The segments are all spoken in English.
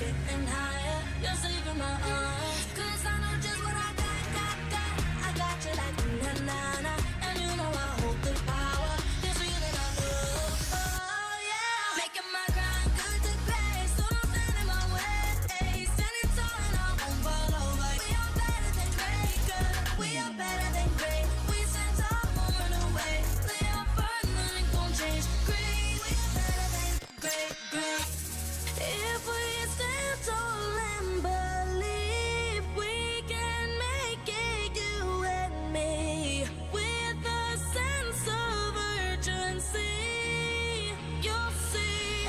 getting higher. You're saving my arms, 'cause I know just what I got. I got you like na-na-na, and you know I hold the power. This feeling I love, oh yeah. Making my grind good to great, so don't stand in my way. Standing tall and I won't fall over. We are better than great, girl. We are better than great. We stand tall, won't run away. Lay our first, nothing gon' change. Great, we are better than great, great. If we stand tall and believe, we can make it, you and me. With a sense of urgency, you'll see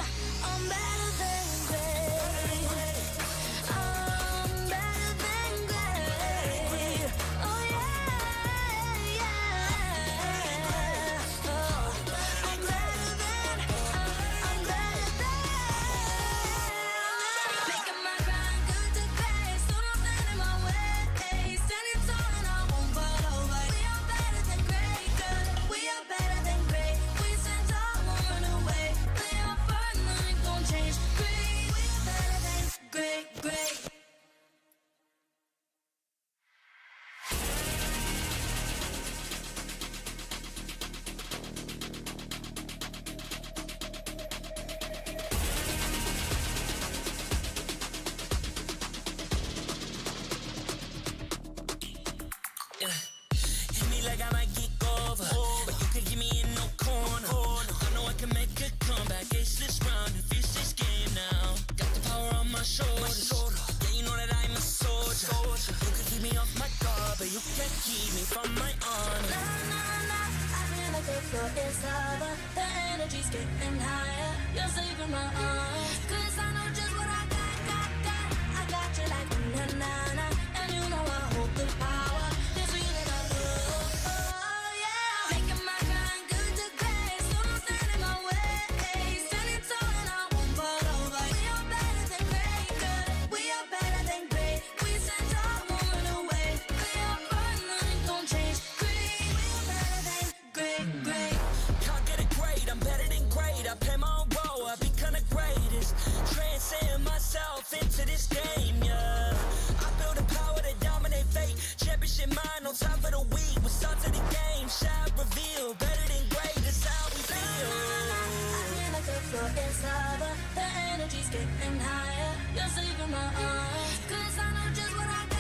I'm better than great. I'm better than great. Oh yeah, yeah. Oh, I'm better than. I'm better than. Making my grind good to great, so don't stand in my way. Standing tall and I won't fall over. We are better than great, girl. We are better than great. We stand tall, won't run away. Lay our first, nothing gon' change. Great, we are better than great, great. Hit me like I might get over, but you can get me in no corner. I know I can make a comeback. Ace this round and fierce this game now. Got the power on my shoulders. Yeah, you know that I'm a soldier. You can keep me off my guard, but you can't keep me from my honor. Nah, nah, nah, I feel like the floor is lava. The energy's getting higher. You're saving my arms, 'cause I know just what I got. I got you like na-na-na, and you know I hold the power. This feeling I love, oh yeah. Making my grind good to great, so don't stand in my way. Standing tall and I won't fall over. We are better than great, girl. We are better than great. We stand tall, won't run away. We are first, nothing gon' change. Great, we are better than great, great. Can't get it great, I'm better than great. I play my own role, I become the greatest. Transcend myself into this game, yeah. I build a power to dominate fate. Championship mind, no time for the weak. What's up to the game? Shall reveal. Better than great, that's how we feel. I feel like the floor is lava. The energy's getting higher. You're saving my arms, 'cause I know just what I got.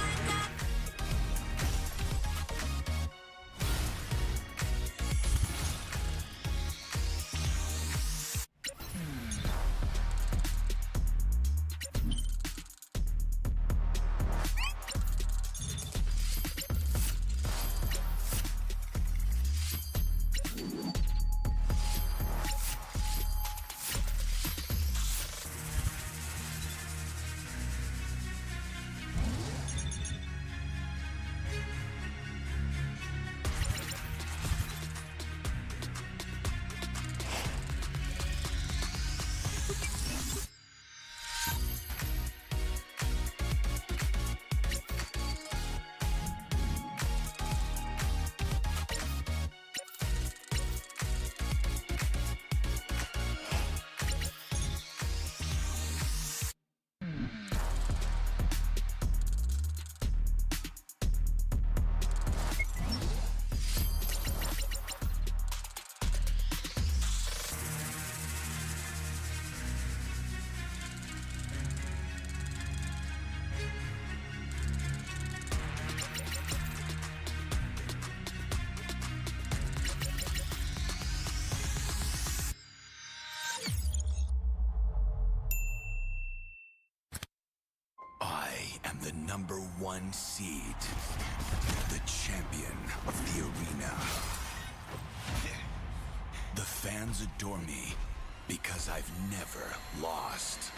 #1 seed, the champion of the arena. The fans adore me because I've never lost.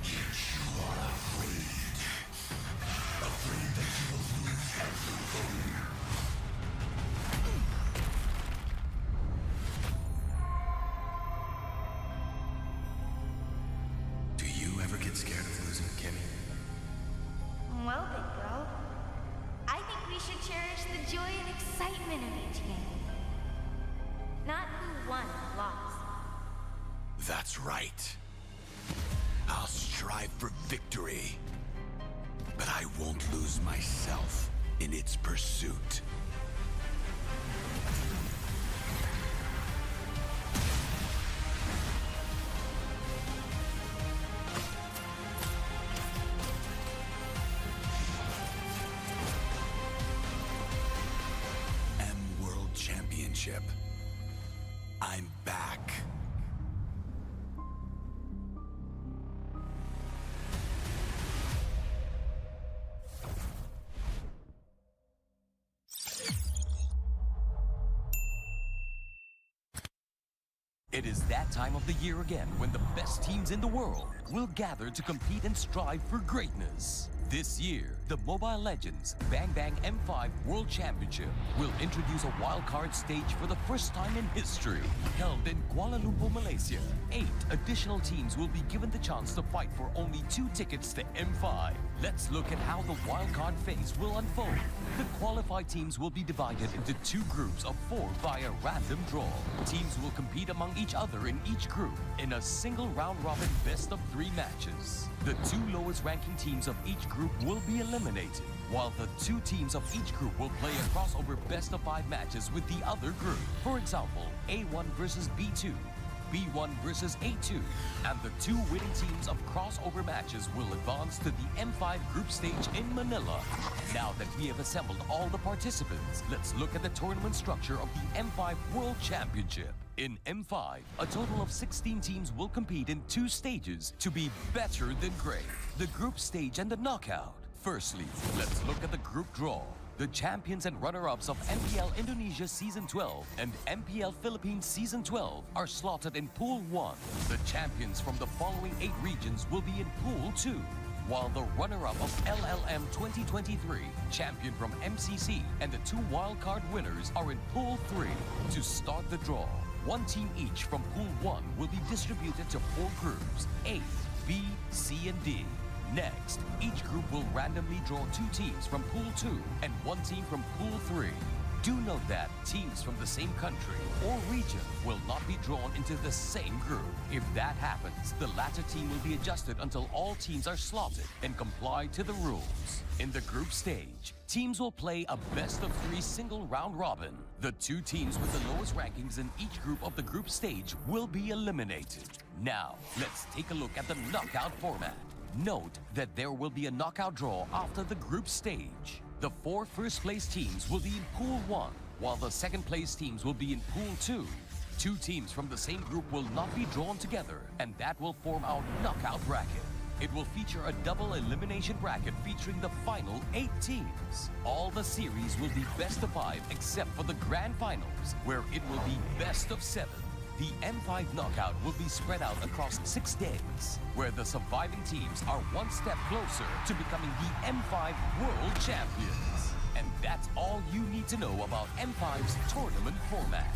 Yet you are afraid. Afraid that you will lose everything. Do you ever get scared of losing, Kimmy? Well, big bro, I think we should cherish the joy and excitement of each game. Not who won or lost. That's right. I'll strive for victory, but I won't lose myself in its pursuit. World Championship. I'm back. It is that time of the year again when the best teams in the world will gather to compete and strive for greatness. This year, the Mobile Legends Bang Bang M5 World Championship will introduce a wildcard stage for the first time in history. Held in Kuala Lumpur, Malaysia, 8 additional teams will be given the chance to fight for only 2 tickets to M5. Let's look at how the wildcard phase will unfold. The qualified teams will be divided into 2 groups of 4 via random draw. Teams will compete among each other in each group in a single round-robin best-of-3 matches. The 2 lowest ranking teams of each group will be eliminated, while the 2 teams of each group will play a crossover best-of-5 matches with the other group. For example, A1 versus B2, B1 versus A2, and the 2 winning teams of crossover matches will advance to the M5 group stage in Manila. Now that we have assembled all the participants, let's look at the tournament structure of the M5 World Championship. In M5, a total of 16 teams will compete in 2 stages to be better than great: the group stage and the knockout. Firstly, let's look at the group draw. The champions and runner-ups of MPL Indonesia Season 12 and MPL Philippines Season 12 are slotted in Pool 1. The champions from the following 8 regions will be in Pool 2, while the runner-up of LLM 2023, champion from MCC, and the 2 wildcard winners are in Pool 3. To start the draw, 1 team each from Pool 1 will be distributed to 4 groups, A, B, C, and D. Next, each group will randomly draw 2 teams from Pool 2 and 1 team from Pool 3. Do note that teams from the same country or region will not be drawn into the same group. If that happens, the latter team will be adjusted until all teams are slotted and comply to the rules. In the group stage, teams will play a best-of-3 single round robin. The 2 teams with the lowest rankings in each group of the group stage will be eliminated. Now, let's take a look at the knockout format. Note that there will be a knockout draw after the group stage. The 4 first-place teams will be in Pool 1, while the second-place teams will be in Pool 2. 2 teams from the same group will not be drawn together, and that will form our knockout bracket. It will feature a double elimination bracket featuring the final 8 teams. All the series will be best of 5 except for the grand finals, where it will be best of 7. The M5 knockout will be spread out across 6 days, where the surviving teams are 1 step closer to becoming the M5 World Champions. And that's all you need to know about M5's tournament format.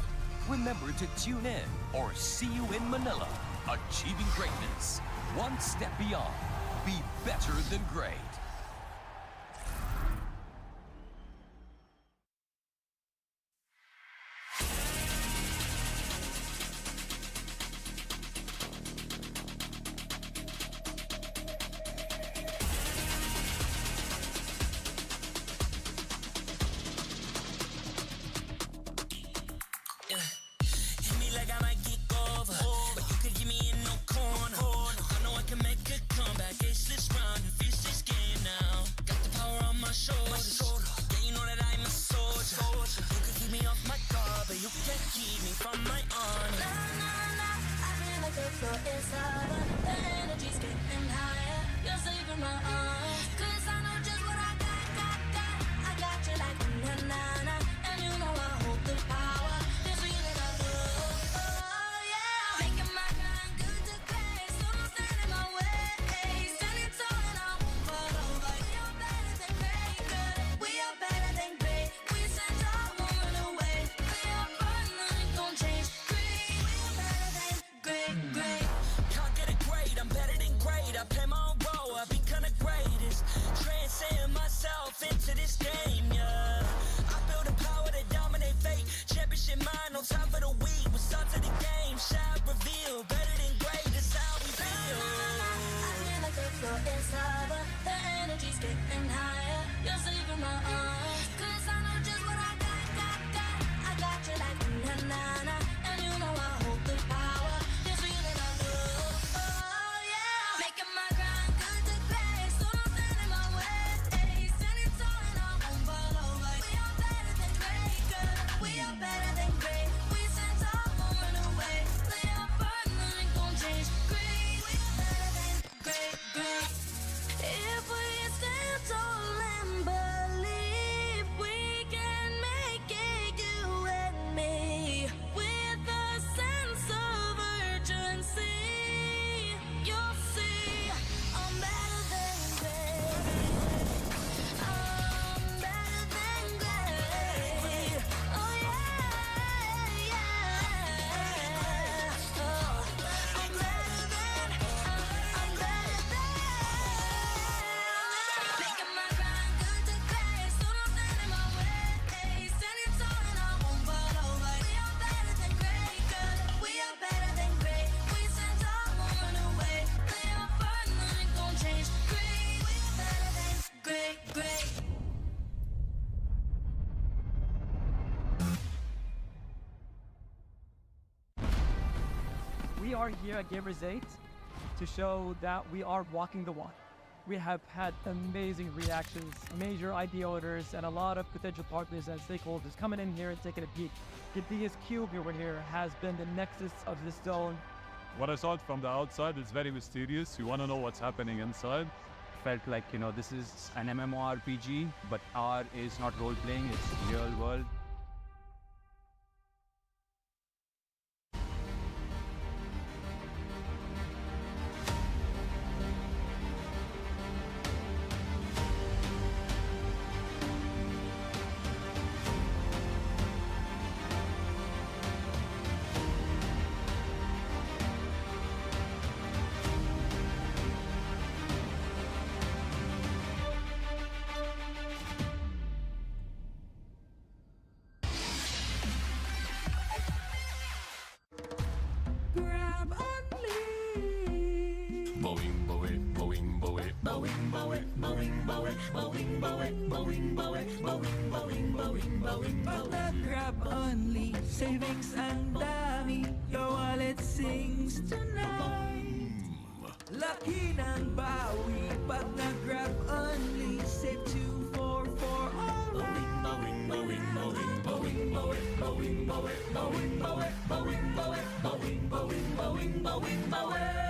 Remember to tune in or see you in Manila. Achieving greatness, 1 step beyond. Be better than great. are better than great. We send time, won't run away. Play our part, nothing gon' change. Great, we are better than great, great. If we stand tall and believe we can make it, you and me, with a sense of urgency, you'll see I'm better than great. I'm better than great. Oh yeah, yeah. Oh, I'm better than. I'm better than. Making my grind good to great, so don't stand in my way. Standing tall and I won't fall over. We are better than great, girl. We are better than great. We stand tall, won't run away. Play our part, nothing gon' change. Great, we are better than great, great. We are here at Gamers 8 to show that we are walking the walk. We have had amazing reactions, major idea owners, and a lot of potential partners and stakeholders coming in here and taking a peek. The biggest cube over here has been the nexus of this zone. What I saw it from the outside is very mysterious. You want to know what's happening inside. Felt like, you know, this is an MMORPG, but R is not role-playing, it's real world. Grab only. Boing, boing, boing, boing, boing, boing, boing, boing, boing, boing, boing, boing, boing, boing, boing, boing, Pag nag-grab only, savings ang dami. Your wallet sings tonight. Laki ng bawi. Pag nag-grab only, save 244 alright. boing, boing, boing, boing, boing, boing, boing, boing, boing, boing, boing, boing, boing, boing, boing, boing.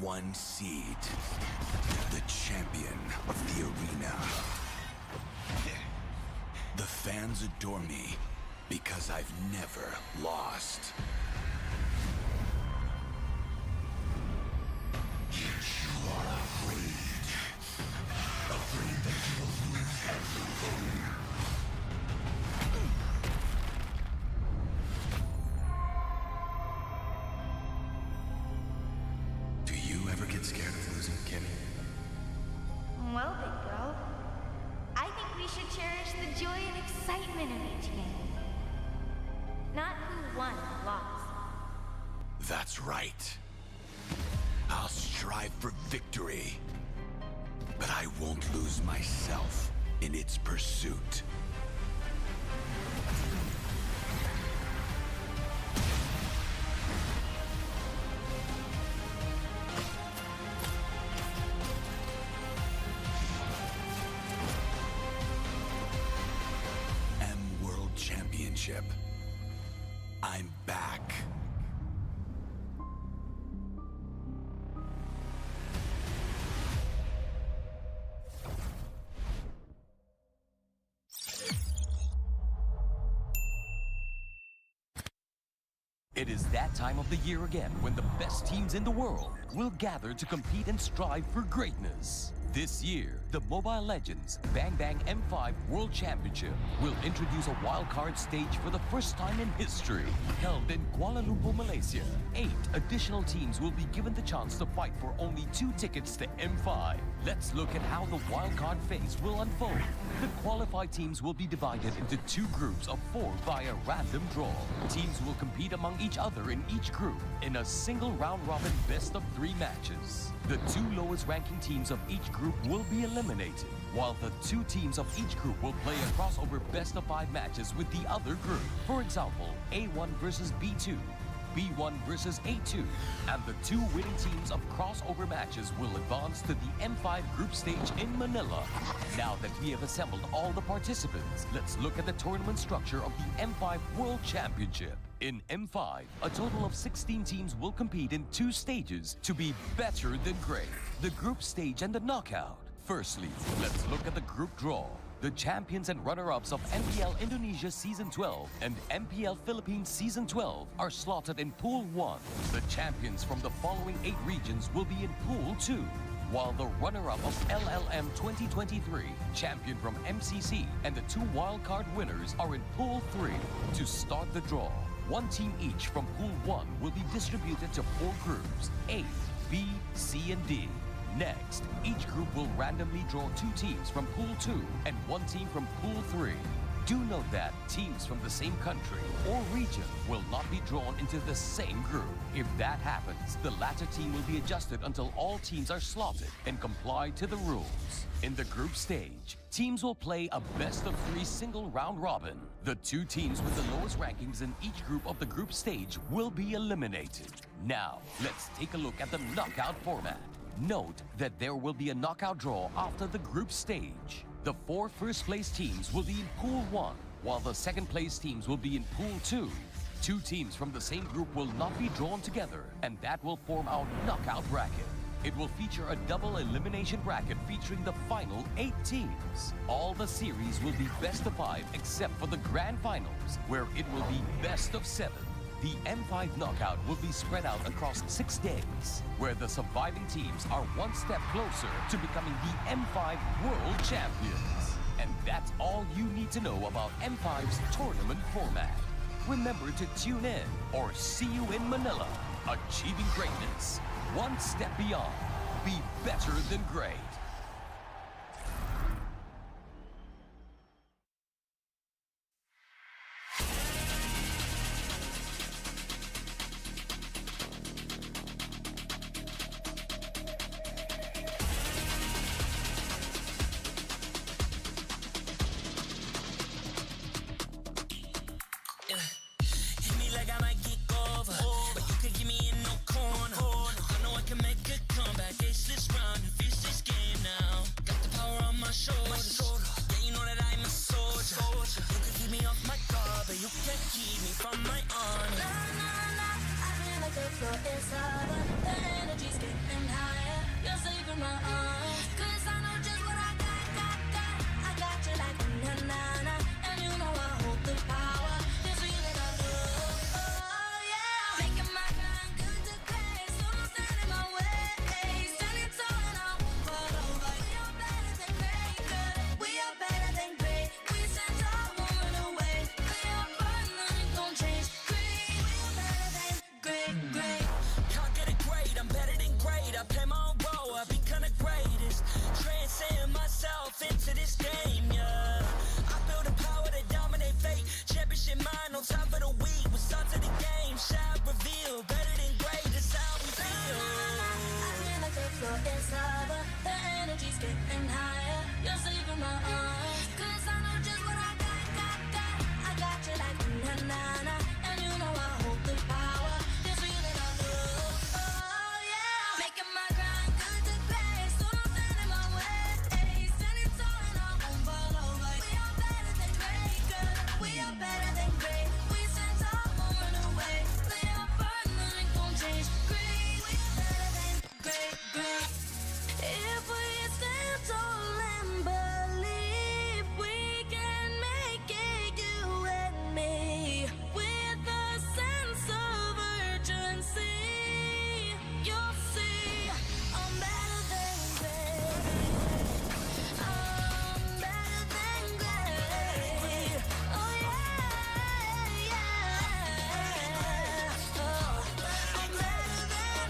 one seed, the champion of the arena. The fans adore me because I've never lost. You are afraid that you will lose everything. Do you ever get scared of losing, Kimmy? Well, big girl, I think we should cherish the joy and excitement of each game. Not who won or lost. That's right. I'll strive for victory, but I won't lose myself in its pursuit. World Championship. I'm back. It is that time of the year again when the best teams in the world will gather to compete and strive for greatness. This year, the Mobile Legends Bang Bang M5 World Championship will introduce a wildcard stage for the first time in history. Held in Kuala Lumpur, Malaysia, 8 additional teams will be given the chance to fight for only 2 tickets to M5. Let's look at how the wildcard phase will unfold. The qualified teams will be divided into 2 groups of 4 via random draw. Teams will compete among each other in each group in a single round-robin best-of-3 matches. The 2 lowest ranking teams of each group will be eliminated, while the 2 teams of each group will play a crossover best-of-5 matches with the other group. For example, A1 versus B2, B1 versus A2, and the 2 winning teams of crossover matches will advance to the M5 group stage in Manila. Now that we have assembled all the participants, let's look at the tournament structure of the M5 World Championship. In M5, a total of 16 teams will compete in 2 stages to be better than great: the group stage and the knockout. Firstly, let's look at the group draw. The champions and runner-ups of MPL Indonesia Season 12 and MPL Philippines Season 12 are slotted in Pool 1. The champions from the following 8 regions will be in Pool 2, while the runner-up of LLM 2023, champion from MCC, and the 2 wildcard winners are in Pool 3. To start the draw, 1 team each from Pool 1 will be distributed to 4 groups, A, B, C, and D. Next, each group will randomly draw 2 teams from Pool 2 and 1 team from Pool 3. Do note that teams from the same country or region will not be drawn into the same group. If that happens, the latter team will be adjusted until all teams are slotted and comply to the rules. In the group stage, teams will play a best-of-3 single round robin. The 2 teams with the lowest rankings in each group of the group stage will be eliminated. Now, let's take a look at the knockout format. Note that there will be a knockout draw after the group stage. The 4 first-place teams will be in Pool 1, while the second-place teams will be in Pool 2. 2 teams from the same group will not be drawn together, and that will form our knockout bracket. It will feature a double elimination bracket featuring the final 8 teams. All the series will be best of 5 except for the grand finals, where it will be best of 7. The M5 knockout will be spread out across 6 days, where the surviving teams are 1 step closer to becoming the M5 World Champions. And that's all you need to know about M5's tournament format. Remember to tune in or see you in Manila, achieving greatness, 1 step beyond. Be better than great. Hit me like I might kick over, but you can get me in no corner. I know I can make a comeback. Ace this round and finish this game no time for the weak. We start to the game, shine, reveal. Better than great, that's how we feel. I'm in the club floor, it's lava. The energy's getting higher. You're saving my arms. 'Cause I know just what I got. I got you like na-na-na. And you know I hold the power. This feeling I love. Oh yeah. Making my grind good to play. So don't stand in my way. Standing tall and I won't fall over. We are better than great, girl. We are better than great. We stand tall, won't run away. Play our part, nothing gon' change. Great, we are better than great. If we stand tall and believe we can make it, you and me, with a sense of urgency, you'll see I'm better than great. I'm better than great. Oh yeah. Oh, I'm better than.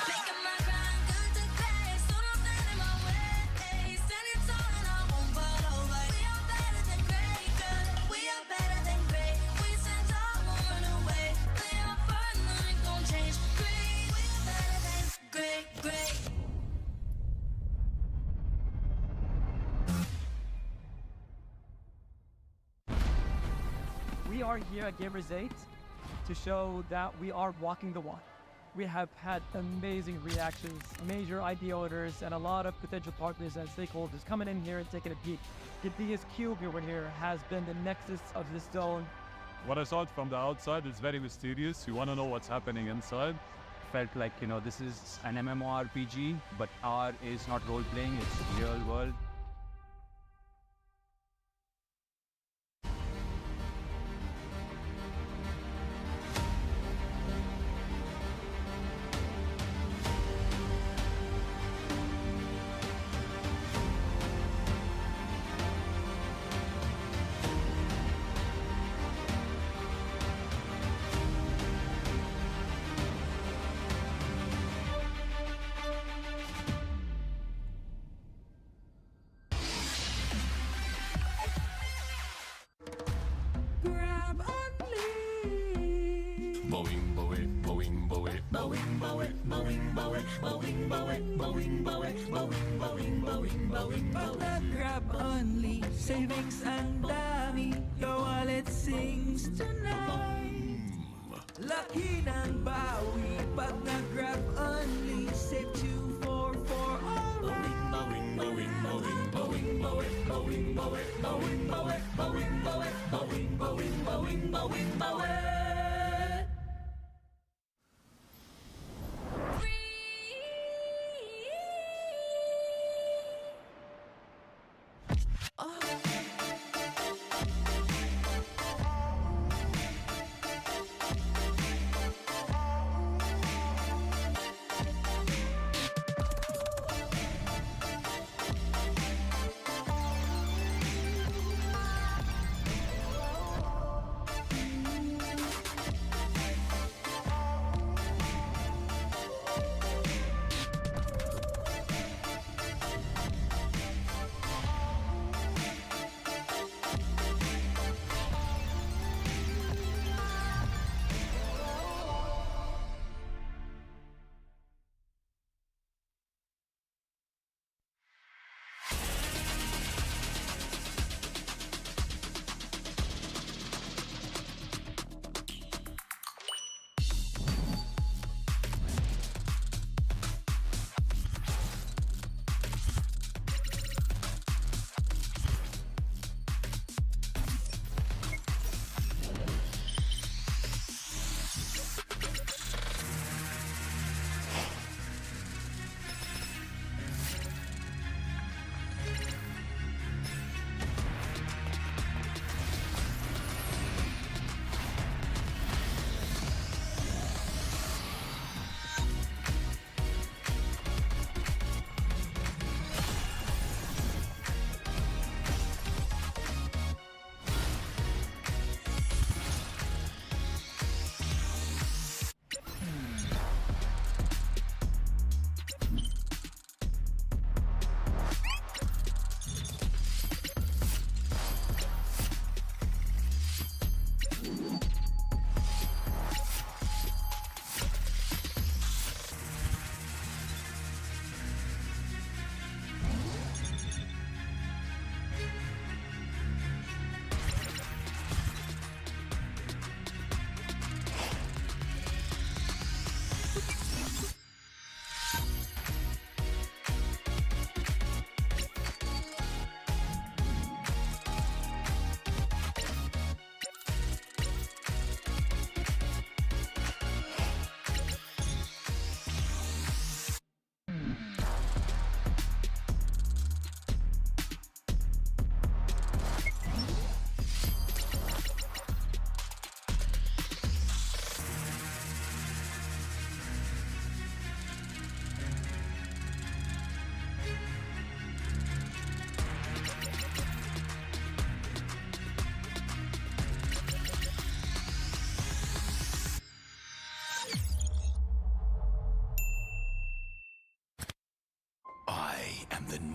Making my grind good to great. So don't stand in my way. Standing tall and I won't fall over. We are better than great, girl. We are better than great. We stand tall, won't run away. Play our part, nothing gon' change. Great, we are better than great. We are here at Gamers 8 to show that we are walking the walk. We have had amazing reactions, major IP owners, and a lot of potential partners and stakeholders coming in here and taking a peek. The DS Cube over here has been the nexus of this zone. What I saw it from the outside is very mysterious. You want to know what's happening inside. Felt like, this is an MMORPG, but R is not role playing, it's real world. Grab only, savings ang dami. Your wallet sings tonight. Laki ng bawi pag nag-grab only. Save 244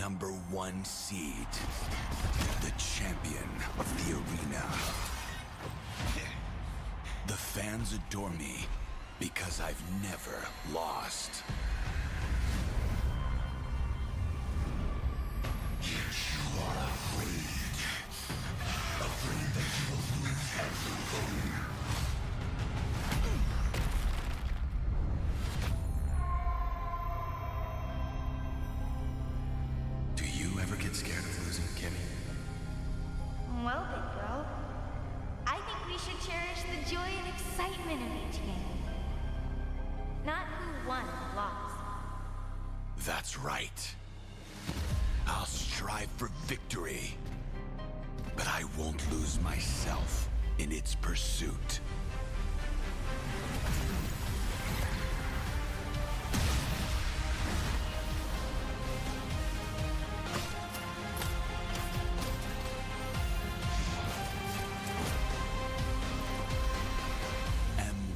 number 1 seed, the champion of the arena. The fans adore me because I've never lost. You are afraid. Afraid that you will lose everything. Do you ever get scared of losing, Kimmy? Well, big girl, I think we should cherish the joy and excitement of each game. Not who won or lost. That's right. I'll strive for victory, but I won't lose myself in its pursuit.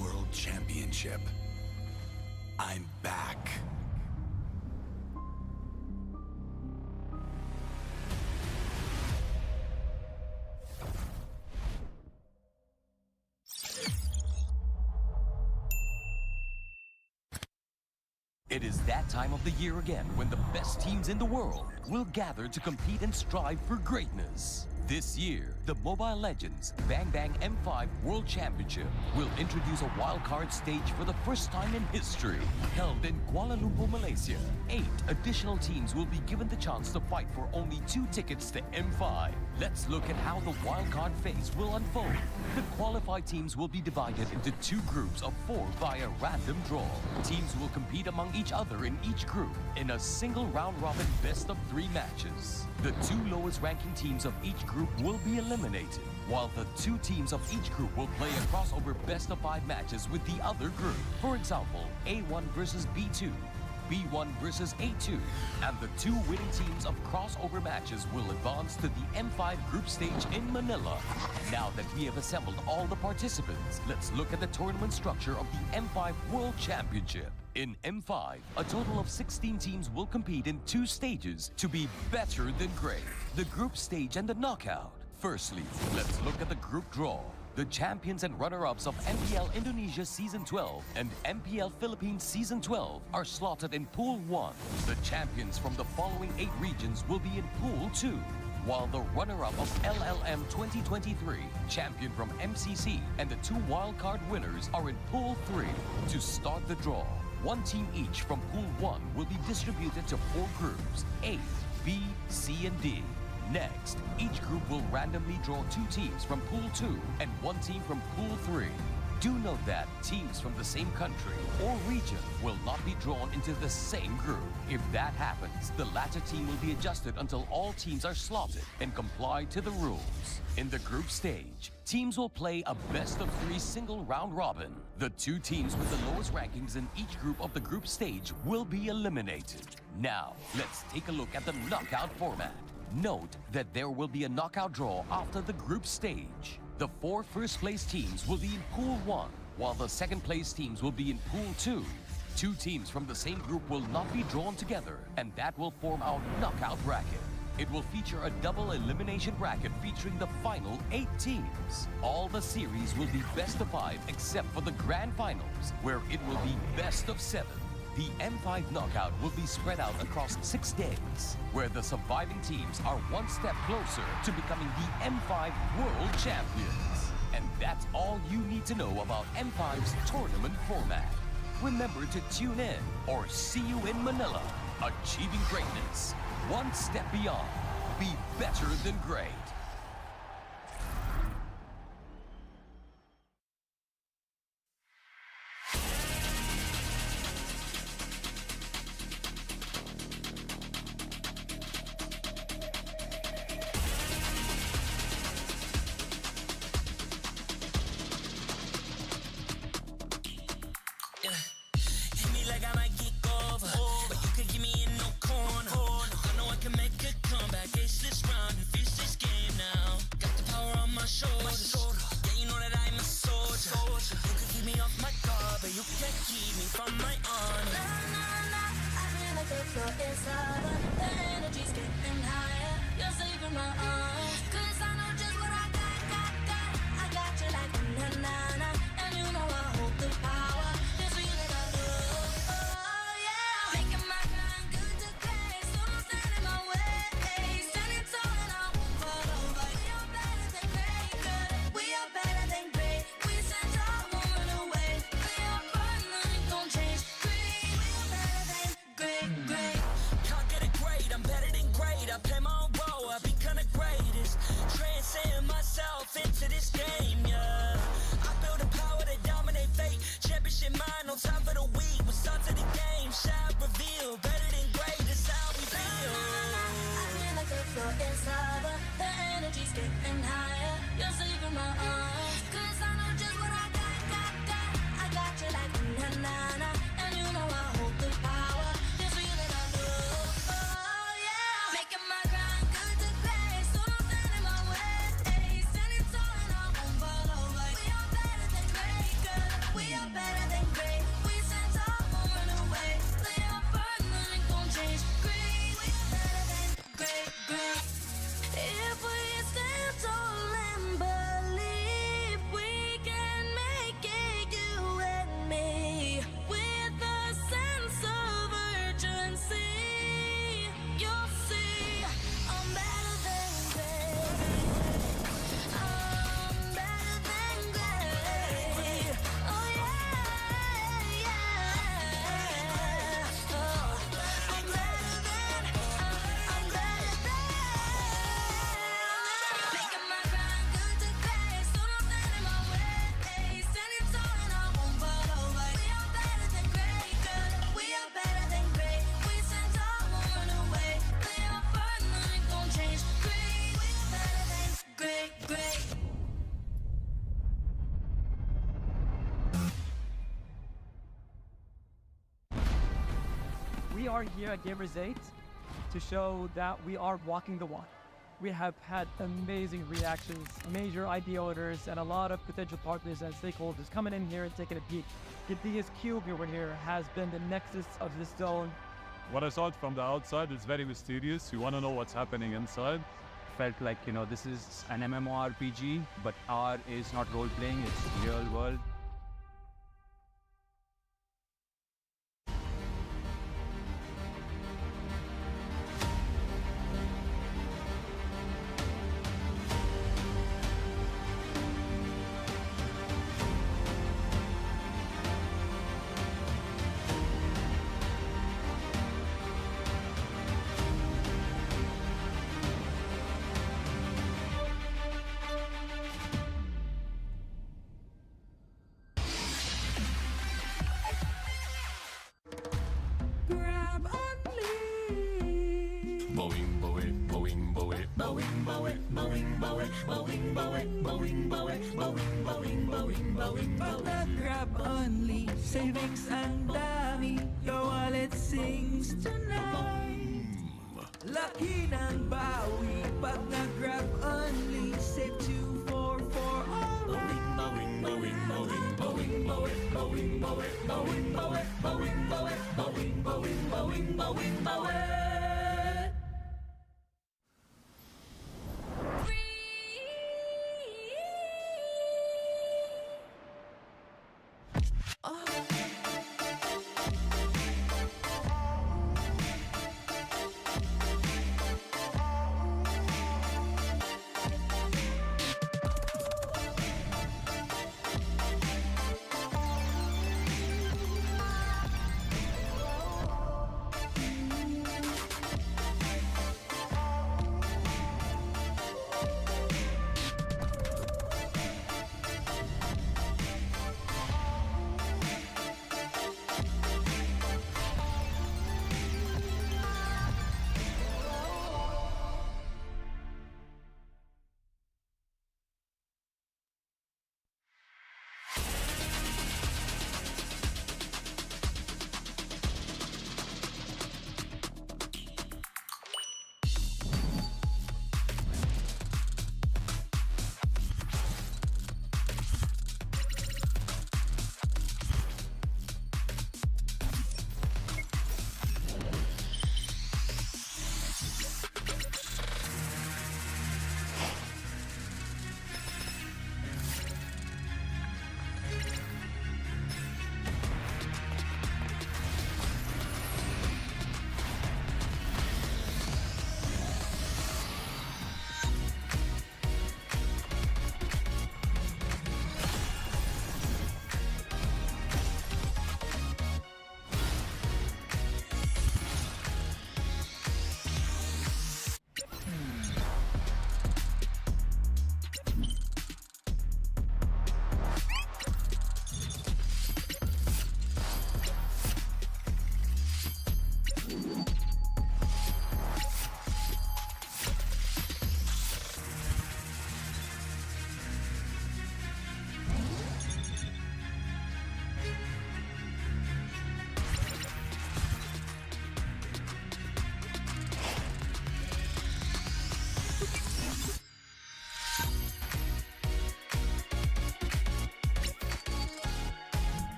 World Championship. I'm back. It is that time of the year again when the best teams in the world will gather to compete and strive for greatness. This year, the Mobile Legends Bang Bang M5 World Championship will introduce a wildcard stage for the first time in history. Held in Kuala Lumpur, Malaysia, 8 additional teams will be given the chance to fight for only 2 tickets to M5. Let's look at how the wildcard phase will unfold. The qualified teams will be divided into 2 groups of 4 via random draw. Teams will compete among each other in each group in a single round-robin best-of-3 matches. The 2 lowest ranking teams of each group will be eliminated, while the 2 teams of each group will play a crossover best-of-5 matches with the other group. For example, A1 versus B2, B1 versus A2, and the 2 winning teams of crossover matches will advance to the M5 group stage in Manila. Now that we have assembled all the participants, let's look at the tournament structure of the M5 World Championship. In M5, a total of 16 teams will compete in 2 stages to be better than great: the group stage and the knockout. Firstly, let's look at the group draw. The champions and runner-ups of MPL Indonesia Season 12 and MPL Philippines Season 12 are slotted in Pool 1. The champions from the following 8 regions will be in Pool 2, while the runner-up of LLM 2023, champion from MCC, and the 2 wildcard winners are in Pool 3. To start the draw, 1 team each from Pool 1 will be distributed to 4 groups, A, B, C, and D. Next, each group will randomly draw 2 teams from Pool 2 and 1 team from Pool 3. Do note that teams from the same country or region will not be drawn into the same group. If that happens, the latter team will be adjusted until all teams are slotted and comply to the rules. In the group stage, teams will play a best-of-3 single round robin. The 2 teams with the lowest rankings in each group of the group stage will be eliminated. Now, let's take a look at the knockout format. Note that there will be a knockout draw after the group stage. The 4 first-place teams will be in Pool 1, while the second-place teams will be in Pool 2. 2 teams from the same group will not be drawn together, and that will form our knockout bracket. It will feature a double elimination bracket featuring the final 8 teams. All the series will be best of 5 except for the grand finals, where it will be best of 7. The M5 knockout will be spread out across 6 days, where the surviving teams are 1 step closer to becoming the M5 World Champions. And that's all you need to know about M5's tournament format. Remember to tune in or see you in Manila. Achieving greatness, 1 step beyond. Be better than great. But you could give me in no corner. I know I can make a comeback. Ace this round and finish this game time for the week. We start to the game, shout, reveal. Better than great, that's how we feel. I feel like the floor is lava. The energy's getting higher. You're saving my arms. 'Cause I know just what I got. I got you like na-na-na. And you know I hold the power. This feeling I know. Oh yeah. Making my grind good to great. So don't stand in my way. Standing tall and I won't fall away. We are better than great, girl. We are better than great. We stand tall, won't run away. Play our part, nothing gon' change. Great, we are better than great. If we stand tall and believe we can make it, you and me, with a sense of urgency, you'll see I'm better than great. I'm better than great. Oh yeah. Oh, I'm better than. Making my grind good to great. So don't stand in my way. Standing tall and I won't fall away. We are better than great, girl. We are better than great. We stand tall, won't run away. Play our part, nothing gon' change. Great, we are better than great. We are here at Gamers 8 to show that we are walking the walk. We have had amazing reactions, major IP owners, and a lot of potential partners and stakeholders coming in here and taking a peek. Gidea's cube over here has been the nexus of this zone. What I saw it from the outside is very mysterious. You want to know what's happening inside. Felt like, this is an MMORPG, but R is not role-playing, it's real world. Grab only. Boing, boing, boing, boing, boing, boing, boing, boing, boing, boing, boing, boing, boing, boing, boing, boing, Pag nag-grab only, savings ang dami. Your wallet sings tonight. Laki ng bawi. Pag nag-grab only, save 244 alright. boing, boing, boing, boing, boing, boing, boing, boing, boing, boing, boing, boing, boing, boing, boing, boing.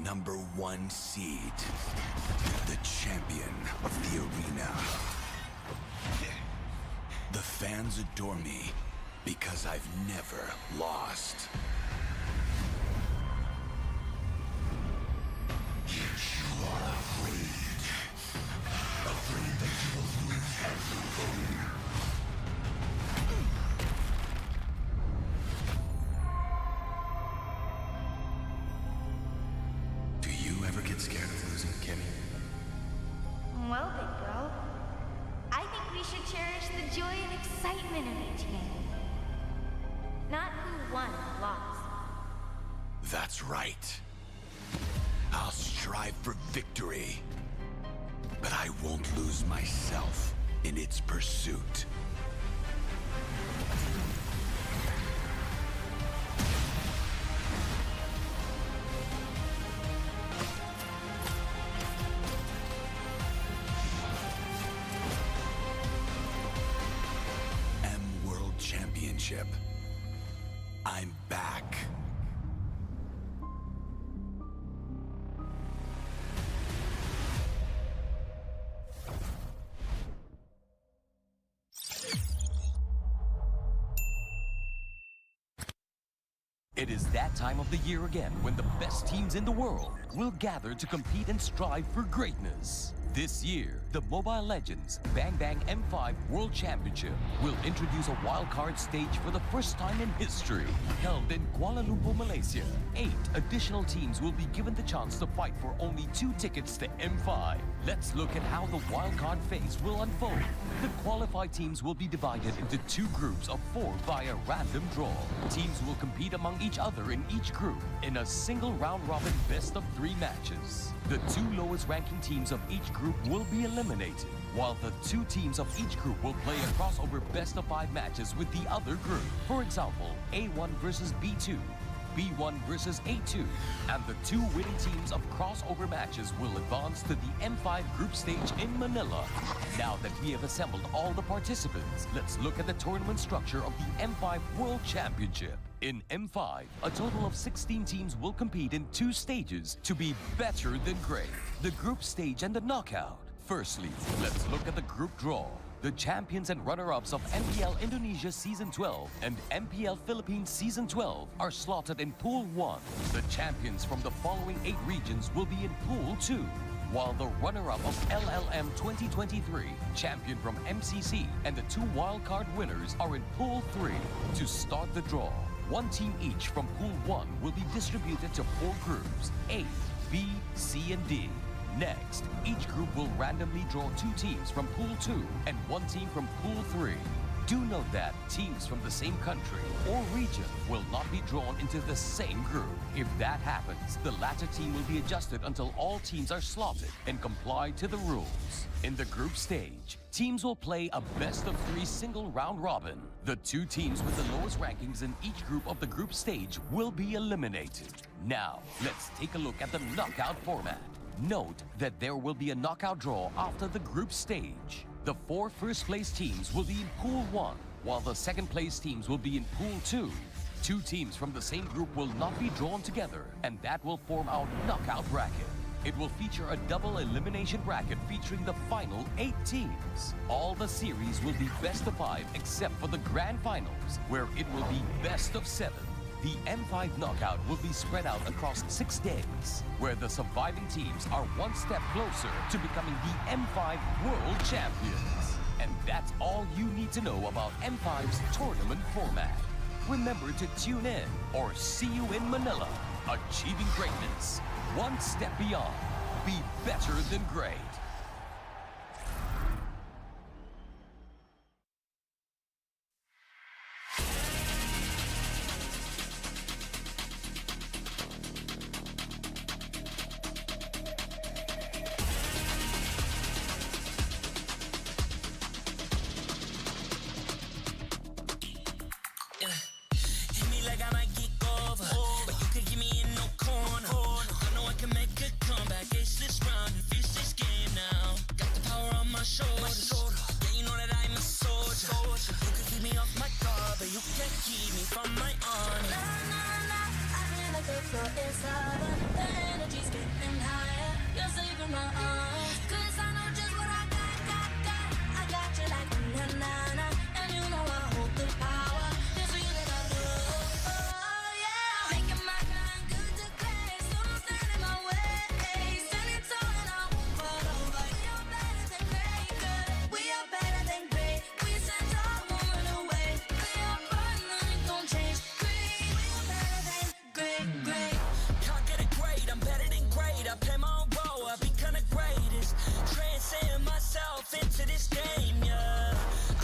number 1 seed, the champion of the arena. The fans adore me because I've never lost. You are afraid that you will lose everything. Do you ever get scared of losing, Kimmy? Well, big girl, I think we should cherish the joy and excitement of each game. Not who won or lost. That's right. I'll strive for victory, but I won't lose myself in its pursuit. World Championship. I'm back. It is that time of the year again when the best teams in the world will gather to compete and strive for greatness. This year, the Mobile Legends Bang Bang M5 World Championship will introduce a wildcard stage for the first time in history. Held in Kuala Lumpur, Malaysia, 8 additional teams will be given the chance to fight for only 2 tickets to M5. Let's look at how the wildcard phase will unfold. The qualified teams will be divided into 2 groups of 4 via random draw. Teams will compete among each other in each group in a single round-robin best-of-3 matches. The 2 lowest ranking teams of each group will be eliminated, while the 2 teams of each group will play a crossover best-of-5 matches with the other group. For example, A1 versus B2, B1 versus A2, and the 2 winning teams of crossover matches will advance to the M5 group stage in Manila. Now that we have assembled all the participants, let's look at the tournament structure of the M5 World Championship. In M5, a total of 16 teams will compete in 2 stages to be better than great: the group stage and the knockout. Firstly, let's look at the group draw. The champions and runner-ups of MPL Indonesia Season 12 and MPL Philippines Season 12 are slotted in Pool 1. The champions from the following 8 regions will be in Pool 2, while the runner-up of LLM 2023, champion from MCC, and the 2 wildcard winners are in Pool 3. To start the draw, 1 team each from Pool 1 will be distributed to 4 groups, A, B, C, and D. Next, each group will randomly draw 2 teams from Pool 2 and 1 team from Pool 3. Do note that teams from the same country or region will not be drawn into the same group. If that happens, the latter team will be adjusted until all teams are slotted and comply to the rules. In the group stage, teams will play a best-of-3 single round robin. The 2 teams with the lowest rankings in each group of the group stage will be eliminated. Now, let's take a look at the knockout format. Note that there will be a knockout draw after the group stage. The 4 first-place teams will be in Pool 1, while the second-place teams will be in Pool 2. 2 teams from the same group will not be drawn together, and that will form our knockout bracket. It will feature a double elimination bracket featuring the final 8 teams. All the series will be best of 5 except for the grand finals, where it will be best of 7. The M5 knockout will be spread out across 6 days, where the surviving teams are 1 step closer to becoming the M5 World Champions. And that's all you need to know about M5's tournament format. Remember to tune in or see you in Manila. Achieving greatness, 1 step beyond. Be better than great. Hit me like I might get over, but you can give me in no corner. I know I can make a comeback, ace this round and finish this game now. Got the power on my shoulders, yeah, you know that I'm a soldier. You can keep me off my guard, but you can't keep me from my honor. I feel like the floor is over. The energy's getting in my arms. 'Cause I know just what I got. I got you like na-na-na. And you know I hold the power. This feeling I love. Oh yeah. Making my grind good to great. So don't stand in my way. Standing tall and I won't fall over. We are better than great, good. We are better than great. We stand tall, won't run away. We are fun, nothing gon' change. Great. We are better than great. Can't get it great, I'm better than great. I play my own role, I become the greatest. Transcend myself into this game, yeah.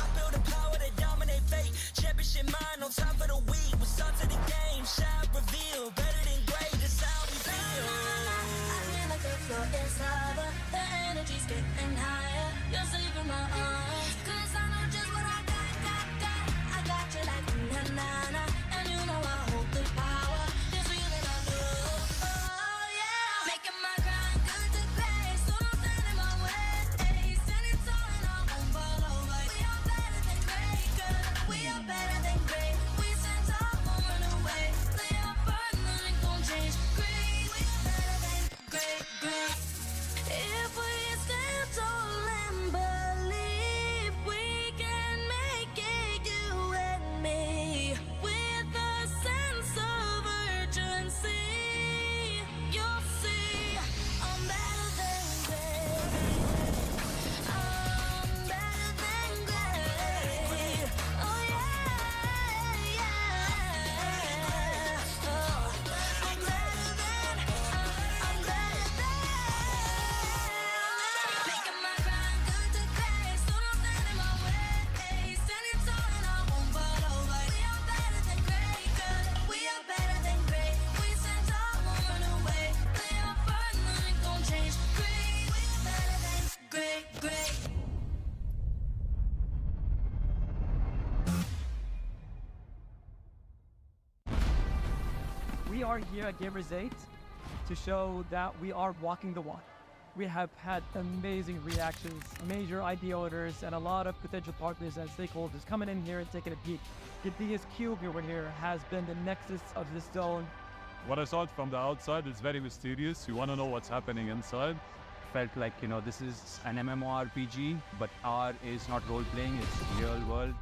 I build a power to dominate fate. Championship mind on top of the week. We start to the game, shout, reveal. Better than great, that's how we feel. I feel like the floor is lava. The energy's getting higher. You're safe in my arms. 'Cause I know just what I got. I got you like na-na-na. And you know I hold the power. This feeling I love. Oh yeah. Making my grind good to great. So don't stand in my way. Standing tall and I won't fall over. We are better than great, good. We are better than great. We stand tall, won't run away. Play our part, nothing gon' change. Great. We are better than great. If we stand tall and believe we can make it, you and me, with a sense of urgency, you'll see I'm better than great. I'm better than great. Oh yeah. Oh, I'm better than. Making my grind good to great. So don't stand in my way. Standing tall and I won't fall over. We are better than great, good. We are better than great. We stand tall, won't run away. Play our part, nothing gon' change. Great. We are better than great. We are here at Gamers 8 to show that we are walking the walk. We have had amazing reactions, major IP owners, and a lot of potential partners and stakeholders coming in here and taking a peek. The biggest cube over here has been the nexus of this zone. What I saw from the outside is very mysterious. You want to know what's happening inside. Felt like, this is an MMORPG, but R is not role-playing, it's real world.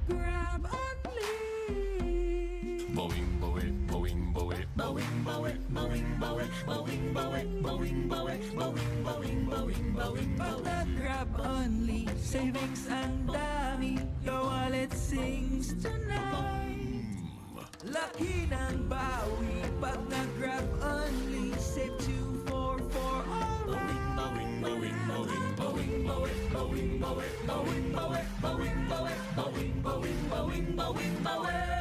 Grab only. Boing, boing, boing, boing, boing, boing, boing, boing, boing, boing, boing, boing, boing, boing, boing, boing, Pag nag-grab only, savings ang dami. Your wallet sings tonight. Laki ng bawi. Pag nag-grab only, save 2 for alright. boing, boing, boing, boing, boing, boing, boing, boing, boing, boing, boing, boing, boing, boing, boing, boing.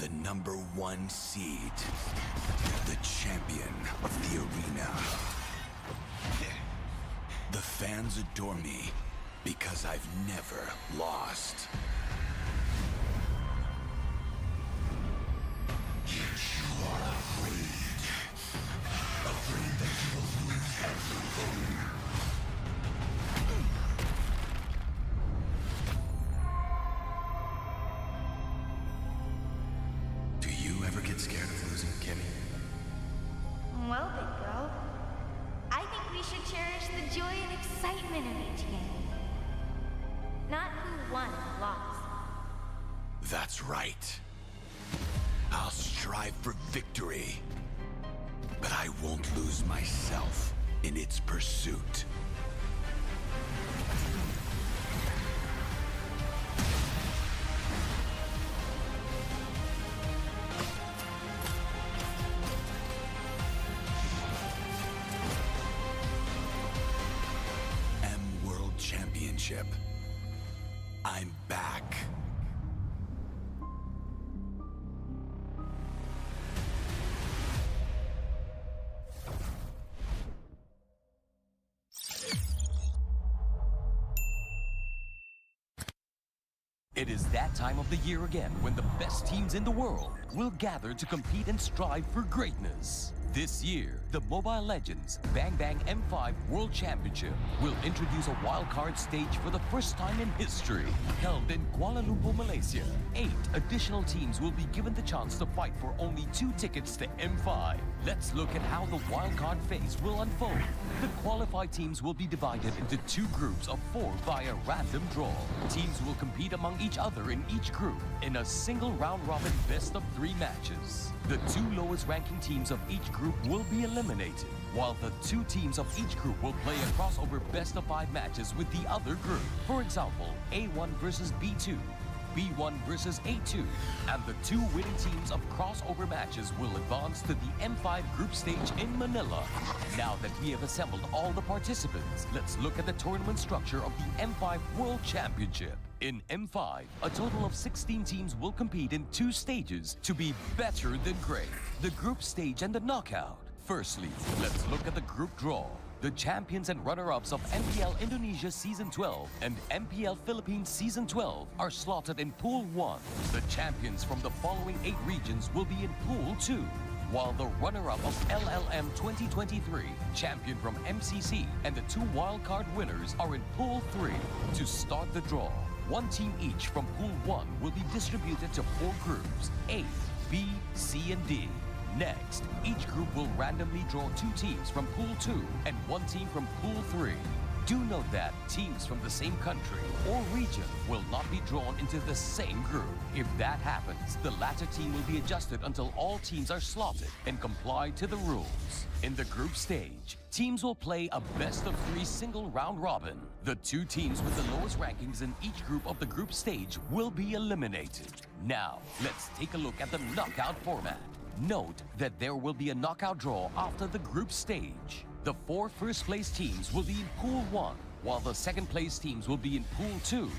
the #1 seed, the champion of the arena. The fans adore me because I've never lost. You are afraid that you will lose everything. Do you ever get scared of losing, Kimmy? Well, big girl, I think we should cherish the joy and excitement of each game. Not who won or lost. That's right. I'll strive for victory, but I won't lose myself in its pursuit. World Championship. I'm back. It is that time of the year again when the best teams in the world will gather to compete and strive for greatness. This year, the Mobile Legends Bang Bang M5 World Championship will introduce a wildcard stage for the first time in history. Held in Kuala Lumpur, Malaysia, 8 additional teams will be given the chance to fight for only 2 tickets to M5. Let's look at how the wildcard phase will unfold. The qualified teams will be divided into 2 groups of 4 via random draw. Teams will compete among each other in each group in a single round-robin best-of-3 matches. The 2 lowest ranking teams of each group will be eliminated, while the 2 teams of each group will play a crossover best-of-5 matches with the other group. For example, A1 versus B2, B1 versus A2, and the 2 winning teams of crossover matches will advance to the M5 group stage in Manila. Now that we have assembled all the participants, let's look at the tournament structure of the M5 World Championship. In M5, a total of 16 teams will compete in 2 stages to be better than great: the group stage and the knockout. Firstly, let's look at the group draw. The champions and runner-ups of MPL Indonesia Season 12 and MPL Philippines Season 12 are slotted in Pool 1. The champions from the following 8 regions will be in Pool 2, while the runner-up of LLM 2023, champion from MCC, and the 2 wildcard winners are in Pool 3. To start the draw, 1 team each from Pool 1 will be distributed to 4 groups, A, B, C, and D. Next, each group will randomly draw 2 teams from Pool 2 and 1 team from Pool 3. Do note that teams from the same country or region will not be drawn into the same group. If that happens, the latter team will be adjusted until all teams are slotted and comply to the rules. In the group stage, teams will play a best-of-3 single round robin. The 2 teams with the lowest rankings in each group of the group stage will be eliminated. Now, let's take a look at the knockout format. Note that there will be a knockout draw after the group stage. The 4 first-place teams will be in Pool 1, while the second-place teams will be in Pool 2.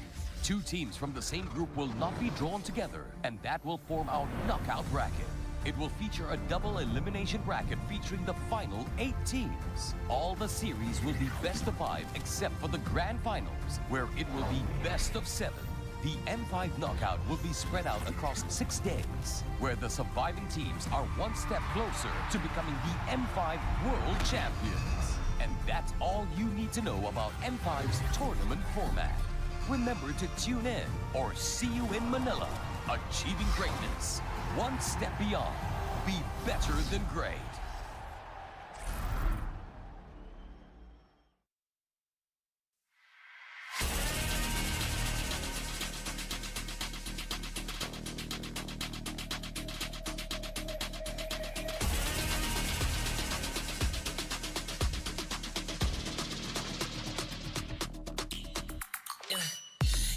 2 teams from the same group will not be drawn together, and that will form our knockout bracket. It will feature a double elimination bracket featuring the final 8 teams. All the series will be best of 5 except for the grand finals, where it will be best of 7. The M5 knockout will be spread out across 6 days, where the surviving teams are 1 step closer to becoming the M5 World Champions. And that's all you need to know about M5's tournament format. Remember to tune in or see you in Manila. Achieving greatness, 1 step beyond. Be better than great.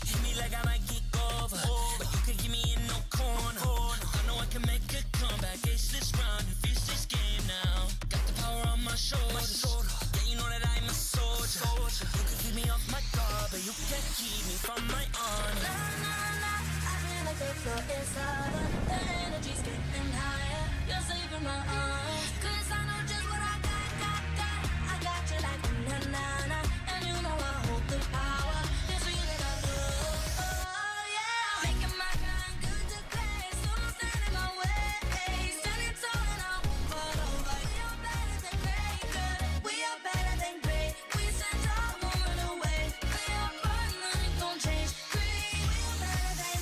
Hit me like I might kick over, but you can get me in no corner. I know I can make a comeback. Ace this round and finish this game now. floor is lava. The energy's getting higher. You're saving my arms. 'Cause I know just what I got. I got you like na-na-na. And you know I hold the power. This feeling I love. Oh yeah. Making my grind good to great. So don't stand in my way. Standing tall and I won't fall over. We are better than great, good. We are better than great. We stand tall, won't run away. We are fun, nothing gon' change. Great, we are better than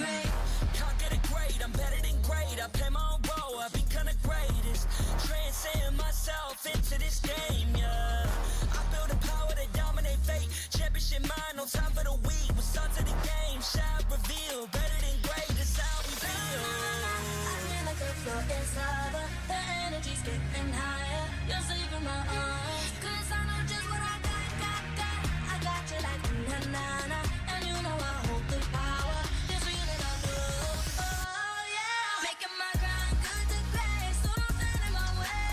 great. Can't get it great, I'm better than great. I play my own role, I become the greatest. Transcend myself into this game, yeah. I feel the power to dominate fate. Championship mind, no time for the weak. We're sons of the game, shine, reveal. Better than great, that's how we feel. I feel like the floor is lava. The energy's getting higher. You're saving my arms. 'Cause I know just what I got. I got you like na-na-na. And you know I hold the power. This feeling I love. Oh yeah. Making my grind good to great. So don't stand in my way.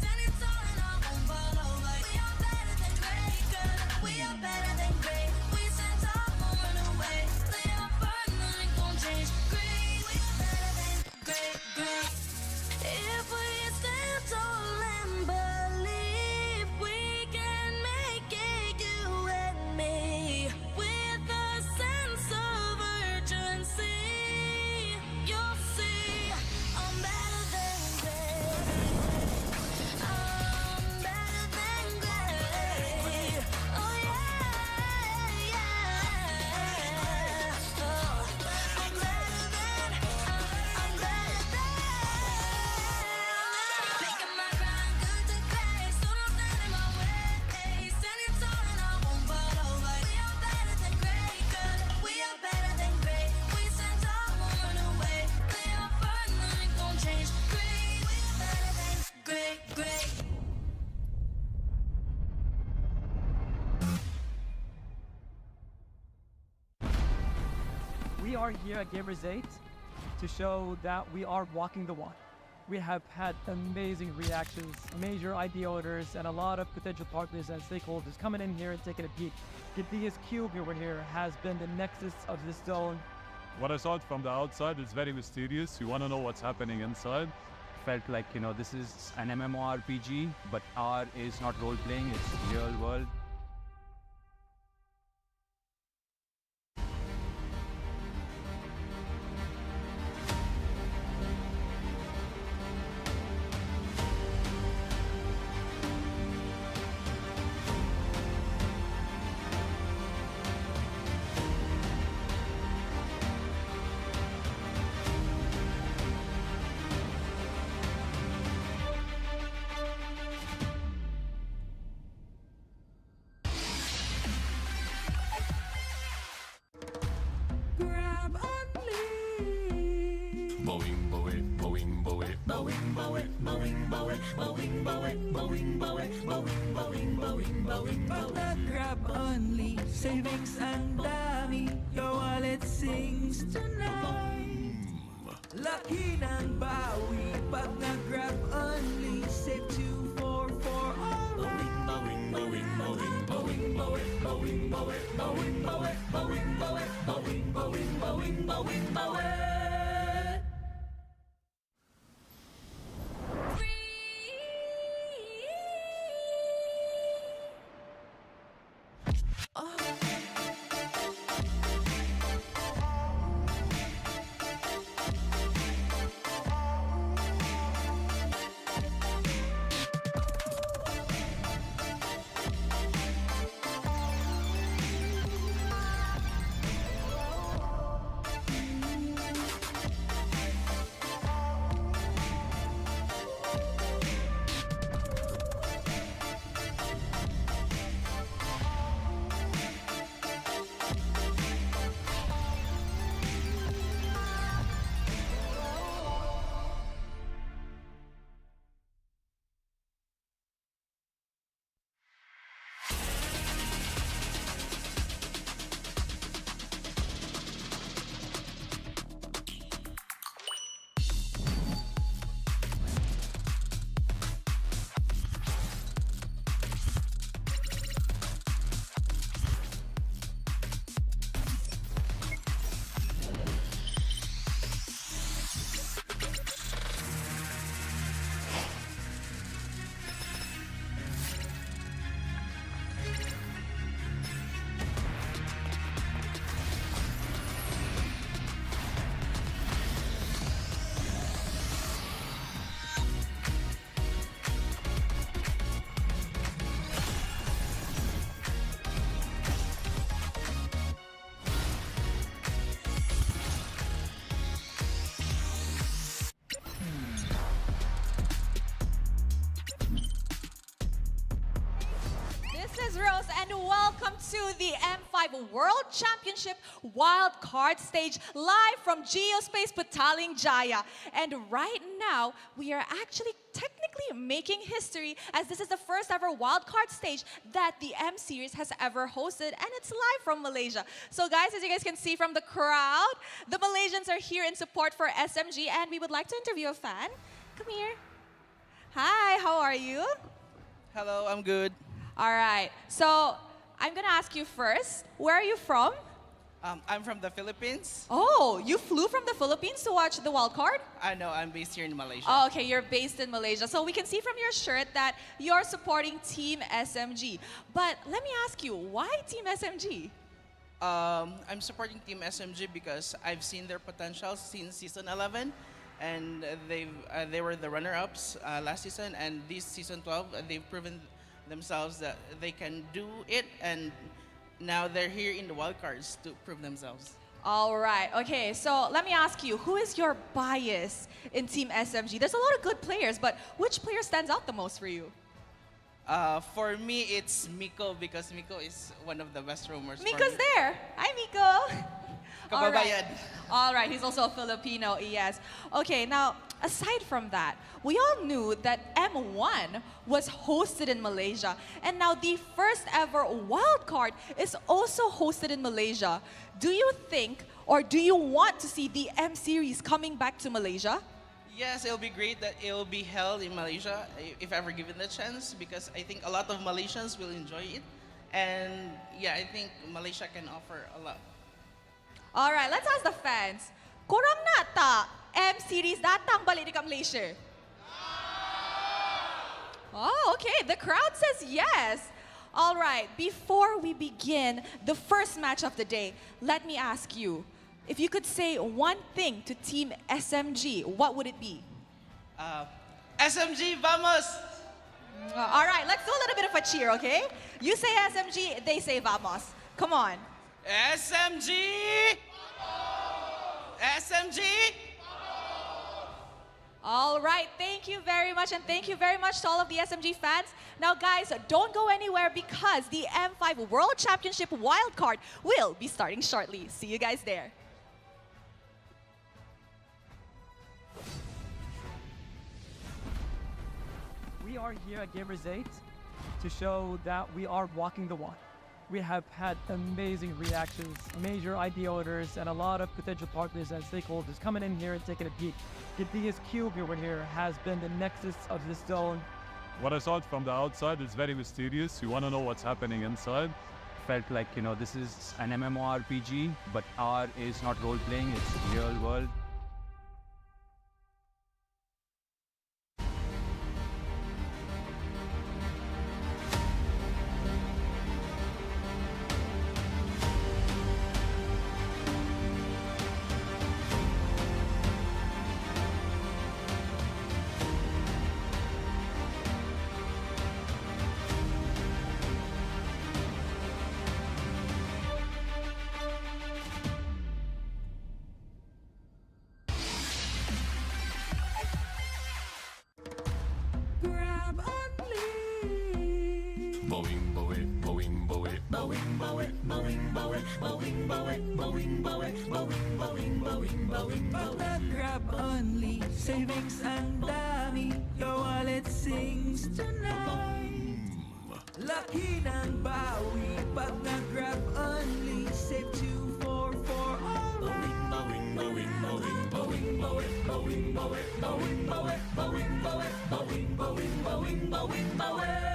Standing tall and I won't fall over. We are better than great, good. We are better than great. We stand tall, won't run away. We are fun, nothing gon' change. Great, we are better than great. If we stand tall and believe we can make it, you and me, with a sense of urgency, you'll see I'm better than great. I'm better than great. Oh yeah. Oh, I'm better than. Making my grind good to great. So don't stand in my way. Standing tall and I won't fall over. We are better than great, good. We are better than great. We stand tall, won't run away. We are fun, nothing gon' change. Great, we are better than great. We are here at Gamers 8 to show that we are walking the walk. We have had amazing reactions, major IP owners, and a lot of potential partners and stakeholders coming in here and taking a peek. The biggest cube over here has been the nexus of this zone. What I saw it from the outside is very mysterious. You want to know what's happening inside. Felt like, this is an MMORPG, but R is not role-playing, it's real world. Grab only. Boing, boing, boing, boing, boing, boing, boing, boing, boing, boing, boing, boing, boing, boing, boing, boing, Pag nag-grab only, savings ang dami. Your wallet sings tonight. Laki ng bawi. Pag nag-grab only, save 244 alright. boing, boing, boing, boing, boing, boing, boing, boing, boing, boing, boing, boing, boing, boing, boing, boing. and welcome to the M5 World Championship Wild Card Stage live from Geospace Petaling Jaya. And right now, we are actually technically making history as this is the first ever Wild Card Stage that the M Series has ever hosted, and it's live from Malaysia. So guys, as you guys can see from the crowd, the Malaysians are here in support for SMG, and we would like to interview a fan. Come here. Hi, how are you? Hello, I'm good. All right, so I'm gonna ask you first, where are you from? I'm from the Philippines. Oh, you flew from the Philippines to watch the wild card? I know, I'm based here in Malaysia. Oh, okay, you're based in Malaysia. So we can see from your shirt that you're supporting Team SMG. But let me ask you, why Team SMG? I'm supporting Team SMG because I've seen their potential since season 11, and they were the runner-ups last season, and this season 12, they've proven themselves that they can do it, and now they're here in the wildcards to prove themselves. All right, okay, so let me ask you, who is your bias in Team SMG? There's a lot of good players, but which player stands out the most for you? For me, it's Miko because Miko is one of the best roamers. Miko's there. Hi, Miko. Kababayan. All right, he's also a Filipino, yes. Okay, now, aside from that, we all knew that M1 was hosted in Malaysia, and now the first ever wildcard is also hosted in Malaysia. Do you think, or do you want to see the M Series coming back to Malaysia? Yes, it'll be great that it'll be held in Malaysia if ever given the chance, because I think a lot of Malaysians will enjoy it, and yeah, I think Malaysia can offer a lot. All right, let's ask the fans. Kurang nata M Series datang balik dekat Malaysia? Oh, okay. The crowd says yes. All right, before we begin the first match of the day, let me ask you, if you could say one thing to Team SMG, what would it be? SMG, vamos! All right, let's do a little bit of a cheer, okay? You say SMG, they say vamos. Come on. SMG! SMG! All right, thank you very much, and thank you very much to all of the SMG fans. Now guys, don't go anywhere because the M5 World Championship wildcard will be starting shortly. See you guys there. We are here at Gamers 8 to show that we are walking the walk. We have had amazing reactions, major IP owners, and a lot of potential partners and stakeholders coming in here and taking a peek. Gidea's cube over here has been the nexus of this zone. What I saw it from the outside is very mysterious. You want to know what's happening inside. Felt like, you know, this is an MMORPG, but R is not role-playing, it's real world. Grab only. Boing, boing, boing, boing, boing, boing, boing, boing, boing, boing, boing, boing, boing, boing, boing, boing, Pag nag-grab only, savings ang dami, your wallet sings tonight. Laki ng bawi, pag nag-grab only, save 244 alright. boing, boing, boing, boing, boing, boing, boing, boing, boing, boing, boing, boing, boing, boing, boing, boing.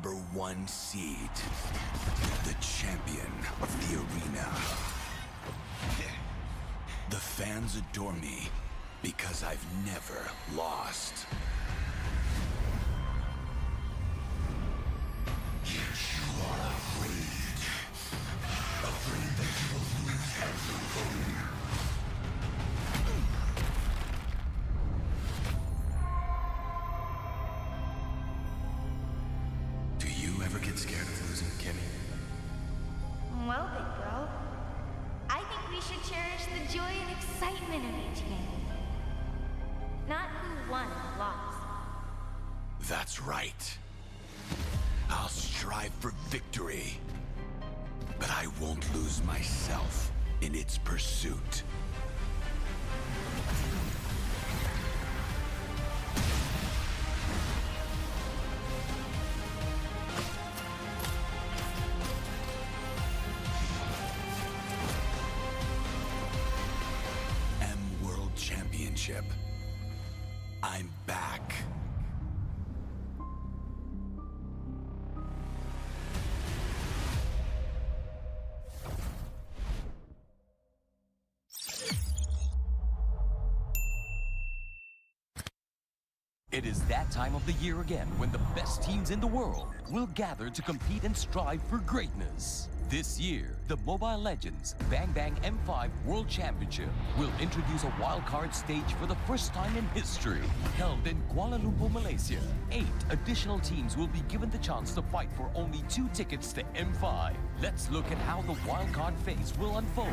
number 1 seed, the champion of the arena. The fans adore me because I've never lost. You are afraid. Afraid that you will lose everything. Do you ever get scared of losing, Kimmy? Well, big girl, I think we should cherish the joy and excitement of each game. Not who won or lost. That's right. I'll strive for victory, but I won't lose myself in its pursuit. World Championship. I'm back. It is that time of the year again when the best teams in the world will gather to compete and strive for greatness. This year, the Mobile Legends Bang Bang M5 World Championship will introduce a wildcard stage for the first time in history. Held in Kuala Lumpur, Malaysia, 8 additional teams will be given the chance to fight for only 2 tickets to M5. Let's look at how the wildcard phase will unfold.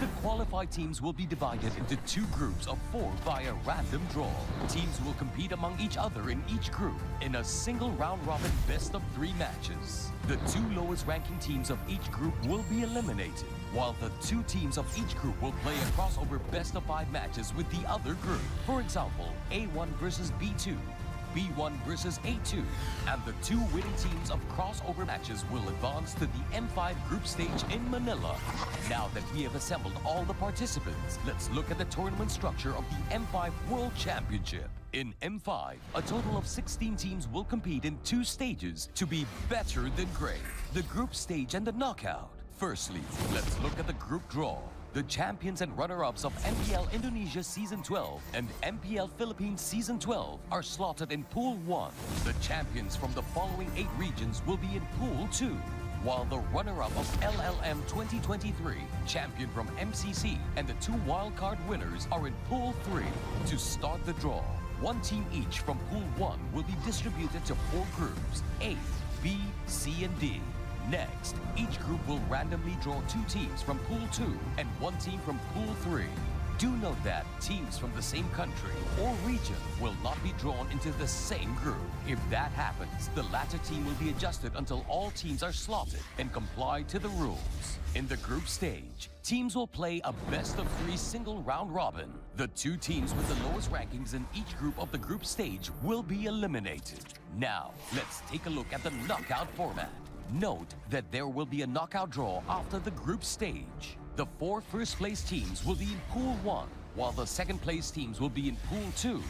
The qualified teams will be divided into 2 groups of 4 via random draw. Teams will compete among each other in each group in a single round-robin best-of-3 matches. The 2 lowest ranking teams of each group will be eliminated, while the 2 teams of each group will play a crossover best-of-5 matches with the other group. For example, A1 versus B2, B1 versus A2, and the 2 winning teams of crossover matches will advance to the M5 group stage in Manila. Now that we have assembled all the participants, let's look at the tournament structure of the M5 World Championship. In M5, a total of 16 teams will compete in 2 stages to be better than great: the group stage and the knockout. Firstly, let's look at the group draw. The champions and runner-ups of MPL Indonesia Season 12 and MPL Philippines Season 12 are slotted in Pool 1. The champions from the following 8 regions will be in Pool 2, while the runner-up of LLM 2023, champion from MCC, and the 2 wildcard winners are in Pool 3. To start the draw, 1 team each from Pool 1 will be distributed to 4 groups, A, B, C, and D. Next, each group will randomly draw 2 teams from Pool 2 and 1 team from Pool 3. Do note that teams from the same country or region will not be drawn into the same group. If that happens, the latter team will be adjusted until all teams are slotted and comply to the rules. In the group stage, teams will play a best-of-3 single round robin. The 2 teams with the lowest rankings in each group of the group stage will be eliminated. Now, let's take a look at the knockout format. Note that there will be a knockout draw after the group stage. The 4 first-place teams will be in Pool 1, while the second-place teams will be in Pool 2.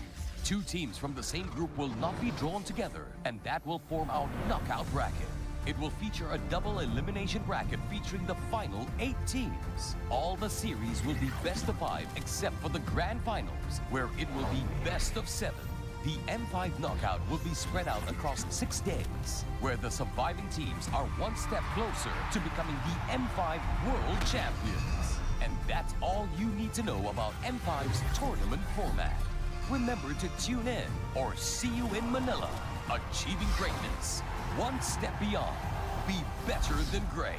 2 teams from the same group will not be drawn together, and that will form our knockout bracket. It will feature a double elimination bracket featuring the final 8 teams. All the series will be best of 5 except for the grand finals, where it will be best of 7. The M5 knockout will be spread out across 6 days, where the surviving teams are 1 step closer to becoming the M5 World Champions. And that's all you need to know about M5's tournament format. Remember to tune in or see you in Manila. Achieving greatness, 1 step beyond. Be better than great.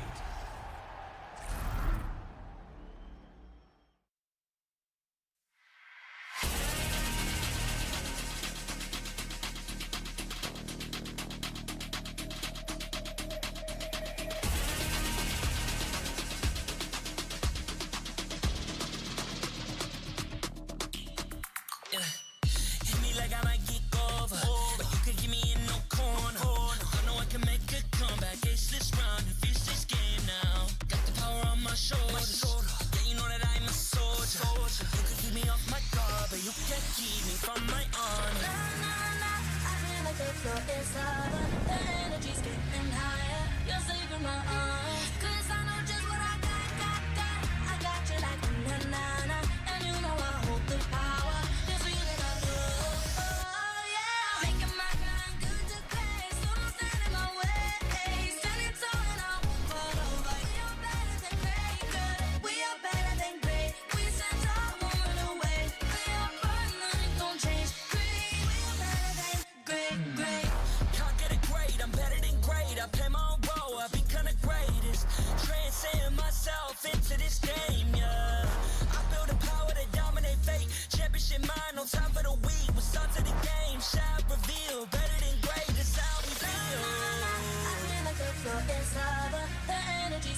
Hit me like I might kick over, but you could give me in no corner. I know I can make a comeback. It's this round, if it's this game.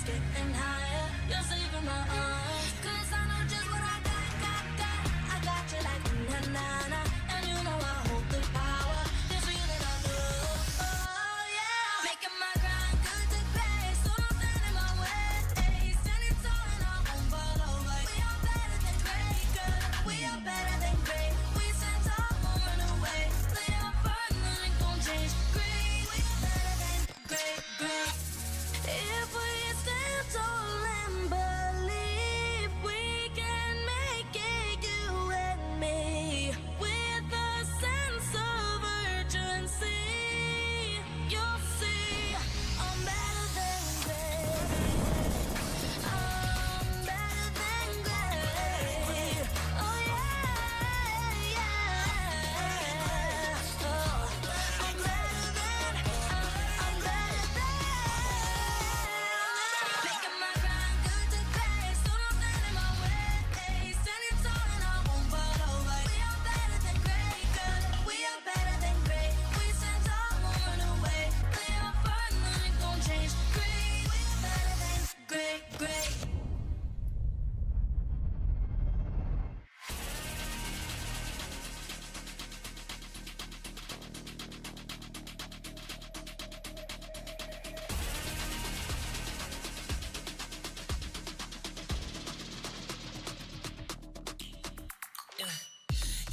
energy's getting higher. You're saving my arms. 'Cause I know just what I got. I got you like na-na-na. And you know I hold the power. This feeling I know. Oh yeah. Making my grind good to great. So don't stand in my way. Standing tall and I won't fall over. We are better than great, girl. We are better than great. We stand tall, won't run away. Play our part, nothing gon' change. Great, we are better than great. If we stand tall and believe we can make it, you and me, with a sense of urgency, you'll see I'm better than great. I'm better than great. Oh yeah, yeah. Oh, I'm better than. Making my grind good to great, so don't stand in my way. Standing tall and I won't fall over. We are better than great, girl. We are better than great. We stand tall, won't run away. Play our part, nothing gon' change. Great, we are better than great.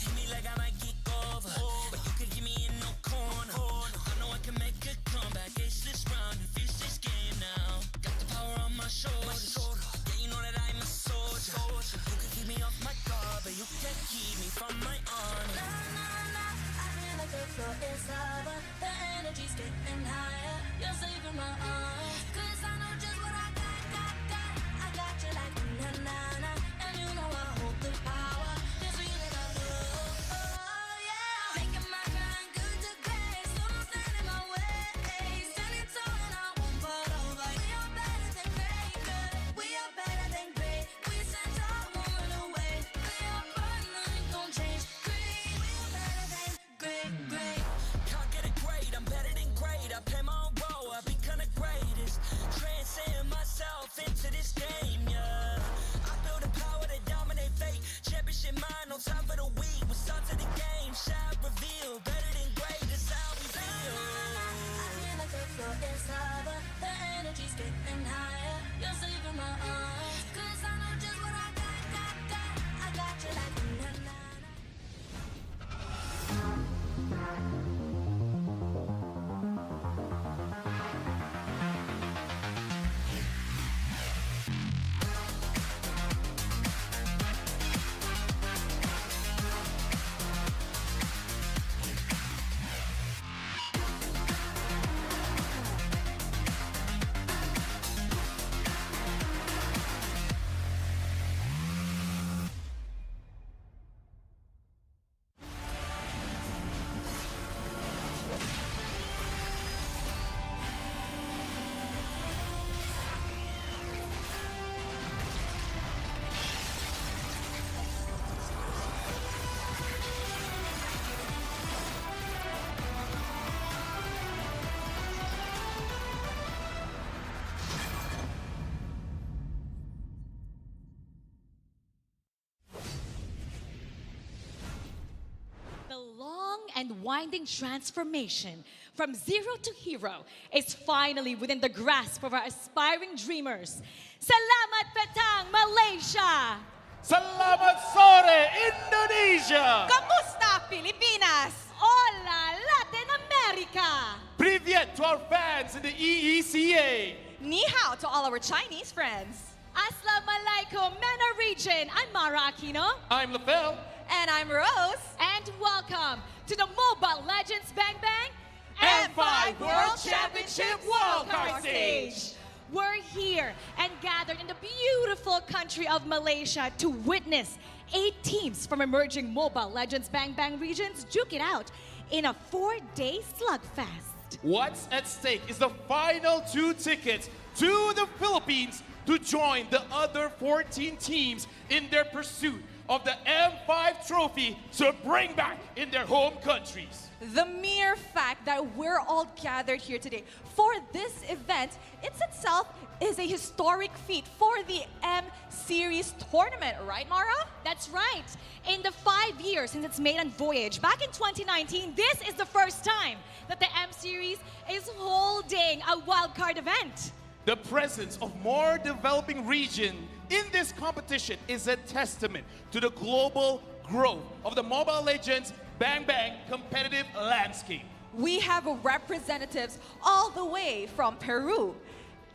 Hit me like I might kick over, but you could give me in no corner. I know I can make a comeback, ace this round and finish this game now. Got the power on my shoulders, yeah, you know that I'm a soldier. You could keep me off my guard, but you can't keep me from my honor. I feel like the floor is lava. The energy's getting higher. You're saving my arms. 'Cause I know just what I got. I got you like na-na-na. And you know I hold the power. This feeling I know. Oh yeah. Making my grind good to great. So don't stand in my way. Standing tall and I won't fall over. We are better than great, girl. We are better than great. We stand tall, won't run away. Play our part, nothing gon' change. Great, we are better than great. Can't get it great, I'm better than great. I play my own role, I become the greatest. Transcend myself into this game, yeah. I build a power to dominate fate. Championship mind, no time for the weak. We start to the game, shine, reveal. Better than great, that's how we feel. I feel like the floor is lava. The energy's getting higher. You're saving my arms. 'Cause I know just what I got. I got you like na-na-na. The long and winding transformation from zero to hero is finally within the grasp of our aspiring dreamers. Salamat Petang, Malaysia! Salamat sore, Indonesia! Kamusta, Pilipinas? Hola, Latin America! Privyet to our fans in the EECA! Ni hao to all our Chinese friends. Assalamualaikum, MENA region. I'm Mara Aquino. I'm LaFell. And I'm Rose. And welcome to the Mobile Legends Bang Bang M5 World Championship Wildcard Stage. We're here and gathered in the beautiful country of Malaysia to witness 8 teams from emerging Mobile Legends Bang Bang regions duke it out in a 4-day slugfest. What's at stake is the final 2 tickets to the Philippines to join the other 14 teams in their pursuit of the M5 trophy to bring back in their home countries. The mere fact that we're all gathered here today for this event, itself is a historic feat for the M Series tournament, right, Mara? That's right. In the 5 years since its maiden voyage, back in 2019, this is the first time that the M Series is holding a wildcard event. The presence of more developing region in this competition is a testament to the global growth of the Mobile Legends Bang Bang competitive landscape. We have representatives all the way from Peru,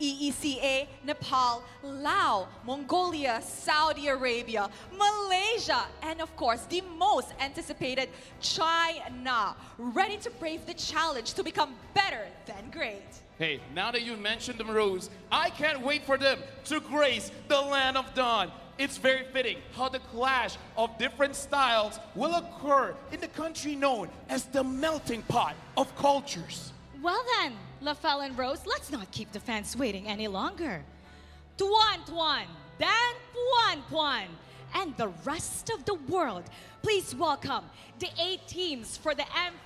EECA, Nepal, Laos, Mongolia, Saudi Arabia, Malaysia, and of course, the most anticipated, China, ready to brave the challenge to become better than great. Hey, now that you mentioned the Maroons, I can't wait for them to grace the land of dawn. It's very fitting how the clash of different styles will occur in the country known as the melting pot of cultures. Well then, LaFell and Rose, let's not keep the fans waiting any longer. Tuan Tuan, Dan Puan Puan, and the rest of the world, please welcome the 8 teams for the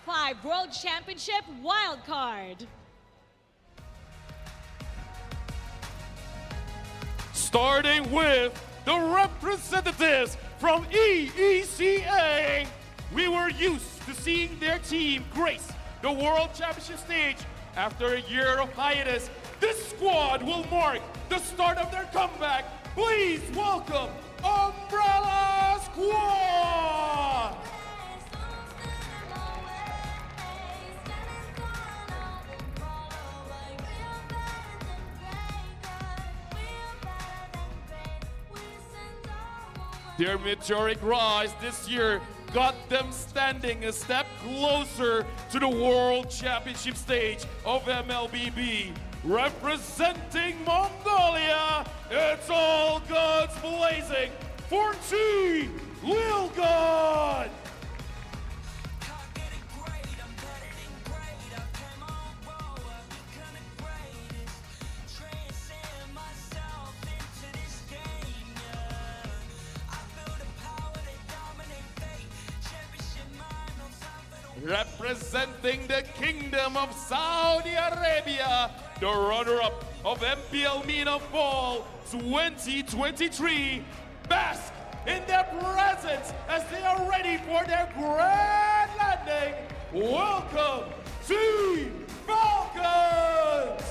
M5 World Championship Wildcard. Starting with the representatives from EECA. We were used to seeing their team grace the World Championship stage. After a year of hiatus, this squad will mark the start of their comeback. Please welcome Umbrella Squad! Their meteoric rise this year got them standing a step closer to the World Championship stage of MLBB. Representing Mongolia, it's all guns blazing for Team Lil God! Representing the Kingdom of Saudi Arabia, the runner-up of MPL MENA Fall 2023, bask in their presence as they are ready for their grand landing. Welcome, Team Falcons!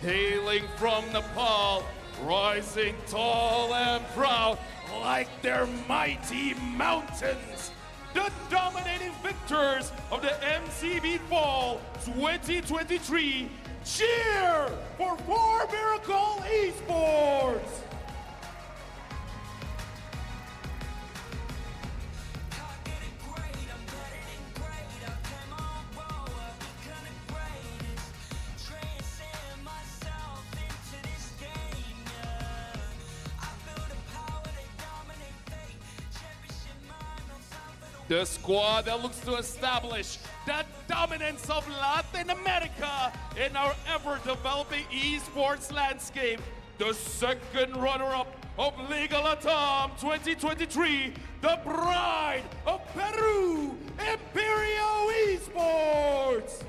Hailing from Nepal, rising tall and proud like their mighty mountains. The dominating victors of the MCB Fall 2023, cheer for 4 Miracle Esports! The squad that looks to establish the dominance of Latin America in our ever-developing esports landscape. The second runner-up of Liga Latam 2023, the pride of Peru, Imperio Esports!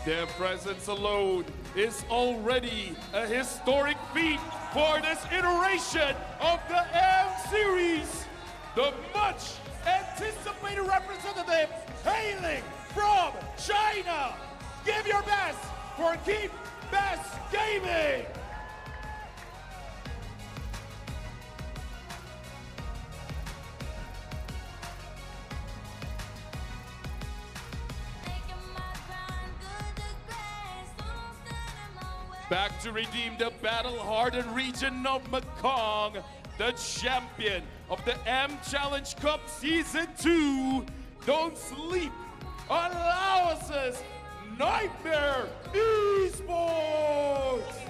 Their presence alone is already a historic feat for this iteration of the M Series. The much anticipated representative hailing from China. Give your best for Keep Best Gaming. Back to redeem the battle-hardened region of Mekong, the champion of the M Challenge Cup Season 2. Don't sleep on Laos's Niightmare Esports.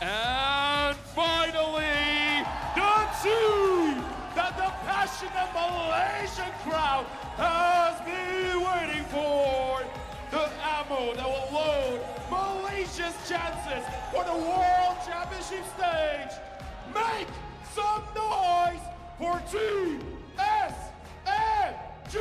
And finally, the team that the passionate Malaysian crowd has been waiting for. The ammo that will load Malaysia's chances for the World Championship stage. Make some noise for Team SMG!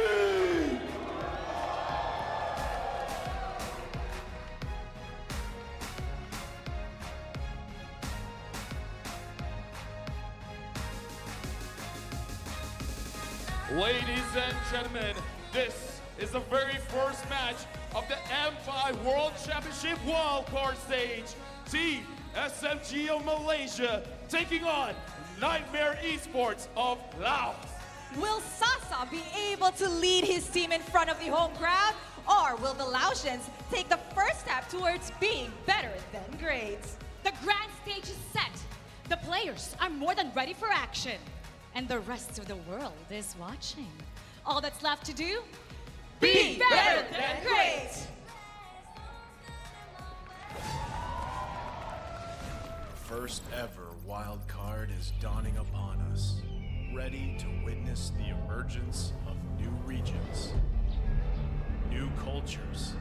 Ladies and gentlemen, this is the very first match of the M5 World Championship wildcard stage. Team SMG of Malaysia taking on Niightmare Esports of Laos. Will Sasa be able to lead his team in front of the home crowd? Or will the Laotians take the first step towards being better than great? The grand stage is set. The players are more than ready for action. And the rest of the world is watching. All that's left to do? Be better than great! First ever wild card is dawning upon us, ready to witness the emergence of new regions, new cultures,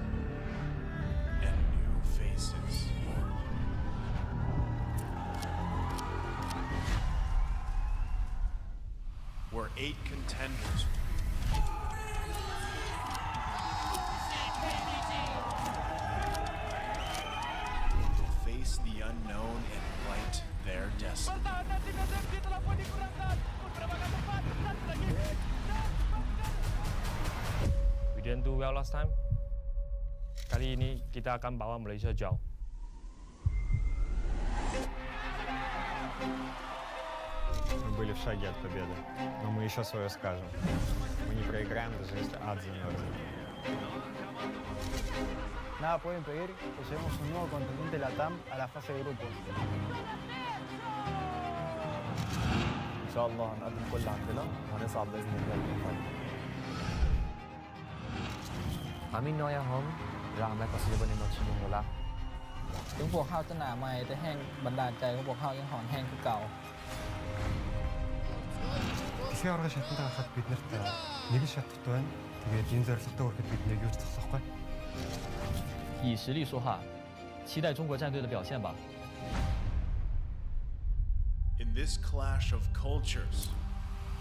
and new faces. Where 8 contenders will face the unknown and write their destiny. We didn't do well last time. Kali ini kita akan bawa Malaysia jauh. Мы были в шаге от победы, но мы еще свое скажем. Мы не проиграем, даже если ад замерзнет. Nada puede impedir que llevemos un nuevo continente LATAM a la fase de grupos. إن شاء الله هنقدم كل اللي عندنا وهنصعد بإذن الله للنهائي. อามินน้อยหอมรามและก็ศิลปินในชิมงละ ถึงพวกข้าวจะหนาใหม่แต่แห้งบันดาลใจของพวกข้าวยังหอนแห้งคือเก่า Хэсэг арга шатанд хахад бид нарт нэг л шатт байна. Тэгээд энэ зорилготой хүрэхэд бид нэг юу ч зогсохгүй. 以实力说话，期待中国战队的表现吧。 In this clash of cultures,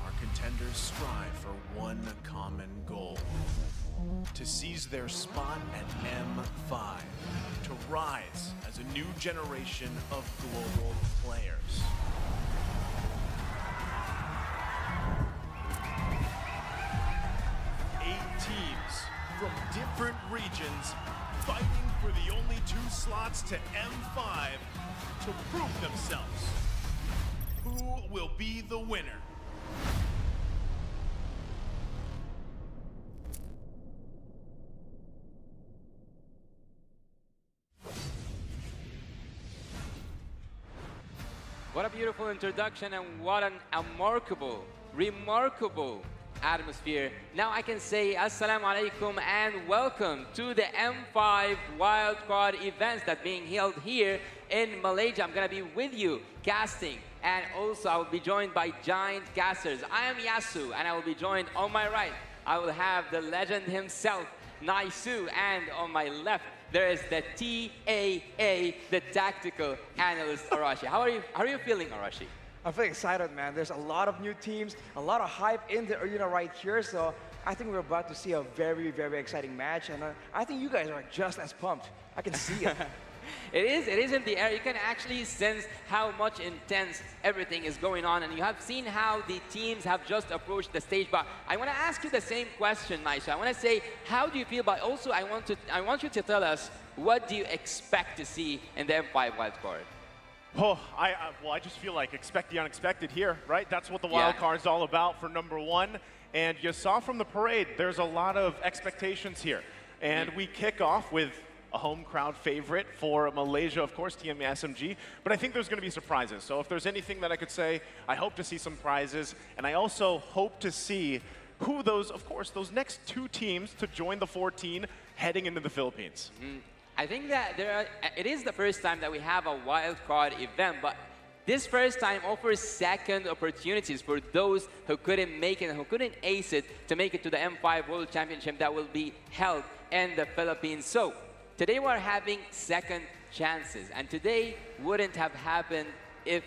our contenders strive for one common goal: to seize their spot at M5, to rise as a new generation of global players. Teams from different regions fighting for the only 2 slots to M5 to prove themselves. Who will be the winner? What a beautiful introduction and what an remarkable atmosphere. Now I can say Assalamu alaikum and welcome to the M5 Wildcard events that being held here in Malaysia. I'm gonna be with you casting, and also I will be joined by giant casters. I am Yasu and I will be joined on my right. I will have the legend himself, Naisu, and on my left there is the TAA, the tactical analyst Arashi. How are you feeling, Arashi? I'm feeling excited, man. There's a lot of new teams, a lot of hype in the arena right here, so I think we're about to see a very, very exciting match, and I think you guys are just as pumped. I can see it. It is in the air. You can actually sense how much intense everything is going on, and you have seen how the teams have just approached the stage. But I want to ask you the same question, Naisu. I want to say, how do you feel? But also, I want you to tell us, what do you expect to see in the M5 wildcard? Oh, well, I just feel like expect the unexpected here, right? That's what the wild card's all about for number one. And you saw from the parade, there's a lot of expectations here. And we kick off with a home crowd favorite for Malaysia, of course, Team SMG. But I think there's going to be surprises. So if there's anything that I could say, I hope to see some prizes. And I also hope to see who those next two teams to join the 14 heading into the Philippines. I think that it is the first time that we have a wild card event, but this first time offers second opportunities for those who couldn't make it, who couldn't ace it, to make it to the M5 World Championship that will be held in the Philippines. So today we're having second chances, and today wouldn't have happened if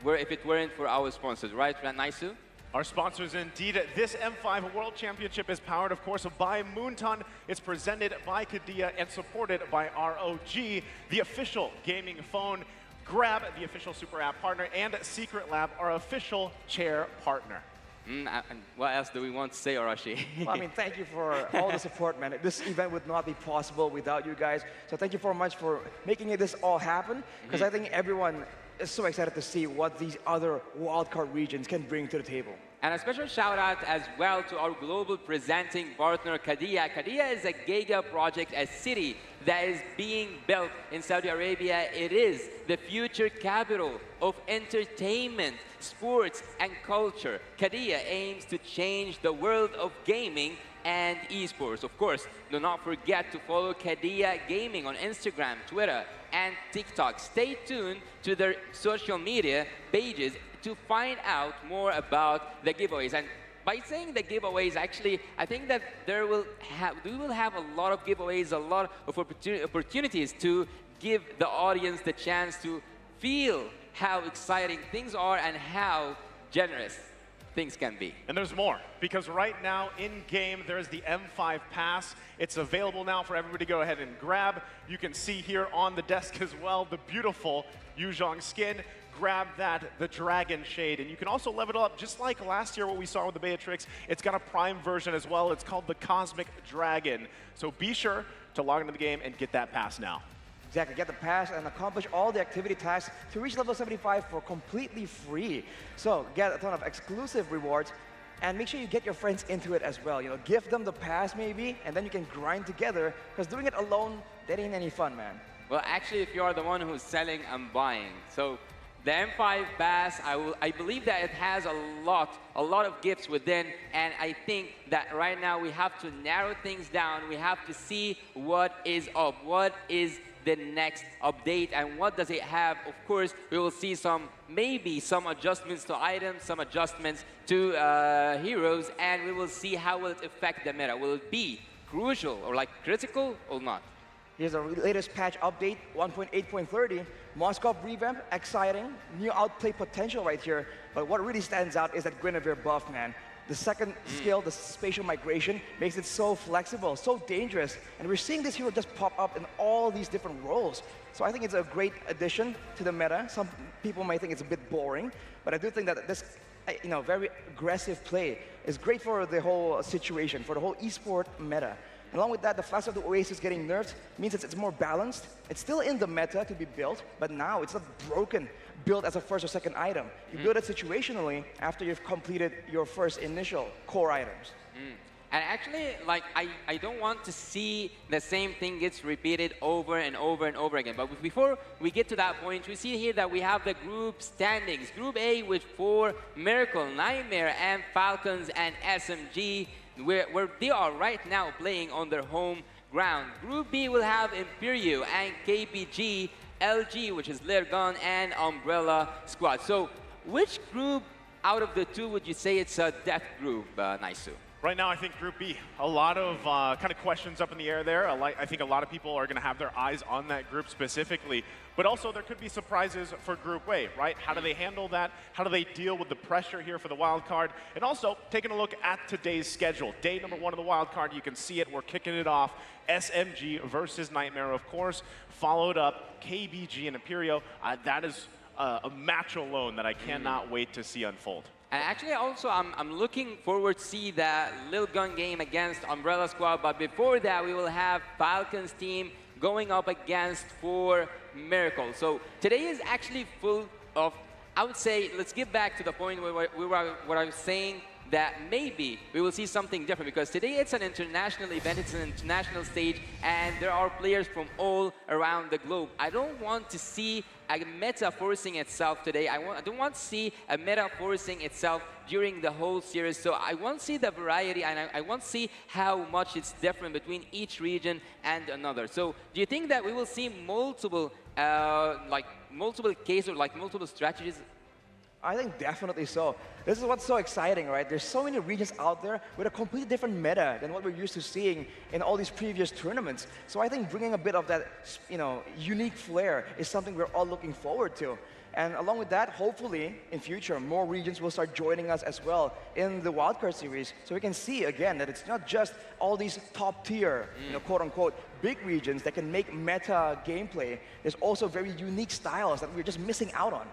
it weren't for our sponsors, right, Naisu? Our sponsors indeed. This M5 World Championship is powered, of course, by Moonton. It's presented by Kadia and supported by ROG, the official gaming phone, Grab, the official super app partner, and Secret Lab, our official chair partner. And what else do we want to say, Arashi? Well, I mean, thank you for all the support, man. This event would not be possible without you guys. So thank you very much for making this all happen, because I think everyone is so excited to see what these other wildcard regions can bring to the table. And a special shout out as well to our global presenting partner, Kadia. Kadia is a giga project, a city that is being built in Saudi Arabia. It is the future capital of entertainment, sports, and culture. Kadia aims to change the world of gaming and esports. Of course, do not forget to follow Kadia Gaming on Instagram, Twitter, and TikTok. Stay tuned to their social media pages to find out more about the giveaways. And by saying the giveaways, actually, I think that we will have a lot of giveaways, a lot of opportunities to give the audience the chance to feel how exciting things are and how generous things can be. And there's more, because right now in-game there is the M5 Pass. It's available now for everybody to go ahead and grab. You can see here on the desk as well the beautiful Yuzhong skin. Grab that, the Dragon Shade, and you can also level it up just like last year what we saw with the Beatrix. It's got a Prime version as well. It's called the Cosmic Dragon. So be sure to log into the game and get that pass now. Exactly, get the pass and accomplish all the activity tasks to reach level 75 for completely free. So get a ton of exclusive rewards, and make sure you get your friends into it as well. You know, give them the pass maybe, and then you can grind together, because doing it alone, that ain't any fun, man. Well, actually, if you are the one who's selling, I'm buying. So the M5 Pass, I believe that it has a lot of gifts within, and I think that right now we have to narrow things down. We have to see what is up, what is the next update, and what does it have. Of course, we will see maybe some adjustments to items, some adjustments to heroes, and we will see how will it affect the meta. Will it be crucial or like critical or not? Here's the latest patch update, 1.8.30. Moskov revamp, exciting, new outplay potential right here. But what really stands out is that Guinevere buff, man. The second skill, the spatial migration, makes it so flexible, so dangerous. And we're seeing this hero just pop up in all these different roles. So I think it's a great addition to the meta. Some people might think it's a bit boring, but I do think that this very aggressive play is great for the whole situation, for the whole esport meta. And along with that, the Flash of the Oasis getting nerfed means it's more balanced. It's still in the meta to be built, but now it's not broken, built as a first or second item. You build it situationally after you've completed your first initial core items. And actually, like, I don't want to see the same thing gets repeated over and over and over again. But before we get to that point, we see here that we have the group standings. Group A with 4 Miracle, Nightmare, and Falcons, and SMG, where they are right now playing on their home ground. Group B will have Imperio and KPG, LG, which is Lergon, and Umbrella Squad. So which group out of the two would you say it's a death group, Naisu? Right now, I think Group B, a lot of kind of questions up in the air there. I think a lot of people are going to have their eyes on that group specifically. But also, there could be surprises for Group A, right? How do they handle that? How do they deal with the pressure here for the wild card? And also, taking a look at today's schedule. Day number 1 of the wild card, you can see it. We're kicking it off. SMG versus Niightmare, of course. Followed up, KBG and Imperio. That is a match alone that I cannot wait to see unfold. And actually, also, I'm looking forward to see that Lil Gun game against Umbrella Squad. But before that, we will have Falcon's team going up against 4 Miracle. So today is actually full of, I would say, let's get back to the point where what I was saying, that maybe we will see something different, because today it's an international event, it's an international stage, and there are players from all around the globe. I don't want to see a meta forcing itself today. I don't want to see a meta forcing itself during the whole series. So I want to see the variety, and I want to see how much it's different between each region and another. So do you think that we will see multiple cases, or like multiple strategies? I think definitely so. This is what's so exciting, right? There's so many regions out there with a completely different meta than what we're used to seeing in all these previous tournaments. So I think bringing a bit of that, unique flair is something we're all looking forward to. And along with that, hopefully, in future, more regions will start joining us as well in the wildcard series. So we can see, again, that it's not just all these top-tier, quote-unquote, big regions that can make meta gameplay. There's also very unique styles that we're just missing out on.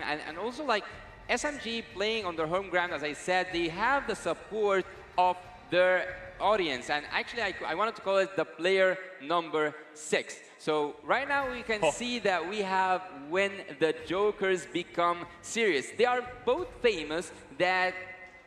And also, like, SMG playing on their home ground, as I said, they have the support of their audience. And actually, I wanted to call it the player number 6. So right now, we can see that we have when the Jokers become serious. They are both famous that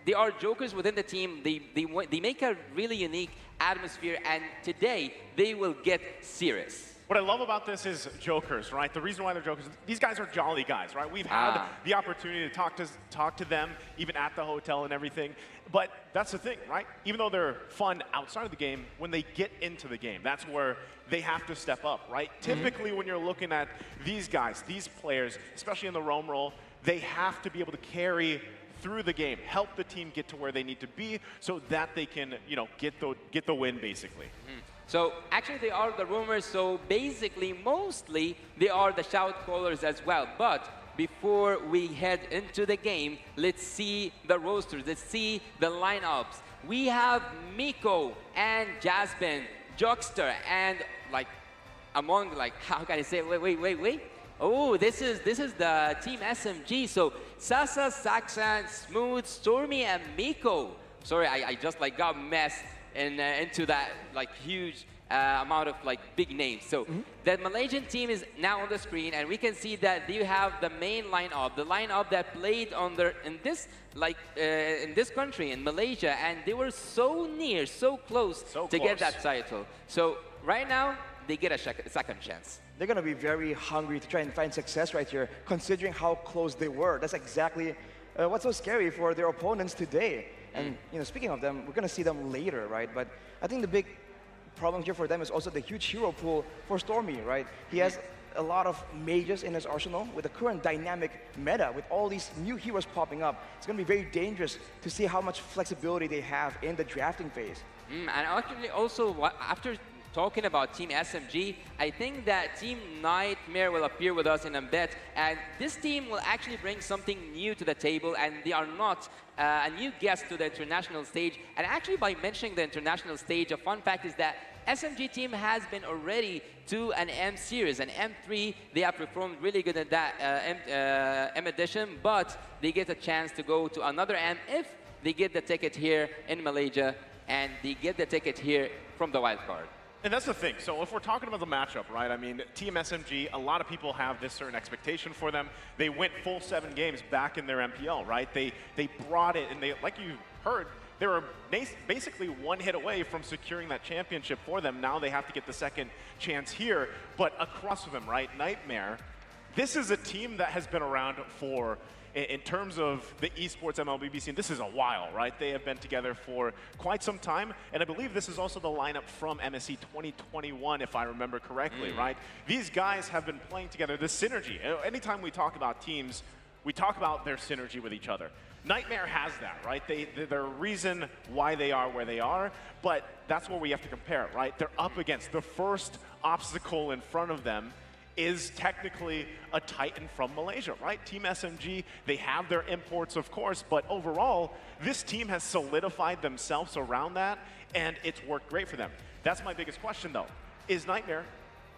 they are Jokers within the team. They make a really unique atmosphere, and today, they will get serious. What I love about this is Jokers, right? The reason why they're Jokers, these guys are jolly guys, right? We've had the opportunity to talk to them, even at the hotel and everything. But that's the thing, right? Even though they're fun outside of the game, when they get into the game, that's where they have to step up, right? Typically, when you're looking at these guys, these players, especially in the roam role, they have to be able to carry through the game, help the team get to where they need to be so that they can, get the win, basically. So actually, they are the roamers, so basically, mostly, they are the shout callers as well. But before we head into the game, let's see the rosters, let's see the lineups. We have Miko and Jasmine, Jokster, and among how can I say, wait. Oh, this is the team SMG. So Sasa, Saxan, Smooth, Stormy, and Miko. Sorry, I just got messed into that huge amount of big names. So the Malaysian team is now on the screen, and we can see that you have the main lineup, the lineup that played in this country, in Malaysia, and they were so near, so close to get that title. So right now, they get a second chance. They're going to be very hungry to try and find success right here, considering how close they were. That's exactly what's so scary for their opponents today. And speaking of them, we're going to see them later, right? But I think the big problem here for them is also the huge hero pool for Stormy, right? He has a lot of mages in his arsenal. With the current dynamic meta, with all these new heroes popping up, it's going to be very dangerous to see how much flexibility they have in the drafting phase. And actually, also, after talking about Team SMG, I think that Team Nightmare will appear with us in a bit, and this team will actually bring something new to the table, and they are not a new guest to the international stage. And actually, by mentioning the international stage, a fun fact is that SMG team has been already to an M series, an M3. They have performed really good at that M edition, but they get a chance to go to another M if they get the ticket here in Malaysia, and they get the ticket here from the wildcard. And that's the thing. So if we're talking about the matchup, right, I mean, Team SMG, a lot of people have this certain expectation for them. They went full 7 games back in their MPL, right? They brought it, and they, like you heard, they were basically 1 hit away from securing that championship for them. Now they have to get the second chance here. But across from them, right, Niightmare, this is a team that has been around for, in terms of the esports MLBB scene, this is a while, right? They have been together for quite some time, and I believe this is also the lineup from MSC 2021, if I remember correctly, right? These guys have been playing together, the synergy. Anytime we talk about teams, we talk about their synergy with each other. Niightmare has that, right? They're a reason why they are where they are, but that's where we have to compare it, right? They're up against the first obstacle in front of them is technically a Titan from Malaysia, right? Team SMG, they have their imports, of course, but overall, this team has solidified themselves around that, and it's worked great for them. That's my biggest question, though. Is Niightmare,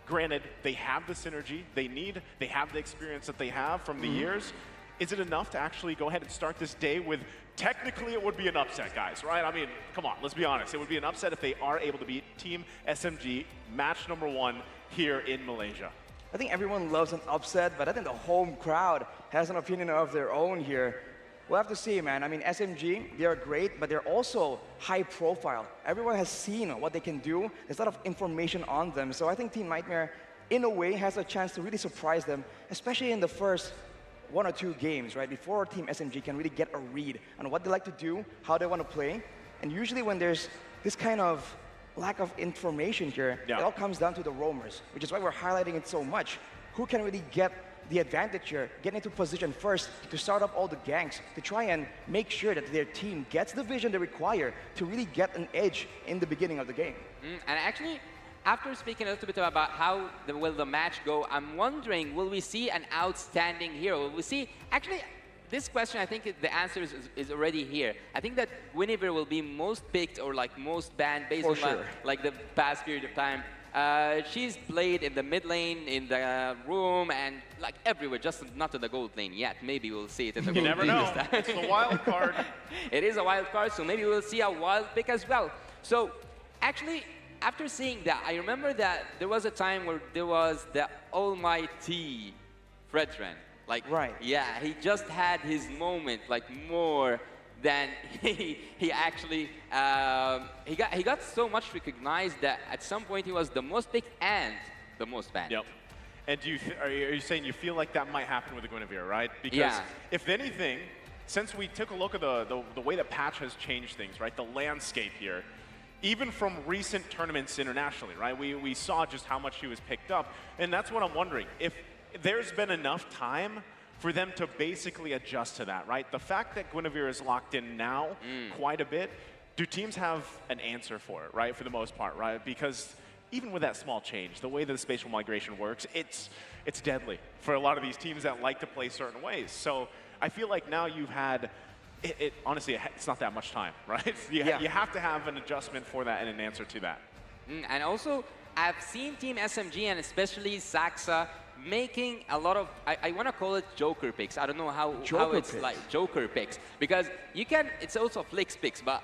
granted, they have the synergy they have the experience that they have from the years, is it enough to actually go ahead and start this day with, technically it would be an upset, guys, right? I mean, come on, let's be honest. It would be an upset if they are able to beat Team SMG, match number 1 here in Malaysia. I think everyone loves an upset, but I think the home crowd has an opinion of their own here. We'll have to see, man. I mean, SMG, they're great, but they're also high profile. Everyone has seen what they can do. There's a lot of information on them. So I think Team Niightmare, in a way, has a chance to really surprise them, especially in the first 1 or 2 games, right? Before Team SMG can really get a read on what they like to do, how they want to play. And usually when there's this kind of lack of information here, it all comes down to the roamers, which is why we're highlighting it so much. Who can really get the advantage here, get into position first to start up all the ganks, to try and make sure that their team gets the vision they require to really get an edge in the beginning of the game. And actually, after speaking a little bit about how will the match go, I'm wondering, will we see an outstanding hero? Will we see, actually, this question, I think the answer is already here. I think that Guinevere will be most picked or like most banned based on like the past period of time. She's played in the mid lane, in the room, and like everywhere, just not in the gold lane yet. Maybe we'll see it in the gold lane. You never know. It's the wild card. It is a wild card, so maybe we'll see a wild pick as well. So actually, after seeing that, I remember that there was a time where there was the almighty Fredren. Like, yeah, he just had his moment, like more than he actually, he got so much recognized that at some point he was the most picked and the most banned. Yep. And are you saying you feel like that might happen with the Guinevere, right? Because if anything, since we took a look at the way the patch has changed things, right? The landscape here, even from recent tournaments internationally, right? We saw just how much he was picked up. And that's what I'm wondering. If there's been enough time for them to basically adjust to that, right? The fact that Guinevere is locked in now quite a bit, do teams have an answer for it, right? For the most part, right? Because even with that small change, the way that the spatial migration works, it's deadly for a lot of these teams that like to play certain ways. So I feel like now you've had, honestly, it's not that much time, right? You have to have an adjustment for that and an answer to that. And also, I've seen Team SMG and especially Saxa making a lot of, I want to call it Joker picks. I don't know how it's like Joker picks. Because you can, it's also Flicks picks, but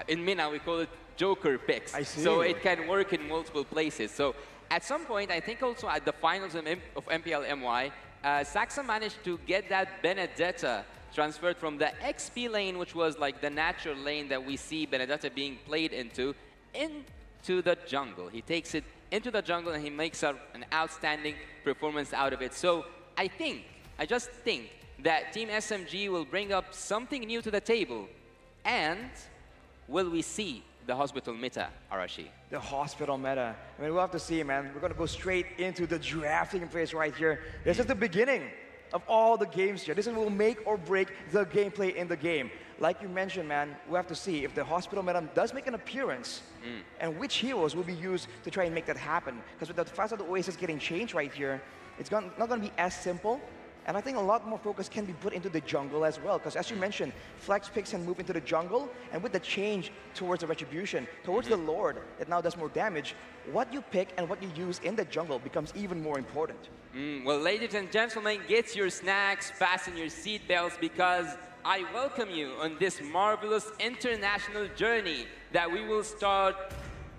in Mina we call it Joker picks. I see. So it can work in multiple places. So at some point, I think also at the finals of MPL MY, Saxa managed to get that Benedetta transferred from the XP lane, which was like the natural lane that we see Benedetta being played into the jungle. He takes it into the jungle and he makes an outstanding performance out of it. So I just think that Team SMG will bring up something new to the table. And will we see the hospital meta, Arashi? The hospital meta. I mean, we'll have to see, man. We're going to go straight into the drafting phase right here. This is the beginning of all the games here. This will make or break the gameplay in the game. Like you mentioned, man, we have to see if the hospital meta does make an appearance and which heroes will be used to try and make that happen. Because with the fact that the Oasis getting changed right here, it's not going to be as simple. And I think a lot more focus can be put into the jungle as well. Because as you mentioned, flex picks can move into the jungle. And with the change towards the Retribution, towards the Lord that now does more damage, what you pick and what you use in the jungle becomes even more important. Well, ladies and gentlemen, get your snacks, fasten your seatbelts, because I welcome you on this marvelous international journey that we will start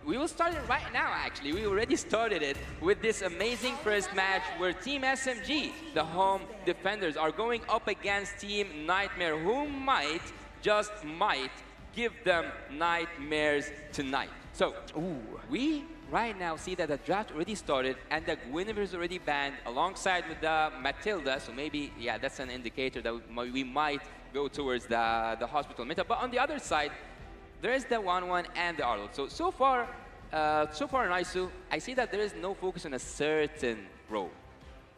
it right now, actually. We already started it with this amazing first match where Team SMG, the home defenders, are going up against Team Niightmare, who might, just might, give them nightmares tonight. So, we right now see that the draft already started and the Guinevere is already banned alongside with the Matilda. So maybe, yeah, that's an indicator that we might go towards the hospital meta. But on the other side, there is the 1-1 and the Arnold. So far, Naisu, I see that there is no focus on a certain role.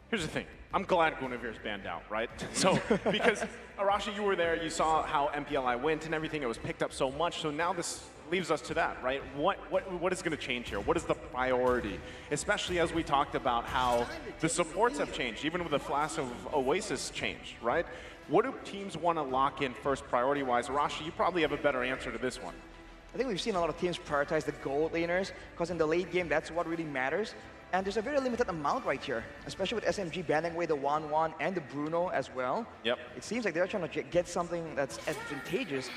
Here's the thing. I'm glad Guinevere's banned out, right? So, because Arashi, you were there, you saw how MPLI went and everything, it was picked up so much, so now this leaves us to that, right? What is going to change here? What is the priority? Especially as we talked about how the supports have changed, even with the flash of Oasis change, right? What do teams want to lock in first priority-wise? Arashi, you probably have a better answer to this one. I think we've seen a lot of teams prioritize the gold laners, because in the late game, that's what really matters. And there's a very limited amount right here, especially with SMG banning away the Wan and the Bruno as well. Yep. It seems like they're trying to get something that's advantageous,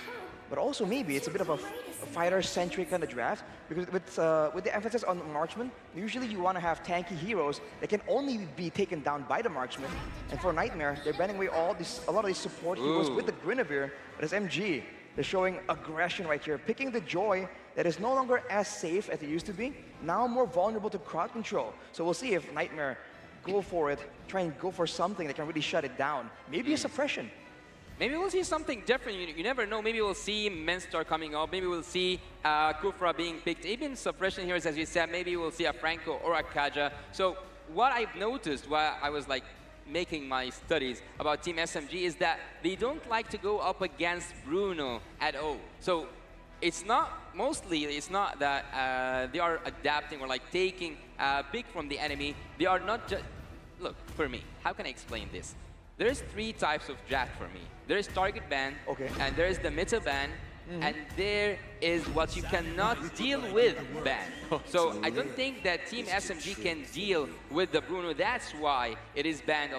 but also maybe it's a bit of a fighter-centric kind of draft, because with the emphasis on marksman, usually you want to have tanky heroes that can only be taken down by the marksman. And for Niightmare, they're banning away a lot of these support heroes with the Guinevere, but as MG, they're showing aggression right here, picking the Joy that is no longer as safe as it used to be, now more vulnerable to crowd control. So we'll see if Niightmare go for it, try and go for something that can really shut it down. Maybe a suppression. Maybe we'll see something different. You never know. Maybe we'll see Menstar coming up. Maybe we'll see Kufra being picked. Even suppression heroes, as you said. Maybe we'll see a Franco or a Kaja. So what I've noticed while I was like making my studies about Team SMG is that they don't like to go up against Bruno at all. So it's not that they are adapting or like taking a pick from the enemy. They are not just, look, for me, how can I explain this? There's 3 types of draft for me. There is target ban, and there is the meta ban, and there is what you cannot deal with ban. So I don't think that Team SMG can deal with the Bruno. That's why it is banned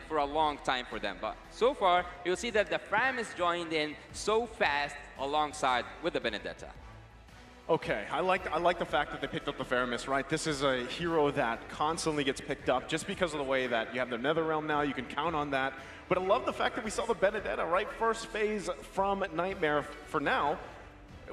for a long time for them. But so far, you'll see that the Fram is joined in so fast alongside with the Benedetta. Okay, I like the fact that they picked up the Faramis, right? This is a hero that constantly gets picked up just because of the way that you have the Netherrealm now, you can count on that. But I love the fact that we saw the Benedetta, right? First phase from Niightmare for now,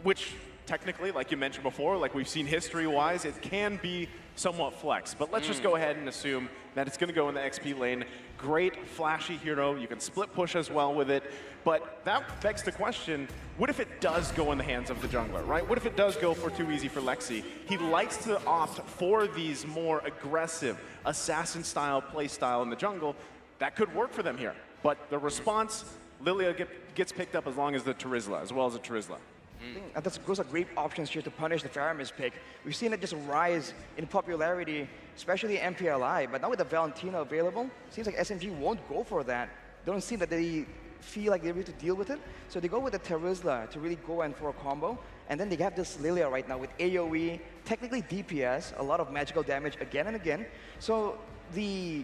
which technically, like you mentioned before, like we've seen history-wise, it can be somewhat flex. But let's just go ahead and assume that it's going to go in the XP lane. Great, flashy hero. You can split push as well with it. But that begs the question, what if it does go in the hands of the jungler, right? What if it does go for too easy for Lexi? He likes to opt for these more aggressive assassin-style play style in the jungle. That could work for them here. But the response, Lilia gets picked up as long as the Terizla, as well as the Terizla. I think those are great options here to punish the Faramis pick. We've seen it just rise in popularity, especially MPLI, but now with the Valentino available, it seems like SMG won't go for that. Don't seem that they feel like they need to deal with it. So they go with the Terizla to really go in for a combo, and then they have this Lilia right now with AoE, technically DPS, a lot of magical damage again and again. So the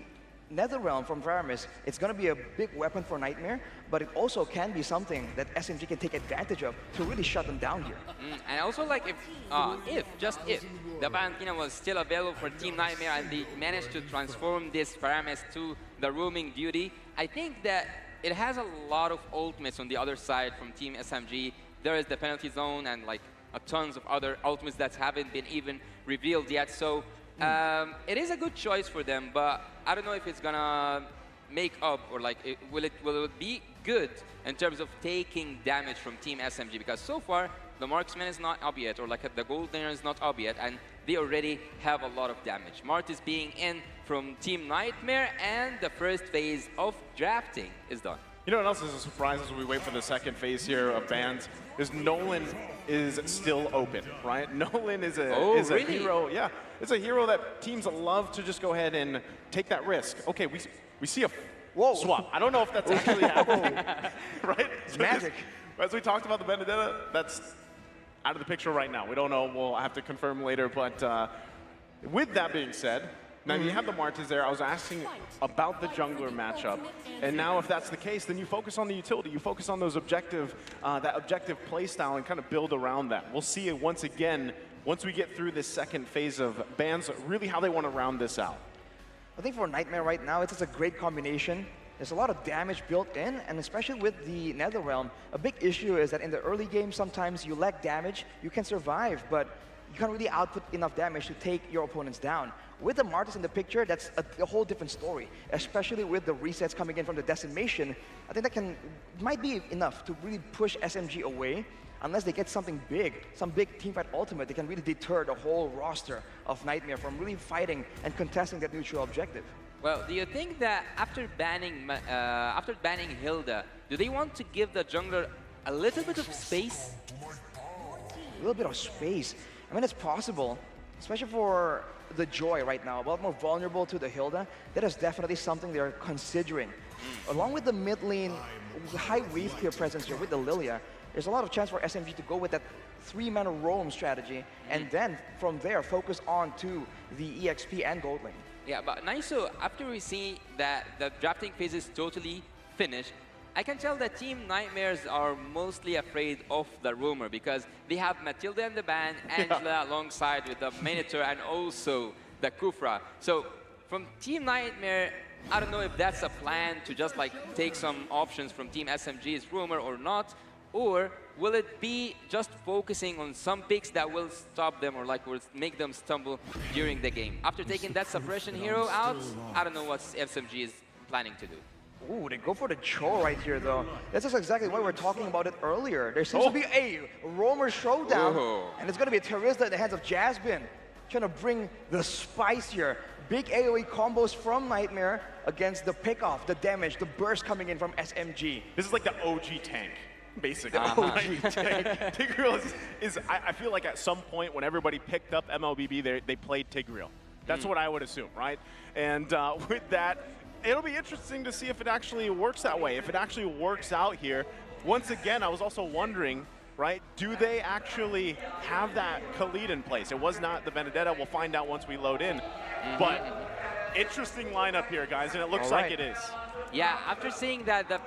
Netherrealm from Faramis, it's going to be a big weapon for Niightmare, but it also can be something that SMG can take advantage of to really shut them down here. And also, like, just if, the Valentino was still available for Team Niightmare and they managed to transform this Faramis to the roaming beauty, I think that it has a lot of ultimates on the other side from Team SMG. There is the penalty zone and, like, tons of other ultimates that haven't been even revealed yet. So it is a good choice for them, but I don't know if it's gonna make up or like will it be good in terms of taking damage from Team SMG, because so far the marksman is not up yet, or like the gold laner is not up yet, and they already have a lot of damage. Martis being in from Team Niightmare, and the first phase of drafting is done. You know what else is a surprise as we wait for the second phase here of bans is Nolan is still open, right? Nolan is a really? hero. Yeah, it's a hero that teams love to just go ahead and take that risk. Okay, we see a swap. I don't know if that's actually happening, right? So magic. As we talked about the Benedetta, that's out of the picture right now. We don't know. We'll have to confirm later. But with that being said, now you have the Martis there. I was asking about the jungler matchup, and now if that's the case, then you focus on the utility. You focus on those objective, that objective play style, and kind of build around that. We'll see it once again once we get through this second phase of bans, really how they want to round this out. I think for Niightmare right now, it's just a great combination. There's a lot of damage built in, and especially with the Netherrealm, a big issue is that in the early game, sometimes you lack damage. You can survive, but you can't really output enough damage to take your opponents down. With the Martis in the picture, that's a whole different story, especially with the resets coming in from the decimation. I think that might be enough to really push SMG away. Unless they get something big, some big teamfight ultimate, they can really deter the whole roster of Niightmare from really fighting and contesting that neutral objective. Well, do you think that after banning Hilda, do they want to give the jungler a little bit of space? A little bit of space. I mean, it's possible, especially for the Joy right now, a lot more vulnerable to the Hilda. That is definitely something they're considering. Along with the mid lane, high wave clear presence here with the Lilia, there's a lot of chance for SMG to go with that 3-mana roam strategy, and then from there focus on to the EXP and gold lane. Yeah, but Naiso, after we see that the drafting phase is totally finished, I can tell that Team Nightmares are mostly afraid of the rumor because they have Matilda in the ban, Angela alongside with the Minotaur and also the Kufra. So from Team Nightmare, I don't know if that's a plan to just like take some options from Team SMG's rumor or not, or will it be just focusing on some picks that will stop them or like will make them stumble during the game? After taking that suppression hero out, I don't know what SMG is planning to do. Ooh, they go for the Cho right here, though. This is exactly why we were talking about it earlier. There seems to be a Roamer showdown, and it's going to be a Teresa in the hands of Jasmine, trying to bring the spice here. Big AoE combos from Nightmare against the pickoff, the damage, the burst coming in from SMG. This is like the OG tank, basically. OG tank. Tigreal is I feel like at some point when everybody picked up MLBB, they played Tigreal. That's what I would assume, right? And with that, it'll be interesting to see if it actually works that way, if it actually works out here. Once again, I was also wondering, right, do they actually have that Khalid in place? It was not the Benedetta. We'll find out once we load in. But interesting lineup here, guys, and it looks like it is. Yeah, after seeing that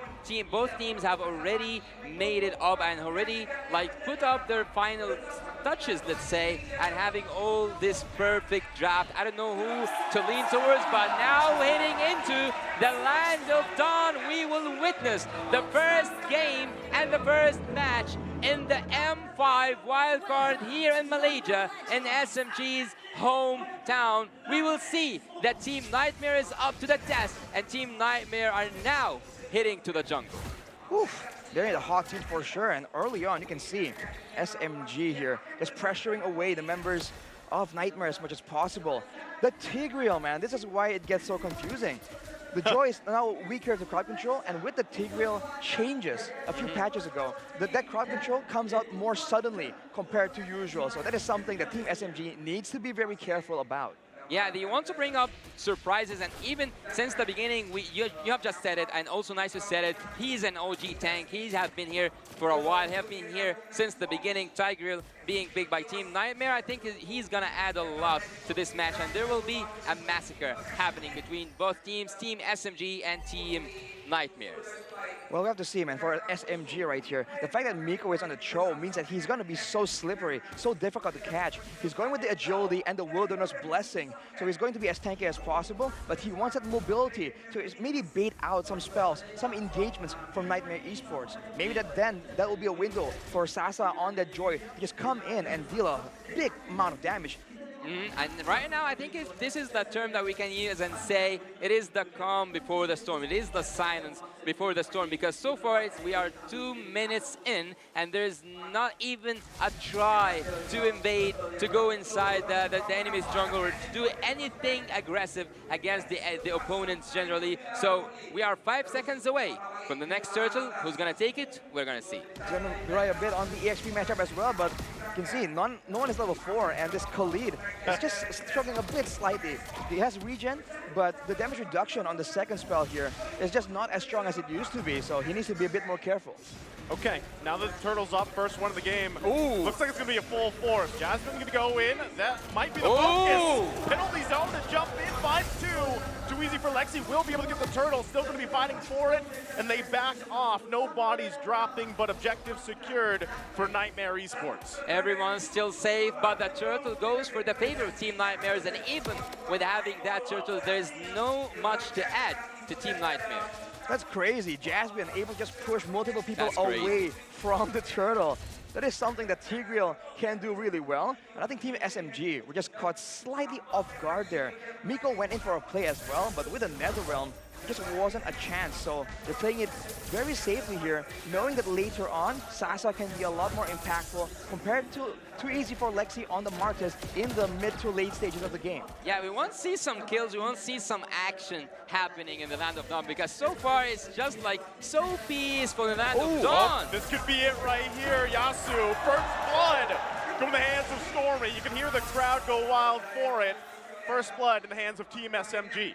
both teams have already made it up and already like put up their final touches, let's say, and having all this perfect draft. I don't know who to lean towards, but now heading into the land of dawn, we will witness the first game and the first match in the M5 wildcard here in Malaysia in SMG's hometown. We will see that Team Nightmare is up to the test, and Team Nightmare are now heading to the jungle. Oof, they're in the hot seat for sure, and early on you can see SMG here just pressuring away the members of Nightmare as much as possible. The Tigreal, man, this is why it gets so confusing. The Joy is now weaker to crowd control, and with the Tigreal changes a few patches ago, that crowd control comes out more suddenly compared to usual. So that is something that Team SMG needs to be very careful about. Yeah, they want to bring up surprises, and even since the beginning, you have just said it, and also Nice said it, he's an OG tank. He has been here for a while, have been here since the beginning. Tigreal being big by Team Nightmare, I think he's going to add a lot to this match, and there will be a massacre happening between both teams, Team SMG and Team Nightmares. Well, we have to see, man, for SMG right here, the fact that Miko is on the Cho means that he's going to be so slippery, so difficult to catch. He's going with the agility and the wilderness blessing, so he's going to be as tanky as possible, but he wants that mobility to maybe bait out some spells, some engagements from Niightmare Esports. Maybe that will be a window for Sasa on that Joy to just come in and deal a big amount of damage. And right now, I think this is the term that we can use and say it is the calm before the storm. It is the silence before the storm, because so far we are 2 minutes in and there's not even a try to invade, to go inside the enemy's jungle or to do anything aggressive against the opponents generally. So we are 5 seconds away from the next turtle. Who's going to take it? We're going to see. It's going to rely a bit on the EXP matchup as well, but you can see no one is level 4, and this Khalid is just struggling a bit slightly. He has regen, but the damage reduction on the second spell here is just not as strong as it used to be, so he needs to be a bit more careful. Okay, now that the turtle's up, first one of the game. Ooh, looks like it's going to be a full force. Jasmine going to go in. That might be the focus. Penalty zone to jump in, 5-2. Too easy for Lexi. Will be able to get the turtle. Still going to be fighting for it, and they back off. No bodies dropping, but objective secured for Niightmare Esports. Everyone's still safe, but the turtle goes for the favor of Team Nightmares, and even with having that turtle, there's no much to add to Team Nightmare. That's crazy. Jasmine able to just push multiple people away from the turtle. That is something that Tigreal can do really well. And I think Team SMG were just caught slightly off guard there. Miko went in for a play as well, but with a Netherrealm, just wasn't a chance. So they're playing it very safely here, knowing that later on, Sasa can be a lot more impactful compared to too easy for Lexi on the Martis in the mid to late stages of the game. Yeah, we want to see some kills, we want to see some action happening in the Land of Dawn, because so far it's just like so peaceful in the Land of Dawn. This could be it right here, Yasu. First blood from the hands of Stormy. You can hear the crowd go wild for it. First blood in the hands of Team SMG.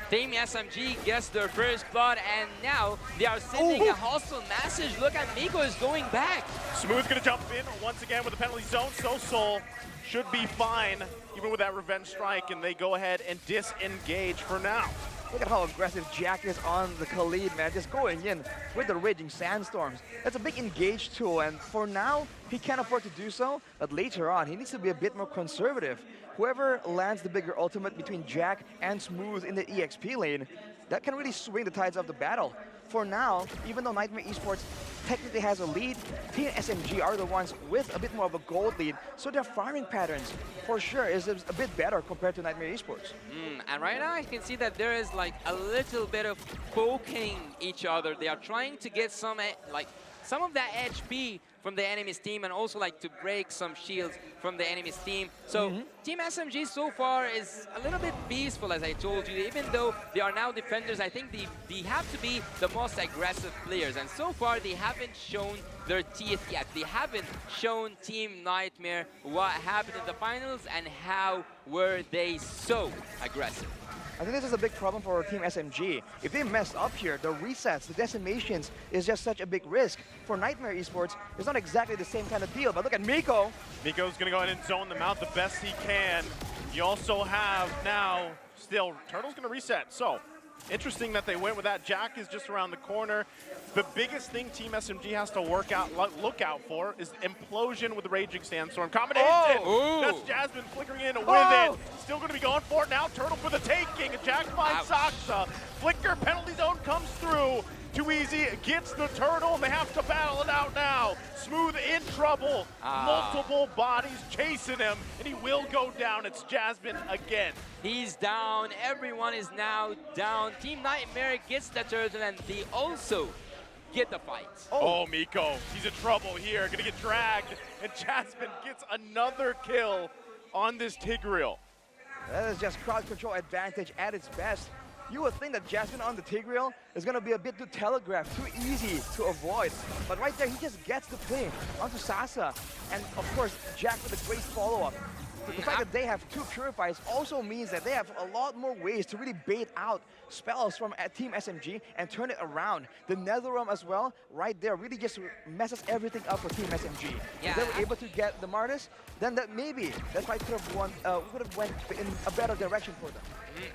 Team SMG gets their first blood, and now they are sending a hostile message. Look at Miko is going back. Smooth gonna jump in once again with the penalty zone. Soul should be fine, even with that revenge strike, and they go ahead and disengage for now. Look at how aggressive Jack is on the Khalid, man. Just going in with the Raging Sandstorms. That's a big engage tool, and for now, he can't afford to do so, but later on, he needs to be a bit more conservative. Whoever lands the bigger ultimate between Jack and Smooth in the EXP lane, that can really swing the tides of the battle. For now, even though Niightmare Esports technically has a lead, Team SMG are the ones with a bit more of a gold lead, so their farming patterns, for sure, is a bit better compared to Niightmare Esports. And right now I can see that there is like a little bit of poking each other. They are trying to get some of that HP from the enemy's team, and also like to break some shields from the enemy's team. So Team SMG so far is a little bit peaceful, as I told you. Even though they are now defenders, I think they have to be the most aggressive players, and so far they haven't shown their teeth yet. They haven't shown Team Nightmare what happened in the finals and how were they so aggressive. I think this is a big problem for Team SMG. If they mess up here, the resets, the decimations is just such a big risk. For Niightmare Esports, it's not exactly the same kind of deal, but look at Miko. Miko's gonna go ahead and zone them out the best he can. You also have now, still, Turtle's gonna reset. So, interesting that they went with that. Jack is just around the corner. The biggest thing Team SMG has to look out for is implosion with the Raging Sandstorm combination. That's Jasmine flickering in with it. Still going to be going for it now. Turtle for the taking. Jack finds Saksa. Flicker penalty zone comes through. Too easy, gets the Turtle. They have to battle it out now. Smooth in trouble. Multiple bodies chasing him, and he will go down. It's Jasmine again. He's down. Everyone is now down. Team Nightmare gets the Turtle, and they also get the fight. Oh, Miko, he's in trouble here. Gonna get dragged, and Jasmine gets another kill on this Tigreal. That is just crowd control advantage at its best. You would think that Jasmine on the Tigreal is going to be a bit too telegraphed, too easy to avoid. But right there, he just gets the play onto Sasa. And of course, Jack with a great follow-up. The fact that they have two Purifies also means that they have a lot more ways to really bait out spells from Team SMG and turn it around. The Netherrealm as well, right there, really just messes everything up for Team SMG. If they were able to get the Martis, then that maybe that fight could have went in a better direction for them.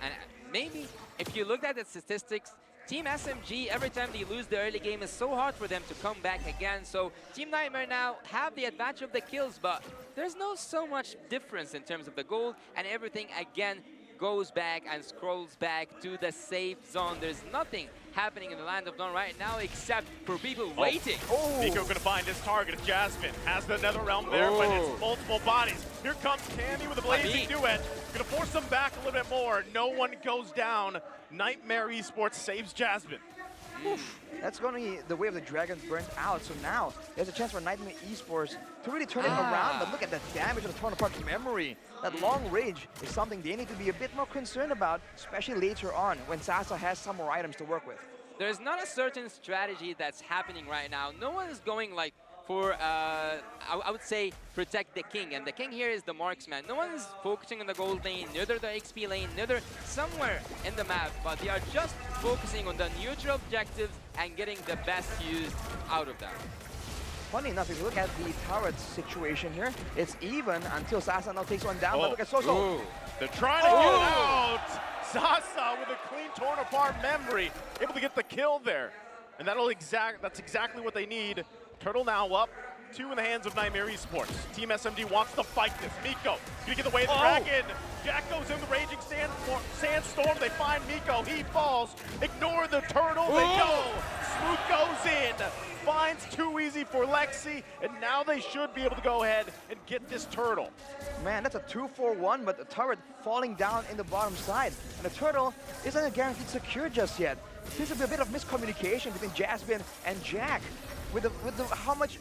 And maybe if you looked at the statistics, Team SMG, every time they lose the early game, is so hard for them to come back again. So Team Nightmare now have the advantage of the kills, but there's no so much difference in terms of the gold, and everything again goes back and scrolls back to the safe zone. There's nothing happening in the Land of Dawn right now except for people waiting. Miko gonna find his target. Jasmine has the Netherrealm there, but it's multiple bodies. Here comes Cammy with a blazing duet. Gonna force them back a little bit more. No one goes down. Niightmare Esports saves Jasmine. That's going to be the way of the Dragons burnt out. So now there's a chance for Niightmare Esports to really turn it around. But look at the damage of the torn apart memory. That long range is something they need to be a bit more concerned about, especially later on when Sasa has some more items to work with. There's not a certain strategy that's happening right now. No one is going like for, I would say, protect the king. And the king here is the marksman. No one is focusing on the gold lane, neither the XP lane, neither somewhere in the map. But they are just focusing on the neutral objectives and getting the best use out of them. Funny enough, if you look at the turret situation here, it's even until Sasa now takes one down. But look at Soso. They're trying to get out. Sasa with a clean torn apart memory, able to get the kill there. And that's exactly what they need. Turtle now up, 2 in the hands of Niightmare Esports. Team SMG wants to fight this. Miko gonna get away the dragon. Jack goes in the Raging Sandstorm. They find Miko. He falls. Ignore the Turtle. They go. Smooth goes in. finds too easy for Lexi, and now they should be able to go ahead and get this turtle. Man, that's a 2-4-1, but the turret falling down in the bottom side. And the turtle isn't guaranteed secure just yet. Seems to be a bit of miscommunication between Jasmine and Jack. With how much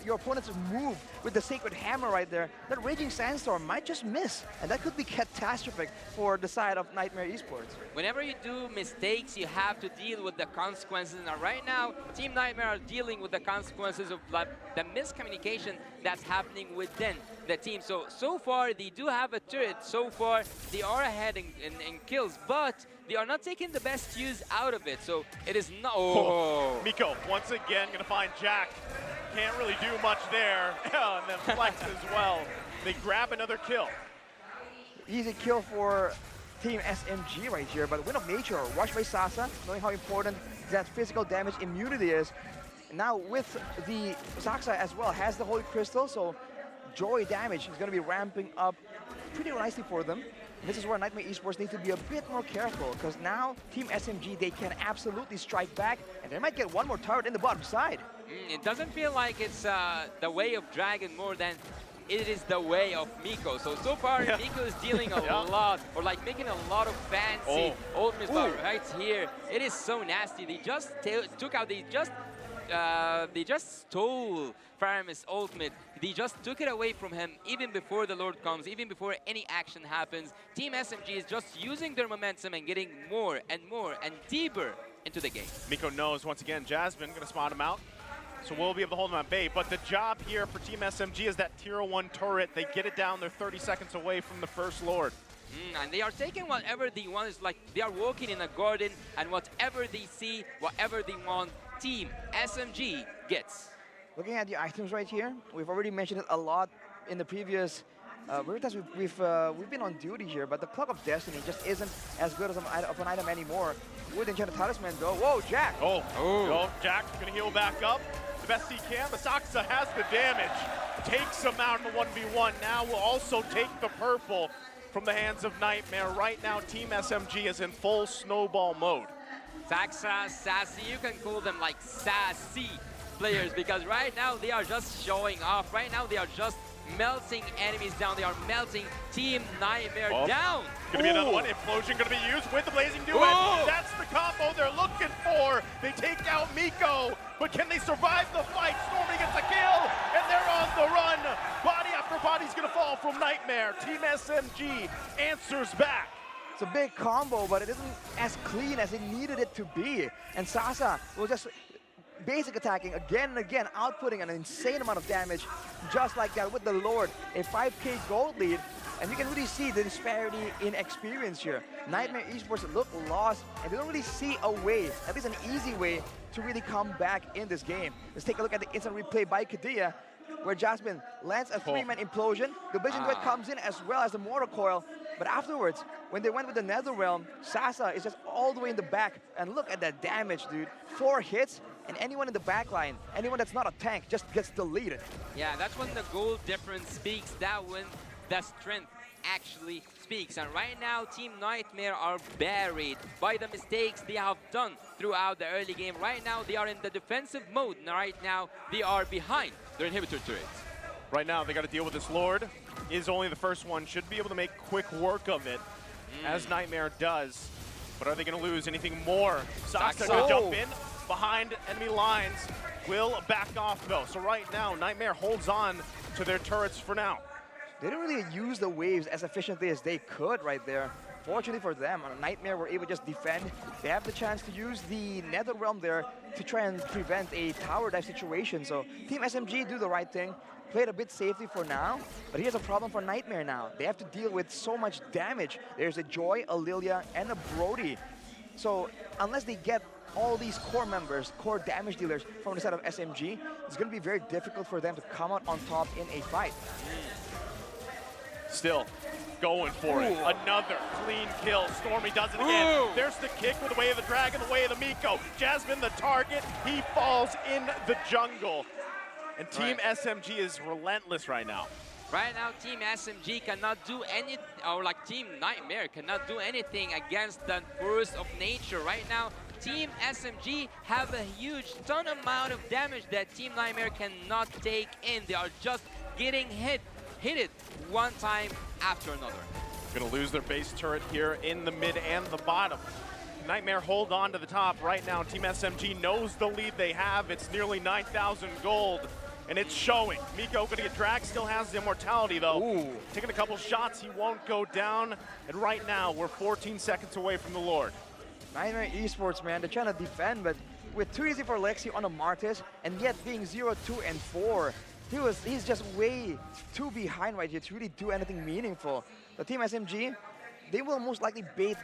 your opponents move with the Sacred Hammer right there, that Raging Sandstorm might just miss. And that could be catastrophic for the side of Niightmare Esports. Whenever you do mistakes, you have to deal with the consequences. And right now, Team Nightmare are dealing with the consequences of the miscommunication that's happening within the team. So far, they do have a turret. So far, they are ahead in kills, but they are not taking the best use out of it. So it is not. Oh. Miko, once again, going to find Jack. Can't really do much there. And then Flex as well. They grab another kill. Easy kill for Team SMG right here, but Wind of Nature, watched by Sasa, knowing how important that physical damage immunity is. Now with the Saksa as well, has the Holy Crystal, so Joy damage is going to be ramping up pretty nicely for them. This is where Niightmare Esports need to be a bit more careful, because now Team SMG, they can absolutely strike back, and they might get one more turret in the bottom side. It doesn't feel like it's the way of Dragon more than it is the way of Miko. So far, Miko is dealing a lot, or like making a lot of fancy ultimates, but right here, it is so nasty. They just took out, they just stole Faramis' ultimate. They just took it away from him even before the Lord comes, even before any action happens. Team SMG is just using their momentum and getting more and more and deeper into the game. Miko knows, once again, Jasmine going to spot him out. So we'll be able to hold him at bay. But the job here for Team SMG is that tier 1 turret. They get it down. They're 30 seconds away from the first Lord. And they are taking whatever they want. It's like they are walking in a garden, and whatever they see, whatever they want, Team SMG gets. Looking at the items right here, we've already mentioned it a lot in the previous times we've been on duty here, but the Clock of Destiny just isn't as good as an item anymore. With Enchanted Talisman though, whoa, Jack! Oh, Jack's gonna heal back up the best he can. The Saksa has the damage, takes him out in the 1v1. Now will also take the purple from the hands of Nightmare. Right now, Team SMG is in full snowball mode. Saksa, Sassy, you can call them like sassy players, because right now they are just showing off. Right now they are just melting enemies down. They are melting Team Nightmare down. Gonna be another one. Implosion gonna be used with the Blazing Duet. That's the combo they're looking for. They take out Miko, but can they survive the fight? Stormy gets a kill, and they're on the run. Body after body's gonna fall from Nightmare. Team SMG answers back. It's a big combo, but it isn't as clean as it needed it to be. And Sasa will just basic attacking again and again, outputting an insane amount of damage just like that with the Lord. A 5k gold lead, and you can really see the disparity in experience here. Niightmare Esports look lost, and they don't really see a way, at least an easy way, to really come back in this game. Let's take a look at the instant replay by Kadia, where Jasmine lands a 3-man implosion. The Blazing Duet comes in as well as the Mortar Coil. But afterwards, when they went with the Netherrealm, Sasa is just all the way in the back. And look at that damage, dude. 4 hits, and anyone in the back line, anyone that's not a tank, just gets deleted. Yeah, that's when the goal difference speaks. That when the strength actually speaks. And right now, Team Nightmare are buried by the mistakes they have done throughout the early game. Right now, they are in the defensive mode. Right now, they are behind their inhibitor turrets. Right now, they got to deal with this Lord. Is only the first one. Should be able to make quick work of it, as Nightmare does. But are they going to lose anything more? Saksa going to jump in behind enemy lines. Will back off, though. So right now, Nightmare holds on to their turrets for now. They didn't really use the waves as efficiently as they could right there. Fortunately for them, Nightmare were able to just defend. They have the chance to use the Netherrealm there to try and prevent a tower dive situation. So Team SMG do the right thing. Played a bit safely for now, but here's a problem for Nightmare now. They have to deal with so much damage. There's a Joy, a Lilia, and a Brody. So unless they get all these core members, core damage dealers from the side of SMG, it's going to be very difficult for them to come out on top in a fight. Still going for it. Another clean kill. Stormy does it again. There's the kick with the way of the dragon, the way of the Miko. Jasmine the target. He falls in the jungle. And Team SMG is relentless right now. Right now, Team SMG cannot do anything, or like Team Nightmare cannot do anything against the force of nature. Right now, Team SMG have a huge ton amount of damage that Team Nightmare cannot take in. They are just getting hit it one time after another. Gonna lose their base turret here in the mid and the bottom. Nightmare hold on to the top right now. Team SMG knows the lead they have. It's nearly 9,000 gold, and it's showing. Miko gonna get dragged, still has the immortality though. Ooh. Taking a couple shots, he won't go down. And right now, we're 14 seconds away from the Lord. Niightmare Esports, man, they're trying to defend, but with too easy for Lexi on a Martis, and yet being 0, 2, and 4, he's just way too behind right here to really do anything meaningful. The Team SMG, they will most likely bait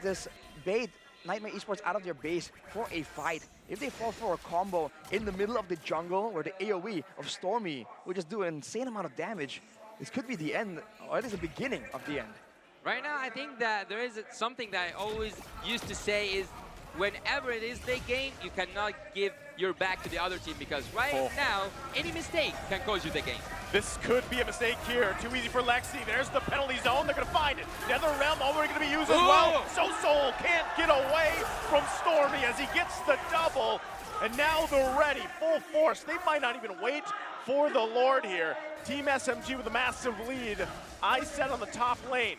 Niightmare Esports out of their base for a fight. If they fall for a combo in the middle of the jungle where the AoE of Stormy will just do an insane amount of damage, this could be the end, or it is the beginning of the end. Right now, I think that there is something that I always used to say is whenever it is their game, you cannot give your back to the other team because right now, any mistake can cause you the game. This could be a mistake here. Too easy for Lexi. There's the penalty zone. They're going to find it. Nether Realm already going to be used as well. Soul can't get away from Stormy as he gets the double. And now they're ready, full force. They might not even wait for the Lord here. Team SMG with a massive lead. I set on the top lane.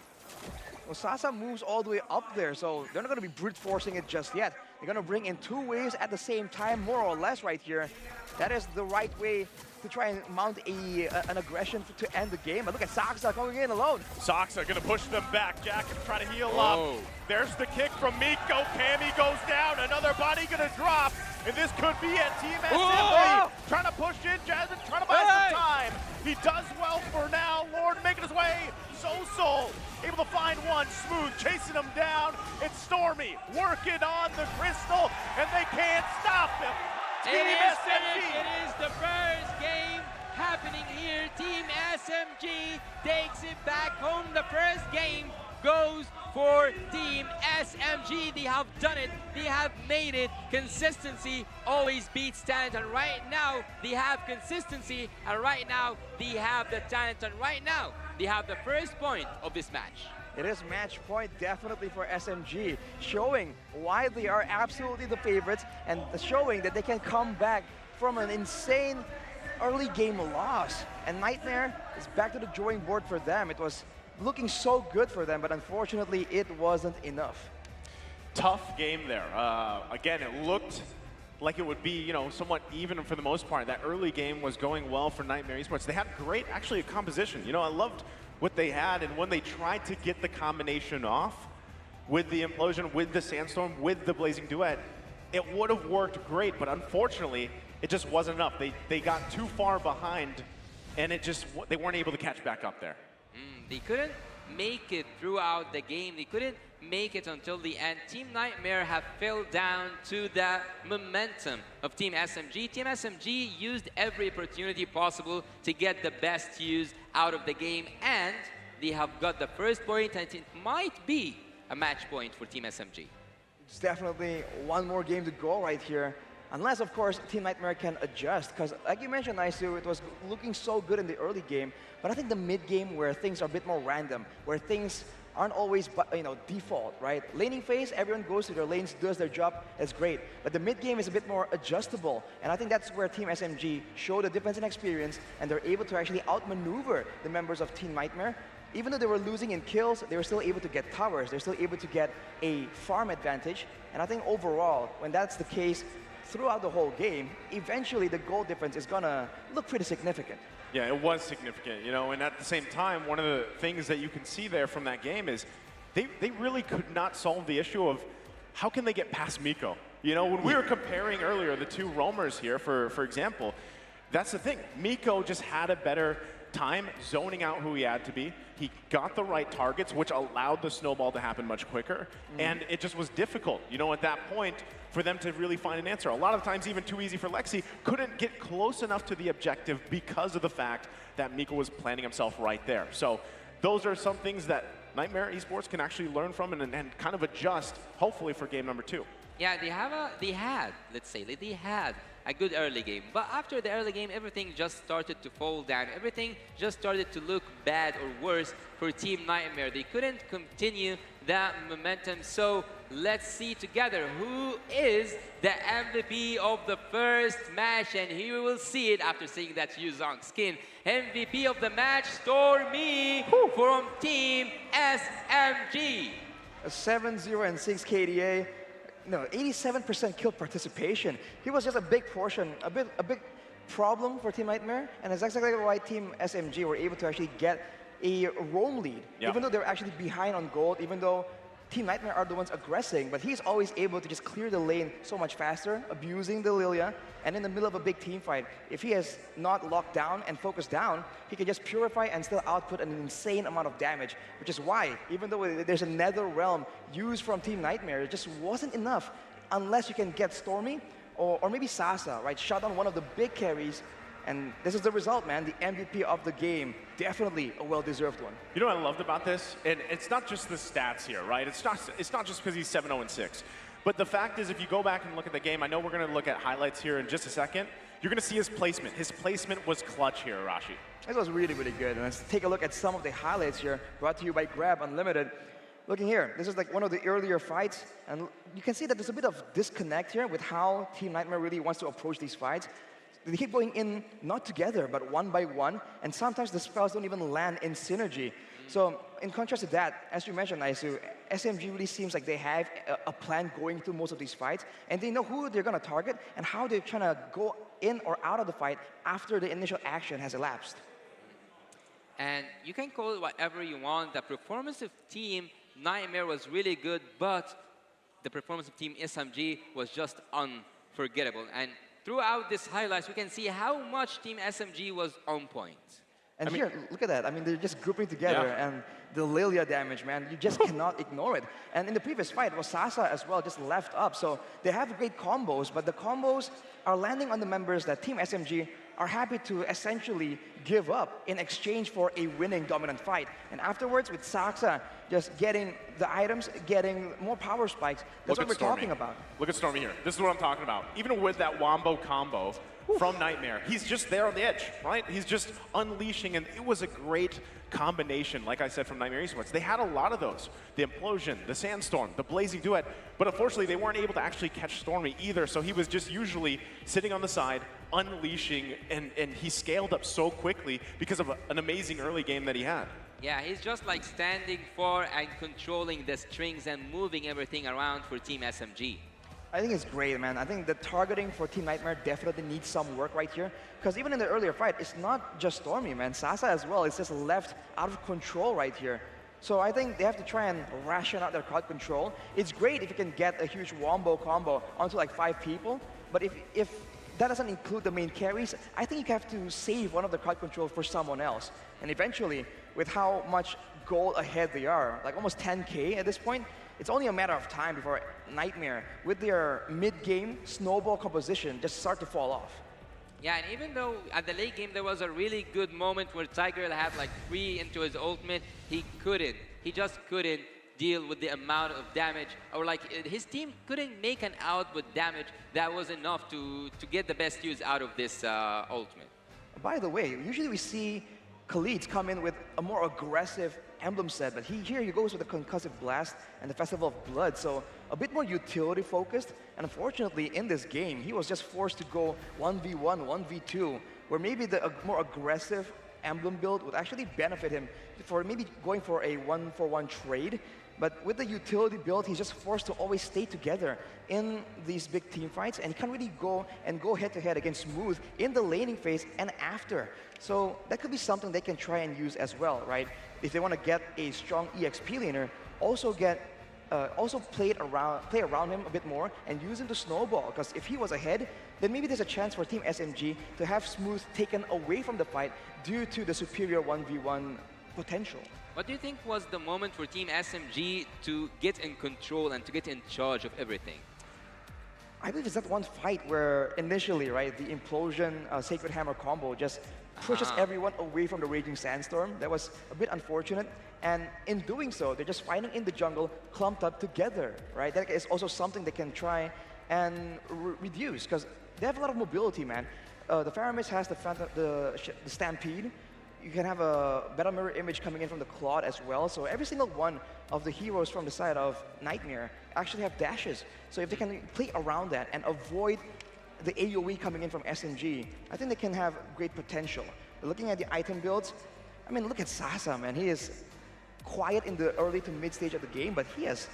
Well, Sasa moves all the way up there, so they're not going to be brute forcing it just yet. They're going to bring in 2 waves at the same time, more or less right here. That is the right way to try and mount an aggression to end the game. But look at Saksa coming in alone. Saksa gonna push them back. Jack is trying to heal up. There's the kick from Miko. Cammy goes down. Another body gonna drop. And this could be it. Team SMG trying to push in. Jasmine trying to buy some time. He does well for now. Lord making his way. Soul able to find one. Smooth chasing him down. It's Stormy working on the crystal. And they can't stop him. It is finished. It is the first game happening here. Team SMG takes it back home. The first game goes for Team SMG. They have done it. They have made it. Consistency always beats talent. And right now, they have consistency. And right now, they have the talent. And right now, they have the first point of this match. It is match point definitely for SMG, showing why they are absolutely the favorites and showing that they can come back from an insane early game loss. And Niightmare is back to the drawing board for them. It was looking so good for them, but unfortunately it wasn't enough. Tough game there. Again, it looked like it would be, you know, somewhat even for the most part. That early game was going well for Niightmare Esports. They had great, actually, composition. You know, I loved what they had, and when they tried to get the combination off with the implosion, with the sandstorm, with the blazing duet, it would have worked great, but unfortunately, it just wasn't enough. They got too far behind, and they weren't able to catch back up there. They couldn't make it throughout the game. They couldn't make it until the end. Team Niightmare have fell down to the momentum of Team SMG. Team SMG used every opportunity possible to get the best use out of the game, and they have got the first point, and it might be a match point for Team SMG. It's definitely one more game to go right here. Unless, of course, Team Niightmare can adjust. Because, like you mentioned, Naisu, it was looking so good in the early game. But I think the mid-game, where things are a bit more random, where things aren't always, you know, default, right? Laning phase, everyone goes to their lanes, does their job, that's great. But the mid-game is a bit more adjustable. And I think that's where Team SMG showed a difference in experience, and they're able to actually outmaneuver the members of Team Niightmare. Even though they were losing in kills, they were still able to get towers. They're still able to get a farm advantage. And I think overall, when that's the case, throughout the whole game, eventually the goal difference is gonna look pretty significant. Yeah, it was significant, you know, and at the same time, one of the things that you can see there from that game is they really could not solve the issue of how can they get past Miko? You know, when we were comparing earlier the two roamers here, for example, that's the thing. Miko just had a better time zoning out who he had to be. He got the right targets, which allowed the snowball to happen much quicker, and it just was difficult, you know, at that point, for them to really find an answer. A lot of times, even too easy for Lexi, couldn't get close enough to the objective because of the fact that Miko was planting himself right there. So those are some things that Niightmare Esports can actually learn from and kind of adjust, hopefully, for game number 2. Yeah, they had a good early game. But after the early game, everything just started to fall down. Everything just started to look bad or worse for Team Niightmare. They couldn't continue that momentum. So let's see together who is the MVP of the first match. And here we will see it after seeing that Yuzong skin. MVP of the match, Stormy from Team SMG. A 7-0 and 6 KDA. No, 87% kill participation. He was just a big portion, a big problem for Team Niightmare, and that's exactly why Team SMG were able to actually get a roam lead, even though they were actually behind on gold, even though Team Niightmare are the ones aggressing, but he's always able to just clear the lane so much faster, abusing the Lilia, and in the middle of a big team fight, if he has not locked down and focused down, he can just purify and still output an insane amount of damage, which is why, even though there's a Nether Realm used from Team Niightmare, it just wasn't enough unless you can get Stormy or maybe Sasa, right? Shut down one of the big carries, and this is the result, man. The MVP of the game, definitely a well-deserved one. You know what I loved about this? And it's not just the stats here, right? It's not just because he's 7-0 and 6. But the fact is, if you go back and look at the game, I know we're going to look at highlights here in just a second. You're going to see his placement. His placement was clutch here, Arashi. It was really, really good. And let's take a look at some of the highlights here, brought to you by Grab Unlimited. Looking here, this is like one of the earlier fights, and you can see that there's a bit of disconnect here with how Team Niightmare really wants to approach these fights. They keep going in not together, but one by one, and sometimes the spells don't even land in synergy. So in contrast to that, as you mentioned, Aisu, SMG really seems like they have a plan going through most of these fights, and they know who they're going to target and how they're trying to go in or out of the fight after the initial action has elapsed. And you can call it whatever you want. The performance of Team Niightmare was really good, but the performance of Team SMG was just unforgettable. And throughout this highlights, we can see how much Team SMG was on point. And here, look at that. I mean, they're just grouping together, and the Lilia damage, man, you just cannot ignore it. And in the previous fight, was Sasa as well, just left up. So they have great combos, but the combos are landing on the members that Team SMG are happy to essentially give up in exchange for a winning dominant fight. And afterwards, with Saksa just getting the items, getting more power spikes, that's what we're talking about. Look at Stormy here. This is what I'm talking about. Even with that Wombo combo from Niightmare, he's just there on the edge, right? He's just unleashing, and it was a great combination, like I said, from Niightmare Esports. They had a lot of those. The Implosion, the Sandstorm, the Blazing Duet, but unfortunately they weren't able to actually catch Stormy either, so he was just usually sitting on the side, unleashing, and he scaled up so quickly because of an amazing early game that he had. Yeah, he's just like standing for and controlling the strings and moving everything around for Team SMG. I think it's great, man. I think the targeting for Team Niightmare definitely needs some work right here. Because even in the earlier fight, it's not just Stormy, man. Sasa as well is just left out of control right here. So I think they have to try and ration out their crowd control. It's great if you can get a huge Wombo combo onto like 5 people. But if that doesn't include the main carries, I think you have to save one of the crowd control for someone else. And eventually, with how much goal ahead they are, like almost 10K at this point, it's only a matter of time before Niightmare, with their mid-game snowball composition, just start to fall off. Yeah, and even though at the late game there was a really good moment where Tiger had like 3 into his ultimate, he just couldn't deal with the amount of damage, or like his team couldn't make an output damage that was enough to get the best use out of this ultimate. By the way, usually we see Khalid come in with a more aggressive emblem set, but here he goes with the Concussive Blast and the Festival of Blood, so a bit more utility focused, and unfortunately in this game he was just forced to go 1v1, 1v2, where maybe the more aggressive emblem build would actually benefit him for maybe going for a 1-for-1 trade. But with the utility build, he's just forced to always stay together in these big team fights, and he can't really go head-to-head against Smooth in the laning phase and after. So that could be something they can try and use as well, right? If they want to get a strong EXP laner, also play around him a bit more and use him to snowball. Because if he was ahead, then maybe there's a chance for Team SMG to have Smooth taken away from the fight due to the superior 1v1 potential. What do you think was the moment for Team SMG to get in control and to get in charge of everything? I believe it's that one fight where initially, right, the Implosion Sacred Hammer combo just pushes everyone away from the Raging Sandstorm. That was a bit unfortunate. And in doing so, they're just fighting in the jungle, clumped up together, right? That is also something they can try and reduce, because they have a lot of mobility, man. The Faramis has the Stampede. you can have a better mirror image coming in from the Claude as well. So every single one of the heroes from the side of Nightmare actually have dashes. So if they can play around that and avoid the AoE coming in from SMG, I think they can have great potential. Looking at the item builds, I mean, look at Sasa, man. He is quiet in the early to mid stage of the game, but he has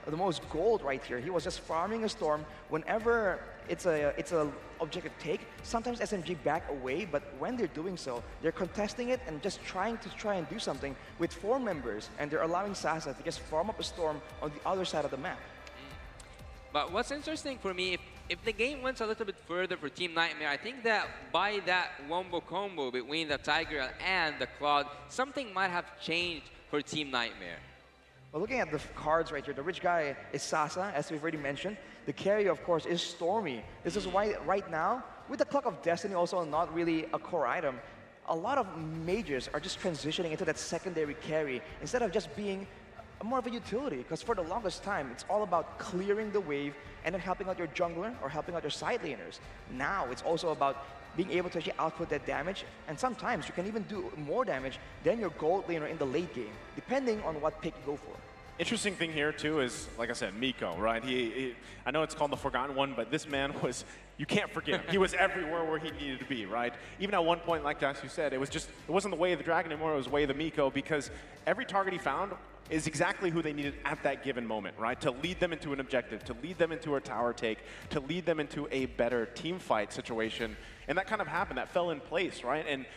the most gold right here. He was just farming a storm. Whenever it's a objective take, sometimes SMG back away, but when they're doing so, they're contesting it and just trying and do something with 4 members, and they're allowing Sasa to just farm up a storm on the other side of the map. But what's interesting for me, if the game went a little bit further for Team Nightmare, I think that by that wombo combo between the Tiger and the Claude, something might have changed for Team Nightmare. Well, looking at the cards right here, the rich guy is Sasa, as we've already mentioned. The carry, of course, is Stormy. This is why right now, with the Clock of Destiny also not really a core item, a lot of mages are just transitioning into that secondary carry instead of just being more of a utility, because for the longest time, it's all about clearing the wave and then helping out your jungler or helping out your side laners. Now, it's also about being able to actually output that damage, and sometimes you can even do more damage than your gold laner in the late game, depending on what pick you go for. Interesting thing here too is, like I said, Miko, right? I know it's called the Forgotten One, but this man was, you can't forget him. He was everywhere where he needed to be, right? Even at one point, like Josh, you said, it wasn't the way of the dragon anymore, it was way of the Miko, because every target he found is exactly who they needed at that given moment, right? To lead them into an objective, to lead them into a tower take, to lead them into a better team fight situation. And that kind of happened, that fell in place, right? And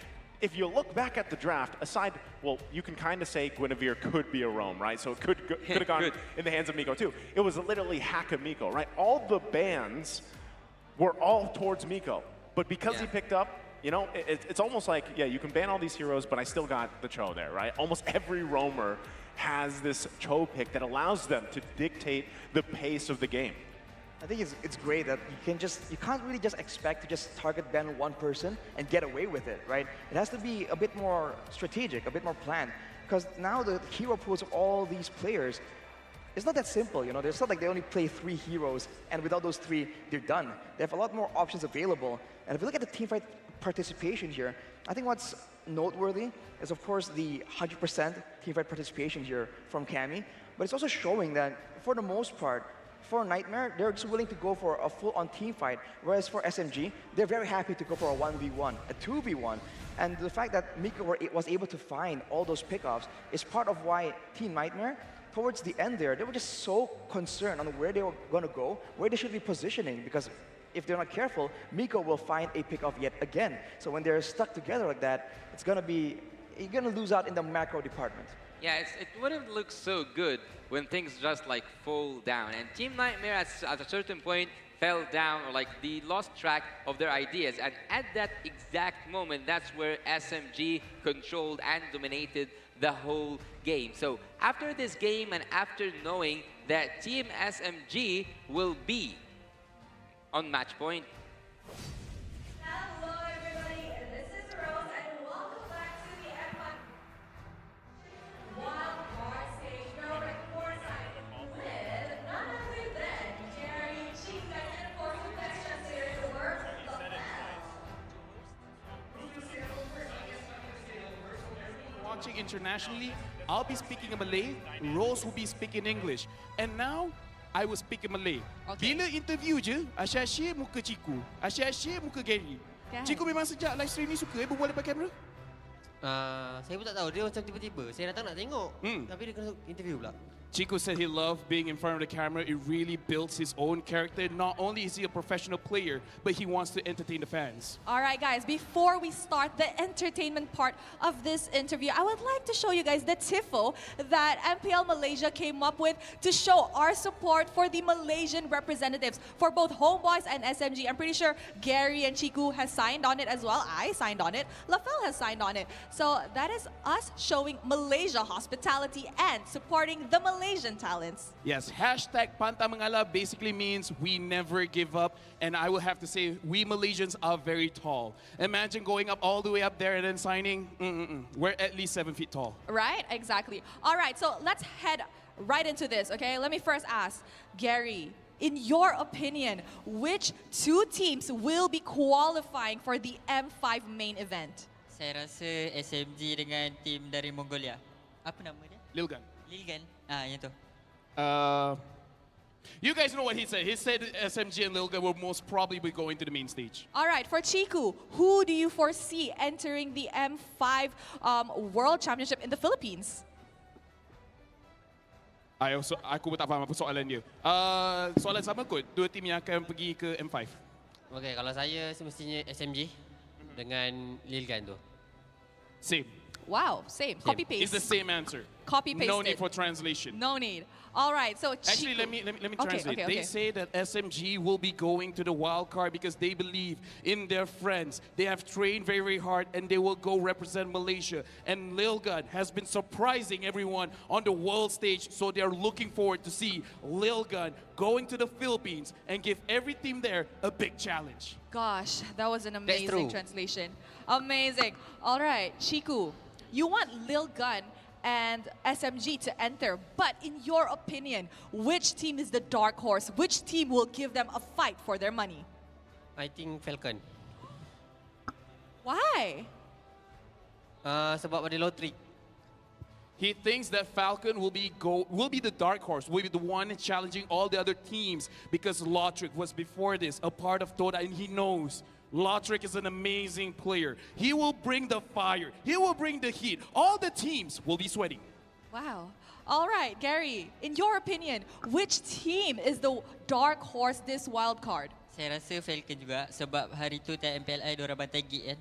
if you look back at the draft, aside, well, you can kind of say Guinevere could be a roam, right? So it could have gone in the hands of Miko too. It was literally hack of Miko, right? All the bans were all towards Miko. But because he picked up, you know, it's almost like, yeah, you can ban all these heroes, but I still got the Cho there, right? Almost every roamer has this Cho pick that allows them to dictate the pace of the game. I think it's great that you can't really just expect to just target ban one person and get away with it, right? It has to be a bit more strategic, a bit more planned, because now the hero pools of all these players, it's not that simple, you know. It's not like they only play 3 heroes, and without those 3, they're done. They have a lot more options available. And if you look at the teamfight participation here, I think what's noteworthy is, of course, the 100% teamfight participation here from Cammy, but it's also showing that, for the most part, for Nightmare, they're just willing to go for a full-on team fight, whereas for SMG, they're very happy to go for a 1v1, a 2v1. And the fact that Miko was able to find all those pickoffs is part of why Team Nightmare, towards the end there, they were just so concerned on where they were going to go, where they should be positioning, because if they're not careful, Miko will find a pickoff yet again. So when they're stuck together like that, you're going to lose out in the macro department. Yeah, it wouldn't look so good when things just like fall down. And Team Nightmare at a certain point fell down, or like they lost track of their ideas. And at that exact moment, that's where SMG controlled and dominated the whole game. So after this game and after knowing that Team SMG will be on match point, Hello everybody, this is Rose and welcome back to the M5 Wild Card Stage. Now we're courtside with none other than Jerry, Chief Guy, and of course the best translator in the world, Watching internationally, I'll be speaking Malay, Rose will be speaking English. And now, I will speak in Malay. Bila interview je, asyik-asyik muka Ciku, asyik-asyik muka Gary. Ciku memang sejak live stream ni suka berbual depan kamera? Saya pun tak tahu, dia macam tiba-tiba. Saya datang nak tengok, tapi dia kena interview pula. Chico said he loved being in front of the camera. It really builds his own character. Not only is he a professional player, but he wants to entertain the fans. All right, guys, before we start the entertainment part of this interview, I would like to show you guys the tifo that MPL Malaysia came up with to show our support for the Malaysian representatives for both Homeboys and SMG. I'm pretty sure Gary and Chiku has signed on it as well. I signed on it. Lafel has signed on it. So that is us showing Malaysia hospitality and supporting the Malaysian talents. Yes, hashtag Pantang Mengalah basically means we never give up. And I will have to say, we Malaysians are very tall. Imagine going up all the way up there and then signing. We're at least 7 feet tall. Right, exactly. All right, so let's head right into this, okay? Let me first ask, Gary, in your opinion, which 2 teams will be qualifying for the M5 main event? Saya rasa SMG dengan tim dari Mongolia. Apa nama dia? Lilgan. Lilgan. Ah, yang tu. You guys know what he said. He said SMG and Lilgan will most probably be going to the main stage. All right, for Chiku, who do you foresee entering the M5 World Championship in the Philippines? Aku tak faham apa soalan dia. Soalan sama kot, dua tim yang akan pergi ke M5. Okay, kalau saya semestinya SMG dengan Lilgan tu. Same. Wow, same. Copy paste. It's the same answer. Copy paste. No need for translation. No need. All right, so Actually, let me translate. Okay. They say that SMG will be going to the wild card because they believe in their friends. They have trained very, very hard and they will go represent Malaysia. And Lilgan has been surprising everyone on the world stage, so they're looking forward to see Lilgan going to the Philippines and give every team there a big challenge. Gosh, that was an amazing translation. Amazing. All right, Chiku, you want Lilgan and SMG to enter, but in your opinion, which team is the dark horse? Which team will give them a fight for their money? I think Falcon. Why? Sebab ada lottery. He thinks that Falcon will be the dark horse, will be the one challenging all the other teams because Lotric was before this a part of Toda, and he knows Lotric is an amazing player. He will bring the fire. He will bring the heat. All the teams will be sweating. Wow. All right, Gary, in your opinion, which team is the dark horse this wild card? Saya rasa Falcon juga sebab hari tu time MPLI diorang bantai gate kan.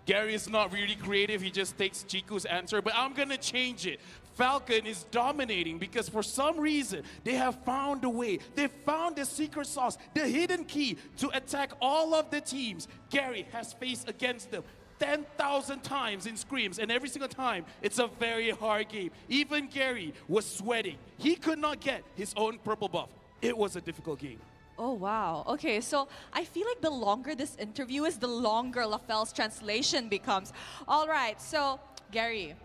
Gary is not really creative. He just takes Chiku's answer, but I'm going to change it. Falcon is dominating because for some reason they have found a way. They found the secret sauce, the hidden key to attack all of the teams Gary has faced against them 10,000 times in scrims, and every single time it's a very hard game. Even Gary was sweating. He could not get his own purple buff. It was a difficult game. Oh, wow. Okay, so I feel like the longer this interview is, the longer LaFell's translation becomes. All right, so Gary,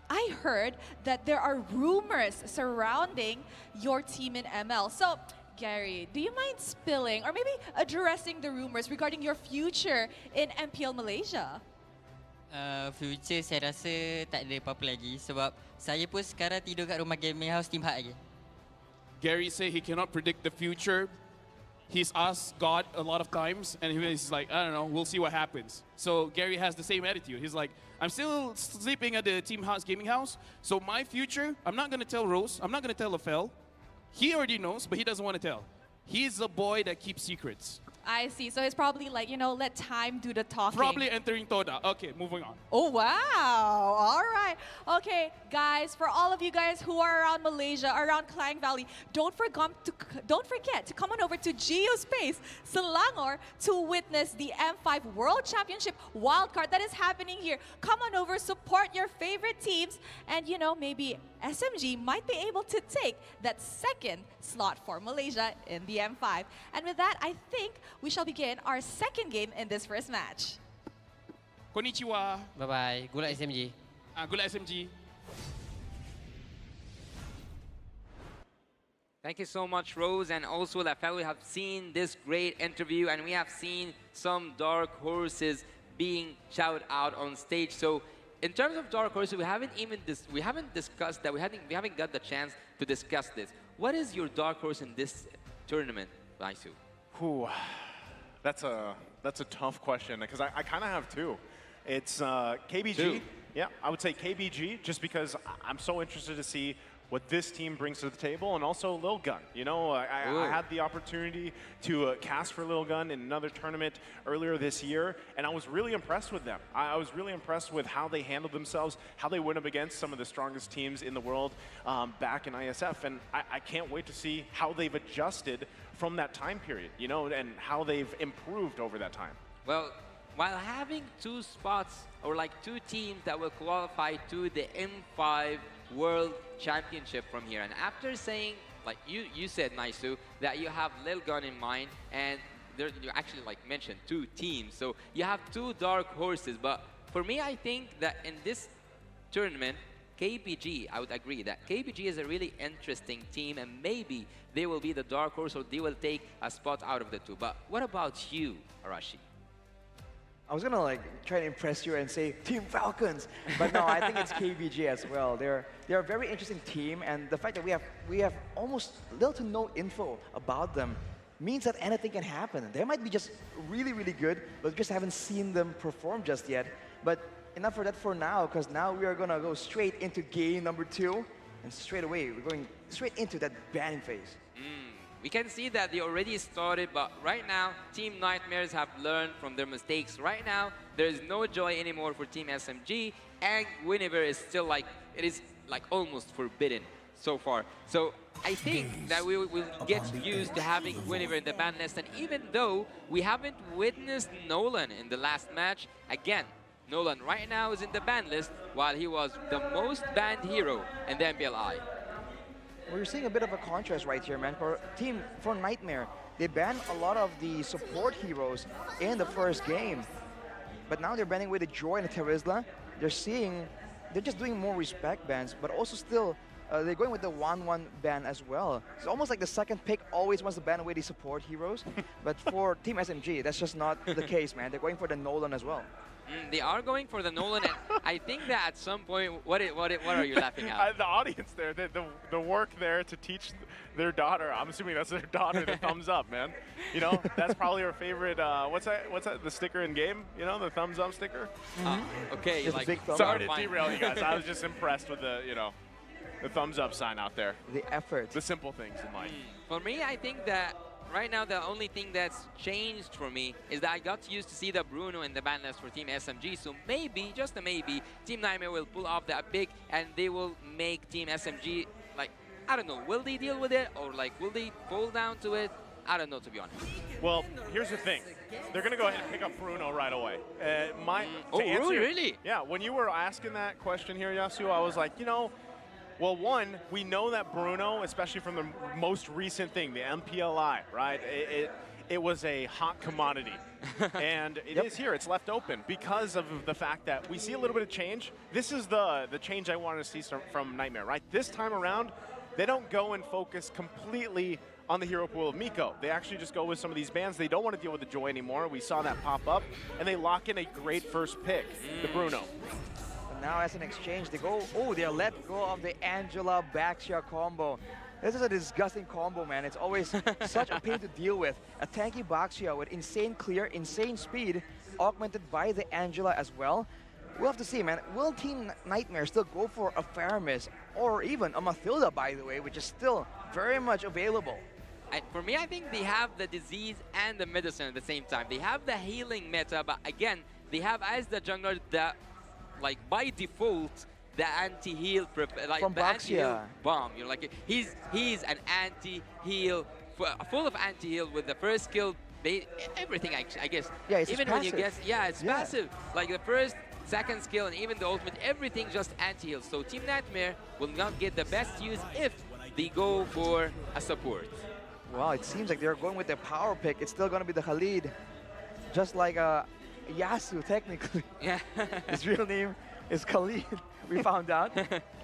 I heard that there are rumors surrounding your team in ML. So, Gary, do you mind spilling or maybe addressing the rumors regarding your future in MPL Malaysia? Future saya rasa tak ada apa-apa lagi sebab saya pun sekarang tidur kat rumah gaming house Team Hut lagi. Gary said he cannot predict the future. He's asked God a lot of times, and he's like, I don't know, we'll see what happens. So Gary has the same attitude. He's like, I'm still sleeping at the Team House gaming house, so my future, I'm not going to tell Rose, I'm not going to tell LaFell. He already knows, but he doesn't want to tell. He's a boy that keeps secrets. I see. So it's probably like, let time do the talking. Probably entering Toda. Okay, moving on. Oh, wow. All right. Okay, guys, for all of you guys who are around Malaysia, around Klang Valley, don't forget to come on over to Geospace, Selangor, to witness the M5 World Championship wildcard that is happening here. Come on over, support your favorite teams, and, maybe SMG might be able to take that second slot for Malaysia in the M5. And with that, I think we shall begin our second game in this first match. Konnichiwa. Bye-bye. Good luck, SMG. Good luck, SMG. Thank you so much, Rose, and also LaFell. We have seen this great interview, and we have seen some dark horses being shouted out on stage. So, in terms of dark horses, we haven't discussed that. We haven't got the chance to discuss this. What is your dark horse in this tournament, Laisu? That's a tough question because I kind of have two. It's KBG. Two. Yeah, I would say KBG just because I'm so interested to see what this team brings to the table, and also Lil Gun. I had the opportunity to cast for Lil Gun in another tournament earlier this year, and I was really impressed with them. I was really impressed with how they handled themselves, how they went up against some of the strongest teams in the world back in ISF, and I can't wait to see how they've adjusted from that time period, and how they've improved over that time. Well, while having two spots, or like two teams that will qualify to the M5 World Championship from here, and after saying, like you said, Naisu, that you have Lil Gun in mind, and you actually mentioned two teams, so you have two dark horses. But for me, I think that in this tournament, KBG, I would agree that KBG is a really interesting team, and maybe they will be the dark horse, or they will take a spot out of the two. But what about you, Arashi? I was gonna like try to impress you and say Team Falcons, but no, I think it's KBG as well. They're a very interesting team, and the fact that we have almost little to no info about them means that anything can happen. They might be just really, really good, but we just haven't seen them perform just yet. But enough for that for now, because now we are gonna go straight into game number 2, and straight away we're going straight into that banning phase. We can see that they already started, but right now, Team Nightmares have learned from their mistakes. Right now, there is no joy anymore for Team SMG, and Guinevere is still like, it is like almost forbidden so far. So I think that we will get used to having Guinevere in the ban list, and even though we haven't witnessed Nolan in the last match, again, Nolan right now is in the ban list, while he was the most banned hero in the MPLI. We're seeing a bit of a contrast right here, man. For Nightmare, they banned a lot of the support heroes in the first game. But now they're banning away the Joy and the Terizla. They're just doing more respect bans, but also still, they're going with the 1-1 ban as well. It's almost like the second pick always wants to ban away the support heroes. But for Team SMG, that's just not the case, man. They're going for the Nolan as well. They are going for the Nolan, and I think that at some point, what are you laughing at? The audience there, the work there to teach their daughter, I'm assuming that's their daughter, the thumbs up, man. You know, that's probably her favorite, what's that, the sticker in game? You know, the thumbs up sticker? Okay, just like, big thumb sorry up. to derail you guys, I was just impressed with the, you know, the thumbs up sign out there. The effort. The simple things in life. For me, I think that right now, the only thing that's changed for me is that I got used to see the Bruno in the ban list for Team SMG. So maybe, just a maybe, Team Nightmare will pull off that pick and they will make Team SMG, like, I don't know, will they deal with it or like, will they fall down to it? I don't know, to be honest. Well, here's the thing. They're going to go ahead and pick up Bruno right away. Really? Yeah, when you were asking that question here, Yasu, I was like, you know, well, one, we know that Bruno, especially from the most recent thing, the MPLI, right? It was a hot commodity. And it is here. It's left open because of the fact that we see a little bit of change. This is the change I wanted to see from Nightmare, right? This time around, they don't go and focus completely on the hero pool of Miko. They actually just go with some of these bans. They don't want to deal with the Joy anymore. We saw that pop up. And they lock in a great first pick, the Bruno. Now as an exchange, they let go of the Angela Baxia combo. This is a disgusting combo, man. It's always such a pain to deal with. A tanky Baxia with insane clear, insane speed, augmented by the Angela as well. We'll have to see, man. Will Team Nightmare still go for a Faramis or even a Mathilda, by the way, which is still very much available? For me, I think they have the disease and the medicine at the same time. They have the healing meta, but again, they have as the jungler the, like by default, the anti-heal, like from the anti-heal Baxia bomb. You know, like he's an anti-heal, full of anti-heal with the first skill. Everything, I guess. Yeah, it's even passive. when you guess, yeah, it's passive. Like the first, second skill, and even the ultimate, everything just anti-heal. So Team Nightmare will not get the best use if they go for a support. Wow, it seems like they're going with their power pick. It's still going to be the Khalid, just like Yasu, technically. Yeah. His real name is Khalid, we found out.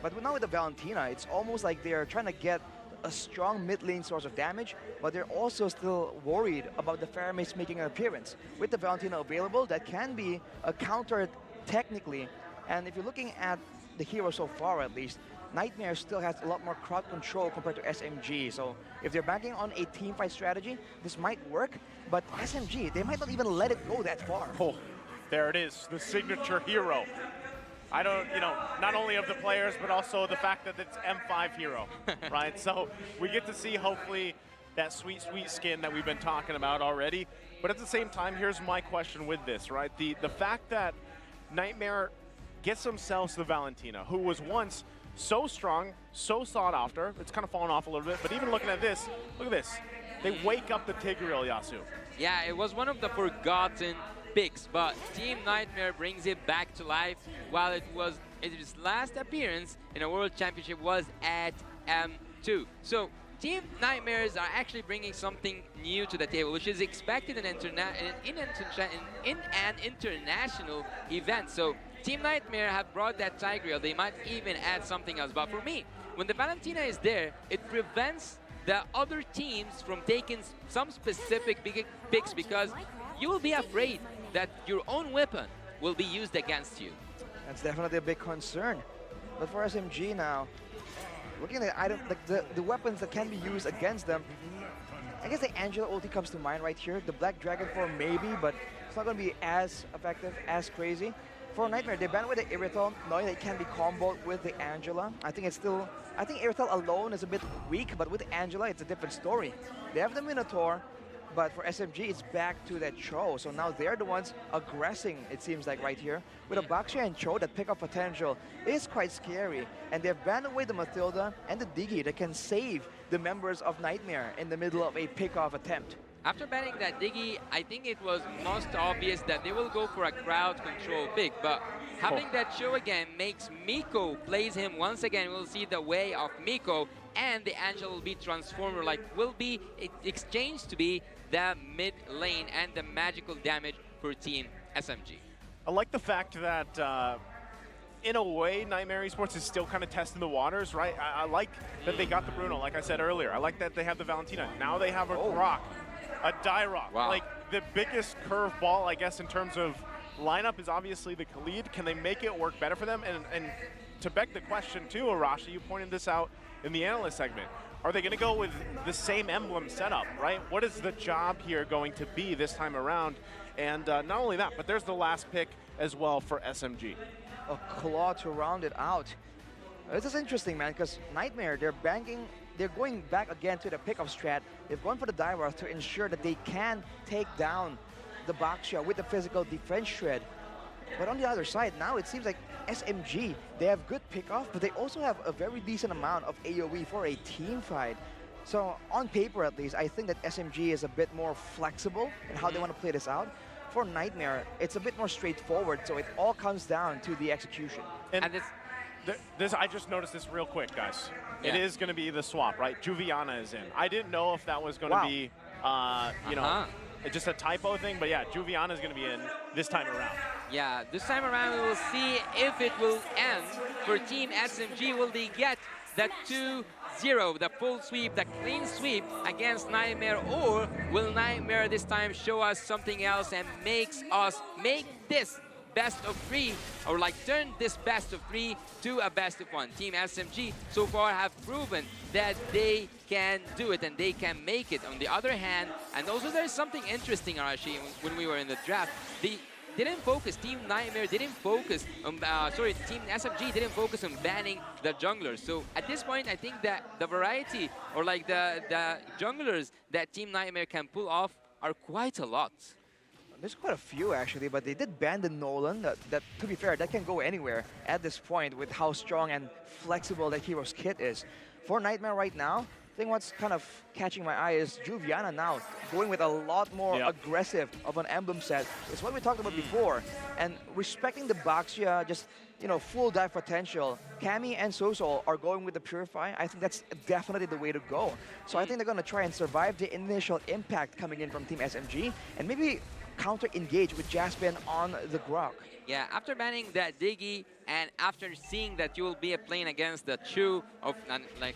But now with the Valentina, it's almost like they're trying to get a strong mid lane source of damage, but they're also still worried about the Faramis making an appearance. With the Valentina available, that can be a counter technically. And if you're looking at the hero so far, at least, Nightmare still has a lot more crowd control compared to SMG. So if they're banking on a team fight strategy, this might work. But SMG, they might not even let it go that far. Oh, there it is, the signature hero. I don't, you know, not only of the players, but also the fact that it's M5 hero, right? So we get to see, hopefully, that sweet, sweet skin that we've been talking about already. But at the same time, here's my question with this, right? The fact that Nightmare gets themselves the Valentina, who was once so strong, so sought after. It's kind of fallen off a little bit, but even looking at this, look at this. They wake up the Tigreal, Yasu. Yeah, it was one of the forgotten picks, but Team Nightmare brings it back to life, while its last appearance in a World Championship was at M2. So Team Nightmares are actually bringing something new to the table, which is expected in an international event. So Team Nightmare have brought that Tigreal. They might even add something else. But for me, when the Valentina is there, it prevents the other teams from taking some specific big picks, because you will be afraid that your own weapon will be used against you. That's definitely a big concern. But for SMG now, looking at the item, like the weapons that can be used against them, I guess the Angela ulti comes to mind right here. The Black Dragon form maybe, but it's not going to be as effective, as crazy. For Nightmare, they banned with the Irithel, knowing that it can be comboed with the Angela. I think Irithel alone is a bit weak, but with Angela, it's a different story. They have the Minotaur, but for SMG, it's back to that Cho. So now they're the ones aggressing, it seems like, right here. With a Baxia and Cho that pick up potential is quite scary. And they've banned away the Matilda and the Diggy that can save the members of Nightmare in the middle of a pick-off attempt. After banning that Diggy, I think it was most obvious that they will go for a crowd control pick, but having that Cho again makes Miko plays him once again. We'll see the way of Miko, and the Angel will be transformer, will be exchanged to be the mid lane and the magical damage for Team SMG. I like the fact that in a way, Niightmare Esports is still kind of testing the waters, right? I like that they got the Bruno, like I said earlier. I like that they have the Valentina. Now they have a Grok, a Dyrok. Wow. Like, the biggest curveball, I guess, in terms of lineup is obviously the Khalid. Can they make it work better for them? And to beg the question, too, Arashi, you pointed this out in the analyst segment. Are they going to go with the same emblem setup, right? What is the job here going to be this time around? And not only that, but there's the last pick as well for SMG. A claw to round it out. This is interesting, man, because Nightmare, they're going back again to the pick-up strat. They've gone for the Dyrok to ensure that they can take down the Baxia with the physical defense shred. But on the other side, now it seems like SMG, they have good pick-off, but they also have a very decent amount of AoE for a team fight. So on paper, at least, I think that SMG is a bit more flexible in how they want to play this out. For Nightmare, it's a bit more straightforward, so it all comes down to the execution. And this I just noticed this real quick, guys. Yeah. It is going to be the swap, right? Juviana is in. I didn't know if that was going to be, you know, just a typo thing, but yeah, Juviana is going to be in this time around. Yeah, this time around we will see if it will end for Team SMG. Will they get the 2-0, the full sweep, the clean sweep against Nightmare, or will Nightmare this time show us something else and make this best of 3, or turn this best of 3 to a best of 1. Team SMG so far have proven that they can do it and they can make it. On the other hand, and also there's something interesting, Arashi, when we were in the draft. They didn't focus, Team Nightmare didn't focus on, Team SMG didn't focus on banning the junglers. So at this point, I think that the variety, or the junglers that Team Nightmare can pull off are quite a lot. There's quite a few, actually, but they did ban the Nolan. That, to be fair, that can go anywhere at this point with how strong and flexible that hero's kit is. For Nightmare right now, I think what's kind of catching my eye is Juviana now going with a lot more aggressive of an emblem set. It's what we talked about before. And respecting the Baxia, just, you know, full dive potential. Cammy and Soso are going with the Purify. I think that's definitely the way to go. So I think they're going to try and survive the initial impact coming in from Team SMG and maybe counter-engage with Jaspin on the Grok. Yeah, after banning that Diggy and after seeing that you will be playing against the Chu,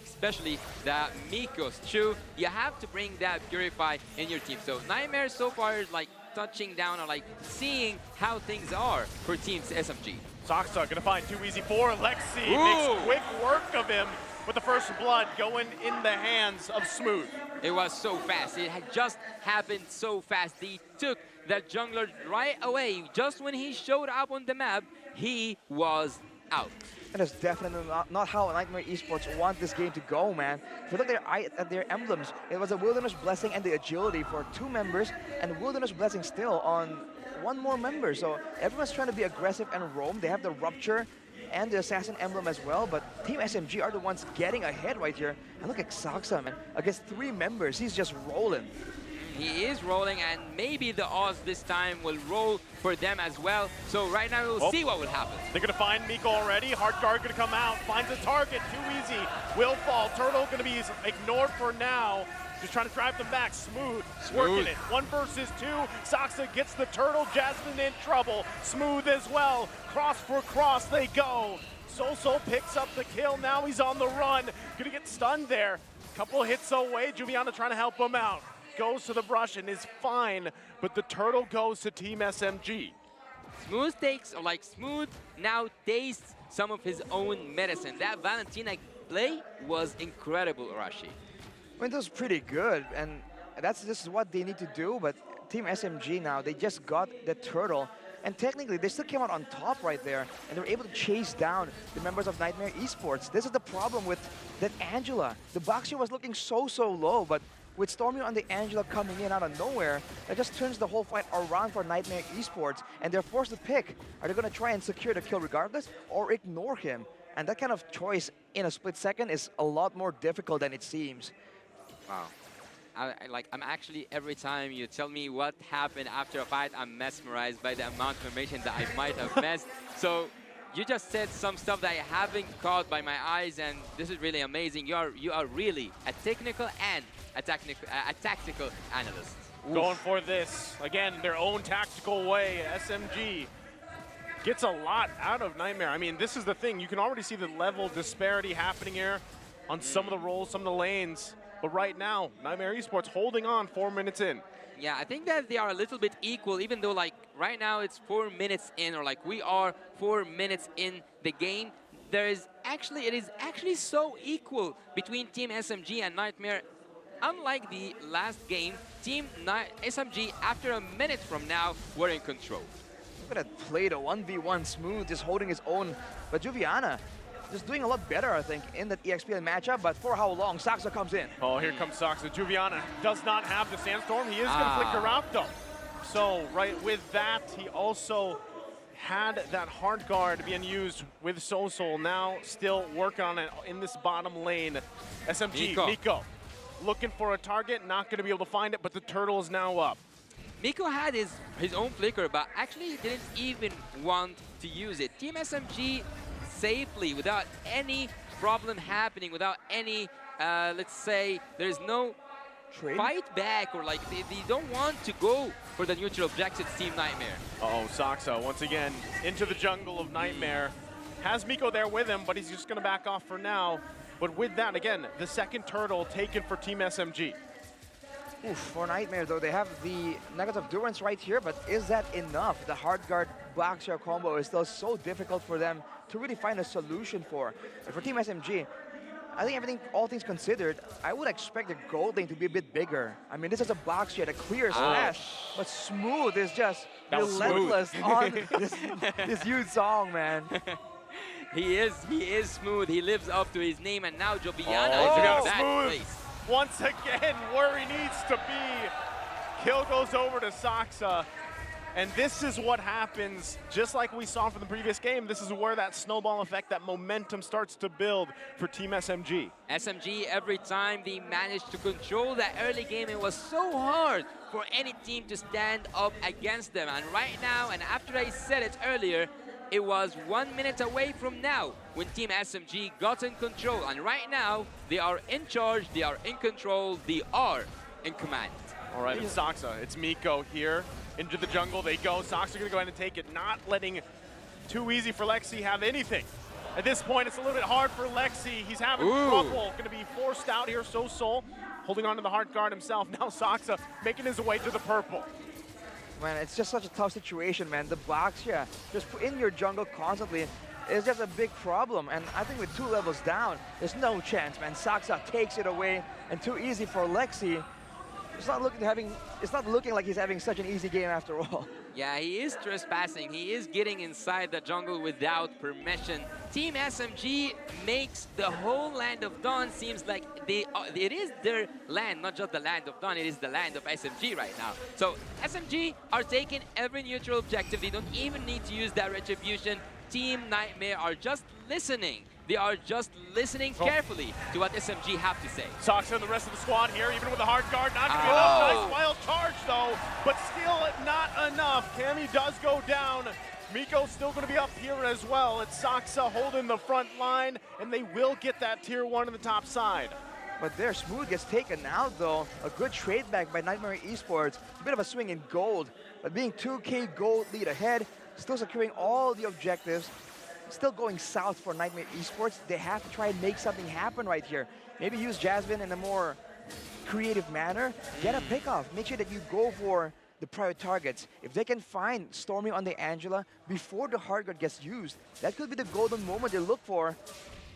especially the Miko's Chu, you have to bring that Purify in your team. So Nightmare so far is touching down or seeing how things are for Teams SMG. Saksa gonna find too easy for Lexi. Makes quick work of him with the first blood going in the hands of Smooth. It was so fast. It had just happened so fast. He took that jungler right away. Just when he showed up on the map, he was out. That is definitely not how Niightmare Esports want this game to go, man. If you look at their emblems, it was a Wilderness Blessing and the Agility for 2 members, and Wilderness Blessing still on 1 more member. So everyone's trying to be aggressive and roam. They have the Rupture and the Assassin emblem as well, but Team SMG are the ones getting ahead right here. And look at Saksa, man. Against 3 members, he's just rolling. He is rolling, and maybe the Oz this time will roll for them as well. So right now we'll see what will happen. They're gonna find Miko already. Hard guard gonna come out, finds a target, too easy. Will fall. Turtle gonna be ignored for now. Just trying to drive them back. Smooth, working it. 1 versus 2. Saksa gets the turtle. Jasmine in trouble. Smooth as well. Cross for cross they go. Soso picks up the kill. Now he's on the run. Gonna get stunned there. Couple hits away. Juviana trying to help him out. goes to the brush and is fine, but the turtle goes to Team SMG. Smooth now tastes some of his own medicine. That Valentina play was incredible, Arashi. I mean, that was pretty good, and this is what they need to do, but Team SMG now, they just got the turtle, and technically they still came out on top right there, and they were able to chase down the members of Niightmare Esports. This is the problem with that Angela. The box here was looking so low, but with Stormy on the Angela coming in out of nowhere, that just turns the whole fight around for Niightmare Esports, and they're forced to pick. Are they going to try and secure the kill regardless, or ignore him? And that kind of choice in a split second is a lot more difficult than it seems. Wow. I'm actually, every time you tell me what happened after a fight, I'm mesmerized by the amount of information that I might have missed. So you just said some stuff that I haven't caught by my eyes, and this is really amazing. You are really a technical and a tactical analyst. Going for this, again, their own tactical way. SMG gets a lot out of Nightmare. I mean, this is the thing. You can already see the level disparity happening here on some of the roles, some of the lanes. But right now, Niightmare Esports holding on 4 minutes in. Yeah, I think that they are a little bit equal, even though like right now it's 4 minutes in, or like we are 4 minutes in the game. It is actually so equal between Team SMG and Nightmare. Unlike the last game, Team SMG, after a minute from now, were in control. Look at that play, the 1v1 Smooth, just holding his own. But Juviana, just doing a lot better, I think, in that EXPL matchup, but for how long? Saxa comes in. Oh, here comes Saxa. Juviana does not have the Sandstorm. He is going to flick her out, though. So, right with that, he also had that hard guard being used with Sol. Now, still working on it in this bottom lane. SMG, Miko, looking for a target, not going to be able to find it, but the turtle is now up. Miko had his own flicker, but actually didn't even want to use it. Team SMG safely, without any problem happening, without any, let's say, there's no fight back, or like they don't want to go for the neutral objectives, Team Nightmare. Uh-oh, Saxa once again into the jungle of Nightmare. Has Miko there with him, but he's just going to back off for now. But with that, again, the second turtle taken for Team SMG. Oof, for Nightmare, though, they have the negative Durance right here, but is that enough? The hard guard Boxer combo is still so difficult for them to really find a solution for. And for Team SMG, I think all things considered, I would expect the gold lane to be a bit bigger. I mean, this is a Boxer, a clear smash, but Smooth is just relentless on this huge song, man. He is smooth. He lives up to his name, and now Joviana is in a bad place. Once again, where he needs to be. Kill goes over to Saxa. And this is what happens, just like we saw from the previous game. This is where that snowball effect, that momentum starts to build for Team SMG. SMG, every time they managed to control that early game, it was so hard for any team to stand up against them. And right now, and after I said it earlier, it was 1 minute away from now when Team SMG got in control. And right now, they are in charge, they are in control, they are in command. All right, it's Saxa. It's Miko here. Into the jungle they go. Saxa going to go ahead and take it, not letting too easy for Lexi have anything. At this point, it's a little bit hard for Lexi. He's having trouble. Going to be forced out here. Sol holding on to the hard guard himself. Now Saxa making his way to the purple. Man, it's just such a tough situation, man. The box, just put in your jungle constantly. It's just a big problem, and I think with 2 levels down, there's no chance, man. Saxa takes it away, and too easy for Lexi. It's not looking like he's having such an easy game after all. Yeah, he is trespassing. He is getting inside the jungle without permission. Team SMG makes the whole land of Dawn seems like it is their land, not just the land of Dawn, it is the land of SMG right now. So SMG are taking every neutral objective. They don't even need to use that retribution. Team Nightmare are just listening. They are just listening carefully to what SMG have to say. Saxa and the rest of the squad here, even with the hard guard, not going to be enough. Nice wild charge, though, but still not enough. Cammy does go down. Miko's still going to be up here as well. It's Saxa holding the front line, and they will get that tier 1 on the top side. But there, Smooth gets taken out, though. A good trade back by Niightmare Esports. A bit of a swing in gold, but being 2K gold lead ahead, still securing all the objectives. Still going south for Niightmare Esports. They have to try and make something happen right here. Maybe use Jasmine in a more creative manner, get a pick off. Make sure that you go for the prior targets. If they can find Stormy on the Angela before the hard guard gets used, that could be the golden moment they look for.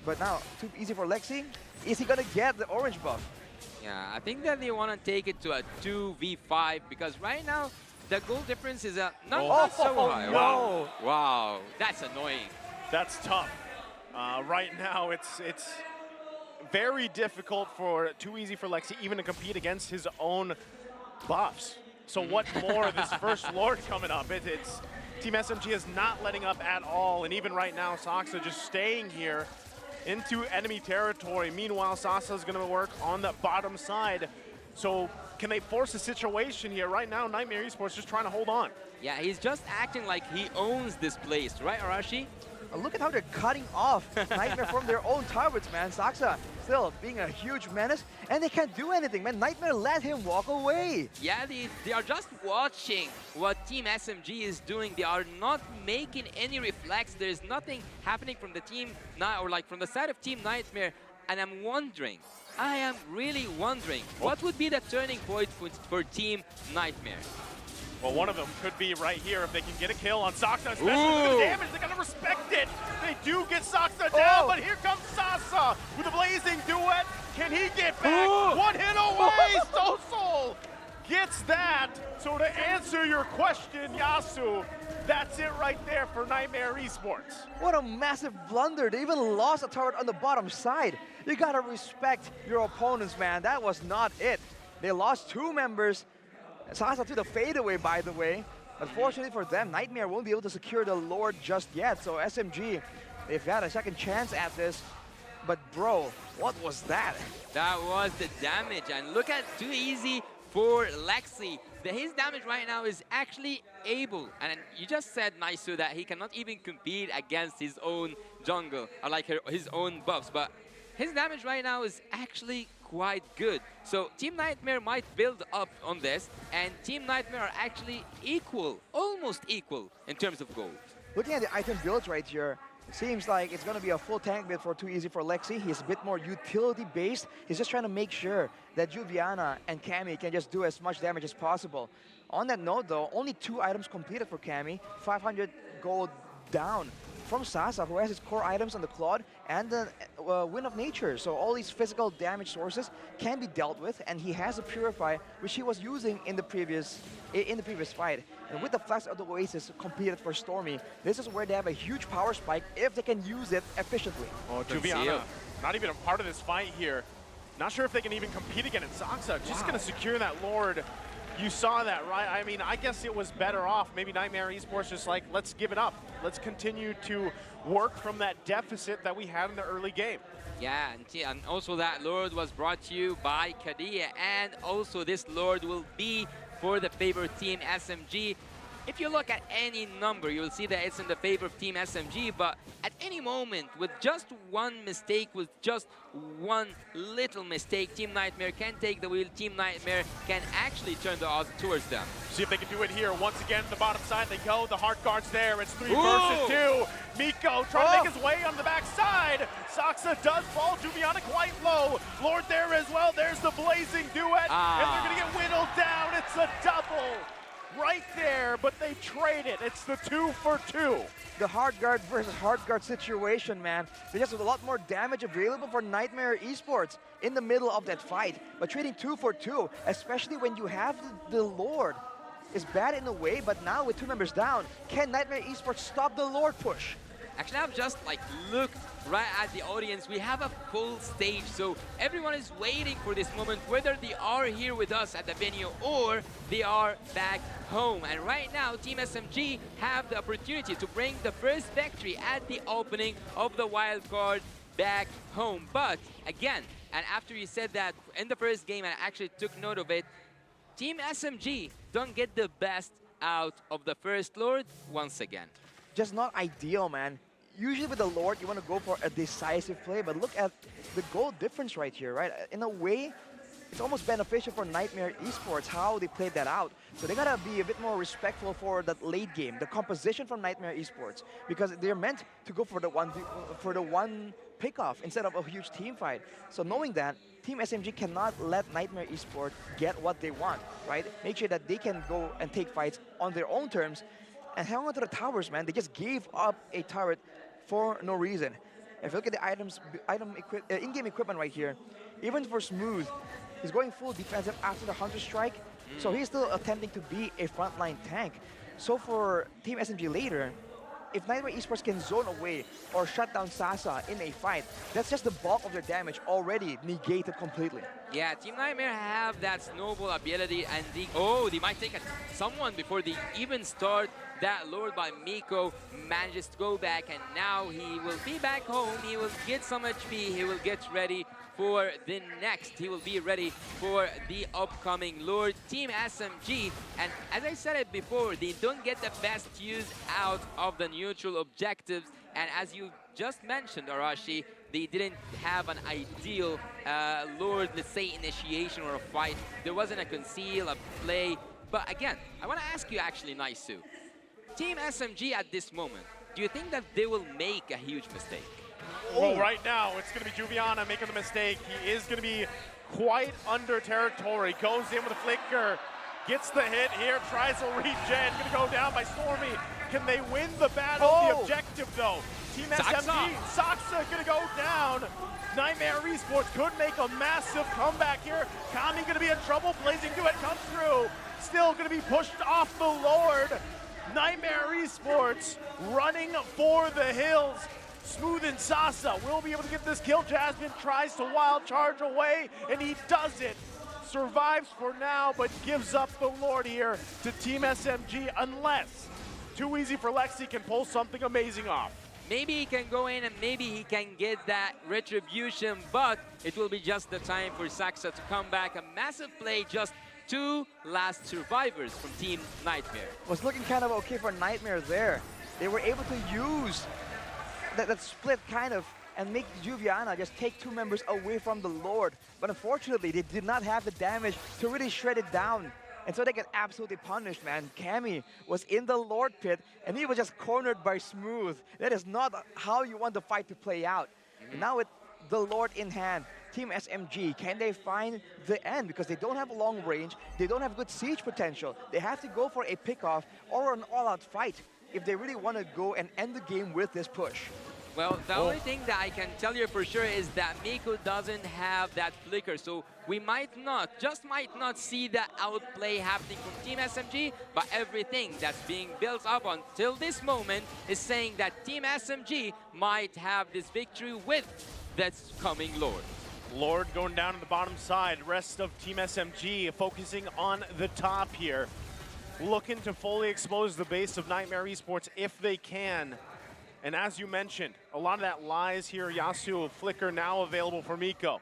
But now, too easy for Lexi. Is he gonna get the orange buff? Yeah, I think that they want to take it to a 2v5 because right now the goal difference is not so high. No. Wow, wow, that's annoying. That's tough. Right now, it's very difficult for Too Easy for Lexi even to compete against his own buffs. So what more of this first Lord coming up? It's Team SMG is not letting up at all, and even right now, Saksa just staying here into enemy territory. Meanwhile, Sasa is going to work on the bottom side. So can they force a situation here? Right now, Niightmare Esports just trying to hold on. Yeah, he's just acting like he owns this place, right, Arashi? Look at how they're cutting off Nightmare from their own targets, man. Saksa still being a huge menace, and they can't do anything, man. Nightmare let him walk away. Yeah, they are just watching what Team SMG is doing. They are not making any reflex. There's nothing happening from the team, or like from the side of Team Nightmare, and I'm wondering, I am really wondering, what would be the turning point for Team Nightmare? Well, one of them could be right here if they can get a kill on Saksa, especially with the damage. They're going to respect it. They do get Saksa down, but here comes Sasa with a blazing duet. Can he get back? One hit away. Soul gets that. So to answer your question, Yasu, that's it right there for Niightmare Esports. What a massive blunder. They even lost a turret on the bottom side. You got to respect your opponents, man. That was not it. They lost 2 members. Sasa to the fadeaway, by the way. Unfortunately for them, Nightmare won't be able to secure the Lord just yet. So SMG, they've got a second chance at this. But bro, what was that? That was the damage. And look at Too Easy for Lexi. His damage right now is actually able. And you just said, Naisu, that he cannot even compete against his own jungle, or like his own buffs. But his damage right now is actually quite good. So Team Nightmare might build up on this, and Team Nightmare are actually equal, almost equal in terms of gold. Looking at the item builds right here, it seems like it's going to be a full tank build for Too Easy for Lexi. He's a bit more utility-based. He's just trying to make sure that Juviana and Cammy can just do as much damage as possible. On that note, though, only 2 items completed for Cammy, 500 gold down from Sasa, who has his core items on the Claude and the Wind of Nature. So all these physical damage sources can be dealt with, and he has a Purify, which he was using in the previous fight. And with the Flash of the Oasis completed for Stormy, this is where they have a huge power spike if they can use it efficiently. Oh, Juviana, not even a part of this fight here. Not sure if they can even compete against Saksa. Just going to secure that Lord. You saw that, right? I mean, I guess it was better off. Maybe Niightmare Esports just like, let's give it up. Let's continue to work from that deficit that we had in the early game. Yeah, and also that Lord was brought to you by Kadia, and also this Lord will be for the favorite team SMG. If you look at any number, you'll see that it's in the favor of Team SMG, but at any moment, with just one mistake, with just one little mistake, Team Nightmare can take the wheel. Team Nightmare can actually turn the odds towards them. See if they can do it here. Once again, the bottom side they go. The heart guard's there. It's 3 versus 2. Miko trying to make his way on the backside. Saksa does fall. Juviana quite low. Lord there as well. There's the blazing duet. And they're going to get whittled down. It's a double. Right there, but they trade it. It's the 2 for 2. The hard guard versus hard guard situation, man. There's just a lot more damage available for Niightmare Esports in the middle of that fight. But trading 2 for 2, especially when you have the Lord, is bad in a way, but now with 2 members down, can Niightmare Esports stop the Lord push? Actually, I've just like looked right at the audience. We have a full stage, so everyone is waiting for this moment, whether they are here with us at the venue or they are back home. And right now, Team SMG have the opportunity to bring the first victory at the opening of the wild card back home. But again, and after you said that in the first game, and I actually took note of it, Team SMG don't get the best out of the first Lord once again. Just not ideal, man. Usually with the Lord, you want to go for a decisive play, but look at the goal difference right here, right? In a way, it's almost beneficial for Niightmare Esports how they played that out. So they gotta be a bit more respectful for that late game, the composition from Niightmare Esports, because they're meant to go for the one pick-off instead of a huge team fight. So knowing that, Team SMG cannot let Niightmare Esports get what they want, right? Make sure that they can go and take fights on their own terms and hang on to the towers, man. They just gave up a turret for no reason. If you look at the in-game equipment right here, even for Smooth, he's going full defensive after the Hunter Strike, so he's still attempting to be a frontline tank. So for Team SMG later, if Niightmare Esports can zone away or shut down Sasa in a fight, that's just the bulk of their damage already negated completely. Yeah, Team Nightmare have that snowball ability, and they might take someone before they even start. That lured by Miko manages to go back, and now he will be back home. He will get some HP. He will get ready for the next. He will be ready for the upcoming Lord. Team SMG, and as I said it before, they don't get the best use out of the neutral objectives. And as you just mentioned, Arashi, they didn't have an ideal Lord, let's say, initiation or a fight. There wasn't a conceal, a play. But again, I want to ask you actually, Naisu. Team SMG at this moment, do you think that they will make a huge mistake? Oh, right now, it's going to be Juviana making the mistake. He is going to be quite under territory. Goes in with a flicker, gets the hit here, tries a regen. Going to go down by Stormy. Can they win the battle? The objective, though. Team SMG, Saksa going to go down. Niightmare Esports could make a massive comeback here. Kami going to be in trouble. Blazing Duet comes through. Still going to be pushed off the Lord. Niightmare Esports running for the hills. Smooth and Sasa will be able to get this kill. Jasmine tries to wild charge away, and he does it. Survives for now, but gives up the Lord here to Team SMG, unless Too Easy for Lexi can pull something amazing off. Maybe he can go in and maybe he can get that retribution, but it will be just the time for Saksa to come back. A massive play, just 2 last survivors from Team Nightmare. Was looking kind of okay for Nightmare there. They were able to use that split kind of and make Juviana just take 2 members away from the Lord. But unfortunately, they did not have the damage to really shred it down. And so they get absolutely punished, man. Cammy was in the Lord pit, and he was just cornered by Smooth. That is not how you want the fight to play out. And now with the Lord in hand, Team SMG, can they find the end? Because they don't have a long range, they don't have good siege potential. They have to go for a pick-off or an all-out fight if they really want to go and end the game with this push. Well, the only thing that I can tell you for sure is that Miko doesn't have that flicker, so we might not see the outplay happening from Team SMG, but everything that's being built up until this moment is saying that Team SMG might have this victory with this coming Lord. Lord going down on the bottom side. Rest of Team SMG focusing on the top here. Looking to fully expose the base of Niightmare Esports if they can. And as you mentioned, a lot of that lies here. Yasuo, flicker now available for Miko.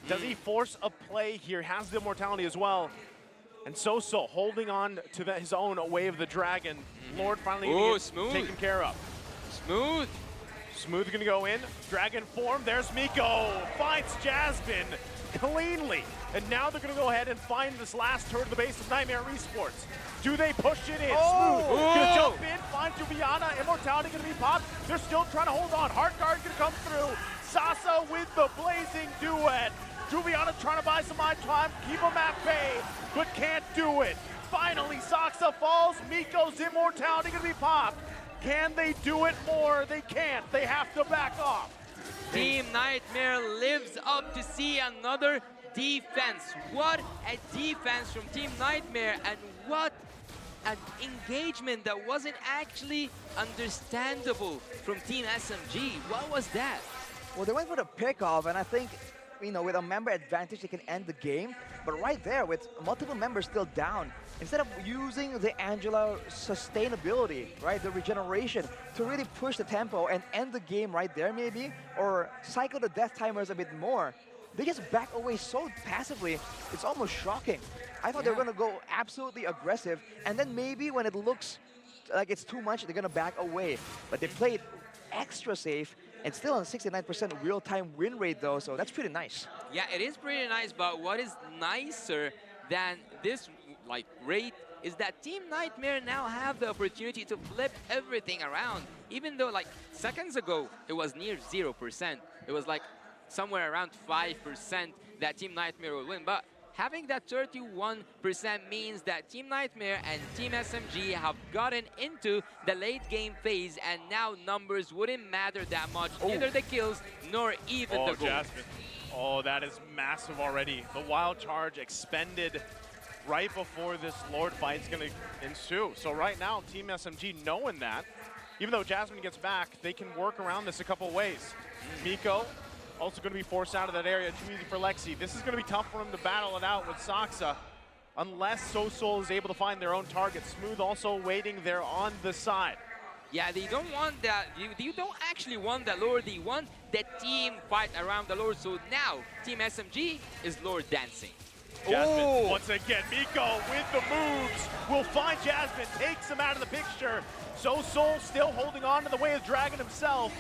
Does he force a play here? Has the immortality as well. And Soso holding on to his own Wave of the Dragon. Lord finally taken care of. Smooth. Smooth gonna go in. Dragon form. There's Miko. Finds Jasmine cleanly. And now they're gonna go ahead and find this last turret of the base of Niightmare Esports. Do they push it in? Smooth gonna jump in, find Juviana. Immortality gonna be popped. They're still trying to hold on. Heart Guard gonna come through. Sasa with the Blazing Duet. Juviana trying to buy some time, keep him at bay, but can't do it. Finally, Saksa falls. Miko's immortality gonna be popped. Can they do it more? They can't. They have to back off. Team Nightmare lives up to see another defense. What a defense from Team Nightmare, and what an engagement that wasn't actually understandable from Team SMG. What was that? Well, they went for the pickoff, and I think, you know, with a member advantage, they can end the game. But right there, with multiple members still down, instead of using the Angela sustainability, right, the regeneration, to really push the tempo and end the game right there maybe, or cycle the death timers a bit more, they just back away so passively, it's almost shocking. I thought they were going to go absolutely aggressive, and then maybe when it looks like it's too much, they're going to back away. But they played extra safe, and still on 69% real-time win rate though, so that's pretty nice. Yeah, it is pretty nice, but what is nicer than this rate is that Team Nightmare now have the opportunity to flip everything around. Even though seconds ago it was near 0%, it was like somewhere around 5% that Team Nightmare would win. But having that 31% means that Team Nightmare and Team SMG have gotten into the late game phase, and now numbers wouldn't matter that much, neither the kills nor even the goals. Jasmine. Oh, that is massive already. The wild charge expended right before this Lord fight is going to ensue. So right now, Team SMG knowing that, even though Jasmine gets back, they can work around this a couple of ways. Miko also going to be forced out of that area. Too easy for Lexi. This is going to be tough for him to battle it out with Saksa, unless SoSoul is able to find their own target. Smooth also waiting there on the side. Yeah, they don't want that. You don't actually want the Lord. They want the team fight around the Lord. So now, Team SMG is Lord dancing. Jasmine, once again, Miko with the moves will find Jasmine, takes him out of the picture. SoSoul still holding on to the way of Dragon himself.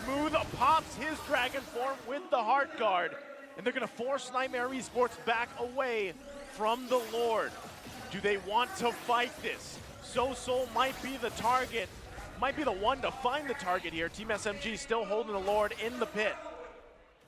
Smooth pops his Dragon form with the Heart Guard, and they're going to force Niightmare Esports back away from the Lord. Do they want to fight this? SoSoul might be the target, might be the one to find the target here. Team SMG still holding the Lord in the pit.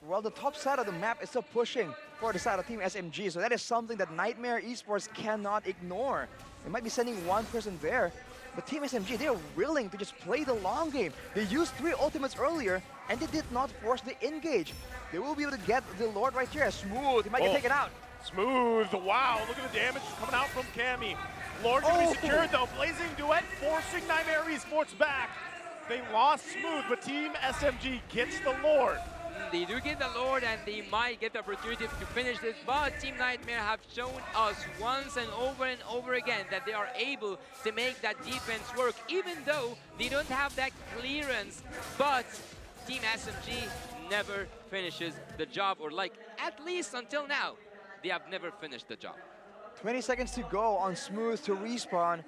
Well, the top side of the map is still pushing for the side of Team SMG, so that is something that Niightmare Esports cannot ignore. They might be sending one person there, but Team SMG, they're willing to just play the long game. They used 3 ultimates earlier, and they did not force the engage. They will be able to get the Lord right here. Smooth, he might get taken out. Smooth, wow, look at the damage coming out from Cammy. Lord gonna be secured though. Blazing Duet forcing Niightmare Esports back. They lost Smooth, but Team SMG gets the Lord. They do get the Lord, and they might get the opportunity to finish this, but Team Nightmare have shown us once and over again that they are able to make that defense work, even though they don't have that clearance. But Team SMG never finishes the job, or like, at least until now, they have never finished the job. 20 seconds to go on Smooth to respawn.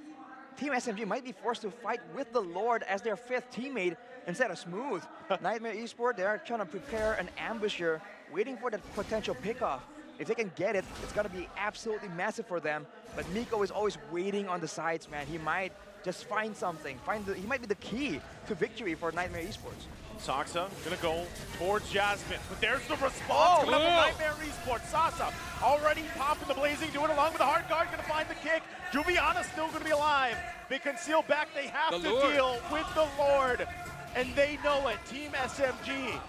Team SMG might be forced to fight with the Lord as their 5th teammate instead of Smooth. Niightmare Esports, they are trying to prepare an ambush here, waiting for that potential pickoff. If they can get it, it's gonna be absolutely massive for them. But Miko is always waiting on the sides, man. He might just find something. He might be the key to victory for Niightmare Esports. Saksa gonna go towards Jasmine, but there's the response coming up from Niightmare Esports. Saksa already popping the Blazing, doing along with the Heart Guard, gonna find the kick. Juviana's still gonna be alive. They conceal back, they have to deal with the Lord, and they know it. Team SMG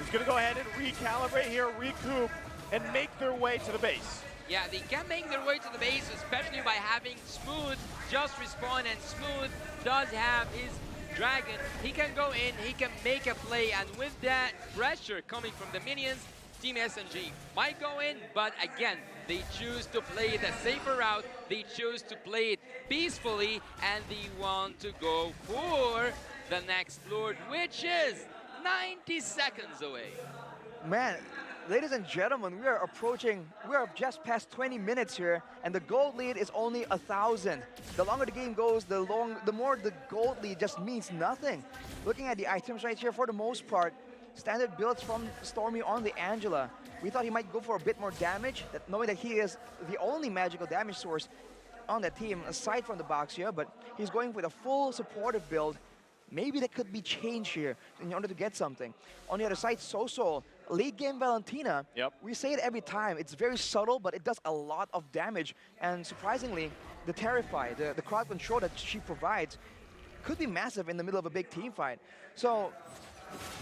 is gonna go ahead and recalibrate here, recoup, and make their way to the base. Yeah, they can make their way to the base, especially by having Smooth just respawn, and Smooth does have his Dragon. He can go in, he can make a play, and with that pressure coming from the minions, Team SMG might go in, but again, they choose to play the safer route, they choose to play it peacefully, and they want to go for the next Lord, which is 90 seconds away. Man, ladies and gentlemen, we are just past 20 minutes here, and the gold lead is only 1,000. The longer the game goes, the more the gold lead just means nothing. Looking at the items right here, for the most part, standard builds from Stormy on the Angela. We thought he might go for a bit more damage, knowing that he is the only magical damage source on that team, aside from the box here, but he's going with a full supportive build. Maybe that could be changed here in order to get something. On the other side, SoSoul, late game Valentina, we say it every time, it's very subtle, but it does a lot of damage. And surprisingly, the Terrify, the crowd control that she provides, could be massive in the middle of a big team fight. So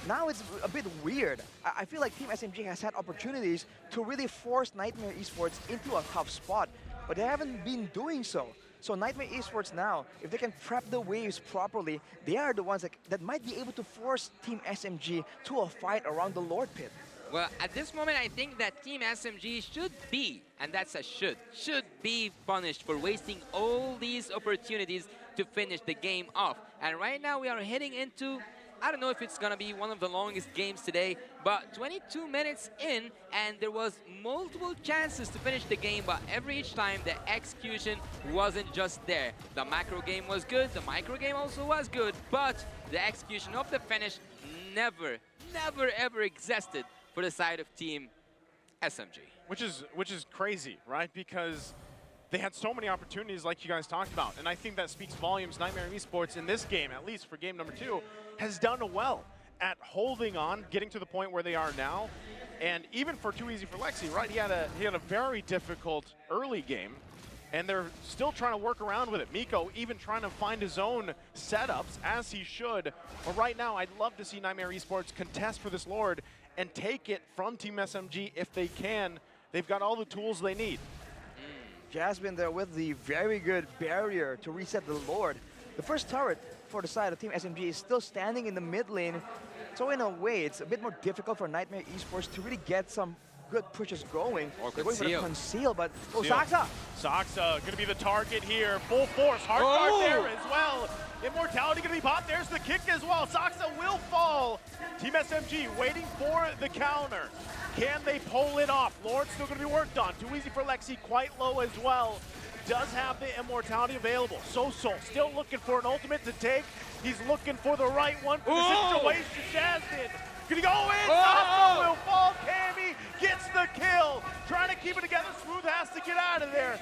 now it's a bit weird. I feel like Team SMG has had opportunities to really force Niightmare Esports into a tough spot, but they haven't been doing so. So Niightmare Esports now, if they can prep the waves properly, they are the ones that might be able to force Team SMG to a fight around the Lord Pit. Well, at this moment, I think that Team SMG should be, and that's a should be punished for wasting all these opportunities to finish the game off. And right now, we are heading into, I don't know if it's gonna be one of the longest games today, but 22 minutes in, and there was multiple chances to finish the game, but each time the execution wasn't just there. The macro game was good, the micro game also was good, but the execution of the finish never ever existed for the side of Team SMG. Which is crazy, right? Because they had so many opportunities like you guys talked about, and I think that speaks volumes. Niightmare Esports in this game, at least for game number 2, has done well. at holding on, getting to the point where they are now. And even for Too Easy for Lexi, right, he had a very difficult early game, and they're still trying to work around with it. Miko even trying to find his own setups, as he should. But right now, I'd love to see Niightmare Esports contest for this Lord and take it from Team SMG if they can. They've got all the tools they need. Jasmine there with the very good barrier to reset the Lord. The first turret for the side of Team SMG is still standing in the mid lane. So in a way, it's a bit more difficult for Niightmare Esports to really get some good pushes going. They're going for the conceal, but Saksa! Saksa gonna be the target here. Full force, hard guard there as well. Immortality gonna be popped. There's the kick as well. Saksa will fall. Team SMG waiting for the counter. Can they pull it off? Lord's still gonna be worked on. Too Easy for Lexi, quite low as well. Does have the immortality available. Soul still looking for an ultimate to take. He's looking for the right one for the situation. Jasmine gonna go in. Saksa will fall. Cammy gets the kill. Trying to keep it together. Smooth has to get out of there.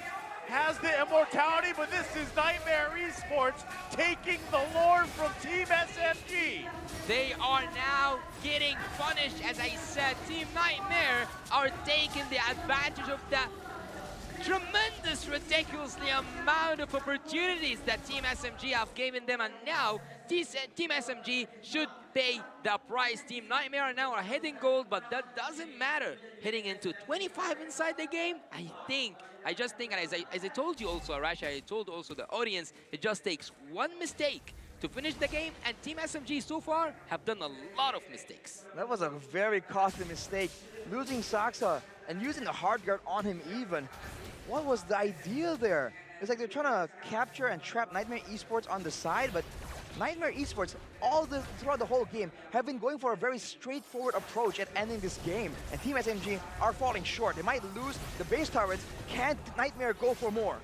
Has the immortality, but this is Niightmare Esports taking the Lord from Team SMG. They are now getting punished. As I said, Team Niightmare are taking the advantage of that tremendous, ridiculously amount of opportunities that Team SMG have given them, and now Team SMG should pay the price. Team Niightmare are now heading gold, but that doesn't matter. Heading into 25 inside the game, I just think, and as I told you also, Arash, I told also the audience, it just takes one mistake to finish the game, and Team SMG so far have done a lot of mistakes. That was a very costly mistake. Losing Saksa and using the hard guard on him even. What was the idea there? It's like they're trying to capture and trap Niightmare Esports on the side, but Niightmare Esports, throughout the whole game, have been going for a very straightforward approach at ending this game. And Team SMG are falling short. They might lose the base turrets. Can't Niightmare go for more?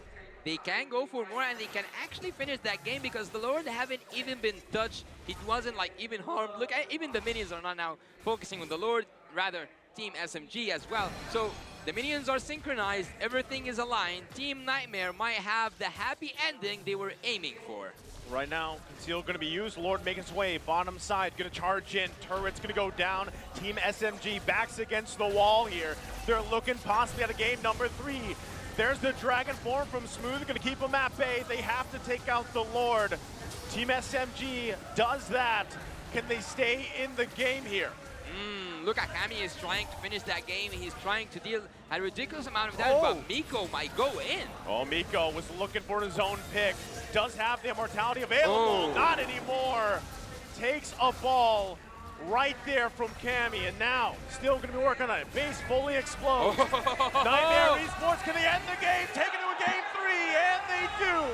They can go for more, and they can actually finish that game because the Lord haven't even been touched. It wasn't like even harmed. Look, even the minions are not now focusing on the Lord, rather Team SMG as well. So the minions are synchronized, everything is aligned. Team Niightmare might have the happy ending they were aiming for. Right now, conceal gonna be used. Lord making his way, bottom side, gonna charge in. Turret's gonna go down. Team SMG backs against the wall here. They're looking possibly at a game number 3. There's the Dragon form from Smooth, gonna keep him at bay. They have to take out the Lord. Team SMG does that. Can they stay in the game here? Look at Cammy is trying to finish that game. He's trying to deal a ridiculous amount of damage, but Miko might go in. Oh, Miko was looking for his own pick. Does have the immortality available. Not anymore. Takes a fall right there from Cammy, and now still going to be working on it. Base fully explodes. Niightmare Esports, can they end the game? Take it to a game 3, and they do.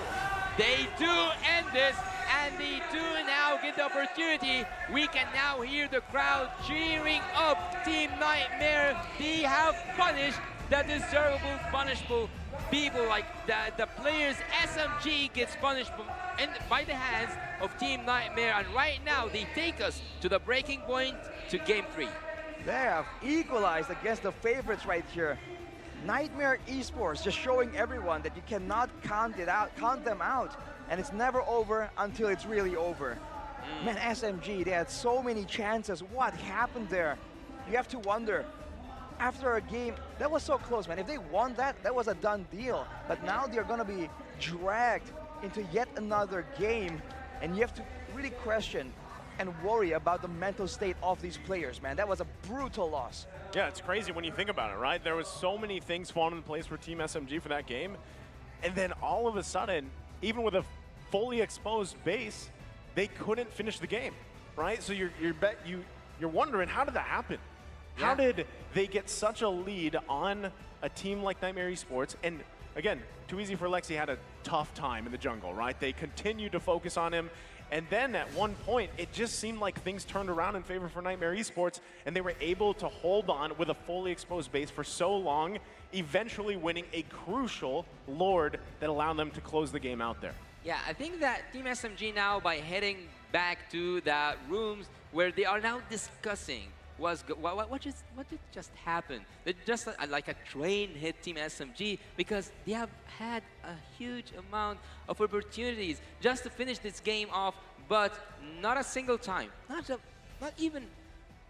They do end this, and they do now get the opportunity. We can now hear the crowd cheering up Team Niightmare. They have punished the deservable, punishable people, like the players. SMG gets punished by the hands of Team Niightmare, and right now they take us to the breaking point to game 3. They have equalized against the favorites right here. Niightmare Esports just showing everyone that you cannot count them out, and it's never over until it's really over. Man, SMG, they had so many chances. What happened there? You have to wonder. After a game, that was so close, man. If they won that, that was a done deal. But now they're gonna be dragged into yet another game, and you have to really question and worry about the mental state of these players, man. That was a brutal loss. Yeah, it's crazy when you think about it, right? There was so many things falling into place for Team SMG for that game, and then all of a sudden, even with a fully exposed base, they couldn't finish the game, right? So you're wondering, how did that happen? Yeah. How did they get such a lead on a team like Niightmare Esports? And again, Too Easy for Lexi had a tough time in the jungle, right? They continued to focus on him. And then at one point, it just seemed like things turned around in favor for Niightmare Esports, and they were able to hold on with a fully exposed base for so long, eventually winning a crucial Lord that allowed them to close the game out there. Yeah, I think that Team SMG now, by heading back to the rooms where they are now discussing what did just happen? They just like a train hit Team SMG, because they have had a huge amount of opportunities just to finish this game off, but not a single time. Not a not even,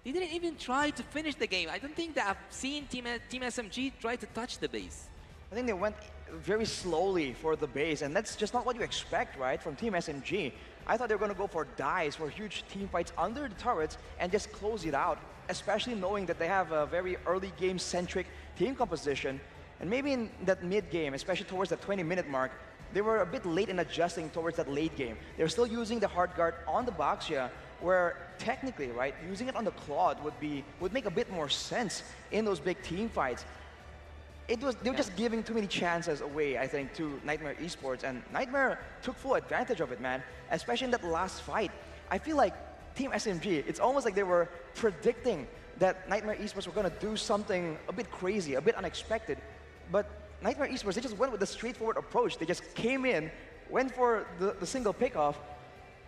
they didn't even try to finish the game. I don't think that I've seen Team SMG try to touch the base. I think they went very slowly for the base, and that's just not what you expect, right, from Team SMG. I thought they were going to go for dives, for huge team fights under the turrets, and just close it out, especially knowing that they have a very early game-centric team composition. And maybe in that mid-game, especially towards the 20-minute mark, they were a bit late in adjusting towards that late game. They're still using the hard guard on the Baxia, where technically, right, using it on the Claude would make a bit more sense in those big team fights. They were just giving too many chances away, I think, to Niightmare Esports, and Niightmare took full advantage of it, man, especially in that last fight. I feel like Team SMG, it's almost like they were predicting that Niightmare Esports were going to do something a bit crazy, a bit unexpected, but Niightmare Esports, they just went with the straightforward approach. They just came in, went for the single pickoff,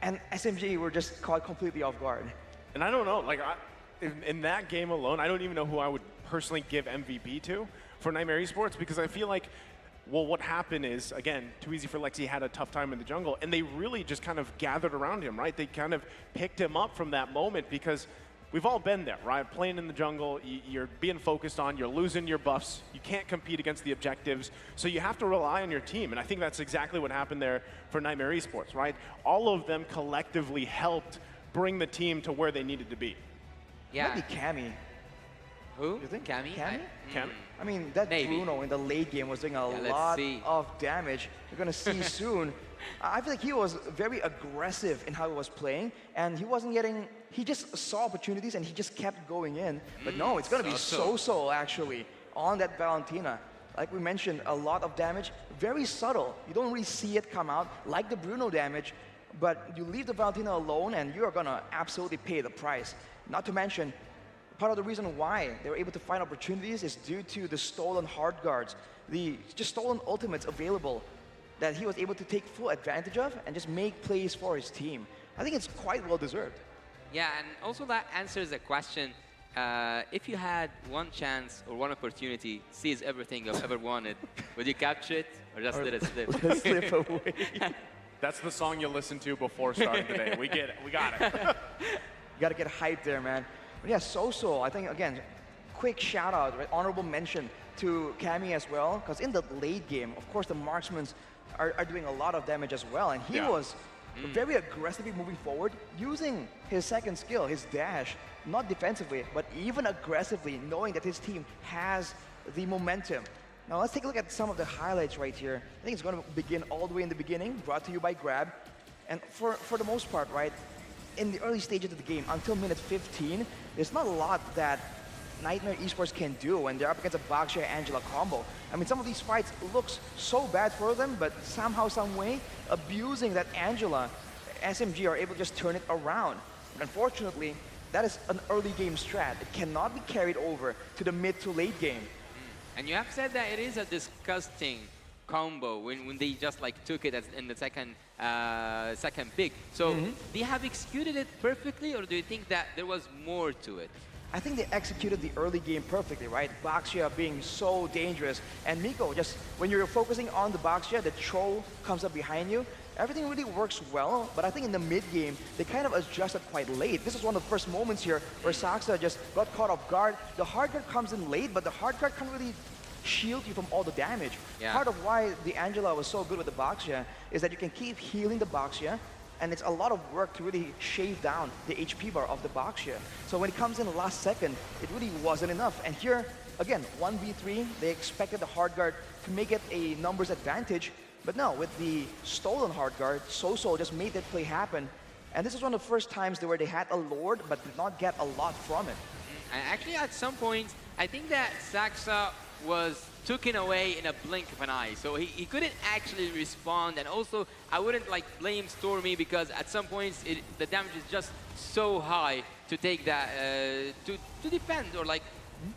and SMG were just caught completely off guard. And I don't know, like, in that game alone, I don't even know who I would personally give MVP to for Niightmare Esports, because I feel like, well, what happened is, again, Too Easy for Lexi had a tough time in the jungle, and they really just kind of gathered around him, right? They kind of picked him up from that moment, because we've all been there, right? Playing in the jungle, you're being focused on, you're losing your buffs, you can't compete against the objectives, so you have to rely on your team, and I think that's exactly what happened there for Niightmare Esports, right? All of them collectively helped bring the team to where they needed to be. Yeah. Maybe Cammy. Who? You think? Cammy? Cammy? Cammy? I mean, that Maybe. Bruno in the late game was doing a let's lot see. of damage. You're going to see soon. I feel like he was very aggressive in how he was playing, and he just saw opportunities and he just kept going in. But no, it's going to be So-So actually on that Valentina. Like we mentioned, a lot of damage, very subtle. You don't really see it come out like the Bruno damage, but you leave the Valentina alone and you are going to absolutely pay the price. Not to mention, part of the reason why they were able to find opportunities is due to the stolen hard guards, the just stolen ultimates available that he was able to take full advantage of and just make plays for his team. I think it's quite well deserved. Yeah, and also that answers the question, if you had one chance or one opportunity, seize everything you've ever wanted, would you capture it or just let it slip? Let it slip away. That's the song you listen to before starting today. We get it. We got it. You got to get hyped there, man. But yeah, So-So, I think, again, quick shout out, right? Honorable mention to Cammy as well, because in the late game, of course, the marksmen are doing a lot of damage as well, and he was very aggressively moving forward, using his second skill, his dash, not defensively, but even aggressively, knowing that his team has the momentum. Now let's take a look at some of the highlights right here. I think it's going to begin all the way in the beginning, brought to you by Grab. And for the most part, right, in the early stages of the game, until minute 15, there's not a lot that Niightmare Esports can do when they're up against a Baxia Angela combo. I mean, some of these fights looks so bad for them, but somehow, some way, abusing that Angela, SMG are able to just turn it around. But unfortunately, that is an early game strat. It cannot be carried over to the mid to late game. And you have said that it is a disgusting combo when they just like took it as in the second pick. So they have executed it perfectly, or do you think that there was more to it? I think they executed the early game perfectly, right? Baxia being so dangerous, and Miko, just when you're focusing on the Baxia, the troll comes up behind you. Everything really works well, but I think in the mid game, they kind of adjusted quite late. This is one of the first moments here where Saksa just got caught off guard. The hard guard comes in late, but the hard guard can't really shield you from all the damage. Yeah. Part of why the Angela was so good with the Baxia is that you can keep healing the Baxia, and it's a lot of work to really shave down the HP bar of the Baxia. So when it comes in last second, it really wasn't enough. And here, again, 1v3, they expected the hard guard to make it a numbers advantage, but no, with the stolen hard guard, So-So just made that play happen. And this is one of the first times where they had a Lord, but did not get a lot from it. And actually, at some point, I think that Saksa was taken away in a blink of an eye, so he couldn't actually respond. And also, I wouldn't like blame Stormy, because at some points the damage is just so high to take that to defend, or like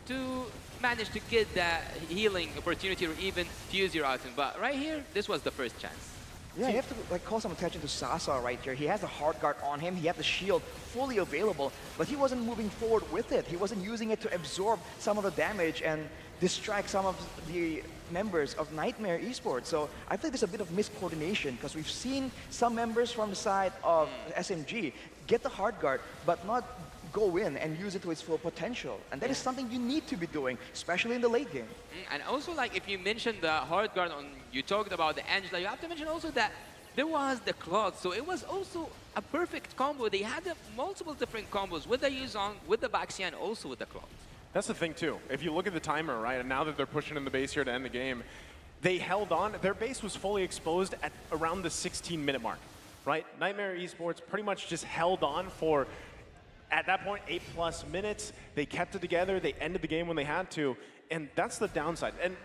to manage to get that healing opportunity, or even fuse your item. But right here, this was the first chance. Yeah, you have to like call some attention to Sasa right here. He has the hard guard on him. He had the shield fully available, but he wasn't moving forward with it. He wasn't using it to absorb some of the damage and distract some of the members of Niightmare Esports. So I think there's a bit of miscoordination because we've seen some members from the side of SMG get the hard guard, but not go in and use it to its full potential. And that is something you need to be doing, especially in the late game. And also, like, if you mentioned the hard guard, you talked about the Angela, you have to mention also that there was the Claude. So it was also a perfect combo. They had multiple different combos with the Yuzong, with the Baxia, and also with the Claude. That's the thing, too. If you look at the timer, right, and now that they're pushing in the base here to end the game, they held on. Their base was fully exposed at around the 16-minute mark, right? Niightmare Esports pretty much just held on for, at that point, 8+ minutes. They kept it together. They ended the game when they had to. And that's the downside. And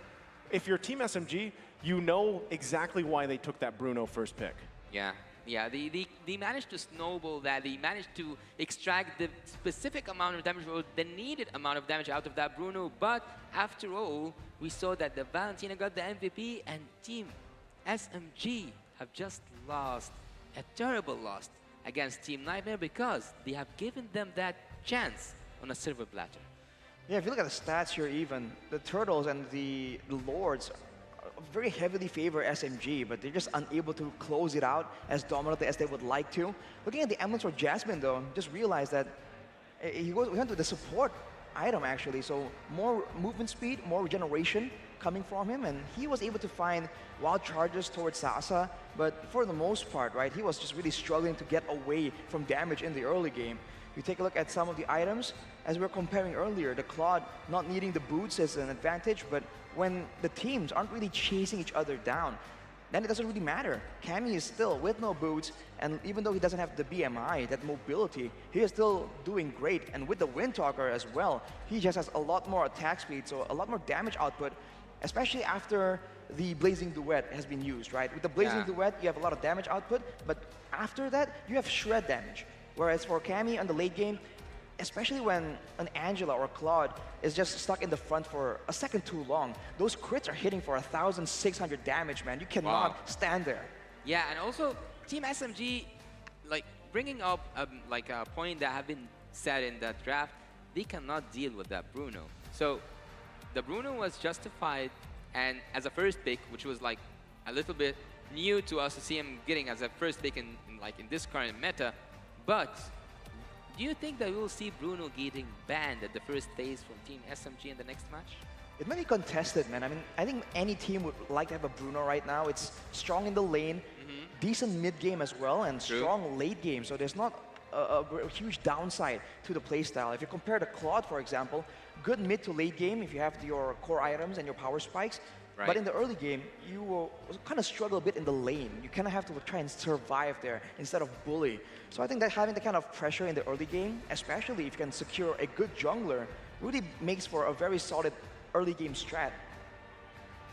if you're Team SMG, you know exactly why they took that Bruno first pick. Yeah. Yeah, they managed to snowball that. They managed to extract the specific amount of damage, or the needed amount of damage out of that Bruno. But after all, we saw that the Valentina got the MVP, and Team SMG have just lost, a terrible loss against Team Niightmare, because they have given them that chance on a silver platter. Yeah, if you look at the stats here even, the Turtles and the Lords very heavily favor SMG, but they're just unable to close it out as dominantly as they would like to. Looking at the emblems for Jasmine, though, just realized that he went to the support item, actually. So more movement speed, more regeneration coming from him, and he was able to find wild charges towards Sasa, but for the most part, right, he was just really struggling to get away from damage in the early game. You take a look at some of the items, as we were comparing earlier, the Claude not needing the boots is an advantage, but when the teams aren't really chasing each other down, then it doesn't really matter. Cammy is still with no boots, and even though he doesn't have the BMI, that mobility, he is still doing great. And with the Windtalker as well, he just has a lot more attack speed, so a lot more damage output, especially after the Blazing Duet has been used, right? With the Blazing Duet, you have a lot of damage output, but after that, you have shred damage. Whereas for Cammy on the late game, especially when an Angela or Claude is just stuck in the front for a second too long, those crits are hitting for 1,600 damage, man. You cannot stand there. Yeah, and also Team SMG, like, bringing up like a point that have been said in that draft, they cannot deal with that Bruno. So the Bruno was justified, and as a first pick, which was like a little bit new to us to see him getting as a first pick in this current meta. But do you think that we will see Bruno getting banned at the first phase from Team SMG in the next match? It may be contested, man. I mean, I think any team would like to have a Bruno right now. It's strong in the lane, decent mid game as well, and strong late game. So there's not a huge downside to the playstyle. If you compare to Claude, for example, good mid to late game if you have your core items and your power spikes. Right. But in the early game, you will kind of struggle a bit in the lane. You kind of have to try and survive there instead of bully. So I think that having the kind of pressure in the early game, especially if you can secure a good jungler, really makes for a very solid early game strat.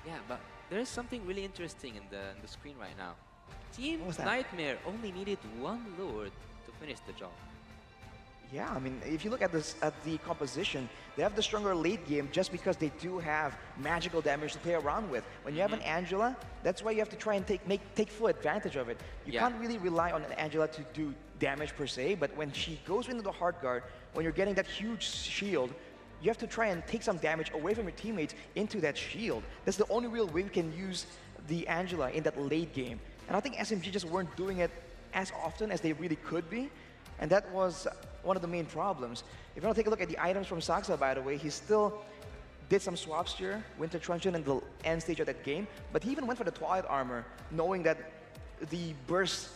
Yeah, but there is something really interesting in the screen right now. Team Niightmare only needed one Lord to finish the job. Yeah, I mean, if you look at this at the composition, they have the stronger late game just because they do have magical damage to play around with. When you have an Angela, that's why you have to try and take full advantage of it. You can't really rely on an Angela to do damage per se, but when she goes into the hard guard, when you're getting that huge shield, you have to try and take some damage away from your teammates into that shield. That's the only real way you can use the Angela in that late game. And I think SMG just weren't doing it as often as they really could be, and that was one of the main problems. If you want to take a look at the items from Saksa, by the way, he still did some swaps here, Winter Truncheon in the end stage of that game, but he even went for the Twilight Armor, knowing that the burst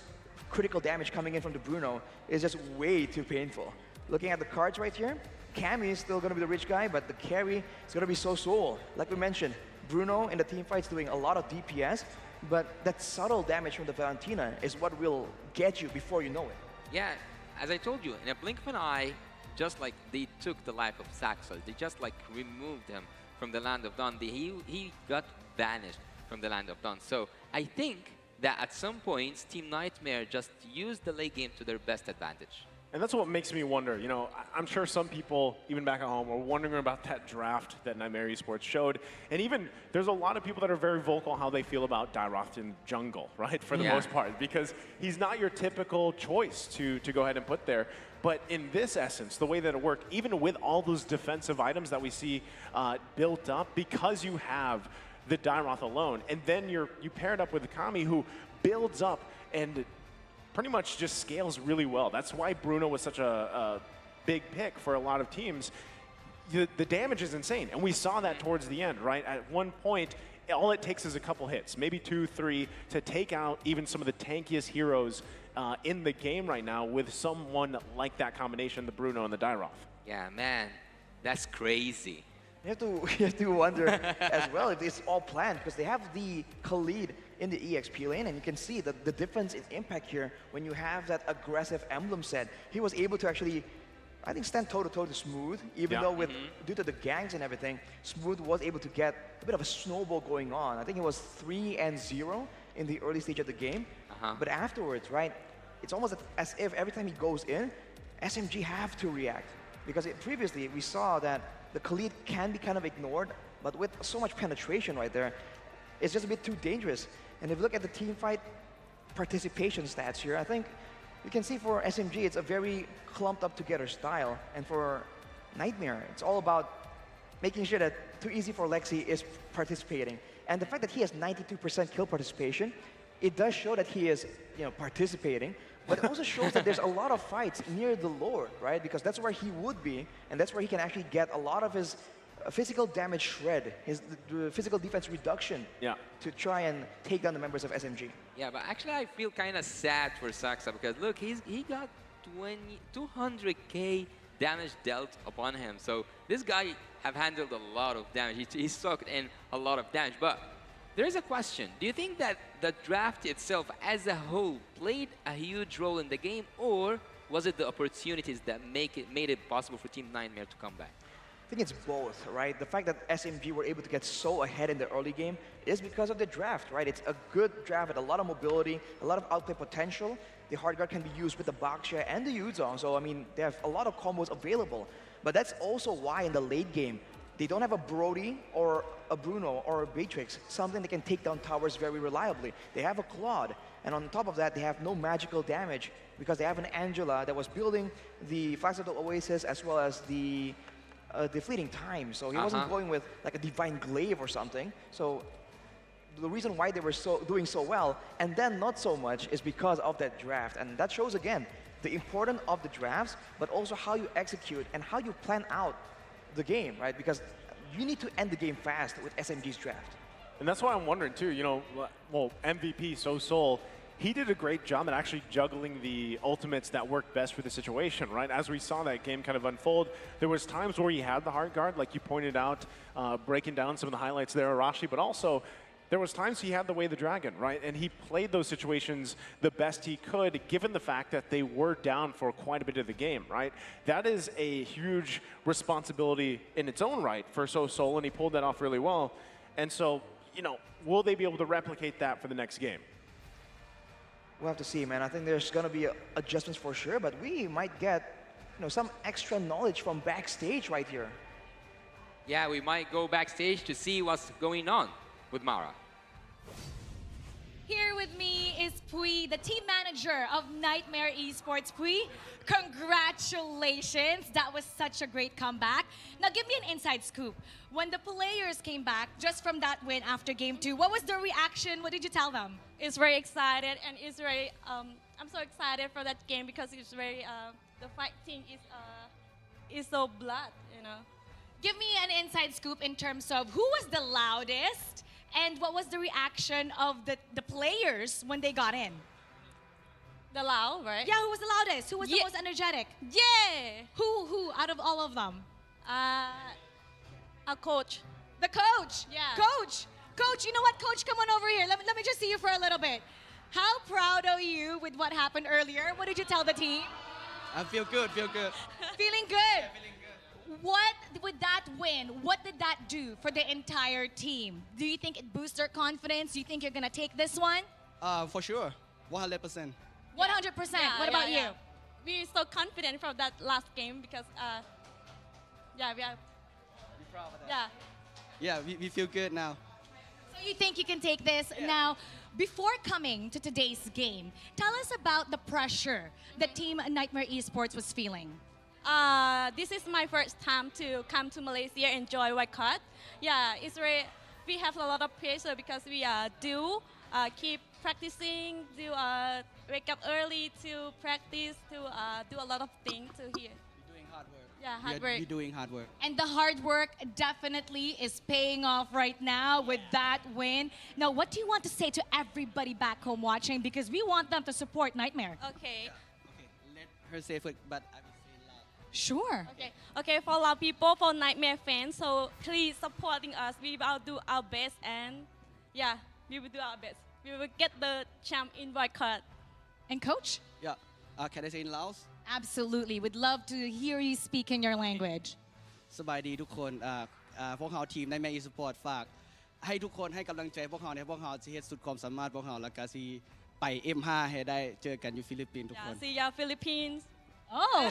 critical damage coming in from the Bruno is just way too painful. Looking at the cards right here, Cammy is still going to be the rich guy, but the carry is going to be so. Like we mentioned, Bruno in the team fight's doing a lot of DPS, but that subtle damage from the Valentina is what will get you before you know it. Yeah, as I told you, in a blink of an eye, just like they took the life of Saxo, they just like removed him from the Land of Dawn. He got vanished from the Land of Dawn. So I think that at some points, Team Niightmare just used the late game to their best advantage. And that's what makes me wonder. You know, I'm sure some people, even back at home, are wondering about that draft that Niightmare Esports showed. And even there's a lot of people that are very vocal how they feel about Dairoth in jungle, right, for the most part, because he's not your typical choice to go ahead and put there. But in this essence, the way that it worked, even with all those defensive items that we see built up, because you have the Dairoth alone, and then you pair it up with the Kami, who builds up and pretty much just scales really well. That's why Bruno was such a big pick for a lot of teams. The damage is insane, and we saw that towards the end, right? At one point, all it takes is a couple hits, maybe 2, 3, to take out even some of the tankiest heroes in the game right now with someone like that combination, the Bruno and the Dairoth. Yeah, man, that's crazy. You have to wonder as well if it's all planned, because they have the Khalid in the EXP lane, and you can see the difference in impact here when you have that aggressive emblem set. He was able to actually, I think, stand toe-to-toe to Smooth, even though due to the gangs and everything, Smooth was able to get a bit of a snowball going on. I think it was 3-0 in the early stage of the game, but afterwards, right, it's almost as if every time he goes in, SMG have to react, because previously we saw that the Khalid can be kind of ignored, but with so much penetration right there, it's just a bit too dangerous. And if you look at the team fight participation stats here, I think you can see for SMG, it's a very clumped up together style. And for Niightmare, it's all about making sure that Too Easy for Lexi is participating. And the fact that he has 92% kill participation, it does show that he is, participating. But it also shows that there's a lot of fights near the Lord, right? Because that's where he would be, and that's where he can actually get a lot of his physical damage shred, his physical defense reduction to try and take down the members of SMG. Yeah, but actually I feel kind of sad for Saksa, because look, he got 200k damage dealt upon him. So this guy have handled a lot of damage. He soaked in a lot of damage. But there is a question. Do you think that the draft itself as a whole played a huge role in the game, or was it the opportunities that made it possible for Team Niightmare to come back? I think it's both, right? The fact that SMG were able to get so ahead in the early game is because of the draft, right? It's a good draft with a lot of mobility, a lot of outplay potential. The hard guard can be used with the Baksha and the Yuzong, so I mean, they have a lot of combos available. But that's also why in the late game, they don't have a Brody or a Bruno or a Beatrix, something that can take down towers very reliably. They have a Claude, and on top of that, they have no magical damage because they have an Angela that was building the Flags of the Oasis as well as the fleeting time. So he wasn't going with like a Divine Glaive or something. So the reason why they were doing so well, and then not so much, is because of that draft. And that shows again the importance of the drafts, but also how you execute and how you plan out the game, right? Because you need to end the game fast with SMG's draft. And that's why I'm wondering too, well, MVP Soul, he did a great job at actually juggling the ultimates that worked best for the situation, right? As we saw that game kind of unfold, there was times where he had the hard guard, like you pointed out, breaking down some of the highlights there, Arashi, but also there was times he had the Way of the Dragon, right? And he played those situations the best he could, given the fact that they were down for quite a bit of the game, right? That is a huge responsibility in its own right for Soul, and he pulled that off really well. And so, will they be able to replicate that for the next game? We'll have to see, man. I think there's going to be adjustments for sure, but we might get, some extra knowledge from backstage right here. Yeah, we might go backstage to see what's going on with Mara. Here with me is Pui, the team manager of Niightmare Esports. Pui, congratulations. That was such a great comeback. Now give me an inside scoop. When the players came back just from that win after game 2, what was their reaction? What did you tell them? It's very excited, and it's very, I'm so excited for that game because it's very, the fighting is so blood, Give me an inside scoop in terms of who was the loudest and what was the reaction of the players when they got in? The loud, right? Yeah, who was the loudest? Who was the most energetic? Yeah! Who out of all of them? A coach. The coach? Yeah. Coach! Coach, you know what? Coach, come on over here. Let me just see you for a little bit. How proud are you with what happened earlier? What did you tell the team? I feel good, feel good. Feeling good? Yeah, feeling good. What, with that win, what did that do for the entire team? Do you think it boosts their confidence? Do you think you're going to take this one? For sure, 100%. 100%. What about you? we're so confident from that last game because yeah, we are. Yeah. Yeah, we feel good now. So you think you can take this? Now, before coming to today's game, tell us about the pressure that Team Niightmare Esports was feeling. This is my first time to come to Malaysia and join wildcard. Yeah, it's very, we have a lot of pressure because we do keep practicing, do wake up early to practice, to do a lot of things to here. Yeah, hard work. You're doing hard work. And the hard work definitely is paying off right now with that win. Now, what do you want to say to everybody back home watching? Because we want them to support Niightmare. Okay. Let her say it, but I will say loud. Sure. Okay, for our people, for Niightmare fans, so please supporting us. We will do our best and yeah, we will do our best. We will get the champ in wildcard. And coach? Yeah. Can I say in Laos? Absolutely. Would love to hear you speak in your language. สบายดีทุกคนพวกเราทีม Niightmare Esports ฝากให้ทุกคนให้กำลังใจพวกเราเนี่ยพวกเราจะเฮ็ดสุดความสามารถพวกเราแล้วก็สิไป M5 ให้ได้เจอกันอยู่ฟิลิปปินส์ทุกคน See ya, Philippines. Oh,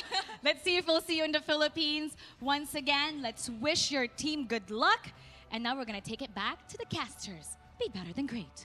let's see if we'll see you in the Philippines. Once again, let's wish your team good luck. And now we're going to take it back to the casters. Be better than great.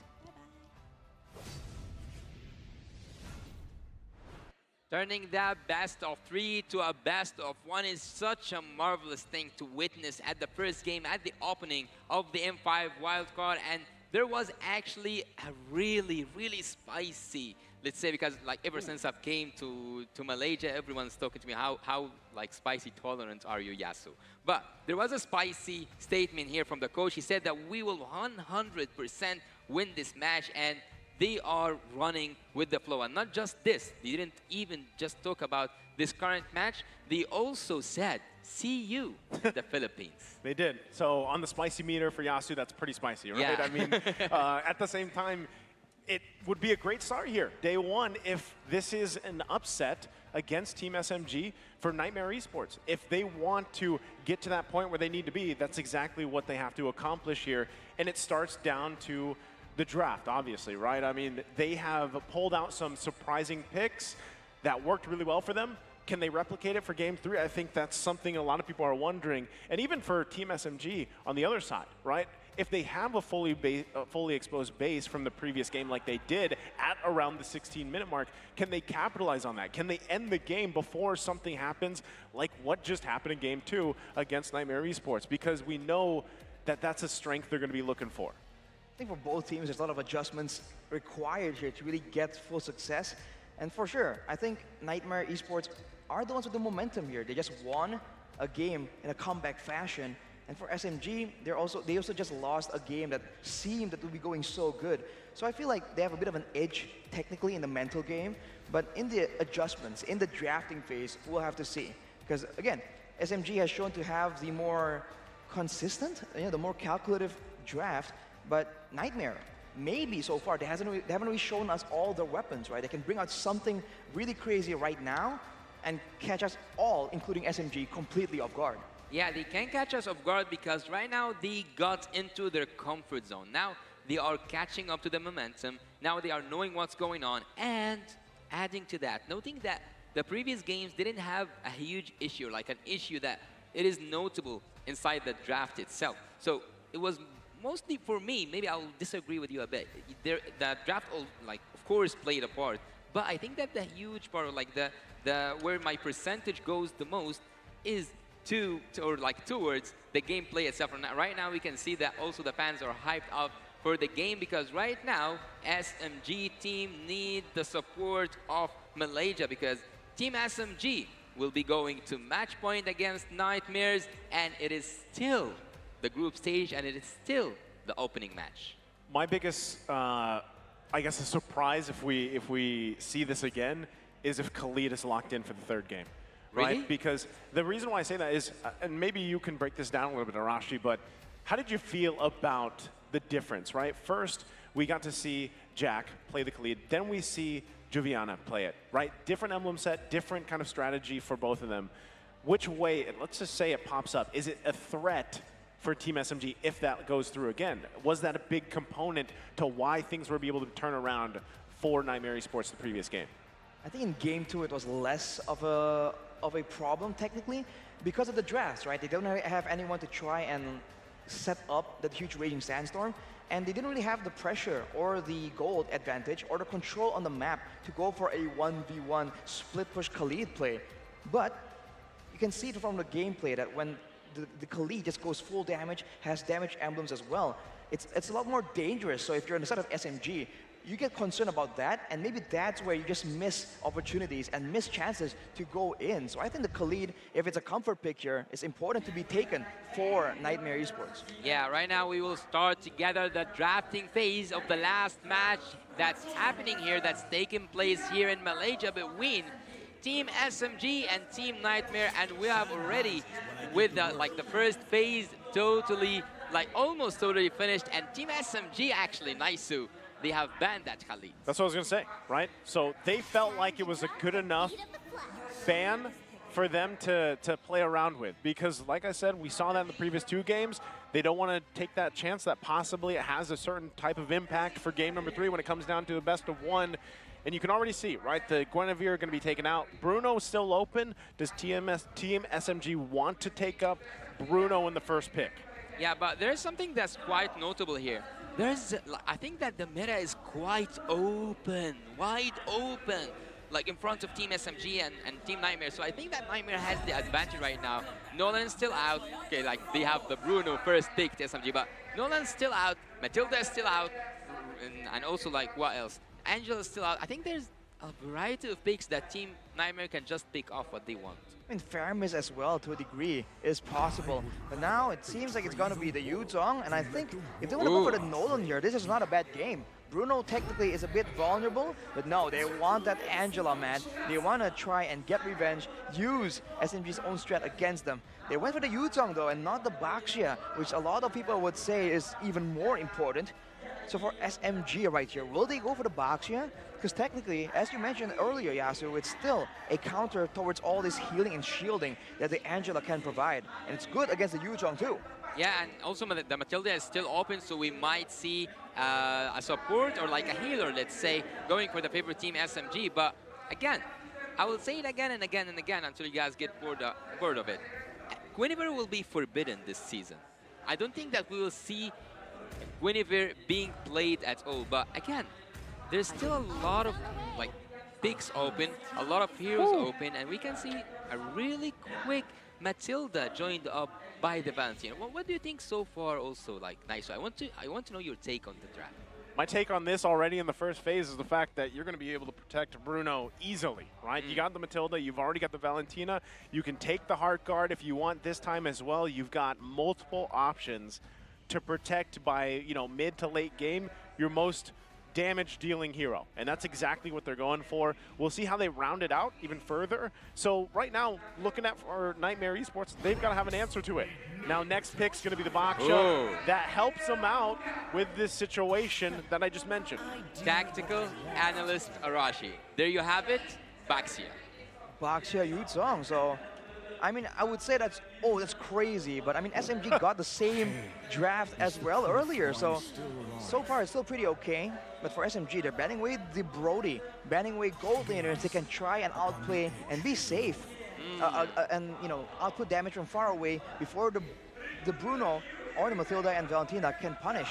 Turning that best of 3 to a best of 1 is such a marvelous thing to witness at the first game, at the opening of the M5 wildcard. And there was actually a really, really spicy, let's say, because like ever since I've came to Malaysia, everyone's talking to me, how like spicy tolerant are you, Yasu? But there was a spicy statement here from the coach. He said that we will 100% win this match, and they are running with the flow. And not just this, they didn't even just talk about this current match. They also said, see you, the Philippines. They did. So on the spicy meter for Yasu, that's pretty spicy, right? Yeah. I mean, at the same time, it would be a great start here. Day one, if this is an upset against Team SMG for Niightmare Esports. If they want to get to that point where they need to be, that's exactly what they have to accomplish here. And it starts down to the draft, obviously, right? I mean, they have pulled out some surprising picks that worked really well for them. Can they replicate it for Game 3? I think that's something a lot of people are wondering. And even for Team SMG on the other side, right? If they have a fully exposed base from the previous game like they did at around the 16-minute mark, can they capitalize on that? Can they end the game before something happens like what just happened in Game 2 against Niightmare Esports? Because we know that that's a strength they're going to be looking for. I think for both teams, there's a lot of adjustments required here to really get full success. And for sure, I think Niightmare Esports are the ones with the momentum here. They just won a game in a comeback fashion. And for SMG, they also just lost a game that seemed that would be going so good. So I feel like they have a bit of an edge technically in the mental game, but in the adjustments, in the drafting phase, we'll have to see. Because again, SMG has shown to have the more consistent, the more calculative draft. But Niightmare, maybe so far, they haven't really shown us all their weapons, right? They can bring out something really crazy right now and catch us all, including SMG, completely off guard. Yeah, they can catch us off guard because right now they got into their comfort zone. Now they are catching up to the momentum. Now they are knowing what's going on. And adding to that, noting that the previous games didn't have a huge issue, like an issue that it is notable inside the draft itself. So it was mostly for me, maybe I'll disagree with you a bit. The draft, like, of course, played a part, but I think that the huge part, like where my percentage goes the most, is towards the gameplay itself. Right now, we can see that also the fans are hyped up for the game because right now, SMG team need the support of Malaysia because Team SMG will be going to match point against Nightmares, and it is still the group stage, and it is still the opening match. My biggest, I guess, a surprise if we see this again is if Khalid is locked in for the third game, right? Really? Because the reason why I say that is, and maybe you can break this down a little bit, Arashi, but how did you feel about the difference, right? First, we got to see Jack play the Khalid, then we see Juviana play it, right? Different emblem set, different kind of strategy for both of them. Which way, let's just say it pops up, is it a threat for Team SMG if that goes through again? Was that a big component to why things were able to turn around for Niightmare Esports the previous game? I think in game 2 it was less of a problem technically because of the drafts, right? They don't have anyone to try and set up that huge raging sandstorm, and they didn't really have the pressure or the gold advantage or the control on the map to go for a 1v1 split push Khalid play. But you can see from the gameplay that when the Khalid just goes full damage, has damage emblems as well, it's a lot more dangerous. So if you're on the side of SMG, you get concerned about that, and maybe that's where you just miss opportunities and miss chances to go in. So I think the Khalid, if it's a comfort pick here, is important to be taken for Niightmare Esports. Yeah, right now we will start together the drafting phase of the last match that's happening here, that's taking place here in Malaysia between Team SMG and Team Niightmare, and we have already with the first phase totally, almost totally finished, and Team SMG actually, Naisu, they have banned that Khalid. That's what I was going to say, right? So they felt like it was a good enough ban for them to play around with. Because, like I said, we saw that in the previous 2 games. They don't want to take that chance that possibly it has a certain type of impact for game number 3 when it comes down to a best of 1. And you can already see, right, the Guinevere are going to be taken out. Bruno is still open. Does Team SMG want to take up Bruno in the first pick? Yeah, but there's something that's quite notable here. I think that the meta is quite open, wide open, in front of Team SMG and Team Niightmare. So I think that Niightmare has the advantage right now. Nolan's still out. Okay, they have the Bruno first pick to SMG, but Nolan's still out. Matilda is still out. And also, what else? Angela's still out. I think there's a variety of picks that Team Niightmare can just pick off what they want. I mean, Faramis as well, to a degree, is possible. But now it seems like it's going to be the Yuzong, and I think if they want to go for the Nolan here, this is not a bad game. Bruno technically is a bit vulnerable, but no, they want that Angela, man. They want to try and get revenge, use SMG's own strat against them. They went for the Yuzong, though, and not the Baxia, which a lot of people would say is even more important. So for SMG right here, will they go for the Baxia? Because technically, as you mentioned earlier, Yasu, it's still a counter towards all this healing and shielding that the Angela can provide. And it's good against the Yuzong too. Yeah, and also the Matilda is still open, so we might see a support or a healer, let's say, going for the favorite team SMG. But again, I will say it again and again and again until you guys get bored of it. Guinevere will be forbidden this season. I don't think that we will see Guinevere being played at all. But again, there's still a lot of picks open, a lot of heroes open, and we can see a really quick Matilda joined up by the Valentina. What do you think so far also, Naisu? I want to know your take on the draft. My take on this already in the first phase is the fact that you're going to be able to protect Bruno easily, right? You got the Matilda, you've already got the Valentina. You can take the Heart Guard if you want this time as well. You've got multiple options to protect by, mid to late game, your most damage-dealing hero. And that's exactly what they're going for. We'll see how they round it out even further. So right now, looking at for Niightmare Esports, they've got to have an answer to it. Now, next pick's going to be the Baxia. That helps them out with this situation that I just mentioned. Tactical Analyst Arashi. There you have it, Baxia. Baxia Yuzong, so... I mean, I would say that's crazy, but I mean, SMG got the same draft as well earlier, so far it's still pretty okay. But for SMG, they're banning away the Brody, banning away gold laners. They can try and outplay and be safe, and output damage from far away before the Bruno or the Matilda and Valentina can punish.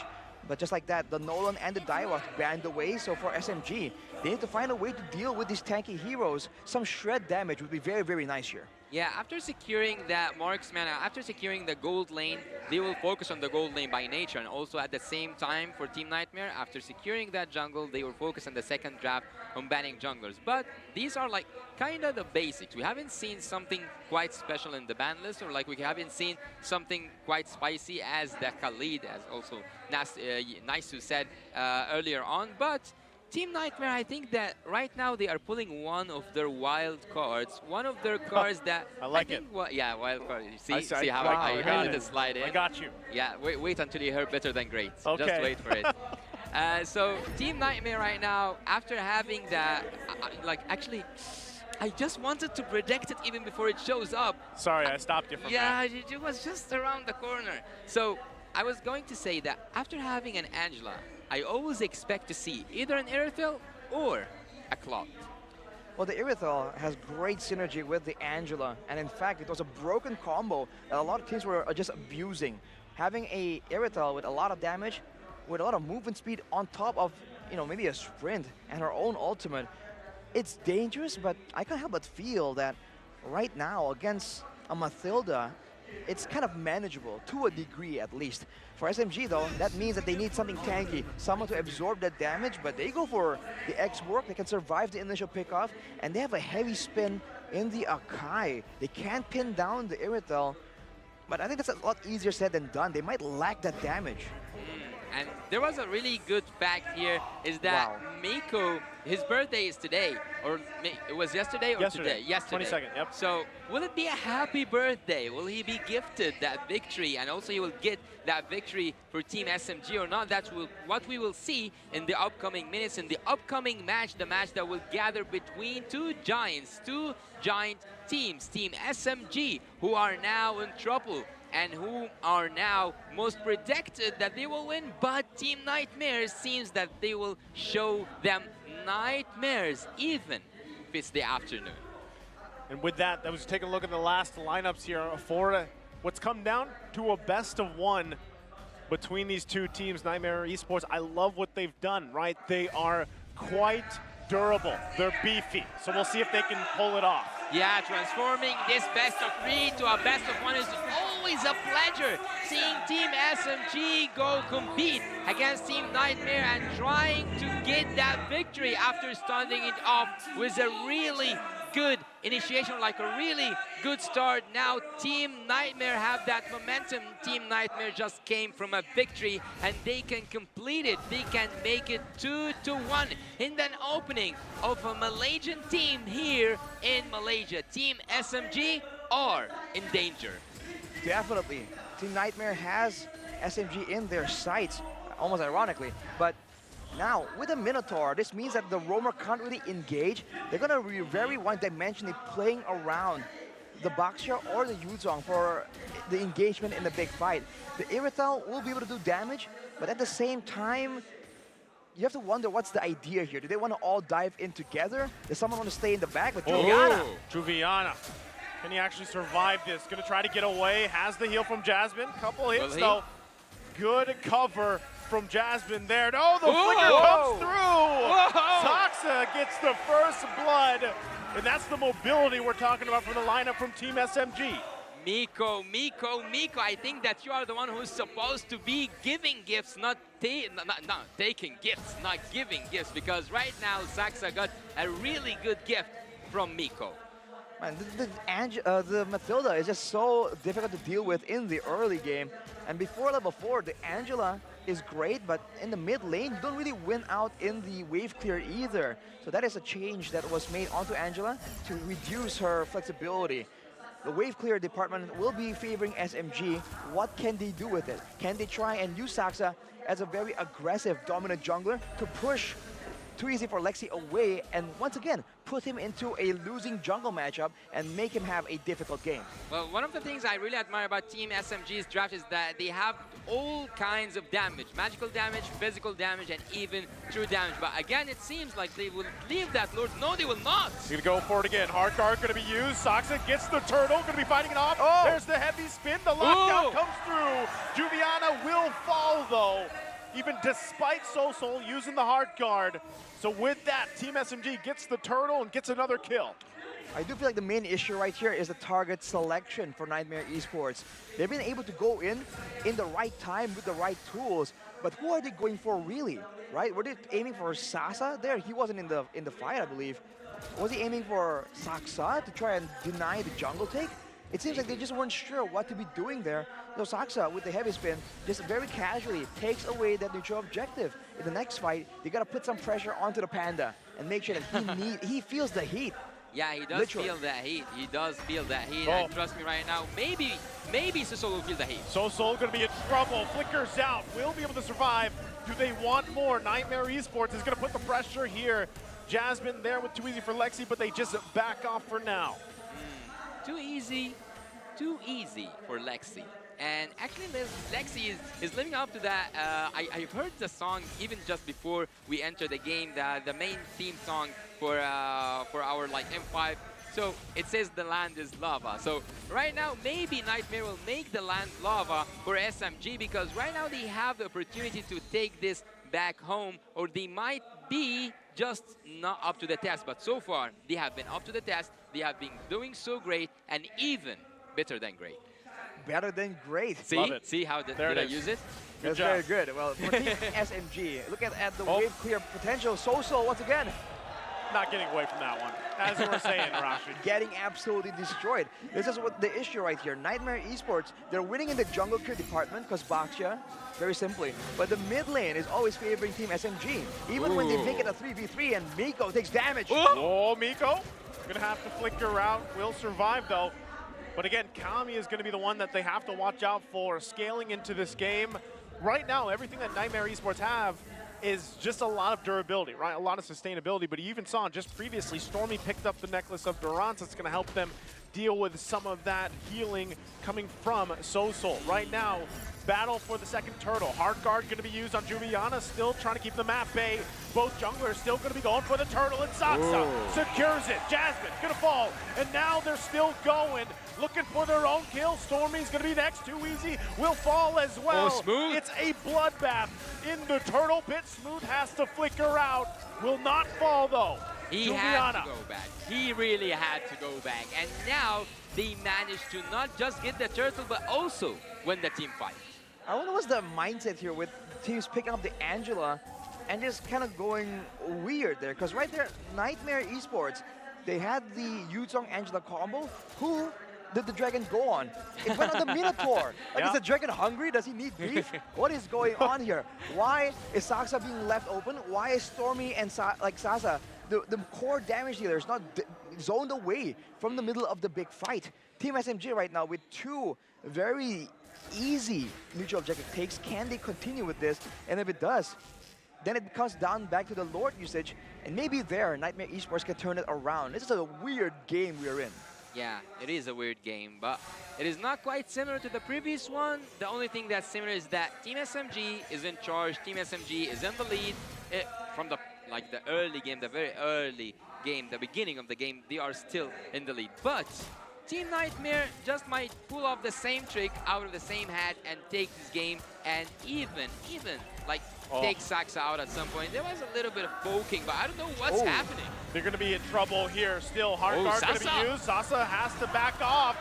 But just like that, the Nolan and the Daiwa banned away. So for SMG, they need to find a way to deal with these tanky heroes. Some shred damage would be very, very nice here. Yeah, after securing that marksman, after securing the gold lane, they will focus on the gold lane by nature. And also at the same time for Team Niightmare, after securing that jungle, they will focus on the second draft on banning junglers. But these are kind of the basics. We haven't seen something quite special in the ban list, or we haven't seen something quite spicy as the Khalid, as also Naisu said earlier on. But Team Niightmare, I think that right now they are pulling one of their wild cards. One of their cards that I like it. Yeah, wild card. See how wow, I let it slide in. I got you. Yeah, wait until you hear better than great. Okay. Just wait for it. So Team Niightmare right now, after having that, actually, I just wanted to predict it even before it shows up. Sorry, I stopped you from that. Yeah, it was just around the corner. So I was going to say that after having an Angela, I always expect to see either an Airfill or a Cloud. Well, the Irithel has great synergy with the Angela, and in fact, it was a broken combo that a lot of teams were just abusing. Having a Irithel with a lot of damage, with a lot of movement speed on top of, maybe a sprint and her own ultimate, it's dangerous, but I can't help but feel that right now against a Mathilda, it's kind of manageable, to a degree at least. For SMG though, that means that they need something tanky, someone to absorb that damage, but they go for the X work, they can survive the initial pickoff, and they have a heavy spin in the Akai. They can't pin down the Irithel, but I think that's a lot easier said than done. They might lack that damage. And there was a really good fact here, is that Miko, his birthday is today, or it was yesterday or today? Yesterday. 22nd, yep. So will it be a happy birthday? Will he be gifted that victory? And also he will get that victory for Team SMG or not? That's what we will see in the upcoming minutes, in the upcoming match, the match that will gather between two giant teams, Team SMG, who are now in trouble and who are now most predicted that they will win, but Team Nightmare seems that they will show them nightmares, even if it's the afternoon. And with that, I was taking a look at the last lineups here for what's come down to a best of one between these two teams, Niightmare Esports. I love what they've done, right? They are quite durable. They're beefy, so we'll see if they can pull it off. Yeah, transforming this best of 3 to a best of 1 is always a pleasure. Seeing Team SMG go compete against Team Nightmare and trying to get that victory after starting it off with a really good initiation, like a really good start. Now Team Nightmare have that momentum. Team Nightmare just came from a victory and they can complete it. They can make it 2-1 in the opening of a Malaysian team here in Malaysia. Team SMG are in danger. Definitely. Team Nightmare has SMG in their sights, almost ironically, but now, with a Minotaur, this means that the Roamer can't really engage. They're going to be very one-dimensionally playing around the Baxia or the Yuzong for the engagement in the big fight. The Irithel will be able to do damage, but at the same time, you have to wonder what's the idea here. Do they want to all dive in together? Does someone want to stay in the back with Juliana? Juliana. Can he actually survive this? Going to try to get away. Has the heal from Jasmine. Couple hits, though. Good cover from Jasmine there. No, the flicker comes through. Saxa gets the first blood, and that's the mobility we're talking about from the lineup from Team SMG. Miko, I think that you are the one who's supposed to be giving gifts, not taking gifts, not giving gifts, because right now Saxa got a really good gift from Miko. Man, the Mathilda is just so difficult to deal with in the early game. And before level 4, the Angela is great, but in the mid lane, you don't really win out in the wave clear either. So that is a change that was made onto Angela to reduce her flexibility. The wave clear department will be favoring SMG. What can they do with it? Can they try and use Saxa as a very aggressive, dominant jungler to push Too Easy for Lexi away and once again put him into a losing jungle matchup and make him have a difficult game? Well, one of the things I really admire about Team SMG's draft is that they have all kinds of damage. Magical damage, physical damage, and even true damage. But again, it seems like they will leave that Lord. No, they will not. He's going to go for it again. Hard guard going to be used. Saxa gets the turtle. Going to be fighting it off. There's the heavy spin. The lockdown comes through. Juliana will fall, though, even despite Sosol using the hard guard. So with that, Team SMG gets the turtle and gets another kill. I do feel like the main issue right here is the target selection for Niightmare Esports. They've been able to go in the right time with the right tools, but who are they going for really, right? Were they aiming for Sasa there? He wasn't in the fight, I believe. Was he aiming for Saxa to try and deny the jungle take? It seems like they just weren't sure what to be doing there. So Saxa, with the heavy spin, just very casually takes away that neutral objective. In the next fight, you gotta put some pressure onto the Panda and make sure that he feels the heat. Yeah, he does feel that heat. He does feel that heat. And trust me right now, maybe Sosol will feel the heat. Sosol gonna be in trouble. Flickers out. Will be able to survive. Do they want more? Nightmare Esports is gonna put the pressure here. Jasmine there with Too Easy for Lexi, but they just back off for now. Too easy for Lexi. And actually, Lexi is living up to that. I've heard the song even just before we enter the game, the main theme song for our like M5. So it says the land is lava. So right now, maybe Niightmare will make the land lava for SMG because right now they have the opportunity to take this back home, or they might be just not up to the test. But so far, they have been up to the test. They have been doing so great and even better than great. Better than great. See? See how did I use it? That's very good. Well, for Team SMG, look at the wave clear potential. So once again. Not getting away from that one. As we were saying, Rashi. Getting absolutely destroyed. This is what the issue right here. Niightmare Esports, they're winning in the jungle clear department because Baxia, very simply. But the mid lane is always favoring Team SMG. Even when they make it a 3v3 and Miko takes damage. Oh, Miko. Gonna have to flicker out. Will survive though. But again, Kami is gonna be the one that they have to watch out for scaling into this game. Right now, everything that Niightmare Esports have is just a lot of durability, right? A lot of sustainability, but you even saw just previously, Stormy picked up the Necklace of Durance. It's gonna help them deal with some of that healing coming from Sosol. Right now, battle for the second turtle. Hard guard gonna be used on Juliana, still trying to keep them at bay. Both junglers still gonna be going for the turtle, and Saksa secures it. Jasmine gonna fall, and now they're still going, looking for their own kill. Stormy's gonna be next, too easy, will fall as well. Smooth. It's a bloodbath in the turtle pit. Smooth has to flicker out, will not fall though. He had to go back. He really had to go back. And now they managed to not just get the turtle, but also win the team fight. I wonder what's the mindset here with teams picking up the Angela and just kind of going weird there. Because right there, Niightmare Esports, they had the Yuzong Angela combo. Who did the dragon go on? It went on the Minotaur. Like, is the dragon hungry? Does he need beef? What is going on here? Why is Saksa being left open? Why is Stormy and Sasa, the core damage dealers, not zoned away from the middle of the big fight? Team SMG right now with two very easy neutral objective takes. Can they continue with this? And if it does, then it comes down back to the Lord usage, and maybe there, Niightmare Esports can turn it around. This is a weird game we're in. Yeah, it is a weird game, but it is not quite similar to the previous one. The only thing that's similar is that Team SMG is in charge. Team SMG is in the lead. From the early game, the very early game, the beginning of the game, they are still in the lead. But Team Niightmare just might pull off the same trick out of the same hat and take this game and even like take Saksa out at some point. There was a little bit of poking, but I don't know what's happening. They're going to be in trouble here still. Hard guard going to be used. Sasa has to back off.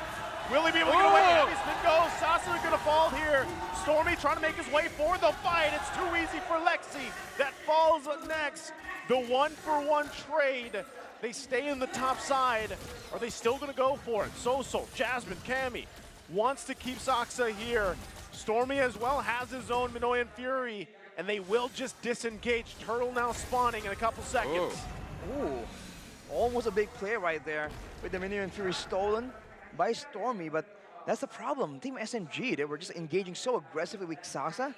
Will he be able to get away? Heavy spin goes. Sasa going to fall here. Stormy trying to make his way for the fight. It's too easy for Lexi. That falls next. The 1-for-1 trade. They stay in the top side. Are they still going to go for it? Sosol, Jasmine, Cammy wants to keep Saksa here. Stormy as well has his own Minoan Fury, and they will just disengage. Turtle now spawning in a couple seconds. Ooh, almost a big play right there with the Minoan Fury stolen by Stormy, but that's the problem. Team SMG, they were just engaging so aggressively with Saksa,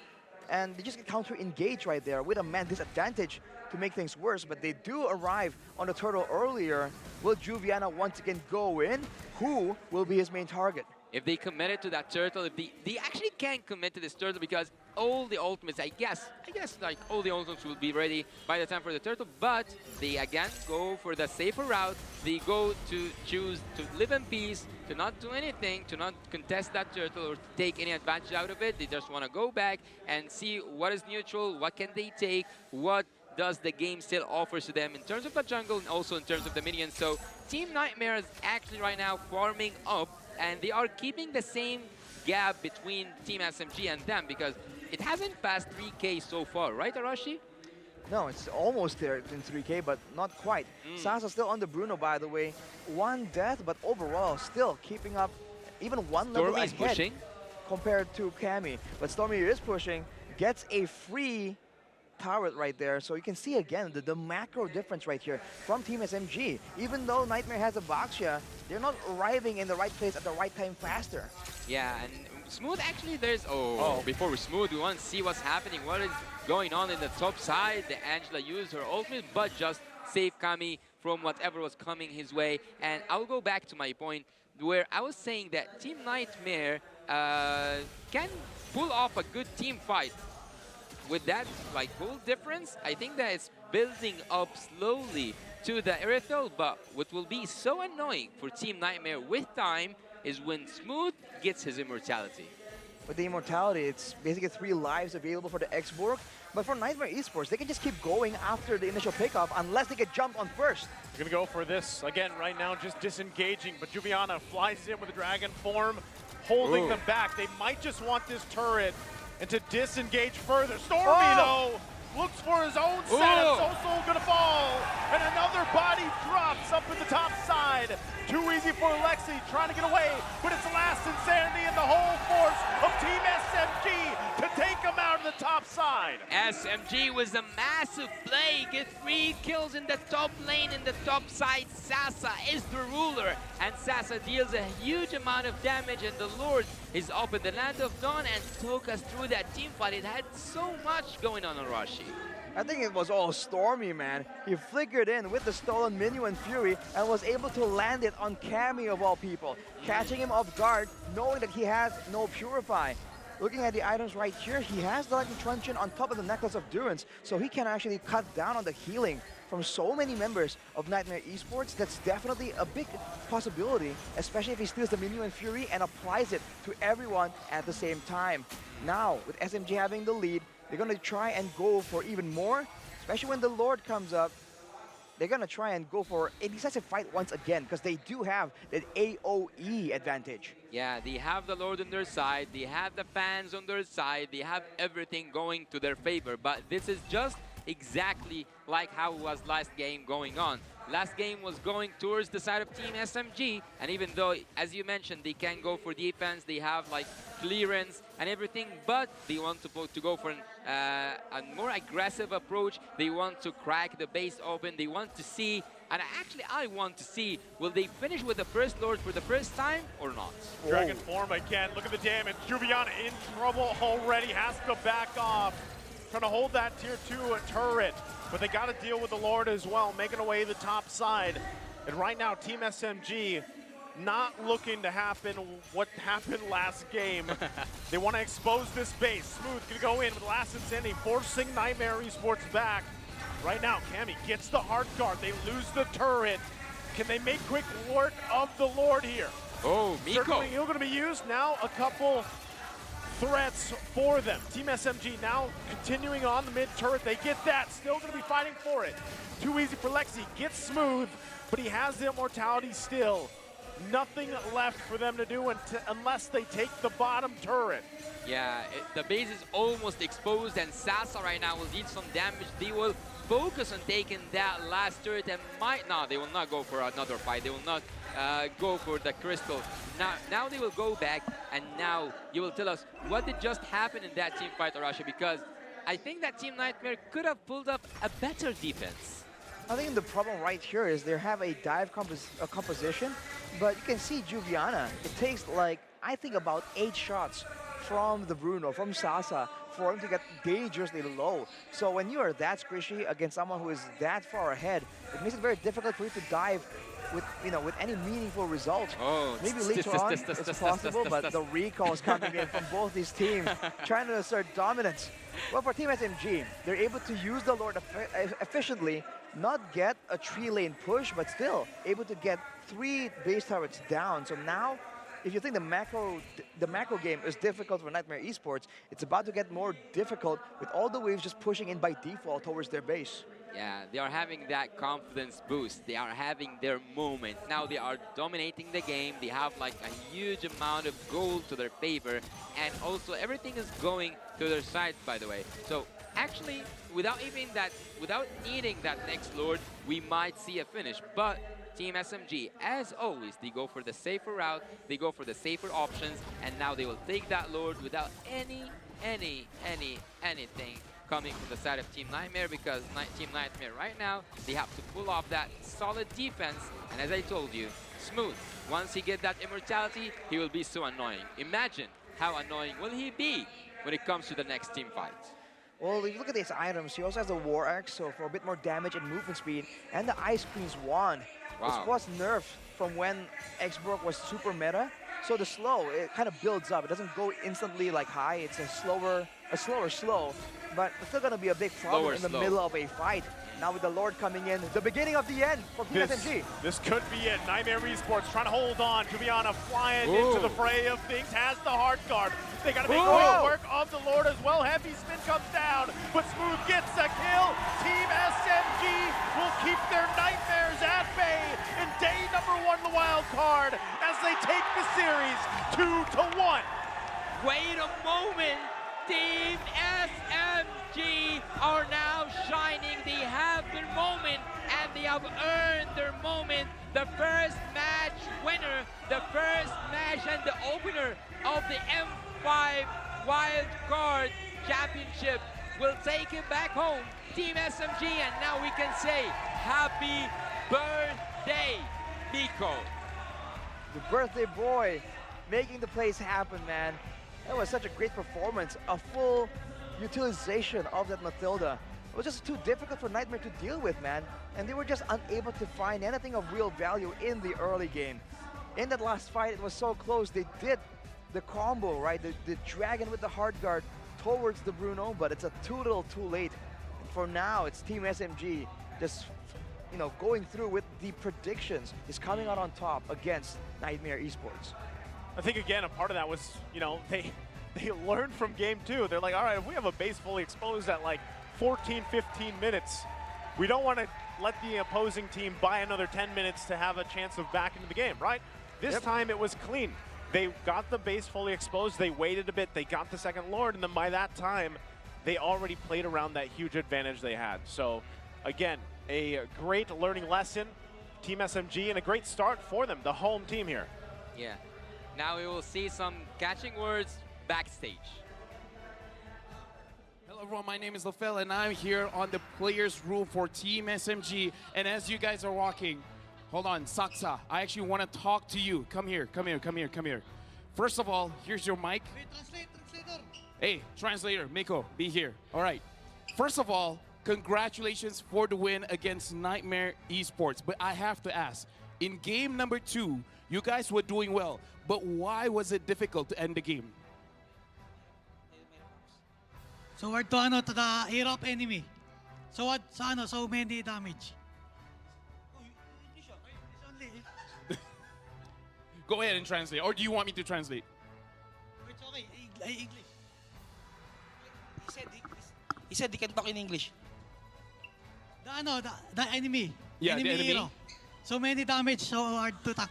and they just get counter-engaged right there with a man disadvantage to make things worse, but they do arrive on the turtle earlier. Will Juviana once again go in? Who will be his main target? If they committed to that turtle, if they actually can't commit to this turtle because all the ultimates, I guess like all the ultimates will be ready by the time for the turtle, but they again go for the safer route. They go to choose to live in peace, to not do anything, to not contest that turtle or take any advantage out of it. They just want to go back and see what is neutral, what can they take, what does the game still offers to them in terms of the jungle and also in terms of the minions. So Team Niightmare is actually right now farming up, and they are keeping the same gap between Team SMG and them because it hasn't passed 3K so far, right, Arashi? No, it's almost there in 3K, but not quite. Sasa still on the Bruno, by the way. One death, but overall still keeping up even one level ahead pushing compared to Cammy. But Stormy is pushing, gets a free turret right there. So you can see again the macro difference right here from Team SMG. Even though Niightmare has a Baxia, they're not arriving in the right place at the right time faster. Yeah, and Smooth actually there's... Before we Smooth, we want to see what's happening. What is going on in the top side? The Angela used her ultimate, but just saved Kami from whatever was coming his way. And I'll go back to my point where I was saying that Team Niightmare can pull off a good team fight. With that like goal difference, I think that it's building up slowly to the Erythel, but what will be so annoying for Team Nightmare with time is when Smooth gets his immortality. With the immortality, it's basically 3 lives available for the X-Borg, but for Niightmare Esports, they can just keep going after the initial pickoff unless they get jumped on first. We're gonna go for this again right now, just disengaging, but Juviana flies in with the dragon form, holding them back. They might just want this turret and to disengage further. Stormy, though, looks for his own setup. Soso gonna fall, and another body drops up at the top side. Too easy for Alexi, trying to get away, but it's Last Insanity and the whole force of Team SMG to take him out of the top side. SMG was a massive play, get 3 kills in the top lane in the top side. Sasa is the ruler, and Sasa deals a huge amount of damage, and the Lord is up in the Land of Dawn and took us through that team fight. It had so much going on Rashi. I think it was all Stormy, man. He flickered in with the stolen Minu and Fury and was able to land it on Cammy of all people, catching him off guard, knowing that he has no Purify. Looking at the items right here, he has the Lightning Truncheon on top of the Necklace of Durance, so he can actually cut down on the healing from so many members of Niightmare Esports. That's definitely a big possibility, especially if he steals the Minu and Fury and applies it to everyone at the same time. Now, with SMG having the lead, they're going to try and go for even more, especially when the Lord comes up. They're going to try and go for a decisive fight once again, because they do have that AoE advantage. Yeah, they have the Lord on their side, they have the fans on their side, they have everything going to their favor. But this is just exactly like how it was last game going on. Last game was going towards the side of Team SMG, and even though, as you mentioned, they can go for defense, they have like clearance and everything, but they want to go for a more aggressive approach. They want to crack the base open. They want to see, and actually I want to see, will they finish with the first Lord for the first time or not? Dragon form again, look at the damage. Juviana in trouble already, has to back off. Trying to hold that tier 2 turret, but they got to deal with the Lord as well, making away the top side. And right now, Team SMG not looking to happen what happened last game. They want to expose this base. Smooth gonna go in with Last Insanity, forcing Niightmare Esports back. Right now, Cammy gets the hard guard. They lose the turret. Can they make quick work of the Lord here? Oh, Miko. Certainly, he's going to be used now. A couple threats for them. Team SMG now continuing on the mid turret. They get that. Still going to be fighting for it. Too easy for Lexi. Gets Smooth, but he has the immortality still. Nothing left for them to do unless they take the bottom turret. Yeah, the base is almost exposed, and Sasa right now will need some damage. They will focus on taking that last turret and they will not go for another fight. They will not go for the crystal. Now they will go back, and now you will tell us what did just happen in that team fight, Arashi, because I think that Team Nightmare could have pulled up a better defense. I think the problem right here is they have a dive composition, but you can see Juviana. It takes like, I think about 8 shots from the Bruno, from Sasa, for him to get dangerously low. So when you are that squishy against someone who is that far ahead, it makes it very difficult for you to dive with, with any meaningful result. Maybe later on it's possible, but the recalls coming in from both these teams, trying to assert dominance. Well, for Team SMG, they're able to use the Lord efficiently, not get a 3-lane push, but still able to get 3 base turrets down. So now, if you think the macro game is difficult for Niightmare Esports, it's about to get more difficult with all the waves just pushing in by default towards their base. Yeah, they are having that confidence boost. They are having their moment. Now they are dominating the game. They have like a huge amount of gold to their favor. And also everything is going to their side, by the way. So actually, without needing that next Lord, we might see a finish. But Team SMG, as always, they go for the safer route. They go for the safer options. And now they will take that Lord without anything coming from the side of Team Nightmare, because Team Nightmare right now, they have to pull off that solid defense. And as I told you, Smooth, once he gets that immortality, he will be so annoying. Imagine how annoying will he be when it comes to the next team fight. Well, if you look at these items, he also has the War Axe, so for a bit more damage and movement speed, and the Ice Queen's Wand, which was nerfed from when X-Borg was super meta. So the slow, it kind of builds up. It doesn't go instantly like high. It's a slower slow, but it's still going to be a big problem in the middle of a fight. Now with the Lord coming in, the beginning of the end for Team SMG. This could be it. Nightmare Esports trying to hold on. Juliana flying into the fray of things, has the hard guard. They got to make quick work of the Lord as well. Heavy spin comes down, but Smooth gets a kill. Team SMG will keep their nightmares at bay in day number 1 of the wild card as they take the series 2-1. Wait a moment. Team SMG are now shining. They have their moment and they have earned their moment. The first match winner, the first match and the opener of the M5 Wild Card Championship will take it back home. Team SMG, and now we can say happy birthday, Nico. The birthday boy making the plays happen, man. That was such a great performance, a full utilization of that Matilda. It was just too difficult for Nightmare to deal with, man. And they were just unable to find anything of real value in the early game. In that last fight, it was so close. They did the combo, right? The dragon with the hard guard towards the Bruno, but it's too little too late. And for now, it's Team SMG just, you know, going through with the predictions, is coming out on top against Niightmare Esports. I think, again, a part of that was, you know, they learned from game 2. They're like, all right, if we have a base fully exposed at like 14, 15 minutes, we don't want to let the opposing team buy another 10 minutes to have a chance of back into the game, right? This time it was clean. They got the base fully exposed, they waited a bit, they got the second Lord, and then by that time, they already played around that huge advantage they had. So, again, a great learning lesson, Team SMG, and a great start for them, the home team here. Yeah. Now we will see some catching words backstage. Hello everyone, my name is Lafel and I'm here on the players room for Team SMG. And as you guys are walking, hold on, Saksa, I actually want to talk to you. Come here. First of all, here's your mic. Translator. Hey, translator, Miko, be here. All right. First of all, congratulations for the win against Niightmare Esports. But I have to ask, in game number 2, you guys were doing well, but why was it difficult to end the game? So we're to the hero of enemy. So many damage. Go ahead and translate, or do you want me to translate? It's okay, English. He said he can talk in English. The enemy. Yeah, the enemy. Hero. So many damage, so hard to attack.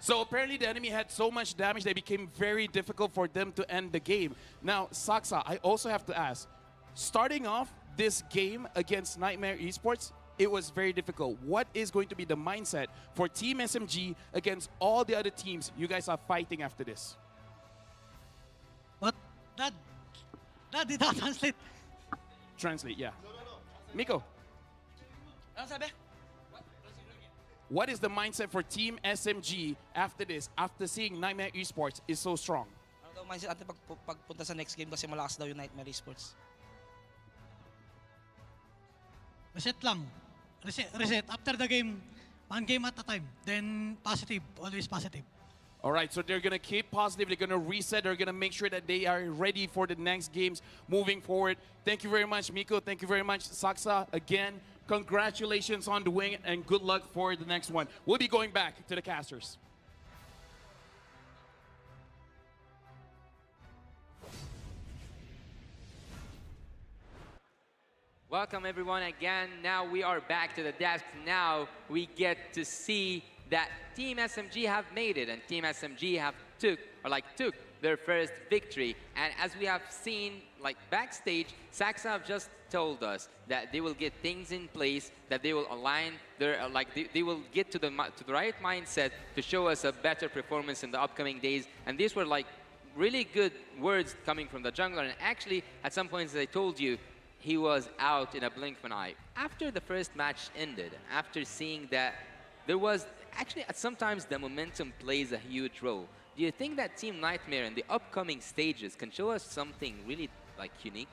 So apparently the enemy had so much damage that it became very difficult for them to end the game. Now, Saksa, I also have to ask, starting off this game against Niightmare Esports, it was very difficult. What is going to be the mindset for Team SMG against all the other teams you guys are fighting after this? What? That did not translate. Translate, yeah. Miko. Ano sabi? What is the mindset for Team SMG after this, after seeing Niightmare Esports is so strong? Ano daw mindset natin pagpunta sa next game kasi malakas daw yung Niightmare Esports? Reset lang. Reset. After the game, one game at a time. Then positive, always positive. All right, so they're going to keep positive. They're going to reset. They're going to make sure that they are ready for the next games moving forward. Thank you very much, Miko. Thank you very much, Saksa. Again, congratulations on the win and good luck for the next one. We'll be going back to the casters. Welcome everyone again. Now we are back to the desk. Now we get to see that Team SMG have made it, and Team SMG have took their first victory. And as we have seen, like backstage, Saksa have just told us that they will get things in place, that they will align their, they will get to the right mindset to show us a better performance in the upcoming days. And these were like really good words coming from the jungler. And actually, at some points, as I told you, he was out in a blink of an eye. After the first match ended, after seeing that there was actually sometimes the momentum plays a huge role. Do you think that Team Niightmare in the upcoming stages can show us something really like unique?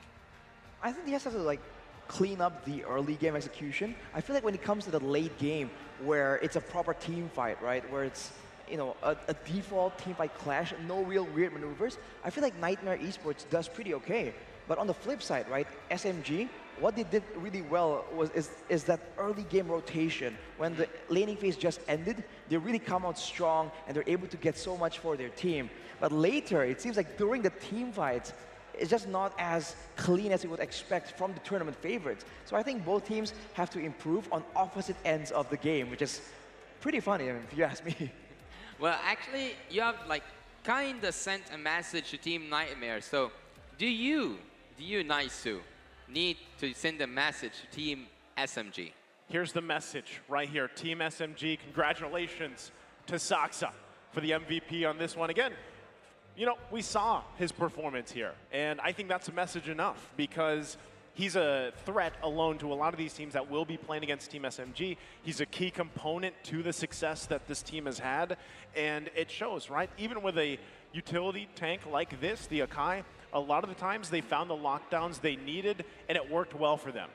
I think he has to like clean up the early game execution. I feel like when it comes to the late game where it's a proper team fight, right? Where it's a default teamfight clash, no real weird maneuvers, I feel like Niightmare Esports does pretty okay. But on the flip side, right, SMG, what they did really well is that early game rotation. When the laning phase just ended, they really come out strong and they're able to get so much for their team. But later, it seems like during the team fights, it's just not as clean as you would expect from the tournament favorites. So I think both teams have to improve on opposite ends of the game, which is pretty funny, if you ask me. Well, actually, you have like kind of sent a message to Team Nightmare. So, do you, Naisu, need to send a message to Team SMG? Here's the message right here. Team SMG, congratulations to Saksa for the MVP on this one. Again, we saw his performance here, and I think that's a message enough because he's a threat alone to a lot of these teams that will be playing against Team SMG. He's a key component to the success that this team has had, and it shows, right? Even with a utility tank like this, the Akai, a lot of the times they found the lockdowns they needed, and it worked well for them.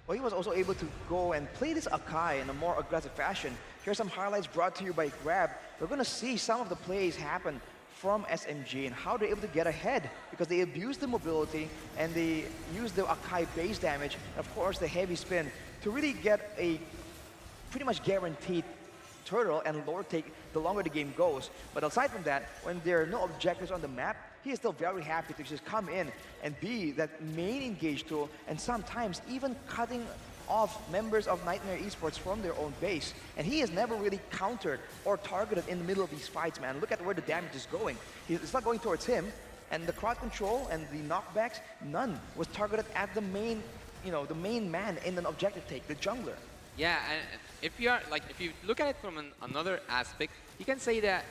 Well, he was also able to go and play this Akai in a more aggressive fashion. Here's some highlights brought to you by Grab. We're going to see some of the plays happen from SMG and how they're able to get ahead because they abuse the mobility and they use the Akai base damage and of course the heavy spin to really get a pretty much guaranteed turtle and lore take the longer the game goes. But aside from that, when there are no objectives on the map, he is still very happy to just come in and be that main engage tool and sometimes even cutting off members of Niightmare Esports from their own base. And he has never really countered or targeted in the middle of these fights, man. Look at where the damage is going. It's not going towards him. And the crowd control and the knockbacks, none was targeted at the main, the main man in an objective take, the jungler. Yeah, and if you look at it from another aspect, you can say that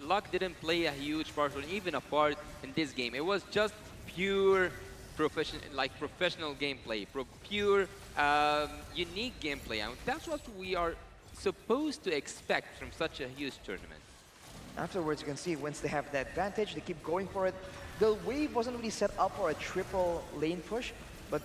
luck didn't play a huge part or even a part in this game. It was just pure professional gameplay, pure unique gameplay. And that's what we are supposed to expect from such a huge tournament. Afterwards, you can see once they have the advantage, they keep going for it. The wave wasn't really set up for a triple lane push, but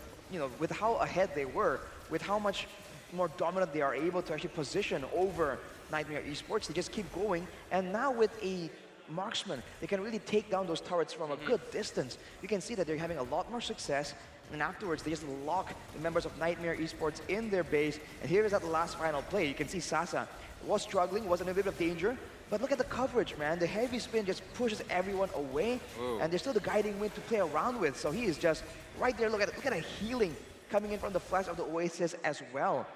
with how ahead they were, with how much more dominant they are able to actually position over Niightmare Esports, they just keep going. And now with a marksman, they can really take down those turrets from a good distance. You can see that they're having a lot more success. And afterwards, they just lock the members of Niightmare Esports in their base. And here is that last final play. You can see Sasa was struggling, was in a bit of danger. But look at the coverage, man. The heavy spin just pushes everyone away. Whoa. And there's still the guiding wind to play around with. So he is just right there. Look at a healing coming in from the flash of the Oasis as well.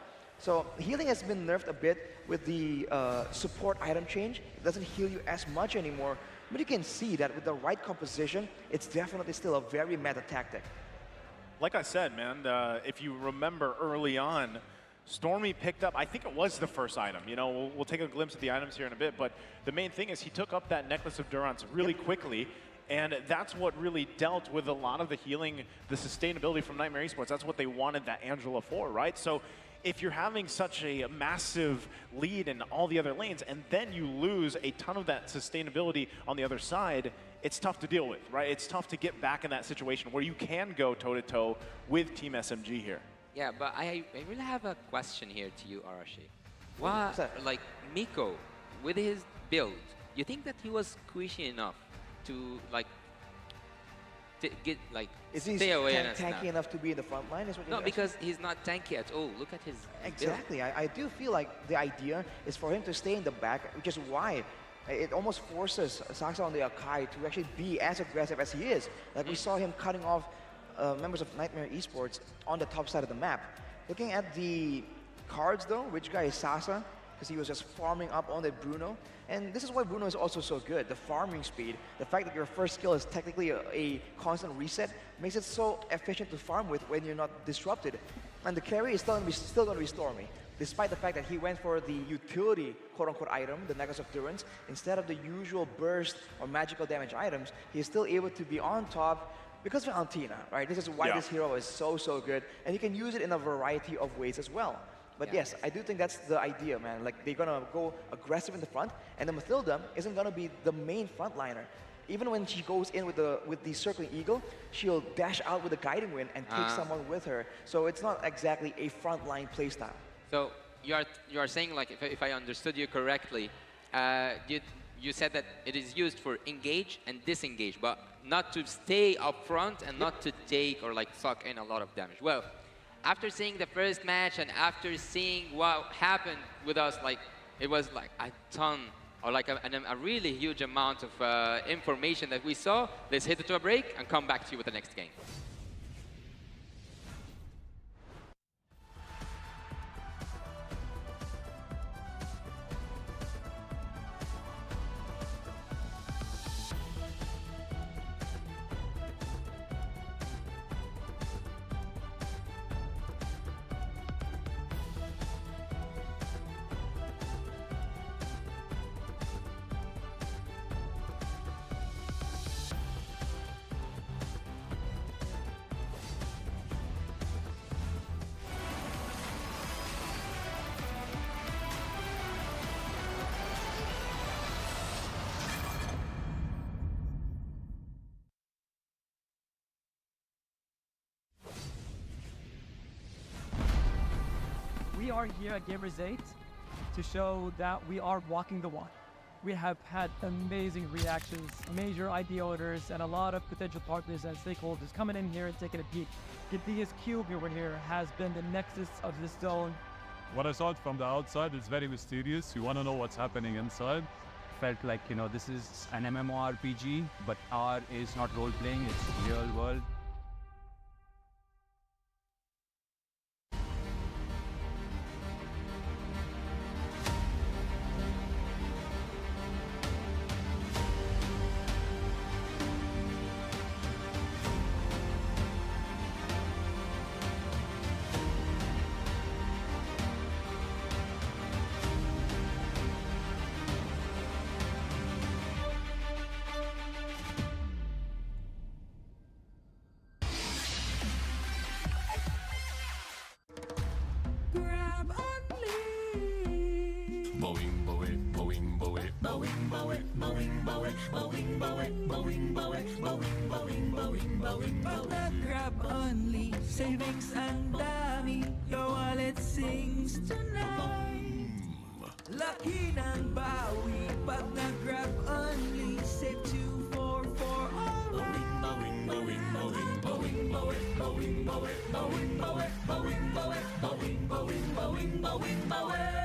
So healing has been nerfed a bit with the support item change. It doesn't heal you as much anymore. But you can see that with the right composition, it's definitely still a very meta tactic. Like I said, man, if you remember early on, Stormy picked up, I think it was the first item. We'll take a glimpse at the items here in a bit, but the main thing is he took up that Necklace of Durance really quickly, and that's what really dealt with a lot of the healing, the sustainability from Niightmare Esports. That's what they wanted that Angela for, right? So if you're having such a massive lead in all the other lanes, and then you lose a ton of that sustainability on the other side, it's tough to deal with, right? It's tough to get back in that situation where you can go toe-to-toe with Team SMG here. Yeah, but I really have a question here to you, Arashi. Why, Miko, with his build, you think that he was squishy enough to stay away? Is he tanky enough to be in the front line? Is what no, because he's not tanky at all. Look at his exactly. build. I do feel like the idea is for him to stay in the back, which is why it almost forces Saksa on the Akai to actually be as aggressive as he is. Like we saw him cutting off members of Niightmare Esports on the top side of the map. Looking at the cards though, which guy is Sasa? Because he was just farming up on that Bruno. And this is why Bruno is also so good. The farming speed, the fact that your first skill is technically a constant reset, makes it so efficient to farm with when you're not disrupted. And the carry is still going to be Stormy. Despite the fact that he went for the utility quote-unquote item, the Necklace of Durance, instead of the usual burst or magical damage items, he's still able to be on top because of Valentina, right? This is why this hero is so good. And you can use it in a variety of ways as well. But yes, I do think that's the idea, man. Like, they're gonna go aggressive in the front, and the Mathilda isn't gonna be the main frontliner. Even when she goes in with the circling eagle, she'll dash out with the guiding wind and take someone with her. So it's not exactly a frontline playstyle. So you are saying, like, if I understood you correctly, you said that it is used for engage and disengage, but not to stay up front and not to take or like suck in a lot of damage. Well, after seeing the first match and after seeing what happened with us, like it was like a ton or like a really huge amount of information that we saw. Let's hit it to a break and come back to you with the next game. We are here at Gamers 8 to show that we are walking the walk. We have had amazing reactions, major IP owners, and a lot of potential partners and stakeholders coming in here and taking a peek. Giddia's cube over here has been the nexus of this zone. What I saw from the outside is very mysterious. You want to know what's happening inside. Felt like, you know, this is an MMORPG, but R is not role-playing, it's real world. Grab only, savings and dami, your wallet sings tonight. Laki ng bawi, pag nag-grab only, save 244 alright. Bawing, bawing, bawing, bawing, bawing, bawing, bawing, bawing, bawing, bawing, bawing, bawing, bawing, bawing, bawing.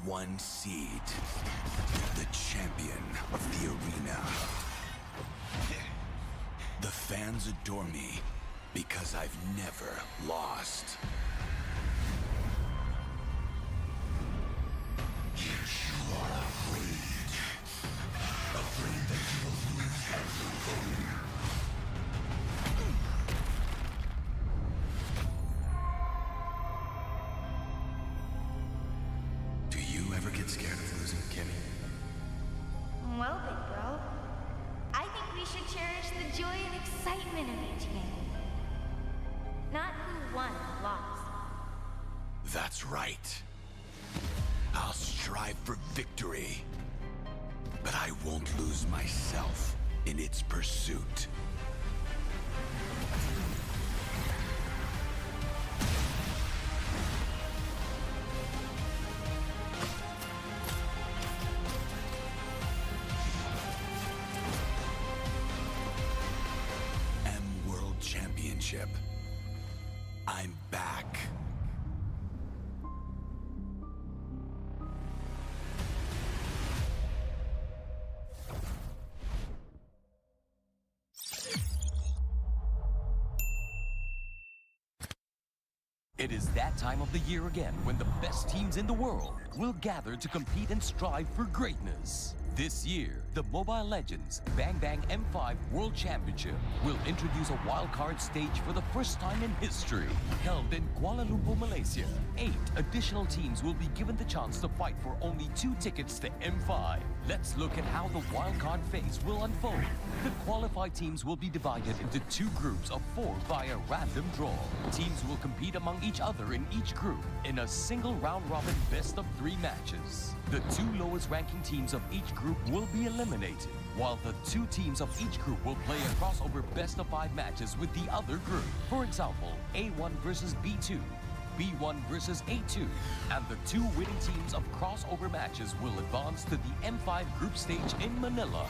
one seed, the champion of the arena. The fans adore me because I've never lost. You are afraid that you will lose everything. Do you ever get scared of losing, Kimmy? Well, big bro, I think we should cherish the joy and excitement of each game. Not who won or lost. That's right. I'll strive for victory, but I won't lose myself in its pursuit. World Championship. I'm back. It is that time of the year again when the best teams in the world will gather to compete and strive for greatness. This year, the Mobile Legends Bang Bang M5 World Championship will introduce a wildcard stage for the first time in history. Held in Kuala Lumpur, Malaysia, 8 additional teams will be given the chance to fight for only 2 tickets to M5. Let's look at how the wildcard phase will unfold. The qualified teams will be divided into 2 groups of 4 via random draw. Teams will compete among each other in each group in a single round-robin best-of-3 matches. The 2 lowest ranking teams of each group will be eliminated, while the 2 teams of each group will play a crossover best-of-5 matches with the other group. For example, A1 versus B2, B1 versus A2, and the 2 winning teams of crossover matches will advance to the M5 group stage in Manila.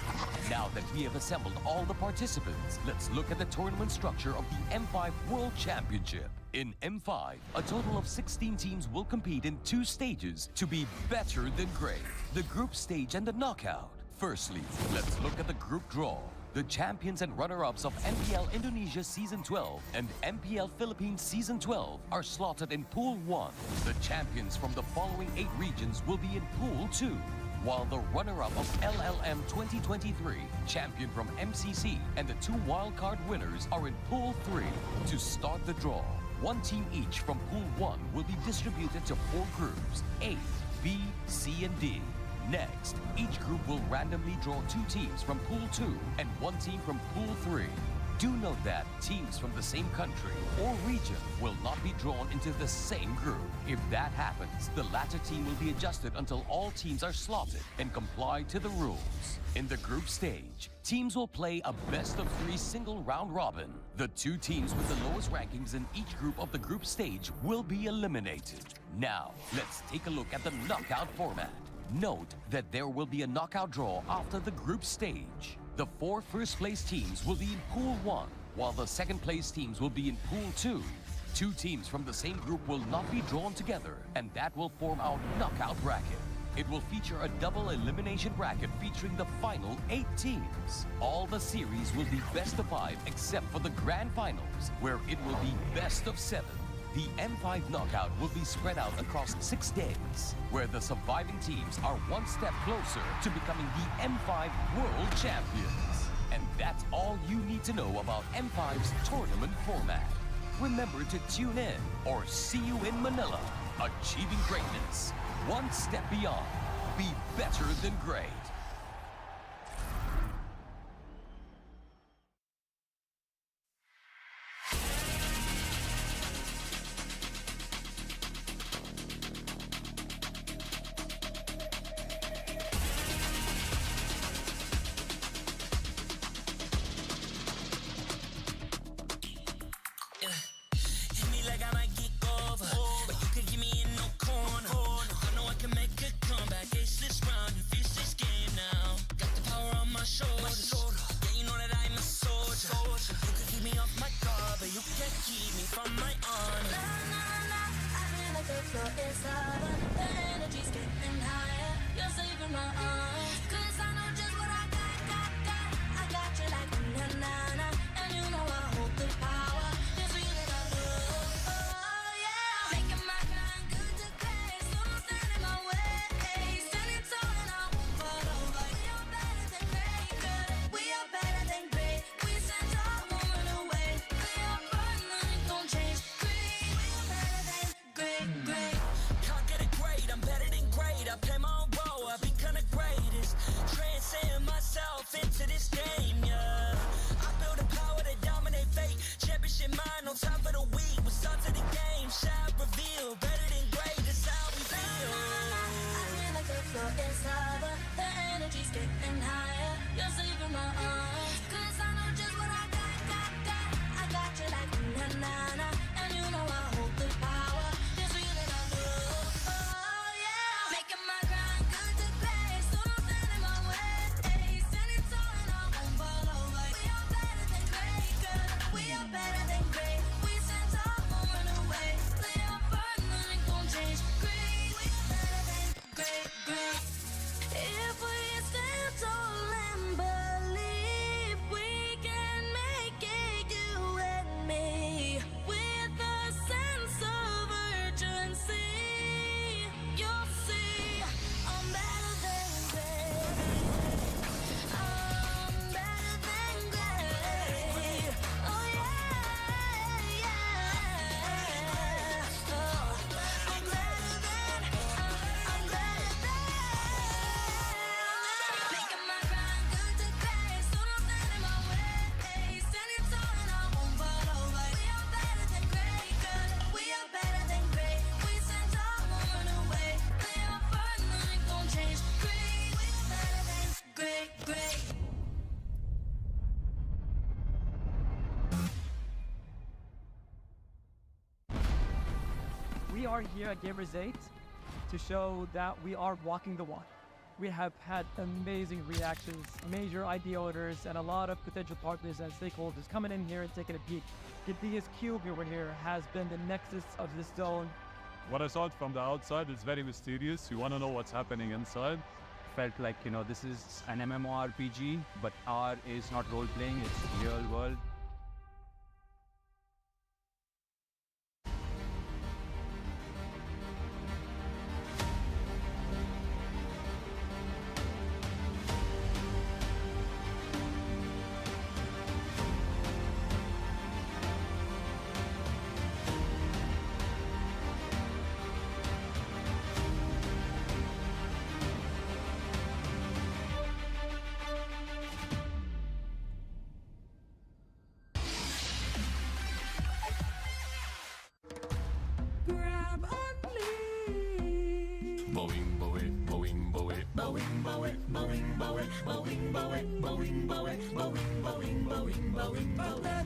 Now that we have assembled all the participants, let's look at the tournament structure of the M5 World Championship. In M5, a total of 16 teams will compete in 2 stages to be better than great: the group stage and the knockout. Firstly, let's look at the group draw. The champions and runner-ups of MPL Indonesia Season 12 and MPL Philippines Season 12 are slotted in Pool 1. The champions from the following 8 regions will be in Pool 2, while the runner-up of LLM 2023, champion from MCC, and the 2 wildcard winners are in Pool 3. To start the draw, 1 team each from Pool 1 will be distributed to 4 groups, A, B, C, and D. Next, each group will randomly draw 2 teams from Pool 2 and 1 team from Pool 3. Do note that teams from the same country or region will not be drawn into the same group. If that happens, the latter team will be adjusted until all teams are slotted and comply to the rules. In the group stage, teams will play a best-of-3 single round robin. The 2 teams with the lowest rankings in each group of the group stage will be eliminated. Now, let's take a look at the knockout format. Note that there will be a knockout draw after the group stage. The 4 first-place teams will be in Pool 1, while the second-place teams will be in Pool 2. 2 teams from the same group will not be drawn together, and that will form our knockout bracket. It will feature a double elimination bracket featuring the final 8 teams. All the series will be best of 5 except for the grand finals, where it will be best of 7. The M5 knockout will be spread out across 6 days, where the surviving teams are 1 step closer to becoming the M5 World Champions. And that's all you need to know about M5's tournament format. Remember to tune in or see you in Manila. Achieving greatness, 1 step beyond. Be better than great. Hit me like I might get over, but you could give me in no corner. I know I can make a comeback, ace this round and finish this game. your mind, no time for the weak. What's up to the game? Shout, reveal. Better than great, that's how we feel. I feel like the floor is lava. The energy's getting higher. You're saving my arms. 'Cause I know just what I got. I got you like na-na-na. And you know I hold the power. This feeling I feel. Oh yeah. Making my grind good to great. So don't stand in my way. Standing tall and I won't fall over. We are better than great, girl. We are better than great. We stand tall, won't run away. Play our part, nothing gon' change. Great, we are better than great. If we stand tall and believe we can make it, you and me, with a sense of urgency, you'll see I'm better than great. I'm better than great. Oh yeah, yeah. Oh, I'm better than. Making my grind good to great, so don't stand in my way. Standing tall and I won't fall over. We are better than great, girl. We are better than great. We stand tall, won't run away. Play our part, nothing gon' change. Great, we are better than great. We are here at Gamers 8 to show that we are walking the walk. We have had amazing reactions, major idea owners, and a lot of potential partners and stakeholders coming in here and taking a peek. The biggest cube over here has been the nexus of this zone. What I saw from the outside is very mysterious. You want to know what's happening inside. Felt like, this is an MMORPG, but R is not role-playing, it's real world.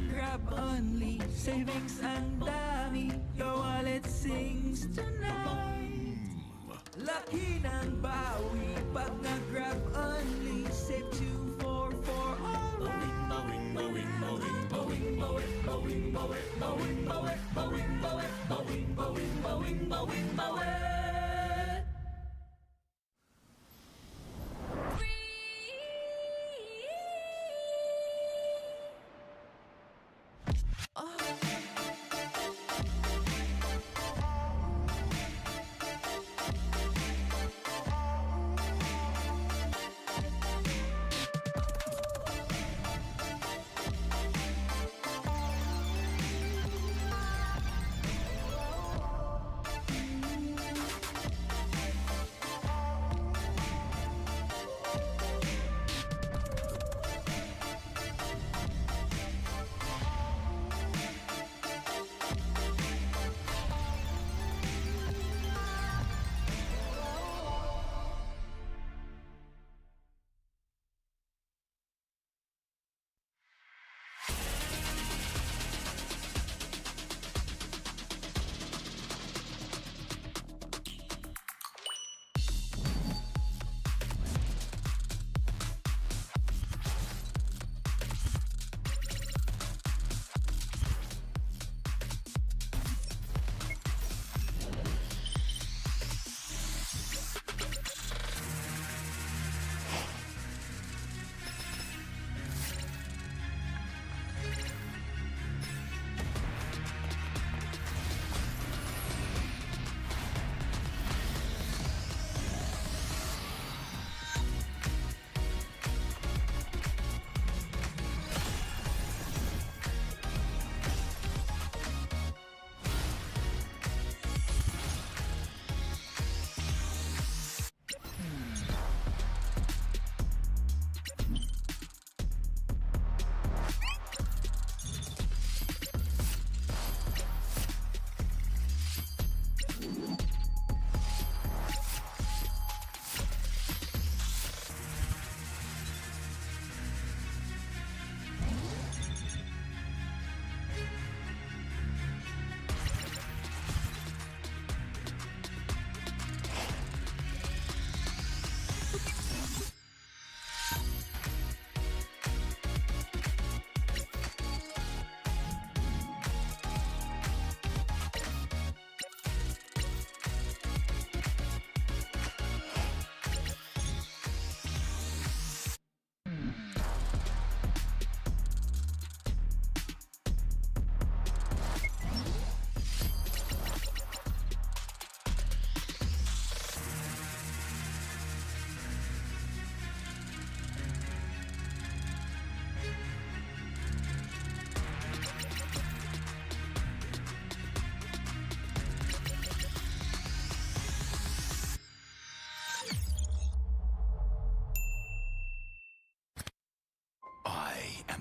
Grab only, savings ang dami. Your wallet sings tonight. Laki ng bawi pag nag-grab only. Save 244 alright.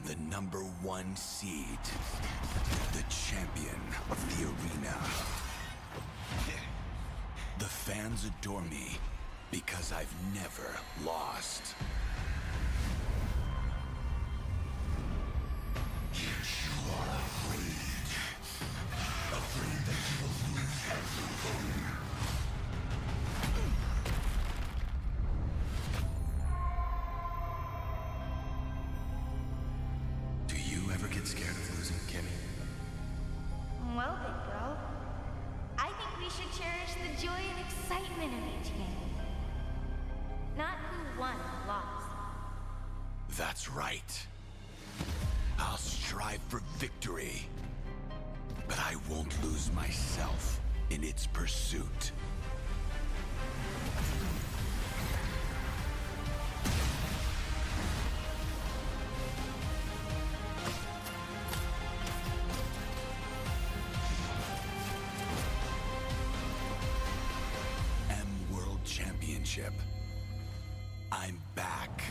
the #1 seed, the champion of the arena. The fans adore me because I've never lost. You are afraid that you will lose everything. Do you ever get scared of losing, Kimmy? Well, big bro, I think we should cherish the joy and excitement of each game. Not who won or lost. That's right. I'll strive for victory, but I won't lose myself in its pursuit. World Championship. I'm back.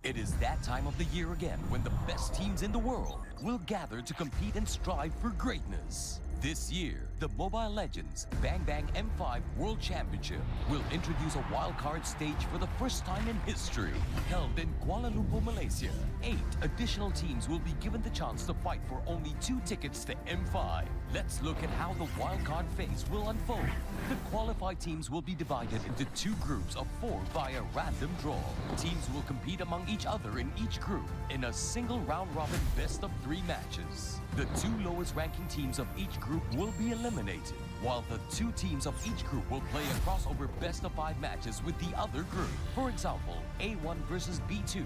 It is that time of the year again when the best teams in the world will gather to compete and strive for greatness. This year, the Mobile Legends Bang Bang M5 World Championship will introduce a wildcard stage for the first time in history. Held in Kuala Lumpur, Malaysia, 8 additional teams will be given the chance to fight for only 2 tickets to M5. Let's look at how the wildcard phase will unfold. The qualified teams will be divided into 2 groups of 4 via random draw. Teams will compete among each other in each group in a single round-robin best-of-3 matches. The 2 lowest ranking teams of each group will be eliminated, while the 2 teams of each group will play a crossover best-of-5 matches with the other group. For example, A1 versus B2,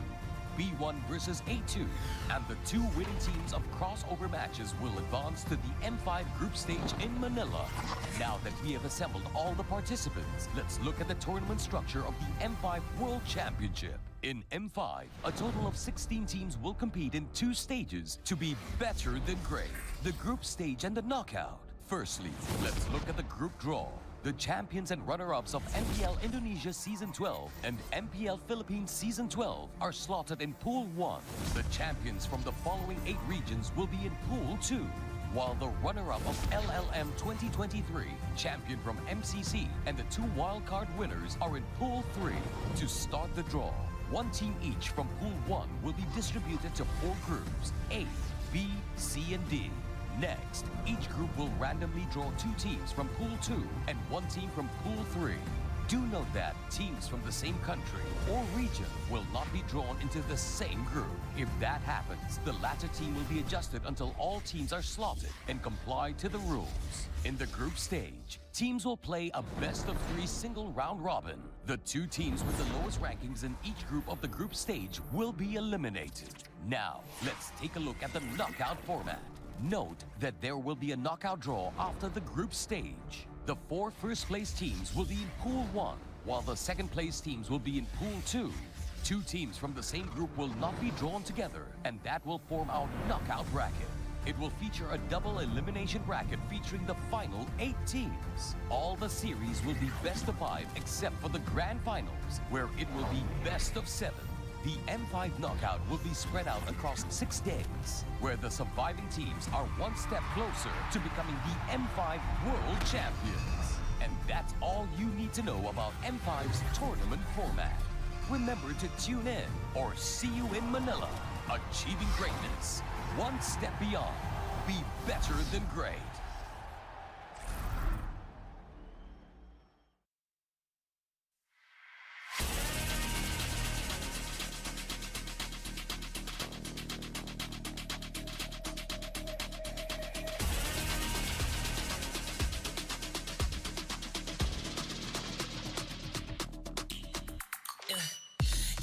B1 versus A2, and the 2 winning teams of crossover matches will advance to the M5 group stage in Manila. Now that we have assembled all the participants, let's look at the tournament structure of the M5 World Championship. In M5, a total of 16 teams will compete in 2 stages to be better than great: the group stage and the knockout. Firstly, let's look at the group draw. The champions and runner-ups of MPL Indonesia Season 12 and MPL Philippines Season 12 are slotted in Pool 1. The champions from the following 8 regions will be in Pool 2, while the runner-up of LLM 2023, champion from MCC, and the 2 wildcard winners are in Pool 3. To start the draw, 1 team each from Pool 1 will be distributed to 4 groups, A, B, C, and D. Next, each group will randomly draw 2 teams from Pool 2 and 1 team from Pool 3. Do note that teams from the same country or region will not be drawn into the same group. If that happens, the latter team will be adjusted until all teams are slotted and comply to the rules. In the group stage, teams will play a best-of-3 single round robin. The 2 teams with the lowest rankings in each group of the group stage will be eliminated. Now, let's take a look at the knockout format. Note that there will be a knockout draw after the group stage. The 4 first-place teams will be in Pool 1, while the second-place teams will be in Pool 2. 2 teams from the same group will not be drawn together, and that will form our knockout bracket. It will feature a double elimination bracket featuring the final 8 teams. All the series will be best of 5 except for the grand finals, where it will be best of 7. The M5 knockout will be spread out across 6 days, where the surviving teams are 1 step closer to becoming the M5 World Champions. And that's all you need to know about M5's tournament format. Remember to tune in or see you in Manila. Achieving greatness, 1 step beyond. Be better than great.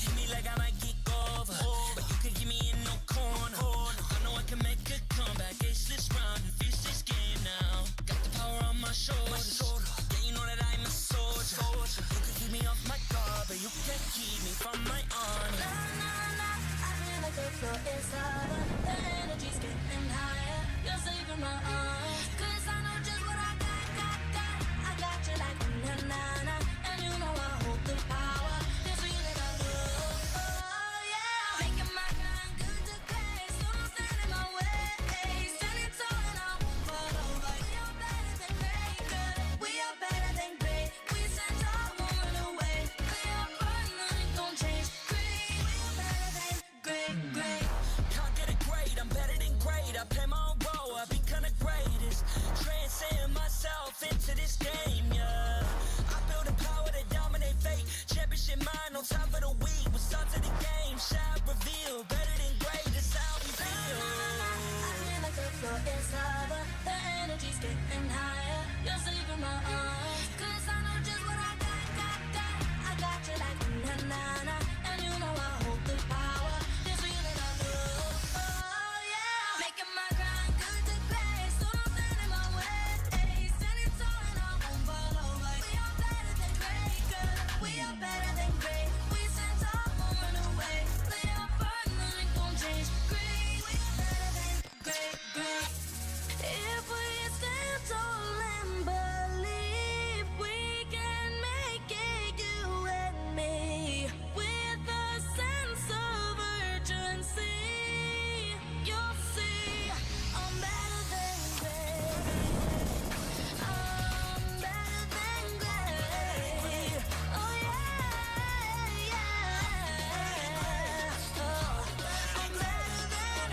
Hit me like I might geek over, but you can give me in no corner. I know I can make a comeback. Ace this round and finish this game now. Got the power on my shoulders. Yeah, you know that I'm a soldier. You can keep me off my guard, but you can't keep me from my honor. I feel like a pro inside, the energy getting higher. You're saving my arms. 'Cause I know just what I got. I got you like na-na-na. And you know I hold the power. This feeling I love. Oh yeah. Making my grind good to play. So don't stand in my way. Standing tall and I won't fall over. We are better than great, good. We are better than great. We stand tall, won't run away. We are fun, nothing gon' change. Great. We are better than great. Can't get it great, I'm better than great. I play my own role, I become the greatest. Transcend myself into this game, yeah. I build a power to dominate fate. Championship mind, no time for the weak. What's up to the game? Shall reveal. Better than great, that's how we feel. I feel like the floor is lava. The energy's getting higher. You're saving my arms. 'Cause I know just what I got. I got you like na-na-na. And you know I hold the power. This feeling I love. Oh yeah. Making my grind good to play. So don't stand in my way. Standing tall and I won't fall over. We are better than great, good. We are better than great. We stand tall, won't run away. Play our part, nothing gon' change. Great. We are better than great. If we stand tall and believe we can make it, you and me, with a sense of urgency, you'll see I'm better than great. I'm better than great. Oh yeah. Oh, I'm better than.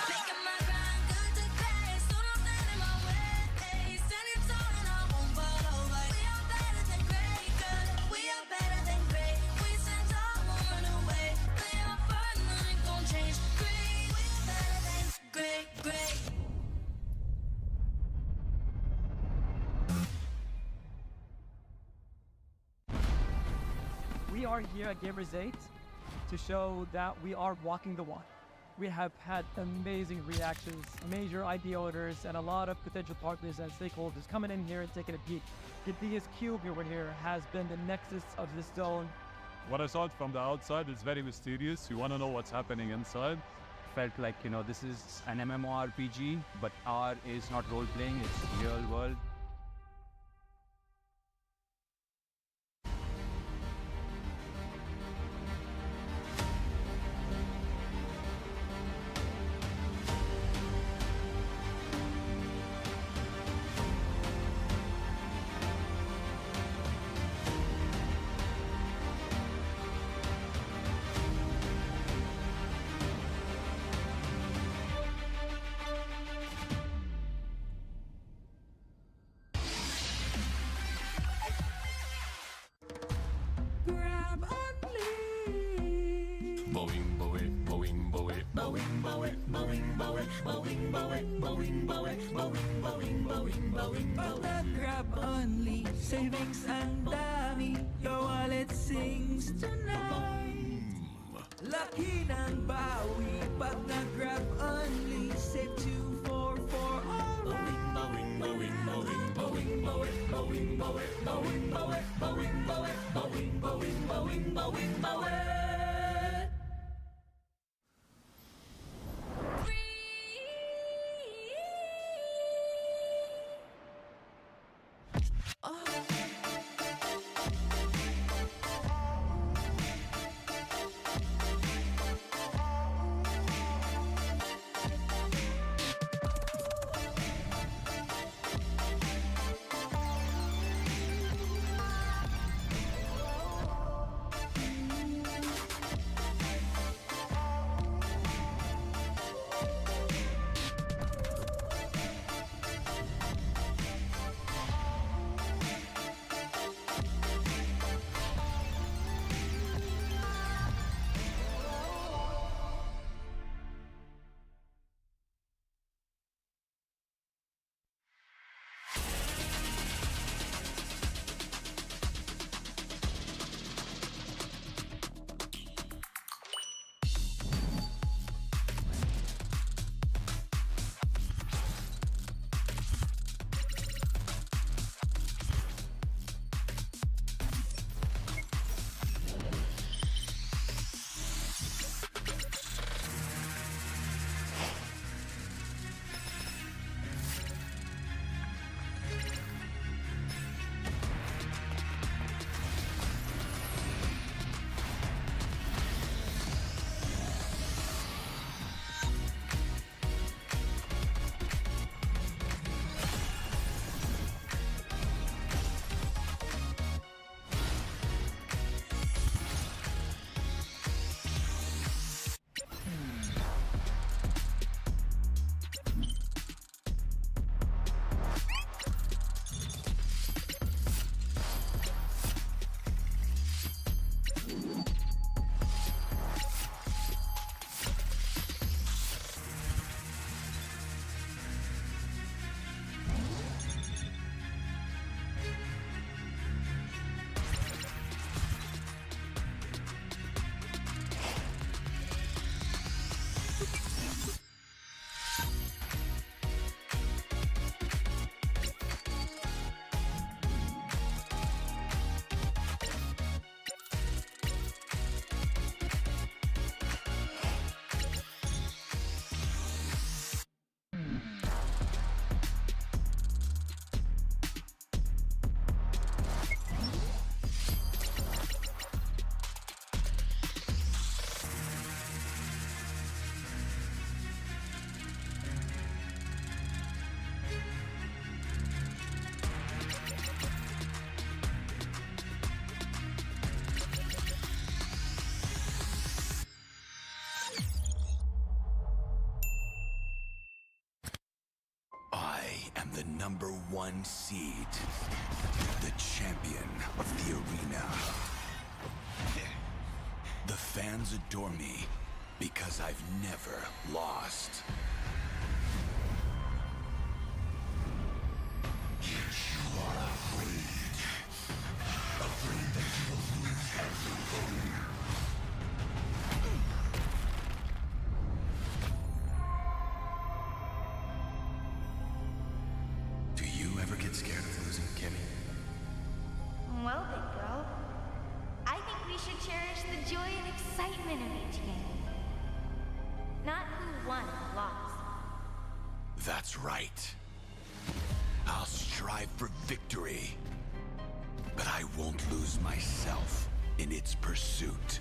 Making my grind good to play. So don't stand in my way. Standing tall and I won't fall over. We are better than great, good. We are better than great. We stand tall, won't run away. Play our part, nothing gon' change. Great. We are better than great. We are here at Gamers 8 to show that we are walking the walk. We have had amazing reactions, major idea owners, and a lot of potential partners and stakeholders coming in here and taking a peek. Gidea's Cube over here has been the nexus of this zone. What I saw it from the outside is very mysterious. You want to know what's happening inside. Felt like, this is an MMORPG, but R is not role-playing, it's real world. Grab only, savings ang dami. Your wallet sings tonight. Laki ng bawi pag nag-grab only. Save 244 alright. #1 seed, the champion of the arena. The fans adore me because I've never lost. You are afraid. Afraid that you will lose everything. Do you ever get scared of losing, Kimmy? Well, big girl, I think we should cherish the joy and excitement of each game. Not who won or lost. That's right. I'll strive for victory, but I won't lose myself in its pursuit.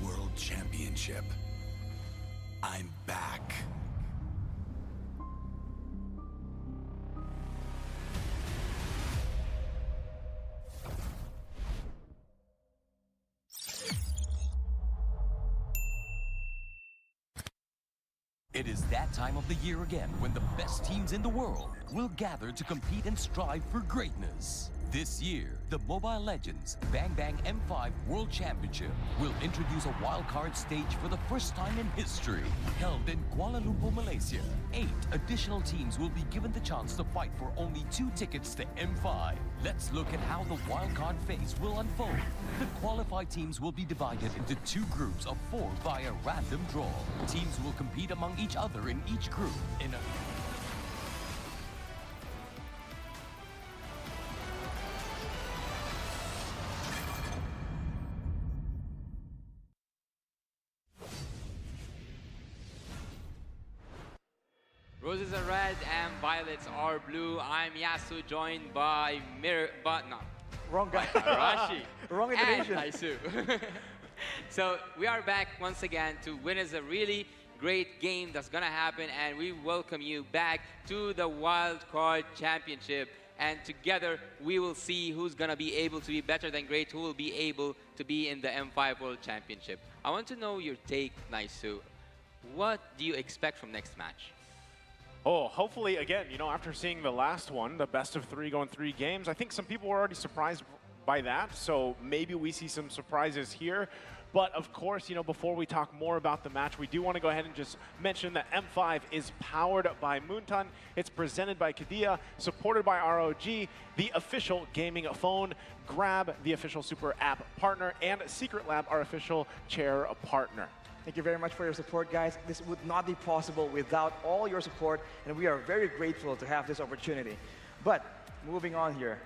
World Championship. I'm back. It is that time of the year again when the best teams in the world will gather to compete and strive for greatness. This year, the Mobile Legends Bang Bang M5 World Championship will introduce a wildcard stage for the first time in history. Held in Kuala Lumpur, Malaysia, 8 additional teams will be given the chance to fight for only 2 tickets to M5. Let's look at how the wildcard phase will unfold. The qualified teams will be divided into 2 groups of 4 via random draw. Teams will compete among each other in each group in a Roses are red and violets are blue. I'm Yasu, joined by Wrong guy. Rashi. Wrong and intonation. Taisu. So we are back once again to witness a really great game that's gonna happen, and we welcome you back to the Wild Card Championship. And together we will see who's gonna be able to be better than great, who will be able to be in the M5 World Championship. I want to know your take, Naisu. What do you expect from next match? Oh, hopefully, again, you know, after seeing the last one, the best of 3 going 3 games, I think some people were already surprised by that, so maybe we see some surprises here. But of course, you know, before we talk more about the match, we do want to go ahead and just mention that M5 is powered by Moonton. It's presented by Kadia, supported by ROG, the official gaming phone, Grab, the official super app partner, and Secret Lab, our official chair partner. Thank you very much for your support, guys. This would not be possible without all your support, and we are very grateful to have this opportunity. But moving on here.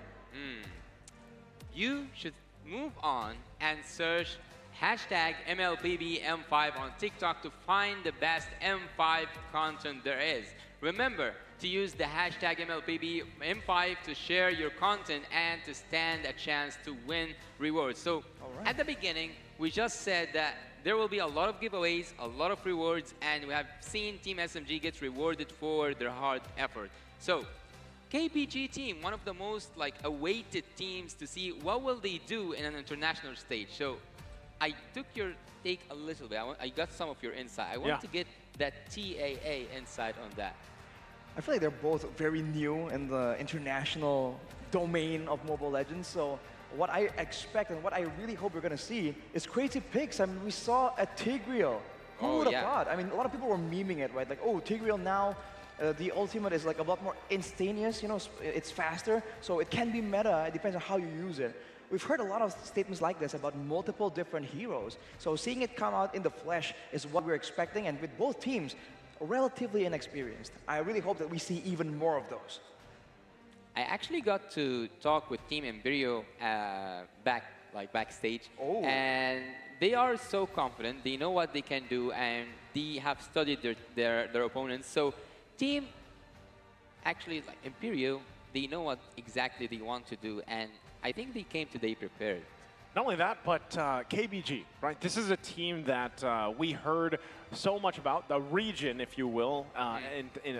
You should move on and search hashtag MLPBM5 on TikTok to find the best M5 content there is. Remember to use the hashtag MLPBM5 to share your content and to stand a chance to win rewards. So at the beginning, we just said that there will be a lot of giveaways, a lot of rewards, and we have seen Team SMG gets rewarded for their hard effort. So KPG team, one of the most awaited teams to see what will they do in an international stage. So I took your take a little bit. I got some of your insight. I want to get that TAA insight on that. I feel like they're both very new in the international domain of Mobile Legends. So what I expect and what I really hope we're going to see is crazy picks. I mean, we saw a Tigreal. Who would have thought? I mean, a lot of people were memeing it, right? Like, oh, Tigreal now, the ultimate is like a lot more instantaneous, you know, it's faster. So it can be meta, it depends on how you use it. We've heard a lot of statements like this about multiple different heroes. So seeing it come out in the flesh is what we're expecting, and with both teams relatively inexperienced. I really hope that we see even more of those. I actually got to talk with Team Imperio backstage, and they are so confident. They know what they can do, and they have studied their opponents. So Team, actually, like Imperio, they know what exactly they want to do, and I think they came today prepared. Not only that, but KBG, right? This is a team that we heard so much about, the region, if you will,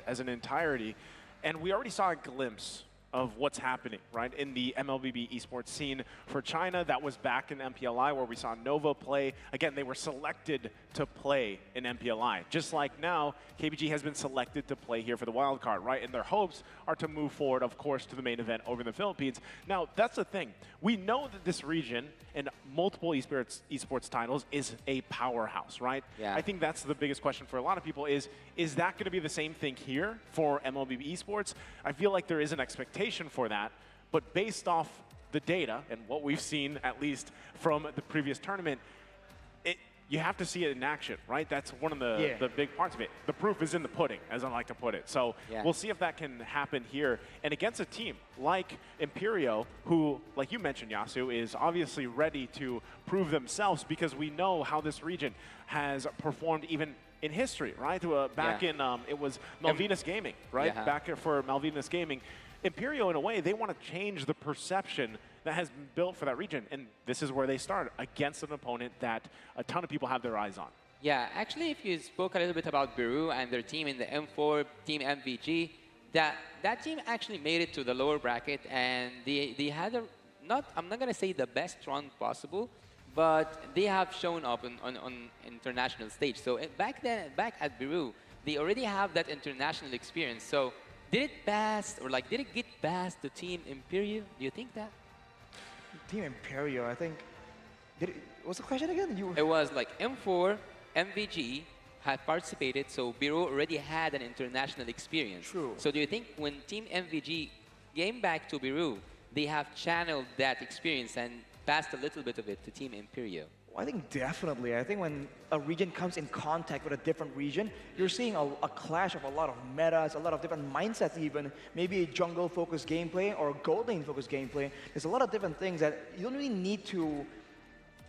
as an entirety. And we already saw a glimpse of what's happening, right, in the MLBB esports scene for China. That was back in MPLI where we saw Nova play. Again, they were selected to play in MPLI. Just like now, KBG has been selected to play here for the wild card, right? And their hopes are to move forward, of course, to the main event over in the Philippines. Now, that's the thing. We know that this region and multiple esports titles is a powerhouse, right? Yeah. I think that's the biggest question for a lot of people is that going to be the same thing here for MLBB esports? I feel like there is an expectation for that, but based off the data and what we've seen, at least from the previous tournament, you have to see it in action, right? That's one of the big parts of it. The proof is in the pudding, as I like to put it. So we'll see if that can happen here. And against a team like Imperio, who, like you mentioned, Yasu, is obviously ready to prove themselves because we know how this region has performed even in history, right? Back in, it was Malvinas Gaming, right? Yeah. Back for Malvinas Gaming. Imperio, in a way, they want to change the perception that has been built for that region. And this is where they start, against an opponent that a ton of people have their eyes on. Yeah, actually, if you spoke a little bit about Beru and their team in the M4, Team MVG, that team actually made it to the lower bracket, and they had I'm not going to say the best run possible, but they have shown up on international stage. So back at Beru, they already have that international experience. So did it pass, or like, did it get past the Team Imperio? Do you think that? Team Imperio, I think. What's the question again? It was like M4, MVG had participated, so Beru already had an international experience. True. So do you think when Team MVG came back to Beru, they have channeled that experience and passed a little bit of it to Team Imperio? I think definitely. I think when a region comes in contact with a different region, you're seeing a clash of a lot of metas, a lot of different mindsets even, maybe jungle-focused gameplay or gold lane-focused gameplay. There's a lot of different things that you don't really need to, you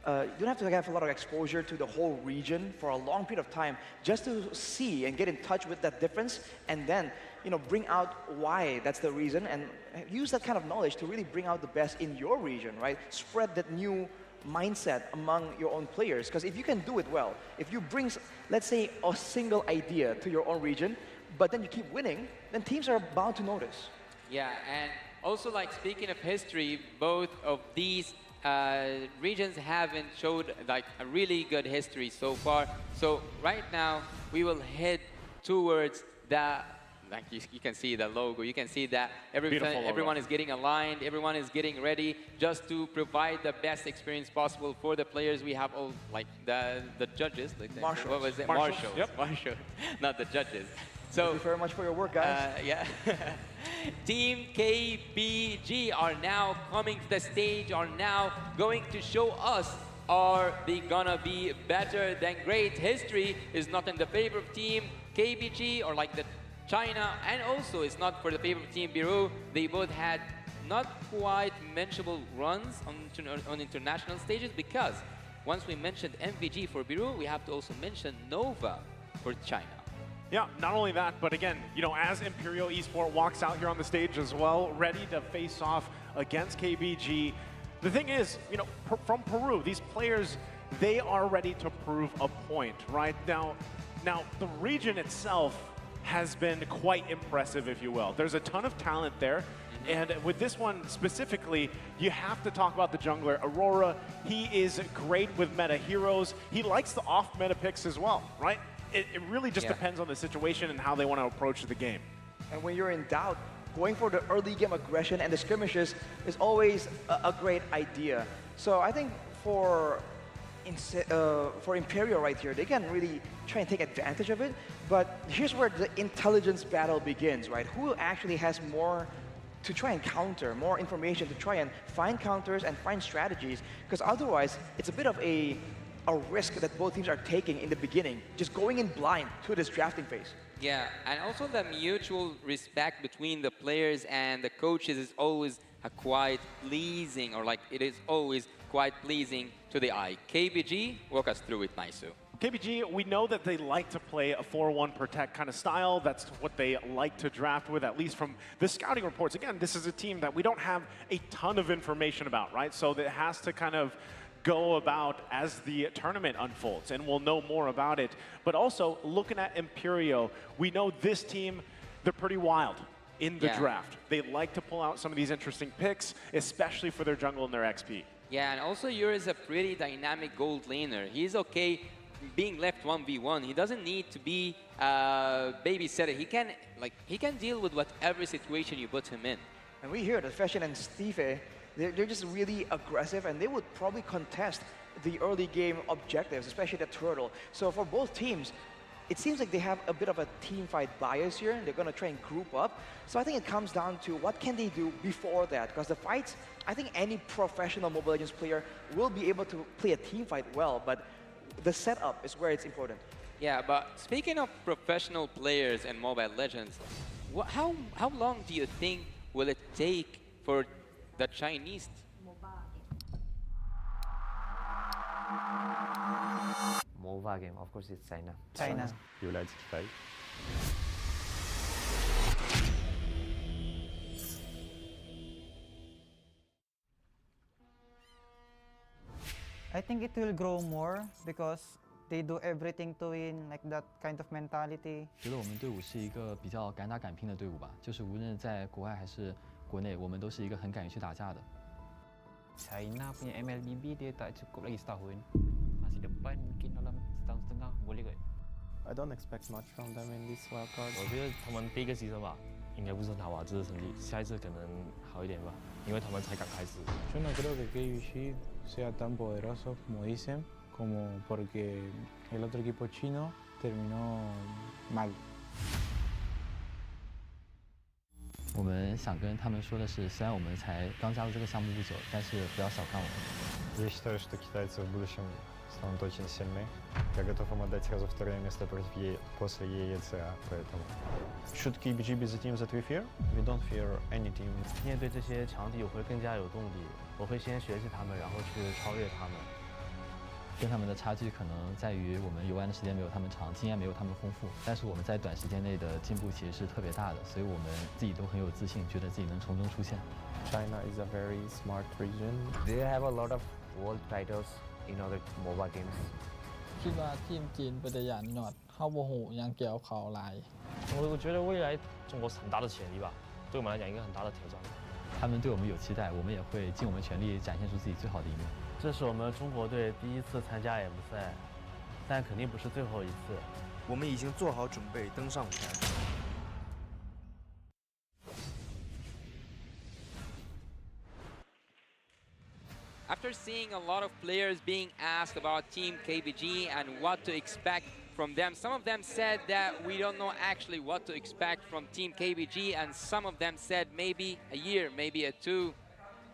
don't have to have a lot of exposure to the whole region for a long period of time just to see and get in touch with that difference and then, bring out why that's the reason and use that kind of knowledge to really bring out the best in your region, right? Spread that new mindset among your own players, because if you can do it well, if you bring, let's say, a single idea to your own region, but then you keep winning, then teams are bound to notice. Yeah, and also, like, speaking of history, both of these regions haven't showed like a really good history so far. So right now we will head towards the, like you can see the logo, you can see that everyone is getting aligned, everyone is getting ready just to provide the best experience possible for the players. We have all, like, the judges, like marshals. What was it? Marshals. Yep. Marshals, not the judges. So thank you very much for your work, guys. yeah. Team KBG are now coming to the stage, are now going to show us, are they gonna be better than great? History is not in the favor of Team KBG or like the China, and also it's not for the favor of Team Beru. They both had not quite mentionable runs on international stages, because once we mentioned MVG for Beru, we have to also mention Nova for China. Yeah, not only that, but again, as Imperial Esports walks out here on the stage as well, ready to face off against KBG. The thing is, from Peru, these players, they are ready to prove a point, right? Now the region itself has been quite impressive, if you will. There's a ton of talent there. And with this one specifically, you have to talk about the jungler, Aurora. He is great with meta heroes. He likes the off-meta picks as well, right? It really just depends on the situation and how they want to approach the game. And when you're in doubt, going for the early game aggression and the skirmishes is always a great idea. So I think for Imperial right here, they can really try and take advantage of it. But here's where the intelligence battle begins, right? Who actually has more to try and counter, more information to try and find counters and find strategies? Because otherwise, it's a bit of a risk that both teams are taking in the beginning, just going in blind to this drafting phase. Yeah, and also the mutual respect between the players and the coaches is always quite pleasing, or like it is always quite pleasing to the eye. KBG, walk us through it, Naisu. KBG, we know that they like to play a 4-1 protect kind of style. That's what they like to draft with, at least from the scouting reports. Again, this is a team that we don't have a ton of information about, right? So that has to kind of go about as the tournament unfolds, and we'll know more about it. But also, looking at Imperio, we know this team, they're pretty wild. in the draft. They like to pull out some of these interesting picks, especially for their jungle and their XP. Yeah, and also Yuri is a pretty dynamic gold laner. He's okay being left 1v1. He doesn't need to be a babysitter. He can deal with whatever situation you put him in. And we hear that Fashion and Steve, they're just really aggressive, and they would probably contest the early game objectives, especially the turtle. So for both teams, it seems like they have a bit of a team fight bias here. They're going to try and group up. So I think it comes down to what can they do before that, because the fights, I think any professional Mobile Legends player will be able to play a team fight well, but the setup is where it's important. Yeah, but speaking of professional players in Mobile Legends, how long do you think will it take for the Chinese? MOBA game, of course, it's China. China. United States. I think it will grow more because they do everything to win, like that kind of mentality. 觉得我们队伍是一个比较敢打敢拼的队伍吧，就是无论在国外还是国内，我们都是一个很敢于去打架的。China punya MLBB dia tak cukup lagi setahun. Masih depan mungkin dalam setahun setengah boleh kot. I don't expect much from them in this wildcard. 我觉得他们第一个season吧，应该不是很好吧，这次成绩，下一次可能好一点吧，因为他们才刚开始。Yo no creo que KBG sea tan poderoso como dicen, como porque el otro equipo chino terminó mal. 我们想跟他们说的是，虽然我们才刚加入这个项目不久，但是不要小看我们。Я считаю, что китайцы в будущем станут очень сильны. Я готов им отдать сразу второе место после EECA, поэтому... Should KBG be the team that we fear? We don't fear any team. 面对这些强敌，我会更加有动力。我会先学习他们，然后去超越他们。跟他们的差距可能在于我们游玩的时间没有他们长，经验没有他们丰富，但是我们在短时间内的进步其实是特别大的，所以我们自己都很有自信，觉得自己能从中出现。China is a very smart region. They have a lot of world titles in other MOBA games. คิดว่าทีมจีนเป็นตัวอย่างหนอดเข้าโมโหยังเกี่ยวเขาหลาย我觉得未来中国是很大的潜力吧，对我们来讲一个很大的挑战。他们对我们有期待，我们也会尽我们全力展现出自己最好的一面。这是我们中国队第一次参加 M 赛，但肯定不是最后一次。我们已经做好准备登上舞台。After seeing a lot of players being asked about Team KBG and what to expect from them, some of them said that we don't know actually what to expect from Team KBG, and some of them said maybe a year, maybe a two,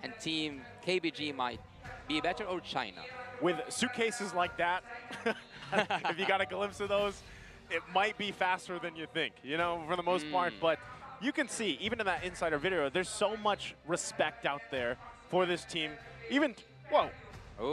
and Team KBG might be better, or China. With suitcases like that, if you got a glimpse of those, it might be faster than you think, you know, for the most part. But you can see, even in that insider video, there's so much respect out there for this team. Even, whoa,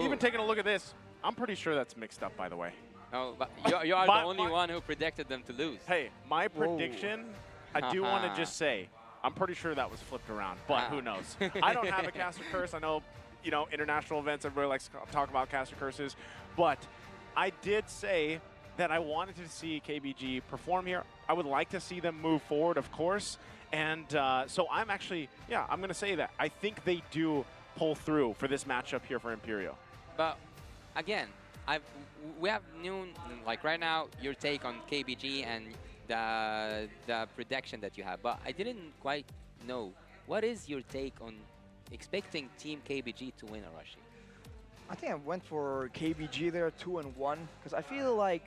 even taking a look at this, I'm pretty sure that's mixed up, by the way. No, but you are the only one who predicted them to lose. Hey, my prediction, I do want to just say, I'm pretty sure that was flipped around, but who knows? I don't have a caster curse. I know, you know, international events, everybody likes to talk about caster curses, but I did say that I wanted to see KBG perform here. I would like to see them move forward, of course, and so I'm actually, yeah, I'm going to say that. I think they do pull through for this matchup here for Imperial. But again, we have known, like right now, your take on KBG and the prediction that you have, but I didn't quite know. What is your take on expecting Team KBG to win Arashi? I think I went for KBG there, 2-1, because I feel like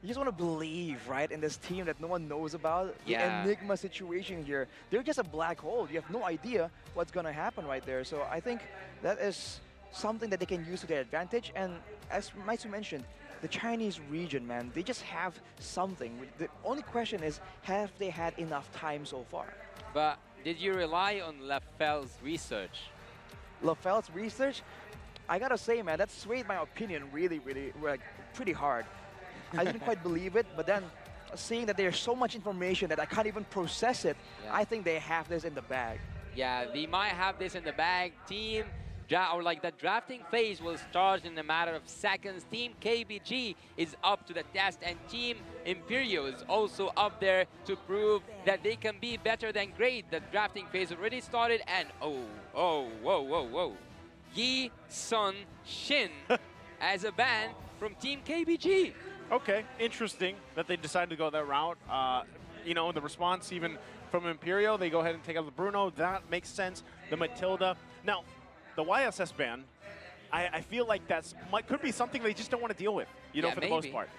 you just want to believe, right, in this team that no one knows about. The Enigma situation here. They're just a black hole. You have no idea what's going to happen right there. So I think that is something that they can use to their advantage. And as Maisu mentioned, the Chinese region, man, they just have something. The only question is, have they had enough time so far? But did you rely on LaFell's research? LaFell's research? I gotta say, man, that swayed my opinion really, like, pretty hard. I didn't quite believe it, but then seeing that there's so much information that I can't even process it, I think they have this in the bag. Yeah, they might have this in the bag. Team the drafting phase will start in a matter of seconds. Team KBG is up to the test, and Team Imperio is also up there to prove that they can be better than great. The drafting phase already started, and whoa. Yi Sun Shin as a ban from Team KBG. Okay, interesting that they decided to go that route. You know, the response even from Imperio, they go ahead and take out the Bruno. That makes sense. The Matilda. Now, the YSS ban, I feel like could be something they just don't want to deal with, you know, for the most part.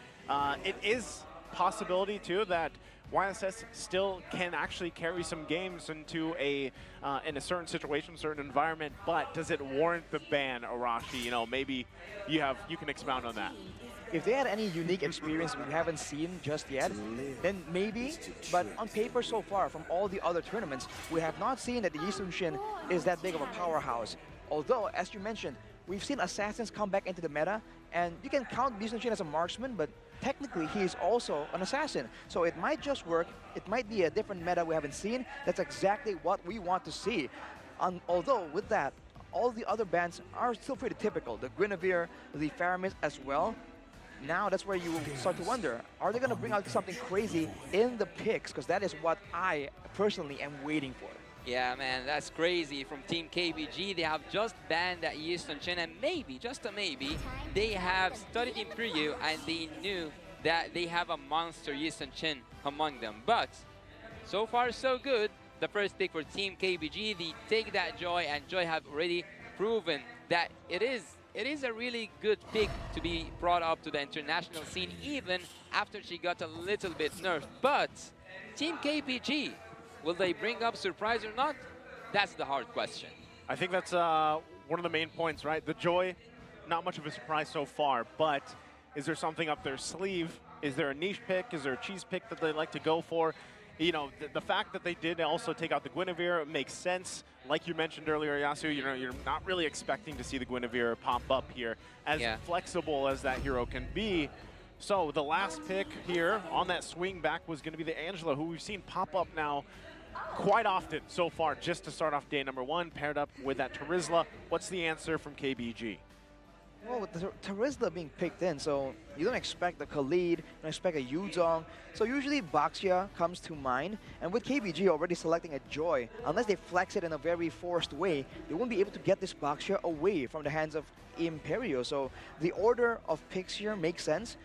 It is possibility, too, that YSS still can actually carry some games into in a certain situation, certain environment, but does it warrant the ban, Arashi? You know, maybe you can expound on that. If they had any unique experience we haven't seen just yet, then maybe. But on paper so far, from all the other tournaments, we have not seen that the Yi Sun Shin is that big of a powerhouse. Although, as you mentioned, we've seen assassins come back into the meta, and you can count Yi Sun Shin as a marksman, but technically he is also an assassin. So it might just work. It might be a different meta we haven't seen. That's exactly what we want to see. Although, with that, all the other bans are still pretty typical. The Guinevere, the Faramis as well. Now that's where you will start to wonder, are they going to bring out something crazy in the picks? Because that is what I personally am waiting for. Yeah, man, that's crazy from Team KBG. They have just banned that Yi Sun Shin, and maybe, just a maybe, they have studied Imperio and they knew that they have a monster Yi Sun Shin among them. But so far, so good. The first pick for Team KBG, they take that Joy, and Joy have already proven that it is a really good pick to be brought up to the international scene, even after she got a little bit nerfed. But Team KBG, will they bring up surprise or not? That's the hard question. I think that's one of the main points, right? The Joy, not much of a surprise so far, but is there something up their sleeve? Is there a niche pick? Is there a cheese pick that they like to go for? You know, the fact that they did also take out the Guinevere makes sense. Like you mentioned earlier, Yasu, you know, you're not really expecting to see the Guinevere pop up here, as flexible as that hero can be. So the last pick here on that swing back was going to be the Angela, who we've seen pop up now quite often so far, just to start off day number one, paired up with that Terizla. What's the answer from KBG? Well, with the Terizla being picked in, so you don't expect a Khalid, you don't expect a Yuzong. So usually Baxia comes to mind, and with KBG already selecting a Joy, unless they flex it in a very forced way, they won't be able to get this Baxia away from the hands of Imperio. So the order of picks here makes sense.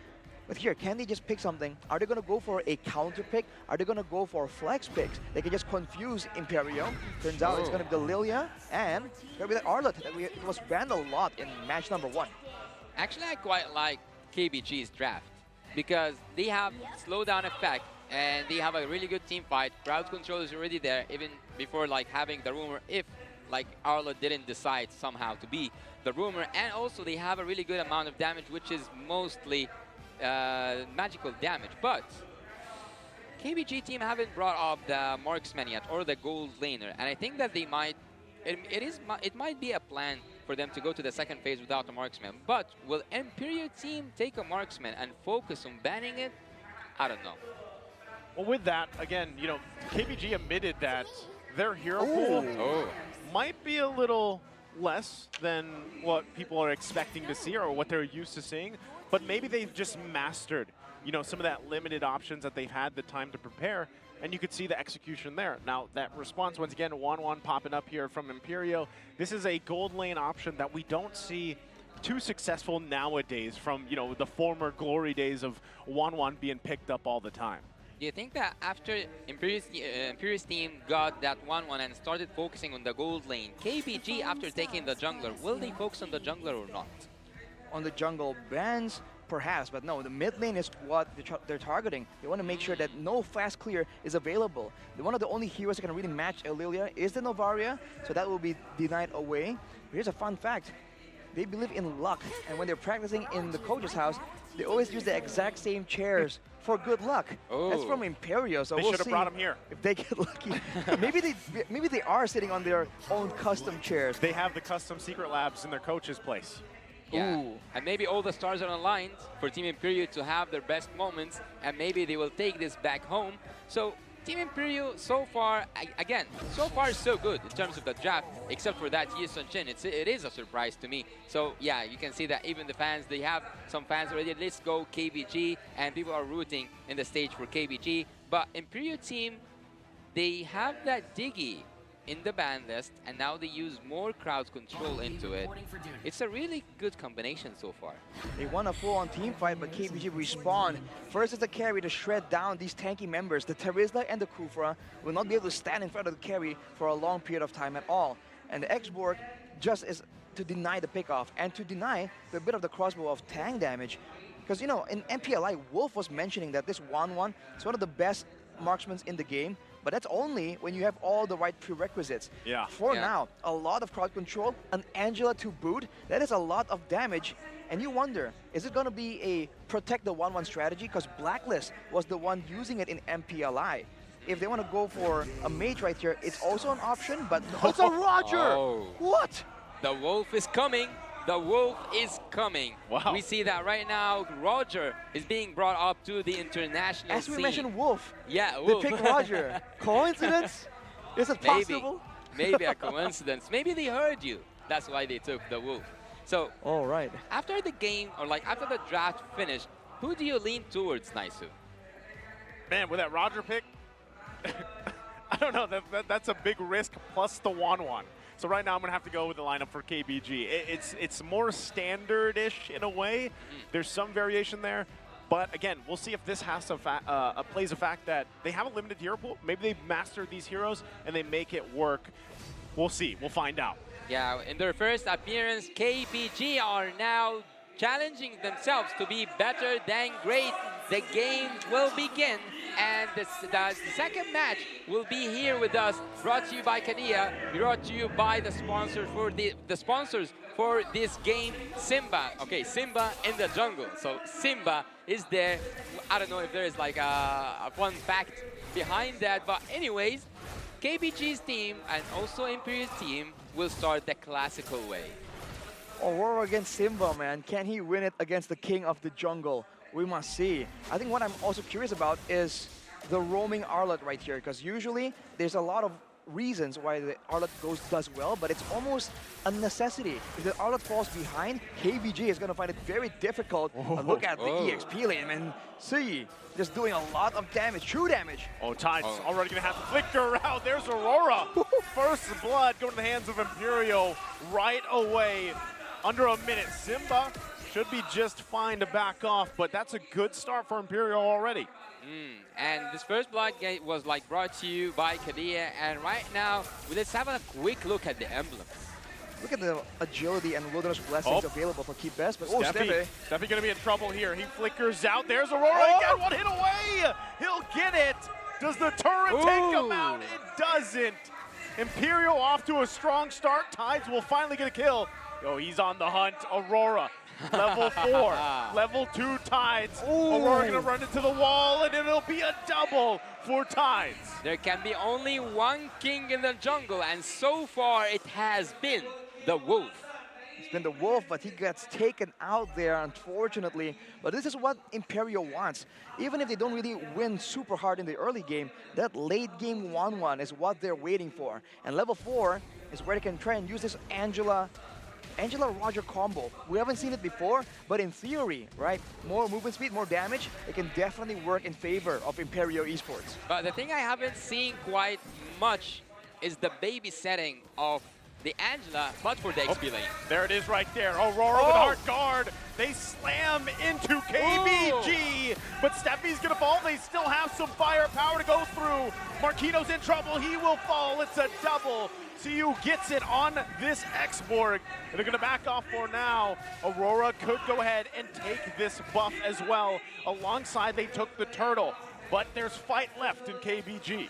But here, can they just pick something? Are they going to go for a counter pick? Are they going to go for flex picks? They can just confuse Imperio. Turns out it's going to be the Lilia, and it's going to be the Arlott that was banned a lot in match number one. Actually, I quite like KBG's draft because they have slowdown effect and they have a really good team fight. Crowd control is already there, even before like having the rumor if like Arlott didn't decide somehow to be the rumor. And also they have a really good amount of damage, which is mostly magical damage. But KBG team haven't brought up the marksman yet, or the gold laner, and I think that they might. It might be a plan for them to go to the second phase without a marksman. But will Imperio team take a marksman and focus on banning it? I don't know. Well, with that, again, you know, KBG admitted that their hero pool might be a little less than what people are expecting to see or what they're used to seeing. But maybe they've just mastered, you know, some of that limited options that they've had the time to prepare, and you could see the execution there. Now, that response, once again, 1-1 popping up here from Imperio. This is a gold lane option that we don't see too successful nowadays from, you know, the former glory days of 1-1 being picked up all the time. Do you think that after Imperio's team got that 1-1 and started focusing on the gold lane, KBG, after taking the jungler, will they focus on the jungler or not? On the jungle bans, perhaps, but no, the mid lane is what they're targeting. They want to make sure that no fast clear is available. One of the only heroes that can really match Aurelia is the Novaria, so that will be denied away. Here's a fun fact. They believe in luck, and when they're practicing in the coach's house, they always use the exact same chairs for good luck. That's from Imperio, so they we'll should have see brought him here. If they get lucky. maybe they are sitting on their own custom chairs. They have the custom secret labs in their coach's place. Yeah, and maybe all the stars are aligned for Team Imperio to have their best moments, and maybe they will take this back home. So Team Imperial so far, again, so far so good in terms of the draft, except for that Yi Sun-Shin. It is a surprise to me. So yeah, you can see that even the fans, they have some fans already, let's go KBG, and people are rooting in the stage for KBG. But Imperial team, they have that Diggy in the ban list, and now they use more crowd control into it. It's a really good combination so far. They won a full-on team fight, but KBG respawned. First is the carry to shred down these tanky members. The Terizla and the Kufra will not be able to stand in front of the carry for a long period of time at all. And the X-Borg just is to deny the pickoff and to deny the bit of the crossbow of tank damage. Because, you know, in MPLI, Wolf was mentioning that this 1-1 is one of the best marksmen in the game, but that's only when you have all the right prerequisites. Yeah. For now, a lot of crowd control, an Angela to boot, that is a lot of damage. And you wonder, is it going to be a protect the 1-1 strategy? Because Blacklist was the one using it in MPLI. If they want to go for a mage right here, it's also an option, but it's a Roger! Oh. What? The Wolf is coming. The Wolf is coming. Wow. We see that right now. Roger is being brought up to the international As we scene. mentioned Wolf. Yeah, Wolf. They picked Roger. Coincidence? Is it possible? Maybe a coincidence. Maybe they heard you. That's why they took the Wolf. So, all right. After the game, or like after the draft finished, who do you lean towards, Naisu? Man, with that Roger pick, I don't know. That's a big risk, plus the 1-1. So right now I'm going to have to go with the lineup for KBG. It's more standard-ish in a way. There's some variation there. But again, we'll see if this has plays a fact that they have a limited hero pool. Maybe they master these heroes and they make it work. We'll see. We'll find out. Yeah, in their first appearance, KBG are now challenging themselves to be better than great. The game will begin, and the second match will be here with us, brought to you by Kadia, brought to you by the sponsors for the sponsors for this game, Simba. Okay, Simba in the jungle. So Simba is there. I don't know if there is like a fun fact behind that, but anyways, KBG's team and also Imperial's team will start the classical way. Aurora against Simba, man. Can he win it against the king of the jungle? We must see. I think what I'm also curious about is the roaming Arlet right here, because usually there's a lot of reasons why the Arlet does well, but it's almost a necessity. If the Arlet falls behind, KBG is going to find it very difficult. Look at the EXP lane, and see, just doing a lot of damage, true damage. Oh, Tide's already going to have to flicker out. There's Aurora. First blood going to the hands of Imperial right away. Under a minute, Simba should be just fine to back off, but that's a good start for Imperial already. And this first blood game was like brought to you by Kadia, and right now, let's have a quick look at the emblems. Look at the agility and wilderness blessings available for Keep Best, but Steffi going to be in trouble here. He flickers out. There's Aurora again, one hit away. He'll get it. Does the turret take him out? It doesn't. Imperial off to a strong start. Tides will finally get a kill. Oh, he's on the hunt. Aurora, level 4, level 2 Tides. Aurora gonna run into the wall, and it'll be a double for Tides. There can be only one king in the jungle, and so far it has been the Wolf. It's been the Wolf, but he gets taken out there, unfortunately. But this is what Imperial wants. Even if they don't really win super hard in the early game, that late game 1-1 is what they're waiting for. And level 4 is where they can try and use this Angela Roger combo. We haven't seen it before, but in theory, right, more movement speed, more damage, it can definitely work in favor of Imperial Esports. But the thing I haven't seen quite much is the babysitting of the Angela, but for the XP lane. There it is right there. Aurora with Heart Guard. They slam into KBG, but Steffi's gonna fall. They still have some firepower to go through. Marquino's in trouble. He will fall. It's a double. CU gets it on this X-Borg. They're going to back off for now. Aurora could go ahead and take this buff as well. Alongside, they took the turtle. But there's fight left in KBG.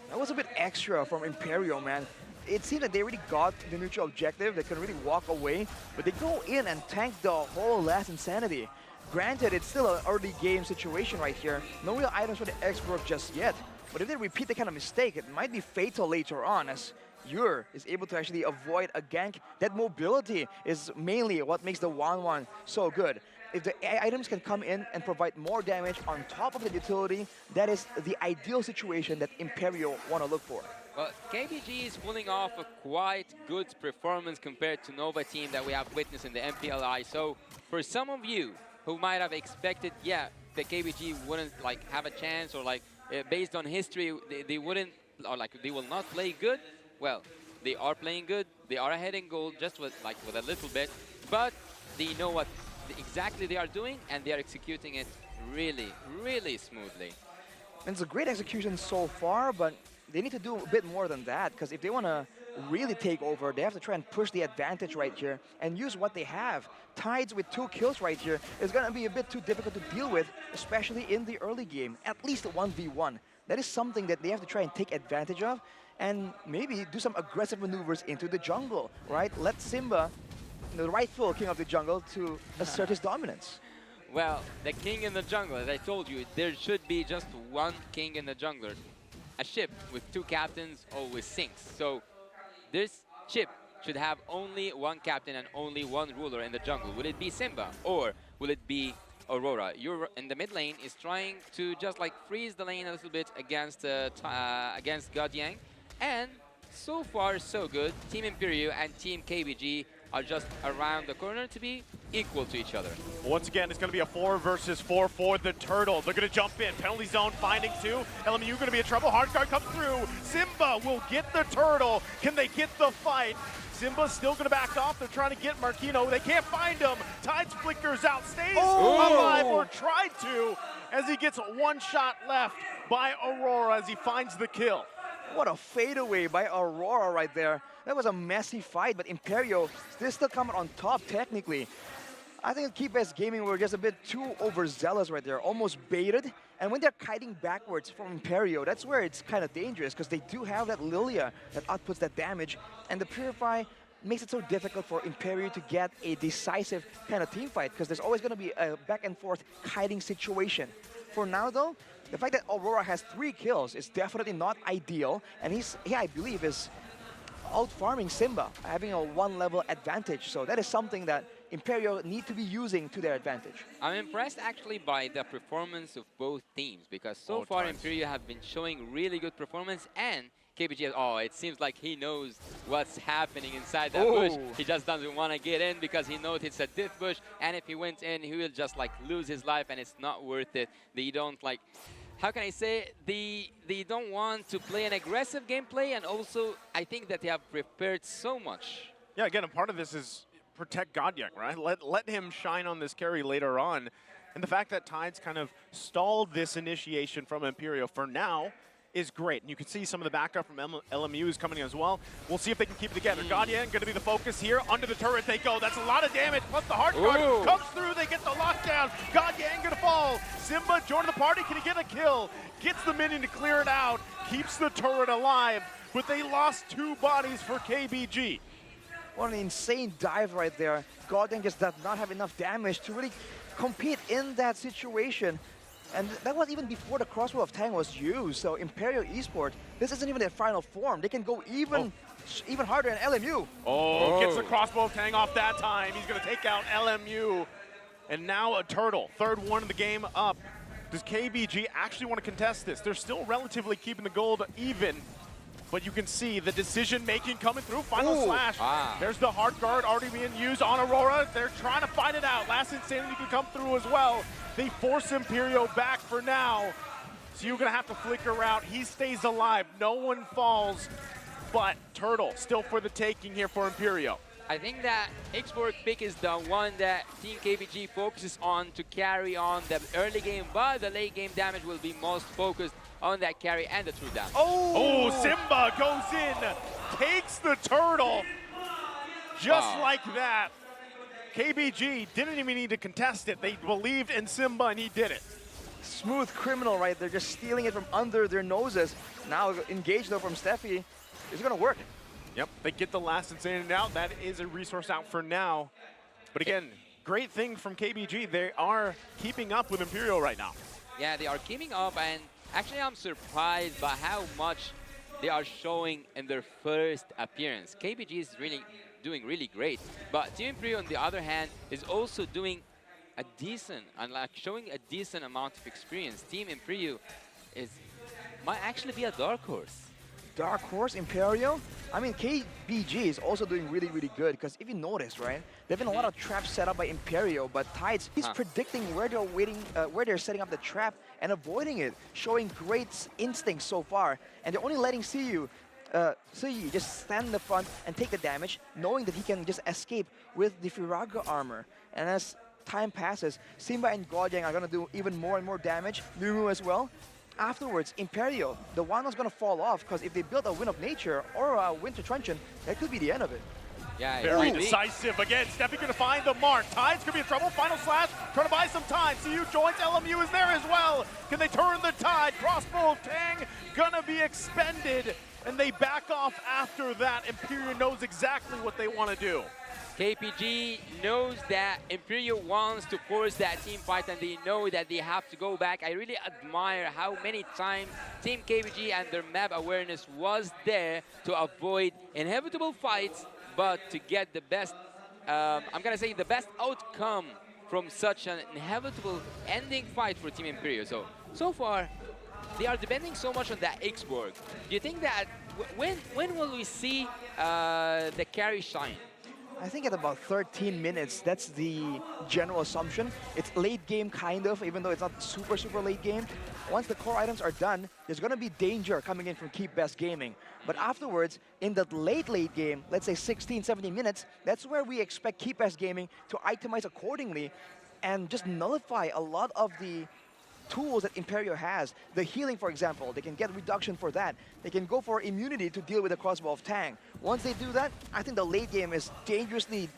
That was a bit extra from Imperial, man. It seemed like they really got the neutral objective. They could really walk away. But they go in and tank the whole last Insanity. Granted, it's still an early game situation right here. No real items for the X-Borg just yet. But if they repeat the kind of mistake, it might be fatal later on, as Yur is able to actually avoid a gank. That mobility is mainly what makes the 1-1 so good. If the items can come in and provide more damage on top of the utility, that is the ideal situation that Imperio want to look for. Well, KBG is pulling off a quite good performance compared to Nova team that we have witnessed in the MPLI. So for some of you who might have expected, yeah, the KBG wouldn't like have a chance, or like based on history, they wouldn't, or like they will not play good. Well, they are playing good. They are ahead in goal, just with a little bit, but they know what exactly they are doing, and they are executing it really, really smoothly. And it's a great execution so far, but they need to do a bit more than that, because if they want to really take over, they have to try and push the advantage right here and use what they have. Tides with 2 kills right here is going to be a bit too difficult to deal with, especially in the early game, at least 1v1. That is something that they have to try and take advantage of, and maybe do some aggressive maneuvers into the jungle, right? Let Simba, the rightful king of the jungle, to assert his dominance. Well, the king in the jungle, as I told you, there should be just one king in the jungler. A ship with 2 captains always sinks. So this ship should have only one captain and only one ruler in the jungle. Will it be Simba, or will it be Aurora? You're in the mid lane is trying to just like freeze the lane a little bit against God Yang. And so far so good. Team Imperio and Team KBG are just around the corner to be equal to each other. Once again, it's going to be a 4 versus 4 for the Turtle. They're going to jump in. Penalty zone, finding 2. LMU going to be in trouble. Hard guard comes through. Simba will get the Turtle. Can they get the fight? Simba's still going to back off. They're trying to get Marquino. They can't find him. Tides flickers out, stays alive, or tried to, as he gets 1 shot left by Aurora as he finds the kill. What a fadeaway by Aurora right there. That was a messy fight, but Imperio still coming on top technically. I think Keepbest Gaming were just a bit too overzealous right there, almost baited. And when they're kiting backwards from Imperio, that's where it's kind of dangerous, because they do have that Lilia that outputs that damage, and the Purify makes it so difficult for Imperio to get a decisive kind of team fight, because there's always going to be a back and forth kiting situation. For now though, the fact that Aurora has 3 kills is definitely not ideal, and he, I believe, is out-farming Simba, having a 1-level advantage. So that is something that Imperio need to be using to their advantage. I'm impressed actually by the performance of both teams, because so far Imperio have been showing really good performance, and KBG, it seems like he knows what's happening inside that bush. He just doesn't want to get in because he knows it's a diff bush, and if he went in, he will just like lose his life, and it's not worth it. They don't like, how can I say, they don't want to play an aggressive gameplay, and also I think that they have prepared so much. Yeah, again, a part of this is protect Godyak, right? Let him shine on this carry later on. And the fact that Tides kind of stalled this initiation from Imperio for now is great. And you can see some of the backup from LMU is coming in as well. We'll see if they can keep it together. Godyan going to be the focus here. Under the turret they go. That's a lot of damage. Plus the hard guard comes through. They get the lockdown. Godyan going to fall. Simba joining the party. Can he get a kill? Gets the minion to clear it out. Keeps the turret alive. But they lost 2 bodies for KBG. What an insane dive right there. Godyan just does not have enough damage to really compete in that situation. And that was even before the crossbow of Tang was used. So Imperial Esports, this isn't even their final form. They can go even harder than LMU. Gets the crossbow of Tang off that time. He's going to take out LMU. And now a Turtle, 3rd one of the game up. Does KBG actually want to contest this? They're still relatively keeping the gold even. But you can see the decision-making coming through. Final slash. There's the hard guard already being used on Aurora. They're trying to fight it out. Last Insanity can come through as well. They force Imperio back for now. So you're going to have to flicker out. He stays alive. No one falls. But Turtle still for the taking here for Imperio. I think that Export pick is the one that Team KBG focuses on to carry on the early game, but the late game damage will be most focused on that carry and the true damage. Simba goes in, takes the Turtle, just like that. KBG didn't even need to contest it. They believed in Simba, and he did it. Smooth criminal right there, just stealing it from under their noses. Now engaged though from Steffi. It's going to work. Yep, they get the last Insanity out. That is a resource out for now. But again, great thing from KBG. They are keeping up with Imperial right now. Yeah, they are keeping up, and actually I'm surprised by how much they are showing in their first appearance. KBG is doing really great, but Team Imperio, on the other hand, is also doing a decent, showing a decent amount of experience. Team Imperio might actually be a dark horse. Dark horse, Imperio? I mean, KBG is also doing really, really good, because if you notice, right, there have been a lot of traps set up by Imperio, but Tides, he's predicting where they're where they're setting up the trap and avoiding it, showing great instincts so far. And they're only letting Siyu just stand in the front and take the damage, knowing that he can just escape with the Firaga armor. And as time passes, Simba and Godyang are going to do even more and more damage, Nuru as well. Afterwards, Imperio, the one that's going to fall off, because if they build a Wind of Nature or a Winter Truncheon, that could be the end of it. Yeah, very decisive. Again, Steffi going to find the mark. Tides could be in trouble. Final slash, trying to buy some time. CU joins. LMU is there as well. Can they turn the tide? Crossbow of Tang gonna be expended, and they back off after that. Imperio knows exactly what they want to do. KPG knows that Imperio wants to force that team fight, and they know that they have to go back. I really admire how many times Team KPG and their map awareness was there to avoid inevitable fights, but to get the best, I'm gonna say the best outcome from such an inevitable ending fight for Team Imperio. So far, they are depending so much on that X-Borg. Do you think that, when will we see the carry shine? I think at about 13 minutes, that's the general assumption. It's late game kind of, even though it's not super, super late game. Once the core items are done, there's gonna be danger coming in from Keep Best Gaming. But afterwards, in that late game, let's say 16, 17 minutes, that's where we expect Keep Best Gaming to itemize accordingly and just nullify a lot of the tools that Imperio has. The healing, for example, they can get reduction for that. They can go for immunity to deal with the crossbow of Tang. Once they do that, I think the late game is dangerously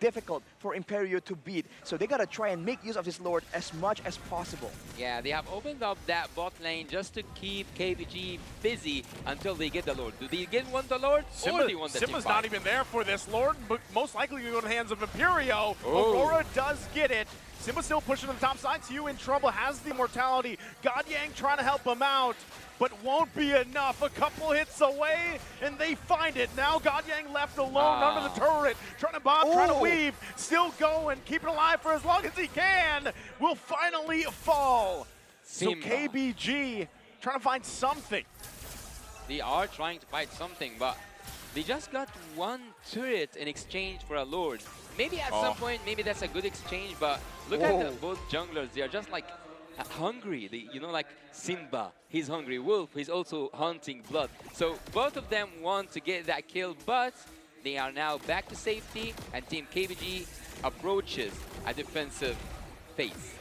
difficult for Imperio to beat. So they gotta try and make use of this Lord as much as possible. Yeah, they have opened up that bot lane just to keep KBG busy until they get the Lord. Do they want the Lord, or do they want the Simba's team not fight? even there for this Lord, but most likely going to go in the hands of Imperio. Oh. Aurora does get it. Simba still pushing to the top side. Siyu in trouble, has the immortality. Godyang trying to help him out, but won't be enough. A couple hits away, and they find it. Now Godyang left alone under the turret, trying to bomb, trying to weave, still going, keeping alive for as long as he can. Will finally fall. Simba. So KBG trying to find something. They are trying to fight something, but they just got one turret in exchange for a Lord. Maybe at some point, maybe that's a good exchange, but look at both junglers. They are just like hungry. You know, like Simba, he's hungry. Wolf, he's also hunting blood. So both of them want to get that kill, but they are now back to safety, and Team KBG approaches a defensive phase.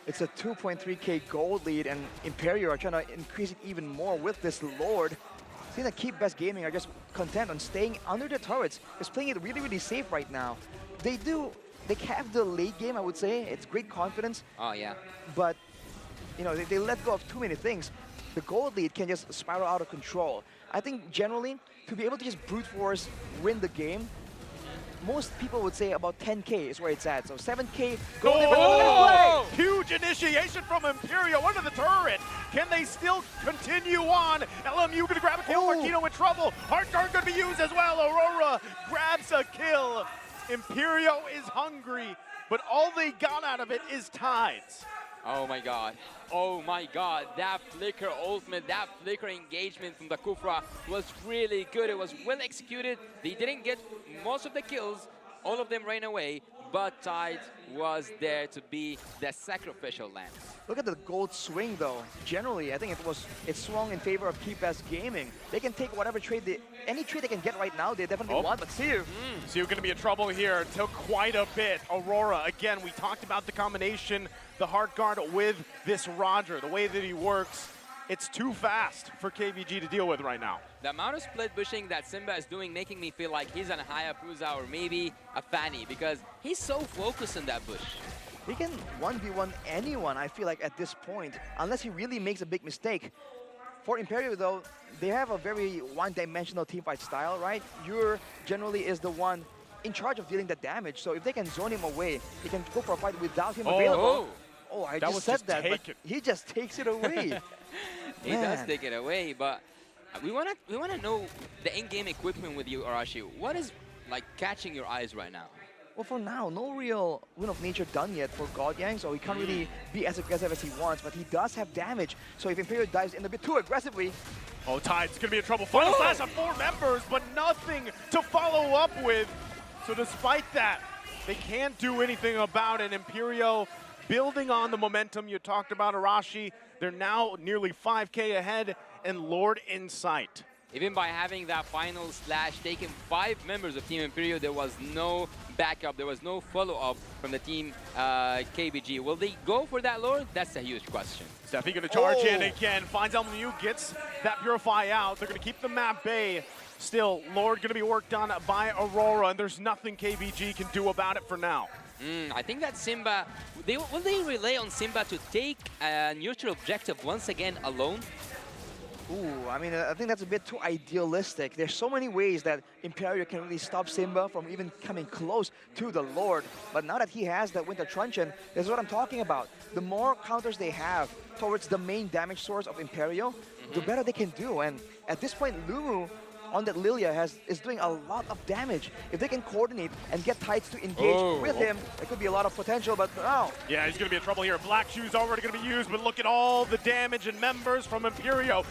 It's a 2.3k gold lead, and Imperio are trying to increase it even more with this Lord. I think that Keep Best Gaming are just content on staying under the turrets, just playing it really, really safe right now. They have the late game, I would say. It's great confidence. Oh, yeah. But, you know, they let go of too many things. The gold lead can just spiral out of control. I think generally, to be able to just brute force win the game, most people would say about 10k is where it's at. So 7k, oh! Huge initiation from Imperio under the turret. Can they still continue on? LMU gonna grab a kill. Marquino in trouble. Heart Guard gonna be used as well. Aurora grabs a kill. Imperio is hungry, but all they got out of it is Tides. Oh my god. Oh my god. That flicker ultimate, that flicker engagement from the Kufra was really good. It was well executed. They didn't get most of the kills. All of them ran away, but Tides was there to be the sacrificial lamb. Look at the gold swing though. Generally, I think it swung in favor of Keep Best Gaming. They can take whatever trade any trade they can get right now, they definitely want, but Siyu. Siyu gonna be in trouble here. Took quite a bit. Aurora, again, we talked about the combination, the Heart Guard with this Roger, the way that he works. It's too fast for KBG to deal with right now. The amount of split bushing that Simba is doing making me feel like he's an Hayabusa or maybe a Fanny, because he's so focused on that bush. He can 1v1 anyone, I feel like, at this point, unless he really makes a big mistake. For Imperio, though, they have a very one-dimensional teamfight style, right? Yur generally is the one in charge of dealing the damage, so if they can zone him away, they can go for a fight without him available. Oh, I just said that, but he just takes it away. He does take it away, but We wanna know the in-game equipment with you, Arashi. What is like catching your eyes right now? Well, for now, no real Wind of Nature done yet for God Yang, so he can't really be as aggressive as he wants, but he does have damage. So if Imperial dives in a bit too aggressively... Oh, Tide's gonna be in trouble. Final slash on 4 members, but nothing to follow up with. So despite that, they can't do anything about it. Imperio building on the momentum you talked about, Arashi. They're now nearly 5K ahead and Lord in sight. Even by having that final slash taking 5 members of Team Imperio, there was no backup, there was no follow-up from the team KBG. Will they go for that Lord? That's a huge question. Steffi gonna charge in again, finds LMU, gets that Purify out. They're gonna keep the map bay. Still, Lord gonna be worked on by Aurora, and there's nothing KBG can do about it for now. I think that Simba, will they rely on Simba to take a neutral objective once again alone? Ooh, I mean, I think that's a bit too idealistic. There's so many ways that Imperio can really stop Simba from even coming close to the Lord. But now that he has that Winter Truncheon, this is what I'm talking about. The more counters they have towards the main damage source of Imperio, the better they can do. And at this point, Lumu on that Lilia is doing a lot of damage. If they can coordinate and get Tides to engage with him, there could be a lot of potential, but no. Yeah, he's gonna be in trouble here. Black Shoe's already gonna be used, but look at all the damage and members from Imperio.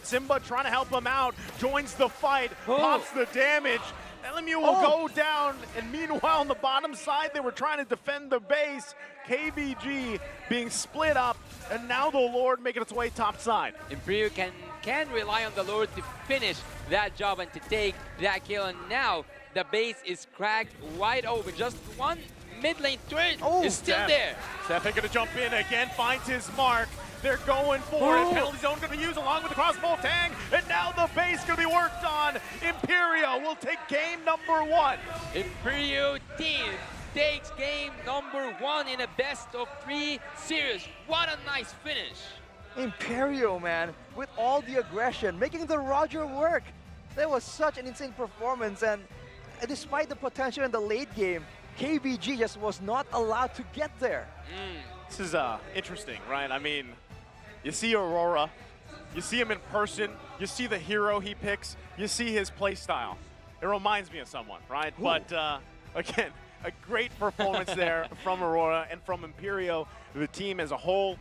Simba trying to help him out, joins the fight, pops the damage. LMU will go down, and meanwhile on the bottom side, they were trying to defend the base. KBG being split up, and now the Lord making its way top side. Imperio can rely on the Lord to finish that job and to take that kill, and now the base is cracked wide open. Just one mid lane turret is still there. Stefan gonna jump in again, finds his mark. They're going for it. Penalty zone gonna be used along with the crossbow tang, and now the base gonna be worked on. Imperio will take game number 1. Imperio team takes game number 1 in a best-of-3 series. What a nice finish. Imperio, man, with all the aggression, making the Roger work. That was such an insane performance, and despite the potential in the late game, KBG just was not allowed to get there. This is interesting, right? I mean, you see Aurora, you see him in person, you see the hero he picks, you see his play style. It reminds me of someone, right? Ooh. But again, a great performance there from Aurora and from Imperio, the team as a whole.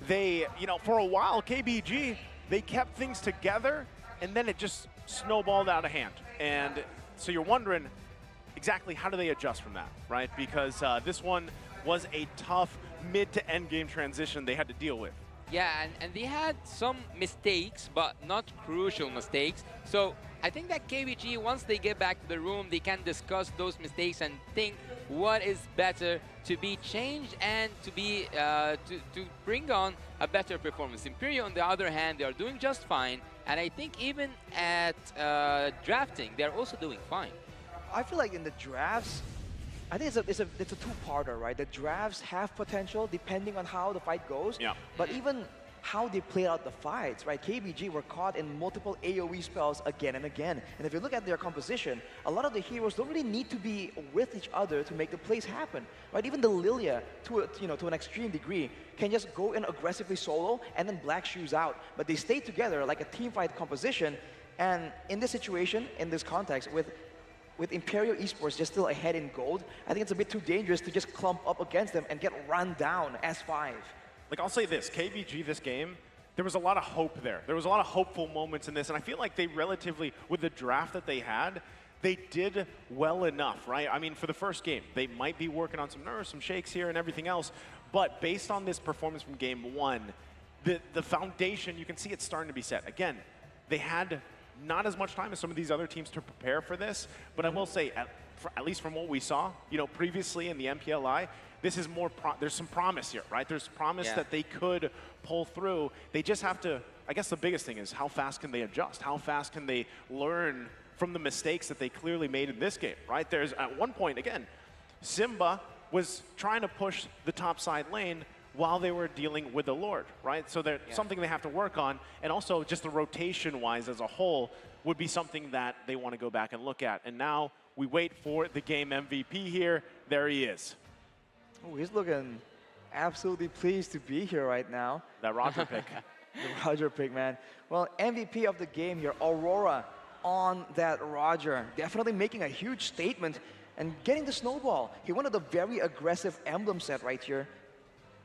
They, for a while, KBG, they kept things together, and then it just snowballed out of hand. And so you're wondering exactly how do they adjust from that, right? Because this one was a tough mid to end game transition they had to deal with. Yeah, and they had some mistakes, but not crucial mistakes. So I think that KBG, once they get back to the room, they can discuss those mistakes and think what is better to be changed and to be to bring on a better performance. Imperio, on the other hand, they are doing just fine, and I think even at drafting, they're also doing fine. I feel like in the drafts, I think it's a two-parter, right? The drafts have potential depending on how the fight goes, but even how they play out the fights, right? KBG were caught in multiple AoE spells again and again. And if you look at their composition, a lot of the heroes don't really need to be with each other to make the plays happen, right? Even the Lilia, to an extreme degree, can just go in aggressively solo and then Black Shoes out. But they stay together like a team fight composition. And in this situation, in this context, with Imperial Esports just still ahead in gold, I think it's a bit too dangerous to just clump up against them and get run down as 5. Like, I'll say this, KBG this game, there was a lot of hope there. There was a lot of hopeful moments in this, and I feel like they relatively, with the draft that they had, they did well enough, right? I mean, for the first game, they might be working on some nerves, some shakes here and everything else, but based on this performance from game 1, the foundation, you can see it's starting to be set. Again, they had not as much time as some of these other teams to prepare for this, but I will say, at least from what we saw, previously in the MPLI, this is more, there's some promise here, right? There's promise that they could pull through. They just have to, I guess the biggest thing is how fast can they adjust? How fast can they learn from the mistakes that they clearly made in this game, right? There's, at one point, again, Simba was trying to push the top side lane while they were dealing with the Lord, right? So there's something they have to work on, and also just the rotation-wise as a whole would be something that they want to go back and look at. And now we wait for the game MVP here. There he is. Oh, he's looking absolutely pleased to be here right now. That Roger pick. The Roger pick, man. Well, MVP of the game here, Aurora on that Roger. Definitely making a huge statement and getting the snowball. He wanted a very aggressive emblem set right here.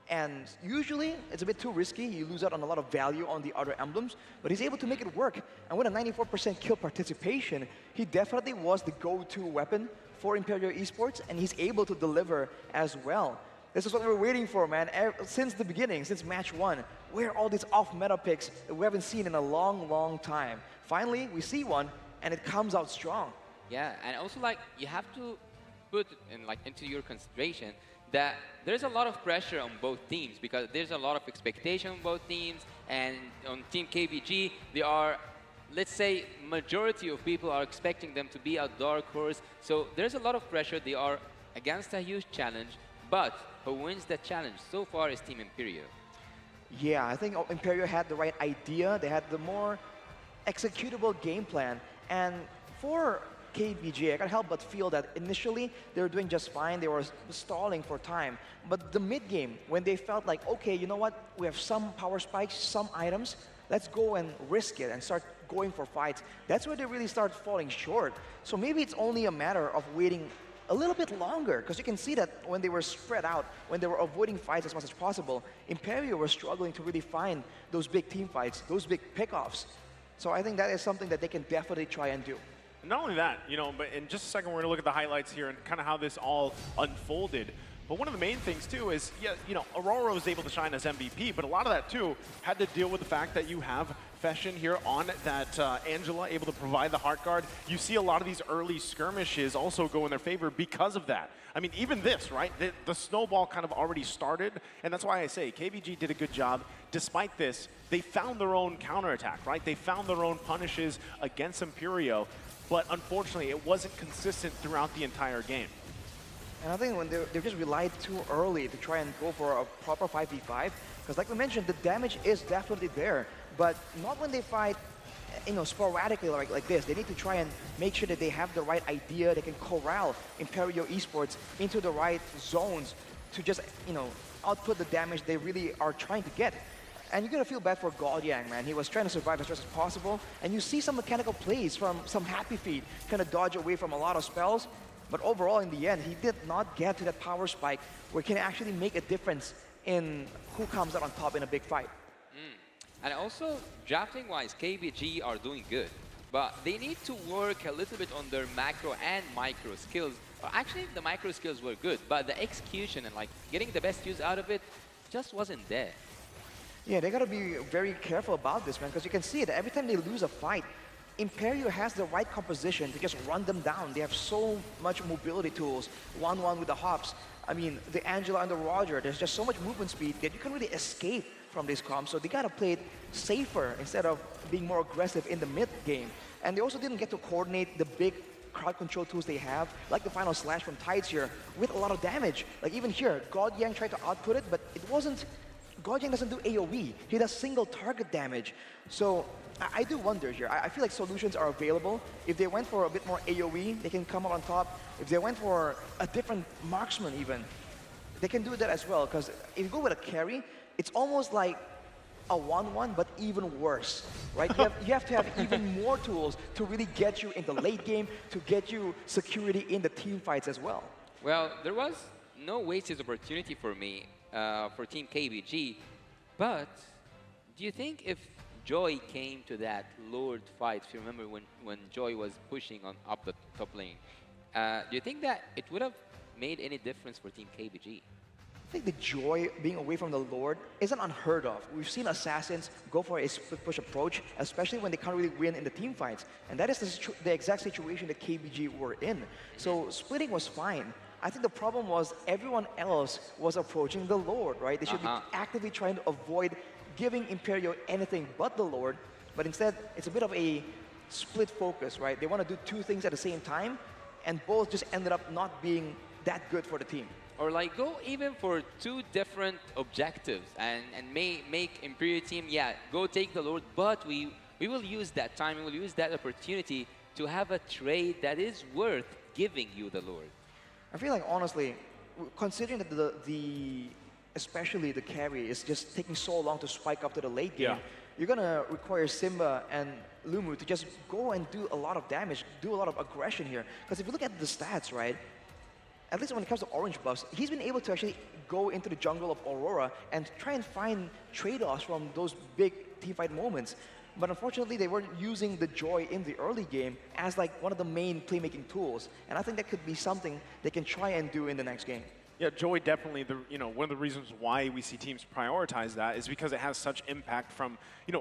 And usually, it's a bit too risky. You lose out on a lot of value on the other emblems, but he's able to make it work. And with a 94% kill participation, he definitely was the go-to weapon for Imperial Esports, and he's able to deliver as well. This is what we're waiting for, man, since the beginning, since match 1. Where are all these off-meta picks that we haven't seen in a long, long time? Finally, we see one, and it comes out strong. Yeah, and also like you have to put in like into your consideration that there's a lot of pressure on both teams because there's a lot of expectation on both teams, and on Team KBG, they are, let's say, majority of people are expecting them to be a dark horse. So there's a lot of pressure. They are against a huge challenge, but who wins that challenge so far is Team Imperial. Yeah, I think Imperial had the right idea. They had the more executable game plan. And for KBG, I can't help but feel that initially they were doing just fine. They were stalling for time. But the mid-game, when they felt like, okay, you know what? We have some power spikes, some items. Let's go and risk it and start going for fights. That's where they really start falling short. So maybe it's only a matter of waiting a little bit longer, because you can see that when they were spread out, when they were avoiding fights as much as possible, Imperial were struggling to really find those big team fights, those big pickoffs. So I think that is something that they can definitely try and do. Not only that, you know, but in just a second, we're going to look at the highlights here and kind of how this all unfolded. But one of the main things, too, is, yeah, you know, Aurora was able to shine as MVP, but a lot of that, too, had to deal with the fact that you have Fashion here on that Angela, able to provide the heart guard. You see a lot of these early skirmishes also go in their favor because of that. I mean, even this, right? The snowball kind of already started, and that's why I say KBG did a good job. Despite this, they found their own counterattack, right? They found their own punishes against Imperio, but unfortunately, it wasn't consistent throughout the entire game. And I think when they just relied too early to try and go for a proper 5v5, because like we mentioned, the damage is definitely there, but not when they fight, you know, sporadically like this. They need to try and make sure that they have the right idea. They can corral Imperial Esports into the right zones to just, you know, output the damage they really are trying to get. And you're gonna feel bad for Godyang, man. He was trying to survive as best as possible, and you see some mechanical plays from some Happy Feet, kind of dodge away from a lot of spells. But overall, in the end, he did not get to that power spike where he can actually make a difference in who comes out on top in a big fight. And also, drafting-wise, KBG are doing good. But they need to work a little bit on their macro and micro skills. Actually, the micro skills were good, but the execution and like getting the best use out of it just wasn't there. Yeah, they gotta be very careful about this, man, because you can see that every time they lose a fight, Imperio has the right composition to just run them down. They have so much mobility tools, 1-1 with the hops. I mean, the Angela and the Roger, there's just so much movement speed that you can really escape from this comp. So they gotta play it safer instead of being more aggressive in the mid game. And they also didn't get to coordinate the big crowd control tools they have, like the final slash from Tides here, with a lot of damage. Like even here, Godyang tried to output it, but it wasn't. Godyang doesn't do AoE. He does single target damage. So I do wonder here. I feel like solutions are available. If they went for a bit more AoE, they can come up on top. If they went for a different marksman even, they can do that as well. Because if you go with a carry, it's almost like a 1-1, but even worse, right? You have to have even more tools to really get you in the late game, to get you security in the team fights as well. Well, there was no wasted opportunity for me for Team KBG, but do you think if Joy came to that Lord fight, if you remember when Joy was pushing on up the top lane, do you think that it would have made any difference for Team KBG? I think the Joy being away from the Lord isn't unheard of. We've seen Assassins go for a split push approach, especially when they can't really win in the team fights. And that is the exact situation that KBG were in. So splitting was fine. I think the problem was everyone else was approaching the Lord, right? They should be actively trying to avoid giving Imperio anything but the Lord. But instead, it's a bit of a split focus, right? They want to do two things at the same time, and both just ended up not being that good for the team. Or like go even for two different objectives and make Imperial team, yeah, go take the Lord, but we will use that time, we will use that opportunity to have a trade that is worth giving you the Lord. I feel like, honestly, considering that especially the carry is just taking so long to spike up to the late game, you're gonna require Simba and Lumu to just go and do a lot of damage, do a lot of aggression here. Because if you look at the stats, right, at least when it comes to orange buffs, he's been able to actually go into the jungle of Aurora and try and find trade-offs from those big teamfight moments. But unfortunately, they weren't using the Joy in the early game as like one of the main playmaking tools. And I think that could be something they can try and do in the next game. Yeah, Joy definitely, one of the reasons why we see teams prioritize that is because it has such impact from,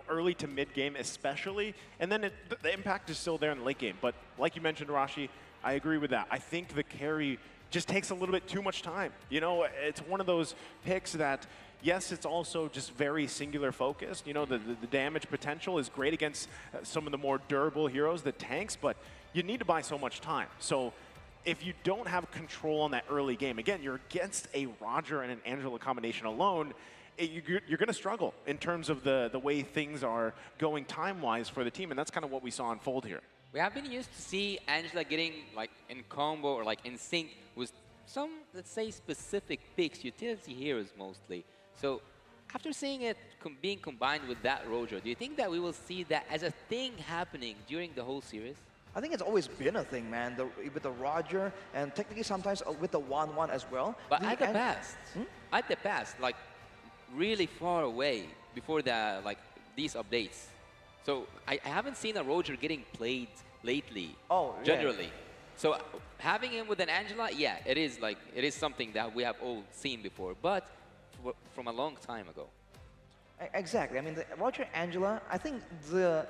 early to mid game especially, and then the impact is still there in the late game. But like you mentioned, Rashi, I agree with that. I think the carry just takes a little bit too much time. It's one of those picks that, yes, it's also just very singular focused. The damage potential is great against some of the more durable heroes, the tanks, but you need to buy so much time. So if you don't have control on that early game, again, you're against a Roger and an Angela combination alone, you're going to struggle in terms of the way things are going time-wise for the team, and that's kind of what we saw unfold here. We have been used to see Angela getting like in combo or like in sync with some, let's say, specific picks, utility heroes mostly. So after seeing it being combined with that Roger, do you think that we will see that as a thing happening during the whole series? I think it's always been a thing, man, with the Roger, and technically sometimes with the 1-1 as well. But at the past, like really far away before these updates. So I haven't seen a Roger getting played lately, generally. Yeah. So having him with an Angela, yeah, it is something that we have all seen before, but from a long time ago. Exactly. I mean, the Roger Angela, I think the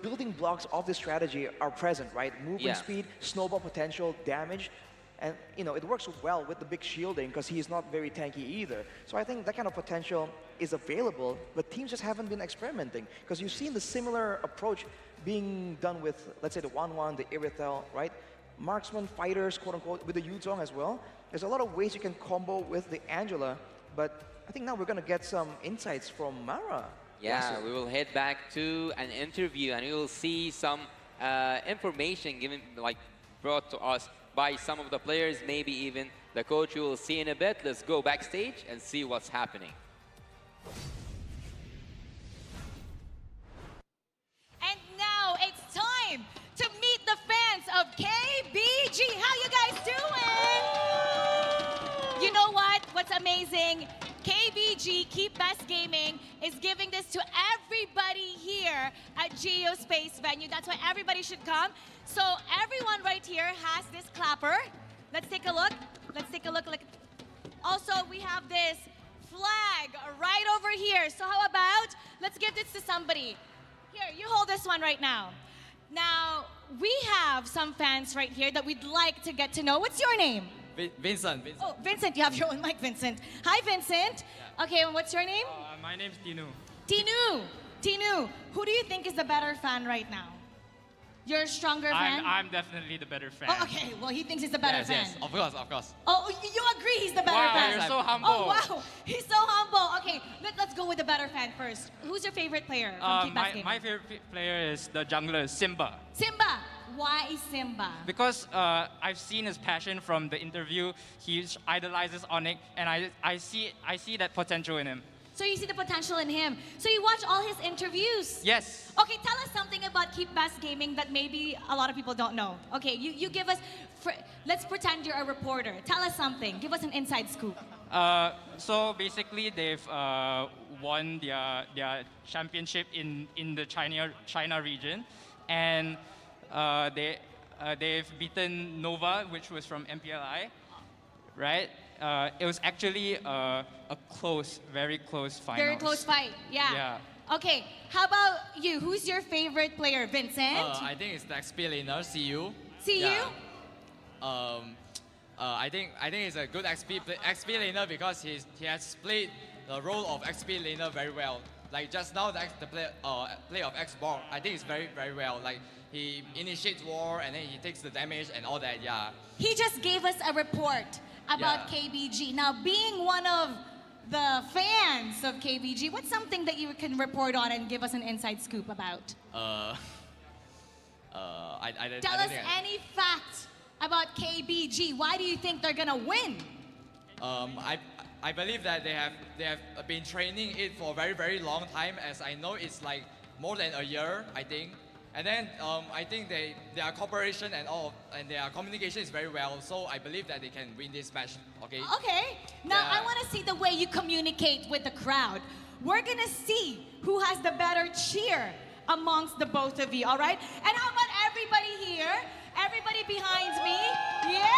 building blocks of this strategy are present, right? Movement speed, snowball potential, damage. And, it works well with the big shielding because he's not very tanky either. So I think that kind of potential is available, but teams just haven't been experimenting. Because you've seen the similar approach being done with, let's say, the 1-1, the Irithel, right? Marksman fighters, quote-unquote, with the Yuzong as well. There's a lot of ways you can combo with the Angela, but I think now we're going to get some insights from Mara. Yeah, we will head back to an interview and we will see some information brought to us by some of the players, maybe even the coach. We will see in a bit. Let's go backstage and see what's happening. And now it's time to meet the fans of KBG. How you guys doing? You know what? What's amazing? KBG, Keep Best Gaming, is giving this to everybody here at Geospace venue. That's why everybody should come. So everyone right here has this clapper. Let's take a look. Let's take a look. Also, we have this flag right over here. So how about, let's give this to somebody. Here, you hold this one right now. Now, we have some fans right here that we'd like to get to know. What's your name? Vincent. Oh, Vincent, you have your own mic, Vincent. Hi, Vincent. Yeah. Okay, and what's your name? My name's Tinu. Tinu, who do you think is the better fan right now? You're a stronger fan? I'm definitely the better fan. Oh, okay, well, he thinks he's the better fan. Yes, of course. Oh, you agree he's the better fan? Wow, you're so humble. Oh, wow, he's so humble. Okay, let's go with the better fan first. Who's your favorite player from Keep Best Gaming? My favorite player is the jungler, Simba. Simba? Why Simba? Because I've seen his passion from the interview. He idolizes Onyx, and I see that potential in him. So you see the potential in him. So you watch all his interviews? Yes. Okay, tell us something about Keep Best Gaming that maybe a lot of people don't know. Okay, you give us, let's pretend you're a reporter. Tell us something. Give us an inside scoop. So basically, they've won their championship in the China region, and they've beaten Nova, which was from MPLI, right? It was actually a very close fight. Very close fight, yeah. Okay, how about you? Who's your favorite player, Vincent? I think it's the XP laner, CU. CU? Yeah. I think it's a good XP laner because he has played the role of XP laner very well. Like just now, the play of X-Borg, I think it's very, very well. Like he initiates war and then he takes the damage and all that, yeah. He just gave us a report about KBG. Now, being one of the fans of KBG, what's something that you can report on and give us an inside scoop about? Tell us any fact about KBG. Why do you think they're gonna win? I I believe that they have been training it for a very long time, as I know it's like more than a year, I think. And then I think their cooperation and their communication is very well. So I believe that they can win this match. Okay. Okay. Now I want to see the way you communicate with the crowd. We're gonna see who has the better cheer amongst the both of you. All right. And how about everybody here? Everybody behind me? Yeah.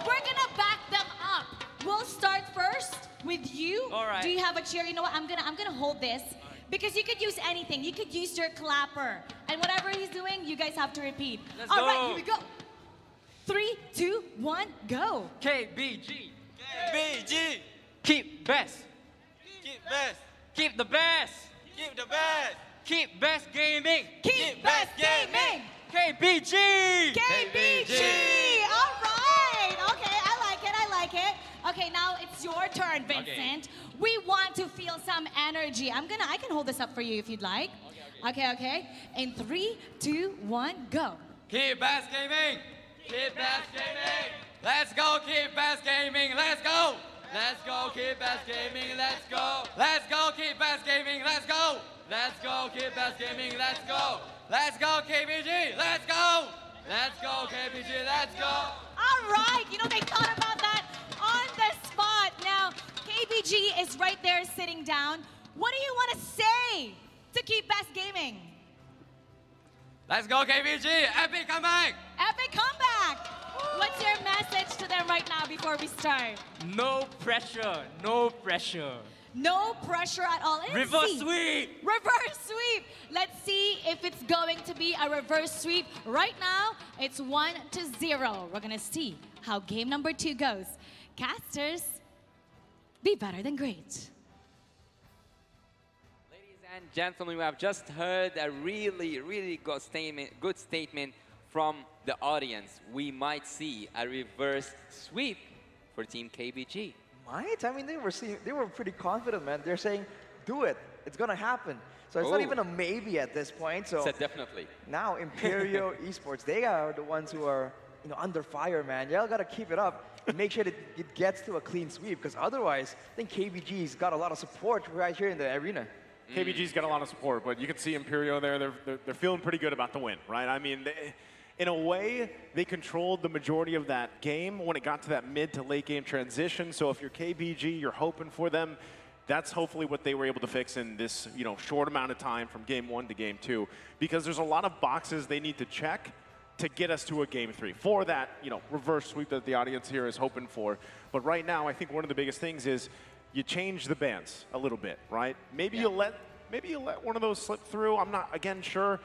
We're gonna back them up. We'll start first with you. All right. Do you have a cheer? You know what? I'm gonna hold this. Because you could use anything. You could use your clapper. And whatever he's doing, you guys have to repeat. Let's All go. right, here we go. 3, 2, 1, go. KBG. KBG. Keep best. Keep best. Keep the best. Keep the best. Keep best gaming. Keep best gaming. KBG. KBG. All right. Okay, I like it. Okay, now it's your turn, Vincent. We want to feel some energy. I can hold this up for you if you'd like. Okay. In 3, 2, 1, go. Keep best gaming. Keep best gaming. Let's go, keep best gaming. Let's go. Let's go, keep best gaming. Let's go. Let's go, keep best gaming. Let's go. Let's go, keep best gaming. Let's go. Let's go, KBG. Let's go. Let's go, KBG. Let's go. All right. You know, they thought about that on the spot. Now, KBG is right there sitting down. What do you want to say to keep best gaming? Let's go, KBG. Epic comeback. Epic comeback. What's your message to them right now before we start? No pressure. No pressure. No pressure at all. Let's Reverse see. sweep. Reverse sweep. Let's see if it's going to be a reverse sweep. Right now, it's 1-0. We're going to see how game number 2 goes. Casters, be better than great. Ladies and gentlemen, we have just heard a really good statement from the audience. We might see a reverse sweep for Team KBG. Might? I mean, they were pretty confident, man. They're saying, do it. It's going to happen. So it's not even a maybe at this point. So definitely. Now, Niightmare Esports, they are the ones who are under fire, man. Y'all got to keep it up and make sure that it gets to a clean sweep, because otherwise, I think KBG's got a lot of support right here in the arena. KBG's got a lot of support, but you can see Imperio there. They're feeling pretty good about the win, right? I mean, in a way, they controlled the majority of that game when it got to that mid to late game transition. So if you're KBG, you're hoping for them. That's hopefully what they were able to fix in this short amount of time from game 1 to game 2, because there's a lot of boxes they need to check to get us to a game 3 for that reverse sweep that the audience here is hoping for. But right now, I think one of the biggest things is you change the bans a little bit, right? Maybe you let one of those slip through. I'm not again sure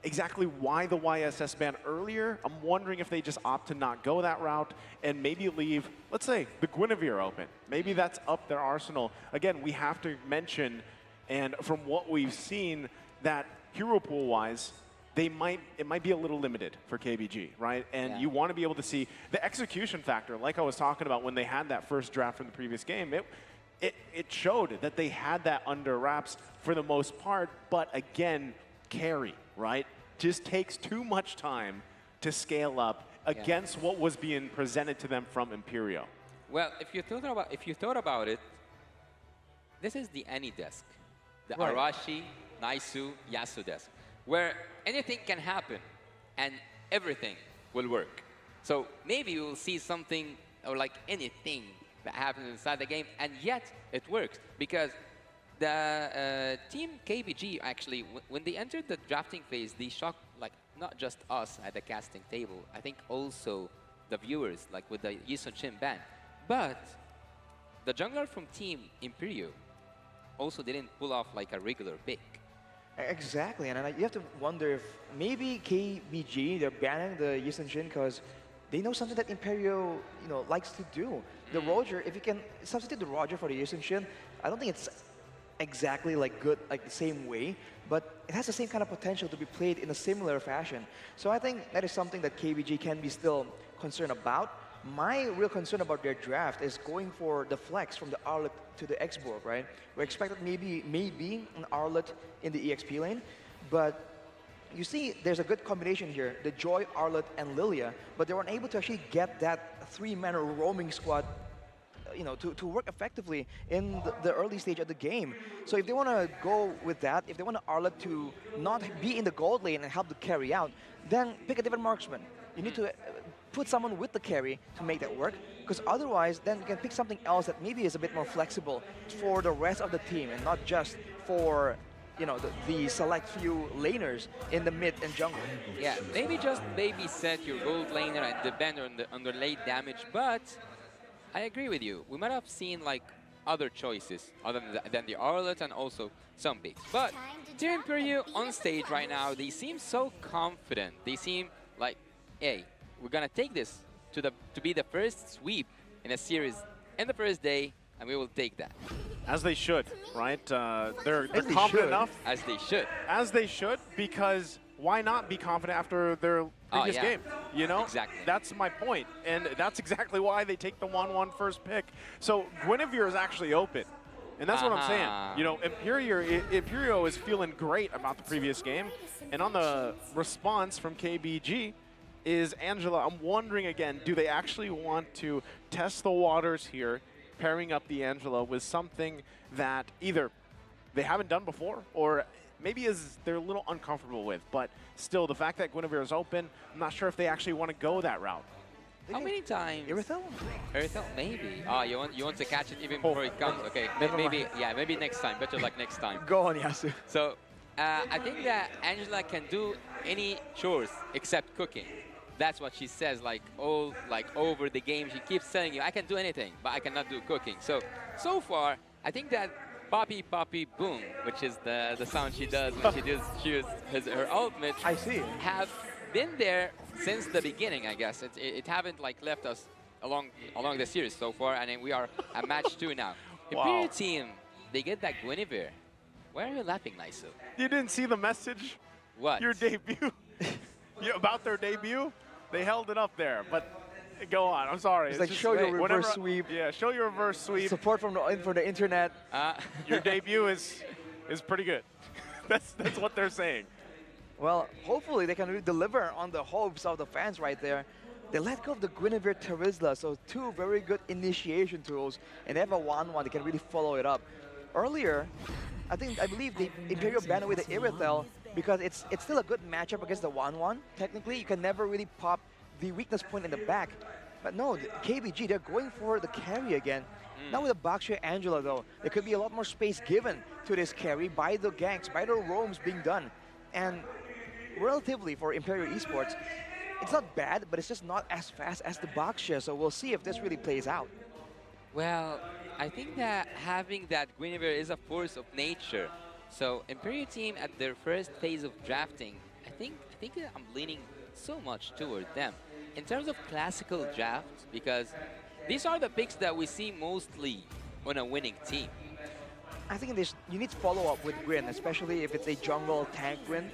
exactly why the YSS ban earlier. I'm wondering if they just opt to not go that route and maybe leave, let's say, the Guinevere open. Maybe that's up their arsenal. Again, we have to mention, and from what we've seen, that hero pool-wise, it might be a little limited for KBG, right? And you want to be able to see the execution factor, like I was talking about when they had that first draft from the previous game. It showed that they had that under wraps for the most part, but again, carry, right? Just takes too much time to scale up against what was being presented to them from Imperio. Well, if you thought about it, this is the any desk, the Right. Arashi, Naisu, Yasu desk, where anything can happen and everything will work. So maybe you will see something or like anything that happens inside the game, and yet it works because the team KBG actually, when they entered the drafting phase, they shocked like not just us at the casting table. I think also the viewers, like with the Yisun Shin ban. But the jungler from Team Imperio also didn't pull off like a regular pick. Exactly, and you have to wonder if maybe KBG, they're banning the Yisun Shin because they know something that Imperio, likes to do. The Roger, if you can substitute the Roger for the Yisun Shin, I don't think it's exactly good, like the same way, but it has the same kind of potential to be played in a similar fashion. So I think that is something that KBG can be still concerned about. My real concern about their draft is going for the flex from the Arlet to the X-Borg, right? We expected maybe an Arlet in the EXP lane, but you see there's a good combination here, the Joy, Arlet, and Lilia, but they weren't able to actually get that 3-man roaming squad to work effectively in the early stage of the game. So if they want to go with that, if they want Arlet to not be in the gold lane and help the carry out, then pick a different marksman. You need to put someone with the carry to make that work, because otherwise then you can pick something else that maybe is a bit more flexible for the rest of the team and not just for the select few laners in the mid and jungle. Yeah, maybe just babysit your gold laner and depend on the late damage, but I agree with you. We might have seen like other choices other than the Arlet and also some picks. But Team Imperio on stage right now, they seem so confident. They seem like, hey, we're gonna take this to be the first sweep in a series in the first day, and we will take that. As they should, right? They're confident enough. As they should. As they should, because why not be confident after their previous game? Exactly. That's my point, and that's exactly why they take the 1-1 first pick. So Guinevere is actually open, and that's what I'm saying. Imperio is feeling great about the previous game, and on the response from KBG is Angela. I'm wondering again, do they actually want to test the waters here, pairing up the Angela with something that either they haven't done before or maybe they're a little uncomfortable with, but still the fact that Guinevere is open, I'm not sure if they actually want to go that route. How many times? Irithel? Irithel, maybe. Oh, you want to catch it even before it comes. Okay, maybe next time. Better luck next time. Go on, Yasu. So I think that Angela can do any chores except cooking. That's what she says, like over the game. She keeps telling you, I can do anything, but I cannot do cooking. So far, I think that Poppy Poppy Boom, which is the sound she does when she does her ultimate, I see, have been there since the beginning, I guess. It haven't like left us along the series so far, and then we are at match 2 now. Wow. Imperial team, they get that Guinevere. Why are you laughing, Naisu? You didn't see the message? What? Your debut? About their debut? They held it up there, but go on. I'm sorry. It's like show your reverse sweep. Yeah, show your reverse sweep. Support from the internet. Your debut is pretty good. That's what they're saying. Well, hopefully they can really deliver on the hopes of the fans right there. They let go of the Guinevere Terizla, so 2 very good initiation tools, and they have a 1-1. They can really follow it up. Earlier, I believe the Imperial banned away the Irithel because it's still a good matchup against the 1-1. Technically, you can never really pop the weakness point in the back. But no, the KBG, they're going for the carry again. Now with the Bakshia Angela, though, there could be a lot more space given to this carry by the ganks, by the roams being done. And relatively for Imperial Esports, it's not bad, but it's just not as fast as the Bakshia. So we'll see if this really plays out. Well, I think that having that Guinevere is a force of nature. So Imperial team at their first phase of drafting, I think that I'm leaning so much toward them. In terms of classical drafts, because these are the picks that we see mostly on a winning team. I think you need to follow up with Gwyn, especially if it's a jungle tank Gwyn.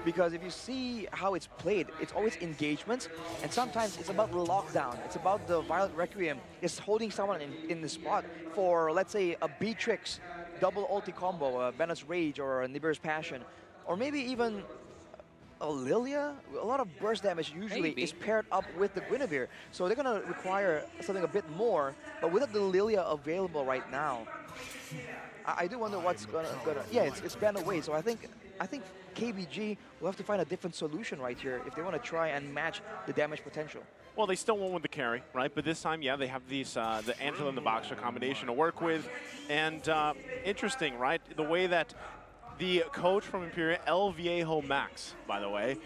Because if you see how it's played, it's always engagements, and sometimes it's about the lockdown. It's about the Violet Requiem is holding someone in the spot for, let's say, a Beatrix double ulti combo, a Bennett's Rage or a Nibiru's Passion, or maybe even a Lilia. A lot of burst damage usually is paired up with the Guinevere, so they're gonna require something a bit more. But without the Lilia available right now, I do wonder what's gonna. Yeah, it's banned away. So I think KBG will have to find a different solution right here if they want to try and match the damage potential. Well, they still won with the carry, right? But this time, yeah, they have these the Angela and the Bakshia combination to work with. And interesting, right? The way that the coach from Imperial, El Viejo Max, by the way,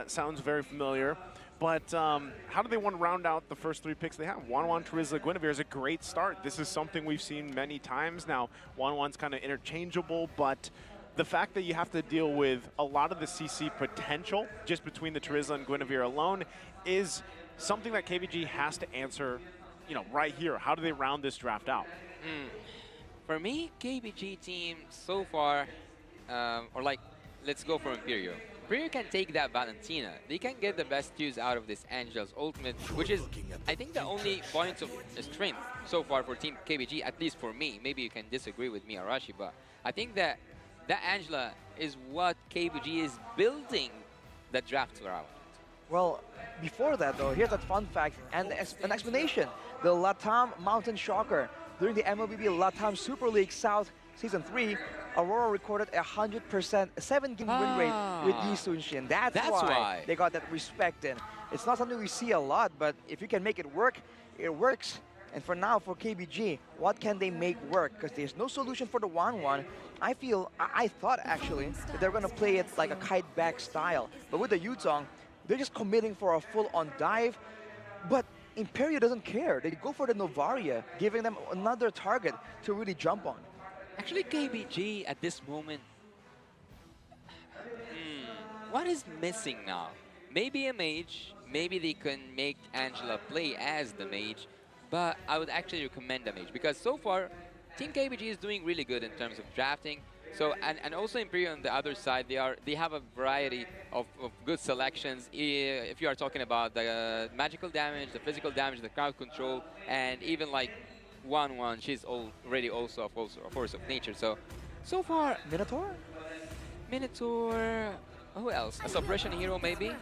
sounds very familiar. But how do they want to round out the first 3 picks they have? 1-1 Terizla Guinevere is a great start. This is something we've seen many times now. 1-1's kind of interchangeable, but the fact that you have to deal with a lot of the CC potential just between the Terizla and Guinevere alone is something that KBG has to answer, right here. How do they round this draft out? For me, KBG team so far, let's go for Imperial. Imperial can take that Valentina. They can get the best use out of this Angela's ultimate, which is, I think, the only point of strength so far for Team KBG, at least for me. Maybe you can disagree with me, Arashi, but I think that Angela is what KBG is building the draft around. Well, before that though, here's a fun fact and an explanation. the Latam Mountain Shocker. During the MLBB Latam Super League South Season 3, Aurora recorded a 100% 7-game win rate with Yi Sun-shin. That's why they got that respect in. It's not something we see a lot, but if you can make it work, it works. And for now, for KBG, what can they make work? Because there's no solution for the 1-1. I thought actually that they're gonna play it like a kite back style. But with the Yuzong, they're just committing for a full-on dive. But Imperio doesn't care. They go for the Novaria, giving them another target to really jump on. Actually, KBG at this moment, what is missing now? Maybe a mage, maybe they can make Angela play as the mage, but I would actually recommend the mage because so far, Team KBG is doing really good in terms of drafting. So and also Imperio on the other side, they have a variety of good selections. If you are talking about the magical damage, the physical damage, the crowd control, and even like 1-1, she's already also a force of nature. So far, Minotaur, who else? A suppression hero maybe?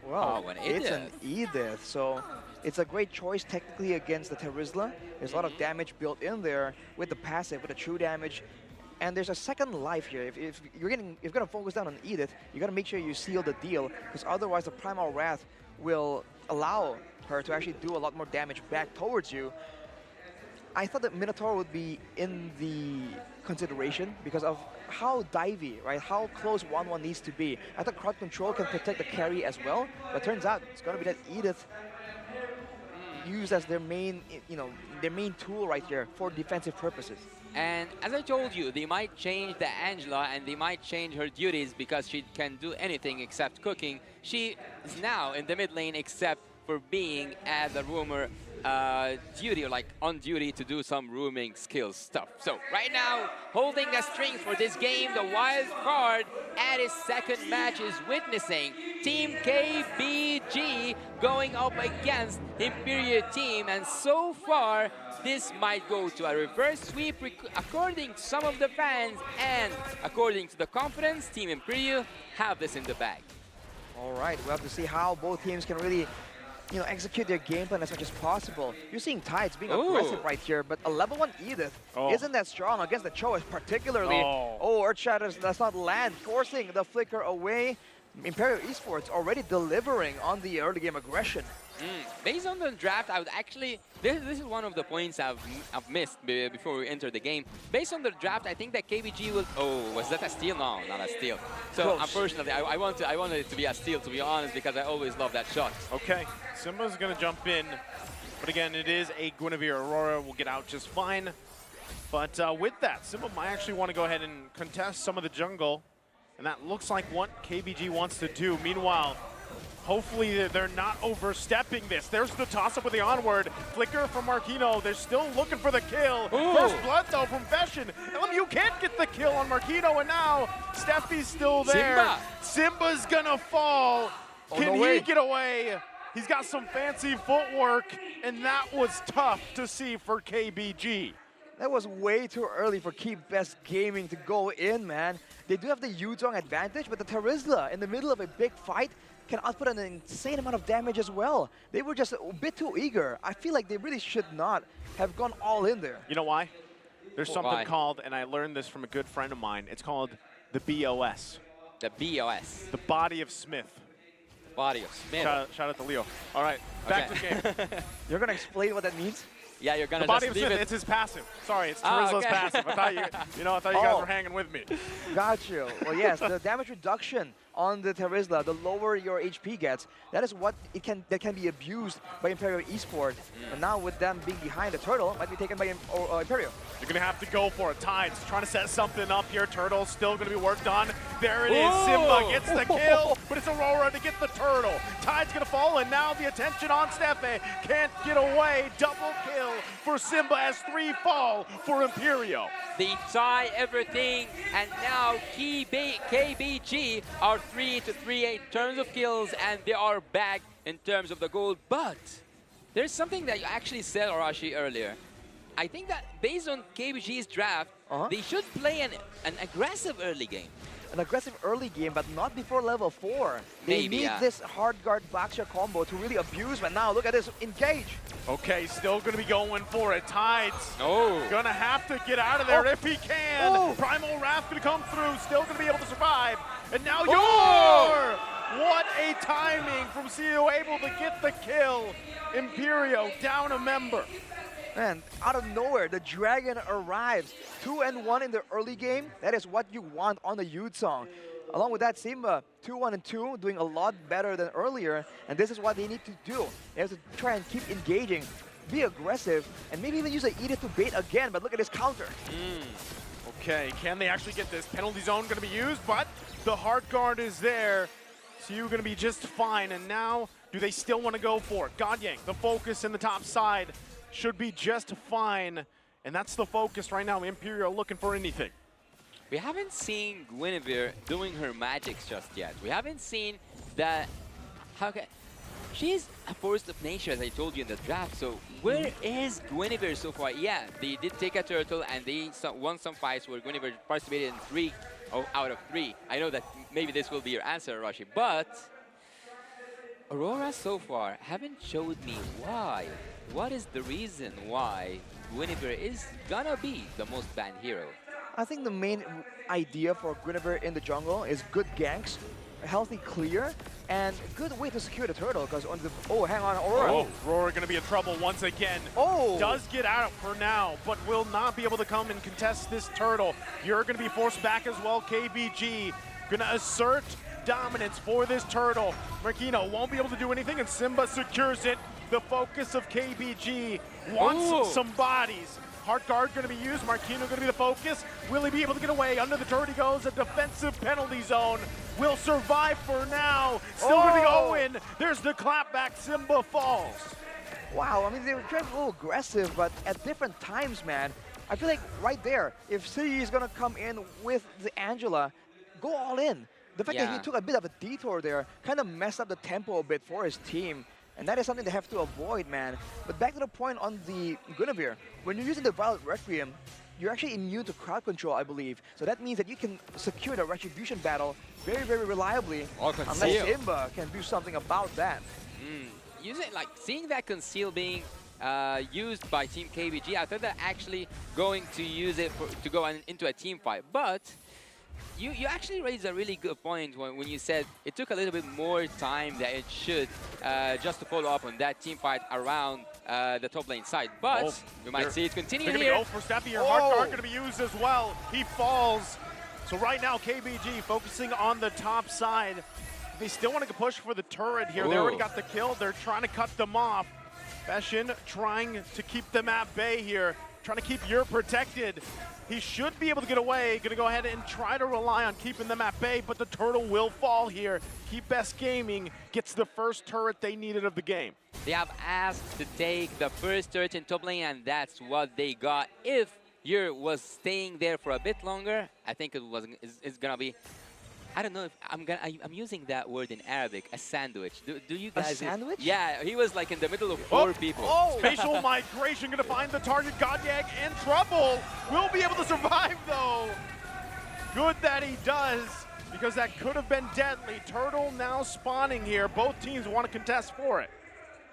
Well, it's an Edith, so it's a great choice technically against the Terizla. There's a lot of damage built in there with the passive, with the true damage. And there's a second life here. If you're gonna focus down on Edith, you gotta make sure you seal the deal, because otherwise the Primal Wrath will allow her to actually do a lot more damage back towards you. I thought that Minotaur would be in the consideration because of how divey, right? How close 1-1 needs to be. I thought crowd control can protect the carry as well, but turns out it's gonna be that Edith used as their main, their main tool right here for defensive purposes. And as I told you, they might change the Angela and they might change her duties because she can do anything except cooking. She is now in the mid lane except for being at the roamer duty, or like on duty to do some rooming skills stuff. So right now, holding the strings for this game, the wild card at his second match is witnessing Team KBG going up against Imperio team, and so far this might go to a reverse sweep according to some of the fans, and according to the confidence, Team Imperio have this in the bag. All right, we'll have to see how both teams can really execute their game plan as much as possible. You're seeing Tides being aggressive right here, but a level 1 Edith isn't that strong against the Choice particularly. Earthshatter does not land, forcing the flicker away. Imperial Esports already delivering on the early game aggression. Based on the draft, I would actually, this is one of the points I've missed before we enter the game. Based on the draft, I think that KBG will, was that a steal? No, not a steal. So unfortunately, I wanted it to be a steal, to be honest, because I always love that shot. Okay, Simba's gonna jump in, but again, it is a Guinevere. Aurora will get out just fine. But with that, Simba might actually want to go ahead and contest some of the jungle, and that looks like what KBG wants to do. Meanwhile, hopefully they're not overstepping this. There's the toss-up with the onward. Flicker from Marquino. They're still looking for the kill. First blood, though, from Veshin. LMU can't get the kill on Marquino, and now Steffi's still there. Simba's gonna fall. Can he get away? He's got some fancy footwork, and that was tough to see for KBG. That was way too early for Keep Best Gaming to go in, man. They do have the Yuzong advantage, but the Terizla in the middle of a big fight can output an insane amount of damage as well. They were just a bit too eager. I feel like they really should not have gone all in there. You know why? There's something called, and I learned this from a good friend of mine, it's called the BOS. The BOS. The Body of Smith. Body of Smith. Shout out to Leo. All right, back to the game. You're going to explain what that means? Yeah, you're gonna the Body just of leave Smith, it. it's his passive. Sorry, it's Terizla's passive. I thought you guys were hanging with me. Got you. Well, yes, the damage reduction on the Terizla, the lower your HP gets, that is what that can be abused by Imperial Esports. And now with them being behind the Turtle, might be taken by Imperial. You're gonna have to go for it. Tides trying to set something up here. Turtle still gonna be worked on. There it is. Simba gets the kill, but it's Aurora to get the Turtle. Tide's gonna fall, and now the attention on Steffe. Can't get away. Double kill for Simba as 3 fall for Imperio. They tie everything, and now KBG are 3-3 in terms of kills, and they are back in terms of the gold. But there's something that you actually said, Arashi, earlier. I think that based on KBG's draft, they should play an aggressive early game. An aggressive early game, but not before level 4. They need this hard guard backshot combo to really abuse, but now look at this, engage. Okay, still gonna be going for it. Tides. No. Gonna have to get out of there if he can. Primal Wrath gonna come through, still gonna be able to survive. And now what a timing from CEO, able to get the kill. Imperio down a member. Man, out of nowhere, the Dragon arrives. 2-1 in the early game. That is what you want on the Youth song. Along with that, Simba, 2-1-2, doing a lot better than earlier. And this is what they need to do. They have to try and keep engaging, be aggressive, and maybe even use an Edith to bait again. But look at this counter. Okay, can they actually get this? Penalty zone gonna be used, but the hard guard is there. So you're gonna be just fine. And now, do they still want to go for it? Godyang, the focus in the top side, should be just fine. And that's the focus right now. Imperial looking for anything. We haven't seen Guinevere doing her magics just yet. We haven't seen that. She's a force of nature, as I told you in the draft. So where is Guinevere so far? Yeah, they did take a turtle and they won some fights where Guinevere participated in 3 out of 3. I know that maybe this will be your answer, Rashi, but Aurora so far haven't showed me why. What is the reason why Guinevere is gonna be the most banned hero? I think the main idea for Guinevere in the jungle is good ganks, a healthy clear, and a good way to secure the turtle. Because on the hang on, Aurora. Aurora gonna be in trouble once again. Does get out for now, but will not be able to come and contest this turtle. You're gonna be forced back as well. KBG gonna assert dominance for this turtle. Marquino won't be able to do anything, and Simba secures it. The focus of KBG wants some bodies. Hard guard going to be used. Marquino going to be the focus. Will he be able to get away? Under the turret he goes. A defensive penalty zone. Will survive for now. Still going to be going. There's the clapback. Simba falls. Wow, I mean, they were trying to be a little aggressive, but at different times, man. I feel like right there, if City is going to come in with the Angela, go all in. The fact that he took a bit of a detour there kind of messed up the tempo a bit for his team. And that is something they have to avoid, man. But back to the point on the Guinevere, when you're using the Violet Requiem, you're actually immune to crowd control, I believe. So that means that you can secure the Retribution battle very, very reliably, unless Simba can do something about that. Seeing that conceal being used by Team KBG, I thought they're actually going to use it to go into a team fight. But you actually raised a really good point when you said it took a little bit more time than it should just to follow up on that team fight around the top lane side. But we might see it continue here. They're going to go for Steppy. Your hard guard going to be used as well. He falls. So right now, KBG focusing on the top side. They still want to push for the turret here. They already got the kill. They're trying to cut them off. Fashion trying to keep them at bay here. Trying to keep Yer protected. He should be able to get away. Going to go ahead and try to rely on keeping them at bay, but the turtle will fall here. Keep Best Gaming gets the first turret they needed of the game. They have asked to take the first turret in top lane, and that's what they got. If Yer was staying there for a bit longer, I think it's gonna be. I don't know if I'm using that word in Arabic, a sandwich. Do you guys? A sandwich? Yeah, he was like in the middle of 4 people. Spatial migration gonna find the target. Godyang in trouble. Will be able to survive though. Good that he does, because that could have been deadly. Turtle now spawning here. Both teams want to contest for it.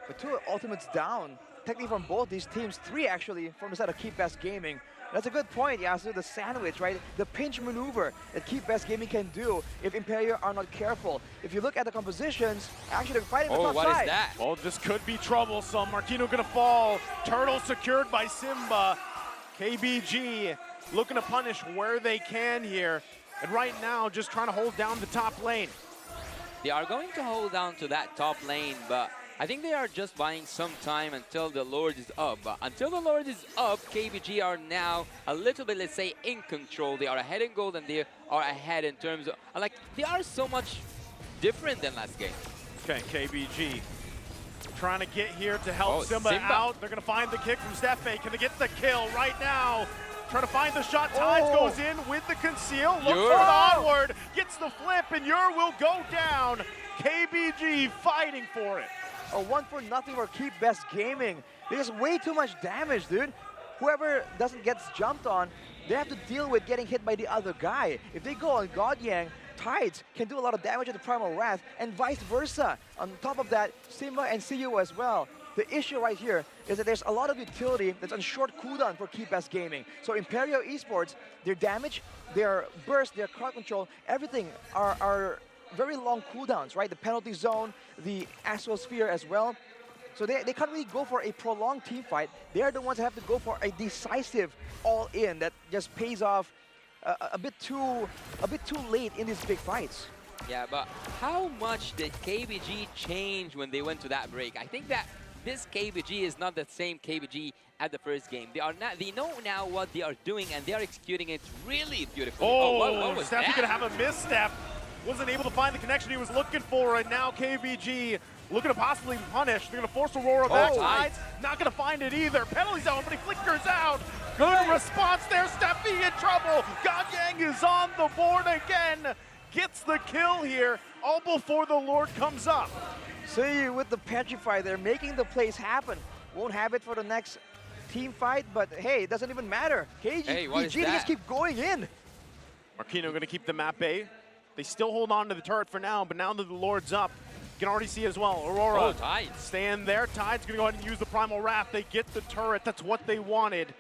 But 2 ultimates down. Technically from both these teams, 3 actually from the side of Keep Best Gaming. That's a good point, Yasu, the sandwich, right? The pinch maneuver that Keep Best Gaming can do if Imperio are not careful. If you look at the compositions, actually they're fighting the top side. What is that? Well, this could be troublesome. Marquino gonna fall. Turtle secured by Simba. KBG looking to punish where they can here. And right now, just trying to hold down the top lane. They are going to hold down to that top lane, but I think they are just buying some time until the Lord is up. But until the Lord is up, KBG are now a little bit, let's say, in control. They are ahead in gold and they are ahead in terms of, like, they are so much different than last game. Okay, KBG trying to get here to help Simba out. They're going to find the kick from Steffe. Can they get the kill right now? Trying to find the shot. Tides goes in with the conceal. Looks for the onward. Gets the flip, and Yer will go down. KBG fighting for it. A 1-for-0 for Keep Best Gaming. There's way too much damage, dude. whoever doesn't get jumped on, they have to deal with getting hit by the other guy. If they go on God Yang, Tides can do a lot of damage to the Primal Wrath, and vice versa. On top of that, Simba and CU as well. The issue right here is that there's a lot of utility that's on short cooldown for Keep Best Gaming. So Imperio Esports, their damage, their burst, their crowd control, everything are very long cooldowns, right? The penalty zone, the Astrosphere as well. So they can't really go for a prolonged team fight. They're the ones that have to go for a decisive all-in that just pays off a bit too late in these big fights. Yeah, but how much did KBG change when they went to that break? I think that this KBG is not the same KBG at the first game. They know now what they are doing, and they are executing it really beautifully. Oh, what was Steffi that? gonna have a misstep. Wasn't able to find the connection he was looking for, and now KBG looking to possibly punish. They're gonna force Aurora back. Tides not gonna find it either. Penalty zone, but he flickers out. Good response there. Steffi in trouble. God Yang is on the board again. Gets the kill here, all before the Lord comes up. See, with the Petrify, they're making the plays happen. Won't have it for the next team fight, but hey, it doesn't even matter. KBG just keep going in. Marquino going to keep them at bay. They still hold on to the turret for now, but now that the Lord's up, you can already see it as well. Aurora staying there. Tide's going to go ahead and use the Primal Wrath. They get the turret. That's what they wanted.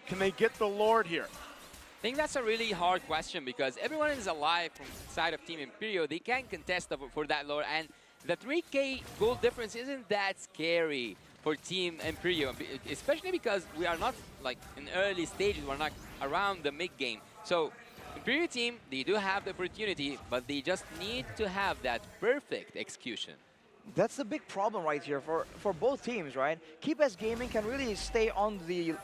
Can they get the Lord here? I think that's a really hard question because everyone is alive from the side of Team Imperio. They can contest for that Lord, and the 3K gold difference isn't that scary for Team Imperio, especially because we are not like in early stages. We're not around the mid game. So Imperio team, they do have the opportunity, but they just need to have that perfect execution. That's the big problem right here for both teams, right? Keep Best Gaming can really stay on the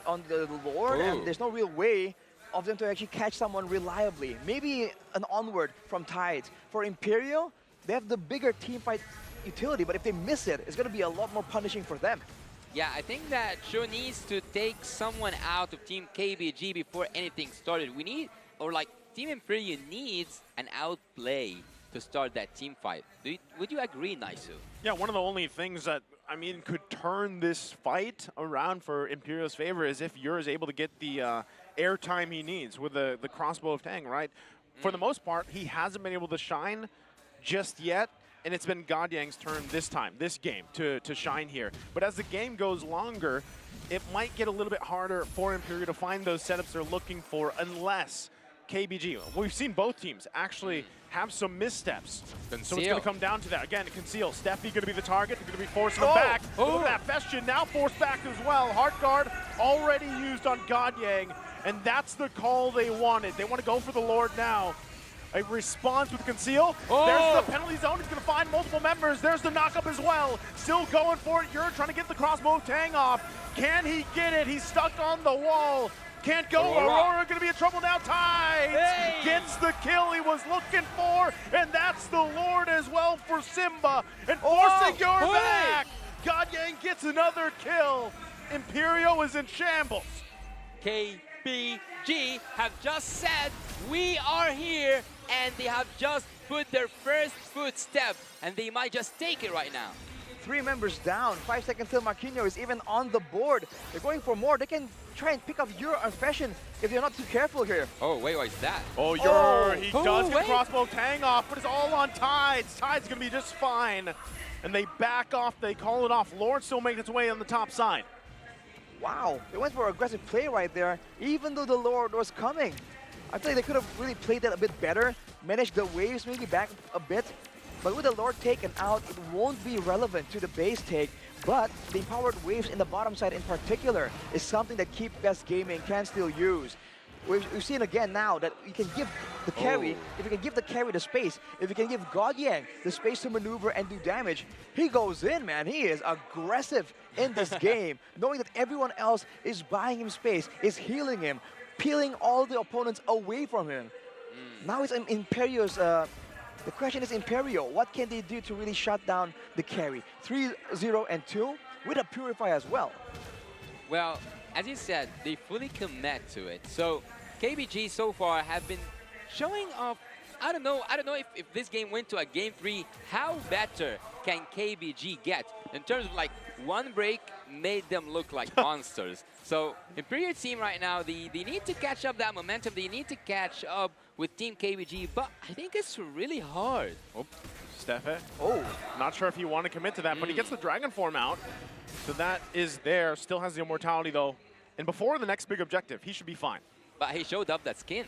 Lord, and there's no real way of them to actually catch someone reliably. Maybe an onward from Tides. For Imperio, they have the bigger team fight utility, but if they miss it, it's going to be a lot more punishing for them. Yeah, I think that Sho needs to take someone out of Team KBG before anything started. We need, or like Team Imperio needs an outplay to start that team fight. Would you agree, Naisu? Yeah, one of the only things that, I mean, could turn this fight around for Imperio's favor is if Ur is able to get the airtime he needs with the crossbow of Tang, right? For the most part, he hasn't been able to shine just yet, and it's been God Yang's turn this time, this game, to shine here. But as the game goes longer, it might get a little bit harder for Imperio to find those setups they're looking for unless KBG, we've seen both teams actually have some missteps. Conceal. So it's going to come down to that. Again, Conceal. Steffi going to be the target. They're going to be forcing him back. Look at that Bastion now forced back as well. Heart Guard already used on God Yang, and that's the call they wanted. They want to go for the Lord now. A response with Conceal. There's the penalty zone. He's going to find multiple members. There's the knockup as well. Still going for it. You're trying to get the crossbow Tang off. Can he get it? He's stuck on the wall. Can't go. Aurora going to be in trouble now. Tides gets the kill he was looking for, and that's the Lord as well for Simba. And forcing Yor back. God Yang gets another kill. Imperio is in shambles. KBG have just said, we are here, and they have just put their first footstep, and they might just take it right now. 3 members down. 5 seconds till Marquinhos is even on the board. They're going for more. They can try and pick up Yor and Fashion if they're not too careful here. Oh, wait, what is that? Oh, Yor, he does get the crossbow Tang off, but it's all on Tides. Tides going to be just fine. And they back off. They call it off. Lord still making its way on the top side. Wow, they went for aggressive play right there, even though the Lord was coming. I feel like they could have really played that a bit better, managed the waves maybe back a bit. But with the Lord taken out, it won't be relevant to the base take. But the empowered waves in the bottom side in particular is something that Keep Best Gaming can still use. We've seen again now that you can give the carry, if you can give the carry the space, if you can give God Yang the space to maneuver and do damage, he goes in, man. He is aggressive in this game, knowing that everyone else is buying him space, is healing him, peeling all the opponents away from him. Now it's in Imperio's... the question is Imperio, what can they do to really shut down the carry? 3-0 and 2 with a Purify as well. Well, as you said, they fully commit to it. So KBG so far have been showing off. I don't know if this game went to a game 3, how better can KBG get? in terms of like one break made them look like monsters. So Imperial team right now, they need to catch up that momentum. They need to catch up with Team KBG, but I think it's really hard. Oh, Stefe. Oh, not sure if you want to commit to that, but he gets the Dragon Form out. So that is there. Still has the Immortality though. And before the next big objective, he should be fine. But he showed up that skin.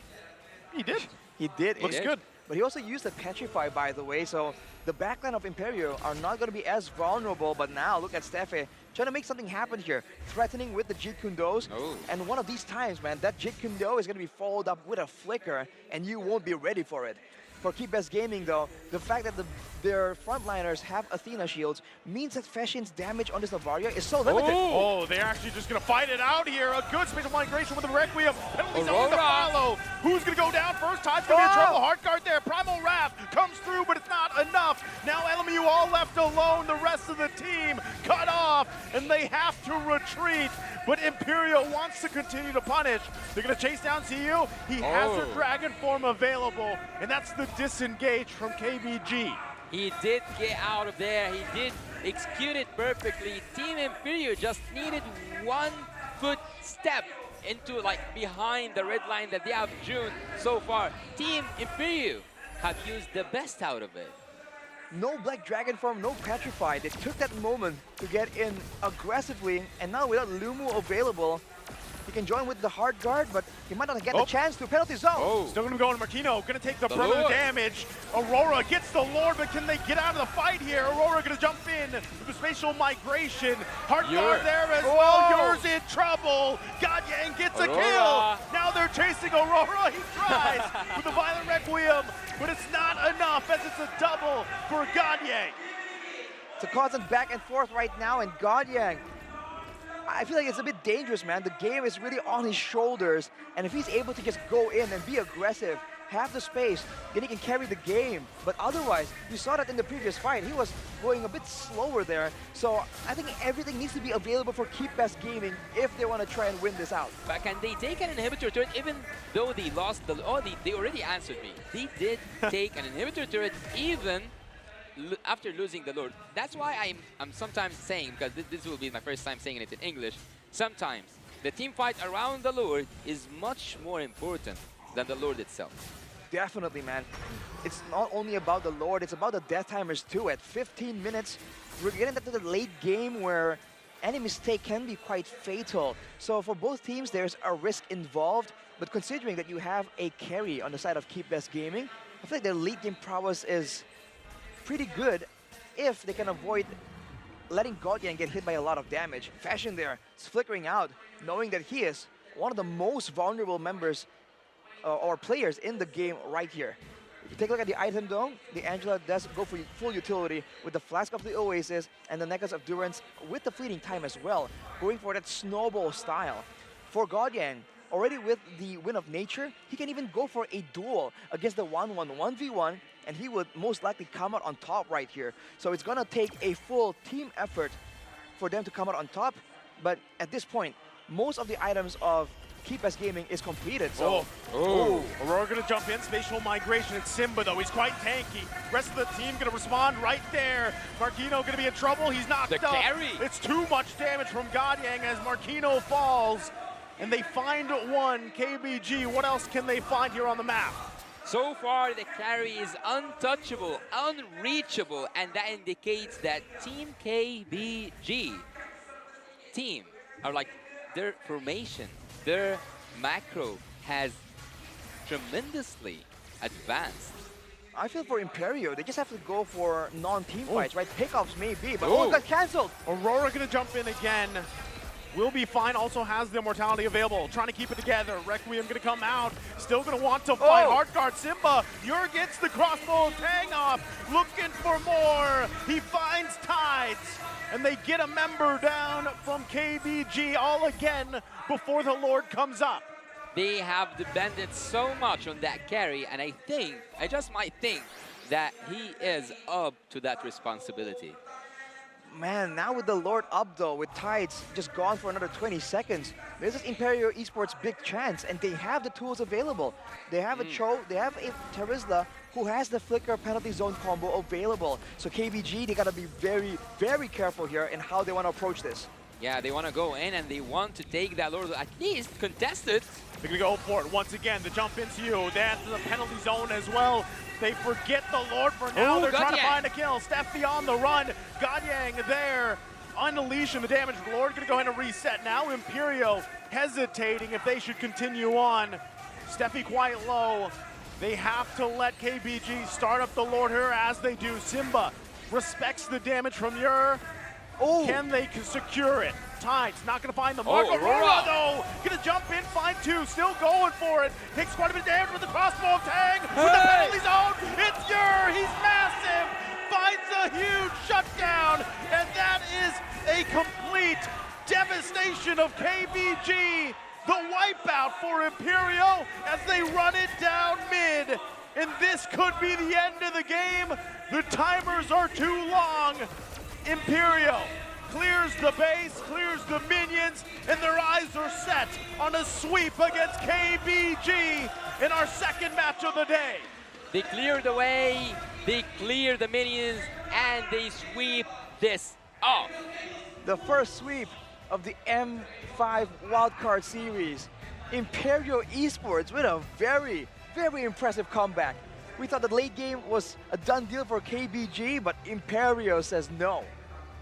He did. He did. Looks good. But he also used the Petrify, by the way, so the backline of Imperio are not going to be as vulnerable, but now look at Stefe trying to make something happen here, threatening with the Jeet Kune Dos. Oh. And one of these times, man, that Jeet Kune Do is going to be followed up with a flicker, and you won't be ready for it. For Keep Best Gaming, though, the fact that their frontliners have Athena shields means that Fashien's damage on this Navaria is so limited. Oh, they're actually just going to fight it out here. A good spatial migration with the Requiem. Penalties on to follow. Who's going to go down first? Tide's going to be in trouble. Hard guard there. Primal Wrath comes through, but it's not enough. Now LMU all left alone. The rest of the team cut off, and they have to retreat. But Imperial wants to continue to punish. They're going to chase down CU. He has a Dragon Form available, and that's the disengage from KBG. He did get out of there. He did execute it perfectly. Team Imperial just needed 1 foot step into like behind the red line that they have June so far. Team Imperial have used the best out of it. No Black Dragon Form, no Petrify. They took that moment to get in aggressively, and now without Lumu available, he can join with the hard guard, but he might not get the chance to penalty zone. Still gonna go into Marquino, gonna take the brother damage. Aurora gets the Lord, but can they get out of the fight here? Aurora gonna jump in with the spatial migration. Hard guard there as well. Yours in trouble. Godyang gets a kill. Now they're chasing Aurora. He tries with the Violent Requiem, but it's not enough as it's a double for Godyang. It's a constant back and forth right now, and Godyang, I feel like it's a bit dangerous, man. The game is really on his shoulders, and if he's able to just go in and be aggressive, have the space, then he can carry the game. But otherwise, you saw that in the previous fight, he was going a bit slower there. So I think everything needs to be available for Keep Best Gaming if they want to try and win this out. But can they take an inhibitor turret even though they lost the... Oh, they already answered me. They did take an inhibitor turret even after losing the Lord. That's why I'm sometimes saying, because this will be my first time saying it in English, sometimes the team fight around the Lord is much more important than the Lord itself. Definitely, man. It's not only about the Lord, it's about the Death Timers too. At 15 minutes, we're getting into the late game where any mistake can be quite fatal. So for both teams, there's a risk involved, but considering that you have a carry on the side of Keep Best Gaming, I feel like their late game prowess is pretty good if they can avoid letting Godyang get hit by a lot of damage. Fashion there is flickering out, knowing that he is one of the most vulnerable members or players in the game right here. If you take a look at the item though, the Angela does go for full utility with the Flask of the Oasis and the Necklace of Durance with the fleeting time as well, going for that snowball style. For Godyang, already with the Wind of Nature, he can even go for a duel against the 1-1-1v1, and he would most likely come out on top right here. So it's gonna take a full team effort for them to come out on top, but at this point, most of the items of Keep Best Gaming is completed, so... Aurora gonna jump in, spatial migration. It's Simba though, he's quite tanky. Rest of the team gonna respond right there. Marquino gonna be in trouble, he's knocked up. Carry. It's too much damage from Godyang as Marquino falls. And they find one, KBG. What else can they find here on the map? So far, the carry is untouchable, unreachable, and that indicates that Team KBG team are like their formation, their macro has tremendously advanced. I feel for Imperio, they just have to go for non-team fights, right? Pickups maybe, but it got cancelled. Aurora gonna jump in again. Will be fine, also has the Immortality available. Trying to keep it together. Requiem gonna come out. Still gonna want to fight. Hard guard Simba. Yor gets the crossbow tang off. Looking for more. He finds Tides. And they get a member down from KBG all again before the Lord comes up. They have depended so much on that carry, and I just might think that he is up to that responsibility. Man, now with the Lord up though, with Tides just gone for another 20 seconds, this is Imperial Esports' big chance, and they have the tools available. They have a Cho, they have a Terizla who has the Flicker penalty zone combo available. So KBG, they gotta be very, very careful here in how they want to approach this. Yeah, they want to go in and they want to take that Lord, at least contest it. They're going to go for it once again. The jump into you. They have the penalty zone as well. They forget the Lord for now. They're trying to find a kill. Steffi on the run. Gadyang there. Unleashing the damage. Lord going to go ahead and reset now. Imperio hesitating if they should continue on. Steffi quite low. They have to let KBG start up the Lord here as they do. Simba respects the damage from Ur. Oh. Can they secure it? Tides not going to find the mark. Aurora, though, going to jump in, find two, still going for it. Takes quite a bit of damage with the crossbow of Tang. With the penalty zone, it's Ur. He's massive. Finds a huge shutdown. And that is a complete devastation of KBG. The wipeout for Imperio as they run it down mid. And this could be the end of the game. The timers are too long. Imperio clears the base, clears the minions, and their eyes are set on a sweep against KBG in our second match of the day. They clear the way, they clear the minions, and they sweep this off. The first sweep of the M5 Wildcard Series. Imperial Esports with a very, very impressive comeback. We thought the late game was a done deal for KBG, but Imperio says no.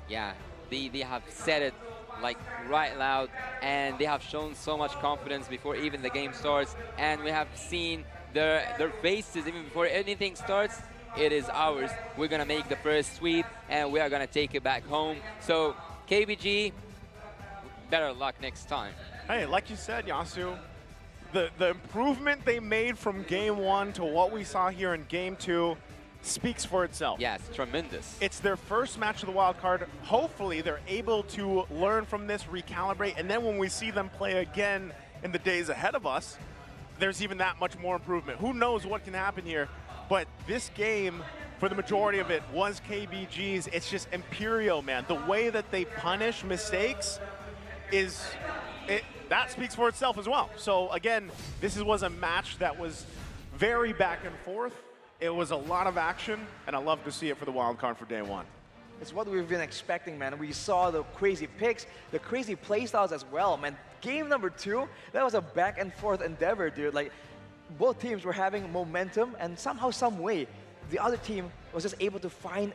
Yeah, they have said it like right loud, and they have shown so much confidence before even the game starts, and we have seen their faces even before anything starts. It is ours. We're gonna make the first sweep, and we are gonna take it back home. So KBG, better luck next time. Hey, like you said, Yasu, the improvement they made from game one to what we saw here in game two speaks for itself. Yeah, it's tremendous. It's their first match of the wild card. Hopefully they're able to learn from this, recalibrate, and then when we see them play again in the days ahead of us, there's even that much more improvement. Who knows what can happen here, but this game, for the majority of it, was KBG's. It's just Imperial, man. The way that they punish mistakes that speaks for itself as well. So again, this was a match that was very back and forth. It was a lot of action, and I love to see it for the wild card for day one. It's what we've been expecting, man. We saw the crazy picks, the crazy playstyles as well, man. Game number two, that was a back and forth endeavor, dude. Like, both teams were having momentum, and somehow, some way, the other team was just able to find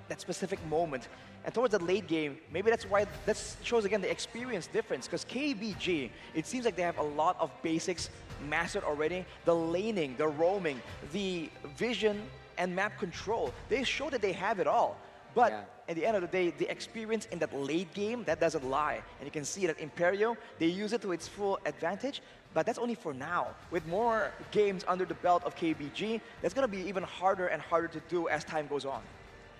that specific moment. And towards the late game, maybe that's why that shows again the experience difference, because KBG, it seems like they have a lot of basics mastered already. The laning, the roaming, the vision and map control, they show that they have it all. But at the end of the day, the experience in that late game, that doesn't lie. And you can see that Imperio, they use it to its full advantage, but that's only for now. With more games under the belt of KBG, that's gonna be even harder and harder to do as time goes on.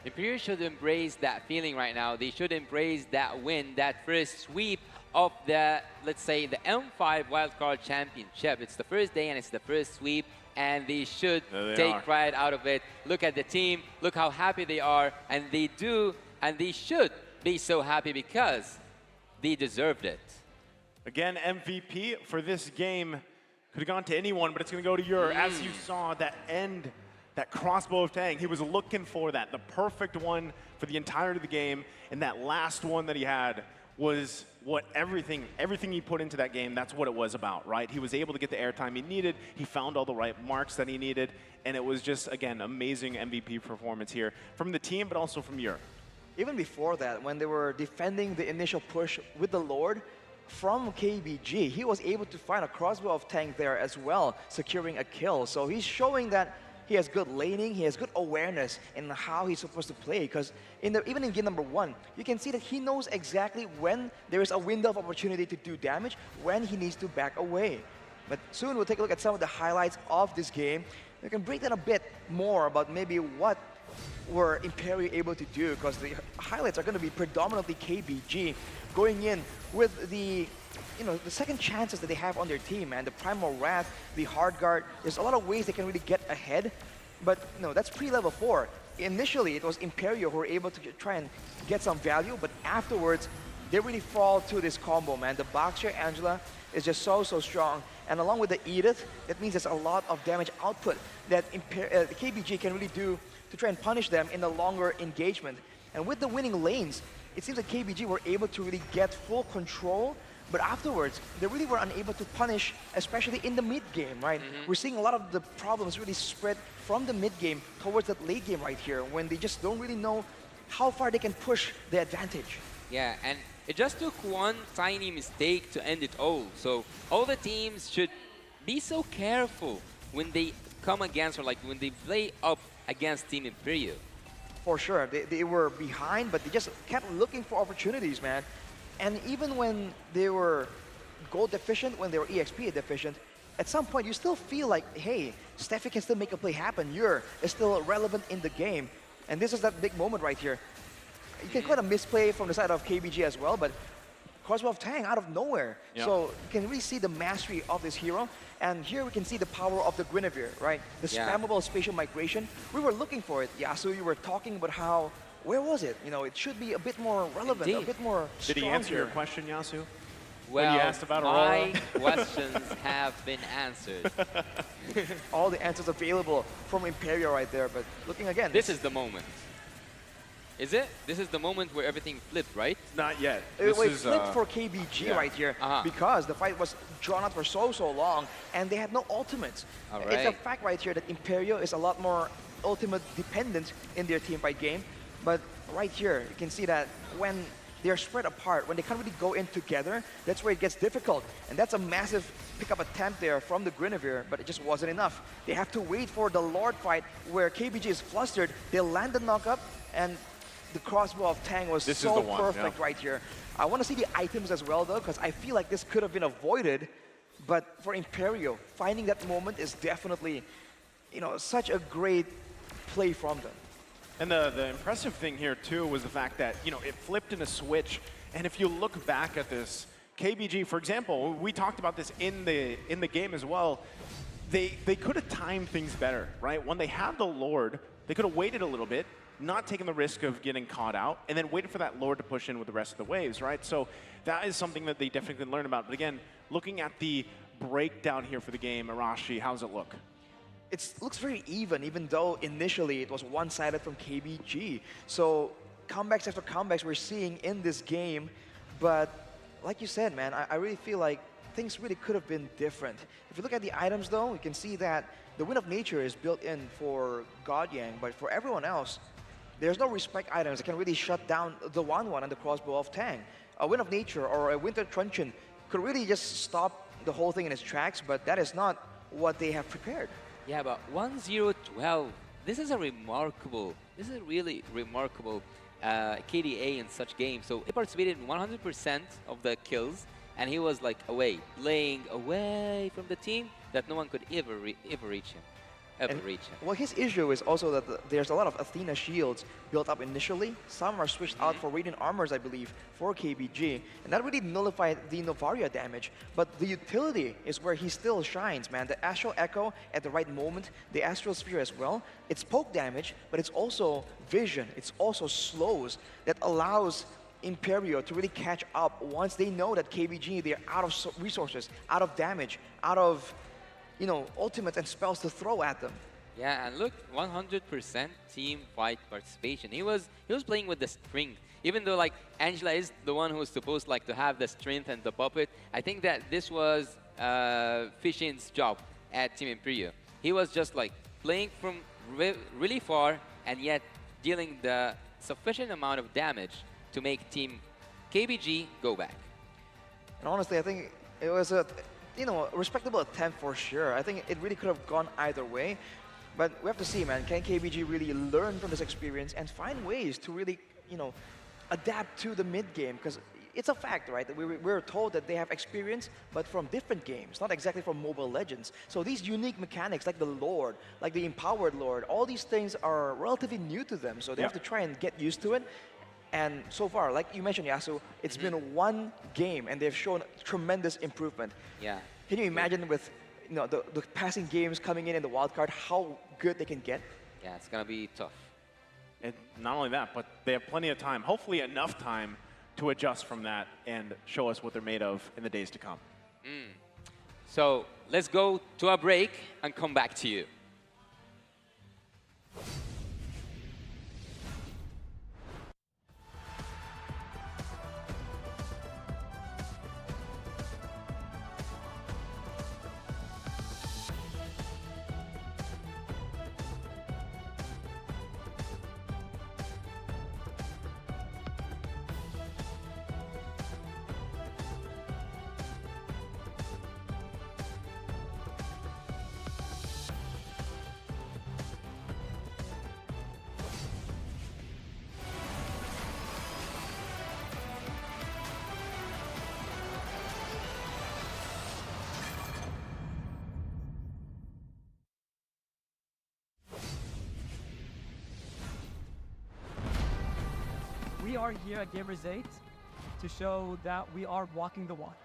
Imperial should embrace that feeling right now. They should embrace that win, that first sweep of the, let's say, the M5 Wildcard Championship. It's the first day and it's the first sweep, and they should take pride out of it. Look at the team, look how happy they are, and they do, and they should be so happy because they deserved it. Again, MVP for this game could have gone to anyone, but it's going to go to Ur. As you saw, that end, that crossbow of Tang, he was looking for that, the perfect one for the entirety of the game, and that last one that he had was what everything he put into that game, that's what it was about, right? He was able to get the airtime he needed, he found all the right marks that he needed, and it was just, again, amazing MVP performance here from the team, but also from Ur. Even before that, when they were defending the initial push with the Lord, from KBG, he was able to find a crossbow of Tang there as well, securing a kill. So he's showing that he has good laning, he has good awareness in how he's supposed to play, because even in game number one, you can see that he knows exactly when there is a window of opportunity to do damage, when he needs to back away. But soon we'll take a look at some of the highlights of this game. We can break down a bit more about maybe what were Imperio able to do, because the highlights are going to be predominantly KBG going in with the the second chances that they have on their team, man. The Primal Wrath, the Hard Guard, there's a lot of ways they can really get ahead, but that's pre-level 4. initially it was Imperio who were able to try and get some value, but afterwards they really fall to this combo, man. The Baxter Angela is just so strong, and along with the Edith, that means there's a lot of damage output that KBG can really do to try and punish them in a longer engagement. And with the winning lanes, it seems that KBG were able to really get full control, but afterwards, they really were unable to punish, especially in the mid game, right? We're seeing a lot of the problems really spread from the mid game towards that late game right here, when they just don't really know how far they can push the advantage. Yeah, and it just took one tiny mistake to end it all. So all the teams should be so careful when they come against, or like when they play up against Team Imperio. For sure, they were behind, but they just kept looking for opportunities, man. And even when they were gold deficient, when they were EXP deficient, at some point you still feel like, hey, Steffi can still make a play happen. You're still relevant in the game. And this is that big moment right here. You can quite a misplay from the side of KBG as well, but Crossbow of Tang out of nowhere. Yeah. So you can really see the mastery of this hero. And here we can see the power of the Guinevere, right? The spammable spatial migration. We were looking for it. Yasu, you were talking about how, where was it? You know, it should be a bit more relevant, a bit more strong. Did he answer here. your question, Yasu? Well, when you asked about Aurora? my questions have been answered. All the answers available from Imperio right there, but looking again. This is the moment. Is it? This is the moment where everything flipped, right? Not yet. It flipped for KBG right here because the fight was drawn out for so long and they had no ultimates. It's a fact right here that Imperio is a lot more ultimate dependent in their team fight game. But right here, you can see that when they're spread apart, when they can't really go in together, that's where it gets difficult. And that's a massive pickup attempt there from the Guinevere, but it just wasn't enough. They have to wait for the Lord fight where KBG is flustered. They'll land the knock-up, and the Crossbow of Tang was so perfect right here. I want to see the items as well, though, because I feel like this could have been avoided. But for Imperio, finding that moment is definitely, you know, such a great play from them. And the impressive thing here, too, was the fact that, you know, it flipped in a switch. And if you look back at this, KBG, for example, we talked about this in the game as well. They could have timed things better, right? When they had the Lord, they could have waited a little bit, not taking the risk of getting caught out, and then waited for that Lord to push in with the rest of the waves, right? So that is something that they definitely can learn about. But again, looking at the breakdown here for the game, Arashi, how does it look? It looks very even though initially it was one-sided from KBG. So comebacks after comebacks we're seeing in this game. But like you said, man, I really feel like things really could have been different. If you look at the items, though, you can see that the Wind of Nature is built in for God Yang, but for everyone else, there's no respect items that can really shut down the 1-1 and the Crossbow of Tang. A Wind of Nature or a Winter Truncheon could really just stop the whole thing in its tracks, but that is not what they have prepared. Yeah, but 1-0-12, this is a really remarkable KDA in such games. So he participated in 100% of the kills, and he was like laying away from the team that no one could ever reach him. Well, his issue is also that there's a lot of Athena shields built up initially. Some are switched out for Radiant Armors, I believe, for KBG. And that really nullified the Novaria damage. But the utility is where he still shines, man. The Astral Echo at the right moment, the Astral Sphere as well. It's poke damage, but it's also vision. It's also slows that allows Imperio to really catch up once they know that KBG, they're out of resources, out of damage, out of, you know, ultimates and spells to throw at them. Yeah, and look, 100% team fight participation. He was playing with the strength. Even though like Angela is the one who's supposed like to have the strength and the puppet, I think that this was Fishin's job at Team Imperio. He was just like playing from really far and yet dealing the sufficient amount of damage to make Team KBG go back. And honestly, I think it was a respectable attempt for sure. I think it really could have gone either way. But we have to see, man, can KBG really learn from this experience and find ways to really, adapt to the mid-game? Because it's a fact, right? That we're told that they have experience, but from different games, not exactly from Mobile Legends. So these unique mechanics, like the Lord, like the Empowered Lord, all these things are relatively new to them. So they have to try and get used to it. And so far, like you mentioned, Yasu, it's been one game, and they've shown tremendous improvement. Yeah. Can you imagine with the passing games coming in the wildcard, how good they can get? Yeah, it's gonna be tough. And not only that, but they have plenty of time, hopefully enough time, to adjust from that and show us what they're made of in the days to come. So let's go to a break and come back to you. We are here at Gamers 8 to show that we are walking the walk.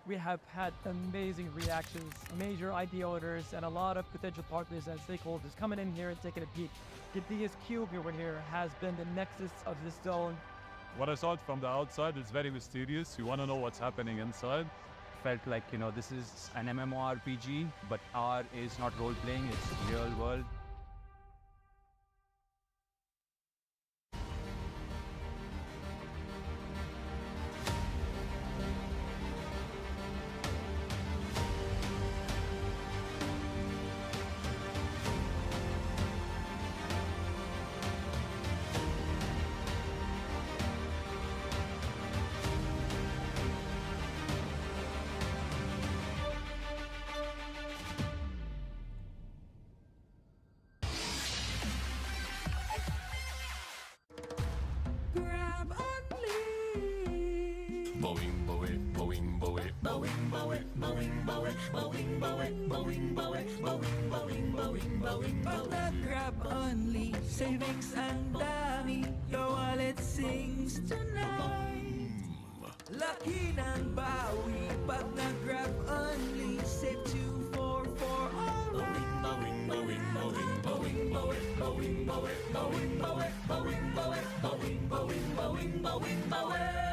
We have had amazing reactions, major idea owners, and a lot of potential partners and stakeholders coming in here and taking a peek. The biggest cube over here has been the nexus of this zone. What I saw from the outside is very mysterious. You want to know what's happening inside. Felt like, you know, this is an MMORPG, but R is not role-playing, it's real world. Grab only, savings ang dami, your wallet sings tonight. Laki ng bawi, pag nag-grab only, save 2 4 4 alright. Bawing, bawing, bawing, bawing, bawing, bawing, bawing, bawing, bawing, bawing, bawing, bawing, bawing, bawing, bawing, bawing.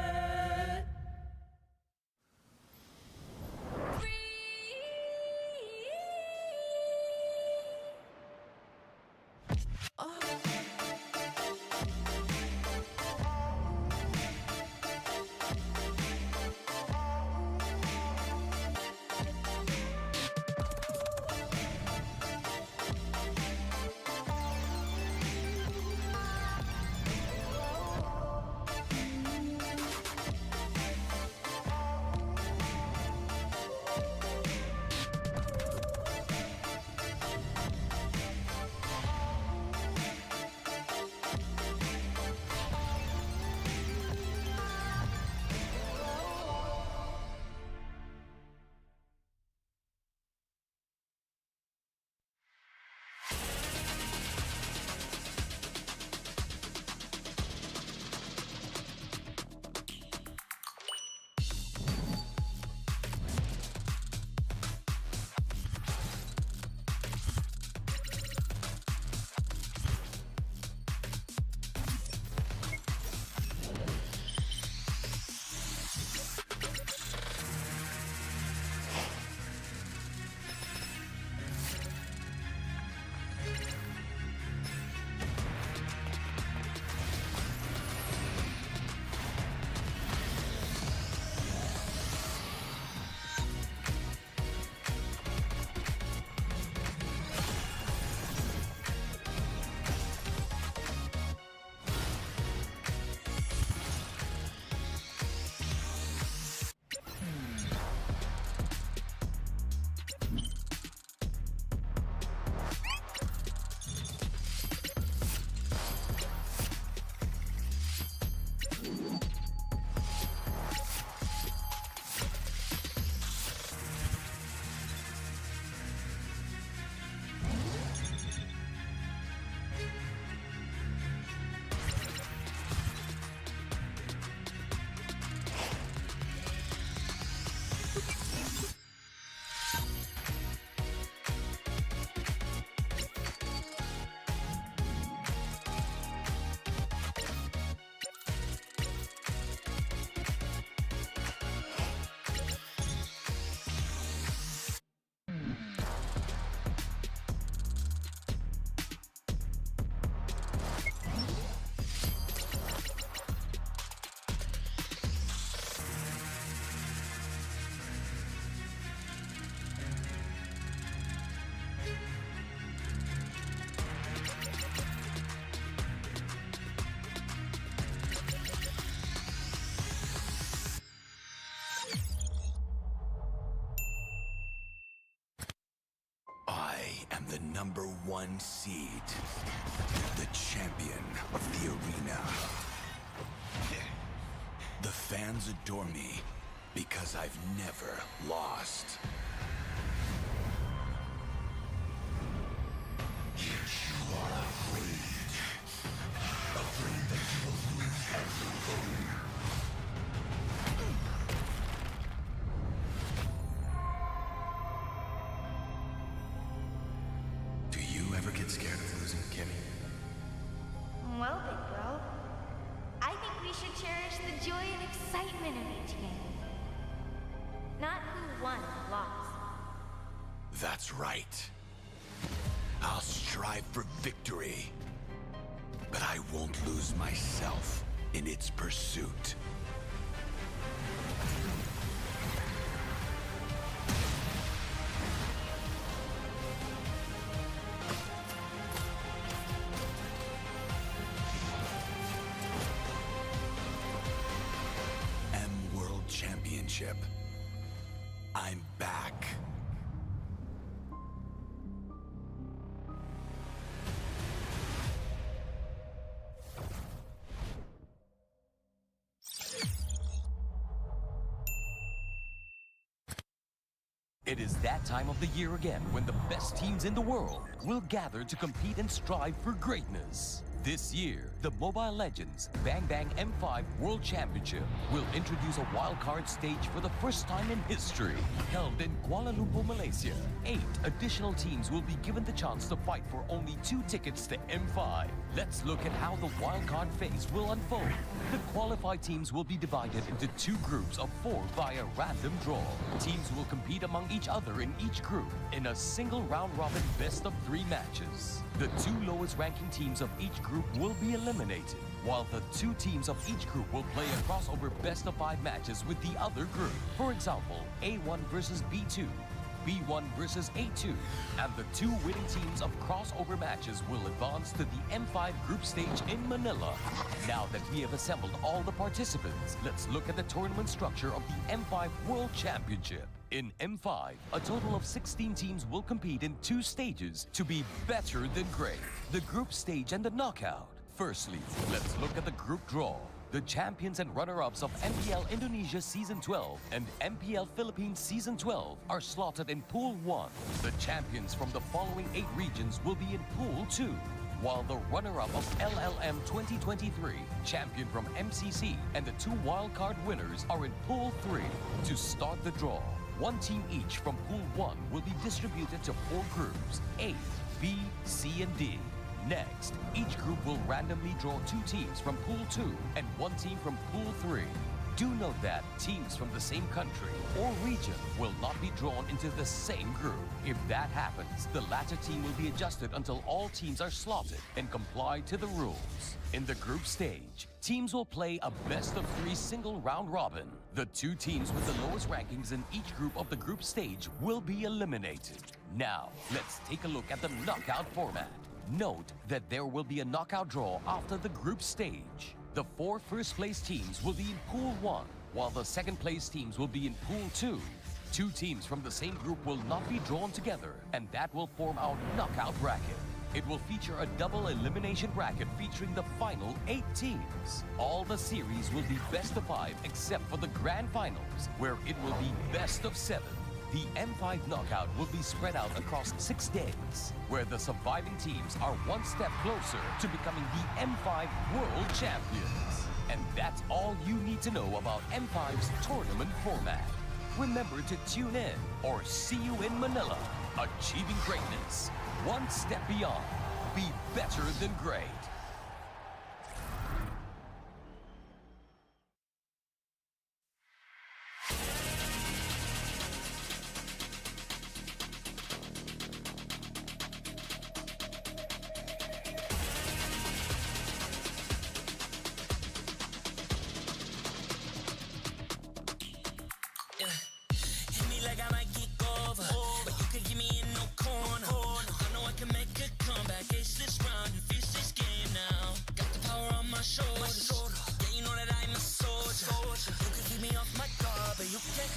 I'm the #1 seed, the champion of the arena. The fans adore me because I've never lost. You are afraid that you will lose everything. Do you ever get scared of losing, Kimmy? Well, big bro, I think we should cherish the joy and excitement of each game. Not who won or lost. That's right. I'll strive for victory, but I won't lose myself in its pursuit. World Championship. I'm back. It is that time of the year again when the best teams in the world will gather to compete and strive for greatness. This year, the Mobile Legends Bang Bang M5 World Championship will introduce a wildcard stage for the first time in history. Held in Kuala Lumpur, Malaysia, 8 additional teams will be given the chance to fight for only 2 tickets to M5. Let's look at how the wildcard phase will unfold. The qualified teams will be divided into 2 groups of 4 via random draw. Teams will compete among each other in each group in a single round-robin best-of-3 matches. The 2 lowest ranking teams of each group will be eliminated, while the 2 teams of each group will play a crossover best-of-5 matches with the other group. For example, A1 versus B2, B1 versus A2, and the 2 winning teams of crossover matches will advance to the M5 group stage in Manila. Now that we have assembled all the participants, let's look at the tournament structure of the M5 World Championship. In M5, a total of 16 teams will compete in 2 stages to be better than great: the group stage and the knockout. Firstly, let's look at the group draw. The champions and runner-ups of MPL Indonesia Season 12 and MPL Philippines Season 12 are slotted in Pool 1. The champions from the following 8 regions will be in Pool 2, while the runner-up of LLM 2023, champion from MCC, and the 2 wildcard winners are in Pool 3. To start the draw, 1 team each from Pool 1 will be distributed to 4 groups, A, B, C, and D. Next, each group will randomly draw 2 teams from Pool 2 and 1 team from Pool 3. Do note that teams from the same country or region will not be drawn into the same group. If that happens, the latter team will be adjusted until all teams are slotted and comply to the rules. In the group stage, teams will play a best-of-3 single round robin. The 2 teams with the lowest rankings in each group of the group stage will be eliminated. Now, let's take a look at the knockout format. Note that there will be a knockout draw after the group stage. The 4 first-place teams will be in Pool 1, while the second-place teams will be in Pool 2. 2 teams from the same group will not be drawn together, and that will form our knockout bracket. It will feature a double elimination bracket featuring the final 8 teams. All the series will be best of 5 except for the grand finals, where it will be best of 7. The M5 knockout will be spread out across 6 days, where the surviving teams are 1 step closer to becoming the M5 World Champions. And that's all you need to know about M5's tournament format. Remember to tune in or see you in Manila, achieving greatness, 1 step beyond. Be better than great.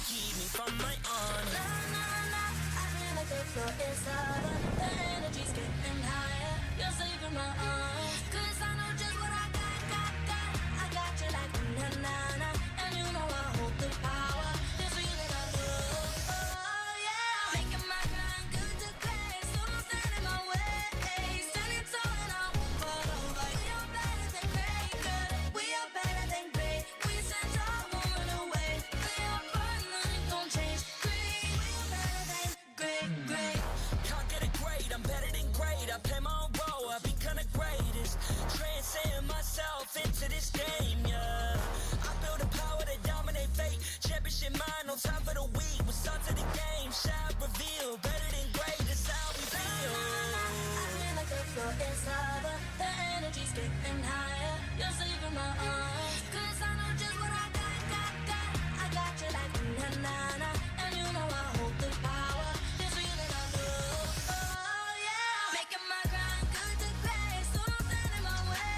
Keep me from my honor. Nah, nah, nah, I never take your inside. I play my own role, I become the greatest. Transcend myself into this game, yeah. I feel the power to dominate fate. Championship mind, no time for the weak. What's up to the game, shall reveal. Better than great, that's how we feel. I feel like the floor is lava. The energy's getting higher. You're saving my arms. 'Cause I know just what I got. I got you like na-na-na. And you know I hold the power. This feeling I know. Oh yeah. Making my grind good to great. So don't stand in my way.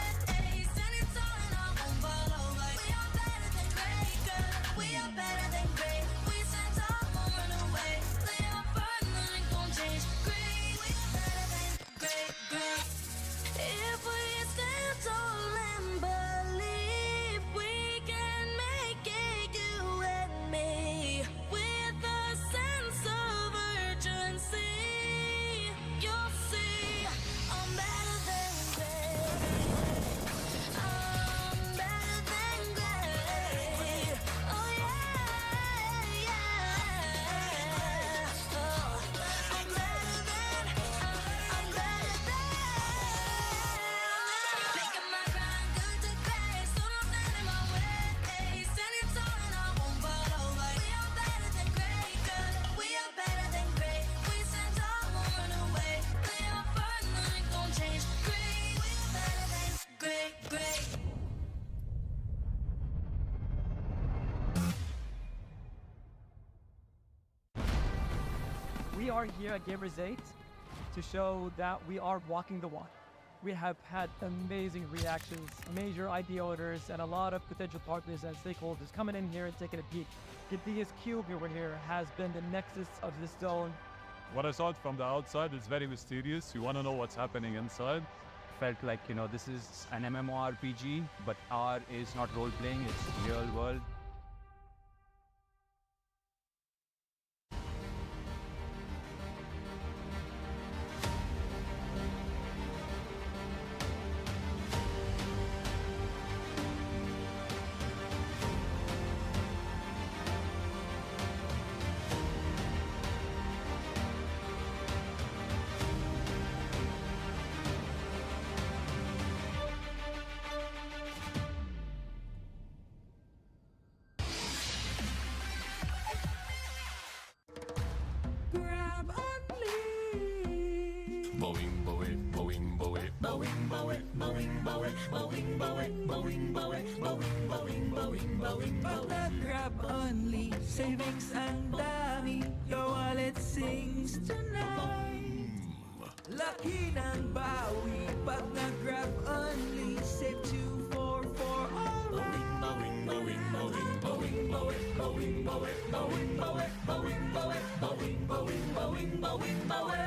Standing tall and I won't fall over. We are better than great, girl. We are better than great. We stand tall, won't run away. Play our part, nothing gon' change. Great. We are better than great. If we stand tall and believe we can make it, you and me, with a sense of urgency, you'll see I'm better than great. I'm better than great. Oh yeah. Oh, I'm better than. Making my grind good to great, so don't stand in my way. Standing tall and I won't fall over. We are better than great, girl. We are better than great. We stand tall, won't run away. Play our part, nothing gon' change. Great, we are better than great. We are here at Gamers 8 to show that we are walking the walk. We have had amazing reactions, major idea owners, and a lot of potential partners and stakeholders coming in here and taking a peek. Gidea's cube over here has been the nexus of this zone. What I saw it from the outside is very mysterious. You want to know what's happening inside. Felt like, this is an MMORPG, but R is not role-playing, it's real world. Grab only. Boing, boing, boing, boing, boing, boing, boing, boing, boing, boing, boing, boing, boing, boing, boing, Pag nag-grab only, savings ang dami. Your wallet sings tonight. Laki ng bawi. Pag nag-grab only, save 244 alright. boing, boing, boing, boing, boing, boing, boing, boing, boing, boing, boing, boing, boing, boing, boing, boing.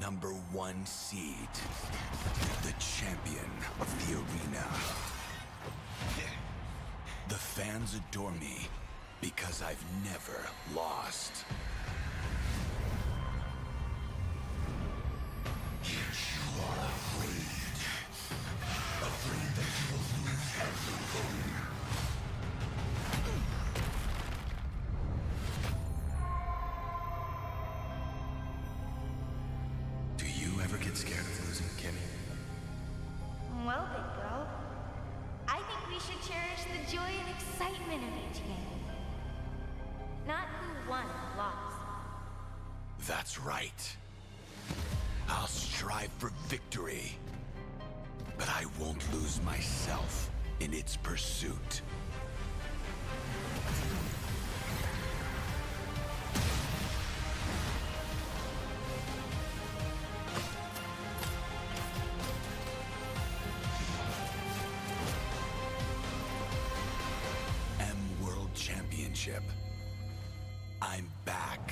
#1 seed, the champion of the arena. The fans adore me because I've never lost. You are afraid that you will lose everything. Do you ever get scared of losing, Kenny? Well, big bro, I think we should cherish the joy and excitement of each game. Not who won or lost. That's right. I'll strive for victory, but I won't lose myself in its pursuit. World Championship. I'm back.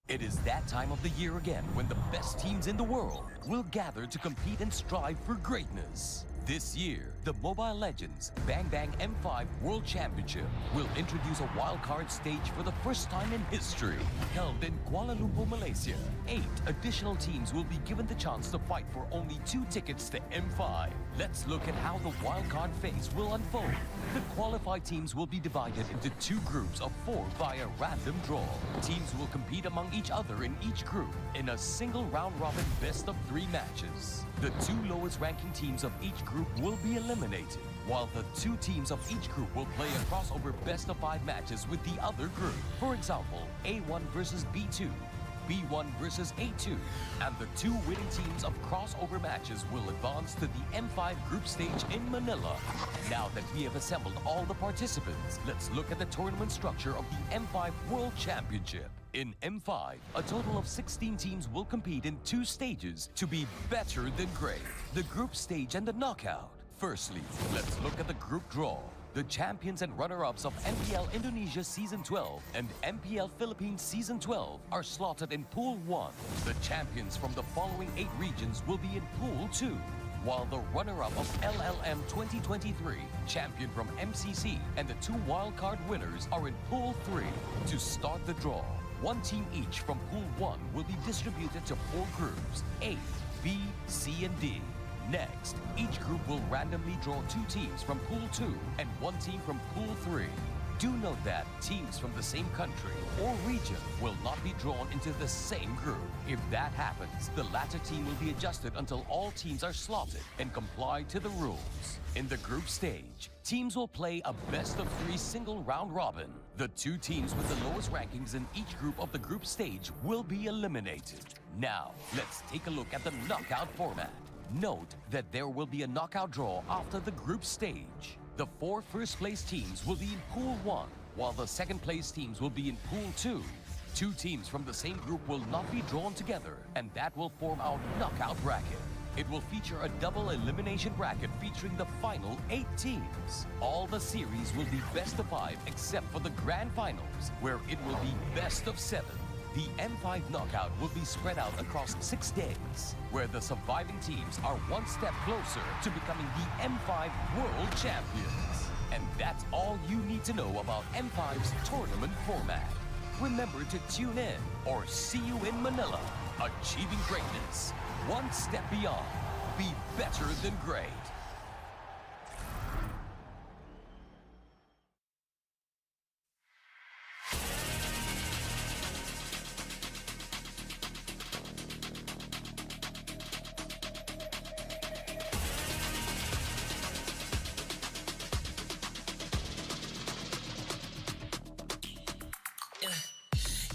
It is that time of the year again when the best teams in the world will gather to compete and strive for greatness. This year, the Mobile Legends Bang Bang M5 World Championship will introduce a wildcard stage for the first time in history. Held in Kuala Lumpur, Malaysia, 8 additional teams will be given the chance to fight for only 2 tickets to M5. Let's look at how the wildcard phase will unfold. The qualified teams will be divided into 2 groups of 4 via random draw. Teams will compete among each other in each group in a single round-robin best-of-3 matches. The 2 lowest ranking teams of each group will be eliminated, while the 2 teams of each group will play a crossover best-of-5 matches with the other group. For example, A1 versus B2, B1 versus A2, and the 2 winning teams of crossover matches will advance to the M5 group stage in Manila. Now that we have assembled all the participants, let's look at the tournament structure of the M5 World Championship. In M5, a total of 16 teams will compete in 2 stages to be better than great: the group stage and the knockout. Firstly, let's look at the group draw. The champions and runner-ups of MPL Indonesia Season 12 and MPL Philippines Season 12 are slotted in Pool 1. The champions from the following 8 regions will be in Pool 2, while the runner-up of LLM 2023, champion from MCC, and the 2 wildcard winners are in Pool 3. To start the draw, 1 team each from Pool 1 will be distributed to 4 groups, A, B, C, and D. Next, each group will randomly draw 2 teams from Pool 2 and 1 team from Pool 3. Do note that teams from the same country or region will not be drawn into the same group. If that happens, the latter team will be adjusted until all teams are slotted and comply to the rules. In the group stage, teams will play a best-of-3 single round robin. The 2 teams with the lowest rankings in each group of the group stage will be eliminated. Now, let's take a look at the knockout format. Note that there will be a knockout draw after the group stage. The 4 first-place teams will be in Pool 1, while the second-place teams will be in Pool 2. 2 teams from the same group will not be drawn together, and that will form our knockout bracket. It will feature a double elimination bracket featuring the final 8 teams. All the series will be best of 5 except for the grand finals, where it will be best of 7. The M5 knockout will be spread out across 6 days, where the surviving teams are 1 step closer to becoming the M5 World Champions. And that's all you need to know about M5's tournament format. Remember to tune in or see you in Manila. Achieving greatness, 1 step beyond. Be better than great.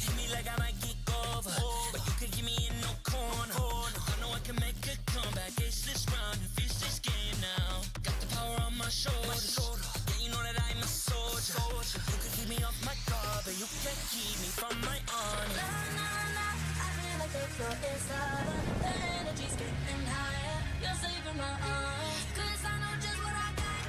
Hit me like I might get over, but you could give me in no corner. I know I can make a comeback. Ace this round and finish this game now. Got the power on my shoulders. Yeah, you know that I'm a soldier. You could keep me off my guard, but you can't keep me from my honor. I feel like like the floor is lava. The energy's getting higher. You're saving my arms. 'Cause I know just what I got.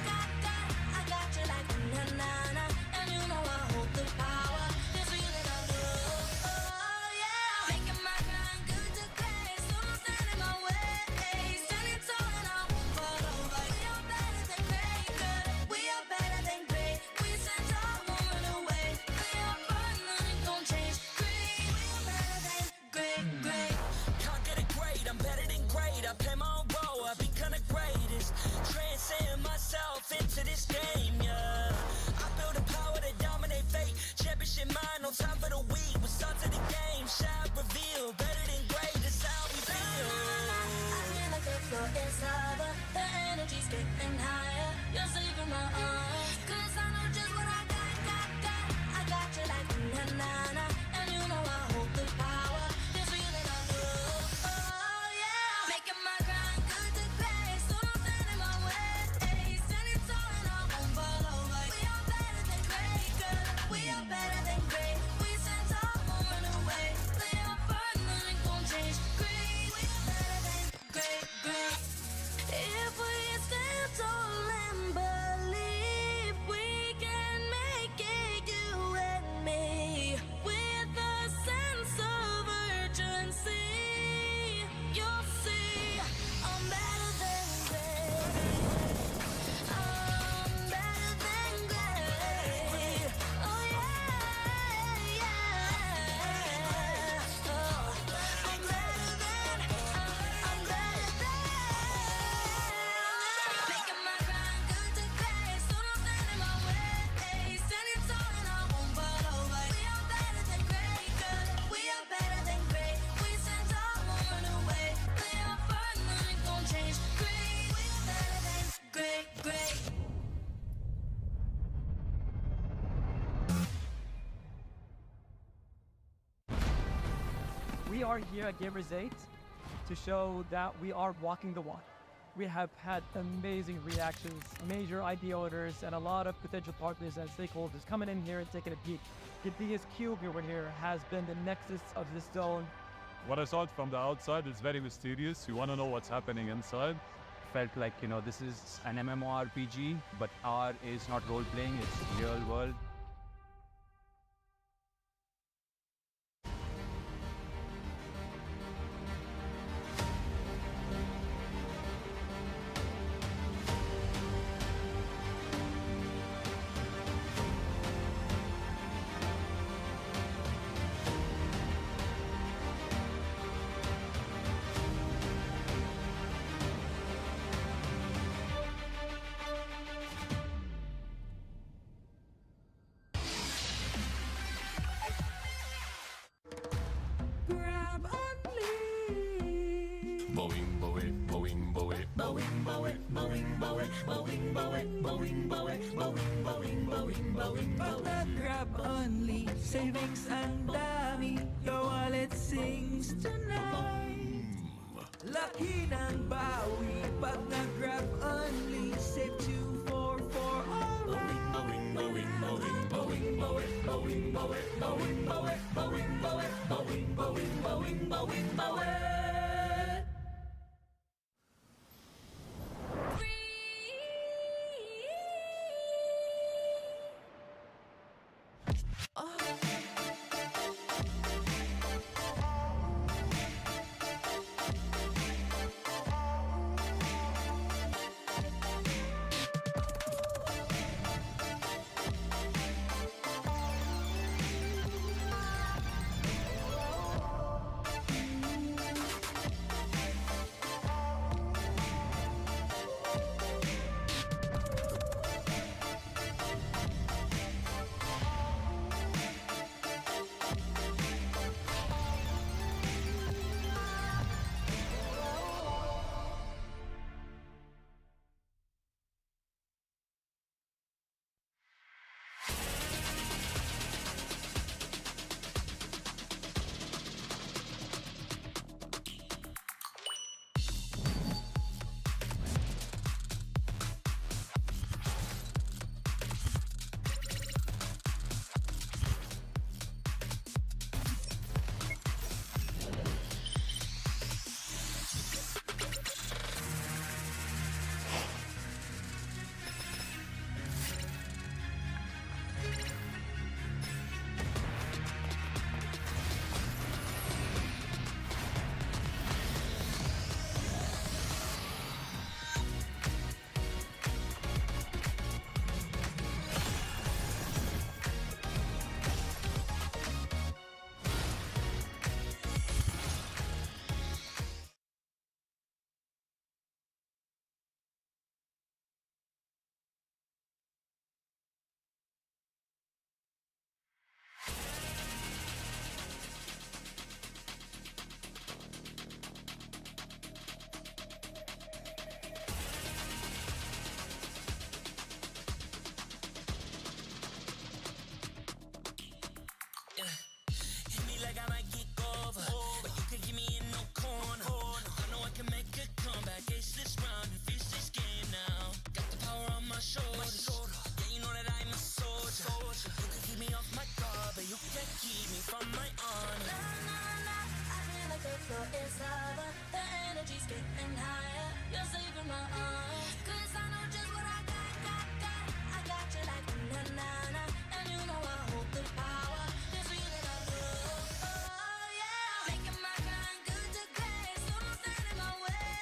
I got you like na-na-na. And you know I hold the power. This feeling I love. Oh yeah. Making my grind good to great. So don't stand in my way. Standing tall and I won't fall over. We are better than great, good. We are better than great. We stand tall, won't run away. We are fun, nothing gon' change. Great, we are better than great. Can't get it great, I'm better than great. I play my own role, I become the greatest. Transcend myself into this game, yeah. I build a power to dominate fate. Championship mind, no time for the weak. We start to the game, shout, reveal. Better than great, that's how we feel. I feel like the floor is lava. The energy's getting higher. You're saving my arms. 'Cause I know just what I got. I got you like na-na-na. And you know I hold the power. This feeling I love. Oh yeah. Making my grind good to great. So don't stand in my way. Standing tall and I won't fall over. We are better than great, good. We are better than great. We stand tall, won't run away. Play our part, nothing gon' change. Great, we are better than great. If we stand tall and believe we can make it, you and me, with a sense of urgency, you'll see I'm better than great. I'm better than great. Oh yeah. Oh, I'm better than. Making my grind good to great. So don't stand in my way. Standing tall and I won't fall over. We are better than great, good. We are better than great. We stand tall, won't run away. Play our part, nothing gon' change. Great, we are better than great. We are here at Gamers 8 to show that we are walking the walk. We have had amazing reactions, major idea owners, and a lot of potential partners and stakeholders coming in here and taking a peek. The biggest cube over here has been the nexus of this zone. What I saw from the outside is very mysterious. You want to know what's happening inside. Felt like, this is an MMORPG, but R is not role-playing, it's real world. Grab only. Boing, boing, boing, boing, boing, boing, boing, boing, boing, boing, boing, boing, boing, boing, boing, boing. Pag nag-grab only, savings ang dami, your wallet sings tonight. Laki ng bawi, pag nag-grab only, save 244 alright. Boing, boing, boing, boing, boing, boing, boing, boing, boing, boing, boing, boing, boing, boing, boing, boing. shoulder. Yeah, you know that I'm a soldier. You can keep me off my guard, but you can't keep me from my honor. I feel like the floor is lava. The energy's getting higher. You're saving my arms. 'Cause I know just what I got. I got you like na-na-na. And you know I hold the power. This feeling I love. Oh yeah. Making my grind good to great. So don't stand in my way.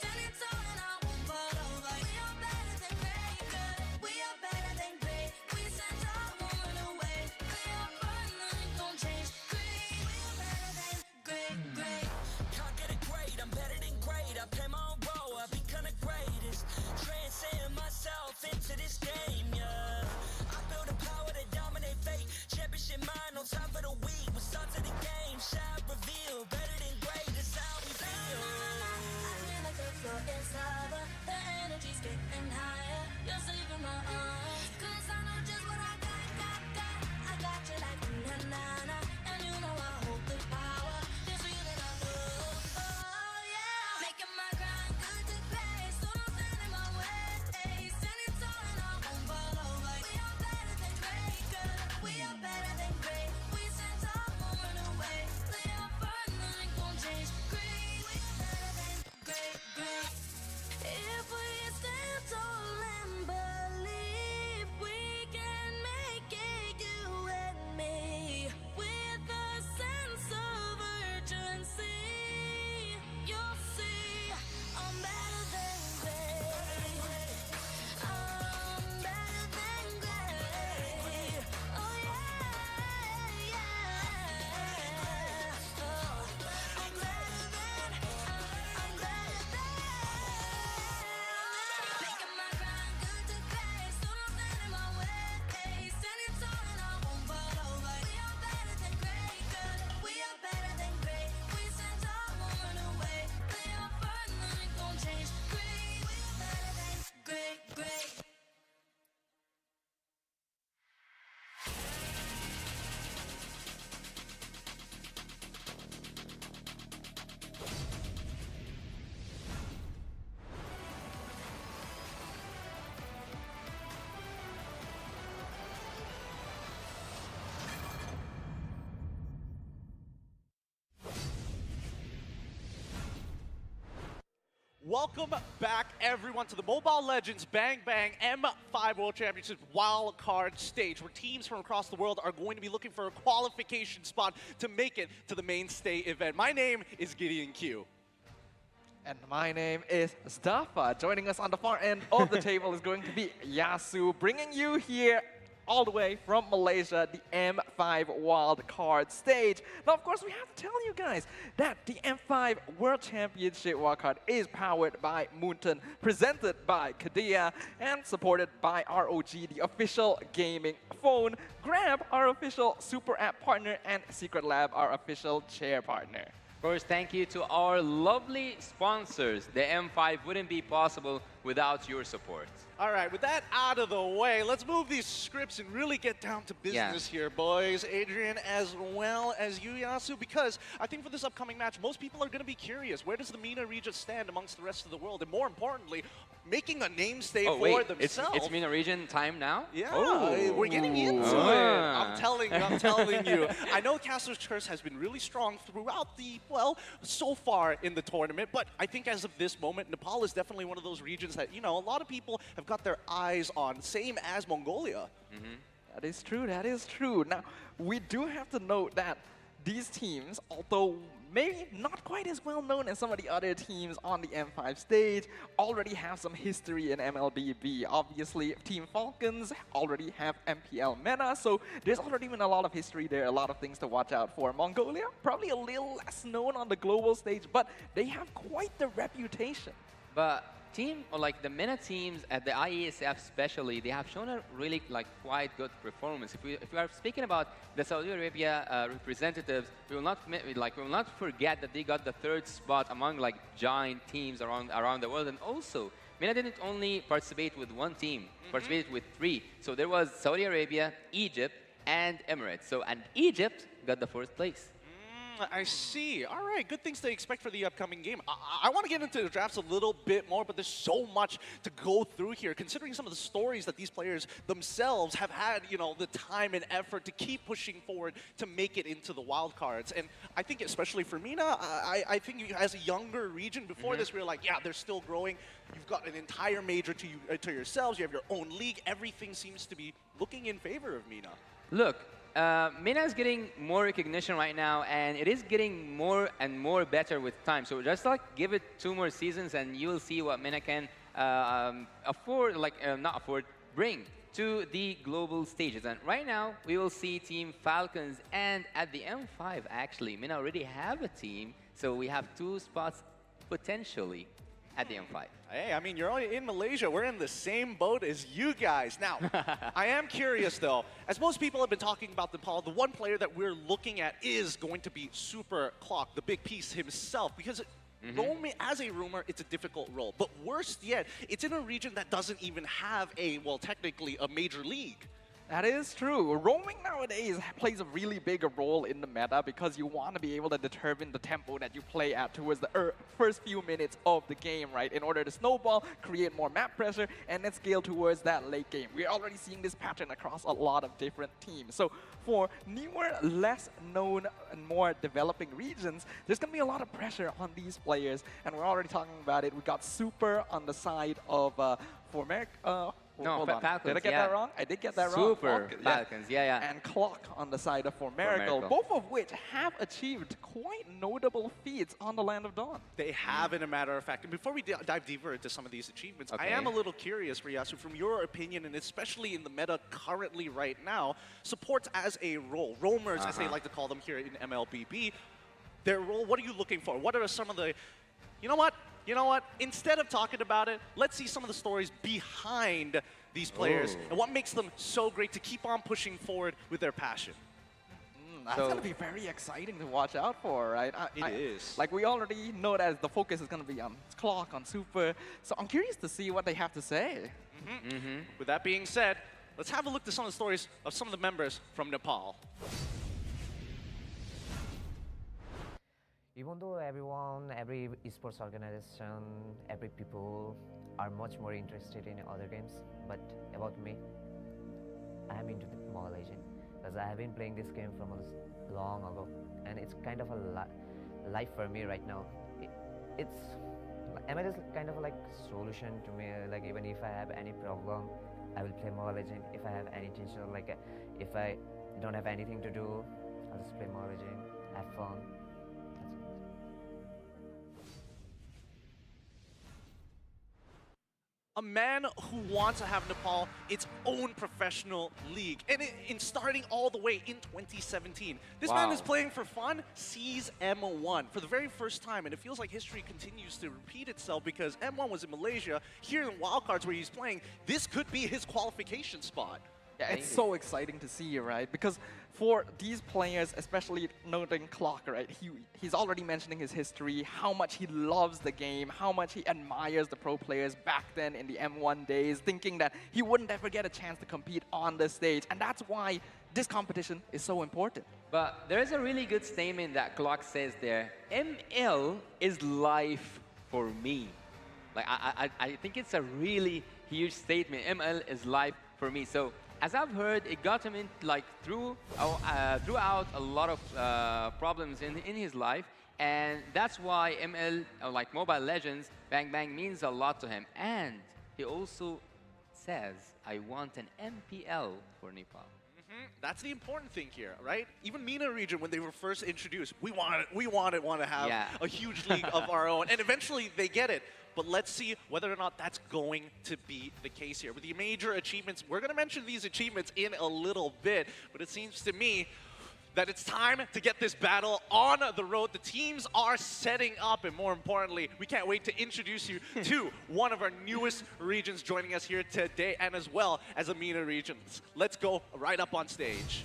Standing tall and I won't fall over. We are better than great, good. We are better than great. We stand tall, won't run away. We are fun, nothing gon' change. Great, we are better than great. Can't get it great, I'm better than great. I play my own role, I become the greatest. Transcend myself into this game, yeah. I build a power to dominate fate. Championship mind, no time for the weak. We start to the game, shout, reveal. Better than great, that's how we feel. I feel like the floor is lava. The energy's getting higher. You're saving my arms. 'Cause I know just what I got. I got you like na-na-na. And you know I hold the power. This feeling I love. Oh yeah. Making my grind good to great. So don't stand in my way. Standing tall and I won't fall over. We are better than great, good. We are better than great. We stand tall, won't run away. We are fun, nothing gon' change. Great, we are better than great. If we stand tall and believe we can make it, you and me, with a sense of urgency, you'll see I'm better than great. I'm better than great. Oh yeah. Oh, I'm better than. Making my grind good to great. So don't stand in my way. Standing tall and I won't fall over. We are better than great, good. We are better than great. We stand tall, won't run away. We are fun, nothing gon' change. Great, we are better than great. Welcome back, everyone, to the Mobile Legends Bang Bang M5 World Championship Wild Card stage, where teams from across the world are going to be looking for a qualification spot to make it to the mainstay event. My name is Gideon Q. And my name is Staffa. Joining us on the far end of the table is going to be Yasu, bringing you here all the way from Malaysia, the M5 Wild Card stage. Now, of course, we have to tell you guys that the M5 World Championship Wild Card is powered by Moonton, presented by Kadia, and supported by ROG, the official gaming phone, Grab, our official super app partner, and Secret Lab, our official chair partner. Of course, thank you to our lovely sponsors. The M5 wouldn't be possible without your support. All right, with that out of the way, let's move these scripts and really get down to business here, boys. Adrian, as well as you, Yasu, because I think for this upcoming match, most people are going to be curious. Where does the MENA region stand amongst the rest of the world? And more importantly, making a namesake for themselves. It's MENA region time now? Yeah, we're getting into it. I'm telling you. I know Castle's Curse has been really strong throughout the, well, so far in the tournament, but I think as of this moment, Nepal is definitely one of those regions that, you know, a lot of people have got their eyes on, same as Mongolia. That is true. Now, we do have to note that these teams, although maybe not quite as well known as some of the other teams on the M5 stage, already have some history in MLBB. Obviously, Team Falcons already have MPL meta, so there's already been a lot of history there, a lot of things to watch out for. Mongolia, probably a little less known on the global stage, but they have quite the reputation. But the MENA teams at the IESF especially, they have shown a really quite good performance. If we are speaking about the Saudi Arabia representatives, we will not forget that they got the 3rd spot among giant teams around the world. And also, MENA didn't only participate with one team, participated with 3. So there was Saudi Arabia, Egypt, and Emirates. And Egypt got the 4th place. I see. All right, good things to expect for the upcoming game. I want to get into the drafts a little bit more, but there's so much to go through here, considering some of the stories that these players themselves have had, you know, the time and effort to keep pushing forward to make it into the wildcards. And I think especially for Mina, I think as a younger region, before this, we were like, yeah, they're still growing. You've got an entire major to yourselves. You have your own league. Everything seems to be looking in favor of Mina. Look, Mina is getting more recognition right now, and it is getting more and more better with time. So just like give it 2 more seasons, and you will see what Mina can bring to the global stages. And right now, we will see Team Falcons, and at the M5, actually, Mina already have a team, so we have 2 spots potentially at the M5. Hey, I mean, you're only in Malaysia. We're in the same boat as you guys. Now, I am curious, though. As most people have been talking about Nepal, the one player that we're looking at is going to be Super Clock, the big piece himself, because roaming as a roamer, it's a difficult role. But worst yet, it's in a region that doesn't even have a, well, technically a major league. That is true. Roaming nowadays plays a really big role in the meta because you want to be able to determine the tempo that you play at towards the first few minutes of the game, right? In order to snowball, create more map pressure, and then scale towards that late game. We're already seeing this pattern across a lot of different teams. So for newer, less known, and more developing regions, there's going to be a lot of pressure on these players, and we're already talking about it. We got Super on the side of Falcons. Did I get that wrong? I did get that wrong. Super Falcons, yeah. And Clock on the side of For Miracle, both of which have achieved quite notable feats on the Land of Dawn. They have, in a matter of fact. And before we dive deeper into some of these achievements, I am a little curious, Ryasu, from your opinion, and especially in the meta currently right now, supports as a role, roamers, as they like to call them here in MLBB, their role, what are you looking for? What are some of the, you know what? Instead of talking about it, let's see some of the stories behind these players and what makes them so great to keep on pushing forward with their passion. That's going to be very exciting to watch out for, right? It is. Like, we already know that the focus is going to be on Clock, on Super, so I'm curious to see what they have to say. With that being said, let's have a look at some of the stories of some of the members from Nepal. Even though every esports organization, every people are much more interested in other games, but about me, I am into the Mobile Legends because I have been playing this game from long ago, and it's kind of a life for me right now. ML is kind of like solution to me. Like, even if I have any problem, I will play Mobile Legends. If I have any tension, like if I don't have anything to do, I'll just play Mobile Legends, have fun. A man who wants to have Nepal its own professional league. And in starting all the way in 2017. This man is playing for fun, sees M1 for the very first time. And it feels like history continues to repeat itself because M1 was in Malaysia. Here in Wildcards where he's playing, this could be his qualification spot. Yeah, it's so exciting to see, right? Because for these players, especially noting Clock, right? He's already mentioning his history, how much he loves the game, how much he admires the pro players back then in the M1 days, thinking that he wouldn't ever get a chance to compete on the stage. And that's why this competition is so important. But there is a really good statement that Clock says there. ML is life for me. Like, I think it's a really huge statement. ML is life for me. So, as I've heard, it got him in throughout a lot of problems in his life, and that's why ML, like Mobile Legends, Bang Bang means a lot to him. And he also says, "I want an MPL for Nepal." That's the important thing here, right? Even MENA region, when they were first introduced, we want to have a huge league of our own, and eventually they get it. But let's see whether or not that's going to be the case here. With the major achievements, we're going to mention these achievements in a little bit, but it seems to me that it's time to get this battle on the road. The teams are setting up, and more importantly, we can't wait to introduce you to one of our newest regions joining us here today, and as well as the MENA regions. Let's go right up on stage.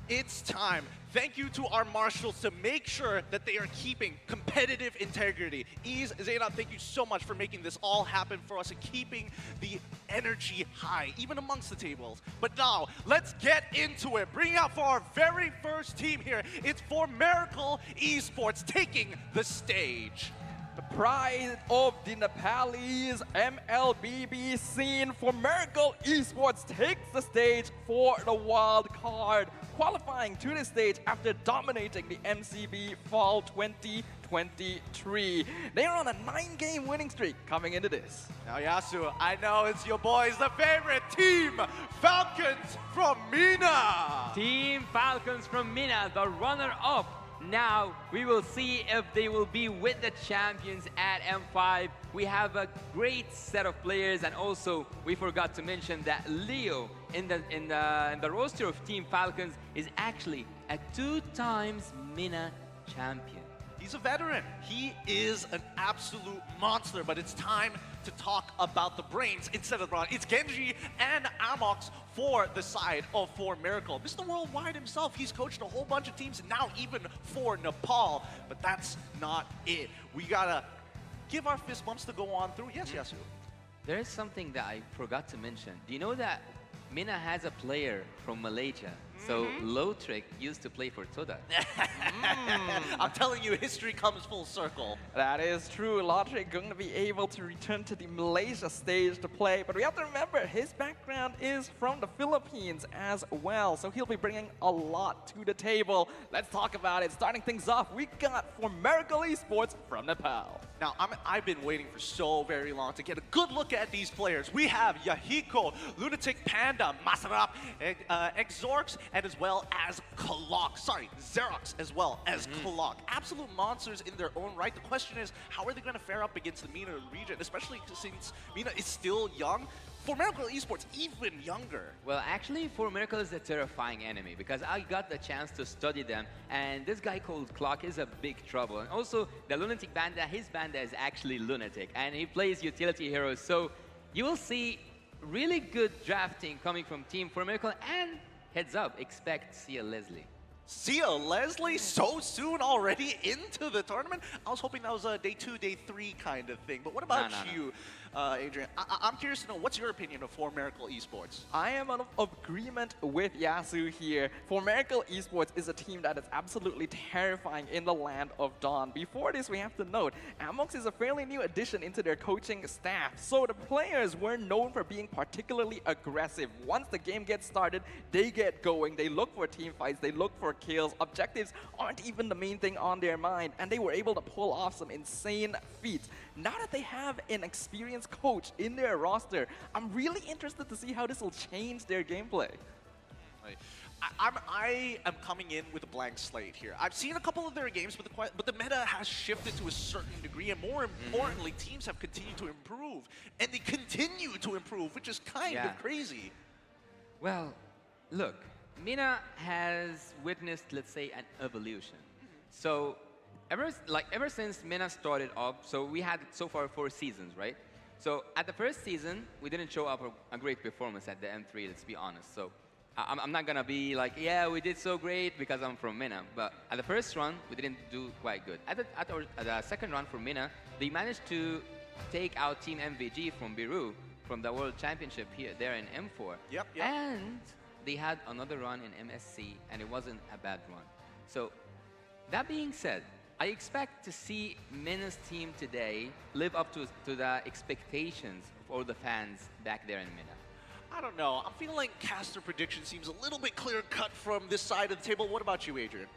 It's time. Thank you to our marshals to make sure that they are keeping competitive integrity. Zainab, thank you so much for making this all happen for us and keeping the energy high, even amongst the tables. But now, let's get into it. Bringing out for our very first team here, it's for Miracle Esports taking the stage. The pride of the Nepalese MLBB scene for Miracle Esports takes the stage for the wild card, qualifying to the stage after dominating the MCB Fall 2023. They are on a 9-game winning streak coming into this. Now Yasu, I know it's your boys, the favorite team, Falcons from Mina. Team Falcons from Mina, the runner-up. Now we will see if they will be with the champions at M5. We have a great set of players, and also we forgot to mention that Leo in the roster of Team Falcons is actually a 2-times Mina champion. He's a veteran. He is an absolute monster, but it's time to talk about the brains instead of the brawn. It's Genji and Amox for the side of For Miracle. Mr. Worldwide himself, he's coached a whole bunch of teams, now even for Nepal, but that's not it. We gotta give our fist bumps to go on through. Yes, Yasu. There's something that I forgot to mention. Do you know that Mina has a player from Malaysia? So Lotrick used to play for Toda. I'm telling you, history comes full circle. That is true. Lotrick going to be able to return to the Malaysia stage to play. But we have to remember, his background is from the Philippines as well. So he'll be bringing a lot to the table. Let's talk about it. Starting things off, we got For Miracle Esports from Nepal. Now, I've been waiting for so very long to get a good look at these players. We have Yahiko, Lunatic Panda, Masarap, Exorx, and as well as Kalok. Sorry, Xerox as well as Kalok. Absolute monsters in their own right. The question is, how are they going to fare up against the Mina region, especially since Mina is still young? For Miracle Esports, even younger. Well, actually, For Miracle is a terrifying enemy because I got the chance to study them, and this guy called Clock is a big trouble. And also, the Lunatic Banda, his banda is actually Lunatic, and he plays utility heroes. So you will see really good drafting coming from Team For Miracle, and heads up, expect Sia Leslie. Sia Leslie so soon already into the tournament? I was hoping that was a day 2, day 3 kind of thing. But what about you, Adrian? I'm curious to know, what's your opinion of For Miracle Esports? I am in agreement with Yasu here. For Miracle Esports is a team that is absolutely terrifying in the land of Dawn. Before this, we have to note, Amox is a fairly new addition into their coaching staff. So the players were known for being particularly aggressive. Once the game gets started, they get going. They look for team fights. They look for kills. Objectives aren't even the main thing on their mind, and they were able to pull off some insane feats. Now that they have an experienced coach in their roster, I'm really interested to see how this will change their gameplay. I am coming in with a blank slate here. I've seen a couple of their games, but the meta has shifted to a certain degree, and more importantly, teams have continued to improve, and they continue to improve, which is kind of crazy. Well, look, Mina has witnessed, let's say, an evolution. So ever since Mina started up, so we had so far 4 seasons, right? So at the first season, we didn't show up a great performance at the M3, let's be honest. So I'm not gonna be like, yeah, we did so great because I'm from Mina. But at the first run, we didn't do quite good. At the second run for Mina, they managed to take out Team MVG from Biru, from the World Championship there in M4. Yep. And they had another run in MSC, and it wasn't a bad run. So that being said, I expect to see Mina's team today live up to the expectations of all the fans back there in Mina. I don't know. I'm feeling like caster prediction seems a little bit clear-cut from this side of the table. What about you, Adrian?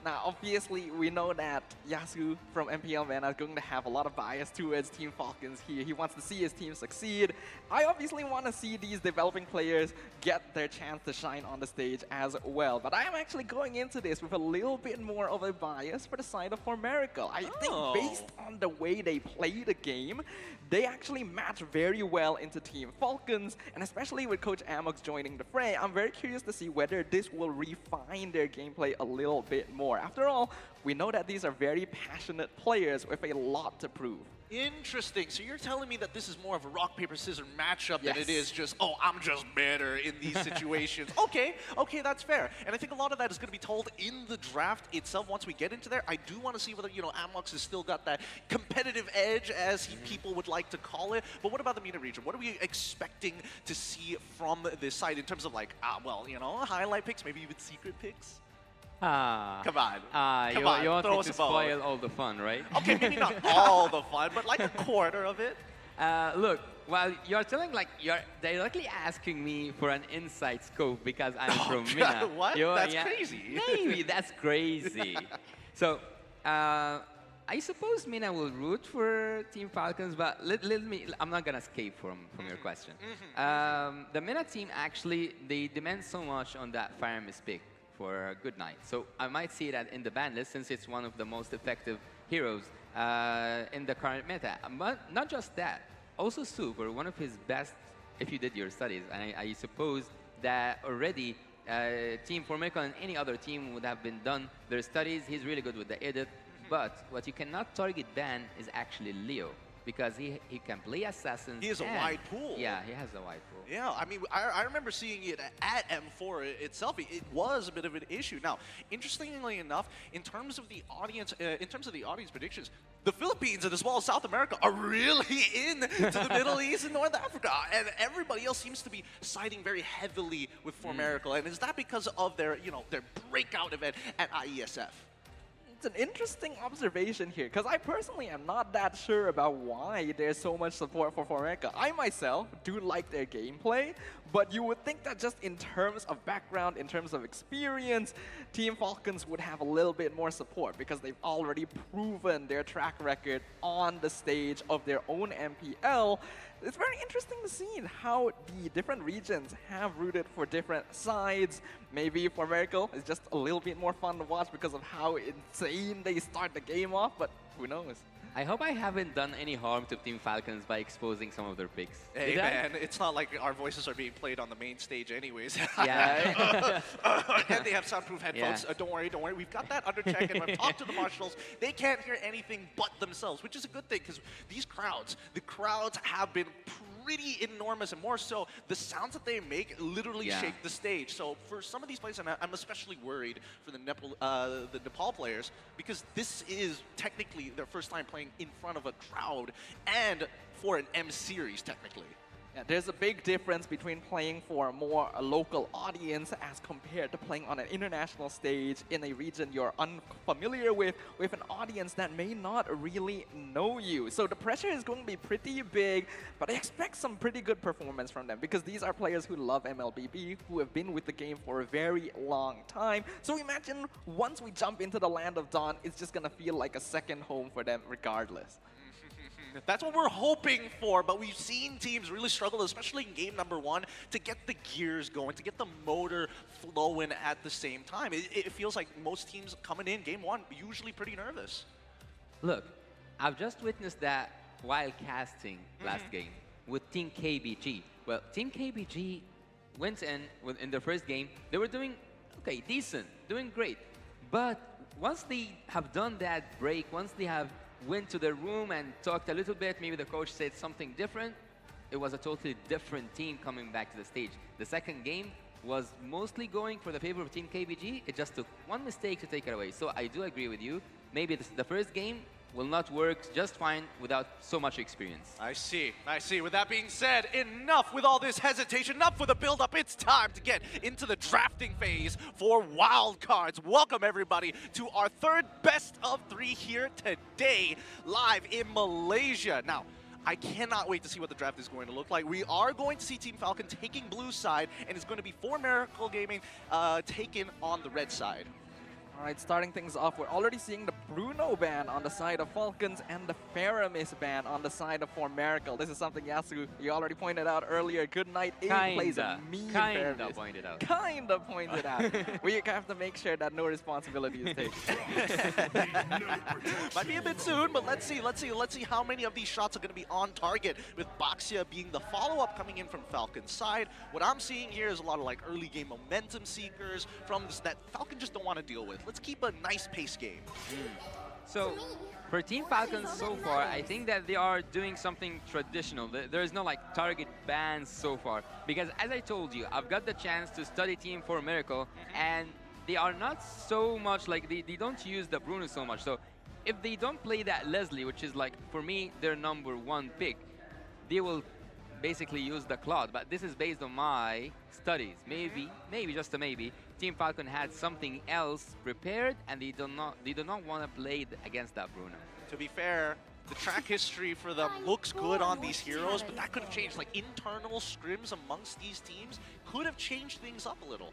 Now, obviously, we know that Yasu from MPL Mana is going to have a lot of bias towards Team Falcons here. He wants to see his team succeed. I obviously want to see these developing players get their chance to shine on the stage as well. But I am actually going into this with a little bit more of a bias for the side of For Miracle. I think based on the way they play the game, they actually match very well into Team Falcons, and especially with Coach Amox joining the fray, I'm very curious to see whether this will refine their gameplay a little bit more. more. After all, we know that these are very passionate players with a lot to prove. Interesting. So you're telling me that this is more of a rock, paper, scissors matchup than it is just, oh, I'm just better in these situations. Okay, that's fair. And I think a lot of that is going to be told in the draft itself once we get into there. I do want to see whether, Amlux has still got that competitive edge, as people would like to call it. But what about the MENA region? What are we expecting to see from this side in terms of, like, highlight picks, maybe even secret picks? Come on. You want me to spoil all the fun, right? Okay, maybe not all the fun, but like a quarter of it. Look, while you're telling, like, you're directly asking me for an inside scope because I'm from MENA. What? That's crazy. Maybe that's crazy. So, I suppose MENA will root for Team Falcons, but I'm not gonna escape from your question. The MENA team actually, they demand so much on that Fire Mist pick for a good night. So I might see that in the ban list, since it's one of the most effective heroes in the current meta. But not just that, also Super, one of his best, if you did your studies, and I suppose that already Team Formicon and any other team would have been done their studies. He's really good with the edit, but what you cannot target ban is actually Leo, because he can play assassins. He has a wide pool. Yeah, he has a wide pool. Yeah, I mean, I remember seeing it at M4 itself. It was a bit of an issue. Now, interestingly enough, in terms of the audience predictions, the Philippines and as well as South America are really into the Middle East and North Africa, and everybody else seems to be siding very heavily with Formerical. And is that because of their, their breakout event at IESF? It's an interesting observation here, because I personally am not that sure about why there's so much support for Formerica. I myself do like their gameplay, but you would think that just in terms of background, in terms of experience, Team Falcons would have a little bit more support, because they've already proven their track record on the stage of their own MPL. It's very interesting to see how the different regions have rooted for different sides. Maybe for Miracle, it's just a little bit more fun to watch because of how insane they start the game off, but who knows? I hope I haven't done any harm to Team Falcons by exposing some of their picks. Hey, man, it's not like our voices are being played on the main stage anyways. Yeah. And they have soundproof headphones. Yeah. Don't worry. We've got that under check, and I've talked to the marshals. They can't hear anything but themselves, which is a good thing, because these crowds, have been pretty enormous, and more so, the sounds that they make literally shake the stage. So for some of these players, and I'm especially worried for the Nepal players, because this is technically their first time playing in front of a crowd, and for an M series technically. Yeah, there's a big difference between playing for a local audience as compared to playing on an international stage in a region you're unfamiliar with an audience that may not really know you. So the pressure is going to be pretty big, but I expect some pretty good performance from them, because these are players who love MLBB, who have been with the game for a very long time. So imagine once we jump into the Land of Dawn, it's just going to feel like a second home for them regardless. That's what we're hoping for, but we've seen teams really struggle, especially in game number 1, to get the gears going, to get the motor flowing at the same time. It feels like most teams coming in game 1 usually pretty nervous. Look, I've just witnessed that while casting last game with Team KBG. Well, Team KBG went in their first game. They were doing, okay, decent, doing great. But once they have done that break, once they have went to their room and talked a little bit, maybe the coach said something different, it was a totally different team coming back to the stage. The second game was mostly going for the favor of Team KBG. It just took one mistake to take it away. So I do agree with you. Maybe the first game will not work just fine without so much experience. I see. With that being said, enough with all this hesitation, enough with the build-up. It's time to get into the drafting phase for wildcards. Welcome, everybody, to our third best of 3 here today, live in Malaysia. Now, I cannot wait to see what the draft is going to look like. We are going to see Team Falcon taking blue side, and it's going to be 4 Miracle Gaming taken on the red side. All right, starting things off, we're already seeing the Bruno ban on the side of Falcons and the Faramis ban on the side of Formerical. This is something, Yasu, you already pointed out earlier. Good Night plays a mean Kinda pointed out. Kinda pointed out. We have to make sure that no responsibility is taken. Might be a bit soon, but let's see how many of these shots are going to be on target, with Baxia being the follow-up coming in from Falcon's side. What I'm seeing here is a lot of like early game momentum seekers from this that Falcon just don't want to deal with. let's keep a nice pace game. So for Team Falcons so far, I think that they are doing something traditional. There is no like target bans so far. Because as I told you, I've got the chance to study Team for Miracle, and they are not so much like, they don't use the Bruno so much. So if they don't play that Leslie, which is like, for me, their #1 pick, they will basically use the Claude. But this is based on my studies. Maybe, just a maybe, Team Falcon had something else prepared, and they do not want to play against that Bruno. To be fair, the track history for them looks good on these heroes, but that could have changed. Like, internal scrims amongst these teams could have changed things up a little.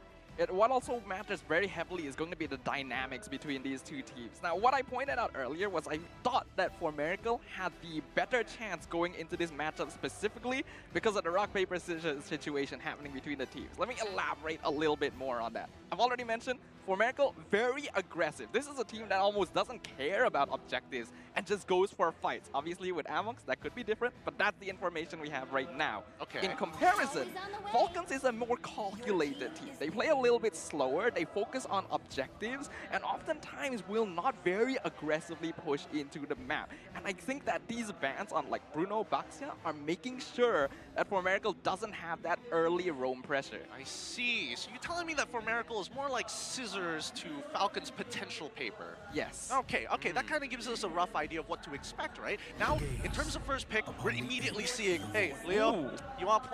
What also matters very heavily is going to be the dynamics between these two teams. Now, what I pointed out earlier was I thought that For Miracle had the better chance going into this matchup specifically because of the rock, paper, scissors situation happening between the teams. Let me elaborate a little bit more on that. I've already mentioned For Miracle, very aggressive. This is a team that almost doesn't care about objectives and just goes for fights. Obviously, with Amox, that could be different, but that's the information we have right now. Okay. In comparison, Falcons is a more calculated team. They play a little bit slower, they focus on objectives, and oftentimes will not very aggressively push into the map. And I think that these bans on like Bruno, Baxia are making sure that For Miracle doesn't have that early roam pressure. I see. So you're telling me that For Miracle is more like scissors to Falcon's potential paper? Yes. Okay, that kind of gives us a rough idea of what to expect, right? Now, in terms of first pick, we're immediately seeing, hey, Leo, you want to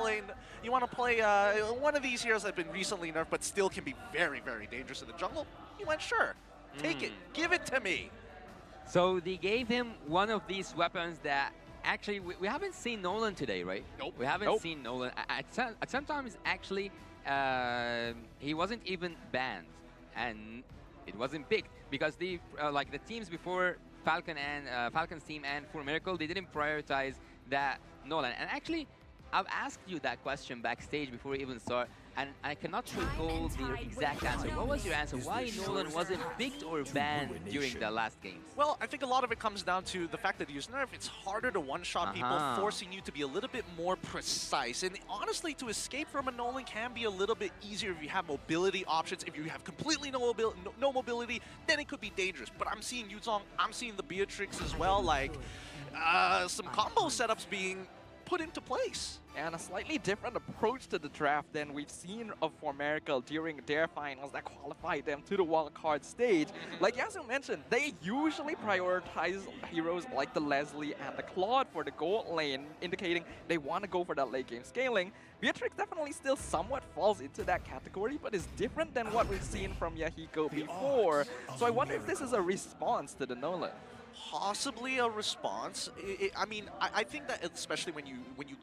play one of these heroes that have been recently nerfed but still can be very, very dangerous in the jungle? He went, sure. Take it. Give it to me. So they gave him one of these weapons that actually we haven't seen Nolan today, right? Nope. We haven't seen Nolan. At sometimes actually he wasn't even banned, and it wasn't picked because the like the teams before Falcon's team and For Miracle, they didn't prioritize that Nolan. And actually, I've asked you that question backstage before we even start, and I cannot recall the exact answer. What was your answer? Why Nolan wasn't picked or banned during the last games? Well, I think a lot of it comes down to the fact that you use nerf. It's harder to one-shot people, forcing you to be a little bit more precise. And honestly, to escape from a Nolan can be a little bit easier if you have mobility options. If you have completely no mobility, then it could be dangerous. But I'm seeing Yuzong, I'm seeing the Beatrix as well, like some combo setups being put into place. And a slightly different approach to the draft than we've seen of For Miracle during their finals that qualified them to the wildcard stage. Like Yasu mentioned, they usually prioritize heroes like the Leslie and the Claude for the gold lane, indicating they want to go for that late game scaling. Beatrix definitely still somewhat falls into that category, but is different than what we've seen from Yahiko before. So I wonder if this is a response to the Nolan. Possibly a response. I mean, I think that especially when you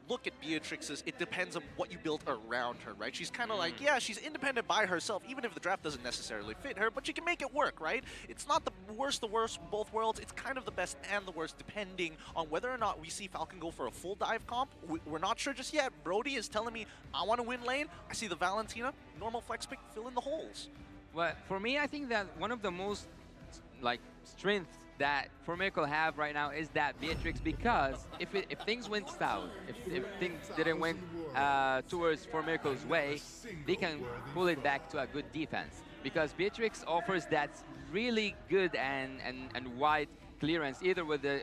look at Beatrix's, it depends on what you build around her, right? She's kind of like, yeah, she's independent by herself, even if the draft doesn't necessarily fit her, but she can make it work, right? It's not the worst of both worlds. It's kind of the best and the worst, depending on whether or not we see Falcon go for a full dive comp. We're not sure just yet. Brody is telling me, I want to win lane. I see the Valentina, normal flex pick, fill in the holes. Well, for me, I think that one of the most like strengths that For Miracle have right now is that Beatrix, because if things went south, if things didn't went towards For Miracle's way, they can pull it back to a good defense. Because Beatrix offers that really good and wide clearance, either with the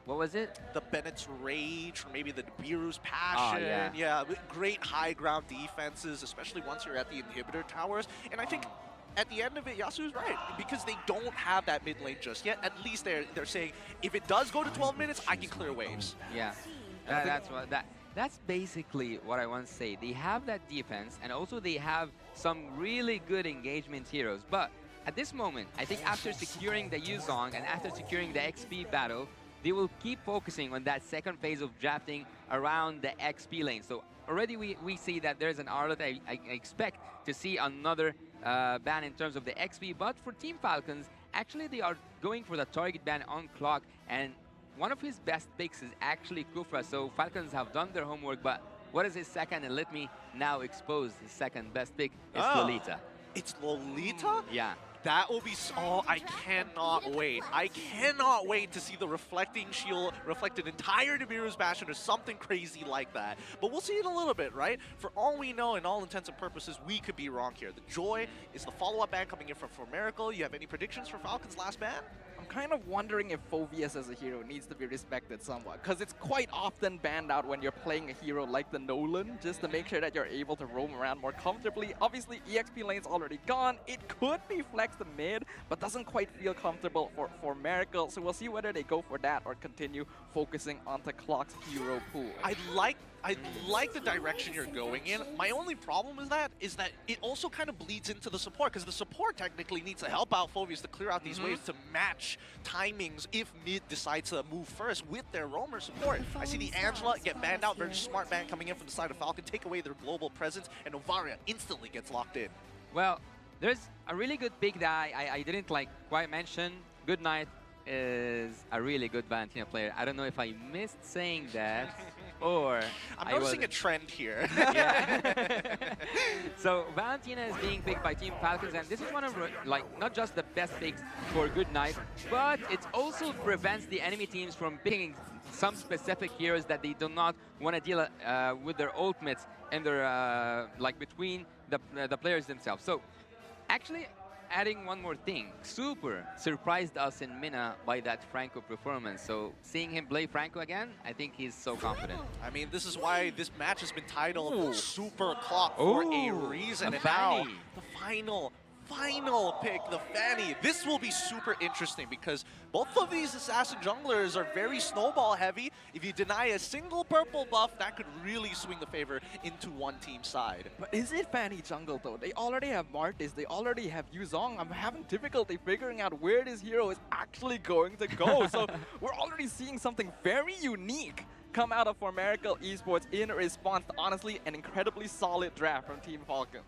what was it? The Bennett's Rage, or maybe the Nibiru's Passion. Yeah, great high ground defenses, especially once you're at the inhibitor towers. And I think at the end of it, Yasu's right, because they don't have that mid lane just yet. At least they're saying, if it does go to 12 minutes, I can clear waves. Yeah, that's basically what I want to say. They have that defense, and also they have some really good engagement heroes. But at this moment, I think after securing the Yuzong and after securing the XP battle, they will keep focusing on that second phase of drafting around the XP lane. So already we see that there's an Arlet. I expect to see another ban in terms of the XP, but for Team Falcons, actually they are going for the target ban on Clock, and one of his best picks is actually Kufra, so Falcons have done their homework, but what is his second? And let me now expose his second best pick. It's Lolita. It's Lolita? Yeah. That will be oh, I cannot wait. I cannot wait to see the reflecting shield reflected entire Nibiru's Bastion or something crazy like that. But we'll see in a little bit, right? For all we know, in all intents and purposes, we could be wrong here. The Joy is the follow-up ban coming in from Miracle. You have any predictions for Falcon's last ban? I'm kind of wondering if Phoveus as a hero needs to be respected somewhat, because it's quite often banned out when you're playing a hero like the Nolan, just to make sure that you're able to roam around more comfortably. Obviously, EXP lane's already gone. It could be flex the mid, but doesn't quite feel comfortable for Miracle, so we'll see whether they go for that or continue focusing onto Clock's hero pool. I like the direction you're going in. My only problem is that it also kind of bleeds into the support, because the support technically needs to help out Phoveus to clear out these waves to match timings if mid decides to move first with their roamer support. I see the Angela get banned out, very smart ban coming in from the side of Falcon, take away their global presence, and Novaria instantly gets locked in. Well, there's a really good pick that I didn't quite mention. Good Night is a really good Valentina player. I don't know if I missed saying that or I'm noticing a trend here. So Valentina is being picked by Team Falcons, and this is one of not just the best picks for Good Night, but it also prevents the enemy teams from picking some specific heroes that they do not want to deal with their ultimates and their between the players themselves. So actually, adding one more thing, Super surprised us in Mina by that Franco performance. So seeing him play Franco again, I think he's so confident. I mean, this is why this match has been titled Super Clock for a reason. And now, the final pick, the Fanny. This will be super interesting because both of these assassin junglers are very snowball heavy. If you deny a single purple buff, that could really swing the favor into one team's side. But is it Fanny jungle though? They already have Martis, they already have Yuzong. I'm having difficulty figuring out where this hero is actually going to go. So we're already seeing something very unique come out of Homecrowd Esports in response to, honestly, an incredibly solid draft from Team Falcons.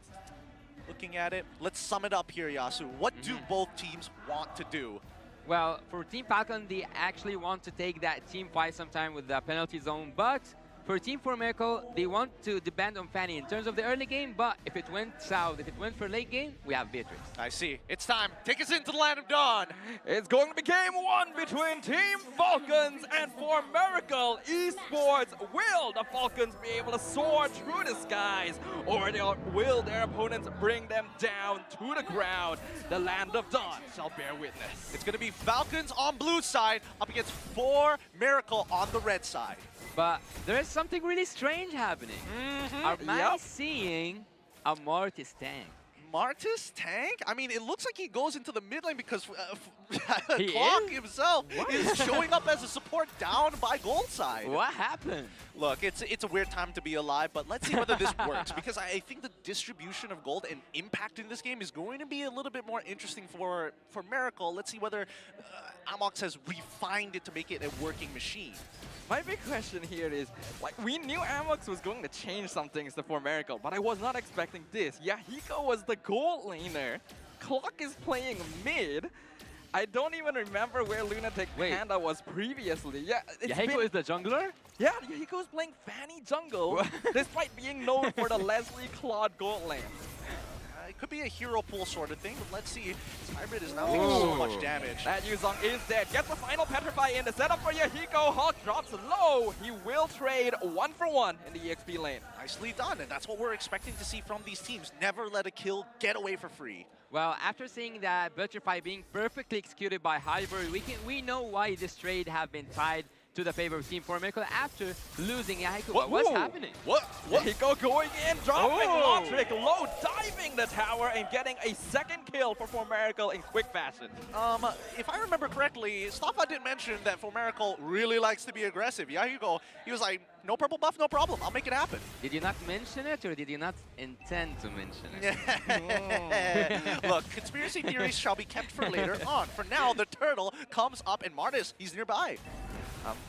Looking at it, let's sum it up here, Yasu. What do both teams want to do? Well, for Team Falcon, they actually want to take that team fight sometime with the penalty zone, but for Team Homecrowd, they want to depend on Fanny in terms of the early game, but if it went south, if it went for late game, we have Beatrix. I see. It's time. Take us into the Land of Dawn. It's going to be game one between Team Falcons and Homecrowd Esports. Will the Falcons be able to soar through the skies, or will their opponents bring them down to the ground? The Land of Dawn shall bear witness. It's going to be Falcons on blue side up against Homecrowd on the red side. But there is something really strange happening. Am I seeing a Martis tank? Martis tank? I mean, it looks like he goes into the mid lane because He Clock is? himself is showing up as a support down by gold side. What happened? Look, it's a weird time to be alive, but let's see whether this works, because I think the distribution of gold and impact in this game is going to be a little bit more interesting for Miracle. Let's see whether Amox has refined it to make it a working machine. My big question here is, we knew Amox was going to change some things for Miracle, but I was not expecting this. Yahiko was the gold laner. Clock is playing mid. I don't even remember where Lunatic Panda was previously. Yahiko is the jungler? Yeah, Yahiko is playing Fanny jungle, despite being known for the Leslie Claude gold lane. It could be a hero pool sort of thing, but let's see. This hybrid is not taking so much damage. That Yuzong is dead. Gets the final Petrify in. The setup for Yahiko. Hawk drops low. He will trade 1-for-1 in the EXP lane. Nicely done, and that's what we're expecting to see from these teams. Never let a kill get away for free. Well, after seeing that Petrify being perfectly executed by Hybrid, we know why this trade have been tied to the favor of Team Homecrowd after losing Yahiko. What's happening? What? Yahiko going in, dropping Lotric, low diving the tower and getting a second kill for Homecrowd in quick fashion. If I remember correctly, Staffa did mention that Homecrowd really likes to be aggressive. Yahiko, he was like, no purple buff, no problem, I'll make it happen. Did you not mention it, or did you not intend to mention it? Look, conspiracy theories shall be kept for later on. For now, the turtle comes up and Martis, he's nearby.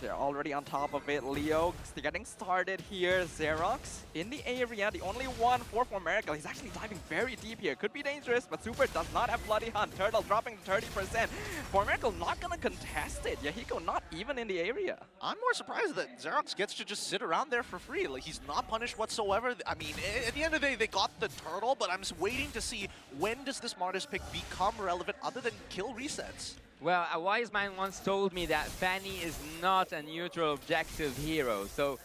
They're already on top of it. Leo getting started here. Xerox in the area, the only one for Miracle. He's actually diving very deep here. Could be dangerous, but Super does not have Bloody Hunt. Turtle dropping 30%. Miracle not gonna contest it. Yahiko not even in the area. I'm more surprised that Xerox gets to just sit around there for free. Like, he's not punished whatsoever. I mean, at the end of the day, they got the turtle, but I'm just waiting to see when does this Martis pick become relevant other than kill resets. Well, a wise man once told me that Fanny is not a neutral objective hero, so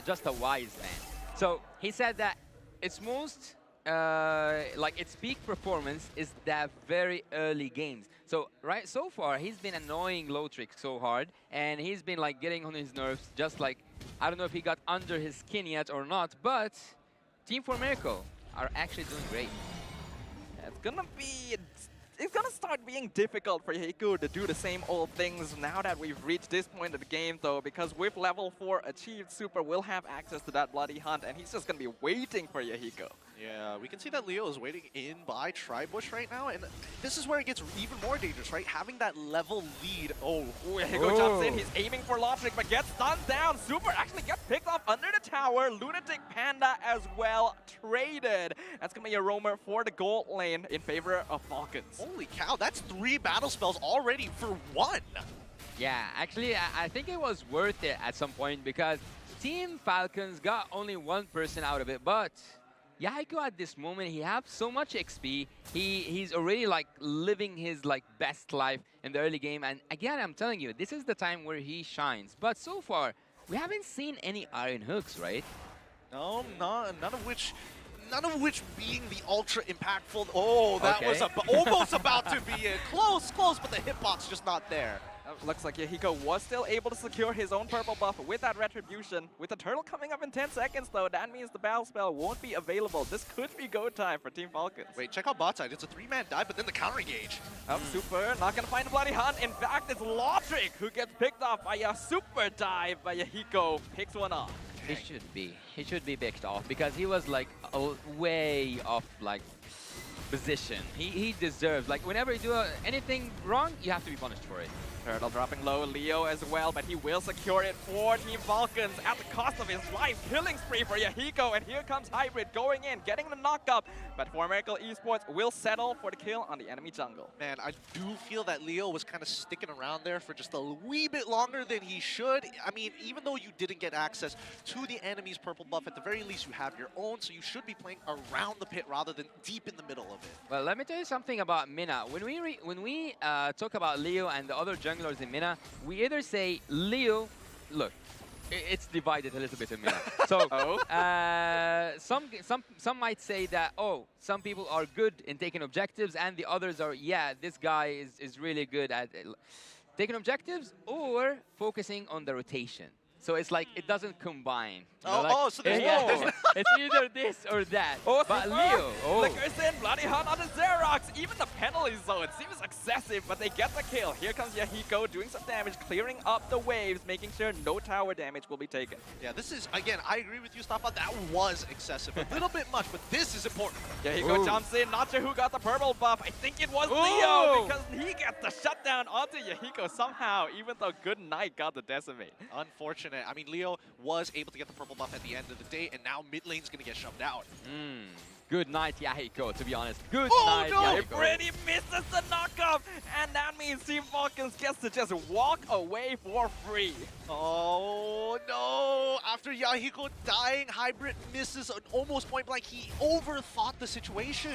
just a wise man. So he said that its most, like its peak performance is that very early games. So so far he's been annoying Lotric so hard, and he's been like getting on his nerves. Just like, I don't know if he got under his skin yet or not, but Team 4 Miracle are actually doing great. It's gonna start being difficult for Yahiko to do the same old things now that we've reached this point of the game, though, because with level 4 achieved, Super will have access to that Bloody Hunt, and he's just gonna be waiting for Yahiko. Yeah, we can see that Leo is waiting in by Tribush right now, and this is where it gets even more dangerous, right? Having that level lead. Oh, Yahiko jumps in, he's aiming for Lotric, but gets stunned down. Super actually gets picked off under the tower. Lunatic Panda as well traded. That's gonna be a roamer for the gold lane in favor of Falcons. Holy cow, that's 3 battle spells already for 1. Yeah, actually, I think it was worth it at some point because Team Falcons got only one person out of it, but Yahiko at this moment, he has so much XP. He's already like living his like best life in the early game, and again, I'm telling you, this is the time where he shines. But so far, we haven't seen any iron hooks, right? No, none of which being the ultra impactful. Oh, that was almost about to be it. Close, but the hitbox just not there. Looks like Yahiko was still able to secure his own purple buff with that retribution. With the turtle coming up in 10 seconds, though, that means the battle spell won't be available. This could be go time for Team Falcons. Wait, check out bot side. It's a 3-man dive, but then the counter engage. Super not gonna find a Bloody Hunt. In fact, it's Lotric who gets picked off by a super dive by Yahiko. Picks one off. He should be picked off because he was like way off like position. He deserves, like, whenever you do anything wrong, you have to be punished for it. Turtle dropping low, Leo as well, but he will secure it for Team Falcons at the cost of his life. Killing spree for Yahiko, and here comes Hybrid going in, getting the knock-up, but 4 Miracle Esports will settle for the kill on the enemy jungle. Man, I do feel that Leo was kind of sticking around there for just a wee bit longer than he should. I mean, even though you didn't get access to the enemy's purple buff, at the very least you have your own, so you should be playing around the pit rather than deep in the middle of it. Well, let me tell you something about Mina. When we talk about Leo and the other junglers in Mina, we either say Leo, look, it's divided a little bit in Mina. So some might say that, oh, some people are good in taking objectives, and the others are, yeah, this guy is really good at taking objectives or focusing on the rotation. So it's like it doesn't combine. So there's it's either this or that. But Leo, flickers in, Bloody Hunt on the Xerox. Even the penalty zone seems excessive, but they get the kill. Here comes Yahiko doing some damage, clearing up the waves, making sure no tower damage will be taken. Yeah, this is, again, I agree with you, Stafa. That was excessive. A little bit much, but this is important. Yahiko jumps in, not sure who got the purple buff. I think it was Leo, because he gets the shutdown onto Yahiko somehow, even though Good Night got the decimate. Unfortunate. I mean, Leo was able to get the purple buff at the end of the day, and now mid lane's going to get shoved out. Good night, Yahiko, to be honest. Good night, Yahiko. Pretty misses the knockup, and that means Team Falcons gets to just walk away for free. Oh, no. After Yahiko dying, Hybrid misses an almost point blank. He overthought the situation.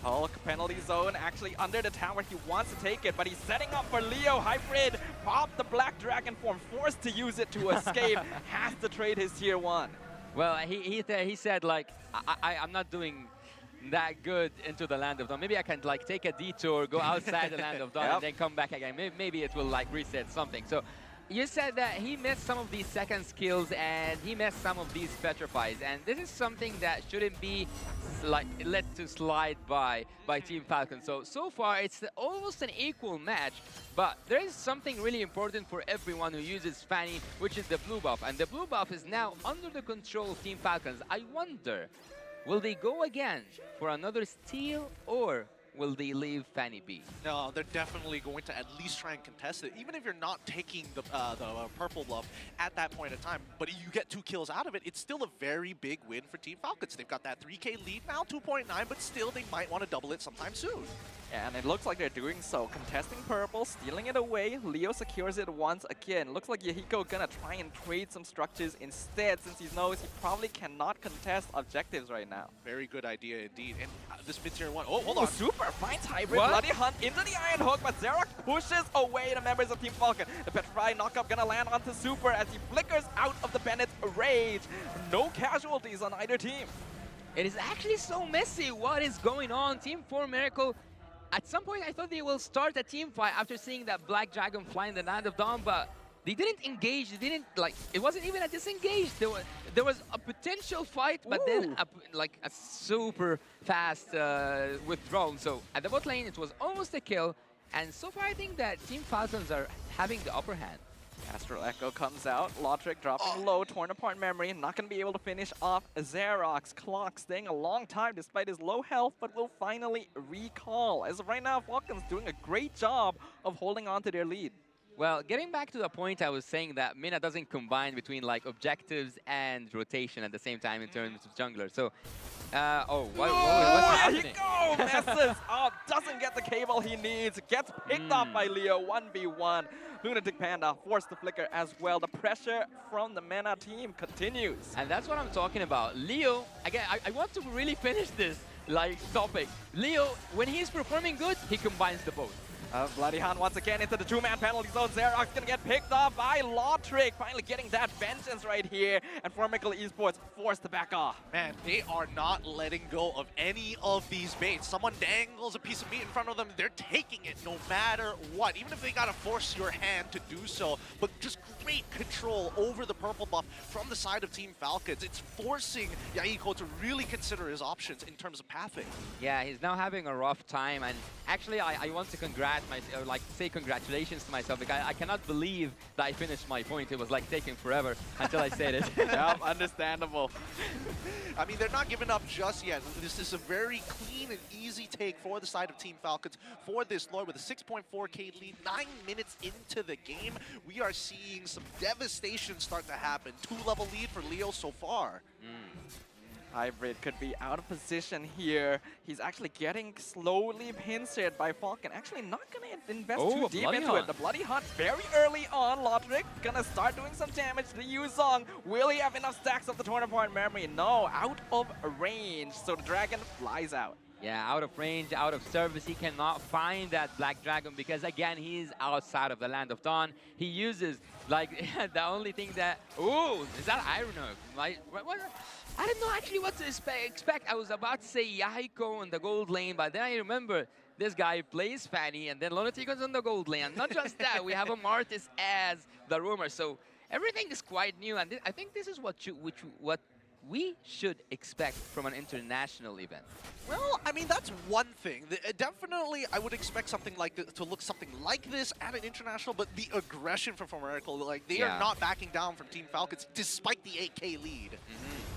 Hulk penalty zone actually under the tower. He wants to take it, but he's setting up for Leo. Hybrid popped the Black Dragon form, forced to use it to escape, has to trade his tier 1. Well, he said, like, I'm not doing that good into the Land of Dawn. Maybe I can, like, take a detour, go outside the Land of Dawn, and then come back again. Maybe it will, like, reset something. So you said that he missed some of these second skills, and he missed some of these petrifies. And this is something that shouldn't be, like, let to slide by Team Falcon. So far, it's almost an equal match. But there is something really important for everyone who uses Fanny, which is the blue buff. And the blue buff is now under the control of Team Falcons. I wonder, will they go again for another steal, or will they leave Fanny be? No, they're definitely going to at least try and contest it, even if you're not taking the purple buff at that point in time. But if you get 2 kills out of it, it's still a very big win for Team Falcons. They've got that 3K lead now, 2.9, but still they might want to double it sometime soon. And it looks like they're doing so. Contesting purple, stealing it away. Leo secures it once again. Looks like Yahiko gonna try and trade some structures instead, since he knows he probably cannot contest objectives right now. Very good idea indeed. And this mid-tier 1, oh, hold on. Super finds hybrid. What? Bloody Hunt into the Iron Hook, but Xerox pushes away the members of Team Falcon. The Petrify knockup gonna land onto Super as he flickers out of the Bennett's rage. No casualties on either team. It is actually so messy. What is going on? Team 4 Miracle, at some point I thought they will start a team fight after seeing that Black Dragon fly in the Land of Dawn, but they didn't engage. They didn't, like, it wasn't even a disengage. There was a potential fight, but then a super fast withdrawal. So at the bot lane, it was almost a kill. And so far, I think that Team Falcons are having the upper hand. Astral Echo comes out, Lotric dropping low, torn apart memory, not going to be able to finish off Xerox. Clock staying a long time despite his low health, but will finally recall. As of right now, Falcons doing a great job of holding on to their lead. Well, getting back to the point I was saying that Mina doesn't combine between like objectives and rotation at the same time in terms of jungler. So, what's happening? Here he go! Messes up, doesn't get the cable he needs, gets picked up by Leo, 1v1. Lunatic Panda forced to flicker as well. The pressure from the MENA team continues. And that's what I'm talking about. Leo, again, I want to really finish this like topic. Leo, when he's performing good, he combines the both. Bloody Hunt once again into the 2-man penalty zone. Xerox gonna get picked off by Lotric, finally getting that vengeance right here. And Homecrowd Esports forced to back off. Man, they are not letting go of any of these baits. Someone dangles a piece of meat in front of them, they're taking it no matter what. Even if they gotta force your hand to do so. But just great control over the purple buff from the side of Team Falcons. It's forcing Yahiko to really consider his options in terms of pathing. Yeah, he's now having a rough time. And actually, I want to say congratulations to myself, because I cannot believe that I finished my point. It was like taking forever until I said it. Yeah, understandable. I mean, they're not giving up just yet. This is a very clean and easy take for the side of Team Falcons for this Lord with a 6.4k lead. 9 minutes into the game, we are seeing some devastation start to happen. 2-level lead for Leo so far. Hybrid could be out of position here. He's actually getting slowly pincered by Falcon. Actually not going to invest too deep into it. The Bloody Hunt very early on. Lotric gonna start doing some damage to Yuzong. Will he have enough stacks of the torn apart memory? No, out of range. So the dragon flies out. Yeah, out of range, out of service. He cannot find that Black Dragon because, again, he's outside of the Land of Dawn. He uses, like, the only thing that... Ooh, is that Iron Hook? Like, what? I didn't know actually what to expect. I was about to say Yahiko in the gold lane, but then I remember this guy plays Fanny, and then Lunatico's on the gold lane. And not just that, we have a Martis as the rumor. So everything is quite new, and I think this is what we should expect from an international event. Well, I mean, that's one thing. Definitely, I would expect something like to look something like this at an international, but the aggression from Miracle, like, they are not backing down from Team Falcons despite the 8k lead.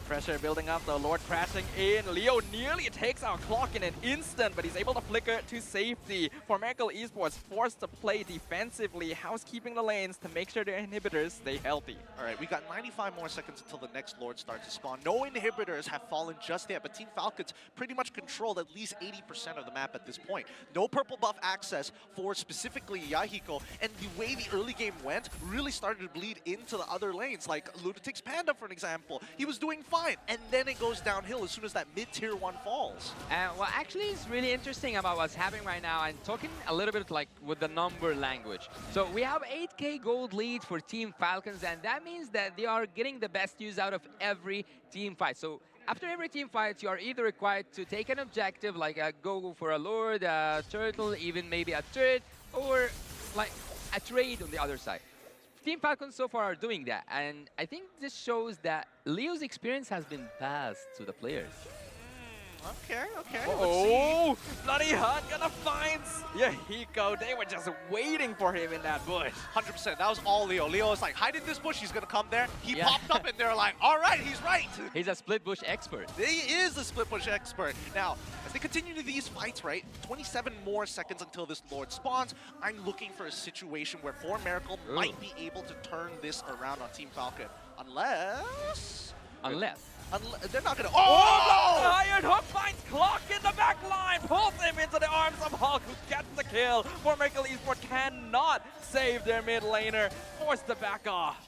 Pressure building up, the Lord crashing in. Leo nearly takes our clock in an instant, but he's able to flicker to safety. Homecrowd Esports forced to play defensively, housekeeping the lanes to make sure their inhibitors stay healthy. All right, we got 95 more seconds until the next Lord starts to spawn. No inhibitors have fallen just yet, but Team Falcons pretty much controlled at least 80% of the map at this point. No purple buff access for specifically Yahiko, and the way the early game went really started to bleed into the other lanes, like Lunatic's Panda, for an example. He was doing fine, and then it goes downhill as soon as that mid-tier 1 falls. Well, actually, it's really interesting about what's happening right now, and talking a little bit like with the number language. So we have 8k gold lead for Team Falcons, and that means that they are getting the best use out of every team fight. So after every team fight, you are either required to take an objective, like go for a Lord, a Turtle, even maybe a turret, or like a trade on the other side. Team Falcons so far are doing that, and I think this shows that Leo's experience has been passed to the players. Okay. Oh, Bloody Hunt gonna find Yahiko. They were just waiting for him in that bush. 100%. That was all Leo. Leo was like, hide in this bush. He's gonna come there. He popped up, and they're like, all right, he's right. He's a split bush expert. He is a split push expert. Now, as they continue to these fights, right, 27 more seconds until this Lord spawns, I'm looking for a situation where Miracle might be able to turn this around on Team Falcon. Unless... They're not gonna... Oh! Iron Hook finds Clock in the back line, pulls him into the arms of Hulk, who gets the kill. Homecrowd Esports cannot save their mid laner, forced to back off.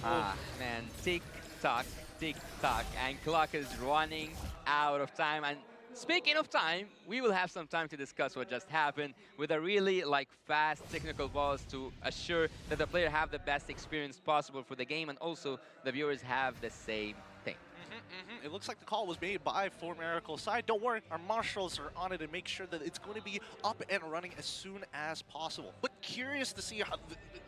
Man, tick-tock, tick-tock, and Clock is running out of time. And speaking of time, we will have some time to discuss what just happened with a really fast technical balls to assure that the player have the best experience possible for the game, and also the viewers have the same thing. It looks like the call was made by Miracle's side. Don't worry, our marshals are on it and make sure that it's going to be up and running as soon as possible. But curious to see how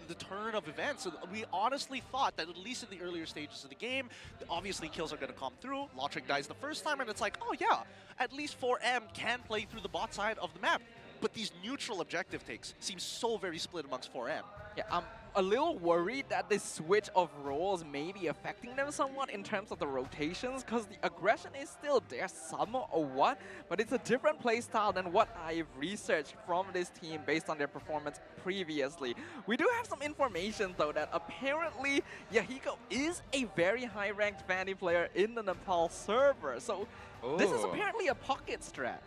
the turn of events. We honestly thought that at least in the earlier stages of the game, obviously kills are going to come through. Lotric dies the first time, and it's like, oh yeah, at least 4M can play through the bot side of the map. But these neutral objective takes seem so very split amongst 4M. Yeah, I'm a little worried that this switch of roles may be affecting them somewhat in terms of the rotations, because the aggression is still there somewhat, but it's a different playstyle than what I've researched from this team based on their performance previously. We do have some information though that apparently Yahiko is a very high-ranked Fanny player in the Nepal server, so this is apparently a pocket strat.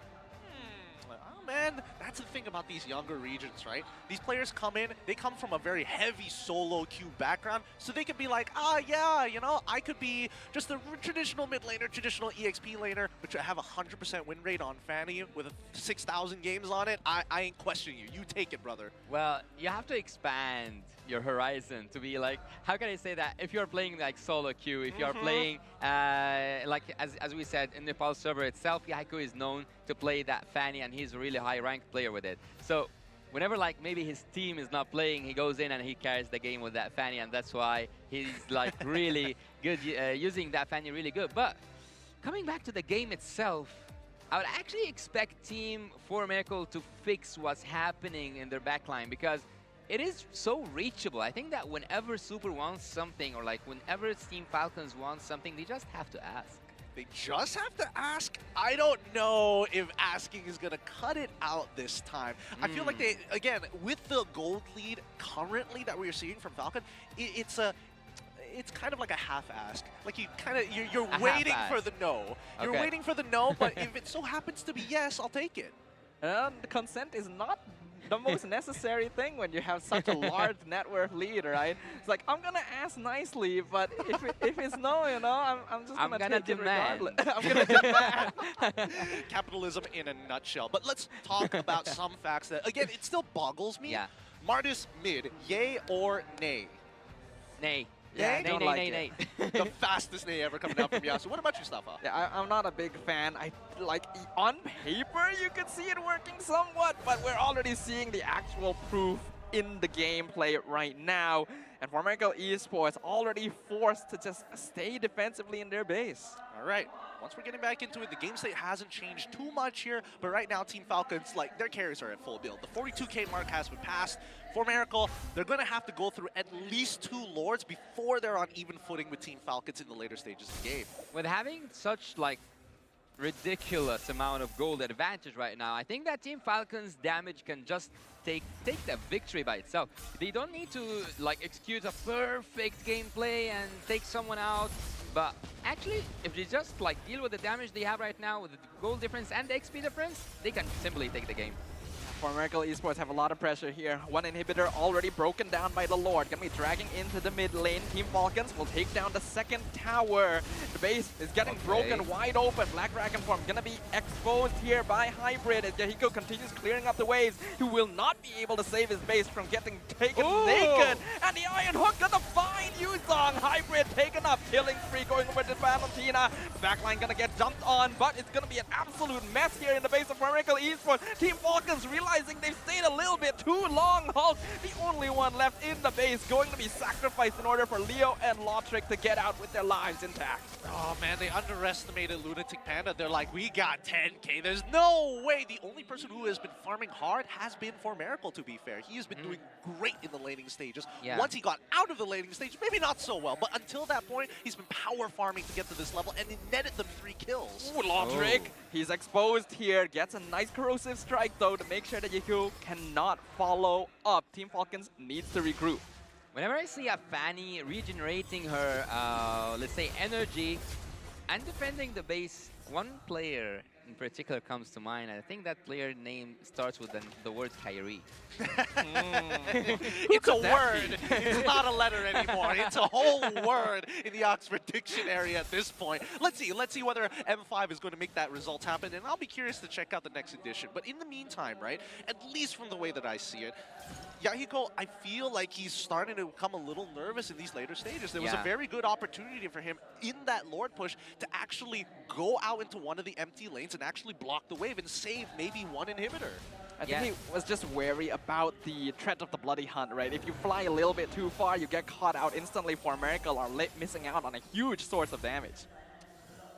Man, that's the thing about these younger regions, right? These players come in, they come from a very heavy solo queue background, so they could be like, yeah, you know, I could be just a traditional mid laner, traditional EXP laner, which I have a 100% win rate on Fanny with 6,000 games on it. I ain't questioning you. You take it, brother. Well, you have to expand your horizon to be like, how can I say that? If you're playing solo queue, if you're playing, as we said, in Nepal server itself, Yahiko is known to play that Fanny, and he's a really high-ranked player with it. So whenever maybe his team is not playing, he goes in and he carries the game with that Fanny, and that's why he's really good, using that Fanny really good. But coming back to the game itself, I would actually expect Team Miracle to fix what's happening in their backline, because it is so reachable. I think that whenever Super wants something, or whenever Team Falcons wants something, they just have to ask. They just have to ask? I don't know if asking is going to cut it out this time. I feel like they, again, with the gold lead currently that we're seeing from Falcon, it's kind of like a half-ask. Like you're waiting for the no. You're waiting for the no, but if it so happens to be yes, I'll take it. The consent is not the most necessary thing when you have such a large net worth lead, right? It's like, I'm gonna ask nicely, but if it's no, you know, I'm just gonna take demand. it regardless. I'm gonna demand. Capitalism in a nutshell. But let's talk about some facts that, again, it still boggles me. Yeah. Martis mid, yay or nay? Nay. Yeah, nay. The fastest nay ever coming out from Yasu. What about you, Stafa? Yeah, I'm not a big fan. On paper, you could see it working somewhat, but we're already seeing the actual proof in the gameplay right now. And Homecrowd Esports already forced to just stay defensively in their base. All right. Once we're getting back into it, the game state hasn't changed too much here, but right now Team Falcons, their carries are at full build. The 42k mark has been passed. For Miracle, they're going to have to go through at least 2 Lords before they're on even footing with Team Falcons in the later stages of the game. With having such ridiculous amount of gold advantage right now, I think that Team Falcon's damage can just take the victory by itself. They don't need to execute a perfect gameplay and take someone out, but actually if they just deal with the damage they have right now with the gold difference and the XP difference, they can simply take the game. Homecrowd Esports have a lot of pressure here. One inhibitor already broken down by the Lord. Gonna be dragging into the mid lane. Team Falcons will take down the second tower. The base is getting broken wide open. Black Dragon form gonna be exposed here by Hybrid as Yahiko continues clearing up the waves. He will not be able to save his base from getting taken naked. And the Iron Hook gonna find Yuzong. Hybrid taken up. Killing spree going over to Valentina. The backline gonna get jumped on, but it's gonna be an absolute mess here in the base of Homecrowd Esports. Team Falcons realize realizing they've stayed a little bit too long. Hulk, the only one left in the base, going to be sacrificed in order for Leo and Lotric to get out with their lives intact. Oh man, they underestimated Lunatic Panda. They're like, we got 10k. There's no way. The only person who has been farming hard has been for Miracle, to be fair. He has been doing great in the laning stages. Yeah. Once he got out of the laning stage, maybe not so well, but until that point, he's been power farming to get to this level, and he netted them 3 kills. Ooh, Lotric, he's exposed here, gets a nice corrosive strike though to make sure that Yahoo cannot follow up. Team Falcons needs to regroup. Whenever I see a Fanny regenerating her, let's say, energy and defending the base, one player in particular comes to mind. I think that player name starts with the word Kyrie. It's a word. It's not a letter anymore. It's a whole word in the Oxford Dictionary at this point. Let's see whether M5 is going to make that result happen, and I'll be curious to check out the next edition. But in the meantime, right, at least from the way that I see it, Yahiko, I feel like he's starting to become a little nervous in these later stages. There was a very good opportunity for him in that Lord push to actually go out into one of the empty lanes and actually block the wave and save maybe one inhibitor. I think he was just wary about the threat of the Bloody Hunt, right? If you fly a little bit too far, you get caught out instantly. For Miracle are missing out on a huge source of damage.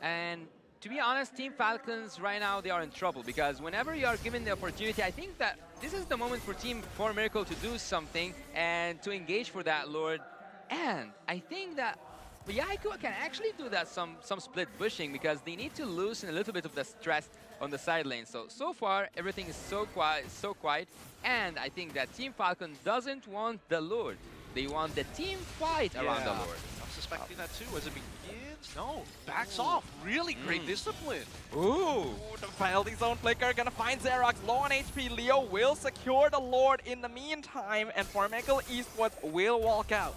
And to be honest, Team Falcons right now, they are in trouble because whenever you are given the opportunity, I think that this is the moment for Miracle to do something and to engage for that Lord. And I think that Yahiko can actually do that some split bushing because they need to loosen a little bit of the stress on the side lane. So far, everything is so quiet. And I think that Team Falcon doesn't want the Lord. They want the team fight around the Lord. I'm suspecting that too as it begins. No, backs off. Really great discipline. Ooh, the penalty zone flicker gonna find Xerox. Low on HP, Leo will secure the Lord in the meantime, and Homecrowd Esports will walk out.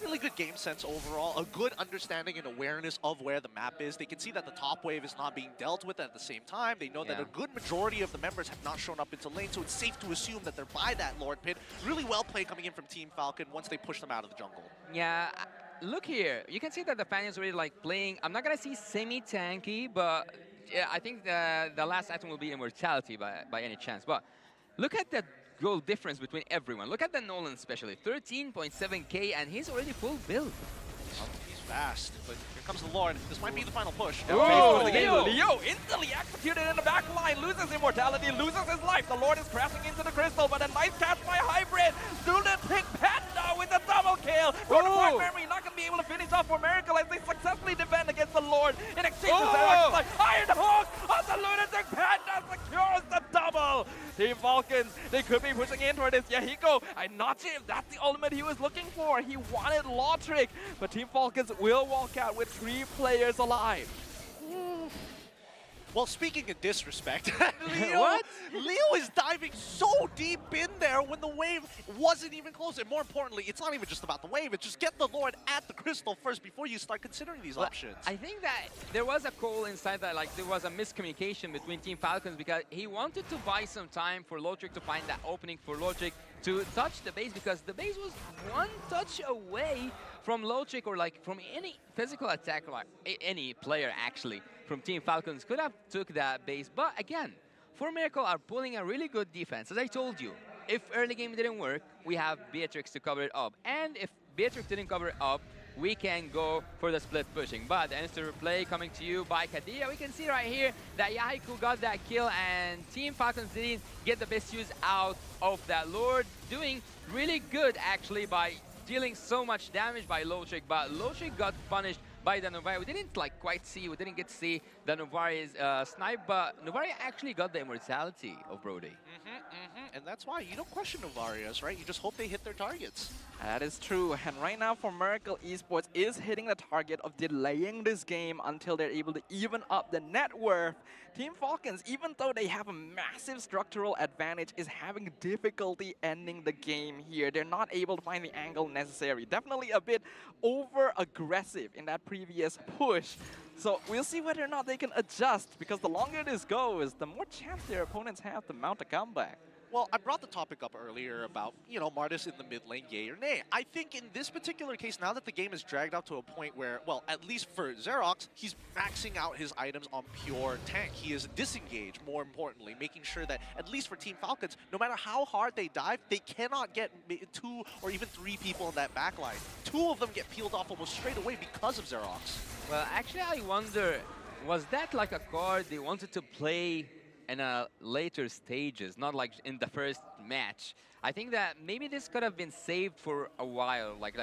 Really good game sense overall, a good understanding and awareness of where the map is. They can see that the top wave is not being dealt with at the same time. They know that a good majority of the members have not shown up into lane, so it's safe to assume that they're by that Lord pit. Really well played coming in from Team Falcon once they push them out of the jungle. Yeah, look here. You can see that the fan is really like playing. I'm not going to see semi-tanky, but yeah, I think the last item will be Immortality by any chance. But look at the goal difference between everyone. Look at the Nolan especially, 13.7k, and he's already full build. Oh, he's fast, but here comes the Lord. This might be the final push. Oh, Leo instantly executed in the back line, loses immortality, loses his life. The Lord is crashing into the crystal, but a nice catch by Hybrid. Lunatic Panda with a double kill. Prototype Memory not going to be able to finish off for Miracle as they successfully defend against the Lord. In exchange for Xerox, Iron Hook on the Lunatic Panda secures the double. Team Falcons, they could be pushing in toward this. Yahiko, I'm not sure if that's the ultimate he was looking for. He wanted Lotric, but Team Falcons will walk out with 3 players alive. Well, speaking of disrespect, Leo is diving so deep in there when the wave wasn't even close. And more importantly, it's not even just about the wave. It's just get the Lord at the crystal first before you start considering these options. I think that there was a call inside that, like, there was a miscommunication between Team Falcons because he wanted to buy some time for Lotric to find that opening for Lotric to touch the base because the base was one touch away from Lotric or like from any physical attack, like any player actually from Team Falcons could have took that base. But again, for Miracle are pulling a really good defense. As I told you, if early game didn't work, we have Beatrix to cover it up. And if Beatrix didn't cover it up, we can go for the split pushing. But the instant replay coming to you by Kadia. We can see right here that Yahiko got that kill and Team Falcons didn't get the best use out of that Lord. Doing really good actually by dealing so much damage by Lotric, but Lotric got punished by the Novari. We didn't we didn't get to see the Novari's snipe, but Novari actually got the immortality of Brody. And that's why you don't question Novarius, right? You just hope they hit their targets. That is true, and right now for Miracle Esports is hitting the target of delaying this game until they're able to even up the net worth. Team Falcons, even though they have a massive structural advantage, is having difficulty ending the game here. They're not able to find the angle necessary. Definitely a bit over-aggressive in that previous push. So we'll see whether or not they can adjust, because the longer this goes, the more chance their opponents have to mount a comeback. Well, I brought the topic up earlier about, Martis in the mid lane, yay or nay. I think in this particular case, now that the game is dragged out to a point where, well, at least for Xerox, he's maxing out his items on pure tank. He is disengaged, more importantly, making sure that, at least for Team Falcons, no matter how hard they dive, they cannot get 2 or even 3 people in that backline. 2 of them get peeled off almost straight away because of Xerox. Well, actually, I wonder, was that like a card they wanted to play in later stages, not like in the first match? I think that maybe this could have been saved for a while, like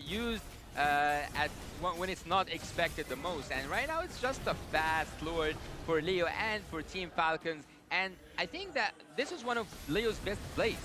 used when it's not expected the most. And right now it's just a fast Lord for Leo and for Team Falcons. And I think that this is one of Leo's best plays.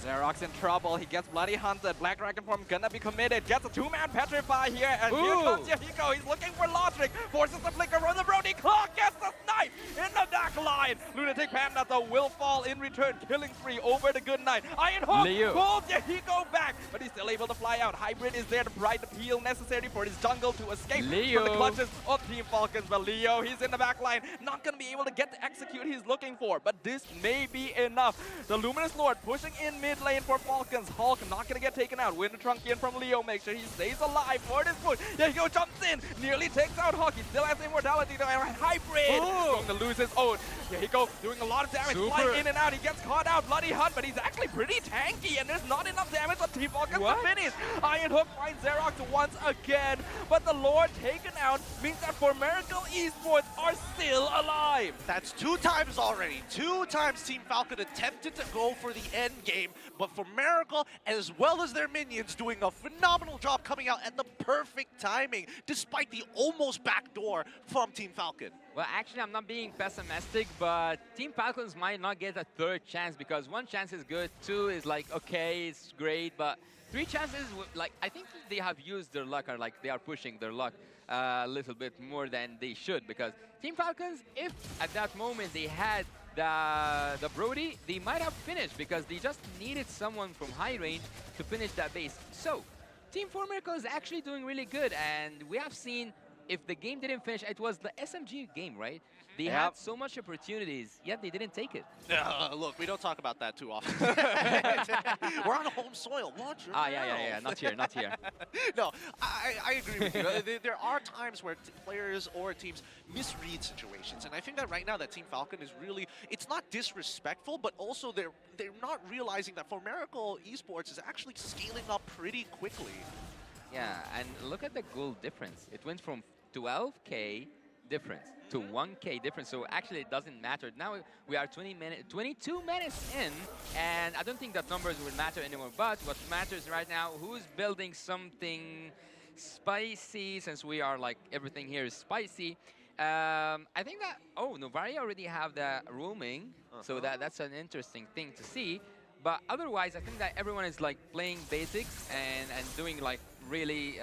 Xerox in trouble. He gets bloody hunted. Black Dragon form gonna be committed. Gets a 2-man petrify here. And here comes Yahiko. He's looking for Logic. Forces the flicker on the Brody clock. Gets the snipe in the back line. Lunatic Panda though will fall in return. Killing spree over the good night. Iron Hook pulls Yahiko back. But he's still able to fly out. Hybrid is there to provide the peel necessary for his jungle to escape from the clutches of Team Falcons. But Leo, he's in the back line. Not gonna be able to get the execute he's looking for. But this may be enough. The Luminous Lord pushing in mid lane for Falcons. Hulk not gonna get taken out. Winter Trunkian from Leo makes sure he stays alive for this push. Yahiko jumps in, nearly takes out Hulk. He still has immortality though. Hybrid going to lose his own. Yahiko doing a lot of damage, flying in and out. He gets caught out. Bloody Hunt, but he's actually pretty tanky, and there's not enough damage on Team Falcons to finish. Iron Hook finds Xerox once again, but the Lord taken out means that for Miracle Esports are still alive. That's 2 times already. 2 times Team Falcon attempted to go for the end game, but for Miracle, as well as their minions, doing a phenomenal job coming out at the perfect timing, despite the almost backdoor from Team Falcon. Well, actually, I'm not being pessimistic, but Team Falcons might not get a 3rd chance, because 1 chance is good, 2 is like, okay, it's great, but 3 chances, like, I think they have used their luck, or like they are pushing their luck a little bit more than they should, because Team Falcons, if at that moment they had the Brody, they might have finished, because they just needed someone from high range to finish that base. So, Team 4 Miracle is actually doing really good, and we have seen, if the game didn't finish, it was the SMG game, right? They had so much opportunities, yet they didn't take it. Look, we don't talk about that too often. We're on home soil. Watch your yeah. Not here, not here. No, I agree with you. There are times where players or teams misread situations, and I think that right now that Team Falcon is really, it's not disrespectful, but also they're not realizing that for Miracle Esports is actually scaling up pretty quickly. Yeah, and look at the goal difference. It went from 12K difference to 1K difference, so actually it doesn't matter. Now we are 22 minutes in, and I don't think that numbers will matter anymore, but what matters right now, who's building something spicy, since we are like, everything here is spicy. I think that, Novari already have the roaming, so that's an interesting thing to see. But otherwise, I think that everyone is like playing basics and doing like really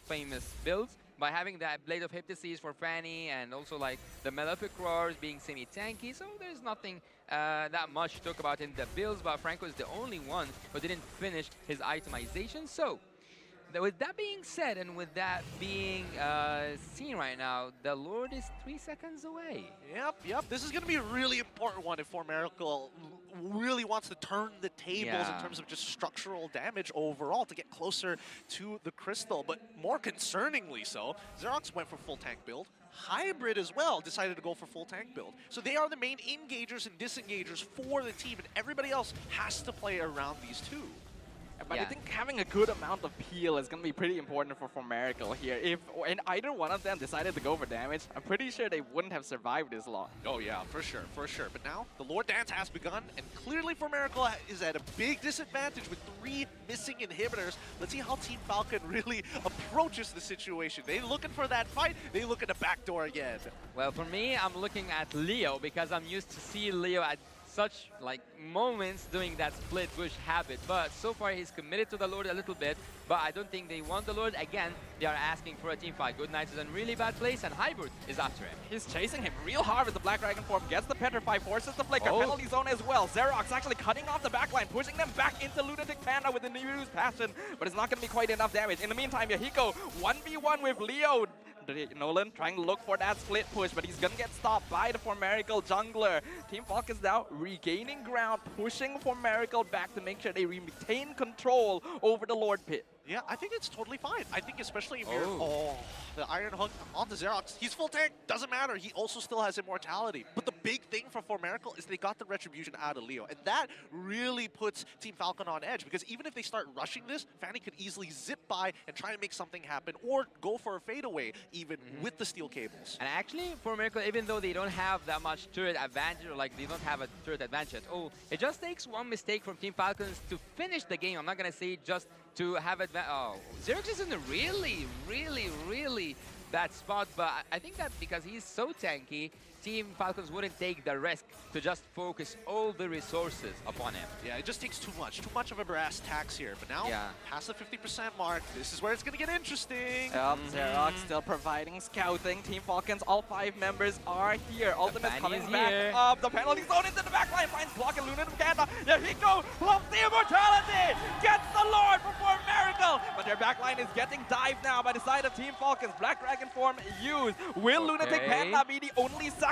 famous builds by having that Blade of Hypnosis for Fanny, and also like the Malefic Roars being semi-tanky. So there's nothing that much to talk about in the builds, but Franco is the only one who didn't finish his itemization. So with that being said, and with that being seen right now, the Lord is 3 seconds away. Yep. This is going to be a really important one if For Miracle really wants to turn the tables in terms of just structural damage overall to get closer to the crystal. But more concerningly so, Xerox went for full tank build. Hybrid as well decided to go for full tank build. So they are the main engagers and disengagers for the team, and everybody else has to play around these two. But I think having a good amount of peel is going to be pretty important for Miracle here. If either one of them decided to go for damage, I'm pretty sure they wouldn't have survived this long. Oh yeah, for sure. But now, the Lord Dance has begun, and clearly For Miracle is at a big disadvantage with 3 missing inhibitors. Let's see how Team Falcon really approaches the situation. They looking for that fight, they look at the back door again. Well, for me, I'm looking at Leo, because I'm used to see Leo at such like moments doing that split push habit, but so far he's committed to the Lord a little bit, but I don't think they want the Lord. Again, they are asking for a team fight. Good Knight is in really bad place, and Hybrid is after him. He's chasing him real hard with the Black Dragon form, gets the Petrify, forces the Flicker, penalty zone as well. Xerox actually cutting off the backline, pushing them back into Lunatic Panda with the Nibiru's Passion, but it's not going to be quite enough damage. In the meantime, Yahiko 1v1 with Leo. Nolan trying to look for that split push, but he's gonna get stopped by the Formerical jungler. Team Falcons now regaining ground, pushing Formerical back to make sure they retain control over the Lord Pit. Yeah, I think it's totally fine. I think especially if you're... the Iron Hook onto Xerox. He's full tank, doesn't matter. He also still has immortality. But the big thing for Formerical is they got the Retribution out of Leo. And that really puts Team Falcon on edge, because even if they start rushing this, Fanny could easily zip by and try and make something happen, or go for a fadeaway even with the steel cables. And actually, Formerical, even though they don't have that much turret advantage, or like they don't have a turret advantage, it just takes one mistake from Team Falcons to finish the game. I'm not gonna say just to have advantage. Xerox is in a really bad spot, but I think that because he's so tanky, Team Falcons wouldn't take the risk to just focus all the resources upon him. Yeah, it just takes too much of a brass tax here. But now, past the 50% mark, this is where it's going to get interesting. Xerox still providing scouting. Team Falcons, all 5 members are here. Ultimate coming back up. The penalty zone into the backline. Finds block and Luna Panda. Yahiko pumps the immortality. Gets the Lord before Miracle. But their backline is getting dived now by the side of Team Falcons. Black Dragon form used. Will Lunatic Panda be the only sacrifice?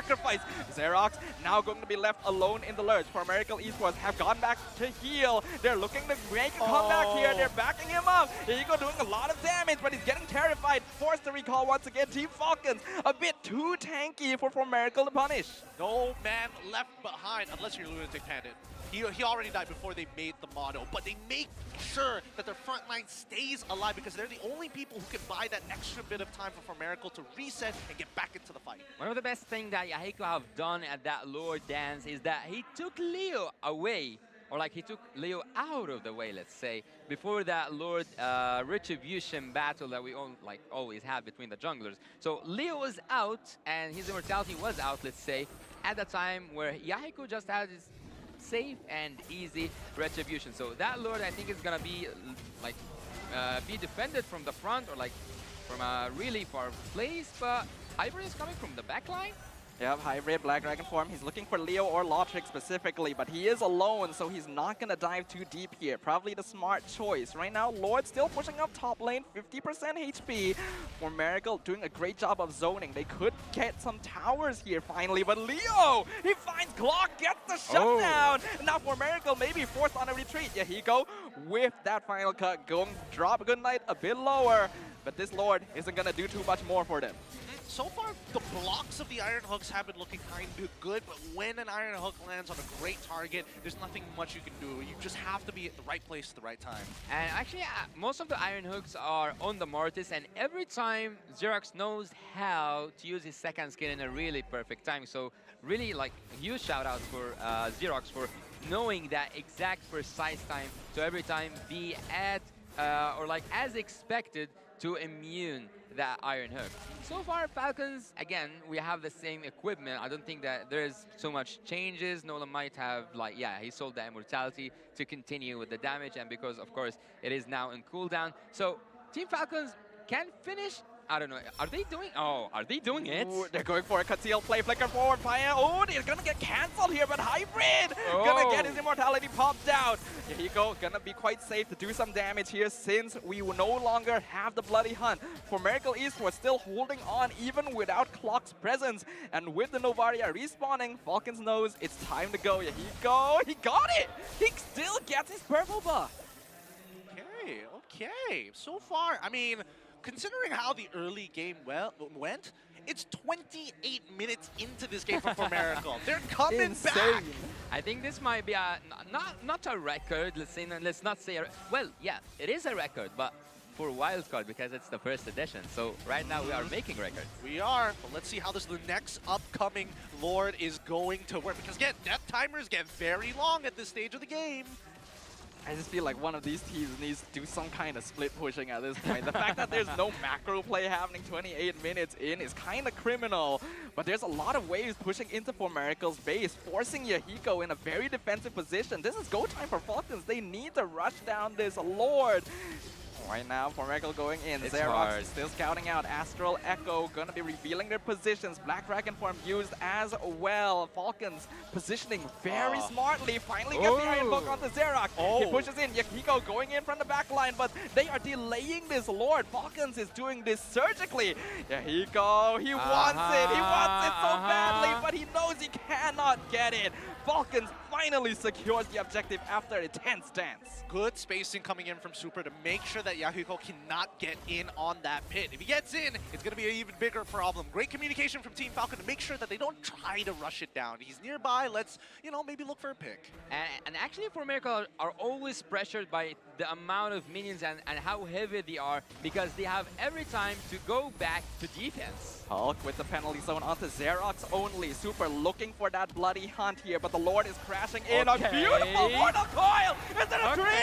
Xerox now going to be left alone in the lurch. Formerical Esports have gone back to heal. They're looking to make a comeback here. They're backing him up. Yahiko doing a lot of damage, but he's getting terrified. Forced to recall once again. Team Falcons a bit too tanky for Formerical to punish. No man left behind, unless you're Lunatic Panda. He already died before they made the motto, but they make sure that their front line stays alive, because they're the only people who can buy that extra bit of time for Formerical to reset and get back into the fight. One of the best things that Yahiko have done at that Lord dance is that he took Leo away, or like he took Leo out of the way, let's say, before that Lord Retribution battle that we always have between the junglers. So Leo was out, and his immortality was out, let's say, at the time where Yahiko just had his safe and easy Retribution. So that Lord, I think, is gonna be like be defended from the front, or like from a really far place, but Hybrid is coming from the back line. Yep, Hybrid, Black Dragon form. He's looking for Leo or Lotric specifically, but he is alone, so he's not going to dive too deep here. Probably the smart choice. Right now, Lord still pushing up top lane, 50% HP. Formerical doing a great job of zoning. They could get some towers here finally, but Leo, he finds Glock, gets the shutdown. Now Formerical may be forced on a retreat. Yahiko with that final cut, going to drop Goodnight a bit lower, but this Lord isn't going to do too much more for them. So far, the blocks of the Iron Hooks have been looking kind of good, but when an Iron Hook lands on a great target, there's nothing much you can do. You just have to be at the right place at the right time. And actually, most of the Iron Hooks are on the Mortis, and every time Xerox knows how to use his second skill in a really perfect time. So really, like, a huge shout out for Xerox for knowing that exact precise time to every time be at, or like as expected, to immune that Iron Hook. So far, Falcons, again, we have the same equipment. I don't think that there's so much changes. Nolan might have, like, he sold the immortality to continue with the damage, and because, of course, it is now in cooldown. So, Team Falcons can finish. I don't know. Are they doing? Are they doing it? Ooh, they're going for a conceal play, flicker forward, fire. Oh, they're gonna get cancelled here, but Hybrid gonna get his immortality popped out. Yahiko gonna be quite safe to do some damage here, since we will no longer have the bloody hunt. Formerical Esports still holding on even without Clock's presence, and with the Novaria respawning, Falcons knows it's time to go. Yahiko, he got it. He still gets his purple buff. Okay. So far, I mean, considering how the early game went, it's 28 minutes into this game for Formerical. They're coming back. I think this might be not a record. Let's not say well, yeah, it is a record, but for wildcard, because it's the first edition. So right now we are making records. We are, but let's see how the next upcoming Lord is going to work, because again, death timers get very long at this stage of the game. I just feel like one of these teams needs to do some kind of split pushing at this point. The fact that there's no macro play happening 28 minutes in is kind of criminal. But there's a lot of waves pushing into Formerical's base, forcing Yahiko in a very defensive position. This is go time for Falcons. They need to rush down this Lord. Right now, Formerical going in. It's Xerox hard. still scouting out. Astral Echo gonna be revealing their positions. Black Dragon form used as well. Falcons positioning very smartly. Finally gets the Iron Book onto Xerox. He pushes in. Yakiko going in from the back line, but they are delaying this Lord. Falcons is doing this surgically. Yakiko, he wants it. He wants it so badly, but he knows he cannot get it. Falcons finally secures the objective after a tense dance. Good spacing coming in from Super to make sure that Yahiko cannot get in on that pit. If he gets in, it's going to be an even bigger problem. Great communication from Team Falcon to make sure that they don't try to rush it down. He's nearby. Let's, you know, maybe look for a pick. And actually, Formerical are always pressured by the amount of minions and how heavy they are, because they have every time to go back to defense. Hulk with the penalty zone onto Xerox only. Super looking for that bloody hunt here, but the Lord is crashing in. A beautiful mortal coil! Is it a dream?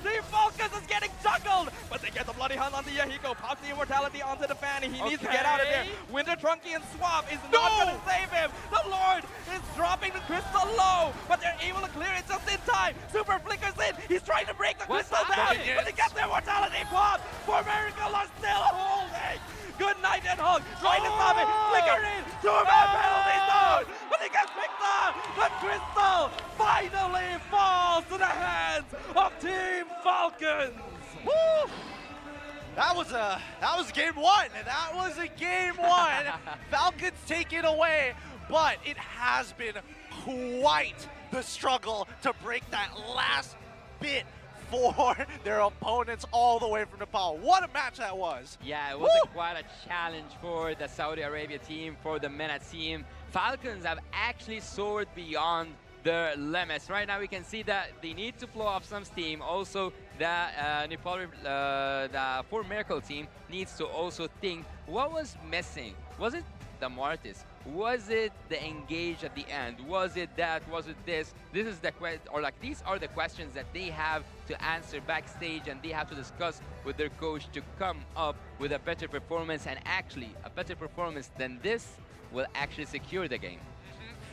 The Falcons is getting juggled, but they get the bloody hunt onto Yahiko. Pops the immortality onto the Fanny. He needs to get out of there. Winter Trunky and Swap is not going to save him. The Lord is dropping the crystal low, but they're able to clear it just in time. Super flickers in. He's trying to break the crystal down, but he gets the immortality pop. Formerical are still holding. Good night and Hulk, trying to stop it, flicker in, 2-man penalty zone, but he gets picked up. The crystal finally falls to the hands of Team Falcons. Woo! That was game one. That was a game one. Falcons take it away, but it has been quite the struggle to break that last bit for their opponents all the way from Nepal. What a match that was. Yeah, it was quite a challenge for the Saudi Arabia team, for the MENA team. Falcons have actually soared beyond their limits. Right now we can see that they need to blow off some steam. Also, the Nepal, the Formerical team needs to also think what was missing. Was it the Mortis? Was it the engage at the end? Was it that? Was it this? This is the question, or like these are the questions that they have to answer backstage, and they have to discuss with their coach to come up with a better performance. And actually, a better performance than this will actually secure the game.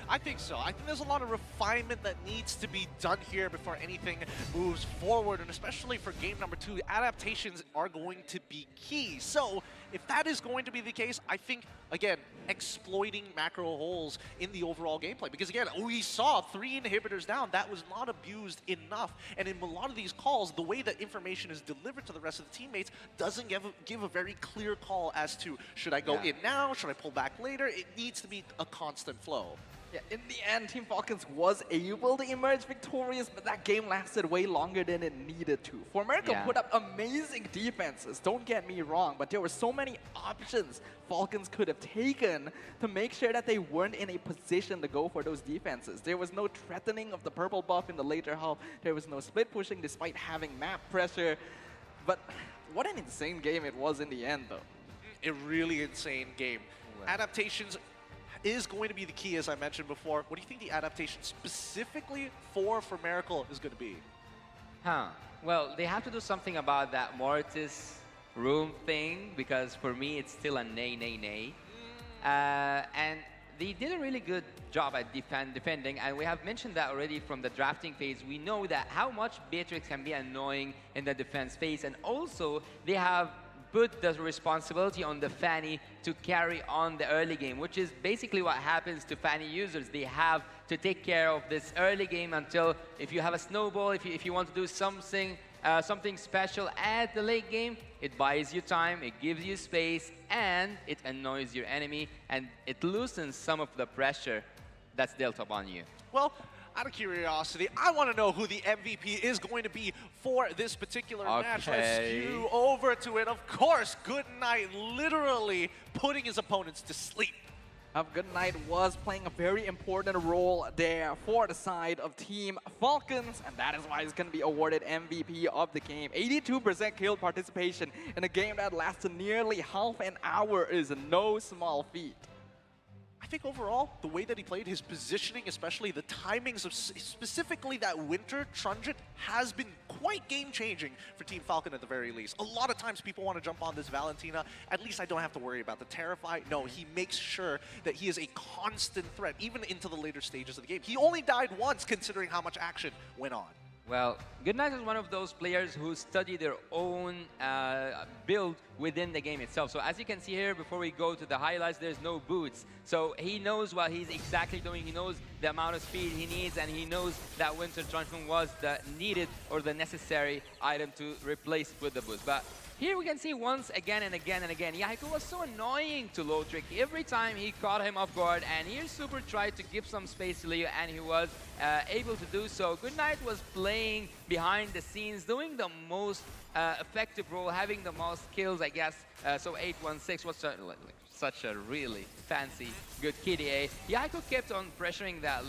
I think so. I think there's a lot of refinement that needs to be done here before anything moves forward, and especially for game number 2, adaptations are going to be key. So if that is going to be the case, I think, again, exploiting macro holes in the overall gameplay. Because again, we saw 3 inhibitors down. That was not abused enough. And in a lot of these calls, the way that information is delivered to the rest of the teammates doesn't give a very clear call as to, should I go in now? Should I pull back later? It needs to be a constant flow. Yeah, in the end, Team Falcons was able to emerge victorious, but that game lasted way longer than it needed to. Formerical put up amazing defenses, don't get me wrong, but there were so many options Falcons could have taken to make sure that they weren't in a position to go for those defenses. There was no threatening of the purple buff in the later half. There was no split pushing despite having map pressure. But what an insane game it was in the end, though. A really insane game. Adaptations is going to be the key, as I mentioned before. What do you think the adaptation specifically for Formerical is going to be? Well, they have to do something about that Mortis room thing, because for me it's still a nay. And they did a really good job at defending, and we have mentioned that already from the drafting phase. We know that how much Beatrix can be annoying in the defense phase, and also they have put the responsibility on the Fanny to carry on the early game, which is basically what happens to Fanny users. They have to take care of this early game until, if you have a snowball, if you want to do something special at the late game, it buys you time, it gives you space, and it annoys your enemy, and it loosens some of the pressure that's dealt upon you. Well, out of curiosity, I want to know who the MVP is going to be for this particular match. Let's skew over to it. Of course, Good Night literally putting his opponents to sleep. Good Night was playing a very important role there for the side of Team Falcons, and that is why he's going to be awarded MVP of the game. 82% kill participation in a game that lasted nearly half an hour is no small feat. I think overall, the way that he played, his positioning, especially the timings of specifically that Winter Trunjet, has been quite game-changing for Team Falcon at the very least. A lot of times people want to jump on this Valentina. At least I don't have to worry about the Terrify. No, he makes sure that he is a constant threat, even into the later stages of the game. He only died once, considering how much action went on. Well, Goodnight is one of those players who study their own build within the game itself. So as you can see here, before we go to the highlights, there's no boots. So he knows what he's exactly doing. He knows the amount of speed he needs, and he knows that Winter Truncheon was the needed or the necessary item to replace with the boots. But here we can see once again and again and again, Yahiko was so annoying to Lotric every time he caught him off guard, and here Super tried to give some space to Leo, and he was able to do so. Goodnight was playing behind the scenes, doing the most effective role, having the most kills, I guess. So 816 was such a really fancy, good KDA. Yahiko kept on pressuring that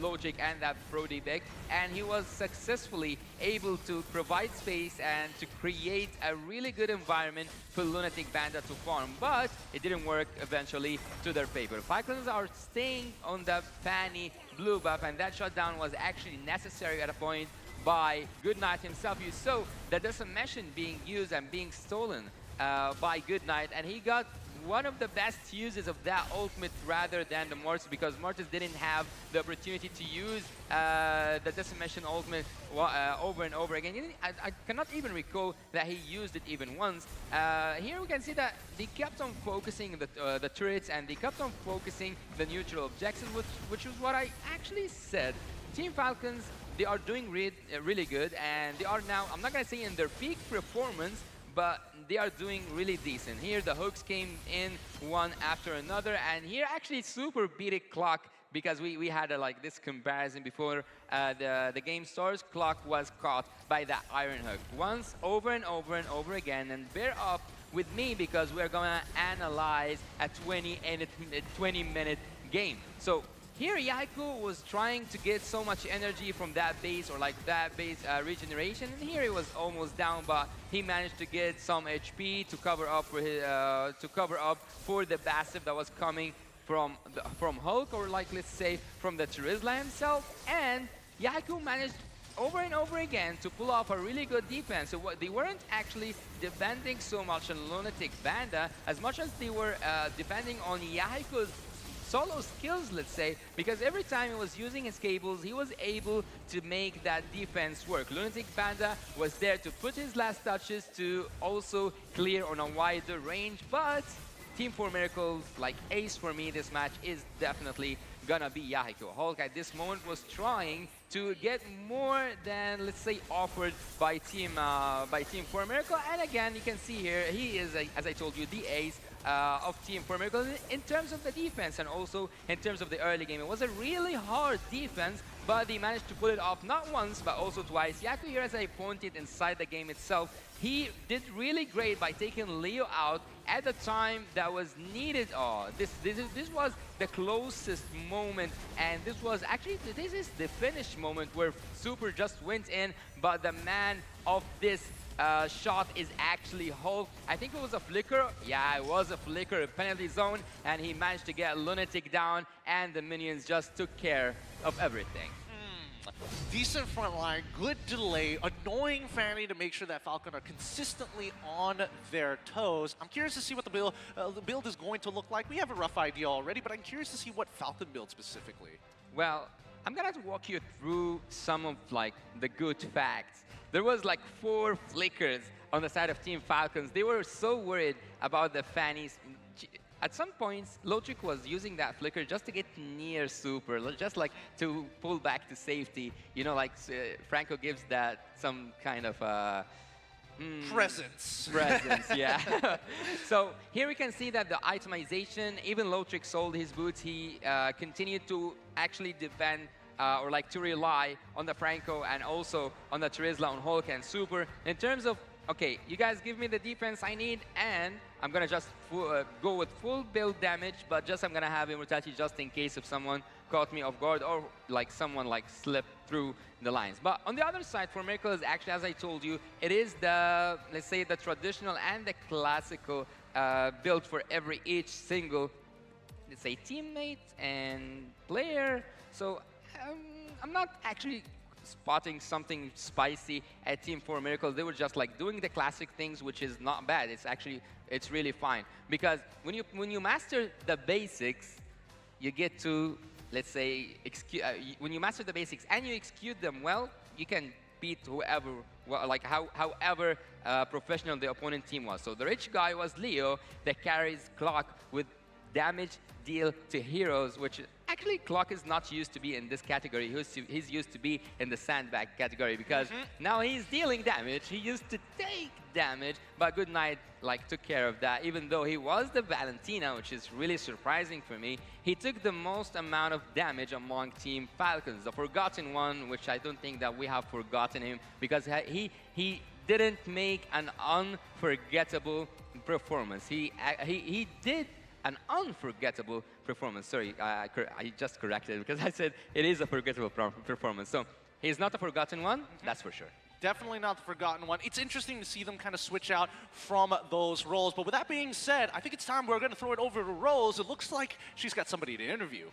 Logic and that Brody deck, and he was successfully able to provide space and to create a really good environment for Lunatic Banda to farm, but it didn't work eventually to their favor. Falcons are staying on the Fanny blue buff, and that shutdown was actually necessary at a point by Goodnight himself. You saw the decimation being used and being stolen by Goodnight, and he got one of the best uses of that ultimate rather than the Mortis, because Mortis didn't have the opportunity to use the decimation ultimate over and over again. I cannot even recall that he used it even once. Here we can see that they kept on focusing the turrets, and they kept on focusing the neutral objectives, which is what I actually said. Team Falcons, they are doing really good, and they are now, I'm not going to say in their peak performance, but they are doing really decent. Here the hooks came in one after another, and here actually Super beat it Clock, because we had like this comparison before the game starts. Clock was caught by that iron hook once, over and over and over again. And bear up with me, because we're gonna analyze a 20-minute game. So here Yahiko was trying to get so much energy from that base, or like that base regeneration, and here he was almost down, but he managed to get some HP to cover up for his, for the passive that was coming from Hulk, or like let's say from the Turizla himself. And Yahiko managed over and over again to pull off a really good defense. So they weren't actually depending so much on Lunatic Banda as much as they were depending on Yahiko's solo skills, let's say, because every time he was using his cables, he was able to make that defense work. Lunatic Banda was there to put his last touches to also clear on a wider range, but Team 4 Miracles, like ace for me this match, is definitely gonna be Yahiko. Hulk at this moment was trying to get more than, let's say, offered by Team 4 Miracle, and again, you can see here, he is, as I told you, the ace of Team 4 Miracle in terms of the defense and also in terms of the early game. It was a really hard defense, but they managed to pull it off not once, but also twice. Yahiko here, as I pointed inside the game itself, he did really great by taking Leo out at the time that was needed. Oh, this was the closest moment, and this is the finish moment where Super just went in, but the man of this shot is actually Hulk. I think it was a flicker. Yeah, it was a flicker, a penalty zone, and he managed to get Lunatic down, and the minions just took care of everything. Decent front line, good delay, annoying Fanny to make sure that Falcon are consistently on their toes. I'm curious to see what the build is going to look like. We have a rough idea already, but I'm curious to see what Falcon builds specifically. Well, I'm gonna have to walk you through some of like the good facts. There was like 4 flickers on the side of Team Falcons. They were so worried about the Fannies. At some points, Lotric was using that flicker just to get near Super, just like to pull back to safety. You know, like Franco gives that some kind of presence. Presence, yeah. So here we can see that the itemization, even Lotric sold his boots. He continued to actually defend or like to rely on the Franco and also on the Turizla, on Hulk and Super. In terms of, okay, you guys give me the defense I need, and I'm gonna just go with full build damage, but just I'm gonna have Immortality just in case if someone caught me off guard or like someone like slipped through the lines. But on the other side, for Miracle is actually, as I told you, it is the, let's say, the traditional and the classical build for each single, let's say, teammate and player. So I'm not actually spotting something spicy at Team 4 Miracles. They were just like doing the classic things, which is not bad. It's really fine, because when you master the basics, you get to, let's say, when you master the basics and you execute them well, you can compete however professional the opponent team was. So the rich guy was Leo that carries Clock with damage deal to heroes, which actually Clock is not used to be in this category. He's used to be in the sandbag category because now he's dealing damage. He used to take damage, but Goodnight took care of that. Even though he was the Valentina, which is really surprising for me, he took the most amount of damage among Team Falcons. The Forgotten One, which I don't think that we have forgotten him because he didn't make an unforgettable performance. He did an unforgettable performance. Sorry, I just corrected because I said it is a forgettable performance. So he's not a forgotten one, that's for sure. Definitely not the forgotten one. It's interesting to see them kind of switch out from those roles. But with that being said, I think it's time we're going to throw it over to Rose. It looks like she's got somebody to interview.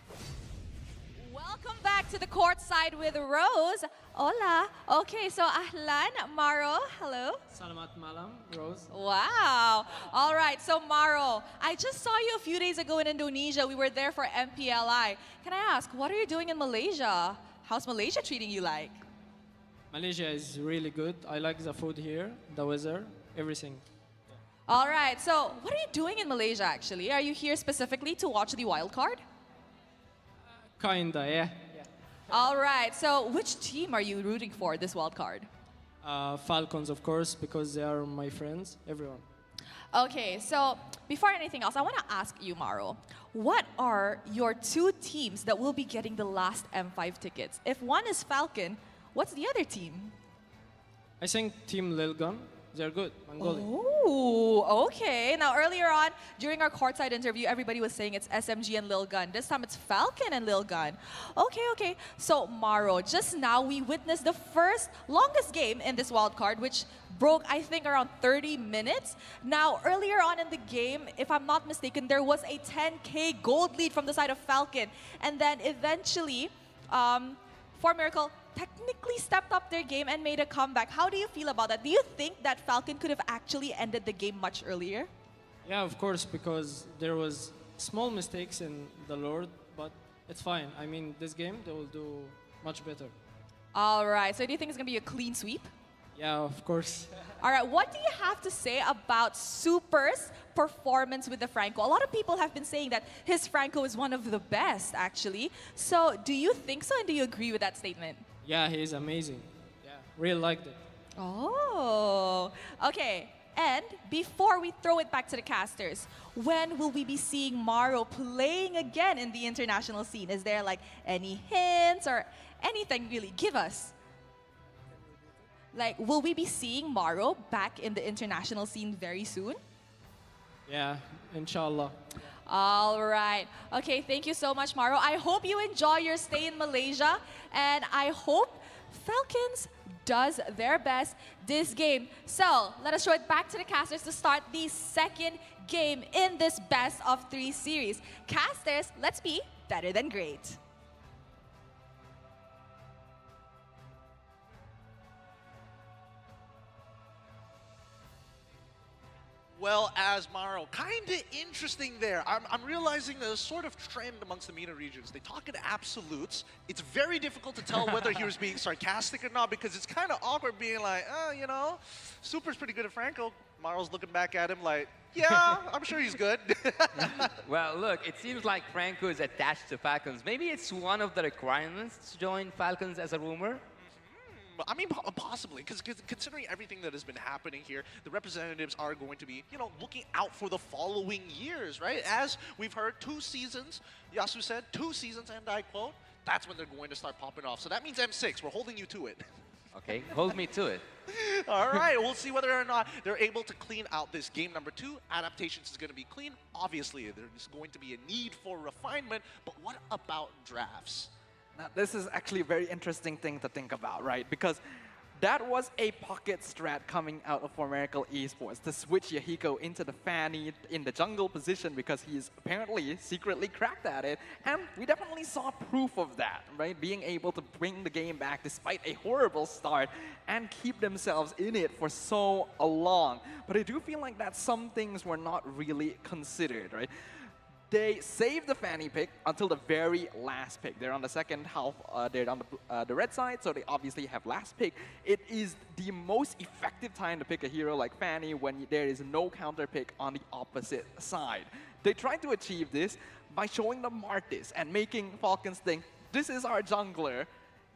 Welcome back to the court side with Rose. Hola. Okay, so ahlan, Maro. Hello. Salamat malam, Rose. Wow. All right, so Maro, I just saw you a few days ago in Indonesia. We were there for MPLI. Can I ask, what are you doing in Malaysia? How's Malaysia treating you like? Malaysia is really good. I like the food here, the weather, everything. All right, so what are you doing in Malaysia actually? Are you here specifically to watch the wild card? Kinda, yeah. All right, so which team are you rooting for this wild card? Falcons, of course, because they are my friends, everyone. Okay, so before anything else, I want to ask you, Maro, what are your two teams that will be getting the last M5 tickets? If one is Falcon, what's the other team? I think Team Lilgun, they're good, Mongolia. Oh, okay. Now, earlier on, during our courtside interview, everybody was saying it's SMG and Lilgun. This time, it's Falcon and Lilgun. Okay. So, Maro, just now, we witnessed the first longest game in this wildcard, which broke, I think, around 30 minutes. Now, earlier on in the game, if I'm not mistaken, there was a 10K gold lead from the side of Falcon. And then, eventually, For Miracle technically stepped up their game and made a comeback. How do you feel about that? Do you think that Falcon could have actually ended the game much earlier? Yeah, of course, because there was small mistakes in the Lord, but it's fine. I mean, this game, they will do much better. All right, so do you think it's going to be a clean sweep? Yeah, of course. All right, what do you have to say about Super's performance with the Franco? A lot of people have been saying that his Franco is one of the best, actually. So do you think so, and do you agree with that statement? Yeah, he is amazing. Yeah, really liked it. Oh, okay. And before we throw it back to the casters, when will we be seeing Maro playing again in the international scene? Is there like any hints or anything really? Give us. Like, will we be seeing Maro back in the international scene very soon? Yeah, inshallah. All right. Okay, thank you so much, Maro. I hope you enjoy your stay in Malaysia, and I hope Falcons does their best this game. So, let us show it back to the casters to start the second game in this best of 3 series. Casters, let's be better than great. Well, as Maro, kind of interesting there. I'm realizing there's a sort of trend amongst the MENA regions. They talk in absolutes. It's very difficult to tell whether he was being sarcastic or not because it's kind of awkward being like, you know, Super's pretty good at Franco. Maro's looking back at him like, yeah, I'm sure he's good. Well, look, it seems like Franco is attached to Falcons. Maybe it's one of the requirements to join Falcons as a rumor. I mean, possibly, because considering everything that has been happening here, the representatives are going to be, you know, looking out for the following years, right? As we've heard, 2 seasons, Yasu said, 2 seasons, and I quote, that's when they're going to start popping off. So that means M6, we're holding you to it. Okay, hold me to it. All right, we'll see whether or not they're able to clean out this game number 2. Adaptations is going to be clean. Obviously, there's going to be a need for refinement, but what about drafts? Now, this is actually a very interesting thing to think about, right? Because that was a pocket strat coming out of For Miracle Esports to switch Yahiko into the Fanny in the jungle position because he's apparently secretly cracked at it. And we definitely saw proof of that, right? Being able to bring the game back despite a horrible start and keep themselves in it for so long. But I do feel like that some things were not really considered, right? they save the Fanny pick until the very last pick. They're on the second half, they're on the red side, so they obviously have last pick. It is the most effective time to pick a hero like Fanny when there is no counter pick on the opposite side. They try to achieve this by showing the Martis and making Falcons think, this is our jungler,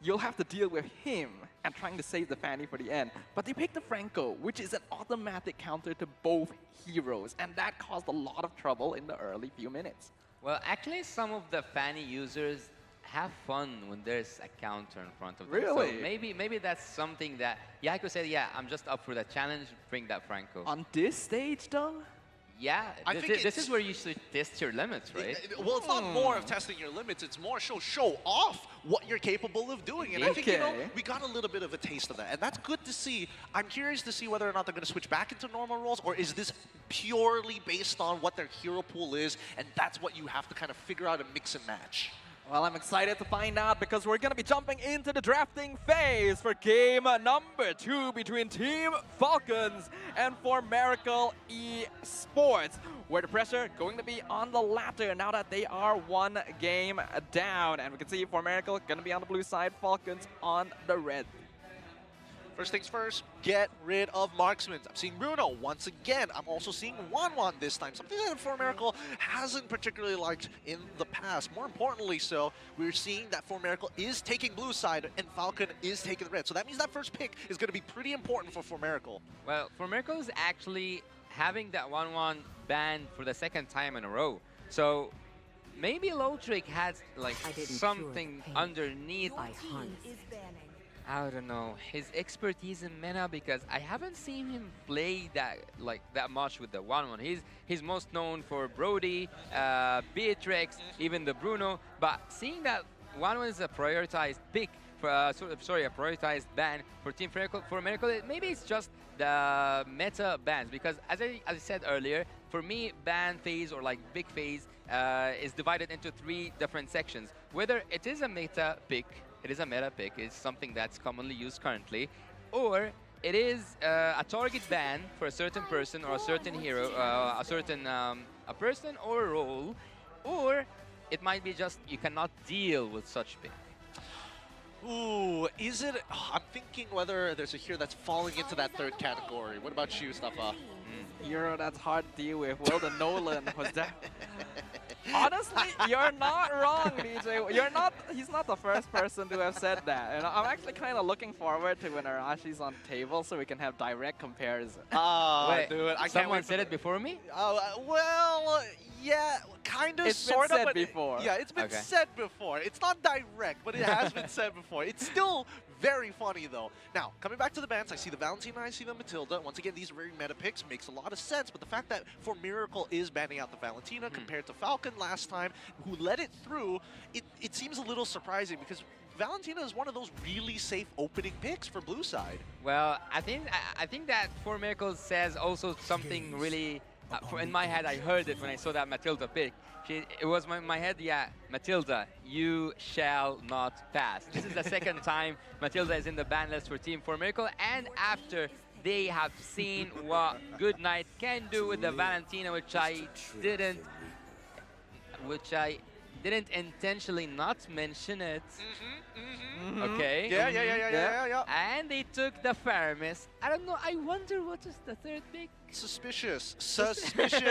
you'll have to deal with him, and trying to save the Fanny for the end. But they picked the Franco, which is an automatic counter to both heroes, and that caused a lot of trouble in the early few minutes. Well, actually, some of the Fanny users have fun when there's a counter in front of them. Really? So maybe that's something that, yeah, I could say, yeah, I'm just up for the challenge, bring that Franco. On this stage, though? Yeah, I think this is where you should test your limits, right? Well, it's not more of testing your limits, it's more show off what you're capable of doing. And I think, we got a little bit of a taste of that. And that's good to see. I'm curious to see whether or not they're going to switch back into normal roles, or is this purely based on what their hero pool is, and that's what you have to kind of figure out and mix and match. Well, I'm excited to find out because we're going to be jumping into the drafting phase for game number 2 between Team Falcons and For Miracle Esports, where the pressure going to be on the latter now that they are 1 game down. And we can see For Miracle going to be on the blue side, Falcons on the red. First things first, get rid of marksmen. I'm seeing Bruno once again. I'm also seeing Wanwan this time, something that For Miracle hasn't particularly liked in the past. More importantly so, we're seeing that For Miracle is taking blue side and Falcon is taking the red. So that means that first pick is going to be pretty important for Miracle. Well, For Miracle is actually having that 1-1 banned for the second time in a row. So maybe Lotrick has like something underneath. I don't know, his expertise in meta, because I haven't seen him play that much with the 1-1. He's most known for Brody, Beatrix, even the Bruno. But seeing that 1-1 is a prioritized pick, for, a prioritized ban for Team For Miracle, maybe it's just the meta bans. Because as I said earlier, for me, ban phase or like big phase is divided into 3 different sections. Whether it is a meta pick, it's something that's commonly used currently, or it is a target ban for a certain person or a certain hero, a person or a role, or it might be just you cannot deal with such pick. Ooh, is it? I'm thinking whether there's a hero that's falling into that 3rd category. What about you, Staffa? Hero that's hard to deal with. Well, the Nolan was that. Honestly, you're not wrong, DJ. He's not the first person to have said that. And I'm actually kind of looking forward to when Arashi's on the table so we can have direct comparison. Wait, dude, I someone said it before me? Well, yeah, kind of, sort of. It's been said before. Yeah, it's been said before. It's not direct, but it has been said before. It's still very funny, though. Now, coming back to the bans, I see the Valentina, I see the Matilda. Once again, these are very meta picks. Makes a lot of sense, but the fact that For Miracle is banning out the Valentina compared to Falcon last time, who let it through, it seems a little surprising because Valentina is one of those really safe opening picks for blue side. Well, I think that For Miracle says also something really. In my head, I heard it when I saw that Matilda pick. It was in my head, yeah, Matilda, you shall not pass. This is the second time Matilda is in the ban list for Team For Miracle, and after they have seen what Goodnight can do with the Valentina, which I didn't intentionally not mention it. Okay. Yeah. And they took the Faramis. I don't know. I wonder what is the 3rd pick. Suspicious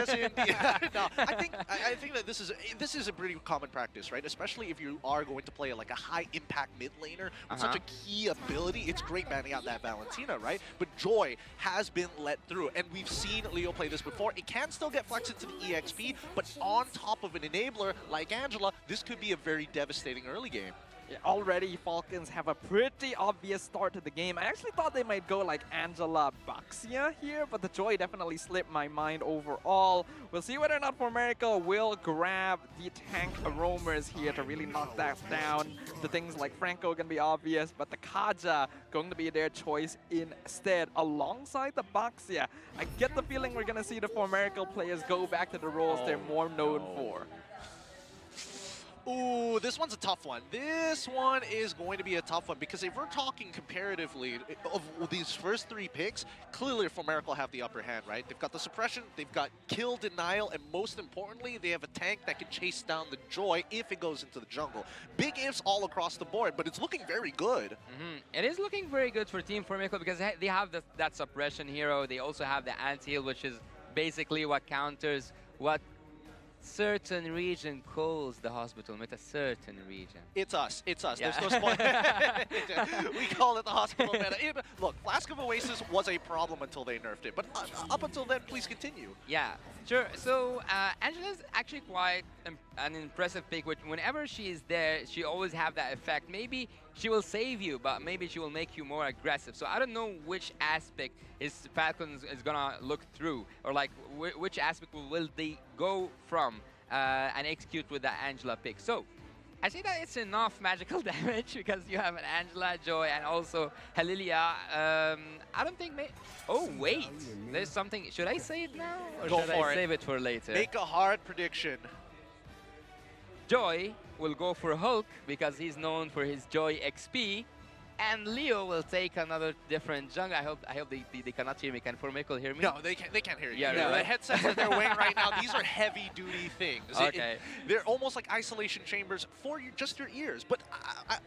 indeed. No, I think that this is a pretty common practice, right? Especially if you are going to play like a high impact mid laner with such a key ability. It's great banning out that Valentina, right? But Joy has been let through, and we've seen Leo play this before. It can still get flexed into the EXP, but on top of an enabler like Angela, this could be a very devastating early game. Yeah, already Falcons have a pretty obvious start to the game. I actually thought they might go like Angela Baxia here, but the Joy definitely slipped my mind overall. We'll see whether or not For Miracle will grab the tank roamers here to really knock that down. The things like Franco can be obvious, but the Kaja going to be their choice instead, alongside the Baxia. I get the feeling we're going to see the For Miracle players go back to the roles they're more known for. Ooh, this one's a tough one. This one is going to be a tough one because if we're talking comparatively of these first 3 picks, clearly Formerical have the upper hand, right? They've got the suppression, they've got kill denial, and most importantly, they have a tank that can chase down the Joy if it goes into the jungle. Big ifs all across the board, but it's looking very good. It is looking very good for Team Formerical because they have that suppression hero. They also have the anti-heal, which is basically what counters what certain region calls the hospital. With a certain region. It's us. It's us. Yeah. There's no spoil. We call it the hospital meta. Look, Flask of Oasis was a problem until they nerfed it, but up until then, please continue. Yeah, sure. So Angela's actually quite an impressive pick. Whenever she is there, she always have that effect. Maybe she will save you, but maybe she will make you more aggressive. So I don't know which aspect Falcons is gonna look through, or like which aspect will they go from and execute with that Angela pick. So I say that it's enough magical damage because you have an Angela, Joy, and also Helilia. I don't think. Oh wait, there's something. Should I say it now, or should I save it for later? Make a hard prediction. Joy will go for Hulk because he's known for his Joy XP, and Leo will take another different jungle. I hope they cannot hear me. Can Formerical hear me? No, they can't hear you. Yeah, The right. headsets that they're wearing right now, these are heavy-duty things. Okay. They're almost like isolation chambers for just your ears. But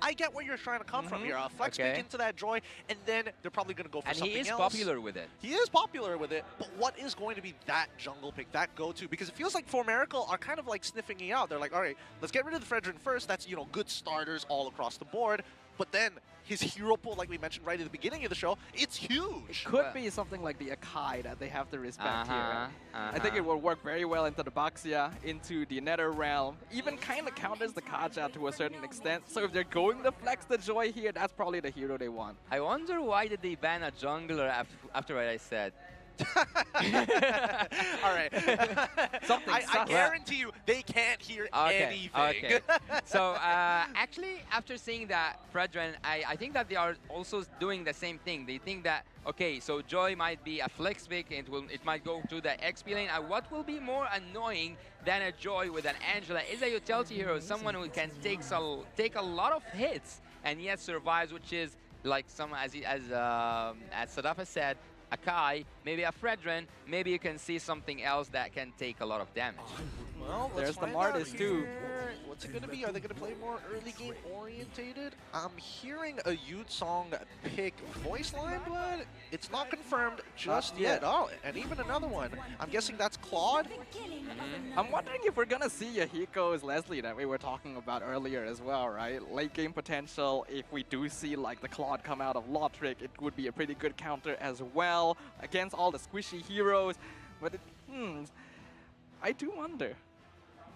I get where you're trying to come from here. Flex pick into that Joy, and then they're probably going to go for something else. And he is popular with it. He is popular with it, but what is going to be that jungle pick, that go-to? Because it feels like Formerical are kind of like sniffing me out. They're like, all right, let's get rid of the Fredrin first. That's, good starters all across the board. But then his hero pool, like we mentioned right at the beginning of the show, it's huge. It could be something like the Akai that they have to respect here. I think it will work very well into the Baxia, into the Nether Realm. Even kind of counters the Kaja to a certain extent. So if they're going to flex the Joy here, that's probably the hero they want. I wonder why did they ban a jungler after what I said. All right. I guarantee you they can't hear anything. Okay. So actually, after seeing that Fredrin, I think that they are also doing the same thing. They think that, okay, so Joy might be a flex pick, and it might go to the XP lane. And what will be more annoying than a Joy with an Angela is a utility hero, someone who can take a lot of hits and yet survives, which is like as Sadafa said, Akai, maybe a Fredrin, maybe you can see something else that can take a lot of damage. Well, there's the Martis too. What's it going to be? Are they going to play more early game orientated? I'm hearing a Yutsong pick voice line, but it's not confirmed just yet. Oh, and even another one. I'm guessing that's Claude. I'm wondering if we're going to see Yahiko's Leslie that we were talking about earlier as well, right? Late game potential, if we do see like the Claude come out of Lotric, it would be a pretty good counter as well against all the squishy heroes. But I do wonder.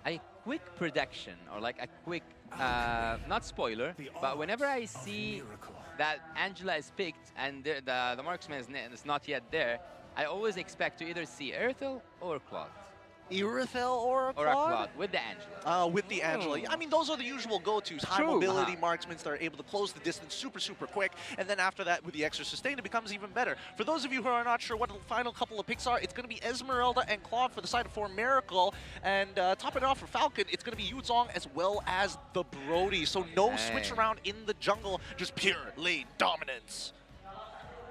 A quick prediction, or like a quick, not spoiler, but whenever I see that Angela is picked and the marksman is not yet there, I always expect to either see Earthel or Claude. Irithel or a Claude? Or a Claude, with the Angela. With the Angela. I mean, those are the usual go-tos. High mobility marksmen that are able to close the distance super quick, and then after that, with the extra sustain, it becomes even better. For those of you who are not sure what the final couple of picks are, it's going to be Esmeralda and Claude for the side of Formerical, and topping it off for Falcon, it's going to be Yuzong as well as the Brody. So no switch around in the jungle, just pure lane dominance.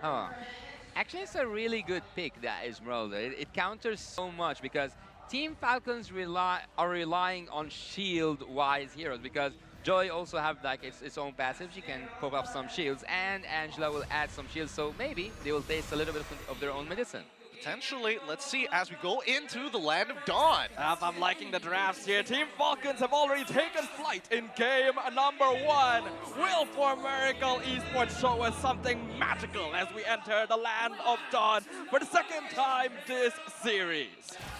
Actually, it's a really good pick, that Esmeralda. It counters so much because Team Falcons are relying on shield-wise heroes because Joy also have like its own passive. She can poke up some shields, and Angela will add some shields, so maybe they will taste a little bit of their own medicine. Potentially. Let's see as we go into the Land of Dawn. I'm liking the drafts here. Team Falcons have already taken flight in game number 1. Will Formerical Esports show us something magical as we enter the Land of Dawn for the second time this series?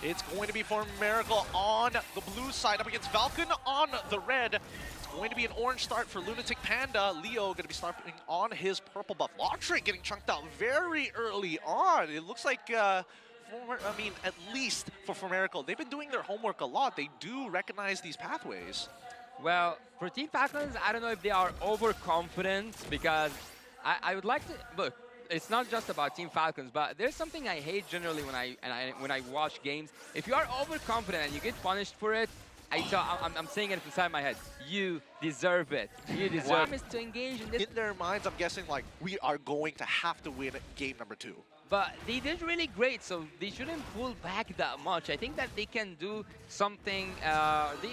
It's going to be Formerical on the blue side up against Falcon on the red. It's going to be an orange start for Lunatic Panda. Leo going to be starting on his purple buff. Lotric getting chunked out very early on. It looks like, at least for Formerical, they've been doing their homework a lot. They do recognize these pathways. Well, for Team Falcons, I don't know if they are overconfident because I would like to look. It's not just about Team Falcons, but there's something I hate generally when I watch games. If you are overconfident and you get punished for it, I'm saying it inside my head. You deserve it. You deserve it. To engage in this. In their minds, I'm guessing like we are going to have to win game number 2. But they did really great, so they shouldn't pull back that much. I think that they can do something,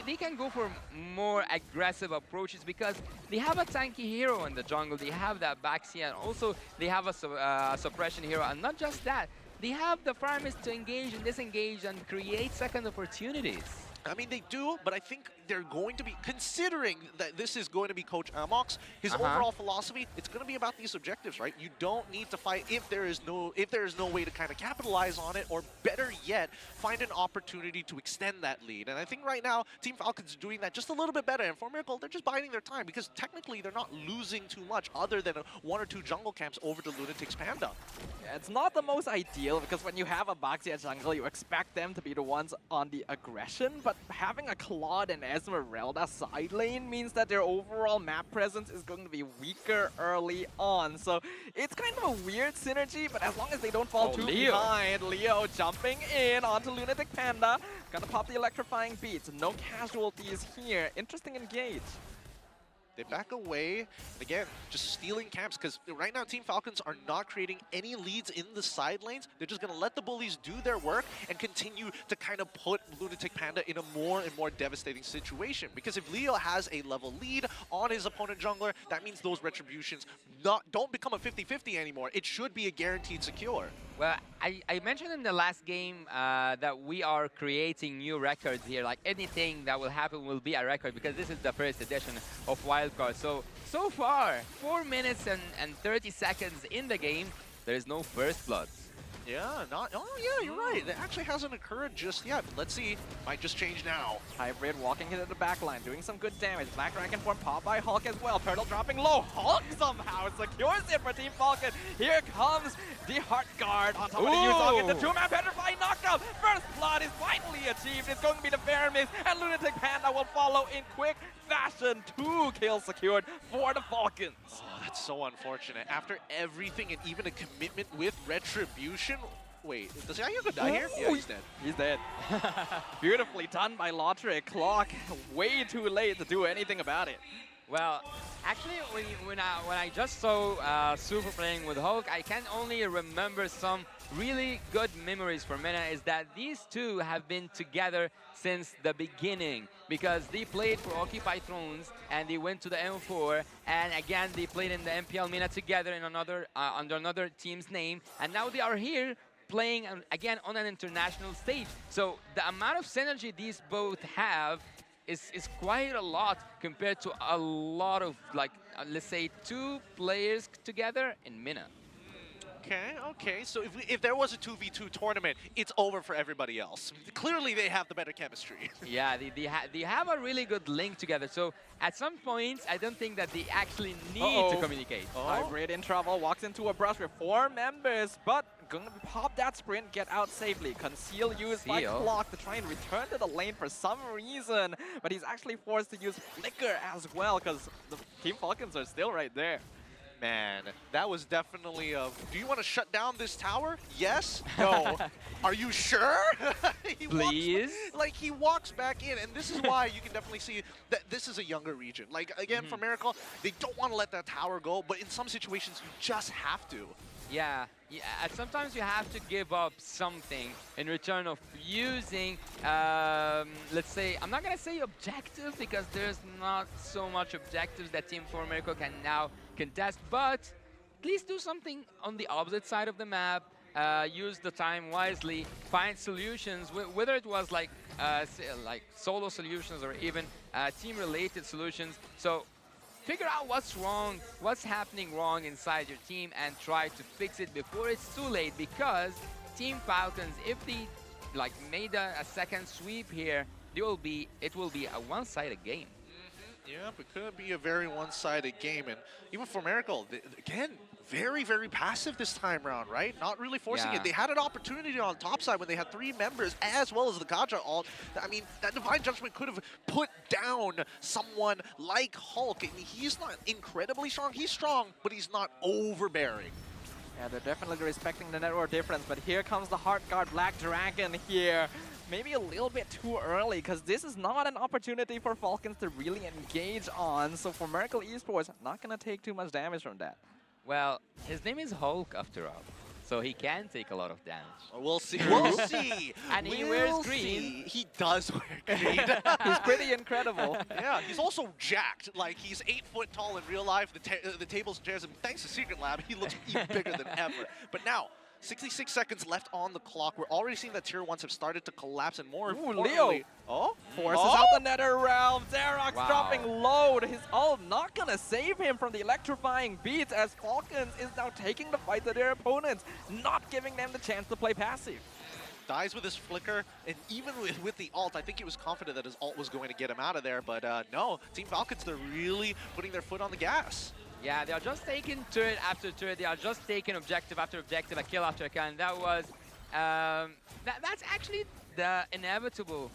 they can go for more aggressive approaches because they have a tanky hero in the jungle, they have that backseat, and also they have a suppression hero. And not just that, they have the fire mist to engage and disengage and create second opportunities. I mean, they do, but I think they're going to be, considering that this is going to be Coach Amok's, his overall philosophy, it's going to be about these objectives, right? You don't need to fight if there is no way to kind of capitalize on it, or better yet, find an opportunity to extend that lead. And I think right now, Team Falcon's doing that just a little bit better. And for Miracle, they're just biding their time because technically they're not losing too much other than 1 or 2 jungle camps over to Lunatic's Panda. Yeah, it's not the most ideal because when you have a Baxia jungle, you expect them to be the ones on the aggression, but having a Claude and Esmeralda side lane means that their overall map presence is going to be weaker early on. So it's kind of a weird synergy, but as long as they don't fall too behind, Leo jumping in onto Lunatic Panda, gonna pop the electrifying beats. No casualties here. Interesting engage. They back away, and again, just stealing camps, because right now Team Falcons are not creating any leads in the side lanes. They're just going to let the bullies do their work and continue to kind of put Lunatic Panda in a more and more devastating situation. Because if Leo has a level lead on his opponent jungler, that means those retributions don't become a 50-50 anymore. It should be a guaranteed secure. Well, I mentioned in the last game that we are creating new records here. Like anything that will happen will be a record because this is the first edition of Wildcard. So far, 4 minutes and 30 seconds in the game, there is no first blood. Yeah, yeah, you're right. That actually hasn't occurred just yet. Let's see. Might just change now. Hybrid walking into the backline, doing some good damage. Black Dragon form popped by Hulk as well. Turtle dropping low. Hulk somehow secures it for Team Falcon. Here comes the Heart Guard on top of the Yuzong. The 2-man petrify knockout. First blood is finally achieved. It's going to be the Fair Mist, and Lunatic Panda will follow in quick fashion. 2 kills secured for the Falcons. Oh, that's so unfortunate. After everything and even a commitment with Retribution. Wait, does Yayago die here? Yeah, he's dead. He's dead. Beautifully done by Lotric. Clock way too late to do anything about it. Well, actually, when I just saw Super playing with Hulk, I can only remember some really good memories for Mena is that these two have been together since the beginning because they played for Occupy Thrones and they went to the M4 and again they played in the MPL Mena together in another under another team's name, and now they are here playing again on an international stage. So the amount of synergy these both have is quite a lot compared to a lot of, like, let's say 2 players together in Mina. Okay. So if there was a 2v2 tournament, it's over for everybody else. Clearly, they have the better chemistry. Yeah, they have a really good link together. So at some points, I don't think that they actually need to communicate. Hybrid in trouble, walks into a brush with 4 members, but gonna pop that sprint, get out safely. Conceal used by Clock to try and return to the lane for some reason, but he's actually forced to use Flicker as well because the Team Falcons are still right there. Man, that was definitely a... Do you want to shut down this tower? Yes? No. Are you sure? Please? He walks back in, and this is why you can definitely see that this is a younger region. Like, again, for Miracle, they don't want to let that tower go, but in some situations, you just have to. Yeah, sometimes you have to give up something in return of using, let's say, I'm not going to say objective because there's not so much objectives that Team 4 Miracle can now contest, but at least do something on the opposite side of the map, use the time wisely, find solutions, whether it was like solo solutions or even team-related solutions. So figure out what's wrong, what's happening wrong inside your team, and try to fix it before it's too late. Because Team Falcons, if they made a second sweep here, it will be a one-sided game. Yeah, it could be a very one-sided game, and even for Miracle, again, very, very passive this time around, right? Not really forcing it. They had an opportunity on top side when they had 3 members, as well as the Gacha ult. I mean, that Divine Judgment could have put down someone like Hulk, and he's not incredibly strong. He's strong, but he's not overbearing. Yeah, they're definitely respecting the network difference, but here comes the Heart Guard Black Dragon here. maybe a little bit too early, because this is not an opportunity for Falcons to really engage on. So for Miracle Esports, not going to take too much damage from that. Well, his name is Hulk after all, so he can take a lot of damage. We'll see. We'll see. And he wears green. See. He does wear green. He's pretty incredible. Yeah, he's also jacked. Like, he's 8 foot tall in real life. The tables and chairs, and thanks to Secret Lab, he looks even bigger than ever. But now, 66 seconds left on the clock. We're already seeing that tier 1s have started to collapse, and more Leo forces out the Nether Realm. Xerox dropping load. His ult not gonna save him from the electrifying beats, as Falcons is now taking the fight to their opponents, not giving them the chance to play passive. Dies with his flicker, and even with the ult, I think he was confident that his ult was going to get him out of there, but no, Team Falcons, they're really putting their foot on the gas. Yeah, they are just taking turret after turret. They are just taking objective after objective, a kill after a kill, and that was that's actually the inevitable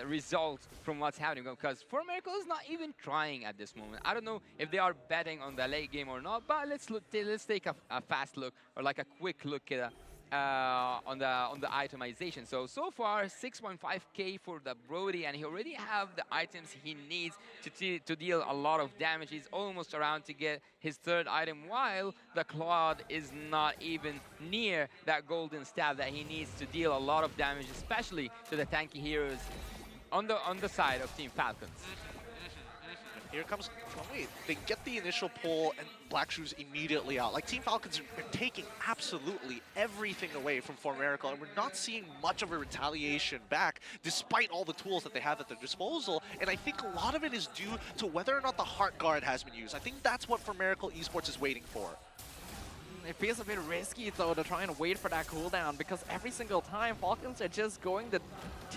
result from what's happening, because For Miracle is not even trying at this moment. I don't know if they are betting on the late game or not, but let's take a fast look, or like a quick look at on the itemization. So far 6.5k for the Brody, and he already have the items he needs to deal a lot of damage. He's almost around to get his third item, while the Claude is not even near that golden staff that he needs to deal a lot of damage, especially to the tanky heroes on the side of Team Falcons. Here comes Chloe. They get the initial pull, and Black Shoes immediately out. Like, Team Falcons are taking absolutely everything away from For Miracle, and we're not seeing much of a retaliation back, despite all the tools that they have at their disposal. And I think a lot of it is due to whether or not the Heart Guard has been used. I think that's what For Miracle Esports is waiting for. It feels a bit risky, though, to try and wait for that cooldown, because every single time Falcons are just going to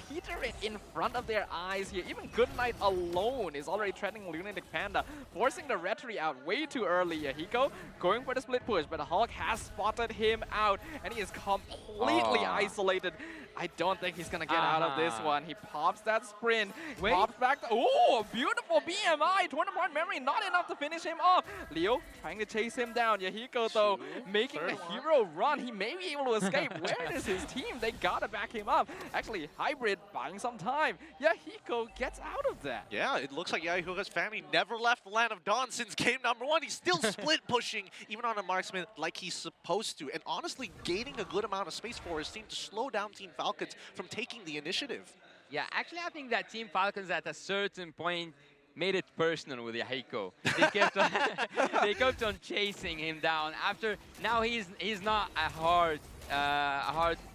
teeter it in front of their eyes here. Even Goodnight alone is already treading Lunatic Panda, forcing the Retry out way too early. Yahiko going for the split push, but Hulk has spotted him out, and he is completely isolated. I don't think he's going to get out of this one. He pops that sprint, pops back. Oh, beautiful BMI. 20-point memory, not enough to finish him off. Leo trying to chase him down. Yahiko, though, making a hero run. He may be able to escape. Where is his team? They got to back him up. Actually, Hybrid buying some time. Yahiko gets out of that. Yeah, it looks like Yahiko's family never left the Land of Dawn since game number 1. He's still split pushing, even on a marksman, like he's supposed to. And honestly, gaining a good amount of space for his team to slow down Team Falcons from taking the initiative. Yeah, actually, I think that Team Falcons at a certain point made it personal with Yahiko. They kept on chasing him down. Now he's not a hard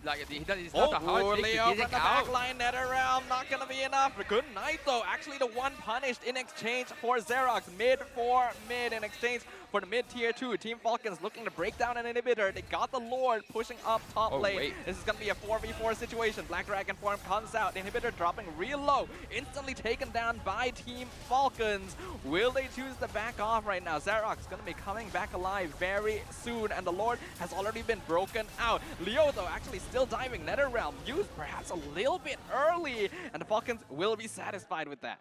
like he's not a hard pick Leo to from the out. backline, Nether Realm, not gonna be enough. Good night, though. Actually, the one punished in exchange for Xerox. Mid for mid in exchange for the mid tier 2. Team Falcons looking to break down an inhibitor. They got the Lord pushing up top lane. Wait. This is gonna be a 4v4 situation. Black Dragon form comes out. Inhibitor dropping real low. Instantly taken down by Team Falcons. Will they choose to back off right now? Xerox gonna be coming back alive very soon, and the Lord has already been broken out. Leo, though, actually still diving. Nether Realm used perhaps a little bit early, and the Falcons will be satisfied with that.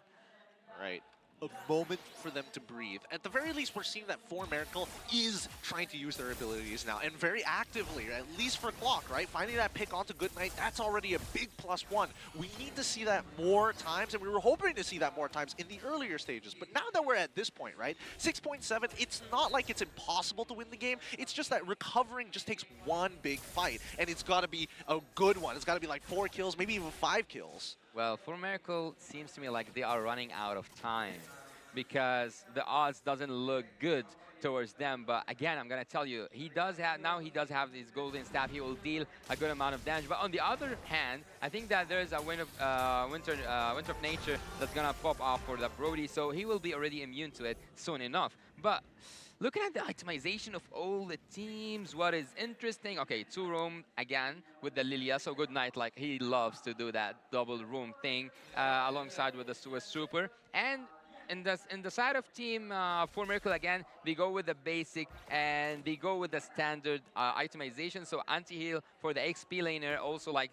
Right. A moment for them to breathe. At the very least, we're seeing that For Miracle is trying to use their abilities now, and very actively, at least for Clock, right? Finding that pick onto Goodnight, that's already a big +1. We need to see that more times, and we were hoping to see that more times in the earlier stages. But now that we're at this point, right? 6.7, it's not like it's impossible to win the game. It's just that recovering just takes one big fight, and it's got to be a good one. It's got to be like 4 kills, maybe even 5 kills. Well, For Miracle seems to me like they are running out of time, because the odds doesn't look good towards them. But again, I'm gonna tell you, he does have his golden staff. He will deal a good amount of damage. But on the other hand, I think that there's a Winter of Nature that's gonna pop off for the Brody, so he will be already immune to it soon enough. But looking at the itemization of all the teams, what is interesting, okay, 2 roam again with the Lilia, so Goodnight, like, he loves to do that double roam thing alongside with the Swiss Trooper. And in the side of Team For Miracle, again, they go with the basic and they go with the standard itemization. So anti-heal for the XP laner. Also, like,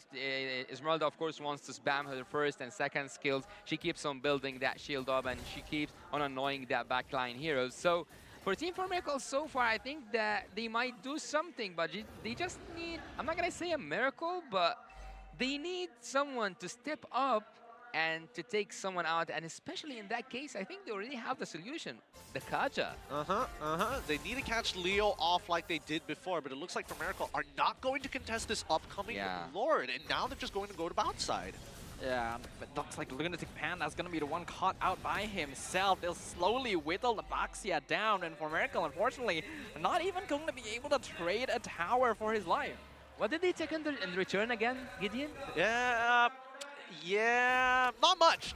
Esmeralda, of course, wants to spam her first and second skills. She keeps on building that shield up, and she keeps on annoying that backline heroes. So for Team For Miracle so far, I think that they might do something, but they just need, I'm not going to say a miracle, but they need someone to step up and to take someone out, and especially in that case, I think they already have the solution, the Kaja. They need to catch Leo off like they did before, but it looks like Miracle are not going to contest this upcoming Lord, and now they're just going to go to bounce side. Yeah, but looks like Lunatic Panda's gonna be the one caught out by himself. They'll slowly whittle the Baxia down, and for Miracle, unfortunately, not even going to be able to trade a tower for his life. What did they take in return again, Gideon? Yeah, not much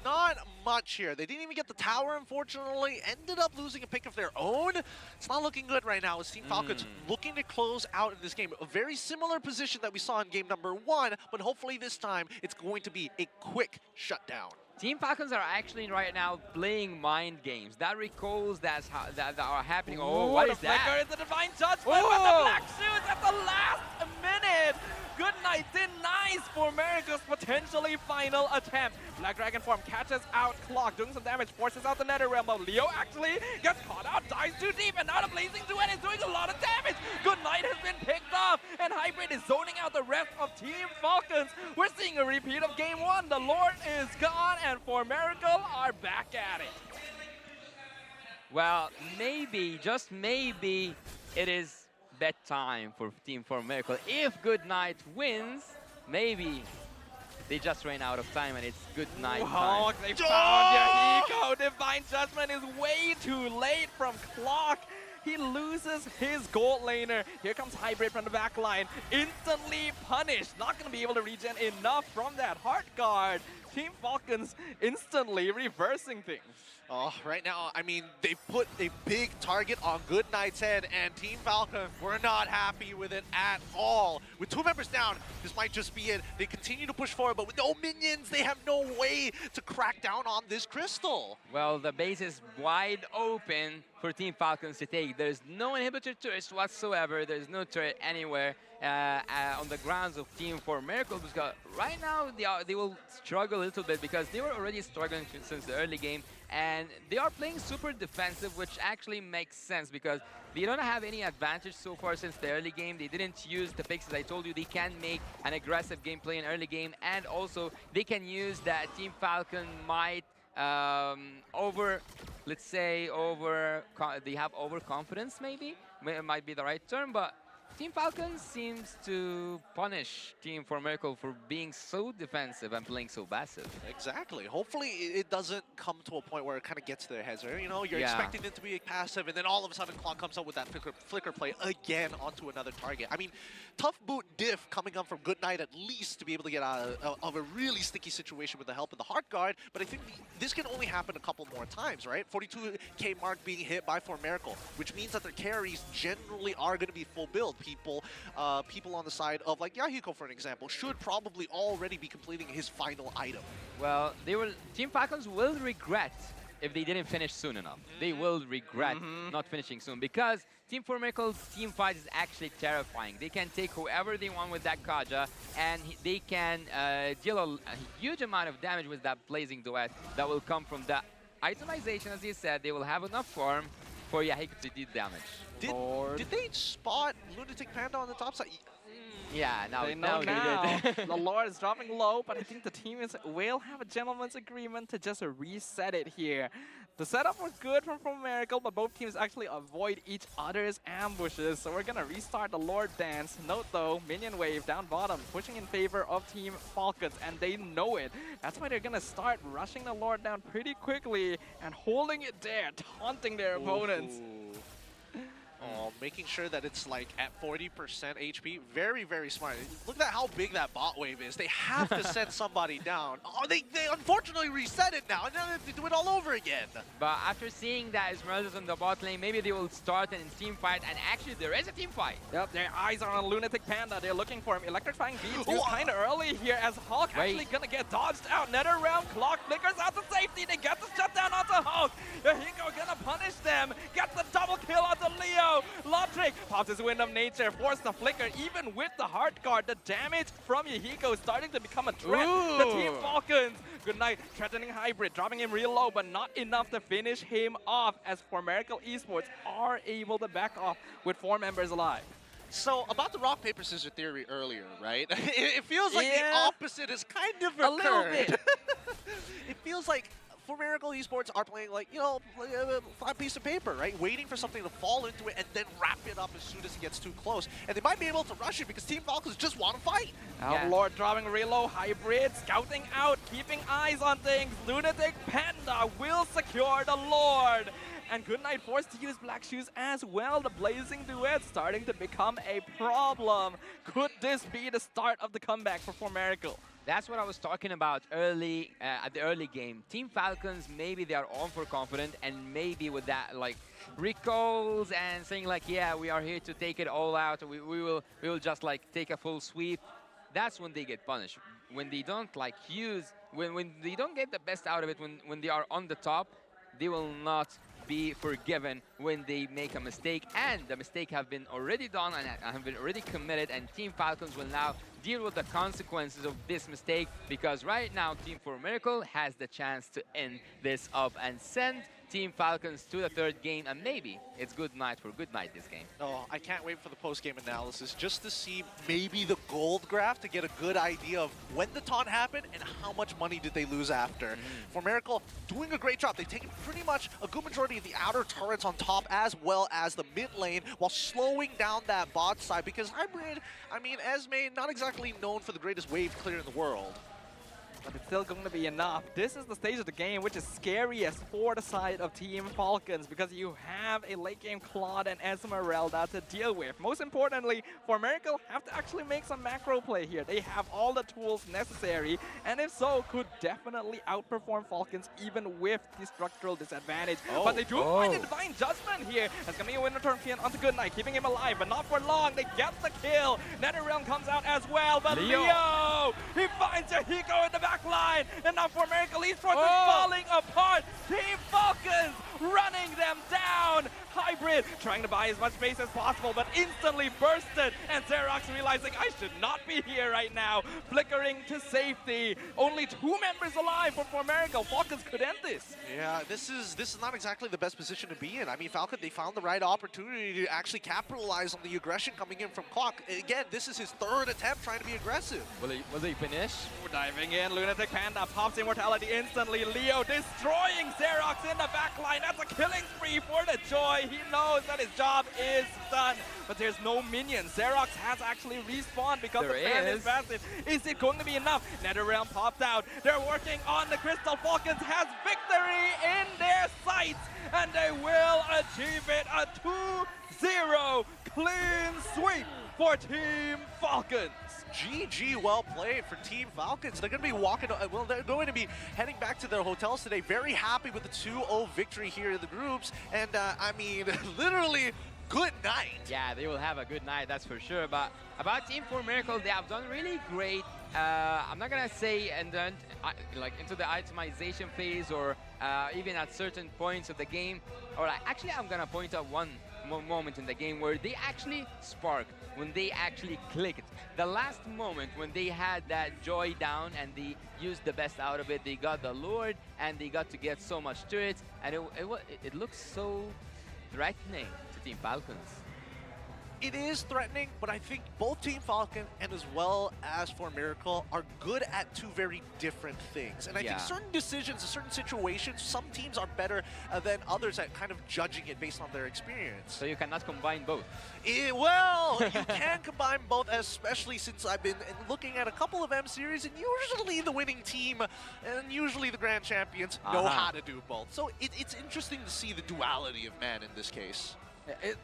here. They didn't even get the tower, unfortunately. Ended up losing a pick of their own. It's not looking good right now as Team Falcons looking to close out in this game. A very similar position that we saw in game number 1, but hopefully this time it's going to be a quick shutdown. Team Falcons are actually right now playing mind games. That recalls that are happening. Oh, what is that? Flicker is the Divine Judgment, but the Black Shoes at the last minute! Good night, denies for Miracle's potentially final attempt. Black Dragon form catches out Clock, doing some damage, forces out the Nether Realm, but Leo actually gets caught out, dives too deep, and now the Blazing Duet is doing a lot of damage. Good night has been picked off, and Hybrid is zoning out the rest of Team Falcons. We're seeing a repeat of game 1. The Lord is gone, and for Miracle are back at it. Well, maybe, just maybe, it is bedtime for Team Miracle. If Good Night wins, maybe they just ran out of time and it's Good Night time. They found Yahiko! Divine Judgment is way too late from Clock. He loses his gold laner. Here comes Hybrid from the back line. Instantly punished. Not going to be able to regen enough from that Heart Guard. Team Falcons instantly reversing things. Oh, right now, I mean, they put a big target on Good Night's head, and Team Falcon were not happy with it at all. With 2 members down, this might just be it. They continue to push forward, but with no minions, they have no way to crack down on this crystal. Well, the base is wide open for Team Falcons to take. There's no inhibitor turret whatsoever. There's no turret anywhere on the grounds of Team Miracle. Because right now, they will struggle a little bit because they were already struggling since the early game. And they are playing super defensive, which actually makes sense because they don't have any advantage so far since the early game. They didn't use the picks. As I told you, they can make an aggressive gameplay in early game, and also they can use that Team Falcon might they have overconfidence maybe. It might be the right term, but Team Falcon seems to punish Team Miracle for being so defensive and playing so passive. Exactly. Hopefully it doesn't come to a point where it kind of gets to their heads, right? You know, you're expecting it to be passive, and then all of a sudden Clock comes up with that flicker play again onto another target. I mean, tough boot diff coming up from Good Night at least to be able to get out of a really sticky situation with the help of the Heart Guard, but I think this can only happen a couple more times, right? 42k mark being hit by Miracle, which means that their carries generally are going to be full build. People on the side of like Yahiko, for an example, should probably already be completing his final item. Well, Team Falcons will regret if they didn't finish soon enough. They will regret not finishing soon because Team Miracle's team fight is actually terrifying. They can take whoever they want with that Kaja, and they can deal a huge amount of damage with that Blazing Duet that will come from the itemization. As you said, they will have enough farm for Yahiko to do damage. Did they spot Lunatic Panda on the top side? Yeah, now they know now. they did. The Lord is dropping low, but I think the team will have a gentleman's agreement to just reset it here. The setup was good from Miracle, but both teams actually avoid each other's ambushes, so we're gonna restart the Lord dance. Note though, minion wave down bottom, pushing in favor of Team Falcons, and they know it. That's why they're gonna start rushing the Lord down pretty quickly and holding it there, taunting their opponents. Making sure that it's like at 40% HP. Very, very smart. Look at how big that bot wave is. They have to send somebody down. Oh, they unfortunately reset it now, and now they have to do it all over again. But after seeing that Esmeralda's on the bot lane, maybe they will start a team fight, and actually there is a team fight. Yep, their eyes are on Lunatic Panda. They're looking for him. Electrifying beats used kind of early here as Hulk actually gonna get dodged out. Nether Realm Clock flickers out to safety. They get the shutdown onto Hulk. Yahiko gonna punish them. Gets the double kill onto Leo. Lotric pops his Wind of Nature, forced the flicker. Even with the Heart Guard, the damage from Yahiko is starting to become a threat. The Team Falcons. Good night, threatening Hybrid, dropping him real low, but not enough to finish him off as Miracle Esports are able to back off with 4 members alive. So, about the rock, paper, scissors theory earlier, right? It feels like the Yeah. opposite is kind of A little occurred. bit. It feels like for Miracle Esports are playing like, you know, like a flat piece of paper, right? Waiting for something to fall into it and then wrap it up as soon as it gets too close. And they might be able to rush it because Team Falcons just want to fight. Lord dropping reload, hybrid, scouting out, keeping eyes on things. Lunatic Panda will secure the Lord. And Goodnight forced to use Black Shoes as well. The Blazing Duet starting to become a problem. Could this be the start of the comeback for Miracle? That's what I was talking about early at the early game. Team Falcons, maybe they are overconfident, and maybe with that like recalls and saying like, yeah, we are here to take it all out. We will just like take a full sweep. That's when they get punished. When they don't like use, when they don't get the best out of it, when they are on the top, they will not be forgiven when they make a mistake, and the mistake have been already done and have been already committed, and Team Falcons will now deal with the consequences of this mistake, because right now Team For Miracle has the chance to end this up and send Team Falcons to the third game, and maybe it's good night for good night this game. Oh, I can't wait for the post-game analysis just to see maybe the gold graph to get a good idea of when the taunt happened and how much money did they lose after. For Miracle, doing a great job. They've taken pretty much a good majority of the outer turrets on top as well as the mid lane while slowing down that bot side, because Hybrid, I mean, Esme, not exactly known for the greatest wave clear in the world. But it's still going to be enough. This is the stage of the game which is scariest for the side of Team Falcons, because you have a late game Claude and Esmeralda to deal with. Most importantly, for Miracle, have to actually make some macro play here. They have all the tools necessary, and if so, could definitely outperform Falcons even with the structural disadvantage. But they do find a Divine Judgment here. That's going to be a winner turn Fian onto Goodnight, keeping him alive, but not for long. They get the kill. NetherRealm comes out as well, but Leo, he finds Yahiko in the back line, and now for Miracle Esports is falling apart. Team Falcons running them down. Hybrid trying to buy as much space as possible, but instantly bursted, and Xerox realizing I should not be here right now, flickering to safety. Only 2 members alive for Miracle. Falcons could end this. Yeah, this is not exactly the best position to be in. I mean, Falcon, they found the right opportunity to actually capitalize on the aggression coming in from Clock. Again, this is his 3rd attempt trying to be aggressive. Will he finish? Diving in, Lunatic Panda pops Immortality instantly. Leo destroying Xerox in the back line. That's a killing spree for the Joy. He knows that his job is done, but there's no minions. Xerox has actually respawned because the fan is passive. Is it going to be enough? NetherRealm popped out. They're working on the Crystal. Falcons has victory in their sights, and they will achieve it. A 2-0 clean sweep for Team Falcons. GG, well played for Team Falcons. They're going to be walking, well, they're going to be heading back to their hotels today. Very happy with the 2-0 victory here in the groups. And I mean, literally, good night. Yeah, they will have a good night, that's for sure. But about Team For Miracle, they have done really great. I'm not gonna say and then like into the itemization phase or even at certain points of the game. Or actually, I'm gonna point out one moment in the game where they actually sparked, when they actually clicked. The last moment when they had that Joy down and they used the best out of it, they got the Lord and they got to get so much turrets, and it looks so threatening to Team Falcons. It is threatening, but I think both Team Falcon and as well as For Miracle are good at 2 very different things. And I think certain decisions, certain situations, some teams are better than others at kind of judging it based on their experience. So you cannot combine both? Well, you can combine both, especially since I've been looking at a couple of M series, and usually the winning team and usually the grand champions know how to do both. So it's interesting to see the duality of man in this case.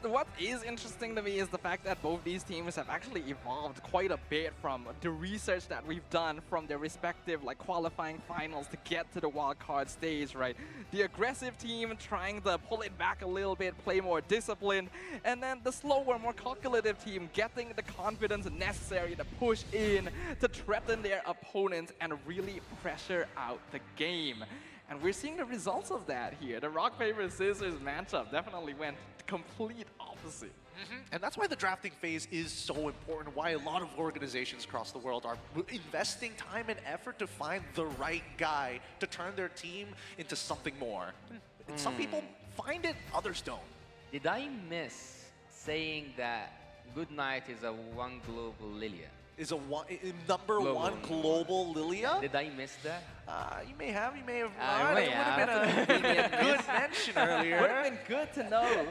What is interesting to me is the fact that both these teams have actually evolved quite a bit from the research that we've done from their respective qualifying finals to get to the wildcard stage, right? The aggressive team trying to pull it back a little bit, play more disciplined, and then the slower, more calculative team getting the confidence necessary to push in, to threaten their opponents and really pressure out the game. And we're seeing the results of that here. The rock, paper, scissors matchup definitely went complete opposite. And that's why the drafting phase is so important, why a lot of organizations across the world are investing time and effort to find the right guy to turn their team into something more. And some people find it, others don't. Did I miss saying that Good Night is a one global Lilia. Is a number one global Lilia? Did I miss that? You may have not. may It would have been a good mention earlier. Would have been good to know.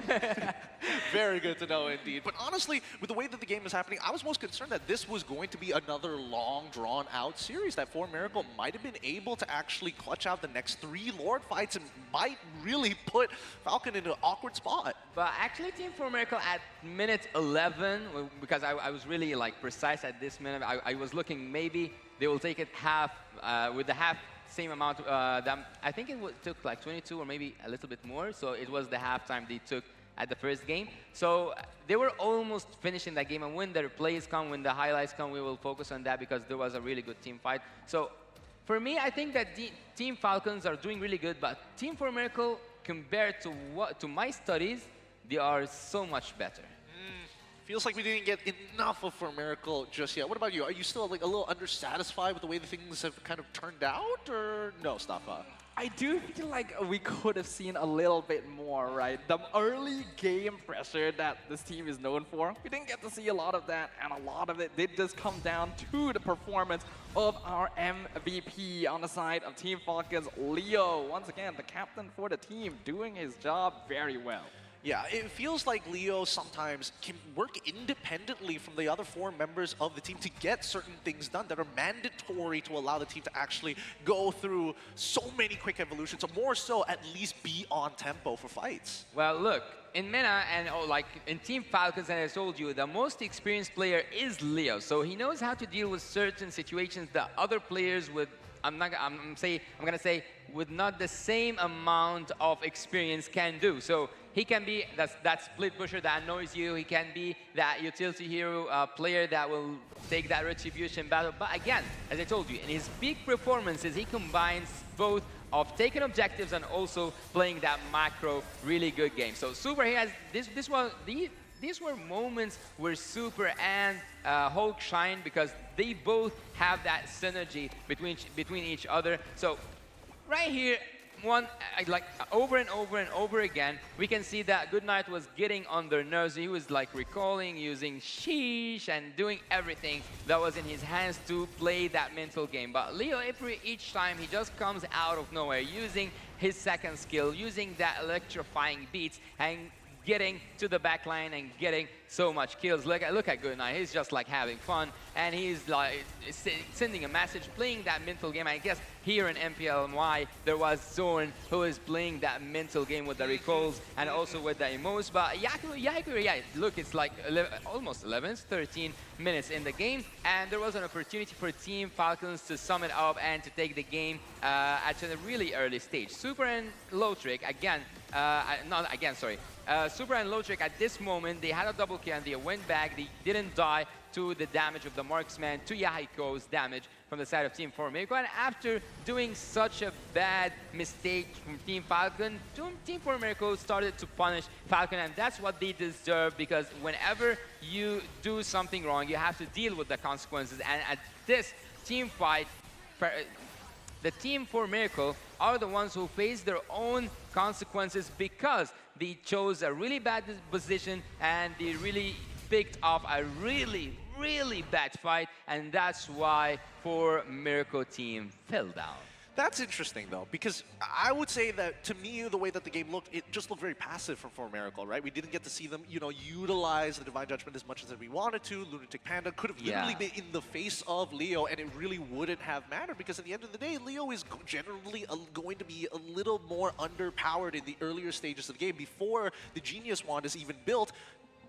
Very good to know indeed. But honestly, with the way that the game is happening, I was most concerned that this was going to be another long, drawn-out series, that 4Miracle might have been able to actually clutch out the next 3 Lord fights and might really put Falcon in an awkward spot. But actually, Team 4Miracle at minute 11, because I was really like precise at this minute, I was looking maybe they will take it half, with the half same amount. I think it took like 22 or maybe a little bit more, so it was the halftime they took at the first game. So they were almost finishing that game, and when the replays come, when the highlights come, we will focus on that because there was a really good team fight. So for me, I think that Team Falcons are doing really good, but Team 4Miracle, compared to my studies, they are so much better. Feels like we didn't get enough of 4Miracle just yet. What about you? Are you still like a little undersatisfied with the way the things have kind of turned out, or no, Stafa? I do feel like we could have seen a little bit more, right? The early game pressure that this team is known for, we didn't get to see a lot of that, and a lot of it did just come down to the performance of our MVP on the side of Team Falcons, Leo. Once again, the captain for the team, doing his job very well. Yeah, it feels like Leo sometimes can work independently from the other 4 members of the team to get certain things done that are mandatory to allow the team to actually go through so many quick evolutions, or more so at least be on tempo for fights. Well, look, in MENA and like in Team Falcons, and I told you, the most experienced player is Leo, so he knows how to deal with certain situations that other players with I'm gonna say with not the same amount of experience can do. So he can be that split pusher that annoys you. He can be that utility hero player that will take that retribution battle. But again, as I told you, in his peak performances, he combines both of taking objectives and also playing that macro really good game. So Super, he has these were moments where Super and Hulk shine because they both have that synergy between each other. So right here, like over and over and over again, we can see that Goodnight was getting on their nerves. He was like recalling, using sheesh, and doing everything that was in his hands to play that mental game. But Leo, each time, he just comes out of nowhere, using his second skill, using that electrifying beats, and getting to the back line and getting so much kills. Look at Goodnight. He's just like having fun, and he's like sending a message, playing that mental game. I guess here in MPLMY there was Zorn who is playing that mental game with the recalls and also with the emotes. But Yaku, yeah, look, it's like almost 13 minutes in the game, and there was an opportunity for Team Falcons to sum it up and to take the game at a really early stage. Super and Lotrick again. Super and Lotrick at this moment, they had a double kill and they went back. They didn't die to the damage of the marksman, to Yahiko's damage from the side of Team 4Miracle. And after doing such a bad mistake from Team Falcon, Team 4Miracle started to punish Falcon, and that's what they deserve, because whenever you do something wrong, you have to deal with the consequences. And at this team fight, the Team 4Miracle are the ones who face their own consequences because they chose a really bad position and they really picked up a really, really bad fight, and that's why 4Miracle team fell down. That's interesting, though, because I would say that, to me, the way that the game looked, it just looked very passive from 4Miracle, right? We didn't get to see them, utilize the Divine Judgment as much as we wanted to. Lunatic Panda could have literally been in the face of Leo, and it really wouldn't have mattered, because at the end of the day, Leo is generally going to be a little more underpowered in the earlier stages of the game. Before the Genius Wand is even built,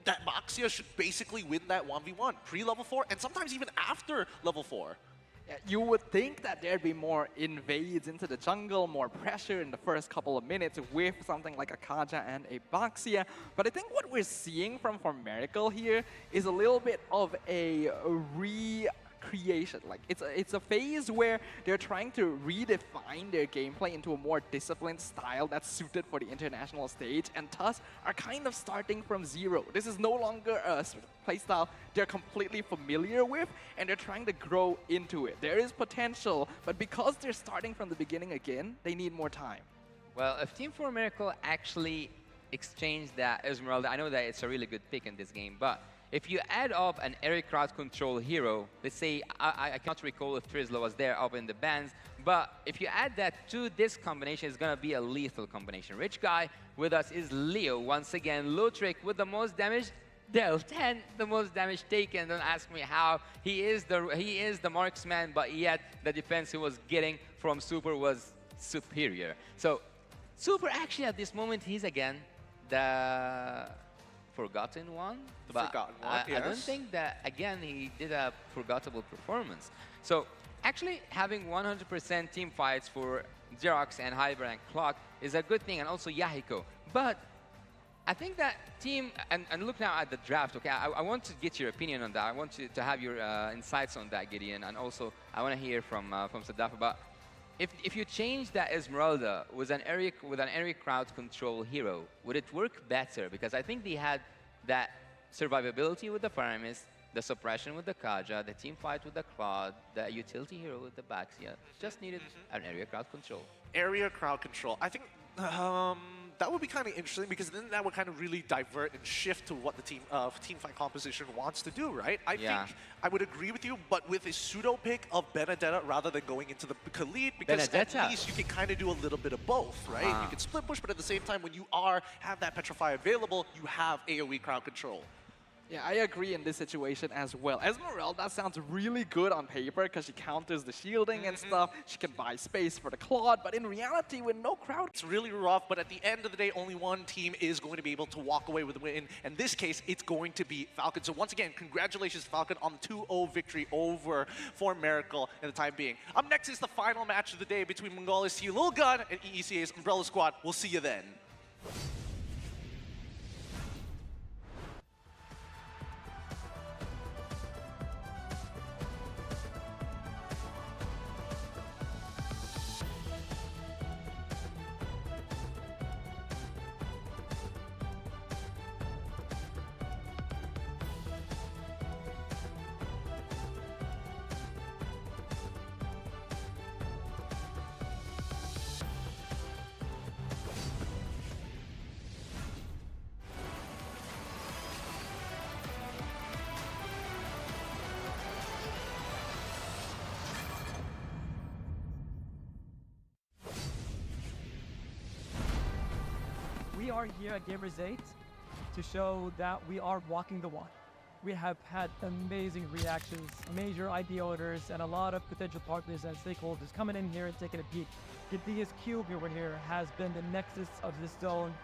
that Moxia should basically win that 1v1, pre-level 4, and sometimes even after level 4. You would think that there'd be more invades into the jungle, more pressure in the first couple of minutes with something like a Kaja and a Boxia. But I think what we're seeing from 4Miracle here is a little bit of a recreation. Like it's a phase where they're trying to redefine their gameplay into a more disciplined style that's suited for the international stage, and thus are kind of starting from zero. This is no longer a playstyle they're completely familiar with, and they're trying to grow into it. There is potential, but because they're starting from the beginning again, they need more time. Well, if Team 4Miracle actually exchanged that Esmeralda, I know that it's a really good pick in this game, but if you add up an area crowd control hero, let's say, I can't recall if Trizla was there up in the bands, but if you add that to this combination, it's gonna be a lethal combination. Rich Guy with us is Leo once again. Lotric with the most damage dealt and the most damage taken. Don't ask me how. He is the marksman, but yet the defense he was getting from Super was superior. So Super actually at this moment, he's again the forgotten one. The forgotten one, I don't think that, again, he did a forgettable performance. So actually having 100% team fights for Xerox and Hyper and Clock is a good thing, and also Yahiko. But I think that team, and look now at the draft, okay? I want to get your opinion on that. I want to have your insights on that, Gideon, and also I want to hear from Sadaf about if you change that Esmeralda with an area crowd control hero, would it work better? Because I think they had that survivability with the Paramis, the suppression with the Kaja, the team fight with the Claude, the utility hero with the Baxia. Just needed an area crowd control. Area crowd control. I think that would be kind of interesting, because then that would kind of really divert and shift to what the team fight composition wants to do, right? I think I would agree with you, but with a pseudo pick of Benedetta rather than going into the Khalid, because at least you can kind of do a little bit of both, right? You can split push, but at the same time, when you have that Petrify available, you have AoE crowd control. Yeah, I agree in this situation as well. Esmeralda sounds really good on paper because she counters the shielding and stuff. She can buy space for the Claude, but in reality, with no crowd, it's really rough, but at the end of the day, only one team is going to be able to walk away with the win. In this case, it's going to be Falcon. So once again, congratulations, Falcon, on the 2-0 victory over for Miracle in the time being. Up next is the final match of the day between Mongolia's T Lil Gun and EECA's Umbrella Squad. We'll see you then. We are here at Gamers 8 to show that we are walking the walk. We have had amazing reactions, major idea owners, and a lot of potential partners and stakeholders coming in here and taking a peek. Gideon's cube over here has been the nexus of this zone.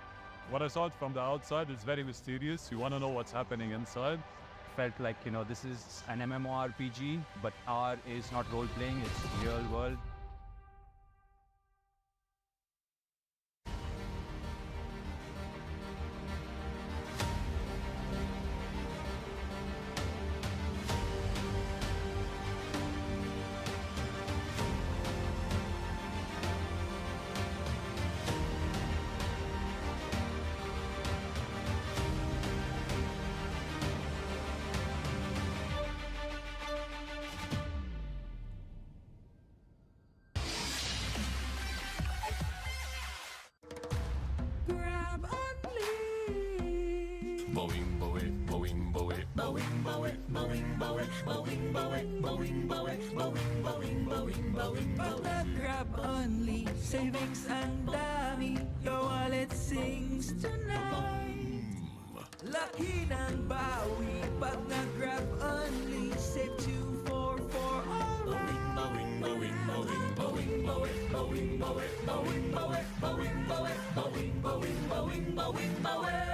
What I saw it from the outside is very mysterious. You want to know what's happening inside. Felt like, you know, this is an MMORPG, but R is not role-playing, it's real world. Grab only. Boing, boing, boing, boing, boing, boing, boing, boing, boing, boing, boing, boing, boing, boing, boing, boing. Pag nag-grab only, savings ang dami, your wallet sings tonight. Laki ng bawi, pag nag-grab only, save 244 alright. Boing, boing, boing, boing, boing, boing, boing, boing, boing, boing, boing, boing, boing, boing, boing, boing.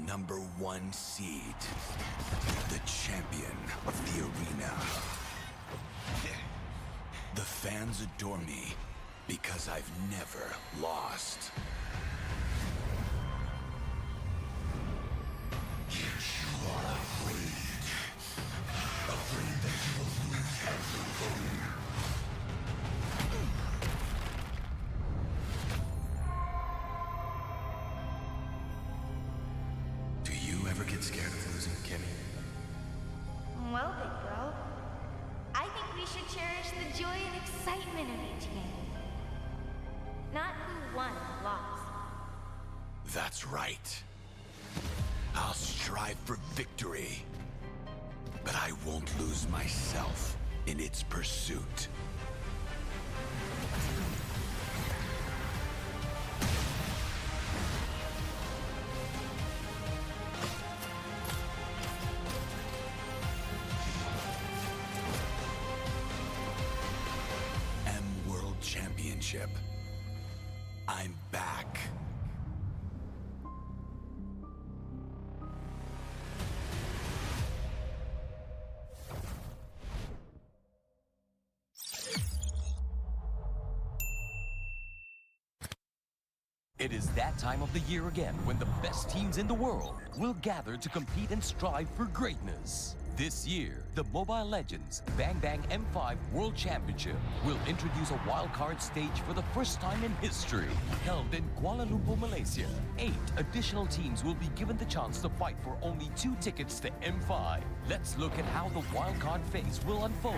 number 1 seed, the champion of the arena. The fans adore me because I've never lost. You are afraid that you will lose everything. Do you ever get scared of losing, Kimmy? Well, big bro, I think we should cherish the joy and excitement of each game. Not who won or lost. That's right. I'll strive for victory, but I won't lose myself in its pursuit. World Championship. I'm back. It is that time of the year again when the best teams in the world will gather to compete and strive for greatness. This year, the Mobile Legends Bang Bang M5 World Championship will introduce a wildcard stage for the first time in history. Held in Kuala Lumpur, Malaysia, 8 additional teams will be given the chance to fight for only 2 tickets to M5. Let's look at how the wildcard phase will unfold.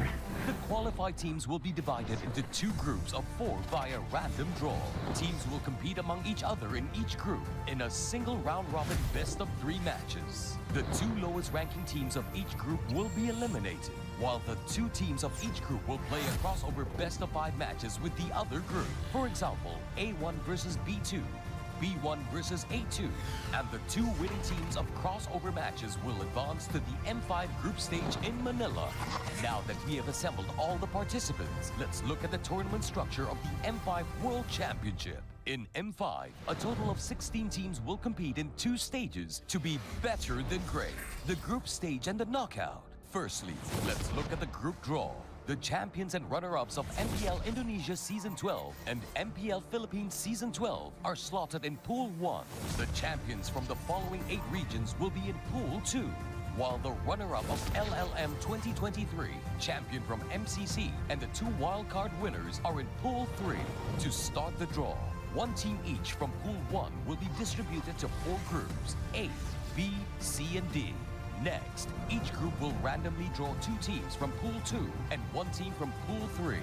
The qualified teams will be divided into 2 groups of 4 via random draw. Teams will compete among each other in each group in a single round-robin best-of-3 matches. The 2 lowest ranking teams of each group will be eliminated, while the 2 teams of each group will play a crossover best-of-5 matches with the other group. For example, A1 versus B2, B1 versus A2, and the 2 winning teams of crossover matches will advance to the M5 group stage in Manila. Now that we have assembled all the participants, let's look at the tournament structure of the M5 World Championship. In M5, a total of 16 teams will compete in 2 stages to be better than great: the group stage and the knockout. Firstly, let's look at the group draw. The champions and runner-ups of MPL Indonesia Season 12 and MPL Philippines Season 12 are slotted in Pool 1. The champions from the following 8 regions will be in Pool 2, while the runner-up of LLM 2023, champion from MCC, and the 2 wildcard winners are in Pool 3. To start the draw, 1 team each from Pool 1 will be distributed to 4 groups, A, B, C, and D. Next, each group will randomly draw 2 teams from Pool 2 and 1 team from Pool 3.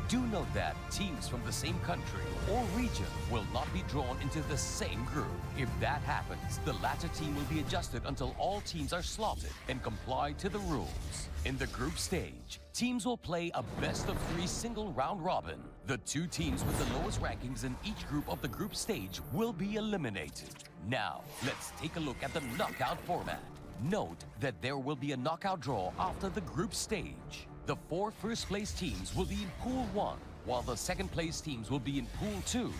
Do note that teams from the same country or region will not be drawn into the same group. If that happens, the latter team will be adjusted until all teams are slotted and comply to the rules. In the group stage, teams will play a best-of-3 single round robin. The 2 teams with the lowest rankings in each group of the group stage will be eliminated. Now, let's take a look at the knockout format. Note that there will be a knockout draw after the group stage. The 4 first-place teams will be in Pool 1, while the second-place teams will be in Pool 2.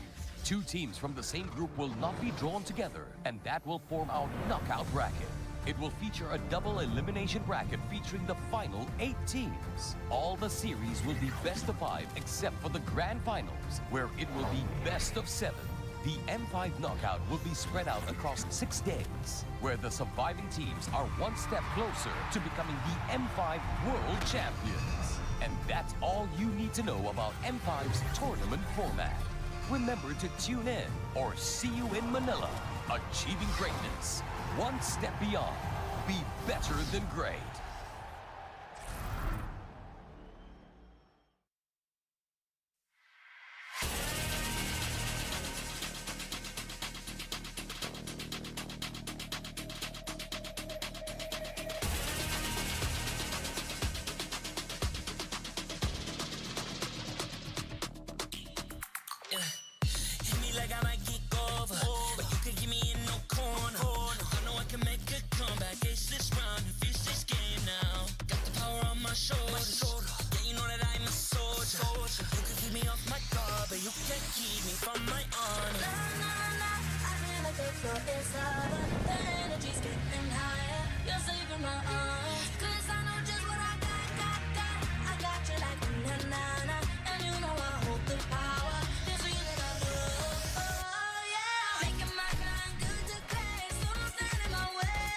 2 teams from the same group will not be drawn together, and that will form our knockout bracket. It will feature a double elimination bracket featuring the final 8 teams. All the series will be best of 5 except for the grand finals, where it will be best of 7. The M5 knockout will be spread out across 6 days, where the surviving teams are 1 step closer to becoming the M5 World Champions. And that's all you need to know about M5's tournament format. Remember to tune in or see you in Manila. Achieving greatness, 1 step beyond. Be better than great. Hit me like I might get over, but you could give me in no corner. I know I can make a comeback. Ace this round and finish this game now. Got the power on my shoulders. Yeah, you know that I'm a soldier. You could keep me off my guard, but you can't keep me from my honor. I feel like like a floor is lava. The energy's getting higher. You're saving my arms. 'Cause I know just what I got. I got you like na-na-na. And you know I hold the power. This feeling I love. Oh yeah. Making my grind good to great. So don't stand in my way.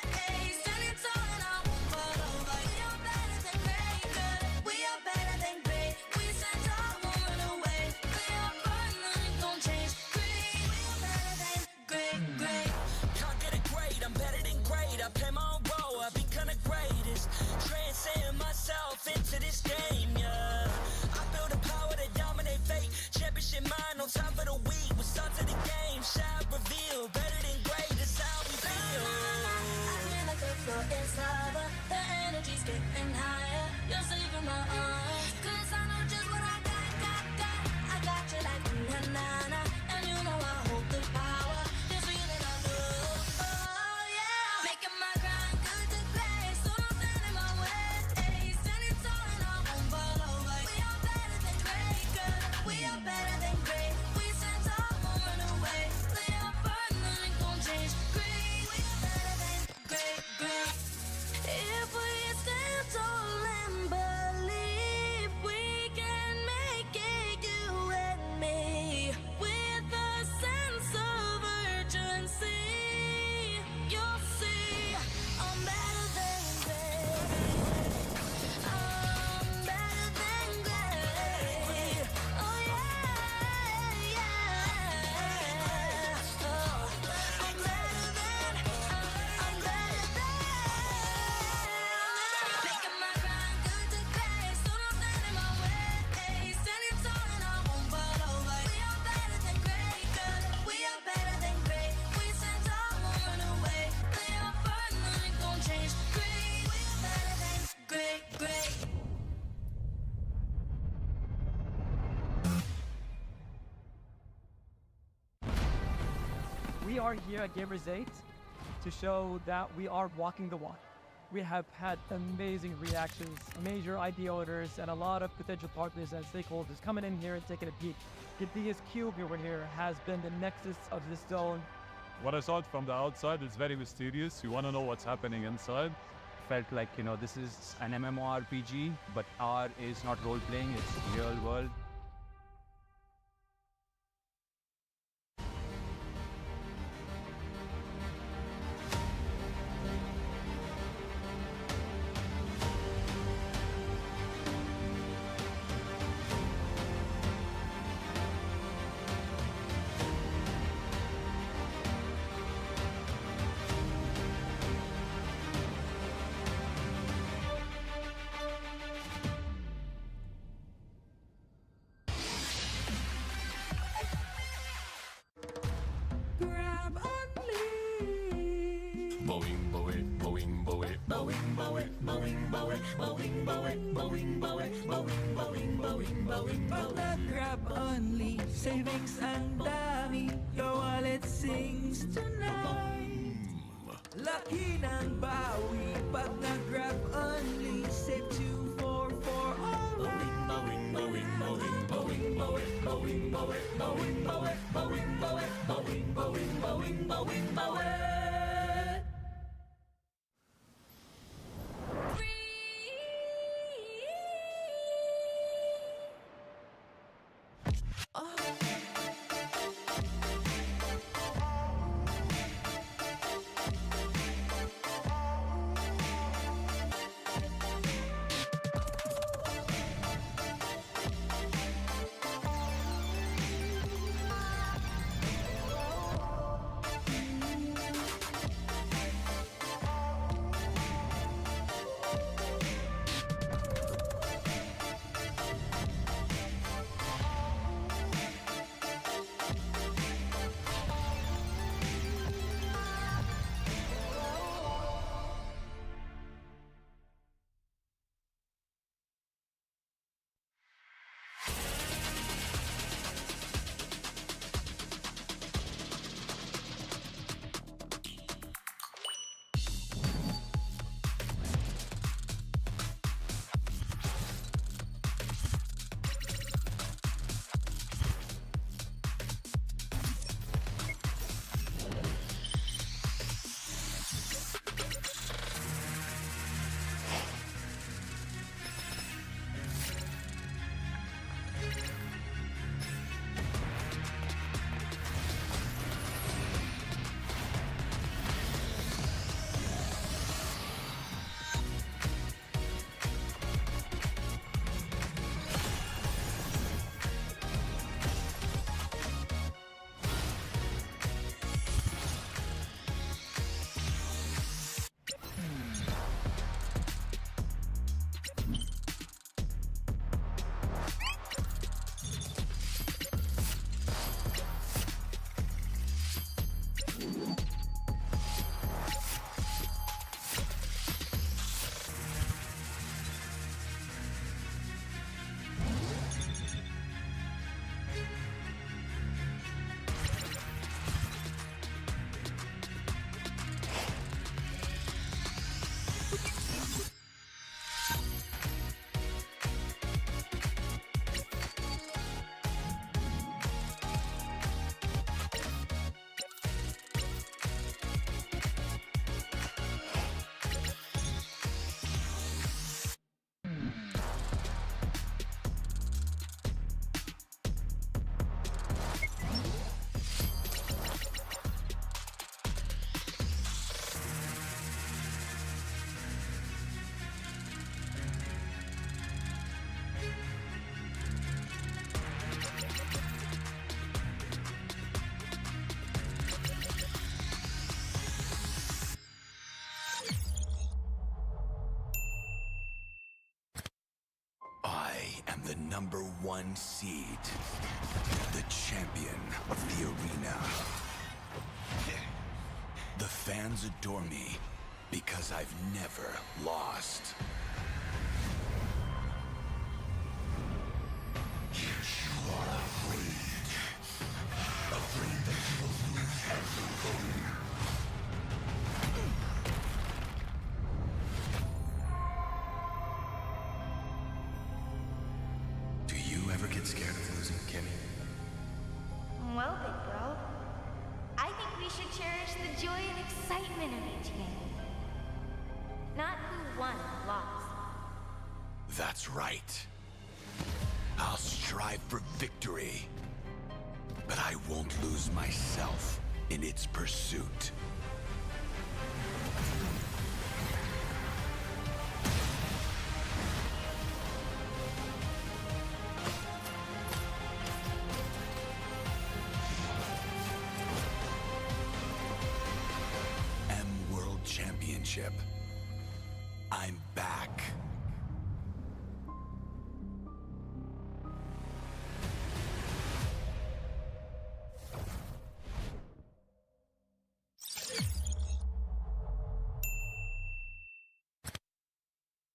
Standing tall and I won't fall over. We are better than great, good. We are better than great. We stand tall, won't run away. We are fun, nothing gon' change. Great, we are better than great. Can't get it great, I'm better than great. I play my own role, I become the greatest. Transcend myself into this game, yeah. I build a power to dominate fate. Championship mind, no time for the weak. We start to the game, shine, reveal. Better than great, that's how we feel. I feel like the floor is lava. The energy's getting higher. You're saving my arms. 'Cause I know just what I got. I got you like na-na-na. And you know I hold the power. This feeling I love. Oh yeah. Making my grind good to great. So don't stand in my way. Standing tall and I won't fall over. We are better than great, good. We are better than great. We stand tall, won't run away. We are fun, nothing gon' change. Great, we are better than great. If we stand tall and believe we can make it, you and me, with a sense of urgency, you'll see I'm better than great. I'm better than great. Oh yeah. Oh, I'm better than. Making my grind good to great. So don't stand in my way. Standing tall and I won't fall over. We are better than great, good. We are better than great. We stand tall, won't run away. We are fun, nothing gon' change. Great, we are better than great. We are here at Gamers 8 to show that we are walking the walk. We have had amazing reactions, major idea owners, and a lot of potential partners and stakeholders coming in here and taking a peek. The biggest cube over here has been the nexus of this zone. What I saw it from the outside is very mysterious. You want to know what's happening inside. Felt like, this is an MMORPG, but R is not role-playing, it's real world. Grab only. Boing, boing, boing, boing, boing, boing, boing, boing, boing, boing, boing, boing, boing, boing, boing, Pag nag-grab only, savings ang dami. Your wallet sings tonight. Laki ng bawi. Pag nag-grab only, save 2 for alright. boing, boing, boing, boing, boing, boing, boing, boing, boing, boing, boing, boing, boing, boing, boing, boing. one seed, the champion of the arena. The fans adore me because I've never lost. You are afraid that you will lose everything. Do you ever get scared of losing, Kenny? Well, big bro, I think we should cherish the joy and excitement of each game. Not who won or lost. That's right. I'll strive for victory, but I won't lose myself in its pursuit. World Championship. I'm back.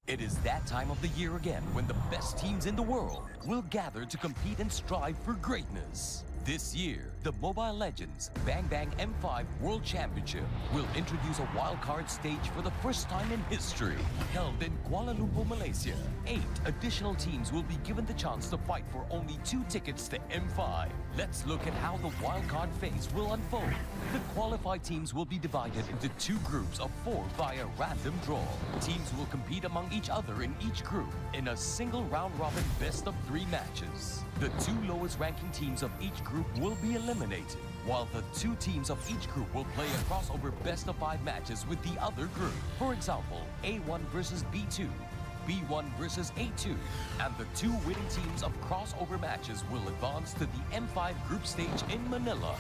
It is that time of the year again when the best teams in the world will gather to compete and strive for greatness. This year, the Mobile Legends Bang Bang M5 World Championship will introduce a wildcard stage for the first time in history. Held in Kuala Lumpur, Malaysia, 8 additional teams will be given the chance to fight for only 2 tickets to M5. Let's look at how the wildcard phase will unfold. The qualified teams will be divided into 2 groups of 4 via random draw. Teams will compete among each other in each group in a single round-robin best-of-3 matches. The 2 lowest ranking teams of each group will be eliminated, while the 2 teams of each group will play a crossover best-of-5 matches with the other group. For example, A1 versus B2, B1 versus A2, and the 2 winning teams of crossover matches will advance to the M5 group stage in Manila.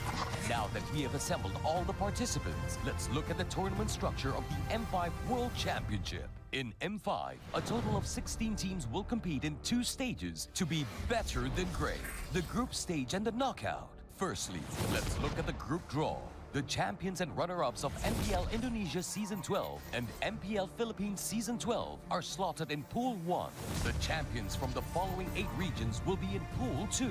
Now that we have assembled all the participants, let's look at the tournament structure of the M5 World Championship. In M5, a total of 16 teams will compete in 2 stages to be better than great: the group stage and the knockout. Firstly, let's look at the group draw. The champions and runner-ups of MPL Indonesia Season 12 and MPL Philippines Season 12 are slotted in Pool 1. The champions from the following 8 regions will be in Pool 2,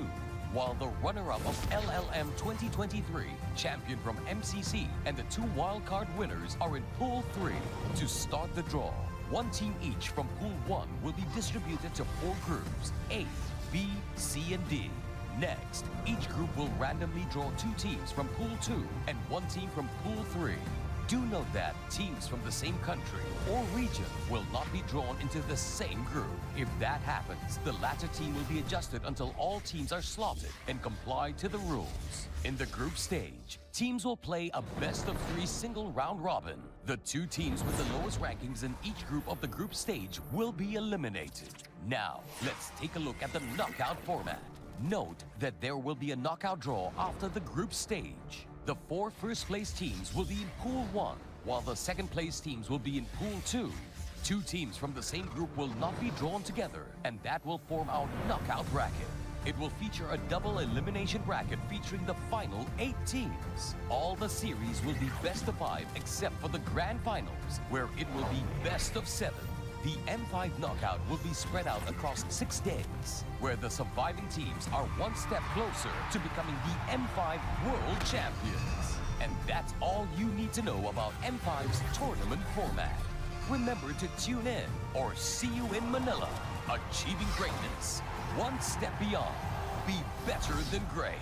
while the runner-up of LLM 2023, champion from MCC, and the 2 wildcard winners are in Pool 3. To start the draw, 1 team each from Pool 1 will be distributed to 4 groups, A, B, C, and D. Next, each group will randomly draw 2 teams from Pool 2 and 1 team from Pool 3. Do note that teams from the same country or region will not be drawn into the same group. If that happens, the latter team will be adjusted until all teams are slotted and comply to the rules. In the group stage, teams will play a best-of-3 single round robin. The 2 teams with the lowest rankings in each group of the group stage will be eliminated. Now, let's take a look at the knockout format. Note that there will be a knockout draw after the group stage. The 4 first-place teams will be in Pool 1, while the second-place teams will be in Pool 2. 2 teams from the same group will not be drawn together, and that will form our knockout bracket. It will feature a double elimination bracket featuring the final 8 teams. All the series will be best of 5 except for the grand finals, where it will be best of 7. The M5 knockout will be spread out across 6 days, where the surviving teams are 1 step closer to becoming the M5 World Champions. And that's all you need to know about M5's tournament format. Remember to tune in or see you in Manila. Achieving greatness, 1 step beyond. Be better than great.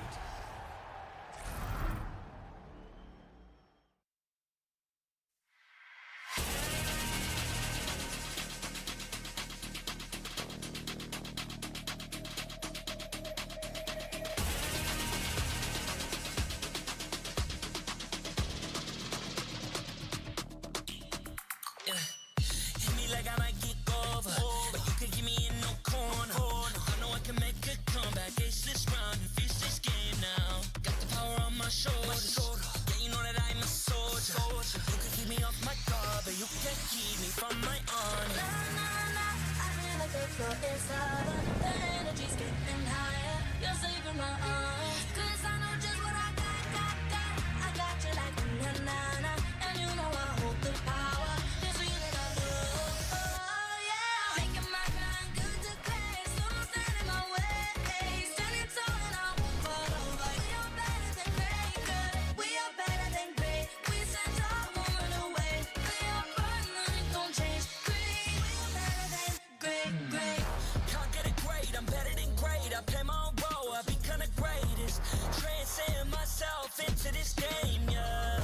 Hit me like I might get over, but you can give me in no corner. I know I can make a comeback, ace this round and finish this game now. Got the power on my shoulders, yeah, you know that I'm a soldier. You can keep me off my guard, but you can't keep me from my honor. I feel like the floor is lava. The energy's getting higher. You're saving my arms. 'Cause I know just what I got. I got you like na-na-na. And you know I hold the power. This feeling I love. Oh yeah. Making my grind good to great. So don't stand in my way. Standing tall and I won't fall over. We are better than great, good. We are better than great. We stand tall, won't run away. We are fun, nothing gon' change. Great. We are better than great. Can't get it great, I'm better than great. I play my own role, I become the greatest. Transcend myself into this game, yeah.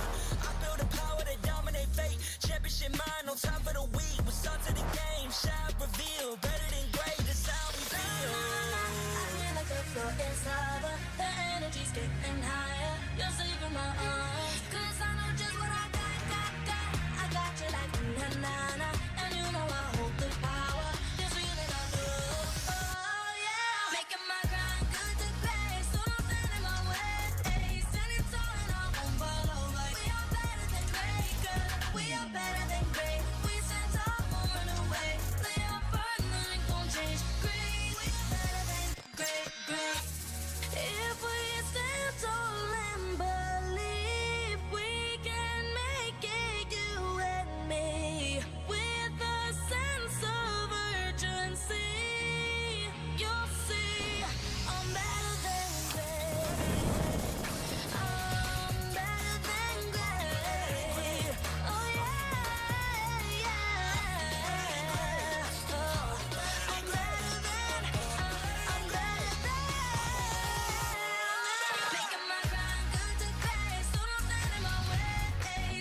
I build a power to dominate fate. Championship mind, no time for the weak. We start to the game, shout, reveal. Better than great, that's how we feel. I feel like the floor is lava. The energy's getting higher. You're saving my arms. 'Cause I know just what I got. I got you like na-na-na. And you know I hold the power. This feeling I love. Oh yeah. Making my grind good to great. So don't stand in my way. Standing tall and I won't fall over. We are better than great, good. We are better than great. We stand tall, won't run away. Play our part, nothing gon' change. Great. We are better than great. If we stand tall and believe we can make it, you and me, with a sense of urgency, you'll see I'm better than great. I'm better than great. Oh yeah. Oh, I'm better than. Making my grind good to great. So don't stand in my way.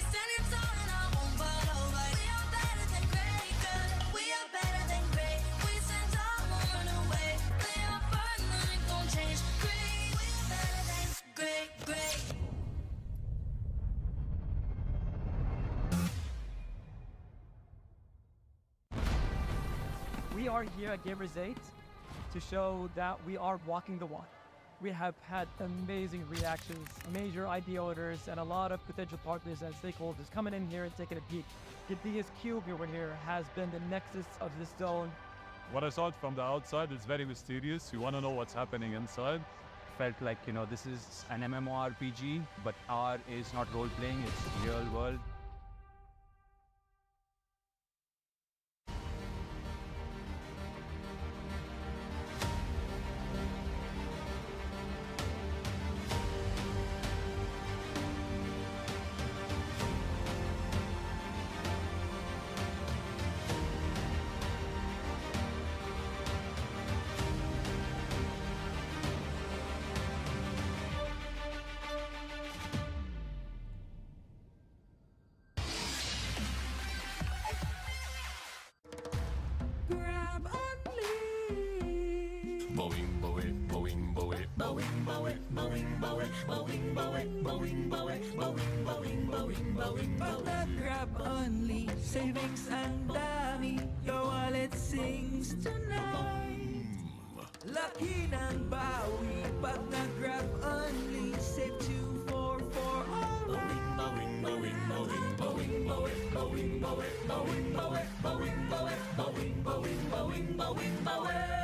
Standing tall and I won't fall over. We are better than great, good. We are better than great. We stand tall, won't run away. Play our part, nothing gon' change. Great. We are better than great. We are here at Gamers 8 to show that we are walking the walk. We have had amazing reactions, major idea owners, and a lot of potential partners and stakeholders coming in here and taking a peek. The biggest cube over here has been the nexus of this zone. What I saw from the outside is very mysterious. You want to know what's happening inside. Felt like, this is an MMORPG, but R is not role-playing, it's real world. Grab only. Boing, boing, boing, boing, boing, boing, boing, boing, boing, boing, boing, boing, boing, boing, boing, boing, Pag nag-grab only, savings ang dami. Your wallet sings tonight. Laki ng bawi. Pag nag-grab only, save 244 alright. boing, boing, boing, boing, boing, boing, boing, boing, boing, boing, boing, boing, boing, boing, boing, boing.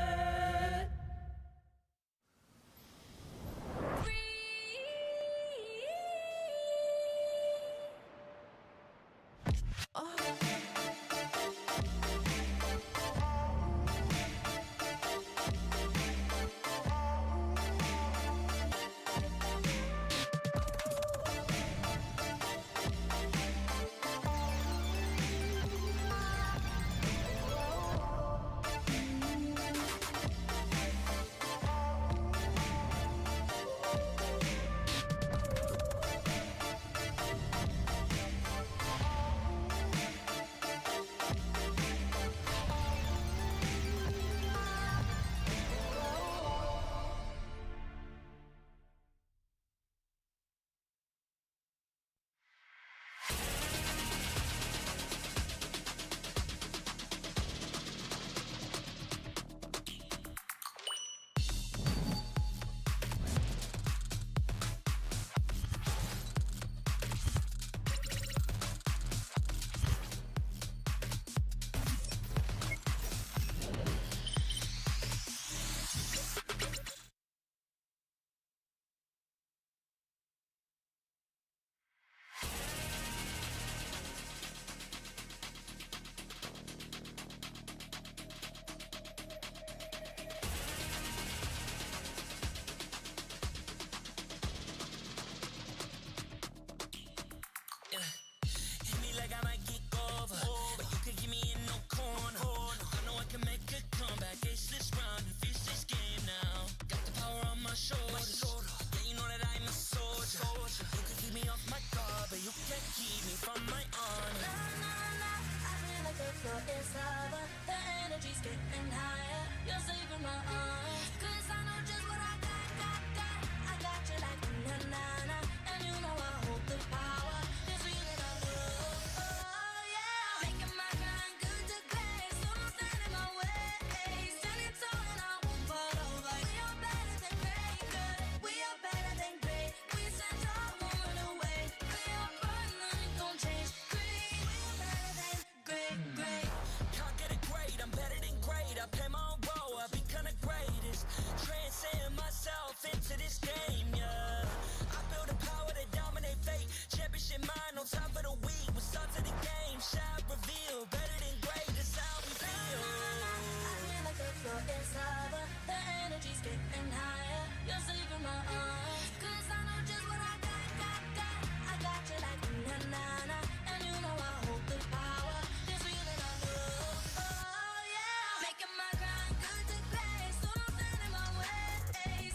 can't keep me from my honor. Nah, nah, nah, I feel like the floor is lava. The energy's getting higher. You're saving my arms. 'Cause I know just what I got. I got you like na-na-na. And you know I hold the power. This feeling I love. Oh, yeah. Making my grind good to great. So don't stand in my way. Standing tall and I won't fall over. We are better than great, good. We are better than great. We stand tall, won't run away. We are fun, nothing gon' change. Great. We are better than great, great. Can't get it great, I'm better than great. I play my own role, I become the greatest. Transcend myself into this game, yeah. I build a power to dominate fate. Championship mind, no time for the weak. What's up to the game? Shout, reveal. Better than great, that's how we feel. I feel like the floor is lava. The energy's getting higher. You're saving my arms. 'Cause I know just what I got. I got you like na-na-na. And you know I hold the power. This feeling I love. Oh, yeah. Making my grind good to great. So don't stand in my way.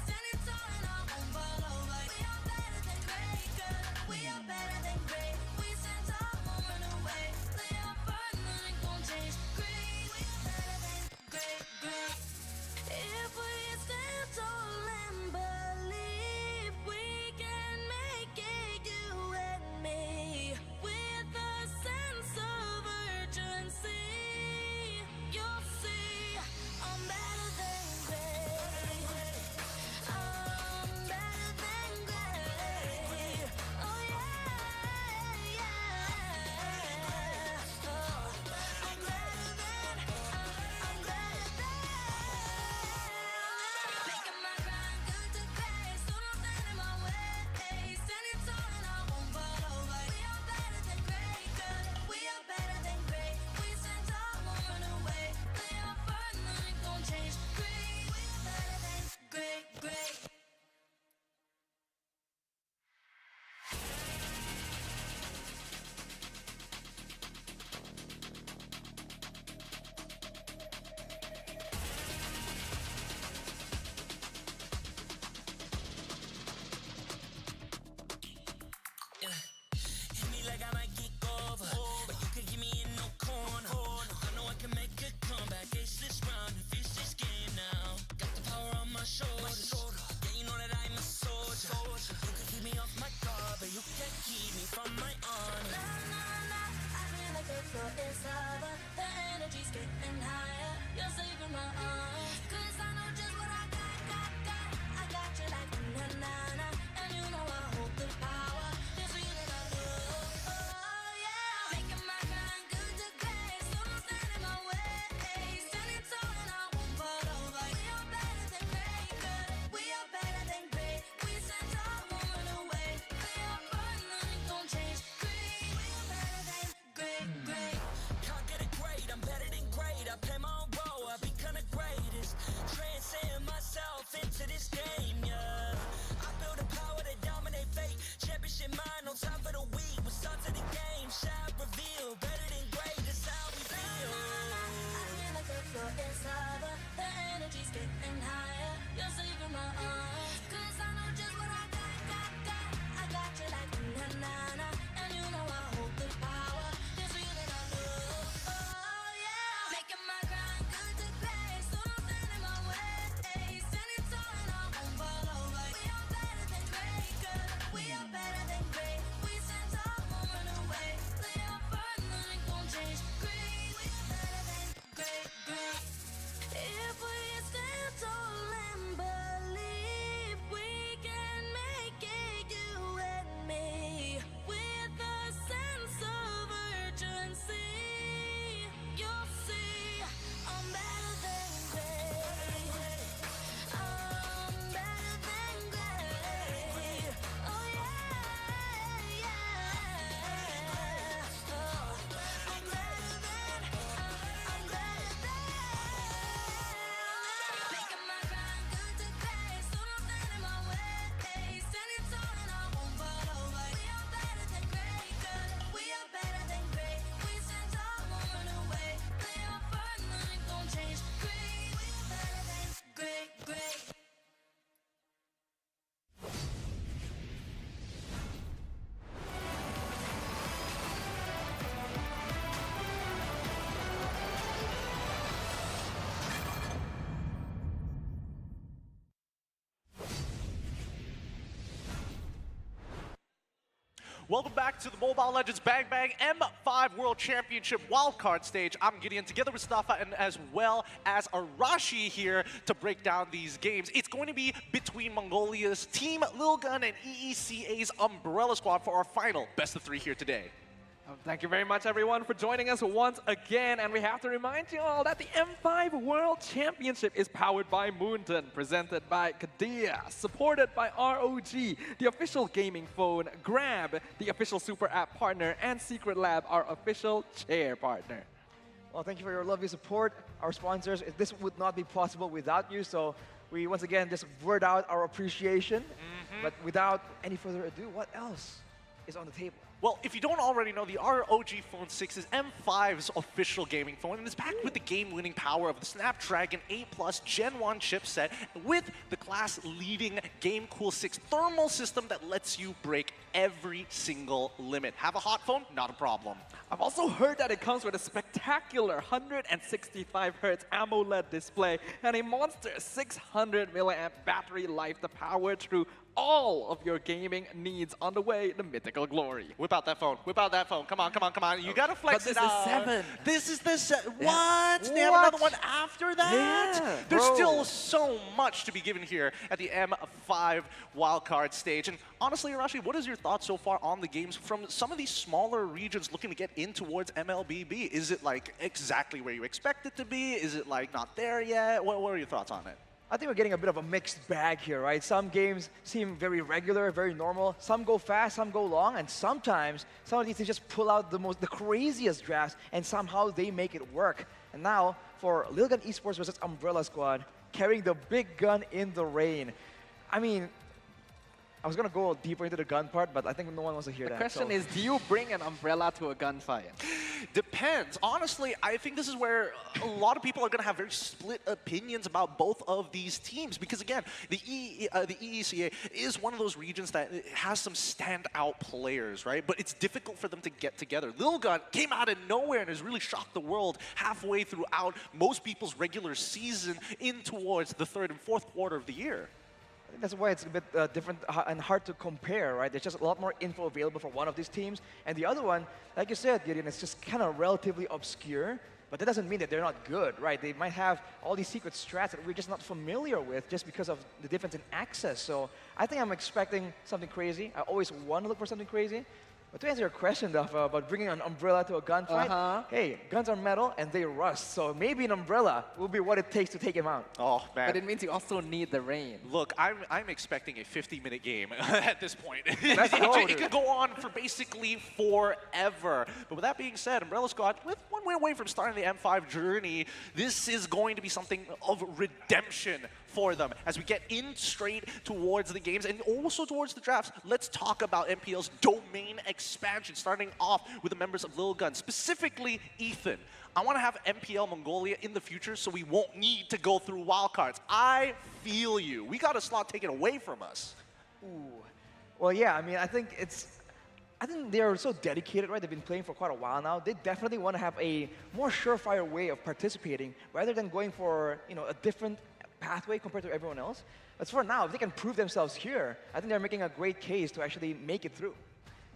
Standing tall and I won't fall over. We are better than great, good. We are better than great. We stand tall, won't run away. Play our part, nothing gon' change. Great. We are better than great, great. If we stand tall and believe we can make it, you and me, with a sense of urgency, you'll see I'm better than great. I'm better than great. Oh yeah, yeah. Oh, I'm better than. Making my grind good to great. So don't stand in my way. Standing tall and I won't fall over. We are better than great, good. We are better than great. We stand tall, won't run away. Play our part, nothing gon' change. Great. We are better than great, great. Hit me like I might get over, but you can get me in no corner. I know I can make a comeback, ace this round and finish this game now. Got the power on my shoulders, yeah, you know that I'm a soldier. You can keep me off my guard, but you can't keep me from my honor. Nah, nah, nah, I feel like the floor is lava. The energy's getting higher. You're saving my arms. 'Cause I know just what I got. I got you like na-na-na. And you know I hold the power. This feeling I love. Oh, yeah. Making my grind good to great. So don't stand in my way. Standing tall and I won't fall over. We are better than great, good. We are better than great. We stand tall, won't run away. Play our part, nothing gon' change. Great. We are better than great, great. Can't get it great, I'm better than great. I play my own role, I become the greatest. Transcend myself into this Welcome back to the Mobile Legends Bang Bang M5 World Championship wildcard stage. I'm Gideon together with Stafa and as well as Arashi here to break down these games. It's going to be between Mongolia's Team Lil Gun and EECA's Umbrella Squad for our final best of 3 here today. Thank you very much, everyone, for joining us once again. And we have to remind you all that the M5 World Championship is powered by Moonton, presented by Kadia, supported by ROG, the official gaming phone, Grab, the official super app partner, and Secret Lab, our official chair partner. Well, thank you for your lovely support, our sponsors. This would not be possible without you, so we once again just word out our appreciation. But without any further ado, what else is on the table? Well, if you don't already know, the ROG Phone 6 is M5's official gaming phone and is packed with the game-winning power of the Snapdragon 8 Plus Gen 1 chipset with the class-leading GameCool 6 thermal system that lets you break every single limit. Have a hot phone? Not a problem. I've also heard that it comes with a spectacular 165Hz AMOLED display and a monster 600 milliamp battery life to power through all of your gaming needs on the way to mythical glory. Whip out that phone. Whip out that phone. Come on, come on, come on. You gotta flex it out. This is 7. This is the What? They have another one after that? Yeah, There's bro. still so much to be given here at the M5 wildcard stage. And honestly, Arashi, what is your thoughts so far on the games from some of these smaller regions looking to get in towards MLBB? Is it like exactly where you expect it to be? Is it like not there yet? What are your thoughts on it? I think we're getting a bit of a mixed bag here, right? Some games seem very regular, very normal. Some go fast, some go long, and sometimes some of these things just pull out the craziest drafts, and somehow they make it work. And now for Lil Gun Esports versus Umbrella Squad, carrying the big gun in the rain. I mean, I was gonna go deeper into the gun part, but I think no one wants to hear that. The question is, do you bring an umbrella to a gunfight? Depends. Honestly, I think this is where a lot of people are going to have very split opinions about both of these teams. Because again, the EECA is one of those regions that has some standout players, right? But it's difficult for them to get together. Lil Gun came out of nowhere and has really shocked the world halfway throughout most people's regular season in towards the 3rd and 4th quarter of the year. I think that's why it's a bit different and hard to compare, right? There's just a lot more info available for one of these teams. And the other one, like you said, Gideon, it's just kind of relatively obscure. But that doesn't mean that they're not good, right? They might have all these secret strats that we're just not familiar with just because of the difference in access. So I think I'm expecting something crazy. I always want to look for something crazy. But to answer your question, Dafa, about bringing an umbrella to a gunfight, hey, guns are metal and they rust. So maybe an umbrella will be what it takes to take him out. Oh, man. But it means you also need the rain. Look, I'm expecting a 50-minute game at this point. It could go on for basically forever. But with that being said, Umbrella Squad, with 1 win away from starting the M5 journey, this is going to be something of redemption for them as we get in straight towards the games and also towards the drafts. Let's talk about MPL's domain expansion, starting off with the members of Lil Gun, specifically Ethan. I want to have MPL Mongolia in the future so we won't need to go through wildcards. I feel you. We got a slot taken away from us. Ooh. Well, yeah, I mean, I think they're so dedicated, right? They've been playing for quite a while now. They definitely want to have a more surefire way of participating rather than going for, a different pathway compared to everyone else. But for now, if they can prove themselves here, I think they're making a great case to actually make it through.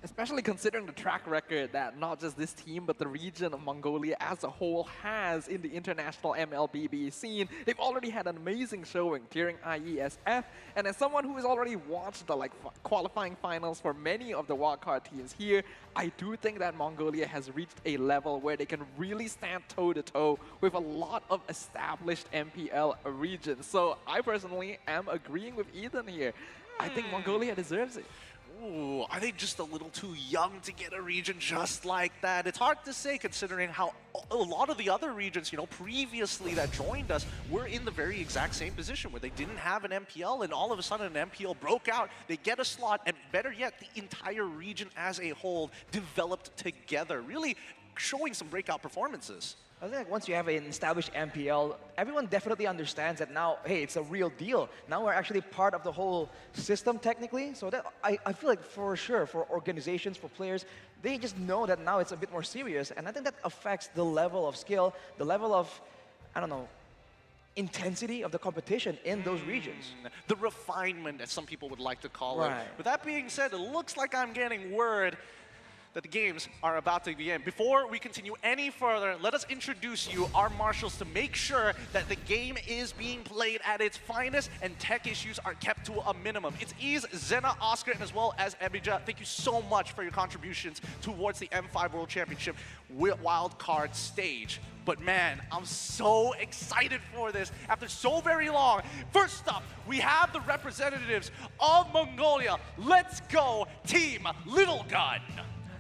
Especially considering the track record that not just this team, but the region of Mongolia as a whole has in the international MLBB scene. They've already had an amazing showing during IESF, and as someone who has already watched the qualifying finals for many of the wildcard teams here, I do think that Mongolia has reached a level where they can really stand toe-to-toe with a lot of established MPL regions. So I personally am agreeing with Ethan here. I think Mongolia deserves it. Ooh, are they just a little too young to get a region just like that? It's hard to say considering how a lot of the other regions, previously that joined us were in the very exact same position where they didn't have an MPL and all of a sudden an MPL broke out. They get a slot and better yet, the entire region as a whole developed together, really showing some breakout performances. I think once you have an established MPL, everyone definitely understands that now, hey, it's a real deal. Now we're actually part of the whole system technically. So that I feel like for sure, for organizations, for players, they just know that now it's a bit more serious. And I think that affects the level of skill, the level of, I don't know, intensity of the competition in those regions. The refinement, as some people would like to call Right. it. With that being said, it looks like I'm getting word that the games are about to begin. Before we continue any further, let us introduce you, our marshals, to make sure that the game is being played at its finest and tech issues are kept to a minimum. It's Ease, Zena, Oscar, and as well as Ebija. Thank you so much for your contributions towards the M5 World Championship wildcard stage. But man, I'm so excited for this after so very long. First up, we have the representatives of Mongolia. Let's go, Team Little Gun.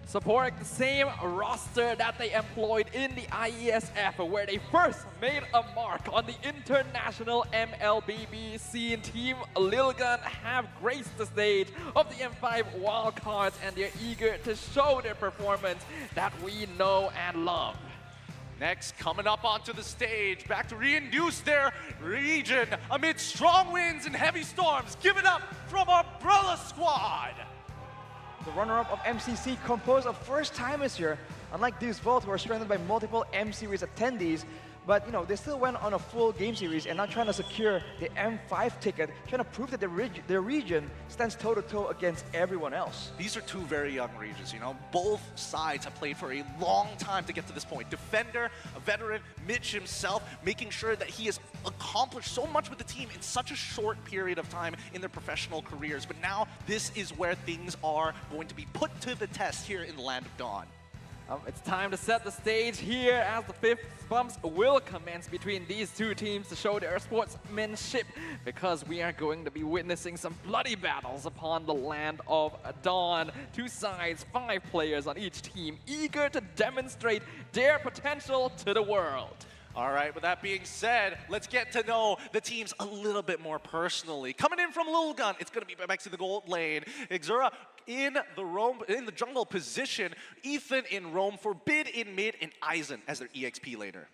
Supporting the same roster that they employed in the IESF, where they first made a mark on the international MLBB scene. Team Lil Gun have graced the stage of the M5 wildcards, and they're eager to show their performance that we know and love. Next, coming up onto the stage, back to reintroduce their region amid strong winds and heavy storms. Give it up from Umbrella Squad. The runner-up of MCC, composed of first-timers here. Unlike these both, who are strengthened by multiple M-Series attendees, but they still went on a full game series and now trying to secure the M5 ticket, trying to prove that their region stands toe-to-toe against everyone else. These are two very young regions, Both sides have played for a long time to get to this point. Defender, a veteran, Mitch himself, making sure that he has accomplished so much with the team in such a short period of time in their professional careers. But now this is where things are going to be put to the test here in the Land of Dawn. It's time to set the stage here as the fifth bumps will commence between these two teams to show their sportsmanship, because we are going to be witnessing some bloody battles upon the Land of Dawn. Two sides, 5 players on each team, eager to demonstrate their potential to the world. All right, with that being said, let's get to know the teams a little bit more personally. Coming in from Lil Gun, it's going to be back to the gold lane. Xura in the jungle position, Ethan in roam, Forbid in mid, and Aizen as their EXP laner.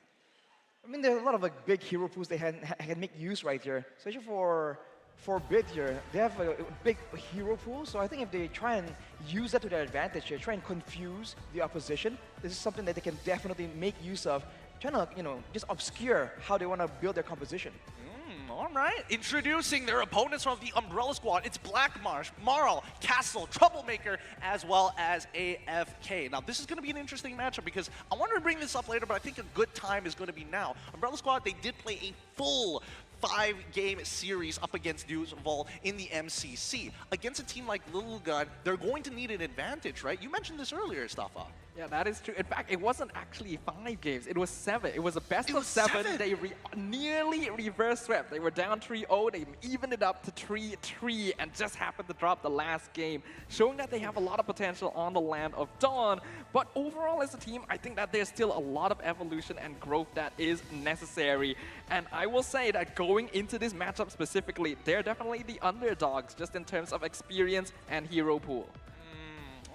I mean, there are a lot of big hero pools they can make use right here, especially for Forbid here. They have a big hero pool, so I think if they try and use that to their advantage here, try and confuse the opposition, this is something that they can definitely make use of, trying to, just obscure how they want to build their composition. All right, introducing their opponents from the Umbrella Squad. It's Black Marsh, Marl, Castle, Troublemaker, as well as AFK. Now, this is going to be an interesting matchup because I wanted to bring this up later, but I think a good time is going to be now. Umbrella Squad, they did play a full 5-game series up against Duval in the MCC. Against a team like Little Gun, they're going to need an advantage, right? You mentioned this earlier, Stafa. Yeah, that is true. In fact, it wasn't actually 5 games. It was 7. It was a best of 7. They nearly reverse swept. They were down 3-0. They evened it up to 3-3 and just happened to drop the last game, showing that they have a lot of potential on the Land of Dawn. But overall, as a team, I think that there's still a lot of evolution and growth that is necessary. And I will say that going into this matchup specifically, they're definitely the underdogs just in terms of experience and hero pool.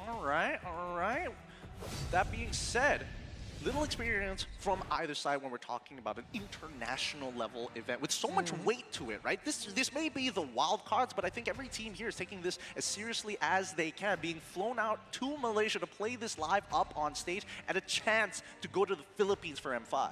All right, all right. That being said, little experience from either side when we're talking about an international level event with so much weight to it, right? This may be the wild cards, but I think every team here is taking this as seriously as they can, being flown out to Malaysia to play this live up on stage and a chance to go to the Philippines for M5.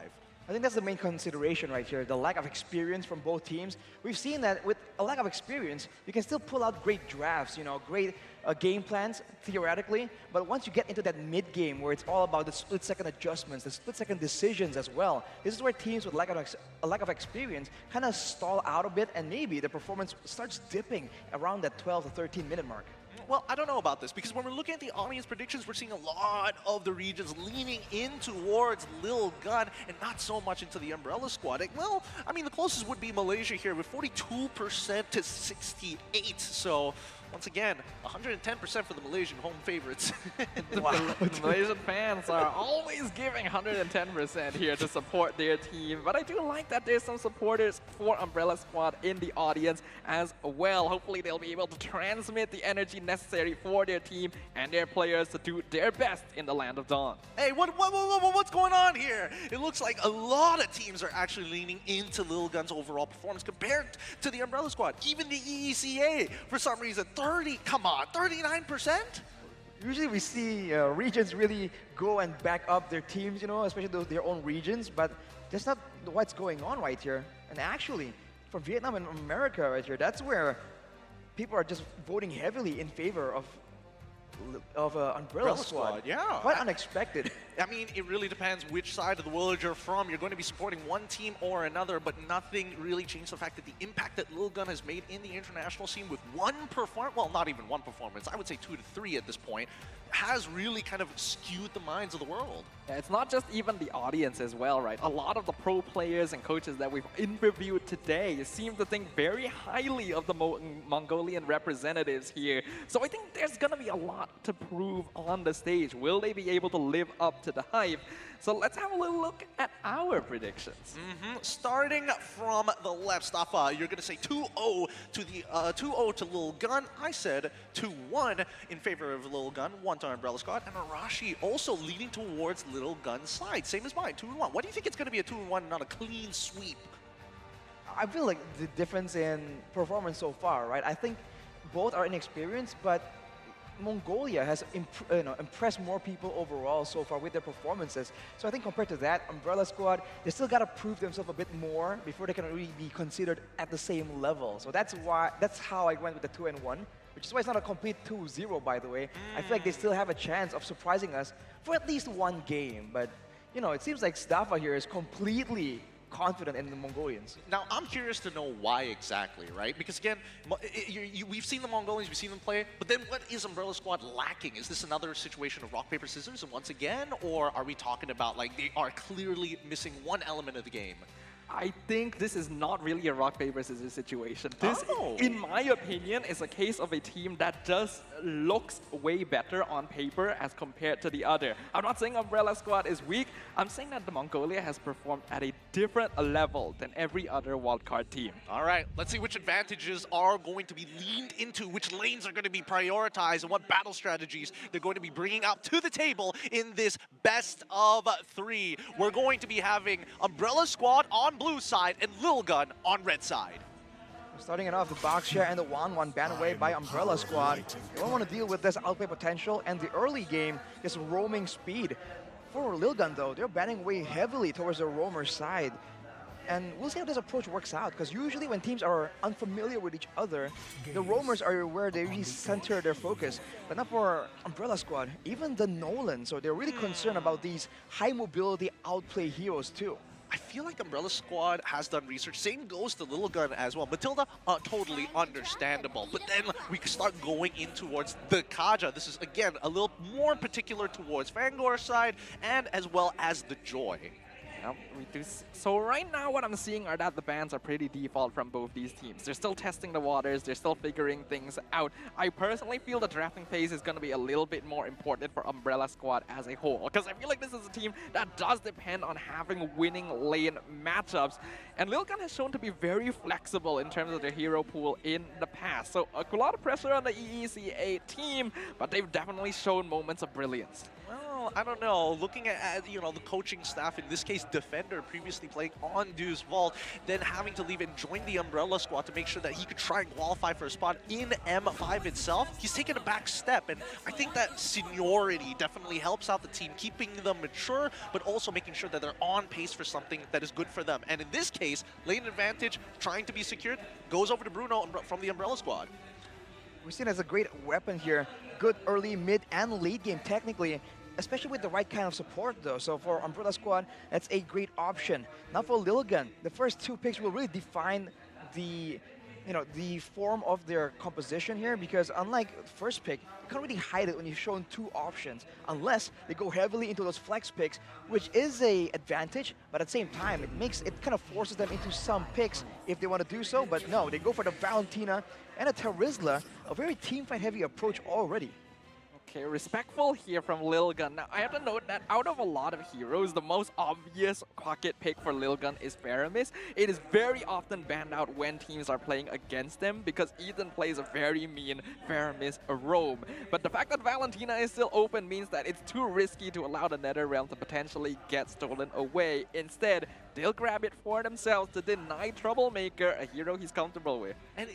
I think that's the main consideration right here, the lack of experience from both teams. We've seen that with a lack of experience, you can still pull out great drafts, great game plans, theoretically, but once you get into that mid-game where it's all about the split-second adjustments, the split-second decisions as well, this is where teams with a lack of experience kind of stall out a bit, and maybe the performance starts dipping around that 12 to 13-minute mark. Well, I don't know about this, because when we're looking at the audience predictions, we're seeing a lot of the regions leaning in towards Lil Gun and not so much into the Umbrella Squad. Well, I mean, the closest would be Malaysia here with 42% to 68%. So, once again, 110% for the Malaysian home favorites. Wow. Malaysian fans are always giving 110% here to support their team. But I do like that there's some supporters for Umbrella Squad in the audience as well. Hopefully they'll be able to transmit the energy necessary for their team and their players to do their best in the Land of Dawn. Hey, what's going on here? It looks like a lot of teams are actually leaning into Lil Gun's overall performance compared to the Umbrella Squad. Even the EECA, for some reason, 39%? Usually we see regions really go and back up their teams, especially their own regions, but that's not what's going on right here. And actually, for Vietnam and America right here, that's where people are just voting heavily in favor of Umbrella Squad. Yeah. Quite unexpected. I mean, it really depends which side of the world you're from. You're going to be supporting one team or another, but nothing really changed the fact that the impact that Lil Gun has made in the international scene with one performance, well, not even one performance, I would say 2 to 3 at this point, has really kind of skewed the minds of the world. Yeah, it's not just even the audience as well, right? A lot of the pro players and coaches that we've interviewed today seem to think very highly of the Mongolian representatives here. So I think there's going to be a lot to prove on the stage. Will they be able to live up to the hype? So let's have a little look at our predictions. Starting from the left, Staffa, you're going to say 2-0 to the 2-0 to Lil Gun. I said 2-1 in favor of Lil Gun, 1 to Umbrella Squad, and Arashi also leading towards Lil Gun's side. Same as mine, 2-1. What do you think it's going to be a 2-1, not a clean sweep? I feel like the difference in performance so far, right? I think both are inexperienced, but Mongolia has impressed more people overall so far with their performances. So I think compared to that, Umbrella Squad, they still got to prove themselves a bit more before they can really be considered at the same level. So that's how I went with the 2-1, which is why it's not a complete 2-0, by the way. I feel like they still have a chance of surprising us for at least one game. But, you know, it seems like Staffa here is completely confident in the Mongolians. Now, I'm curious to know why exactly, right? Because again, we've seen the Mongolians, we've seen them play, but then what is Umbrella Squad lacking? Is this another situation of rock, paper, scissors and once again, or are we talking about like they are clearly missing one element of the game? I think this is not really a rock, paper, scissors situation. This, in my opinion, is a case of a team that just looks way better on paper as compared to the other. I'm not saying Umbrella Squad is weak. I'm saying that the Mongolia has performed at a different level than every other wildcard team. All right, let's see which advantages are going to be leaned into, which lanes are going to be prioritized, and what battle strategies they're going to be bringing out to the table in this best of 3. We're going to be having Umbrella Squad on blue side and Lil Gun on red side. Starting it off, the box share and the 1-1 banned away by Umbrella Squad. They don't want to deal with this outplay potential and the early game, this roaming speed. For Lil Gun though, they're banning away heavily towards the roamer side. And we'll see how this approach works out, because usually when teams are unfamiliar with each other, the roamers are where they really center their focus. But not for Umbrella Squad, even the Nolan, so they're really concerned about these high mobility outplay heroes too. I feel like Umbrella Squad has done research. Same goes to Lil Gun as well. Matilda, totally understandable. But then we start going in towards the Kaja. This is, again, a little more particular towards Fangor's side and as well as the Joy. Yep, we do. So right now what I'm seeing are that the bans are pretty default from both these teams. They're still testing the waters, they're still figuring things out. I personally feel the drafting phase is going to be a little bit more important for Umbrella Squad as a whole, because I feel like this is a team that does depend on having winning lane matchups. And Lil Gun has shown to be very flexible in terms of their hero pool in the past. So a lot of pressure on the EECA team, but they've definitely shown moments of brilliance. Well, I don't know. Looking at the coaching staff, in this case, Defender, previously playing on Deuce Vault, then having to leave and join the Umbrella Squad to make sure that he could try and qualify for a spot in M5 itself. He's taken a back step, and I think that seniority definitely helps out the team, keeping them mature, but also making sure that they're on pace for something that is good for them. And in this case, lane advantage, trying to be secured, goes over to Bruno from the Umbrella Squad. We're seen as a great weapon here. Good early, mid, and late game technically, especially with the right kind of support though. So for Umbrella Squad, that's a great option. Now for Lil Gun, the first 2 picks will really define the form of their composition here, because unlike the first pick, you can't really hide it when you've shown 2 options, unless they go heavily into those flex picks, which is a advantage, but at the same time, it kind of forces them into some picks if they want to do so. But no, they go for the Valentina and a Terizla, a very team fight heavy approach already. Okay, respectful here from Lil Gun. Now, I have to note that out of a lot of heroes, the most obvious pocket pick for Lil Gun is Faramis. It is very often banned out when teams are playing against them, because Ethan plays a very mean Faramis roam. But the fact that Valentina is still open means that it's too risky to allow the Nether Realm to potentially get stolen away. Instead, they'll grab it for themselves to deny Troublemaker a hero he's comfortable with. And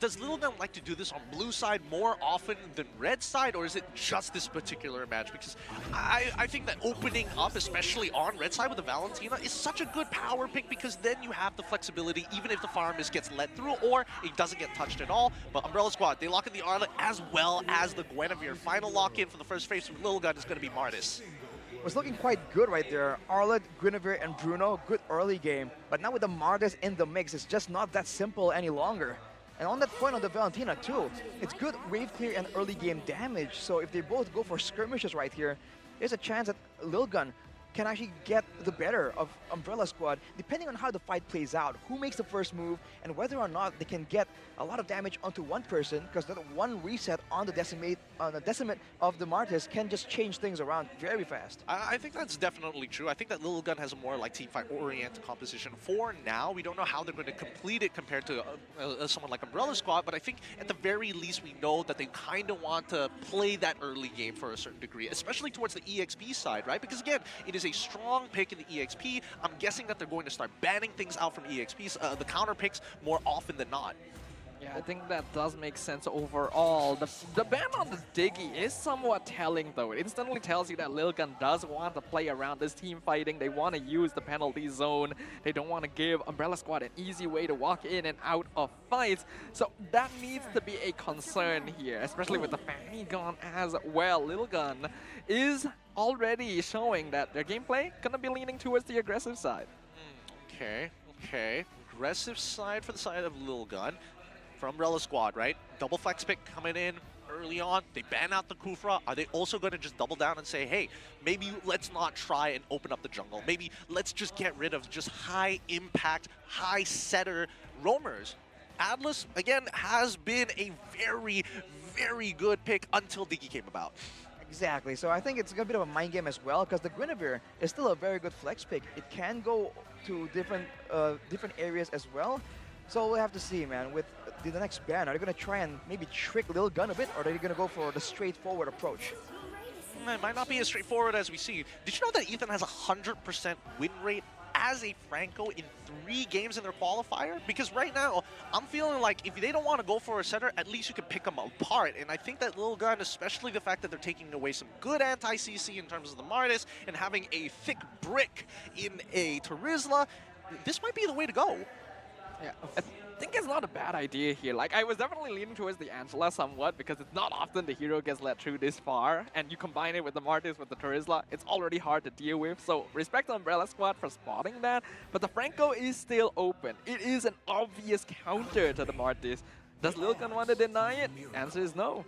does Little Gun like to do this on blue side more often than red side, or is it just this particular match? Because I think that opening up, especially on red side with the Valentina, is such a good power pick, because then you have the flexibility even if the Fire Mist gets let through or it doesn't get touched at all. But Umbrella Squad, they lock in the Arlet as well as the Guinevere. Final lock-in for the first phase from Little Gun is going to be Martis. Was looking quite good right there. Arlet, Guinevere, and Bruno, good early game. But now with the Martis in the mix, it's just not that simple any longer. And on that point on the Valentina too, it's good wave clear and early game damage. So if they both go for skirmishes right here, there's a chance that Lil Gun can actually get the better of Umbrella Squad, depending on how the fight plays out, who makes the first move, and whether or not they can get a lot of damage onto one person, because that one reset on the decimate of the Martis can just change things around very fast. I think that's definitely true. I think that Little Gun has a more like teamfight-oriented composition. For now, we don't know how they're going to complete it compared to someone like Umbrella Squad, but I think at the very least we know that they kind of want to play that early game for a certain degree, especially towards the EXP side, right? Because again, it is a strong pick in the EXP. I'm guessing that they're going to start banning things out from EXPs, the counter picks, more often than not. Yeah, I think that does make sense overall. The ban on the Diggy is somewhat telling, though. It instantly tells you that Lil Gun does want to play around this team fighting. They want to use the penalty zone. They don't want to give Umbrella Squad an easy way to walk in and out of fights. So that needs to be a concern here, especially with the Fanny gone as well. Lil Gun is already showing that their gameplay gonna be leaning towards the aggressive side. Okay. Aggressive side for the side of Lil Gun. For Umbrella Squad, right? Double flex pick coming in early on. They ban out the Kufra. Are they also going to just double down and say, hey, maybe let's not try and open up the jungle. Maybe let's just get rid of just high impact, high setter roamers. Atlas, again, has been a very, very good pick until Diggy came about. Exactly, so I think it's a bit of a mind game as well, because the Guinevere is still a very good flex pick. It can go to different areas as well. So we'll have to see, man. With the next ban, are they going to try and maybe trick Lil Gun a bit, or are they going to go for the straightforward approach? It might not be as straightforward as we see. Did you know that Ethan has a 100% win rate as a Franco in 3 games in their qualifier? Because right now, I'm feeling like if they don't want to go for a setter, at least you can pick them apart. And I think that Lil Gun, especially the fact that they're taking away some good anti-CC in terms of the Martis and having a thick brick in a Terizla, this might be the way to go. Yeah, I think it's not a bad idea here. Like, I was definitely leaning towards the Angela somewhat, because it's not often the hero gets let through this far, and you combine it with the Martis, with the Terizla, it's already hard to deal with. So respect to Umbrella Squad for spotting that, but the Franco is still open. It is an obvious counter to the Martis. Does Lil Gun want to deny it? Answer is no.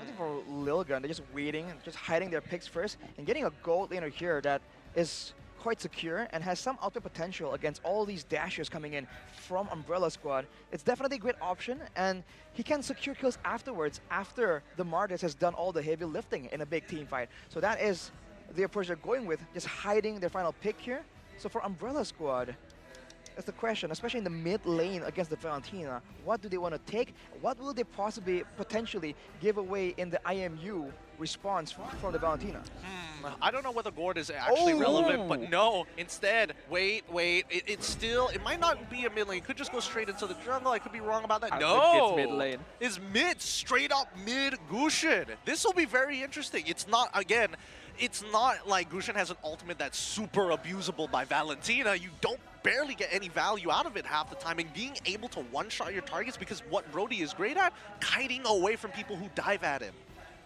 I think for Lil Gun, they're just waiting, just hiding their picks first, and getting a gold laner here that is quite secure and has some output potential against all these dashes coming in from Umbrella Squad. It's definitely a great option, and he can secure kills afterwards, after the Martis has done all the heavy lifting in a big team fight. So that is the approach they're going with, just hiding their final pick here. So for Umbrella Squad, that's the question, especially in the mid lane against the Valentina. What do they want to take? What will they potentially give away in the IMU response from the Valentina? I don't know whether Gord is actually relevant, but no. Instead, wait. It might not be a mid lane. It could just go straight into the jungle. I could be wrong about that. No! It's mid lane. It's mid, straight up mid Gushin. This will be very interesting. It's not, again, it's not like Gushin has an ultimate that's super abusable by Valentina. You don't barely get any value out of it half the time, and being able to one-shot your targets, because what Brody is great at, kiting away from people who dive at him.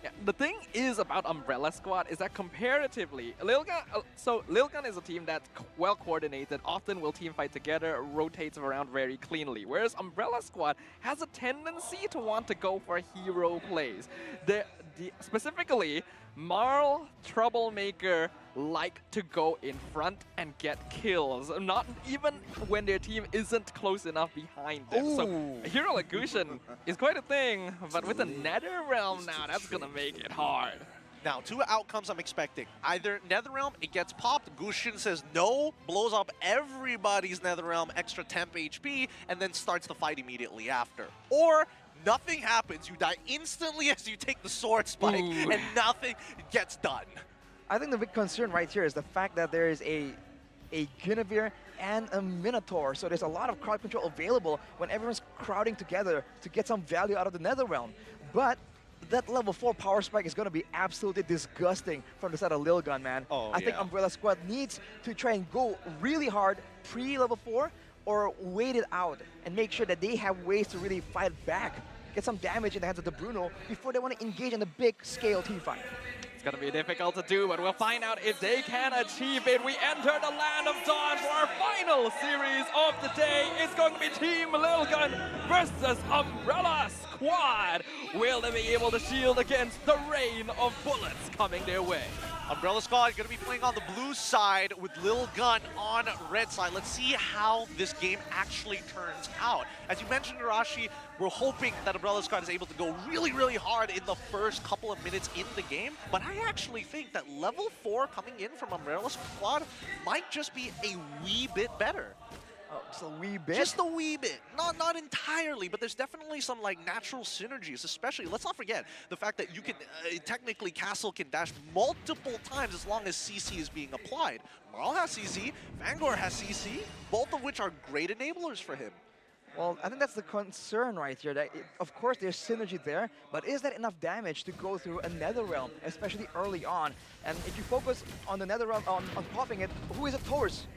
Yeah, the thing is about Umbrella Squad is that comparatively, Lil Gun is a team that's well coordinated, often will team fight together, rotates around very cleanly, whereas Umbrella Squad has a tendency to want to go for hero plays. Specifically, Marl, Troublemaker like to go in front and get kills, not even when their team isn't close enough behind them. Ooh. So a hero like Gushin is quite a thing, but with the Nether Realm now, that's gonna make it hard. Now, 2 outcomes I'm expecting. Either Netherrealm, it gets popped, Gushin says no, blows up everybody's Netherrealm extra temp HP, and then starts the fight immediately after. Or nothing happens, you die instantly as you take the sword spike, and nothing gets done. I think the big concern right here is the fact that there is a a Guinevere, and a Minotaur. So there's a lot of crowd control available when everyone's crowding together to get some value out of the Netherrealm. But that level 4 power spike is going to be absolutely disgusting from the side of Lilgun, man. I think Umbrella Squad needs to try and go really hard pre-level 4 or wait it out and make sure that they have ways to really fight back, get some damage in the hands of the Bruno before they want to engage in a big scale team fight. It's going to be difficult to do, but we'll find out if they can achieve it. We enter the land of dawn for our final series of the day. It's going to be Team Lilgun versus Umbrella Squad. Will they be able to shield against the rain of bullets coming their way? Umbrella Squad going to be playing on the blue side with Lil Gun on red side. Let's see how this game actually turns out. As you mentioned, Rashi, we're hoping that Umbrella Squad is able to go really, really hard in the first couple of minutes in the game. But I actually think that level 4 coming in from Umbrella Squad might just be a wee bit better. Just a wee bit? Just a wee bit. Not entirely, but there's definitely some like natural synergies, especially, let's not forget, the fact that you can, technically Castle can dash multiple times as long as CC is being applied. Marl has CC, Vanguard has CC, both of which are great enablers for him. Well, I think that's the concern right here. That of course, there's synergy there, but is that enough damage to go through a Netherrealm, especially early on? And if you focus on the Netherrealm, on popping it, who is it towards?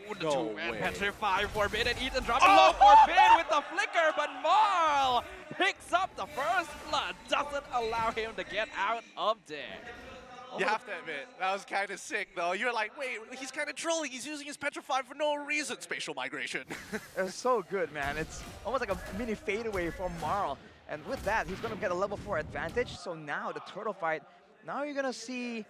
The two-man Petrify, Forbid, and Ethan dropping low. Forbid with the flicker, but Marl picks up the first blood, doesn't allow him to get out of there. You have to admit, that was kind of sick, though. You're like, wait, he's kind of trolling. He's using his Petrify for no reason. Spatial migration. It was so good, man. It's almost like a mini fadeaway from Marl. And with that, he's going to get a level 4 advantage. So now the turtle fight, now you're going to see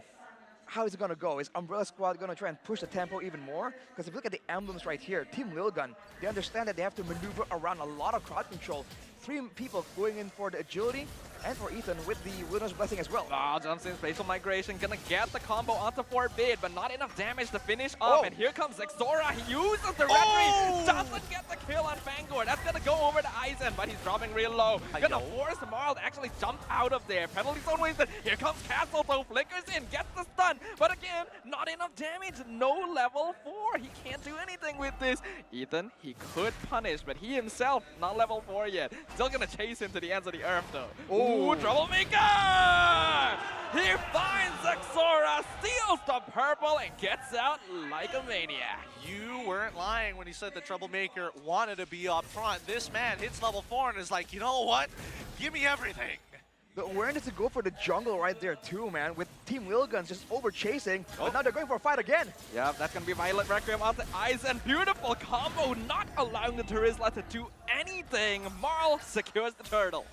how is it going to go? Is Umbrella Squad going to try and push the tempo even more? Because if you look at the emblems right here, Team Lilgun, they understand that they have to maneuver around a lot of crowd control. 3 people going in for the agility, and for Ethan with the Wilderness Blessing as well. Jumps in, Spatial Migration, gonna get the combo onto Forbid, but not enough damage to finish off. And here comes Xora, he uses the Red Ring, doesn't get the kill on Vanguard. That's gonna go over to Aizen, but he's dropping real low. Gonna force Marl to actually jump out of there. Penalty zone wasted. Here comes Castle, so flickers in, gets the stun, but again, not enough damage, no level 4. He can't do anything with this. Ethan, he could punish, but he himself, not level 4 yet. Still gonna chase him to the ends of the earth though. Ooh, Troublemaker! He finds Xora, steals the purple, and gets out like a maniac. You weren't lying when he said the Troublemaker wanted to be up front. This man hits level 4 and is like, you know what? Give me everything. The awareness to go for the jungle right there too, man, with Team Lilguns just over chasing, but now they're going for a fight again. Yeah, that's gonna be Violet Requiem onto Aizen. Beautiful combo, not allowing the Turisla to do anything. Marl secures the turtle.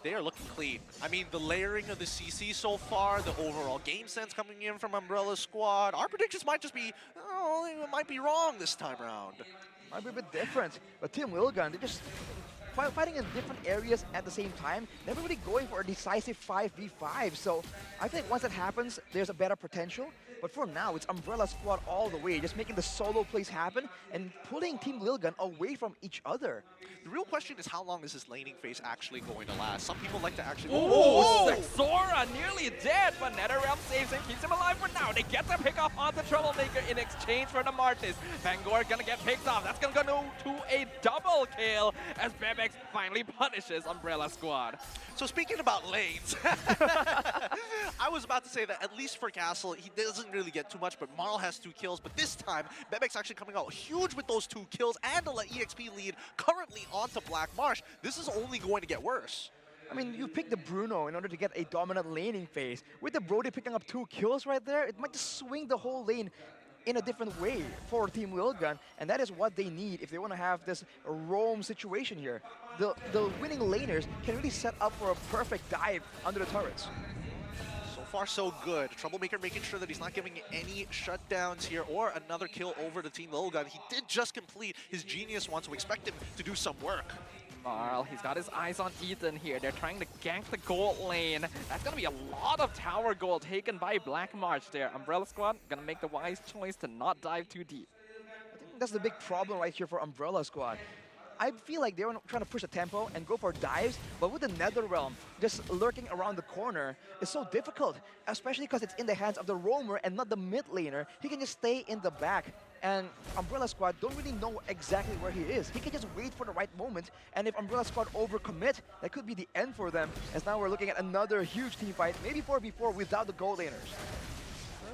They are looking clean. I mean, the layering of the CC so far, the overall game sense coming in from Umbrella Squad. Our predictions might just be, it might be wrong this time around. Might be a bit different, but Team Lilgun, they're just fighting in different areas at the same time, never really going for a decisive 5v5. So I think once that happens, there's a better potential. But for now, it's Umbrella Squad all the way, just making the solo plays happen and pulling Team Lilgun away from each other. The real question is how long is this laning phase actually going to last? Some people like to actually... Ooh, Xora nearly dead, but NetherRealm saves him, keeps him alive for now. They get the pick off on the Troublemaker in exchange for the Martis. Vanguard gonna get picked off. That's gonna go to a double kill as Bebex finally punishes Umbrella Squad. So speaking about lanes, I was about to say that at least for Castle, he doesn't really get too much, but Marl has 2 kills. But this time, Bebex actually coming out huge with those 2 kills and the EXP lead currently onto Black Marsh. This is only going to get worse. I mean, you pick the Bruno in order to get a dominant laning phase. With the Brody picking up 2 kills right there, it might just swing the whole lane in a different way for Team Lilgun, and that is what they need if they want to have this roam situation here. The winning laners can really set up for a perfect dive under the turrets. So far, so good. Troublemaker making sure that he's not giving any shutdowns here or another kill over to Team Lilgun. He did just complete his Genius one, so expect him to do some work. Marl, he's got his eyes on Ethan here. They're trying to gank the gold lane. That's gonna be a lot of tower gold taken by Black March there. Umbrella Squad gonna make the wise choice to not dive too deep. I think that's the big problem right here for Umbrella Squad. I feel like they were trying to push the tempo and go for dives, but with the Netherrealm just lurking around the corner, it's so difficult, especially because it's in the hands of the roamer and not the mid laner. He can just stay in the back And Umbrella Squad don't really know exactly where he is. He can just wait for the right moment, and if Umbrella Squad overcommit, that could be the end for them, as now we're looking at another huge team fight, maybe 4v4 without the gold laners.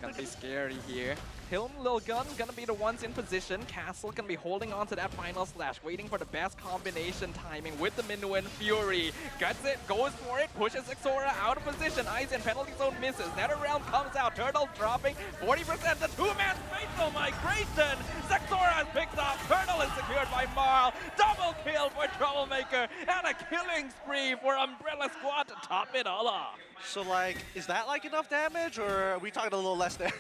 Gonna be scary here. Hilm, Lil Gun gonna be the ones in position. Castle gonna be holding on to that final slash, waiting for the best combination timing with the Minuan Fury. Gets it, goes for it, pushes Exora out of position. Eyes in penalty zone, misses. NetherRealm comes out, Turtle dropping 40%. The two-man fatal migration. Exora is picked up, Turtle is secured by Marl. Double kill for Troublemaker, and a killing spree for Umbrella Squad to top it all off. So, like, is that, like, enough damage, or are we talking a little less there?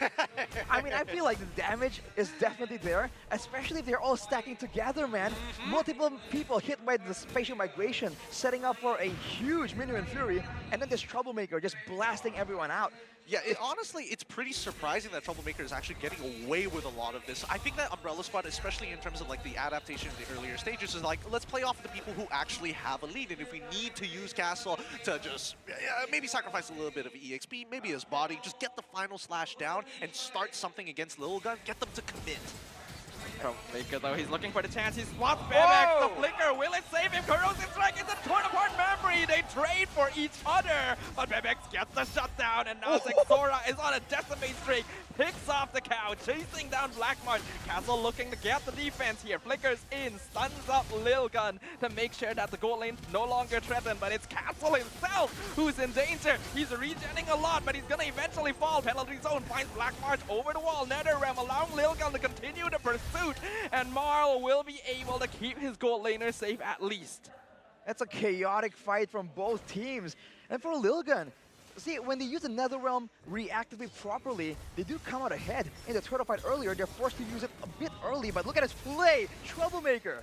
I mean, I feel like the damage is definitely there, especially if they're all stacking together, man. Multiple people hit by the spatial migration, setting up for a huge Minuan Fury, and then this Troublemaker just blasting everyone out. Yeah, honestly, it's pretty surprising that Troublemaker is actually getting away with a lot of this. I think that Umbrella Squad, especially in terms of like the adaptation in the earlier stages, is like, let's play off the people who actually have a lead. And if we need to use Castle to just maybe sacrifice a little bit of EXP, maybe his body, just get the final slash down and start something against Lil Gun, get them to commit. Troublemaker, though, he's looking for the chance. He spots Bebex, the flicker. Will it save him? Corrosive strike into the torn apart memory. They trade for each other, but Bebex gets the shutdown, and now Exora is on a decimate streak. Picks off the cow, chasing down Blackmarsh. Castle looking to get the defense here. Flickers in, stuns up Lil Gun to make sure that the gold lane no longer threatened, but it's Castle himself who's in danger. He's regenning a lot, but he's gonna eventually fall. Penalty zone finds Blackmarsh over the wall. NetherRealm allowing Lil Gun to continue the pursuit, and Marl will be able to keep his gold laner safe at least. That's a chaotic fight from both teams. And for Lil Gun, see, when they use the NetherRealm reactively properly, they do come out ahead. In the turtle fight earlier, they're forced to use it a bit early, but look at his play! Troublemaker!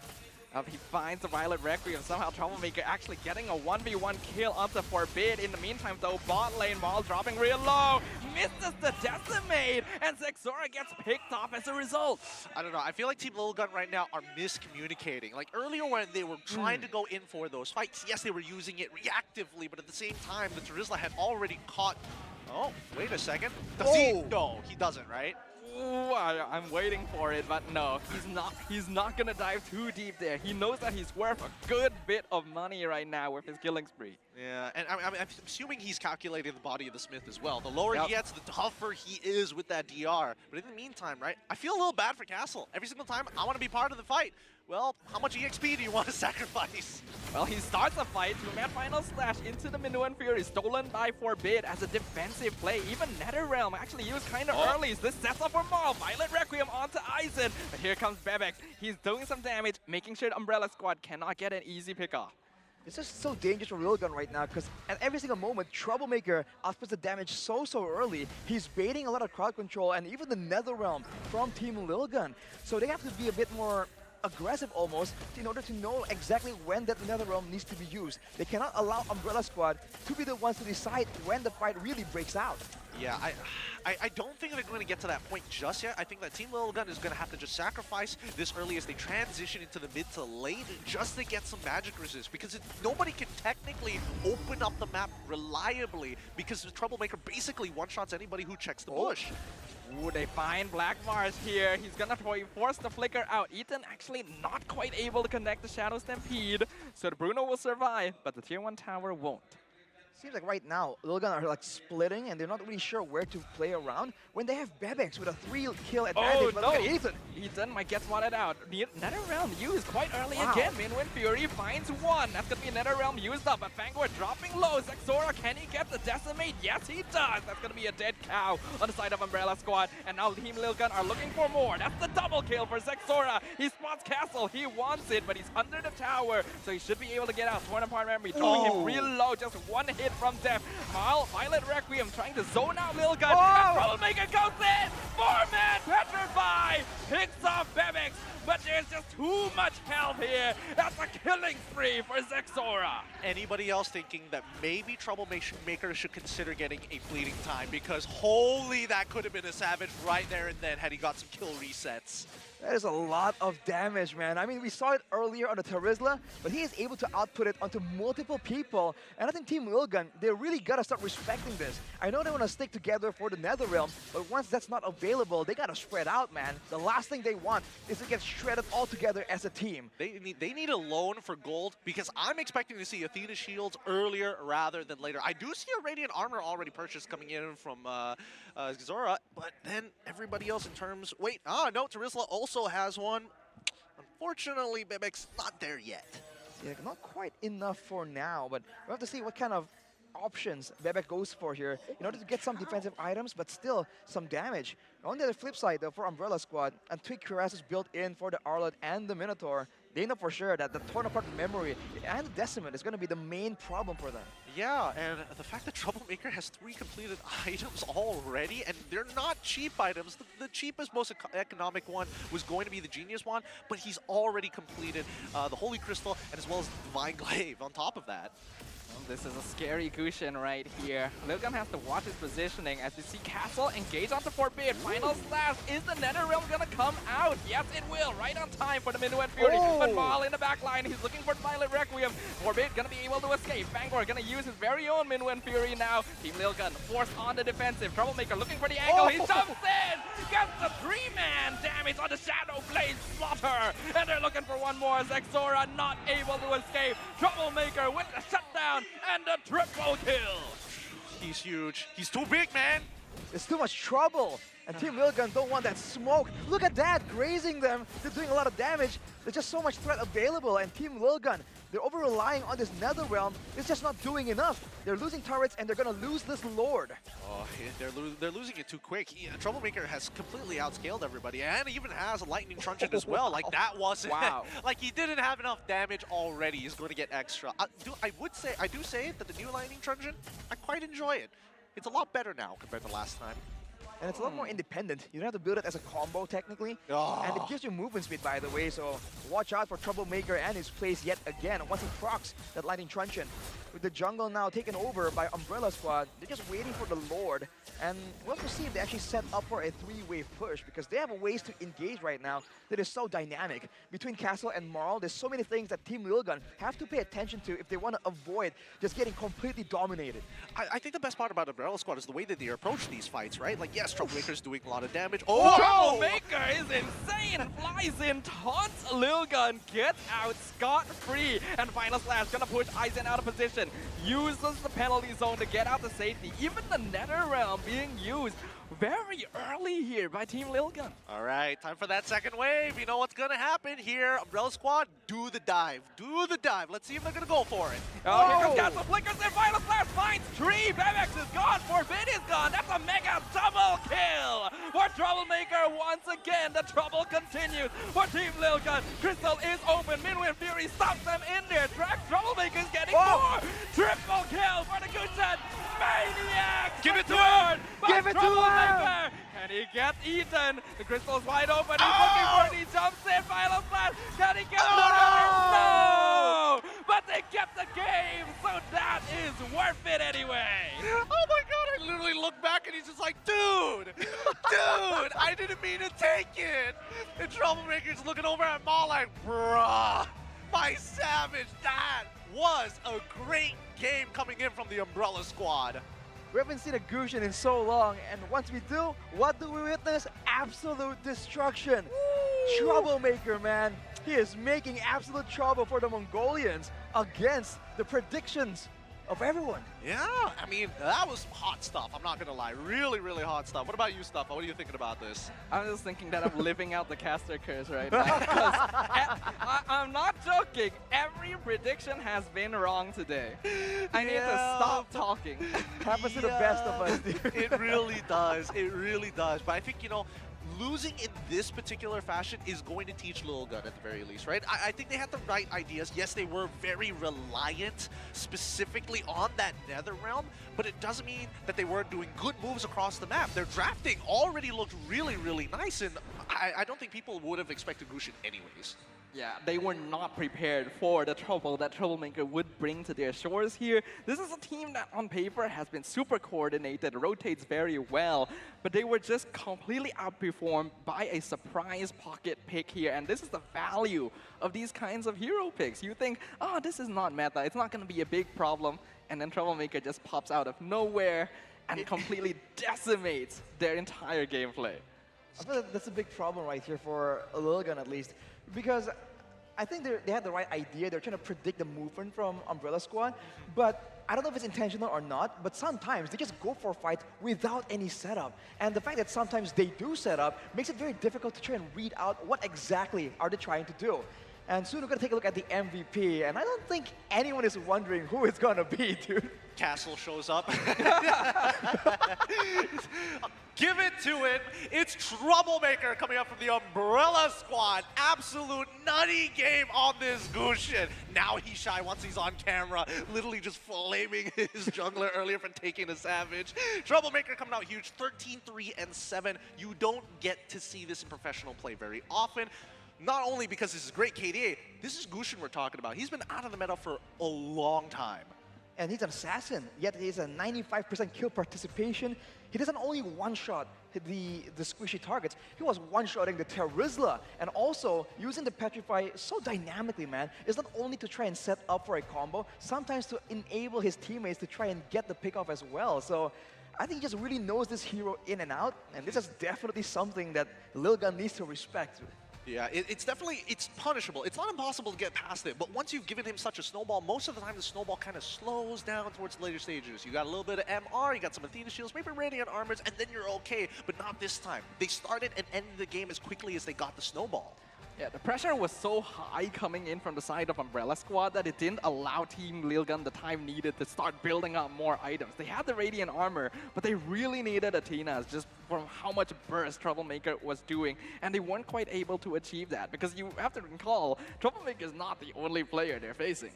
He finds the Violet Requiem. Somehow Troublemaker actually getting a 1v1 kill onto Forbid. In the meantime, though, bot lane Marl dropping real low. Misses the decimate, and Exora gets picked off as a result. I don't know. I feel like Team Lil Gun right now are miscommunicating. Like earlier when they were trying to go in for those fights, yes, they were using it reactively, but at the same time, the Terizla had already caught... Oh, wait a second. Does he? No, he doesn't, right? Ooh, I'm waiting for it, but no, he's not gonna dive too deep there. He knows that he's worth a good bit of money right now with his killing spree. Yeah, and I'm assuming he's calculating the body of the Smith as well. The lower he gets, the tougher he is with that DR. But in the meantime, right, I feel a little bad for Castle. Every single time, I want to be part of the fight. Well, how much EXP do you want to sacrifice? Well, he starts a fight, two-man final slash into the Minuan Fury, stolen by Forbid as a defensive play. Even NetherRealm actually used kind of early. This sets up for Marl. Violet Requiem onto Aizen. But here comes Bebex. He's doing some damage, making sure the Umbrella Squad cannot get an easy pick-off. It's just so dangerous for Lil Gun right now, because at every single moment, Troublemaker outputs the damage so early. He's baiting a lot of crowd control, and even the NetherRealm from Team Lil Gun. So they have to be a bit more aggressive almost in order to know exactly when that NetherRealm needs to be used. They cannot allow Umbrella Squad to be the ones to decide when the fight really breaks out. Yeah, I don't think they're going to get to that point just yet. I think that Team Lil Gun is going to have to just sacrifice this early as they transition into the mid to late just to get some magic resist, because nobody can technically open up the map reliably because the Troublemaker basically one-shots anybody who checks the bush. Ooh, they find Blackmarsh here. He's gonna force the flicker out. Ethan actually not quite able to connect the Shadow Stampede, so the Bruno will survive, but the Tier 1 tower won't. Seems like right now, Lil Gun are like splitting and they're not really sure where to play around when they have Bebex with a 3-kill advantage. Oh, but no! Look at Ethan. Ethan might get swatted out. NetherRealm used quite early again. Minuan Fury finds one. That's gonna be NetherRealm used up, but Fangor dropping low. Exora, can he get the decimate? Yes, he does. That's gonna be a dead cow on the side of Umbrella Squad. And now Team Lil Gun are looking for more. That's the double kill for Exora. He spots Castle. He wants it, but he's under the tower, so he should be able to get out. Torn apart memory, throwing him real low. Just one hit from death. Marl, Violet Requiem trying to zone out Lil Gun. Troublemaker goes in! 4-man Petrify! Picks off Bebex, but there's just too much help here. That's a killing spree for Exora. Anybody else thinking that maybe Troublemaker should consider getting a fleeting time, because holy, that could have been a savage right there and then had he got some kill resets. That is a lot of damage, man. I mean, we saw it earlier on the Terizla, but he is able to output it onto multiple people. And I think Team Lilgun, they really gotta start respecting this. I know they want to stick together for the Netherrealm, but once that's not available, they gotta spread out, man. The last thing they want is to get shredded all together as a team. They need a loan for gold, because I'm expecting to see Athena shields earlier rather than later. I do see a Radiant armor already purchased coming in from Zora, but then everybody else in terms... Wait, no, Terizla also has one. Unfortunately, Bebek's not there yet. Yeah, not quite enough for now, but we'll have to see what kind of options Bebek goes for here in order to get some defensive items, but still some damage. On the flip side, though, for Umbrella Squad, and Twig Cuirass is built in for the Arlot and the Minotaur. They know for sure that the torn apart memory and the Decimate is going to be the main problem for them. Yeah, and the fact that Troublemaker has 3 completed items already, and they're not cheap items. The cheapest, most economic one was going to be the Genius one, but he's already completed the Holy Crystal and as well as the Divine Glaive on top of that. Well, this is a scary Gusion right here. Lilgun has to watch his positioning as we see Castle engage onto Forbid. Final slash, is the Netherrealm gonna come out? Yes, it will, right on time for the Minuet Fury. But Maul in the back line, he's looking for the Violet Requiem. Forbid gonna be able to escape. Bangor gonna use his very own Minuet Fury now. Team Lilgun forced on the defensive. Troublemaker looking for the angle, he jumps in! Gets the 3-man damage on the Shadow Blade Slaughter! And they're looking for one more as Exora not able to escape. Troublemaker with the shutdown and a triple kill. He's huge. He's too big, man. It's too much trouble. And Team Lilgun don't want that smoke. Look at that, grazing them. They're doing a lot of damage. There's just so much threat available. And Team Lilgun, they're over-relying on this Netherrealm. It's just not doing enough. They're losing turrets, and they're going to lose this Lord. Oh, they're losing it too quick. Troublemaker has completely outscaled everybody, and even has a Lightning Truncheon as well. Like, that wasn't... Wow. Like, he didn't have enough damage already. He's going to get extra. I do say that the new Lightning Truncheon, I quite enjoy it. It's a lot better now compared to last time. And it's a lot more independent. You don't have to build it as a combo, technically. And it gives you movement speed, by the way, so watch out for Troublemaker and his plays yet again once he procs that Lightning Truncheon. With the jungle now taken over by Umbrella Squad, they're just waiting for the Lord. And we'll have to see if they actually set up for a 3-wave push, because they have ways to engage right now that is so dynamic. Between Castle and Marl, there's so many things that Team Lilgun have to pay attention to if they want to avoid just getting completely dominated. I think the best part about Umbrella Squad is the way that they approach these fights, right? Like, yes, Troublemaker's doing a lot of damage. Oh! Troublemaker is insane! Flies in, taunts Lilgun, gets out scot-free. And Final Slash gonna push Aizen out of position. Uses the penalty zone to get out to safety. Even the Netherrealm being used very early here by Team Lilgun. All right, time for that second wave. You know what's going to happen here. Umbrella Squad, do the dive. Do the dive. Let's see if they're going to go for it. Oh, here comes Castle, flickers in, Final Slash finds Tree. Bebex is gone, Forbid is gone. That's a mega double kill for Troublemaker once again. The trouble continues for Team Lilgun. Crystal is open. Minuet Fury stops them in there. Troublemaker is getting more. Triple kill for the Gusion. Maniac! Give it to him! Give it to him! Can he get eaten? The crystal's wide open. He's looking for it. He jumps in. Final Slash. Can he get the No! But they get the game, so that is worth it anyway. Oh my god, I literally look back and he's just like, dude! Dude! I didn't mean to take it! And Troublemaker's looking over at Maul like, bruh! My savage! That was a great game coming in from the Umbrella Squad. We haven't seen a Gusion in so long, and once we do, what do we witness? Absolute destruction. Woo! Troublemaker, man. He is making absolute trouble for the Mongolians against the predictions of everyone. Yeah, I mean, that was hot stuff. I'm not going to lie. Really, really hot stuff. What about you, Stuffa? What are you thinking about this? I'm just thinking that I'm living out the caster curse right now. I'm not joking. Every prediction has been wrong today. I need to stop talking. Happens to the best of us, dude. It really does. It really does. But I think, you know, losing in this particular fashion is going to teach Lilgun at the very least, right? I think they had the right ideas. Yes, they were very reliant specifically on that Netherrealm, but it doesn't mean that they weren't doing good moves across the map. Their drafting already looked really, really nice, and I don't think people would have expected Gusion anyways. Yeah, they were not prepared for the trouble that Troublemaker would bring to their shores here. This is a team that on paper has been super coordinated, rotates very well, but they were just completely outperformed by a surprise pocket pick here. And this is the value of these kinds of hero picks. You think, oh, this is not meta, it's not going to be a big problem. And then Troublemaker just pops out of nowhere and completely decimates their entire gameplay. I feel like that's a big problem right here for Lilgun at least, because I think they had the right idea. They're trying to predict the movement from Umbrella Squad, but I don't know if it's intentional or not, but sometimes they just go for a fight without any setup. And the fact that sometimes they do set up makes it very difficult to try and read out what exactly are they trying to do. And soon we're going to take a look at the MVP, and I don't think anyone is wondering who it's going to be, dude. Castle shows up. Give it to it. It's Troublemaker coming up from the Umbrella Squad. Absolute nutty game on this Gushin. Now he's shy once he's on camera, literally just flaming his jungler earlier for taking a Savage. Troublemaker coming out huge, 13-3-7. You don't get to see this in professional play very often. Not only because this is great KDA, this is Gushin we're talking about. He's been out of the meta for a long time. And he's an assassin, yet he's a 95% kill participation. He doesn't only one-shot the squishy targets, he was one-shotting the Terizla, and also using the Petrify so dynamically, man. It's not only to try and set up for a combo, sometimes to enable his teammates to try and get the pick off as well. So I think he just really knows this hero in and out, and this is definitely something that Lilgun needs to respect. Yeah, it's definitely, it's punishable. It's not impossible to get past it, but once you've given him such a snowball, most of the time the snowball kind of slows down towards the later stages. You got a little bit of MR, you got some Athena shields, maybe Radiant armors, and then you're okay, but not this time. They started and ended the game as quickly as they got the snowball. Yeah, the pressure was so high coming in from the side of Umbrella Squad that it didn't allow Team Lilgun the time needed to start building up more items. They had the Radiant armor, but they really needed Athena's just from how much burst Troublemaker was doing, and they weren't quite able to achieve that, because you have to recall, Troublemaker is not the only player they're facing.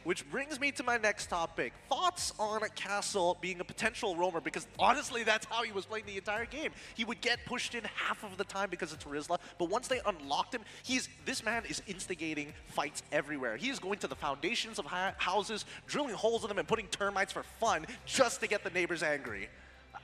Which brings me to my next topic. Thoughts on Castle being a potential roamer, because honestly that's how he was playing the entire game. He would get pushed in half of the time because of Terizla, but once they unlocked him, this man is instigating fights everywhere. He is going to the foundations of houses, drilling holes in them and putting termites for fun just to get the neighbors angry.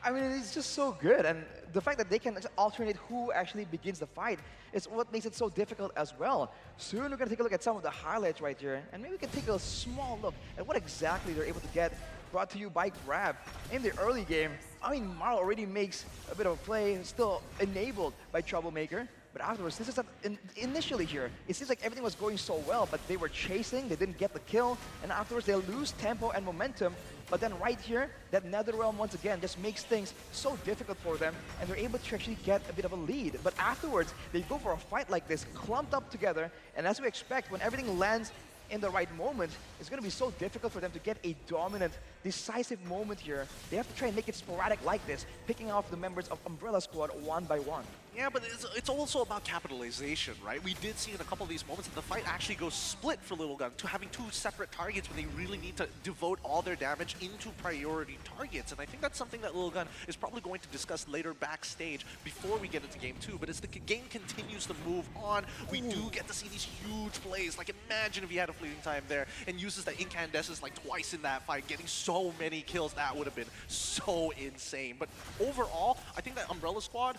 I mean, it's just so good, and the fact that they can alternate who actually begins the fight is what makes it so difficult as well. Soon we're going to take a look at some of the highlights right here, and maybe we can take a small look at what exactly they're able to get, brought to you by Grab. In the early game, I mean, Marl already makes a bit of a play, still enabled by Troublemaker. But afterwards, this is initially here, it seems like everything was going so well, but they were chasing, they didn't get the kill, and afterwards they lose tempo and momentum. But then right here, that Netherrealm once again just makes things so difficult for them, and they're able to actually get a bit of a lead. But afterwards, they go for a fight like this, clumped up together, and as we expect, when everything lands in the right moment, it's going to be so difficult for them to get a dominant, decisive moment here. They have to try and make it sporadic like this, picking off the members of Umbrella Squad one by one. Yeah, but it's also about capitalization, right? We did see in a couple of these moments that the fight actually goes split for Lilgun to having two separate targets when they really need to devote all their damage into priority targets. And I think that's something that Lilgun is probably going to discuss later backstage before we get into Game 2. But as the game continues to move on, we do get to see these huge plays. Like, imagine if he had a fleeting time there and uses the incandescence like twice in that fight, getting so many kills. That would have been so insane. But overall, I think that Umbrella Squad,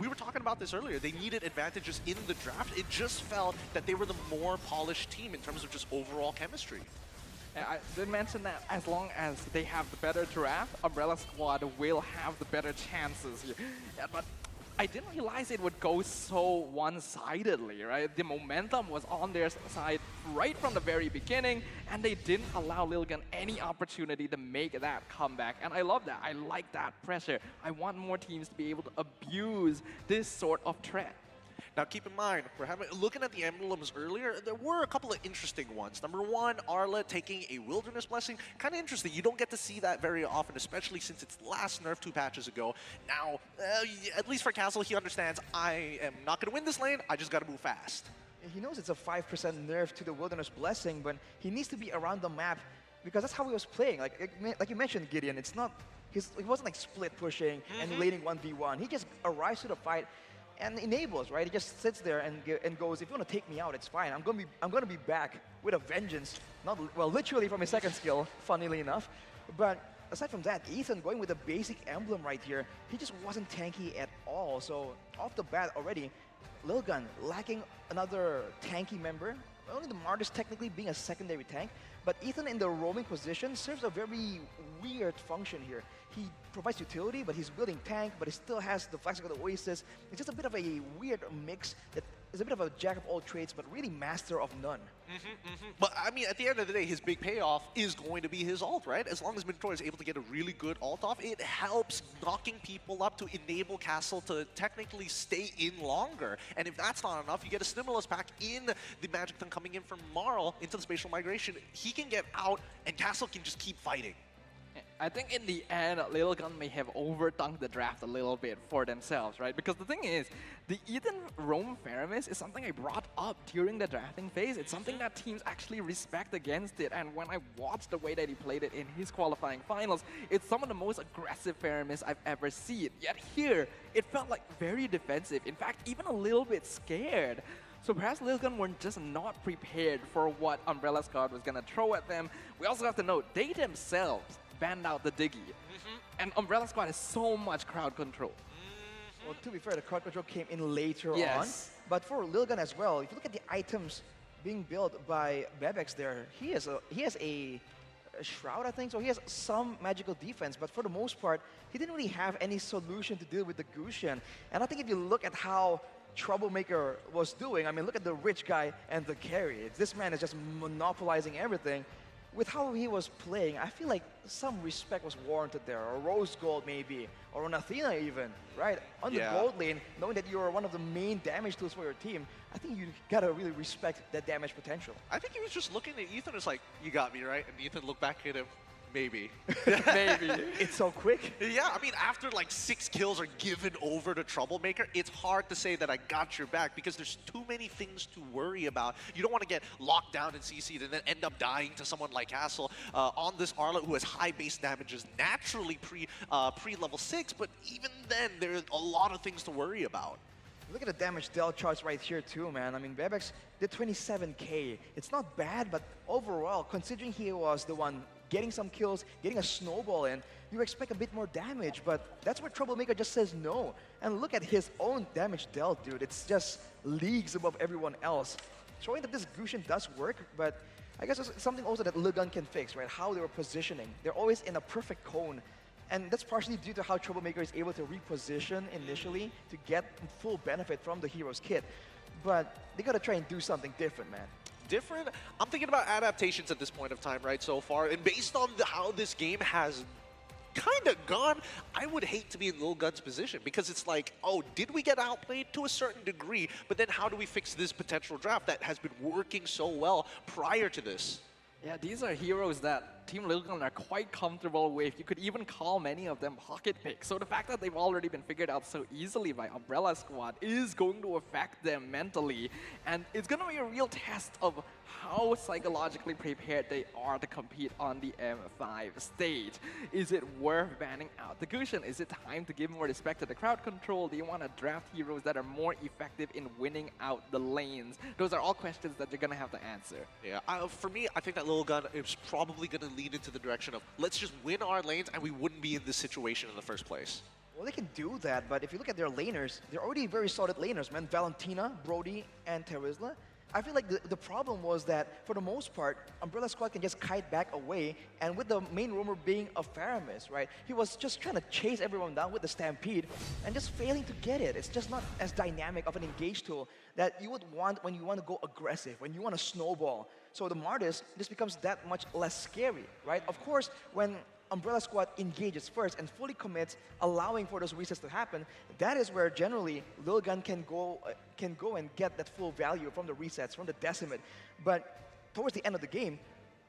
we were talking about this earlier, they needed advantages in the draft. It just felt that they were the more polished team in terms of just overall chemistry. And I did mention that as long as they have the better draft, Umbrella Squad will have the better chances here. Yeah, but I didn't realize it would go so one-sidedly, right? The momentum was on their side right from the very beginning, and they didn't allow Lilgun any opportunity to make that comeback. And I love that. I like that pressure. I want more teams to be able to abuse this sort of threat. Now keep in mind, looking at the emblems earlier, there were a couple of interesting ones. Number one, Arla taking a Wilderness Blessing. Kind of interesting. You don't get to see that very often, especially since its last nerf 2 patches ago. Now, at least for Castle, he understands, I am not going to win this lane, I just got to move fast. He knows it's a 5% nerf to the Wilderness Blessing, but he needs to be around the map because that's how he was playing. Like you mentioned, Gideon, it wasn't like split pushing and laning 1v1. He just arrives to the fight, and enables, right? He just sits there and goes, if you want to take me out, it's fine. I'm gonna be back with a vengeance. Not well, literally from his second skill, funnily enough. But aside from that, Ethan going with a basic emblem right here, he just wasn't tanky at all. So off the bat already, Lil Gun lacking another tanky member. Only the Martyrs technically being a secondary tank, but Ethan in the roaming position serves a very weird function here. He provides utility, but he's building tank, but he still has the flex of the Oasis. It's just a bit of a weird mix that is a bit of a jack of all trades, but really master of none. But I mean, at the end of the day, his big payoff is going to be his ult, right? As long as Minotaur is able to get a really good ult off, it helps knocking people up to enable Castle to technically stay in longer. And if that's not enough, you get a stimulus pack in the Magic Thing coming in from Marl into the spatial migration. He can get out, and Castle can just keep fighting. I think in the end, Lil Gun may have overdunked the draft a little bit for themselves, right? Because the thing is, the Ethan roam Faramis is something I brought up during the drafting phase. It's something that teams actually respect against it. And when I watched the way that he played it in his qualifying finals, it's some of the most aggressive Faramis I've ever seen. Yet here, it felt like very defensive. In fact, even a little bit scared. So perhaps Lil Gun were just not prepared for what Umbrella Squad was going to throw at them. We also have to note, they themselves banned out the Diggy. And Umbrella Squad has so much crowd control. Well, to be fair, the crowd control came in later on. But for Lil Gun as well, if you look at the items being built by Bebex there, he has a Shroud, I think, so he has some magical defense, but for the most part, he didn't really have any solution to deal with the Gusion. And I think if you look at how Troublemaker was doing, I mean, look at the rich guy and the carry. This man is just monopolizing everything. With how he was playing, I feel like some respect was warranted there, or Rose Gold maybe, or on Athena even, right? On the gold lane, knowing that you're one of the main damage tools for your team, I think you gotta really respect that damage potential. I think he was just looking at Ethan and was like, you got me, right? And Ethan looked back at him, maybe. Maybe. It's so quick. Yeah, I mean, after like 6 kills are given over to Troublemaker, it's hard to say that I got your back because there's too many things to worry about. You don't want to get locked down and CC'd and then end up dying to someone like Castle on this Arlet who has high base damages naturally pre-level 6, but even then, there's a lot of things to worry about. Look at the damage dealt charts right here too, man. I mean, Bebex did 27k. It's not bad, but overall, considering he was the one getting some kills, getting a snowball in, you expect a bit more damage, but that's where Troublemaker just says no. And look at his own damage dealt, dude. It's just leagues above everyone else. Showing that this Gusion does work, but I guess it's something also that Lil Gun can fix, right? How they were positioning. They're always in a perfect cone. And that's partially due to how Troublemaker is able to reposition initially to get full benefit from the hero's kit. But they gotta try and do something different, man. Different? I'm thinking about adaptations at this point of time, right, so far. And based on how this game has kind of gone, I would hate to be in Lil Gun's position because it's like, oh, did we get outplayed to a certain degree? But then how do we fix this potential draft that has been working so well prior to this? Yeah, these are heroes that Team Lil Gun are quite comfortable with. You could even call many of them pocket picks. So the fact that they've already been figured out so easily by Umbrella Squad is going to affect them mentally. And it's going to be a real test of how psychologically prepared they are to compete on the M5 stage. Is it worth banning out the Gusion? Is it time to give more respect to the crowd control? Do you want to draft heroes that are more effective in winning out the lanes? Those are all questions that you're going to have to answer. Yeah, for me, I think that Lil Gun is probably going to lead into the direction of let's just win our lanes and we wouldn't be in this situation in the first place. Well, they can do that, but if you look at their laners, they're already very solid laners, man. Valentina, Brody, and Terizla. I feel like the problem was that, for the most part, Umbrella Squad can just kite back away, and with the main rumor being a Faramis, right? He was just trying to chase everyone down with the Stampede, and just failing to get it. It's just not as dynamic of an engage tool that you would want when you want to go aggressive, when you want to snowball. So the Martyrs just becomes that much less scary, right? Of course, when Umbrella Squad engages first and fully commits, allowing for those resets to happen, that is where generally Lil Gun can go and get that full value from the resets, from the decimate. But towards the end of the game,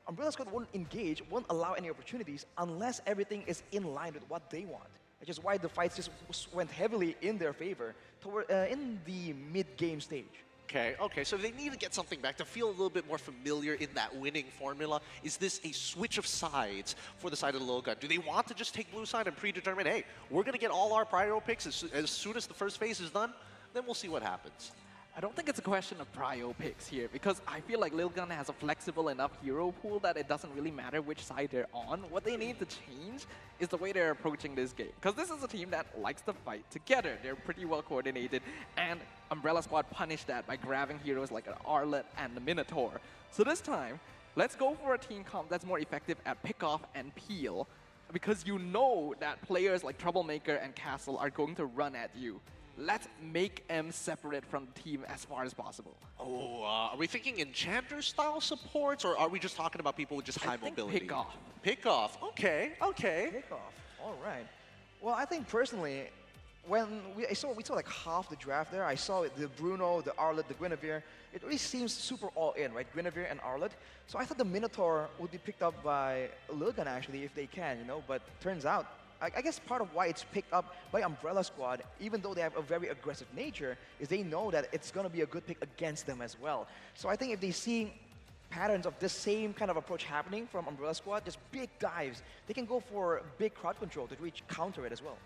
Umbrella Squad won't engage, won't allow any opportunities unless everything is in line with what they want. Which is why the fights just went heavily in their favor toward, in the mid-game stage. Okay, so they need to get something back to feel a little bit more familiar in that winning formula. Is this a switch of sides for the side of the Lil Gun? Do they want to just take blue side and predetermine, hey, we're going to get all our prior picks as soon as the first phase is done? then we'll see what happens. I don't think it's a question of prio picks here, because I feel like Lil Gun has a flexible enough hero pool that it doesn't really matter which side they're on. What they need to change is the way they're approaching this game, because this is a team that likes to fight together. They're pretty well coordinated, and Umbrella Squad punished that by grabbing heroes like an Arlet and the Minotaur. So this time, let's go for a team comp that's more effective at pick-off and peel, because you know that players like Troublemaker and Castle are going to run at you. Let's make them separate from the team as far as possible. Oh, are we thinking Enchanter-style supports, or are we just talking about people with just high mobility? pick-off. Pick-off, okay, okay. Pick-off, all right. Well, I think personally, when we saw like half the draft there, I saw the Bruno, the Arlet, the Guinevere. It really seems super all-in, right? Guinevere and Arlet. So I thought the Minotaur would be picked up by Lil Gun, actually, if they can, you know? But turns out, I guess part of why it's picked up by Umbrella Squad, even though they have a very aggressive nature, is they know that it's going to be a good pick against them as well. So I think if they see patterns of this same kind of approach happening from Umbrella Squad, just big dives, they can go for big crowd control to reach counter it as well.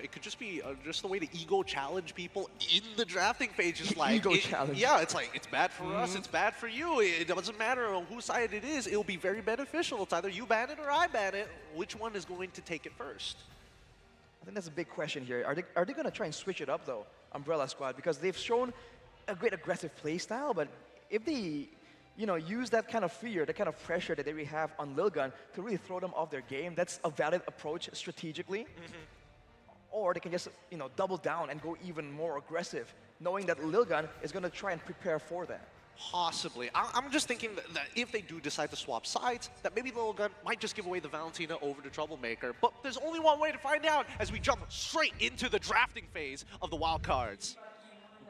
It could just be just the way to ego challenge people in the drafting phase. Just like ego challenge. Yeah, it's like it's bad for us, it's bad for you. It doesn't matter on whose side it is. It'll be very beneficial. It's either you ban it or I ban it. Which one is going to take it first? I think that's a big question here. Are they going to try and switch it up though, Umbrella Squad, because they've shown a great aggressive play style, but if they use that kind of fear, the kind of pressure that they really have on Lil Gun to really throw them off their game, that's a valid approach strategically. Or they can just, double down and go even more aggressive, knowing that Lil Gun is going to try and prepare for that. Possibly. I'm just thinking that if they do decide to swap sides, that maybe Lil Gun might just give away the Valentina over to Troublemaker. But there's only one way to find out as we jump straight into the drafting phase of the wildcards.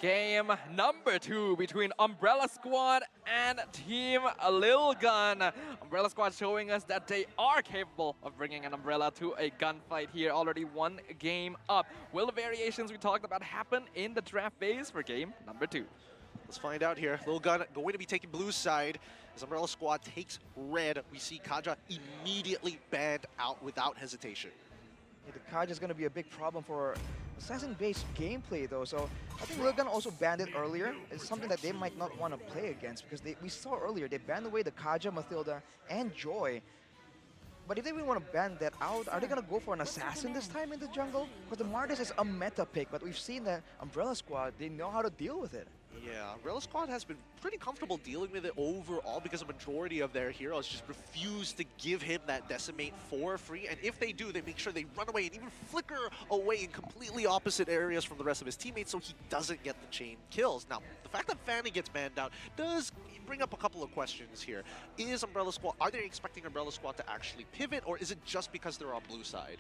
Game number 2 between Umbrella Squad and Team Lil Gun. Umbrella Squad showing us that they are capable of bringing an Umbrella to a gunfight here. Already one game up. Will the variations we talked about happen in the draft phase for game number 2? Let's find out here. Lil Gun going to be taking blue side. As Umbrella Squad takes red, we see Kaja immediately banned out without hesitation. Yeah, the Kaja is going to be a big problem for assassin-based gameplay, though. So I think Lil Gun also banned it earlier. It's something that they might not want to play against, because we saw earlier they banned away the Kaja, Mathilda, and Joy. But if they really want to ban that out, are they going to go for an assassin this time in the jungle? Because the Martis is a meta pick, but we've seen that Umbrella Squad, they know how to deal with it. Yeah, Umbrella Squad has been pretty comfortable dealing with it overall because a majority of their heroes just refuse to give him that Decimate for free. And if they do, they make sure they run away and even flicker away in completely opposite areas from the rest of his teammates so he doesn't get the chain kills. Now, the fact that Fanny gets banned out does bring up a couple of questions here. Are they expecting Umbrella Squad to actually pivot, or is it just because they're on blue side?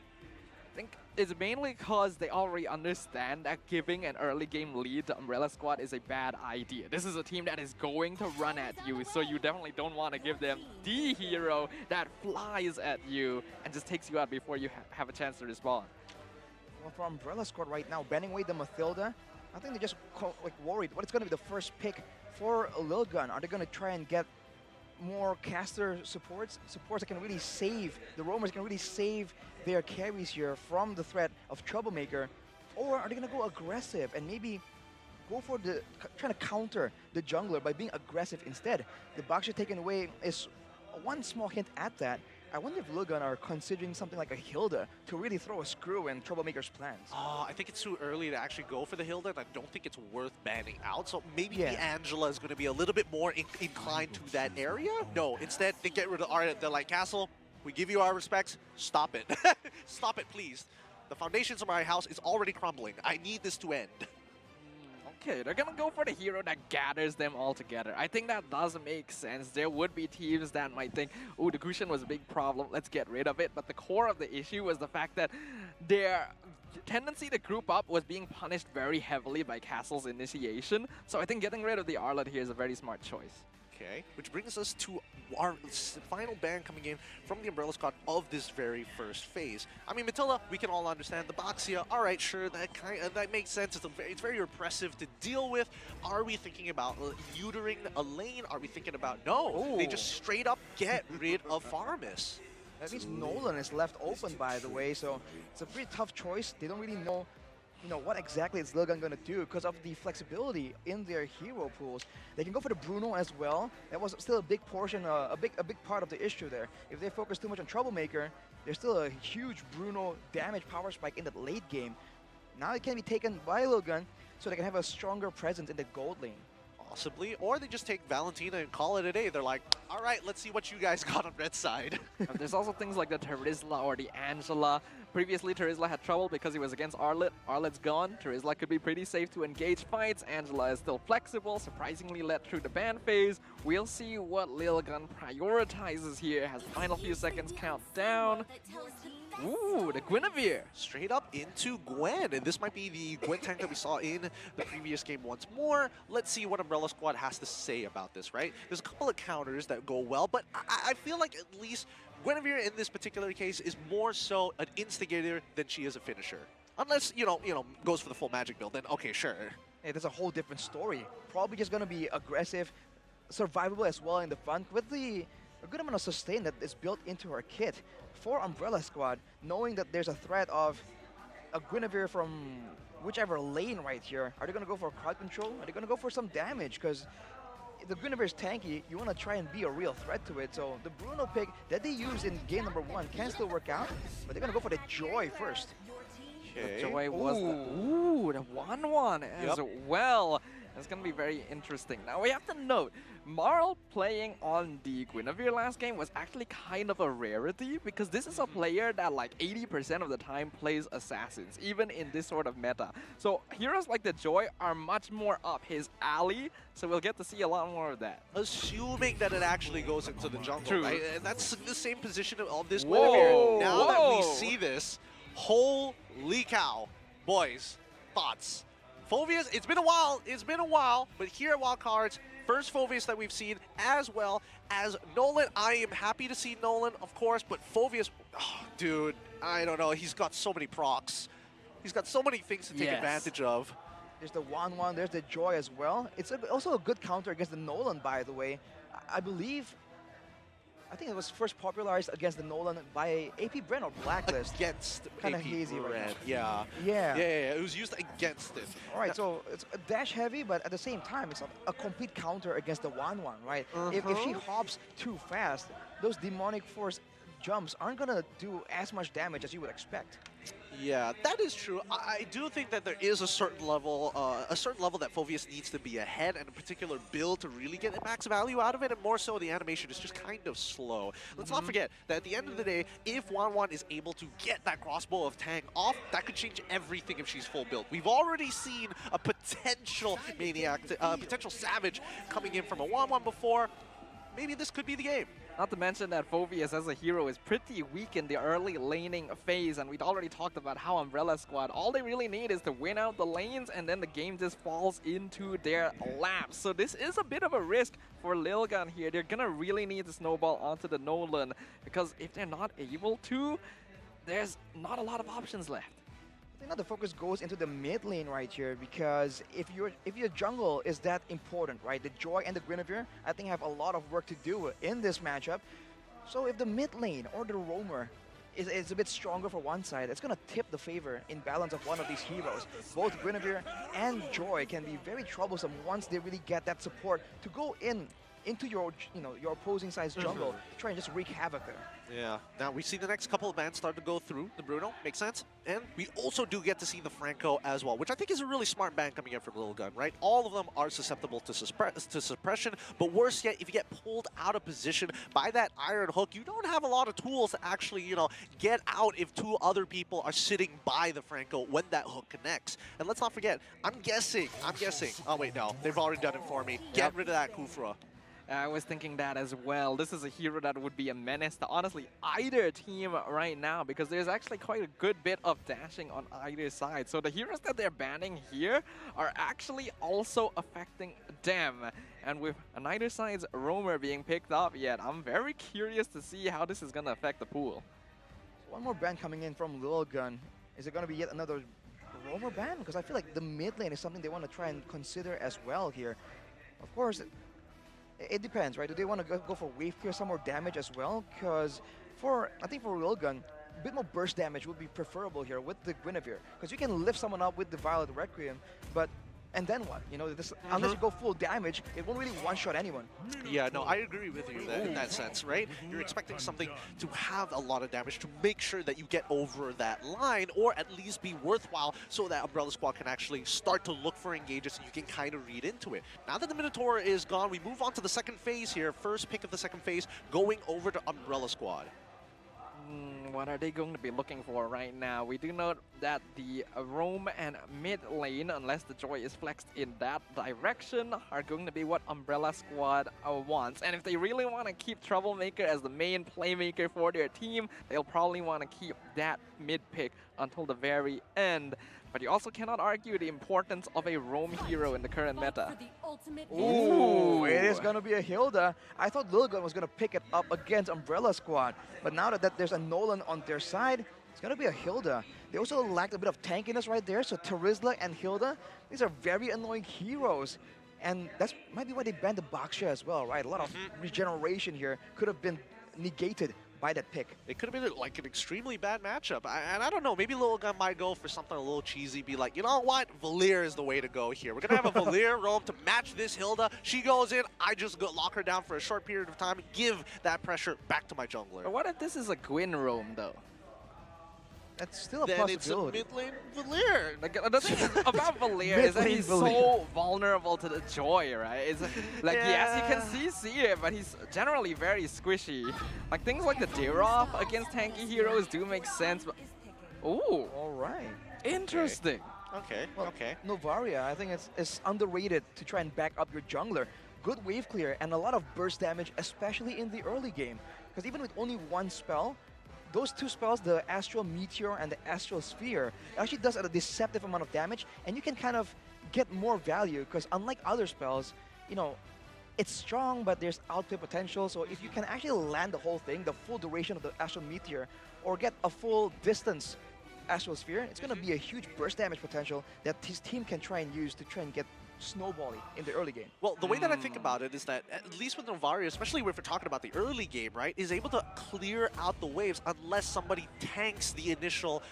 I think it's mainly because they already understand that giving an early game lead to Umbrella Squad is a bad idea. This is a team that is going to run at you, so you definitely don't want to give them the hero that flies at you and just takes you out before you have a chance to respond. Well, for Umbrella Squad right now, banning away the Mathilda, I think they're just worried. What is going to be the first pick for Lil Gun? Are they going to try and get more caster supports that can really save, the roamers can really save their carries here from the threat of Troublemaker? Or are they going to go aggressive and maybe go for trying to counter the jungler by being aggressive instead? The Baksha taken away is one small hint at that. I wonder if Lil Gun are considering something like a Hilda to really throw a screw in Troublemaker's plans. I think it's too early to actually go for the Hilda, and I don't think it's worth banning out. So maybe the Angela is going to be a little bit more inclined to that area. No, instead they get rid of Arya. They're like, Castle, we give you our respects. Stop it. Stop it, please. The foundations of my house is already crumbling. I need this to end. Okay, they're gonna go for the hero that gathers them all together. I think that does make sense. There would be teams that might think, oh, the cushion was a big problem, let's get rid of it. But the core of the issue was the fact that their tendency to group up was being punished very heavily by Castle's initiation. So I think getting rid of the Arlet here is a very smart choice. Okay, which brings us to our final ban coming in from the Umbrella Squad of this very first phase. I mean, Matilda, we can all understand. The Baxia, all right, sure, that makes sense. It's very repressive to deal with. Are we thinking about neutering a lane? Are we thinking about, no, they just straight up get rid of Farmis? That means Nolan is left open, by the way, so it's a pretty tough choice. They don't really know what exactly is Lilgun going to do because of the flexibility in their hero pools. They can go for the Bruno as well. That was still a big portion, a big part of the issue there. If they focus too much on Troublemaker, there's still a huge Bruno damage power spike in the late game. Now it can be taken by Lilgun, so they can have a stronger presence in the gold lane. Possibly, or they just take Valentina and call it a day. They're like, all right, let's see what you guys got on red side. There's also things like the Terizla or the Angela. Previously, Terizla had trouble because he was against Arlet. Arlet's gone. Terizla could be pretty safe to engage fights. Angela is still flexible, surprisingly led through the ban phase. We'll see what Lilgun prioritizes here. Has the final few seconds count down. Ooh, the Guinevere. Straight up into Gwen, and this might be the Gwen tank that we saw in the previous game once more. Let's see what Umbrella Squad has to say about this, right? There's a couple of counters that go well, but I feel like at least Guinevere in this particular case is more so an instigator than she is a finisher. Unless, goes for the full magic build, then okay, sure. Hey, that's a whole different story. Probably just going to be aggressive, survivable as well in the front with a good amount of sustain that is built into her kit. For Umbrella Squad, knowing that there's a threat of a Guinevere from whichever lane right here, are they going to go for crowd control? Are they going to go for some damage? Because the Guinevere is tanky, you want to try and be a real threat to it. So the Bruno pick that they use in game number 1 can still work out, but they're going to go for the Joy first. Okay. The Joy was the 1-1 as well. It's going to be very interesting. Now we have to note, Marl playing on the Guinevere last game was actually kind of a rarity because this is a player that like 80% of the time plays assassins, even in this sort of meta. So heroes like the Joy are much more up his alley, so we'll get to see a lot more of that. Assuming that it actually goes into the jungle, True. right? And that's the same position of this Guinevere. Now that we see this, holy cow. Boys, thoughts? Phoveus, it's been a while, but here at Wildcards, first Phoveus that we've seen, as well as Nolan. I am happy to see Nolan, of course, but Phoveus, dude, I don't know, he's got so many procs. He's got so many things to take advantage of. There's the 1-1, there's the Joy as well. It's also a good counter against the Nolan, by the way. I think it was first popularized against the Nolan by AP Brent or Blacklist. Against kind of AP hazy right Brent, now. yeah. It was used against it. All right, so it's a dash heavy, but at the same time, it's a complete counter against the 1-1, right? If she hops too fast, those Demonic Force jumps aren't going to do as much damage as you would expect. Yeah, that is true. I do think that there is a certain level that Phoveus needs to be ahead, and a particular build to really get max value out of it, and more so the animation is just kind of slow. Let's not forget that at the end of the day, if Wan is able to get that crossbow of Tang off, that could change everything if she's full build. We've already seen a potential maniac, potential savage coming in from a Wan before. Maybe this could be the game. Not to mention that Phoveus as a hero is pretty weak in the early laning phase, and we'd already talked about how Umbrella Squad, all they really need is to win out the lanes, and then the game just falls into their laps. So this is a bit of a risk for Lilgun here. They're gonna really need to snowball onto the Nolan, because if they're not able to, there's not a lot of options left. I think now the focus goes into the mid lane right here, because if your jungle is that important, right? The Joy and the Guinevere, I think, have a lot of work to do in this matchup. So if the mid lane or the roamer is a bit stronger for one side, it's going to tip the favor in balance of one of these heroes. Both Guinevere and Joy can be very troublesome once they really get that support to go into your opposing side's jungle to try and just wreak havoc there. Yeah, now we see the next couple of bans start to go through the Bruno, makes sense. And we also do get to see the Franco as well, which I think is a really smart ban coming in from Lilgun, right? All of them are susceptible to suppression, but worse yet, if you get pulled out of position by that Iron Hook, you don't have a lot of tools to actually, get out if two other people are sitting by the Franco when that hook connects. And let's not forget, I'm guessing, oh wait, no, they've already done it for me. Get rid of that Kufra. I was thinking that as well. This is a hero that would be a menace to honestly either team right now, because there's actually quite a good bit of dashing on either side. So the heroes that they're banning here are actually also affecting them. And with neither side's roamer being picked up yet, I'm very curious to see how this is going to affect the pool. One more ban coming in from Lilgun. Is it going to be yet another roamer ban? Because I feel like the mid lane is something they want to try and consider as well here. Of course, it depends, right? Do they want to go for wave clear, some more damage as well? Because I think for Lilgun, bit more burst damage would be preferable here with the Guinevere, because you can lift someone up with the Violet Requiem, but and then what? You know, unless you go full damage, it won't really one-shot anyone. Yeah, no, I agree with you in that sense, right? You're expecting something to have a lot of damage to make sure that you get over that line, or at least be worthwhile, so that Umbrella Squad can actually start to look for engages and you can kind of read into it. Now that the Minotaur is gone, we move on to the second phase here. First pick of the second phase, going over to Umbrella Squad. What are they going to be looking for right now? We do know that the roam and mid lane, unless the Joy is flexed in that direction, are going to be what Umbrella Squad wants. And if they really want to keep Troublemaker as the main playmaker for their team, they'll probably want to keep that mid pick until the very end. But you also cannot argue the importance of a roam hero in the current meta. Ooh, it is going to be a Hilda. I thought Lilgun was going to pick it up against Umbrella Squad, but now that there's a Nolan on their side, it's going to be a Hilda. They also lacked a bit of tankiness right there, so Terizla and Hilda, these are very annoying heroes. And that's might be why they banned the Baksha as well, right? A lot of regeneration here could have been negated by that pick. It could have been like an extremely bad matchup. And I don't know, maybe Lil Gun might go for something a little cheesy, be like, you know what, Valier is the way to go here. We're going to have a Valier roam to match this Hilda. She goes in, I just go lock her down for a short period of time and give that pressure back to my jungler. But what if this is a Gwyn roam though? That's still a then possibility. it's a mid lane Valier. Like, the thing about Valier is that he's so vulnerable to the Joy, right? It's like, yes, he can CC it, but he's generally very squishy. Like, things like the Dirov against tanky heroes do make sense, but... Ooh. All right. Interesting. Okay, well, okay. Novaria, I think it's underrated to try and back up your jungler. Good wave clear and a lot of burst damage, especially in the early game. Because even with only one spell, those two spells, the Astral Meteor and the Astral Sphere, actually does a deceptive amount of damage, and you can kind of get more value, because unlike other spells, you know, it's strong, but there's outplay potential, so if you can actually land the whole thing, the full duration of the Astral Meteor, or get a full distance Astral Sphere, it's going to be a huge burst damage potential that his team can try and use to try and get snowballing in the early game. Well, the way that I think about it is that, at least with Novaria, especially if we're talking about the early game, right, is able to clear out the waves unless somebody tanks the initial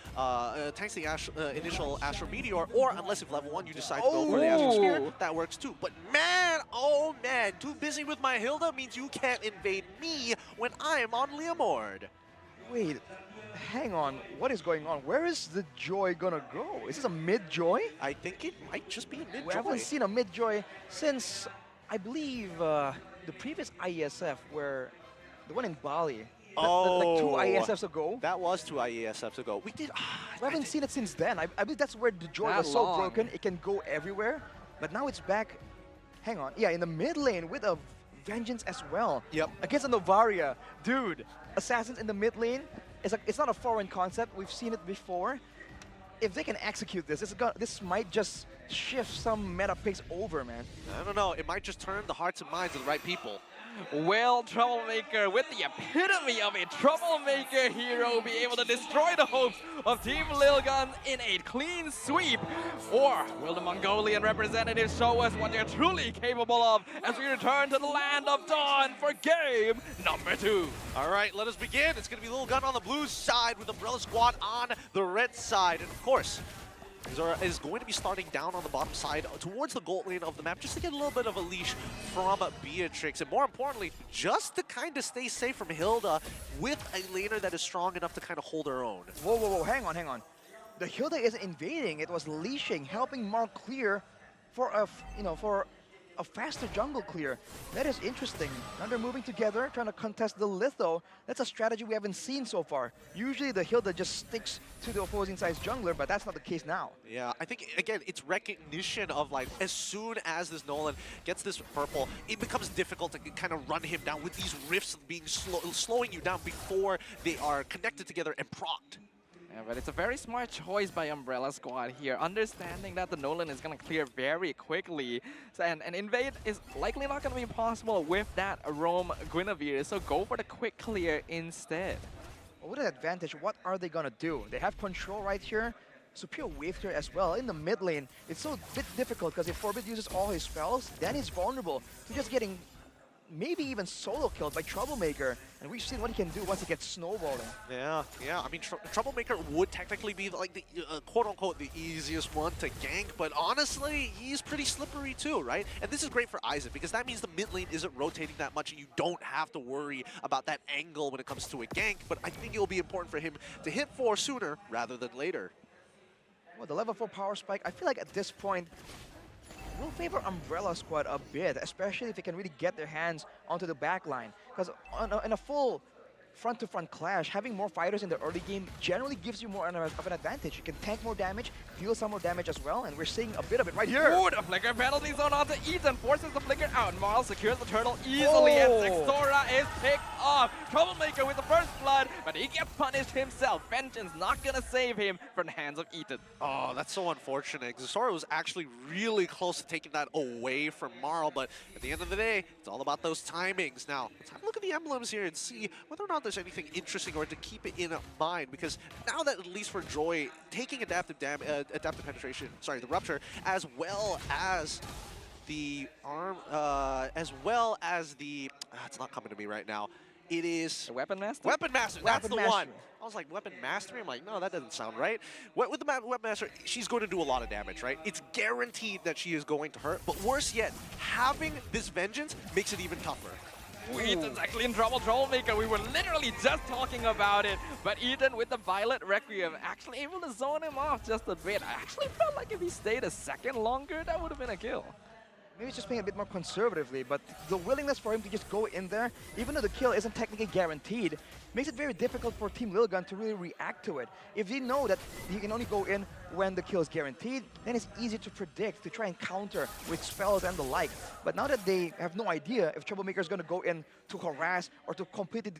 initial Astral Meteor, or unless if level 1 you decide to go for the Astral Sphere, that works too. But man, oh man, too busy with my Hilda means you can't invade me when I am on Leomord. Wait, hang on, what is going on? Where is the Joy gonna go? Is this a mid-Joy? I think it might just be a mid-Joy. We haven't seen a mid-Joy since, I believe, the previous IESF, where the one in Bali. Like 2 IESFs ago. That was 2 IESFs ago. We haven't seen it since then. I believe that's where the Joy was so broken, it can go everywhere. But now it's back, hang on, yeah, in the mid lane with a Vengeance as well. Yep. Against a Novaria. Dude, Assassins in the mid lane, it's not a foreign concept. We've seen it before. If they can execute this, this might just shift some meta picks over, man. I don't know. It might just turn the hearts and minds of the right people. Will Troublemaker, with the epitome of a Troublemaker hero, be able to destroy the hopes of Team Lilgun in a clean sweep? Or will the Mongolian representatives show us what they're truly capable of as we return to the Land of Dawn for game number 2? All right, let us begin. It's going to be Lilgun on the blue side with Umbrella Squad on the red side. And of course, Zora is going to be starting down on the bottom side towards the gold lane of the map just to get a little bit of a leash from Beatrix. And more importantly, just to kind of stay safe from Hilda with a laner that is strong enough to kind of hold her own. Whoa, whoa, whoa, hang on. The Hilda isn't invading, it was leashing, helping Mark clear for a faster jungle clear. That is interesting. Now they're moving together, trying to contest the Litho. That's a strategy we haven't seen so far. Usually the Hilda just sticks to the opposing side's jungler, but that's not the case now. Yeah, I think, again, it's recognition of, like, as soon as this Nolan gets this purple, it becomes difficult to kind of run him down with these rifts being slowing you down before they are connected together and procced. Yeah, but it's a very smart choice by Umbrella Squad here, understanding that the Nolan is going to clear very quickly. So, and invade is likely not going to be possible with that roam Guinevere, so go for the quick clear instead. Well, with an advantage, what are they going to do? They have control right here, superior wave clear as well. In the mid lane, it's so bit difficult because if Forbid uses all his spells, then he's vulnerable to just getting maybe even solo killed by Troublemaker. And we've seen what he can do once he gets snowballing. Yeah. I mean, Troublemaker would technically be like the quote-unquote the easiest one to gank, but honestly, he's pretty slippery too, right? And this is great for Aizen because that means the mid lane isn't rotating that much and you don't have to worry about that angle when it comes to a gank, but I think it'll be important for him to hit 4 sooner rather than later. Well, the level 4 power spike, I feel like at this point, will favor Umbrella Squad a bit, especially if they can really get their hands onto the back line. Because in a full front-to-front clash, having more fighters in the early game generally gives you more of an advantage. You can tank more damage, deal some more damage as well, and we're seeing a bit of it right here. Ooh, the flicker penalty zone onto Ethan, forces the flicker out. Marl secures the turtle easily, and Zexora is picked off. Troublemaker with the first blood, but he gets punished himself. Vengeance not gonna save him from the hands of Ethan. Oh, that's so unfortunate. Zexora was actually really close to taking that away from Marl, but at the end of the day, it's all about those timings. Now, let's have a look at the emblems here and see whether or not there's anything interesting or to keep it in mind, because now that at least for Joy, taking adaptive penetration, sorry, the rupture, as well as the arm, as well as the, it's not coming to me right now. It is the Weapon Master? Weapon Master, that's the one. I was like, Weapon Mastery? I'm like, no, that doesn't sound right. With the Weapon Master, she's going to do a lot of damage, right? It's guaranteed that she is going to hurt, but worse yet, having this Vengeance makes it even tougher. Ooh, Ethan's actually in trouble, Troublemaker. We were literally just talking about it, but Ethan with the Violet Requiem actually able to zone him off just a bit. I actually felt like if he stayed a second longer, that would have been a kill. Maybe he's just playing a bit more conservatively, but the willingness for him to just go in there, even though the kill isn't technically guaranteed, makes it very difficult for Team Lilgun to really react to it. If they know that he can only go in when the kill is guaranteed, then it's easy to predict, to try and counter with spells and the like. But now that they have no idea if Troublemaker is going to go in to harass or to completely,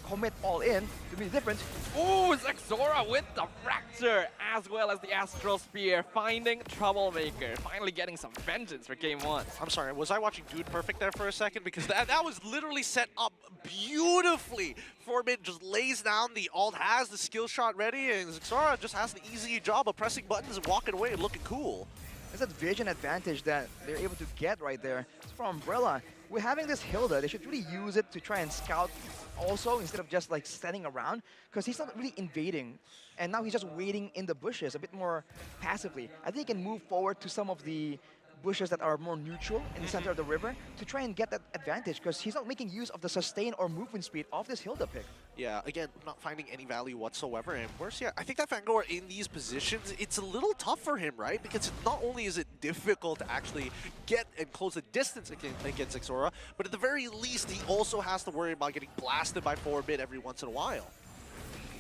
commit all in, to be different. Ooh, Zexora with the Fracture, as well as the Astral Spear, finding Troublemaker, finally getting some vengeance for game 1. I'm sorry, was I watching Dude Perfect there for a second? Because that was literally set up beautifully. Forbid just lays down the ult, has the skill shot ready, and Zexora just has the easy job of pressing buttons and walking away and looking cool. It's that vision advantage that they're able to get right there. It's from Umbrella. We're having this Hilda, they should really use it to try and scout also instead of just like standing around, because he's not really invading. And now he's just waiting in the bushes a bit more passively. I think he can move forward to some of the bushes that are more neutral in the center of the river to try and get that advantage, because he's not making use of the sustain or movement speed of this Hilda pick. Yeah, again, not finding any value whatsoever. And worse yet, I think that Fangor in these positions, it's a little tough for him, right? Because not only is it difficult to actually get and close the distance against Zexora, but at the very least, he also has to worry about getting blasted by 4-bit every once in a while.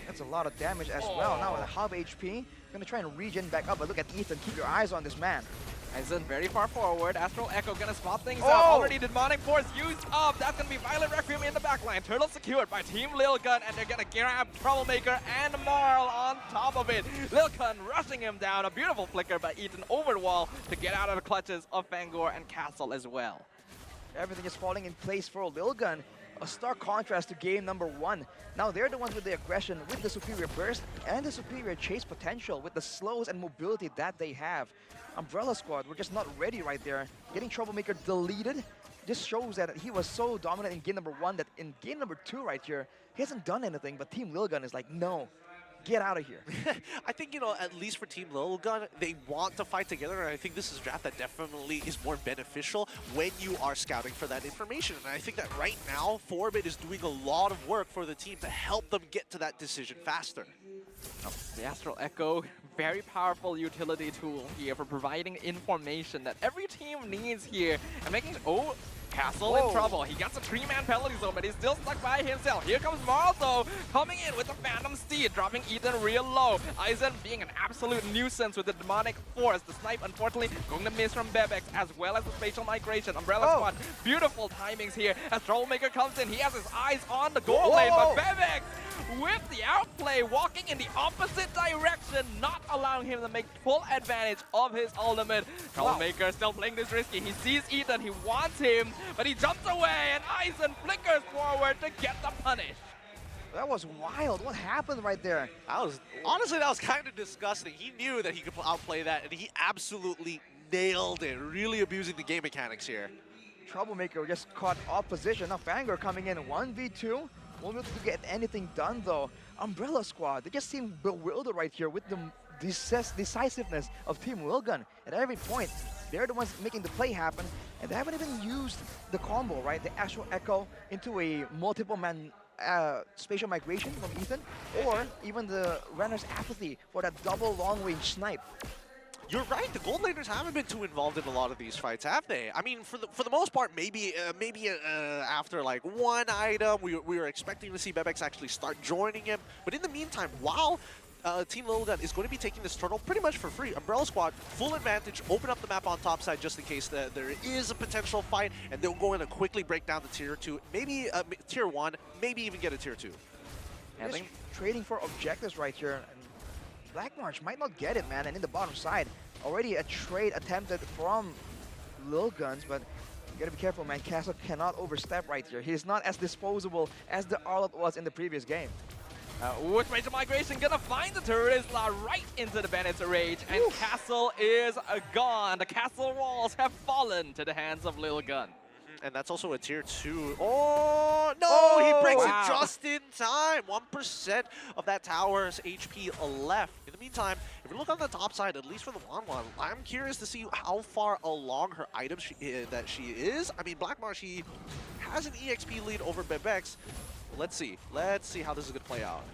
That's a lot of damage as well. Now with a half HP, gonna try and regen back up, but look at Ethan, keep your eyes on this man. Aizen very far forward. Astral Echo gonna spot things out. Already Demonic Force used up. That's gonna be Violet Requiem in the backline. Turtle secured by Team Lilgun, and they're gonna grab Troublemaker and Marl on top of it. Lilgun rushing him down. A beautiful flicker by Ethan over the wall to get out of the clutches of Fangor and Castle as well. Everything is falling in place for Lilgun. A stark contrast to game number 1. Now they're the ones with the aggression, with the superior burst, and the superior chase potential, with the slows and mobility that they have. Umbrella Squad were just not ready right there. Getting Troublemaker deleted just shows that he was so dominant in game number 1 that in game number 2 right here, he hasn't done anything, but Team Lilgun is like, no, get out of here. I think, at least for Team Lilgun, they want to fight together, and I think this is a draft that definitely is more beneficial when you are scouting for that information. And I think that right now, 4-bit is doing a lot of work for the team to help them get to that decision faster. The Astral Echo, very powerful utility tool here for providing information that every team needs here and making Castle in trouble. He gets a 3-man penalty zone, but he's still stuck by himself. Here comes Marl, though, coming in with the Phantom Steed, dropping Ethan real low. Aizen being an absolute nuisance with the Demonic Force. The snipe, unfortunately, going to miss from Bebex, as well as the Spatial Migration. Umbrella Squad, beautiful timings here. As Troublemaker comes in, he has his eyes on the goal lane, but Bebex, with the outplay, walking in the opposite direction, not allowing him to make full advantage of his ultimate. Troublemaker still playing this risky. He sees Ethan, he wants him, but he jumps away, and Aizen flickers forward to get the punish. That was wild. What happened right there? Honestly, that was kind of disgusting. He knew that he could outplay that, and he absolutely nailed it, really abusing the game mechanics here. Troublemaker just caught off position. Now Fangor coming in 1v2. Won't be able to get anything done though. Umbrella Squad, they just seem bewildered right here with the decisiveness of Team Lilgun. At every point, they're the ones making the play happen, and they haven't even used the combo, right? The actual echo into a multiple man spatial migration from Ethan, or even the runner's apathy for that double long range snipe. You're right. The gold laners haven't been too involved in a lot of these fights, have they? I mean, for the most part, maybe after like one item, we were expecting to see Bebex actually start joining him. But in the meantime, while Team Lilgun is going to be taking this turtle pretty much for free, Umbrella Squad, full advantage, open up the map on top side just in case that there is a potential fight, and they'll go in and quickly break down the tier 2, maybe tier 1, maybe even get a tier 2. Just trading for objectives right here. Black March might not get it, man, and in the bottom side, already a trade attempted from Lilguns, but you gotta be careful, man. Castle cannot overstep right here. He's not as disposable as the Arlott was in the previous game. With Major Migration, gonna find the turret right into the Bandit's rage, and Castle is gone. The castle walls have fallen to the hands of Lilgun. And that's also a tier 2. Oh, no! He breaks it just in time. 1% of that tower's HP left. In the meantime, if we look on the top side, at least for the Wanwan, I'm curious to see how far along her item that she is. I mean, Blackmar, she has an EXP lead over Bebex. Let's see. Let's see how this is going to play out.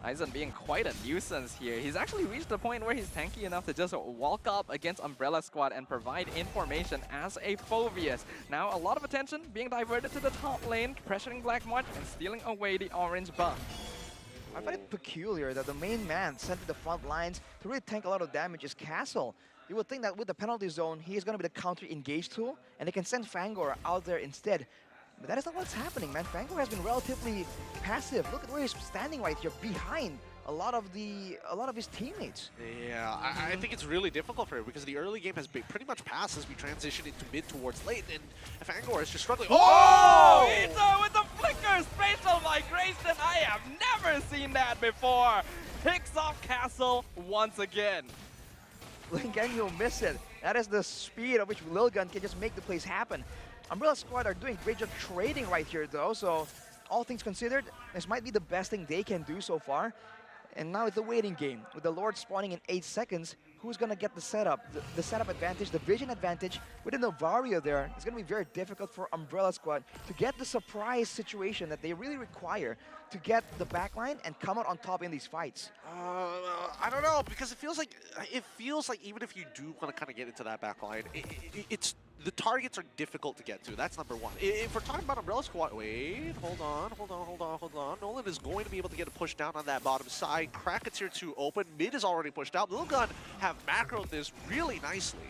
Aizen being quite a nuisance here. He's actually reached the point where he's tanky enough to just walk up against Umbrella Squad and provide information as a Phoveus. Now a lot of attention being diverted to the top lane, pressuring Black March and stealing away the orange buff. I find it peculiar that the main man sent to the front lines to really tank a lot of damage is Castle. You would think that with the penalty zone, he's going to be the counter-engage tool, and they can send Fangor out there instead. But that is not what's happening, man. Fangor has been relatively passive. Look at where he's standing right here, behind a lot of his teammates. Yeah, I think it's really difficult for him because the early game has been pretty much passed as we transition into mid towards late, and Fangor is just struggling. Oh! Ito with the flicker spatial migration. I have never seen that before. Picks off Castle once again. Lincoln, you'll miss it. That is the speed at which Lilgun can just make the plays happen. Umbrella Squad are doing a great job trading right here though, so all things considered, this might be the best thing they can do so far. And now it's the waiting game. With the Lord spawning in 8 seconds, who's going to get the setup? The setup advantage, the vision advantage. With the Novaria there, it's going to be very difficult for Umbrella Squad to get the surprise situation that they really require to get the backline and come out on top in these fights. I don't know, because it feels like even if you do want to kind of get into that backline, it's the targets are difficult to get to. That's number one. If we're talking about Umbrella Squad, wait, hold on. Nolan is going to be able to get a push down on that bottom side. Crack a tier 2 open. Mid is already pushed out. Lilgun have macroed this really nicely.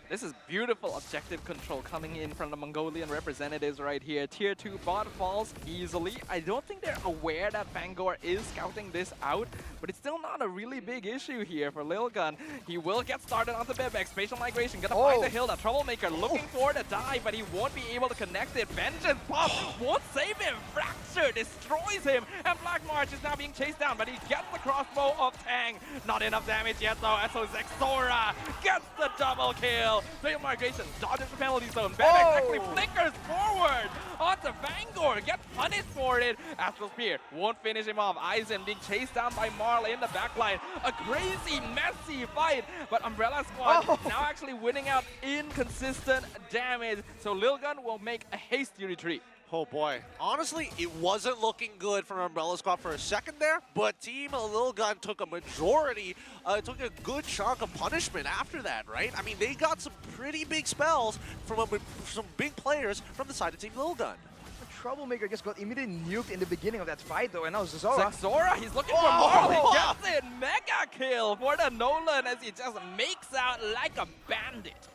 This is beautiful objective control coming in from the Mongolian representatives right here. Tier 2 bot falls easily. I don't think they're aware that Fangor is scouting this out, but it's still not a really big issue here for Lilgun. He will get started on the Bebex. Spatial migration, gonna find the hill. The Troublemaker looking for the dive, but he won't be able to connect it. Vengeance pop won't save him. Fracture destroys him, and Black March is now being chased down, but he gets the crossbow of Tang. Not enough damage yet though, and so Zexora gets the double kill. Spatial migration dodges the penalty zone. Bebex actually flickers forward onto Fangor, gets punished for it. Astral Spear won't finish him off. Aizen being chased down by Marl in the backline. A crazy, messy fight, but Umbrella Squad now actually winning out inconsistent damage. So Lilgun will make a hasty retreat. Oh boy, honestly, it wasn't looking good for Umbrella Squad for a second there, but Team Lilgun took a majority, took a good chunk of punishment after that, right? I mean, they got some pretty big spells from some big players from the side of Team Lilgun. Troublemaker just got immediately nuked in the beginning of that fight though, and now Zexora, he's looking for Marl, he gets it! Mega kill for the Nolan as he just makes out like a bandit.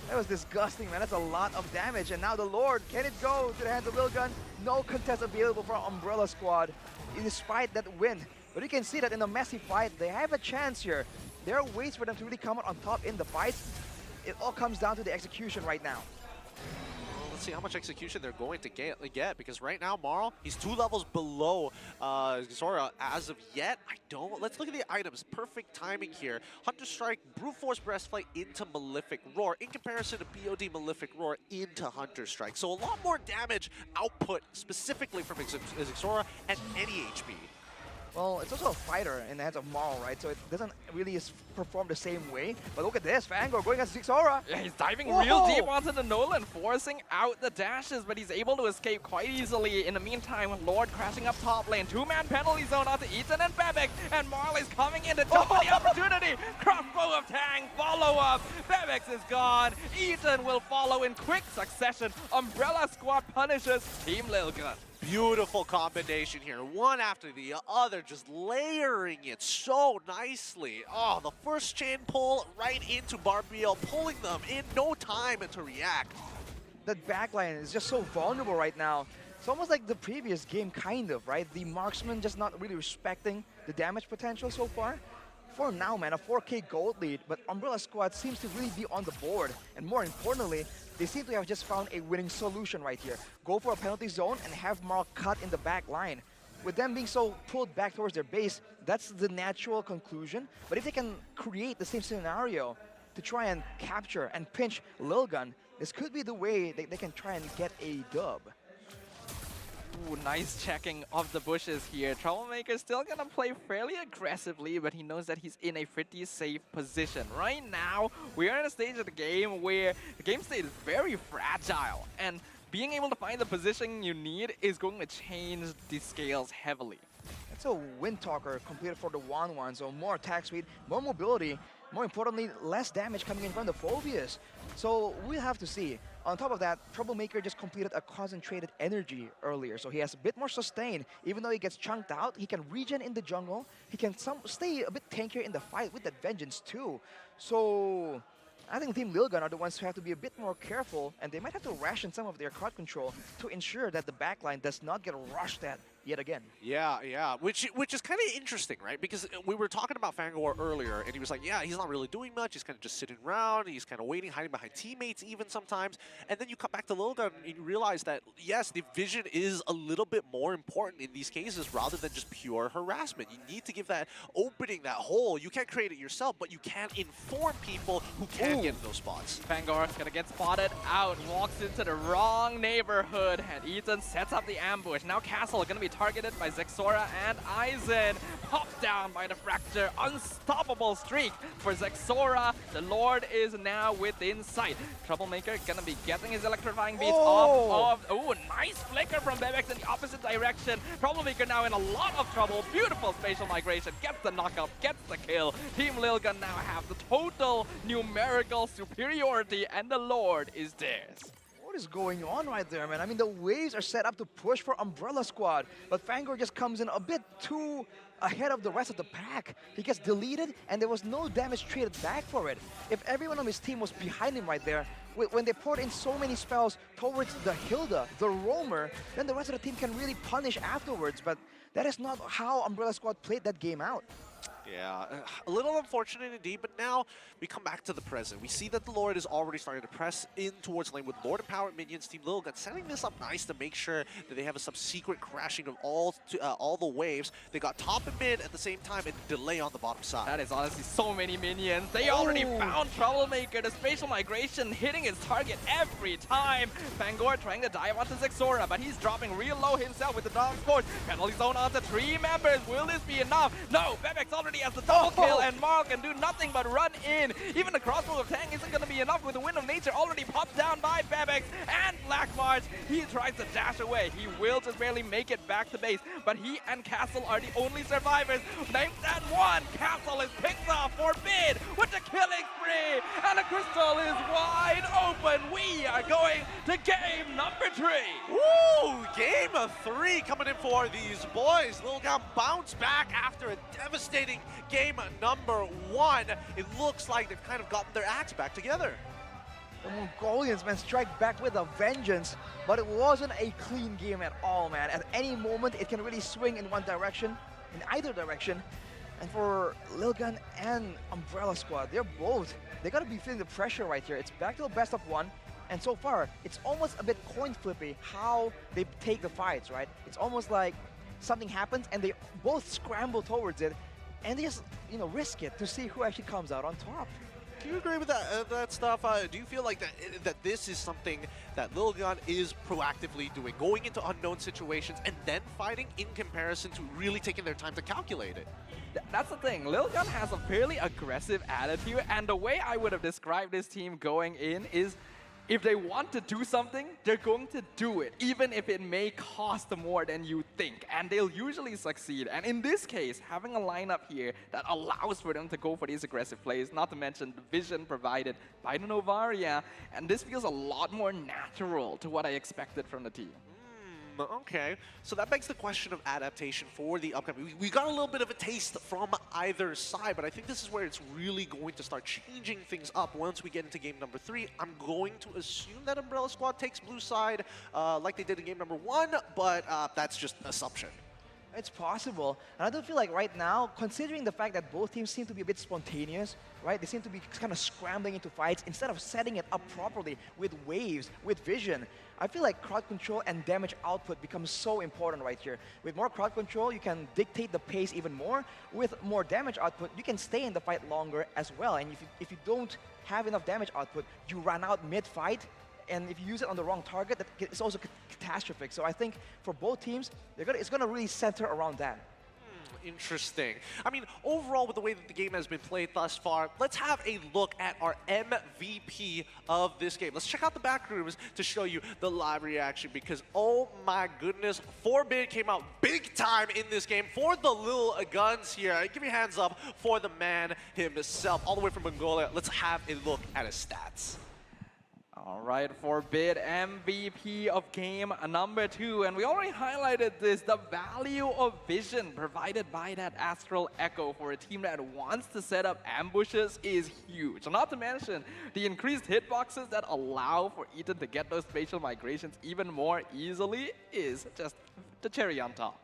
That was disgusting, man. That's a lot of damage. And now the Lord, can it go to the hands of Lilgun? No contest available for Umbrella Squad, despite that win. But you can see that in a messy fight, they have a chance here. There are ways for them to really come out on top in the fight. It all comes down to the execution right now. let's see how much execution they're going to get because right now, Marl, he's 2 levels below Zora as of yet. Let's look at the items. Perfect timing here. Hunter Strike, Brute Force Breastplate into Malefic Roar in comparison to BOD Malefic Roar into Hunter Strike. So a lot more damage output specifically from Zora at any HP. Well, it's also a fighter in the hands of Marl, right? So it doesn't really perform the same way. But look at this, Fangor going against Zora. Yeah, he's diving real deep onto the Nolan, forcing out the dashes, but he's able to escape quite easily. In the meantime, Lord crashing up top lane. 2-man penalty zone onto Ethan and Bebek, and Marl is coming in to jump on the opportunity. Crossbow of Tang, follow up. Bebek is gone. Ethan will follow in quick succession. Umbrella Squad punishes Team Lilgun. Beautiful combination here, one after the other, just layering it so nicely. Oh, the first chain pull right into Barbiel, pulling them in no time to react. That backline is just so vulnerable right now. It's almost like the previous game, kind of, right? The marksman just not really respecting the damage potential so far. For now, man, a 4K gold lead, but Umbrella Squad seems to really be on the board. And more importantly, they seem to have just found a winning solution right here. Go for a penalty zone and have Marl cut in the back line. With them being so pulled back towards their base, that's the natural conclusion. But if they can create the same scenario to try and capture and pinch Lilgun, this could be the way they can try and get a dub. Ooh, nice checking of the bushes here. Troublemaker still gonna play fairly aggressively, but he knows that he's in a pretty safe position. Right now, we are in a stage of the game where the game state is very fragile, and being able to find the position you need is going to change the scales heavily. That's a Wind Talker completed for the 1-1, so more attack speed, more mobility, more importantly, less damage coming in from the Phobias. So we'll have to see. On top of that, Troublemaker just completed a concentrated energy earlier, so he has a bit more sustain. Even though he gets chunked out, he can regen in the jungle. He can stay a bit tankier in the fight with that Vengeance too. So I think Team Lilgun are the ones who have to be a bit more careful, and they might have to ration some of their card control to ensure that the backline does not get rushed at yet again. Yeah, which is kind of interesting, right? Because we were talking about Fangor earlier, and he was like, yeah, he's not really doing much. He's kind of just sitting around. He's kind of waiting, hiding behind teammates even sometimes. And then you come back to Lilgun and you realize that, yes, the vision is a little bit more important in these cases rather than just pure harassment. You need to give that opening, that hole. You can't create it yourself, but you can inform people who can get in those spots. Fangor gonna get spotted out, walks into the wrong neighborhood, and Ethan sets up the ambush. Now Castle gonna be targeted by Zexora and Aizen. Popped down by the Fracture. Unstoppable streak for Zexora. The Lord is now within sight. Troublemaker gonna be getting his electrifying beats off of... Oh, nice flicker from Bebex in the opposite direction. Troublemaker now in a lot of trouble. Beautiful spatial migration. Gets the knockup, gets the kill. Team Lilgun now have the total numerical superiority, and the Lord is theirs. What is going on right there, man? I mean, the waves are set up to push for Umbrella Squad, but Fangor just comes in a bit too ahead of the rest of the pack. He gets deleted, and there was no damage traded back for it. If everyone on his team was behind him right there, when they poured in so many spells towards the Hilda, the Roamer, then the rest of the team can really punish afterwards, but that is not how Umbrella Squad played that game out. Yeah, a little unfortunate indeed, but now we come back to the present. We see that the Lord is already starting to press in towards lane with Lord Empowered Minions, Team Lilgun, setting this up nice to make sure that they have a subsequent crashing of all the waves. They got top and mid at the same time and delay on the bottom side. That is honestly so many minions. They already found Troublemaker. The spatial migration hitting his target every time. Fangor trying to dive onto Zexora, but he's dropping real low himself with the Dog Force. Penalty zone onto 3 members. Will this be enough? No, Bebex already has the double kill, and Marl can do nothing but run in. Even the crossbow of Tang isn't going to be enough with the Wind of Nature already popped down by Bebex and Black March. He tries to dash away. He will just barely make it back to base, but he and Castle are the only survivors. Named at 1, Castle is picked off for Bid with the killing spree, and the crystal is wide open. We are going to game number 3. Woo! Game of 3 coming in for these boys. Lilgun bounce back after a devastating game number 1. It looks like they've kind of gotten their acts back together. The Mongolians, man, strike back with a vengeance, but it wasn't a clean game at all, man. At any moment, it can really swing in one direction, in either direction. And for Lilgun and Umbrella Squad, they gotta be feeling the pressure right here. It's back to a best of 1, And so far, it's almost a bit coin flippy how they take the fights, right? It's almost like something happens and they both scramble towards it and they just, risk it to see who actually comes out on top. Do you agree with that stuff? Do you feel like that this is something that Lil Gun is proactively doing, going into unknown situations and then fighting in comparison to really taking their time to calculate it? That's the thing. Lil Gun has a fairly aggressive attitude, and the way I would have described this team going in is if they want to do something, they're going to do it, even if it may cost more than you think, and they'll usually succeed. And in this case, having a lineup here that allows for them to go for these aggressive plays, not to mention the vision provided by the Novaria, and this feels a lot more natural to what I expected from the team. Okay, so that begs the question of adaptation for the upcoming. We got a little bit of a taste from either side, but I think this is where it's really going to start changing things up once we get into game number 3. I'm going to assume that Umbrella Squad takes blue side like they did in game number 1, but that's just assumption. It's possible. And I do feel like right now, considering the fact that both teams seem to be a bit spontaneous, right? They seem to be kind of scrambling into fights instead of setting it up properly with waves, with vision. I feel like crowd control and damage output becomes so important right here. With more crowd control, you can dictate the pace even more. With more damage output, you can stay in the fight longer as well. And if you don't have enough damage output, you run out mid-fight. And if you use it on the wrong target, it's also catastrophic. So I think for both teams, it's going to really center around that. Interesting. I mean, overall, with the way that the game has been played thus far, let's have a look at our MVP of this game. Let's check out the back rooms to show you the live reaction because, oh my goodness, Forbid came out big time in this game for the Lil Guns here. Give your hands up for the man himself, all the way from Mongolia. Let's have a look at his stats. All right, Forbid MVP of game number 2. And we already highlighted this, the value of vision provided by that Astral Echo for a team that wants to set up ambushes is huge. Not to mention, the increased hitboxes that allow for Ethan to get those spatial migrations even more easily is just the cherry on top.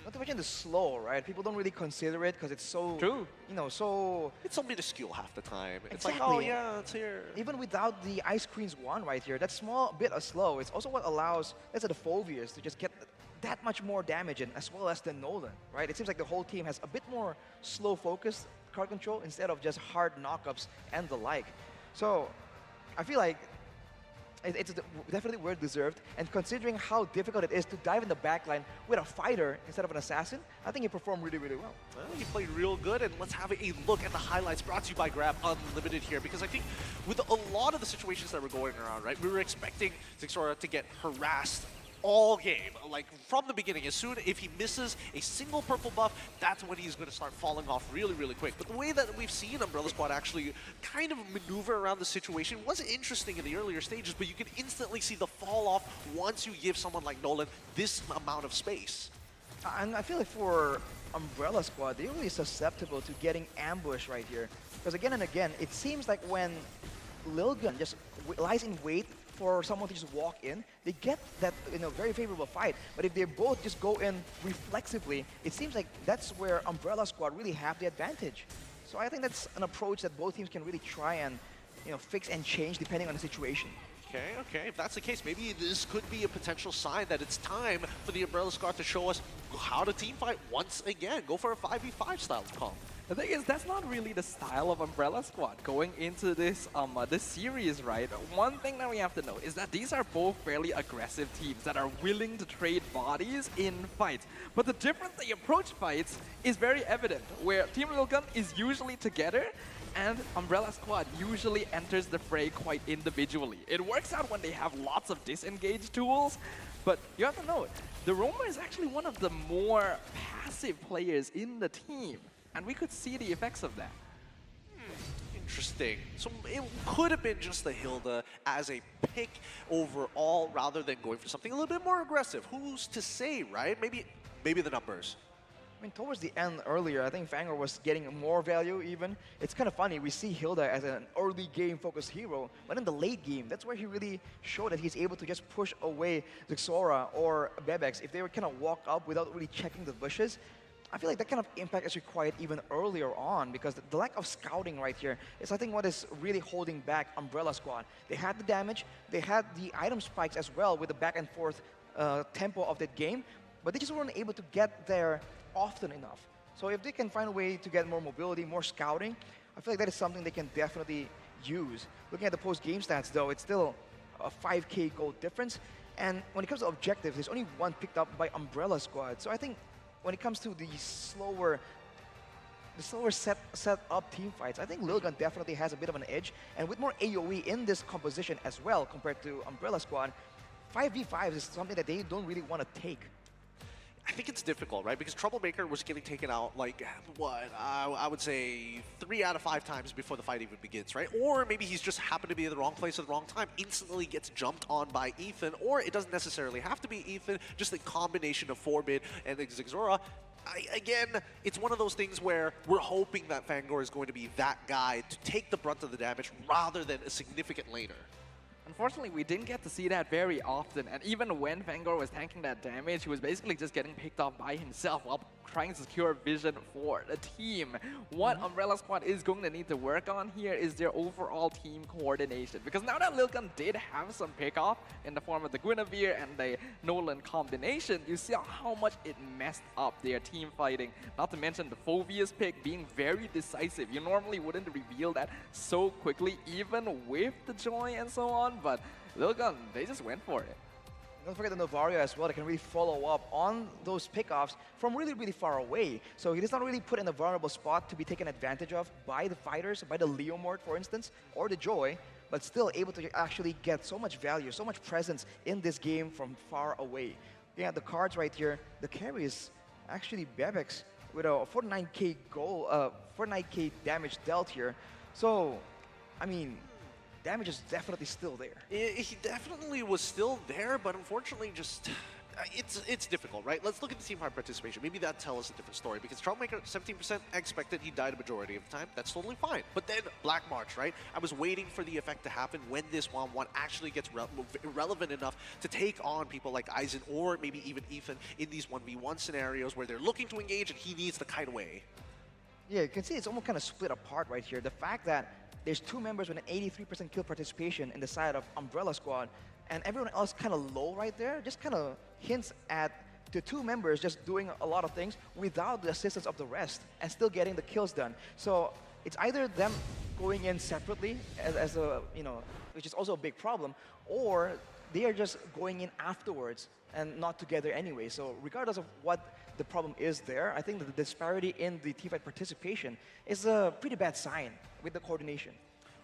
Not to mention the slow, right? People don't really consider it because it's so... True. So... It's so minuscule half the time. It's exactly. like, oh yeah, it's here. Even without the Ice Queen's one right here, that small bit of slow, it's also what allows, let's say, the Phobias to just get that much more damage in, as well as the Nolan, right? It seems like the whole team has a bit more slow-focused card control instead of just hard knockups and the like. So, I feel like it's definitely well deserved, and considering how difficult it is to dive in the backline with a fighter instead of an assassin, I think he performed really, really well. Well, he played real good, and let's have a look at the highlights brought to you by Grab Unlimited here, because I think with a lot of the situations that were going around, right, we were expecting Zixora to get harassed all game, like from the beginning. As soon if he misses a single purple buff, that's when he's going to start falling off really, really quick. But the way that we've seen Umbrella Squad actually kind of maneuver around the situation was interesting in the earlier stages, but you can instantly see the fall off once you give someone like Nolan this amount of space. And I feel like for Umbrella Squad, they're really susceptible to getting ambushed right here. Because again and again, it seems like when Lil Gun just lies in wait for someone to just walk in, they get that very favorable fight. But if they both just go in reflexively, it seems like that's where Umbrella Squad really have the advantage. So I think that's an approach that both teams can really try and fix and change depending on the situation. Okay. If that's the case, maybe this could be a potential sign that it's time for the Umbrella Squad to show us how to team fight once again. Go for a 5v5 style call. The thing is, that's not really the style of Umbrella Squad going into this this series, right? One thing that we have to know is that these are both fairly aggressive teams that are willing to trade bodies in fights. But the difference they approach fights is very evident, where Team Lil Gun is usually together, and Umbrella Squad usually enters the fray quite individually. It works out when they have lots of disengage tools, but you have to know, the Roamer is actually one of the more passive players in the team. And we could see the effects of that. Interesting. So it could have been just the Hilda as a pick overall rather than going for something a little bit more aggressive. Who's to say, right? Maybe the numbers. I mean, towards the end earlier, I think Fangor was getting more value even. It's kind of funny, we see Hilda as an early game focused hero, but in the late game, that's where he really showed that he's able to just push away Zixora or Bebex. If they were kind of walk up without really checking the bushes, I feel like that kind of impact is required even earlier on because the lack of scouting right here is, I think, what is really holding back Umbrella Squad. They had the damage, they had the item spikes as well with the back and forth tempo of that game, but they just weren't able to get there often enough. So if they can find a way to get more mobility, more scouting, I feel like that is something they can definitely use. Looking at the post-game stats, though, it's still a 5k gold difference. And when it comes to objectives, there's only one picked up by Umbrella Squad. So I think when it comes to the slower set up team fights, I think Lil Gun definitely has a bit of an edge. And with more AoE in this composition as well compared to Umbrella Squad, 5v5 is something that they don't really want to take. I think it's difficult, right? Because Troublemaker was getting taken out, like, what, I would say 3 out of 5 times before the fight even begins, right? Or maybe he's just happened to be in the wrong place at the wrong time, instantly gets jumped on by Ethan, or it doesn't necessarily have to be Ethan, just a combination of Forbid and Zigzora. Again, it's one of those things where we're hoping that Fangor is going to be that guy to take the brunt of the damage rather than a significant laner. Unfortunately, we didn't get to see that very often, and even when Fangor was tanking that damage, he was basically just getting picked off by himself while trying to secure vision for the team. What Umbrella Squad is going to need to work on here is their overall team coordination, because now that Lil Gun did have some pickoff in the form of the Guinevere and the Nolan combination, you see how much it messed up their team fighting. Not to mention the Phobia's pick being very decisive. You normally wouldn't reveal that so quickly, even with the Joy and so on, but Lil Gun, they just went for it. Don't forget the Novario as well that can really follow up on those pickoffs from really, really far away. So he is not really put in a vulnerable spot to be taken advantage of by the fighters, by the Leomord, for instance, or the Joy, but still able to actually get so much value, so much presence in this game from far away. Yeah, the cards right here, the carry is actually Bebex with a 49k goal, 49k damage dealt here. So, I mean, damage is definitely still there. He definitely was still there, but unfortunately just, it's difficult, right? Let's look at the team fight participation. Maybe that tells us a different story, because Troublemaker, 17% expected, he died a majority of the time. That's totally fine. But then Black March, right? I was waiting for the effect to happen when this 1-1 actually gets relevant enough to take on people like Aizen or maybe even Ethan in these 1v1 scenarios where they're looking to engage and he needs to kite away. Yeah, you can see it's almost kind of split apart right here. The fact that there's 2 members with an 83% kill participation in the side of Umbrella Squad, and everyone else kind of low right there, just kind of hints at the 2 members just doing a lot of things without the assistance of the rest and still getting the kills done. So it's either them going in separately as a, you know, which is also a big problem, or they are just going in afterwards and not together anyway. So regardless of what the problem is there, I think that the disparity in the teamfight participation is a pretty bad sign with the coordination.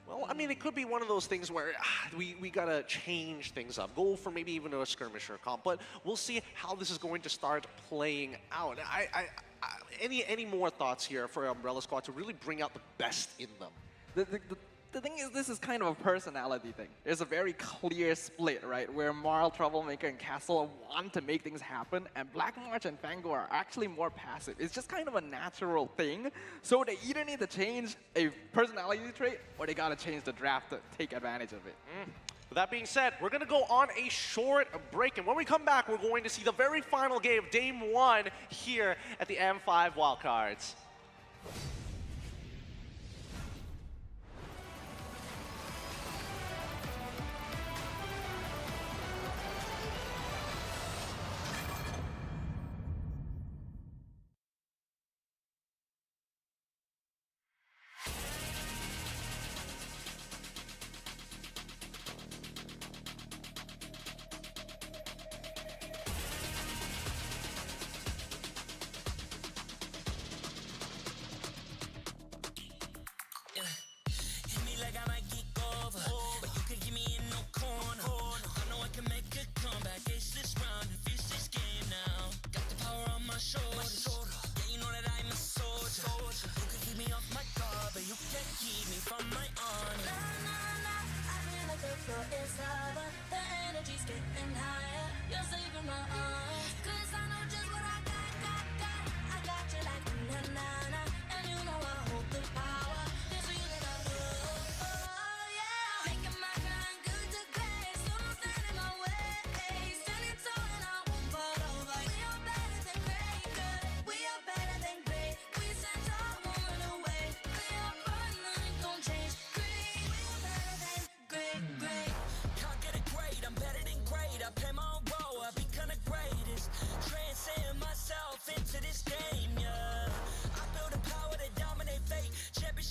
Well, I mean, it could be one of those things where we gotta change things up, go for maybe even a skirmisher comp, but we'll see how this is going to start playing out. Any more thoughts here for Umbrella Squad to really bring out the best in them? The thing is, this is kind of a personality thing. There's a very clear split, right? Where Marl, Troublemaker, and Castle want to make things happen, and Black March and Fangor are actually more passive. It's just kind of a natural thing. So they either need to change a personality trait, or they gotta change the draft to take advantage of it. With that being said, we're gonna go on a short break, and when we come back, we're going to see the very final game of Game 1 here at the M5 Wildcards.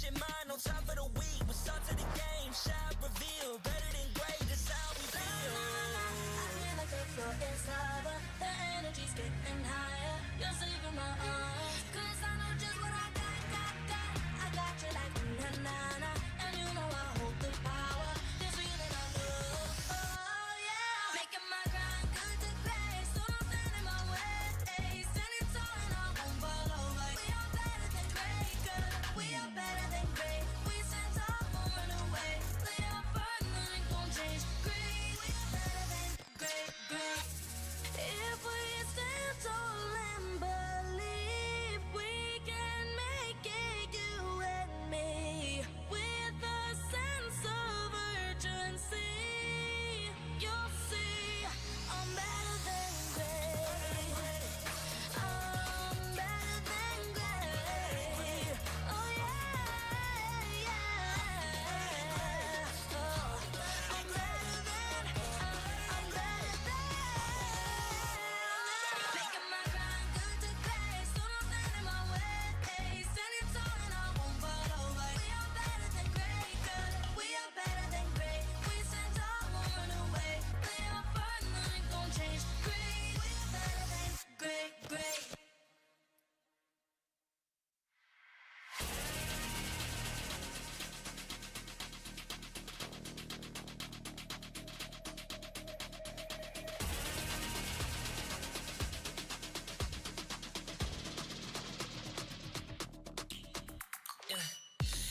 your mind, no time for the weak. We start to the game, shine, reveal. Better than great, that's how we feel. I feel like the floor is lava. The energy's getting higher. You're saving my arms. 'Cause I know just what I got. I got you like na-na-na. And you know I hold the power. This feeling I love. Oh yeah. Making my grind good to great. So don't stand in my way. Standing tall and I won't fall over. We are better than great, girl. We are better than great. We stand tall, won't run away. Lay our burden, nothing gon' change. Great, we are better than great. If we stand tall and believe we can make it, you and me, with a sense of urgency, you'll see I'm better than great. I'm better than great. Oh yeah, yeah. Oh, I'm better than. Making my grind good to great, so don't stand in my way. Standing tall and I won't fall over. We are better than great, girl. We are better than great. We stand tall, won't run away. Lay our burden, nothing gon' change. Great, we are better than great.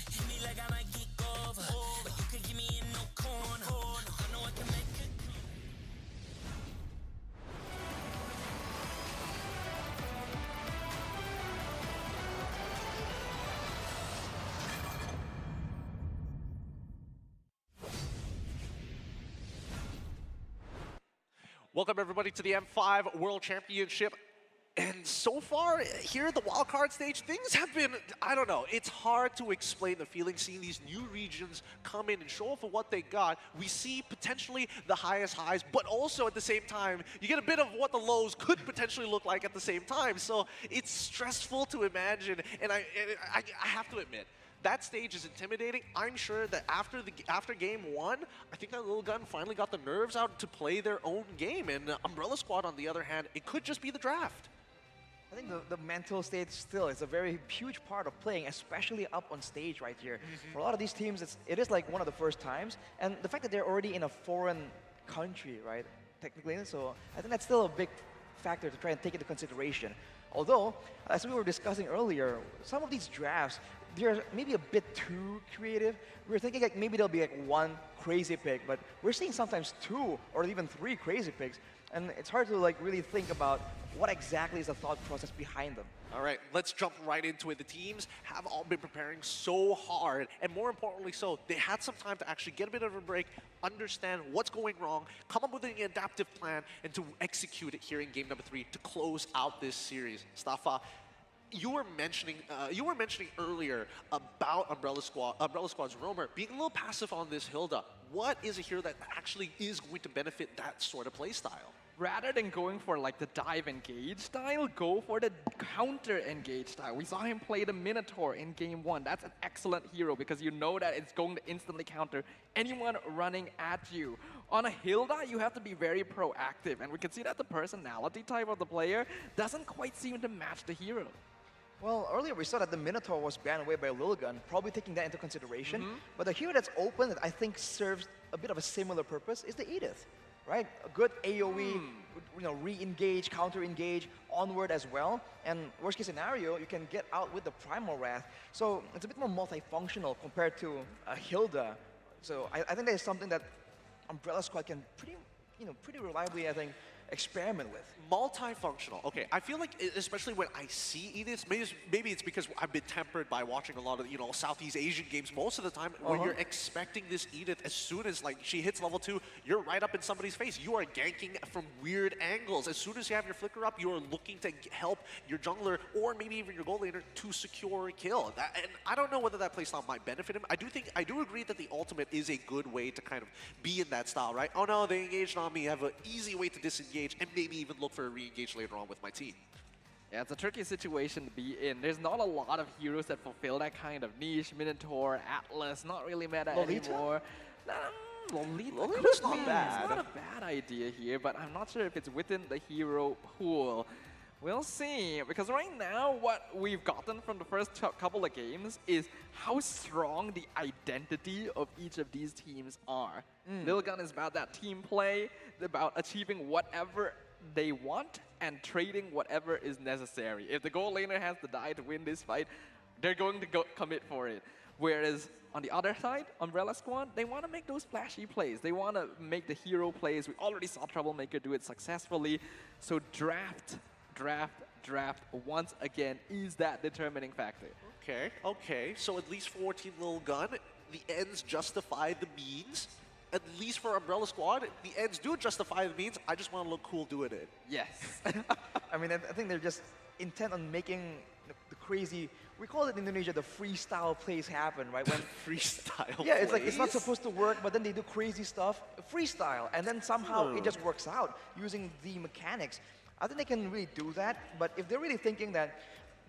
Hit me like I might kick over. But you can give me in no corner. I know I can make it. Welcome everybody to the M5 World Championship. And so far, here at the wildcard stage, things have been, I don't know, it's hard to explain the feeling seeing these new regions come in and show off of what they got. We see potentially the highest highs, but also at the same time, you get a bit of what the lows could potentially look like at the same time. So it's stressful to imagine, and I have to admit, that stage is intimidating. I'm sure that after game one, I think that little gun finally got the nerves out to play their own game. And Umbrella Squad, on the other hand, it could just be the draft. I think the mental state still is a very huge part of playing, especially up on stage right here. For a lot of these teams, it is like one of the first times. And the fact that they're already in a foreign country, right, technically, so I think that's still a big factor to try and take into consideration. Although, as we were discussing earlier, some of these drafts, they're maybe a bit too creative. We were thinking like maybe there'll be like one crazy pick, but we're seeing sometimes two or even three crazy picks. And it's hard to like really think about what exactly is the thought process behind them. All right, let's jump right into it. The teams have all been preparing so hard, and more importantly so, they had some time to actually get a bit of a break, understand what's going wrong, come up with an adaptive plan, and to execute it here in game number 3 to close out this series. Stafa, you were mentioning earlier about Umbrella Squad's Roamer being a little passive on this Hilda. What is a hero that actually is going to benefit that sort of play style? Rather than going for like the dive engage style, go for the counter engage style. We saw him play the Minotaur in game 1. That's an excellent hero because you know that it's going to instantly counter anyone running at you. On a Hilda, you have to be very proactive, and we can see that the personality type of the player doesn't quite seem to match the hero. Well, earlier we saw that the Minotaur was banned away by Lilgun, probably taking that into consideration. But the hero that's open that I think serves a bit of a similar purpose is the Edith, right? A good AoE, re-engage, counter-engage, onward as well. And worst case scenario, you can get out with the Primal Wrath. So it's a bit more multifunctional compared to a Hilda. So I think that is something that Umbrella Squad can pretty reliably, I think, experiment with. Multifunctional. Okay, I feel like, especially when I see Edith, maybe it's because I've been tempered by watching a lot of, Southeast Asian games most of the time, where you're expecting this Edith as soon as she hits level 2, you're right up in somebody's face. You are ganking from weird angles. As soon as you have your flicker up, you're looking to help your jungler or maybe even your gold laner to secure a kill. And I don't know whether that playstyle might benefit him. I do agree that the ultimate is a good way to kind of be in that style, right? Oh no, they engaged on me. I have an easy way to disengage and maybe even look for a re-engage later on with my team. Yeah, it's a tricky situation to be in. There's not a lot of heroes that fulfill that kind of niche. Minotaur, Atlas, not really meta Lolita? anymore. Lolita's Lolita's could not be. bad. It's not a bad idea here, but I'm not sure if it's within the hero pool. We'll see, because right now what we've gotten from the first couple of games is how strong the identity of each of these teams are. Lil Gun is about that team play, about achieving whatever they want and trading whatever is necessary. If the gold laner has to die to win this fight, they're going to go commit for it. Whereas on the other side, Umbrella Squad, they want to make those flashy plays. They want to make the hero plays. We already saw Troublemaker do it successfully. So draft once again is that determining factor. Okay. So at least for Team Lil Gun, the ends justify the means. At least for Umbrella Squad, the ends do justify the means. I just want to look cool doing it. Yes. I mean, I think they're just intent on making the crazy, we call it in Indonesia the freestyle plays happen, right? When freestyle Yeah, it's like it's not plays? supposed to work, but then they do crazy stuff, freestyle, and then somehow it just works out using the mechanics. I think they can really do that, but if they're really thinking that,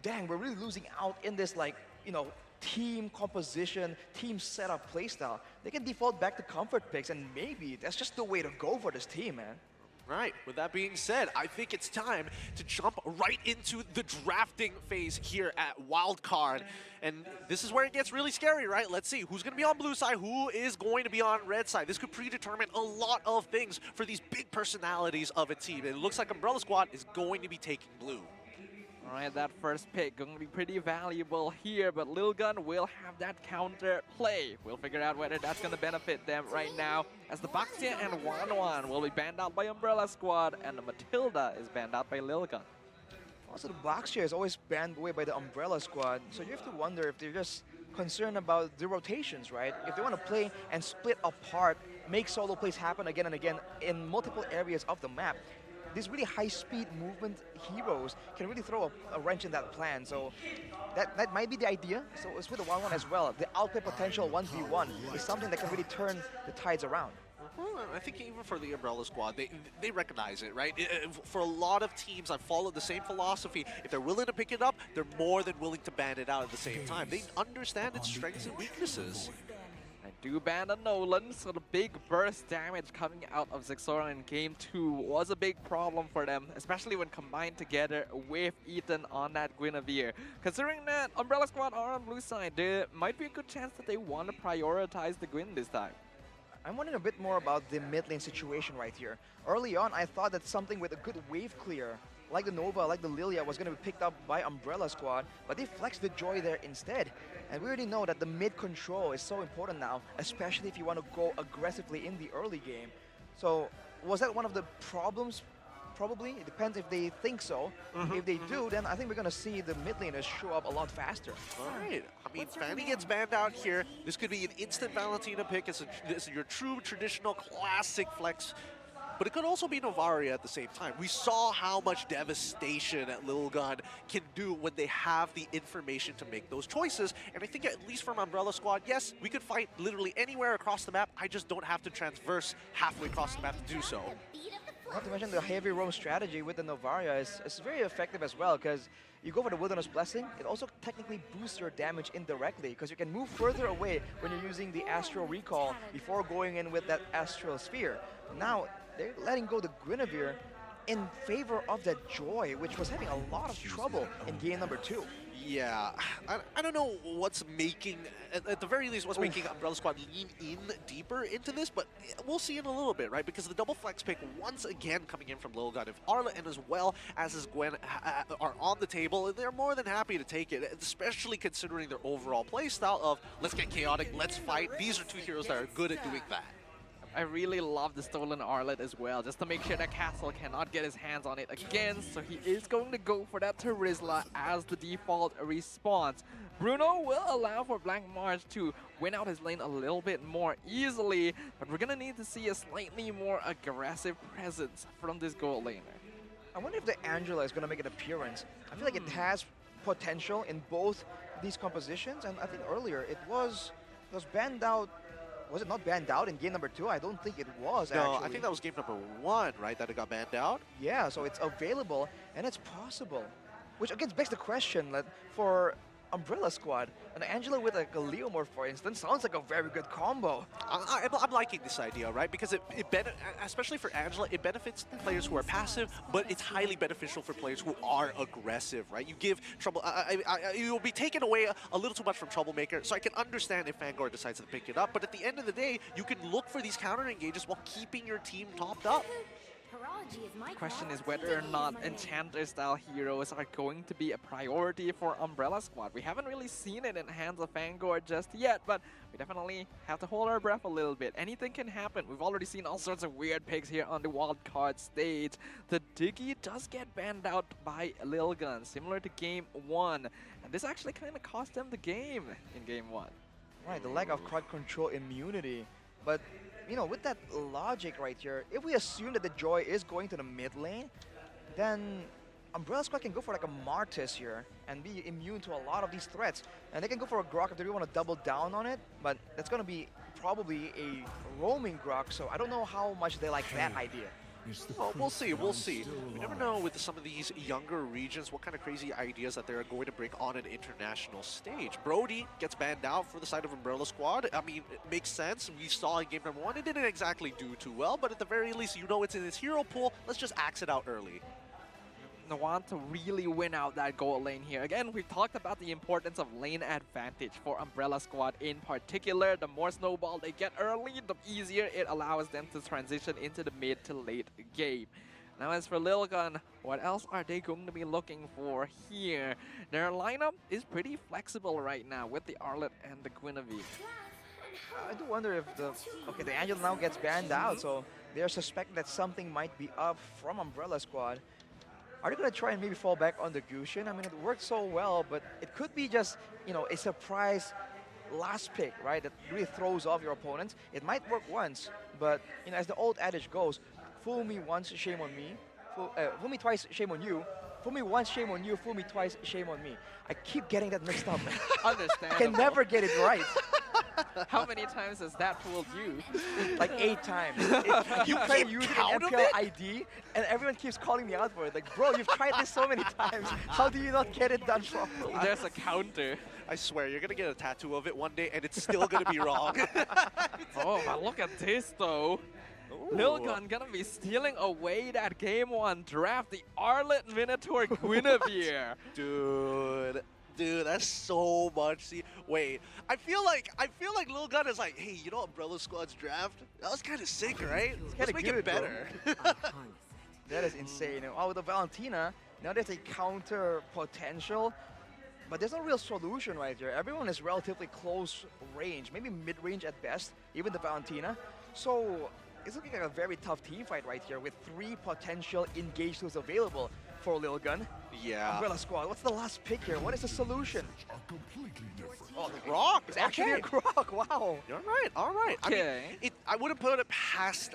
dang, we're really losing out in this, like, you know, team composition, team setup playstyle, they can default back to comfort picks, and maybe that's just the way to go for this team, man. Right. With that being said, I think it's time to jump right into the drafting phase here at Wildcard. And this is where it gets really scary, right? Let's see who's going to be on blue side, who is going to be on red side. This could predetermine a lot of things for these big personalities of a team. It looks like Umbrella Squad is going to be taking blue. All right, that first pick going to be pretty valuable here, but Lil Gun will have that counter play. We'll figure out whether that's going to benefit them right now, as the Baxia and Wanwan will be banned out by Umbrella Squad, and the Matilda is banned out by Lil Gun. Also, the Baxia is always banned away by the Umbrella Squad, so you have to wonder if they're just concerned about the rotations, right? If they want to play and split apart, make solo plays happen again and again in multiple areas of the map, these really high-speed movement heroes can really throw a wrench in that plan. So that might be the idea. So it's with the 1-1 as well. The outplay potential 1v1 is something that can really turn the tides around. Well, I think even for the Umbrella Squad, they recognize it, right? For a lot of teams, I've followed the same philosophy. If they're willing to pick it up, they're more than willing to ban it out at the same time. They understand its strengths and weaknesses. I do ban a Nolan, so the big burst damage coming out of Zexora in Game 2 was a big problem for them, especially when combined together with Ethan on that Guinevere. Considering that Umbrella Squad are on blue side, there might be a good chance that they want to prioritize the Gwyn this time. I'm wondering a bit more about the mid lane situation right here. Early on, I thought that something with a good wave clear, like the Nova, like the Lilia, was going to be picked up by Umbrella Squad, but they flexed the Joy there instead. And we already know that the mid control is so important now, especially if you want to go aggressively in the early game. So was that one of the problems? Probably. It depends if they think so. If they do, then I think we're going to see the mid laners show up a lot faster. All right. I mean, Fanny gets banned out here. This could be an instant Valentina pick. It's your true, traditional, classic flex. But it could also be Novaria at the same time. We saw how much devastation Lil Gun can do when they have the information to make those choices. And I think at least from Umbrella Squad, yes, we could fight literally anywhere across the map. I just don't have to transverse halfway across the map to do so. Not to mention the heavy roam strategy with the Novaria is very effective as well, because you go for the Wilderness Blessing, it also technically boosts your damage indirectly, because you can move further away when you're using the Astral Recall before going in with that Astral Sphere. Now, they're letting go the Guinevere in favor of that Joy, which was having a lot of trouble in game number 2. Yeah, I don't know what's making, at the very least, what's making Umbrella Squad lean in deeper into this, but we'll see in a little bit, right? Because the double flex pick, once again, coming in from Lil Gun. If Arla and as well as his Gwen are on the table, they're more than happy to take it, especially considering their overall playstyle of let's get chaotic, let's fight. These are two heroes that are good at doing that. I really love the stolen Arlet as well, just to make sure that Castle cannot get his hands on it again, so he is going to go for that Terizla as the default response. Bruno will allow for Black March to win out his lane a little bit more easily, but we're gonna need to see a slightly more aggressive presence from this gold laner. I wonder if the Angela is going to make an appearance. I feel like it has potential in both these compositions, and I think earlier it was banned out. Was it not banned out in game number 2? I don't think it was, No, actually. I think that was game number 1, right, that it got banned out? Yeah, so it's available, and it's possible. which again begs the question that for Umbrella Squad, an Angela with like a Leomorph, for instance, sounds like a very good combo. I'm liking this idea, right? Because especially for Angela, it benefits players who are passive, but it's highly beneficial for players who are aggressive, right? You give Trouble, you'll be taken away a little too much from Troublemaker, so I can understand if Vanguard decides to pick it up, but at the end of the day, you can look for these counter engages while keeping your team topped up. The question is whether or not Enchanter-style heroes are going to be a priority for Umbrella Squad. We haven't really seen it in the hands of Vanguard just yet, but we definitely have to hold our breath a little bit. Anything can happen. We've already seen all sorts of weird picks here on the wildcard stage. The Diggy does get banned out by Lil Gun, similar to Game 1. And this actually kind of cost them the game in Game 1. Right, the lack of crowd control immunity. But you know, with that logic right here, if we assume that the Joy is going to the mid lane, then Umbrella Squad can go for like a Martis here and be immune to a lot of these threats. And they can go for a Grok if they really want to double down on it, but that's going to be probably a roaming Grok, so I don't know how much they like that idea. Well, we'll see, we'll see. We never know with some of these younger regions what kind of crazy ideas that they're going to bring on an international stage. Brody gets banned out for the side of Umbrella Squad. I mean, it makes sense. We saw in game number 1, it didn't exactly do too well, but at the very least, you know it's in his hero pool. Let's just axe it out early. Want to really win out that gold lane here. Again, we've talked about the importance of lane advantage for Umbrella Squad in particular. The more snowball they get early, the easier it allows them to transition into the mid to late game. Now as for Lil Gun, what else are they going to be looking for here? Their lineup is pretty flexible right now with the Arlet and the Guinevere. I do wonder if the Angel now gets banned out, so they're suspecting that something might be up from Umbrella Squad. Are they going to try and maybe fall back on the Gusion? I mean, it worked so well, but it could be just, you know, a surprise last pick, right? That really throws off your opponents. It might work once, but, you know, as the old adage goes, fool me once, shame on me. Fool me twice, shame on you. Fool me once, shame on you. Fool me twice, shame on me. I keep getting that mixed up. Understandable. I can never get it right. How many times has that fooled you? Like 8 times. You try to use it in MPL ID, and everyone keeps calling me out for it. Like, bro, you've tried this so many times. How do you not get it done properly? There's a counter. I swear, you're going to get a tattoo of it one day, and it's still going to be wrong. Oh, but look at this, though. Lil Gun gonna be stealing away that Game 1 draft, the Arlet Minotaur Guinevere. Dude, that's so much. See, wait, I feel like Lil Gun is like, hey, you know Umbrella Squad's draft? That was kind of sick, right? Let's make it better. That is insane. Oh, with the Valentina, now there's a counter potential, but there's no real solution right there. Everyone is relatively close range, maybe mid-range at best, even the Valentina. So it's looking like a very tough team fight right here with 3 potential engage tools available for Lil Gun. Yeah. Umbrella Squad, what's the last pick here? What is the solution? Oh, the Grok! It's actually a Grok, wow. You're right, all right. Okay. I mean, I wouldn't put it past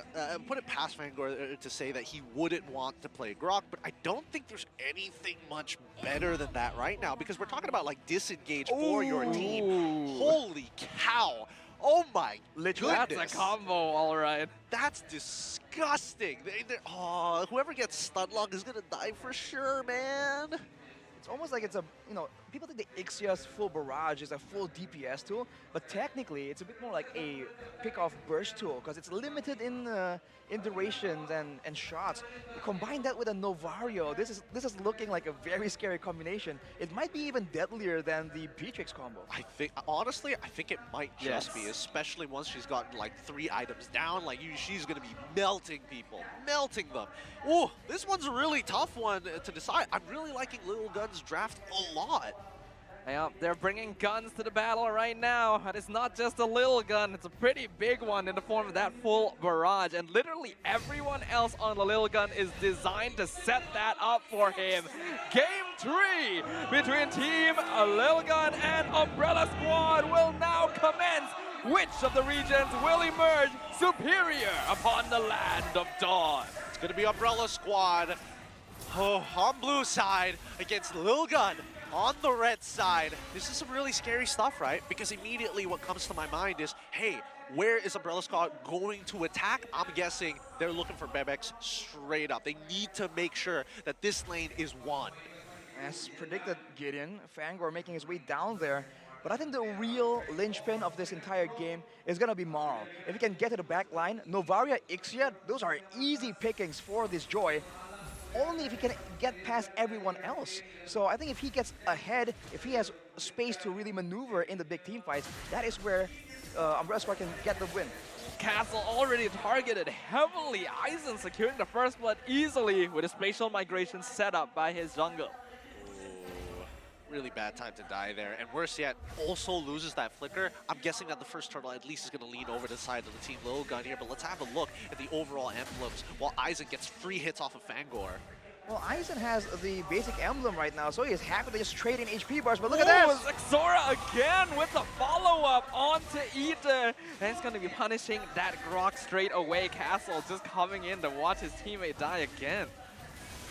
Vanguard to say that he wouldn't want to play Grok, but I don't think there's anything much better than that right now, because we're talking about like disengage for your team. Holy cow! Oh my goodness. That's a combo, all right. That's disgusting. Whoever gets stun locked is gonna die for sure, man. It's almost like it's a, you know, people think the Ixia's full barrage is a full DPS tool, but technically it's a bit more like a pick-off burst tool because it's limited in durations and shots. You combine that with a Novario, this is looking like a very scary combination. It might be even deadlier than the Beatrix combo. Honestly, I think it might just be, especially once she's gotten like 3 items down. Like she's gonna be melting people, melting them. Ooh, this one's a really tough one to decide. I'm really liking Lil Gun's draft a lot. Yeah, they're bringing guns to the battle right now, and it's not just a little gun, it's a pretty big one in the form of that full barrage, and literally everyone else on the little gun is designed to set that up for him. Game 3 between Team Lil Gun and Umbrella Squad will now commence. Which of the regions will emerge superior upon the land of dawn? It's gonna be Umbrella Squad on blue side against Lil Gun on the red side. This is some really scary stuff, right? Because immediately what comes to my mind is, hey, where is Umbrella Squad going to attack? I'm guessing they're looking for Bebex straight up. They need to make sure that this lane is won. As predicted, Gideon, Fangor making his way down there. But I think the real linchpin of this entire game is going to be Marl. If he can get to the back line, Novaria, Ixia, those are easy pickings for this Joy. Only if he can get past everyone else. So I think if he gets ahead, if he has space to really maneuver in the big team fights, that is where Umbrella Squad can get the win. Castle already targeted heavily. Aizen securing the first blood easily with a spatial migration set up by his jungle. Really bad time to die there. And worse yet, also loses that flicker. I'm guessing that the first turtle at least is going to lean over to the side of the Team Little Gun here. But let's have a look at the overall emblems while Aizen gets free hits off of Fangor. Well, Aizen has the basic emblem right now, so he is happy to just trade in HP bars. But look at this! Xora again with the follow-up onto Eden. And he's going to be punishing that Grok straight away. Castle just coming in to watch his teammate die again.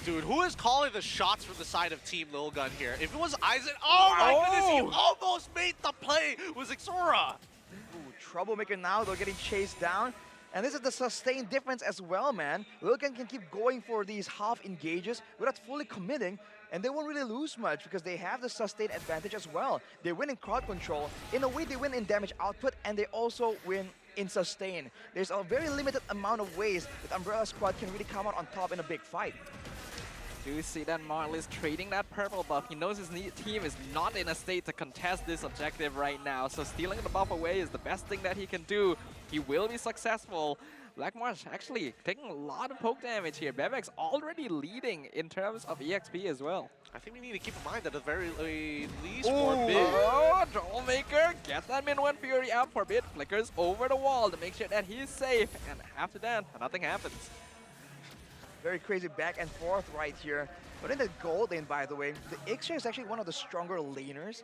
Dude, who is calling the shots from the side of Team Lil Gun here? If it was Aizen, oh my goodness, he almost made the play with Xora. Ooh, Troublemaker now, they're getting chased down. And this is the sustained difference as well, man. Lil Gun can keep going for these half engages without fully committing, and they won't really lose much because they have the sustained advantage as well. They win in crowd control. In a way, they win in damage output, and they also win in sustain. There's a very limited amount of ways that Umbrella Squad can really come out on top in a big fight. Do see that Marl is trading that purple buff. He knows his team is not in a state to contest this objective right now, so stealing the buff away is the best thing that he can do. He will be successful. Black Marsh actually taking a lot of poke damage here. Bebex already leading in terms of EXP as well. I think we need to keep in mind that at the very least Forbid. Oh, Troublemaker gets that Min 1 Fury out. Forbid flickers over the wall to make sure that he's safe. And after that, nothing happens. Very crazy back and forth right here. But in the gold lane, by the way, the Ixia is actually one of the stronger laners.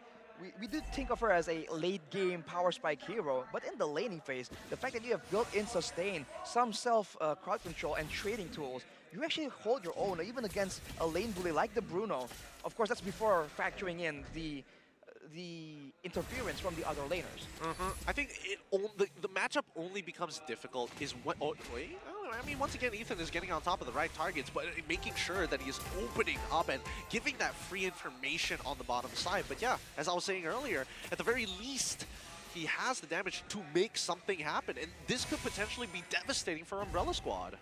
We do think of her as a late game power spike hero, but in the laning phase, the fact that you have built-in sustain, some self crowd control and trading tools, you actually hold your own even against a lane bully like the Bruno. Of course, that's before factoring in the interference from the other laners. I think the matchup only becomes difficult is what. Oh, wait. I mean, once again, Ethan is getting on top of the right targets, but making sure that he is opening up and giving that free information on the bottom side. But yeah, as I was saying earlier, at the very least, he has the damage to make something happen, and this could potentially be devastating for Umbrella Squad.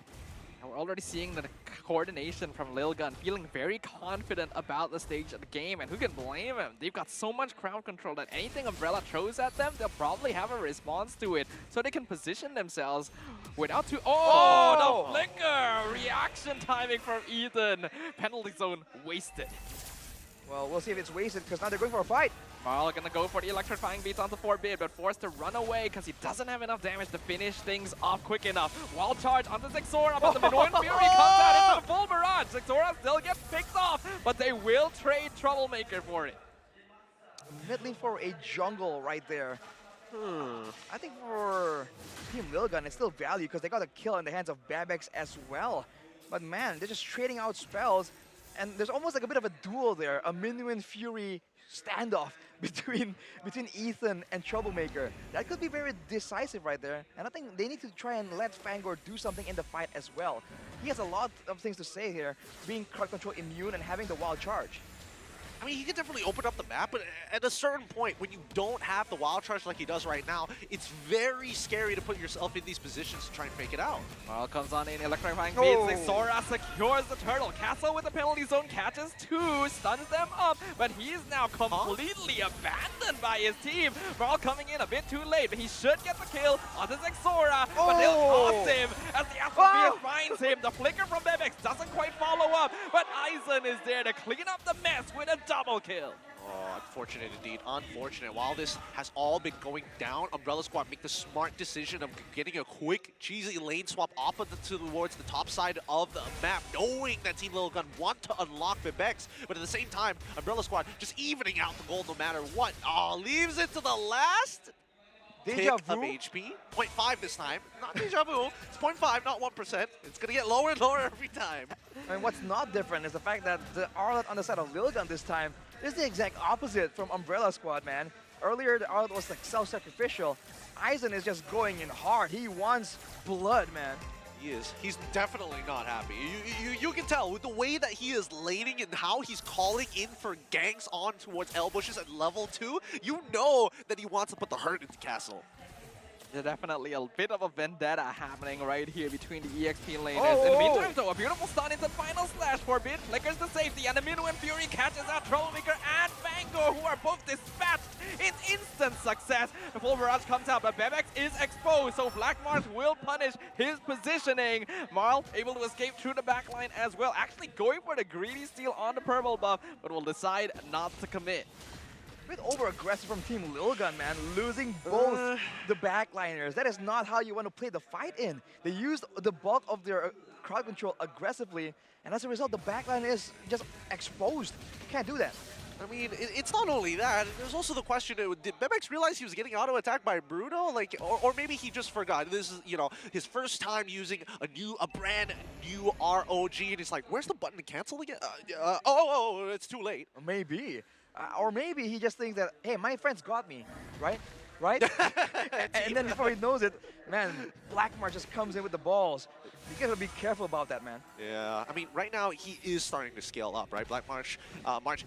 And we're already seeing the coordination from Lil Gun, feeling very confident about the stage of the game, and who can blame him? They've got so much crowd control that anything Umbrella throws at them, they'll probably have a response to it, so they can position themselves without too— Oh, the flicker! Reaction timing from Ethan. Penalty zone wasted. Well, we'll see if it's wasted, because now they're going for a fight. Marl gonna go for the electrifying beats onto Forbid, but forced to run away because he doesn't have enough damage to finish things off quick enough. Wall charge onto Xora, but the Minoan Fury comes out into the full barrage. Xora still gets picked off, but they will trade Troublemaker for it. Mid lane for a jungle right there. I think for Team Lil Gun, it's still value because they got a kill in the hands of Babex as well. But man, they're just trading out spells, and there's almost like a bit of a duel there, a Minuan Fury standoff between Ethan and Troublemaker. That could be very decisive right there, and I think they need to try and let Fangor do something in the fight as well. He has a lot of things to say here, being crowd control immune and having the wild charge. I mean, he can definitely open up the map, but at a certain point, when you don't have the wild charge like he does right now, it's very scary to put yourself in these positions to try and fake it out. Well, comes on in, electrifying beats. Xora secures the turtle. Castle with the penalty zone catches two, stuns them up, but he's now completely abandoned by his team. Marl coming in a bit too late, but he should get the kill onto Xora, but they'll toss him as the atmosphere finds him. The flicker from Bebex doesn't quite follow up, but Aizen is there to clean up the mess with a double kill. Oh, unfortunate indeed. Unfortunate. While this has all been going down, Umbrella Squad make the smart decision of getting a quick, cheesy lane swap off towards the top side of the map, knowing that Team Little Gun want to unlock Bebex, but at the same time, Umbrella Squad just evening out the gold no matter what. Oh, leaves it to the last tick of HP. 0.5 this time. Not deja vu. It's 0.5, not 1%. It's going to get lower and lower every time. And what's not different is the fact that the Arlet on the side of Lil Gun this time is the exact opposite from Umbrella Squad, man. Earlier, the Arlet was like self-sacrificial. Aizen is just going in hard. He wants blood, man. He is. He's definitely not happy. You can tell with the way that he is laning and how he's calling in for ganks on towards L bushes at level 2. You know that he wants to put the hurt into Castle. There's definitely a bit of a vendetta happening right here between the EXP laners. In the meantime, though, a beautiful stun into Final Slash for Bid. Flickers to safety, and the Minuan Fury catches out Troublemaker and Fango, who are both dispatched in instant success. The full barrage comes out, but Bebex is exposed, so Black Mars will punish his positioning. Marl able to escape through the backline as well, actually going for the greedy steal on the purple buff, but will decide not to commit. A bit over-aggressive from Team Lilgun, man, losing both the backliners. That is not how you want to play the fight in. They used the bulk of their crowd control aggressively, and as a result, the backline is just exposed. Can't do that. I mean, it's not only that. There's also the question, did Bebex realize he was getting auto-attacked by Bruno? Like, or maybe he just forgot. This is, you know, his first time using a brand new ROG, and he's like, where's the button to cancel again? It's too late. Maybe. Or maybe he just thinks that, hey, my friends got me, right? Right? and then before he knows it, man, Blackmar just comes in with the balls. You gotta be careful about that, man. Yeah, I mean, right now he is starting to scale up, right? Black March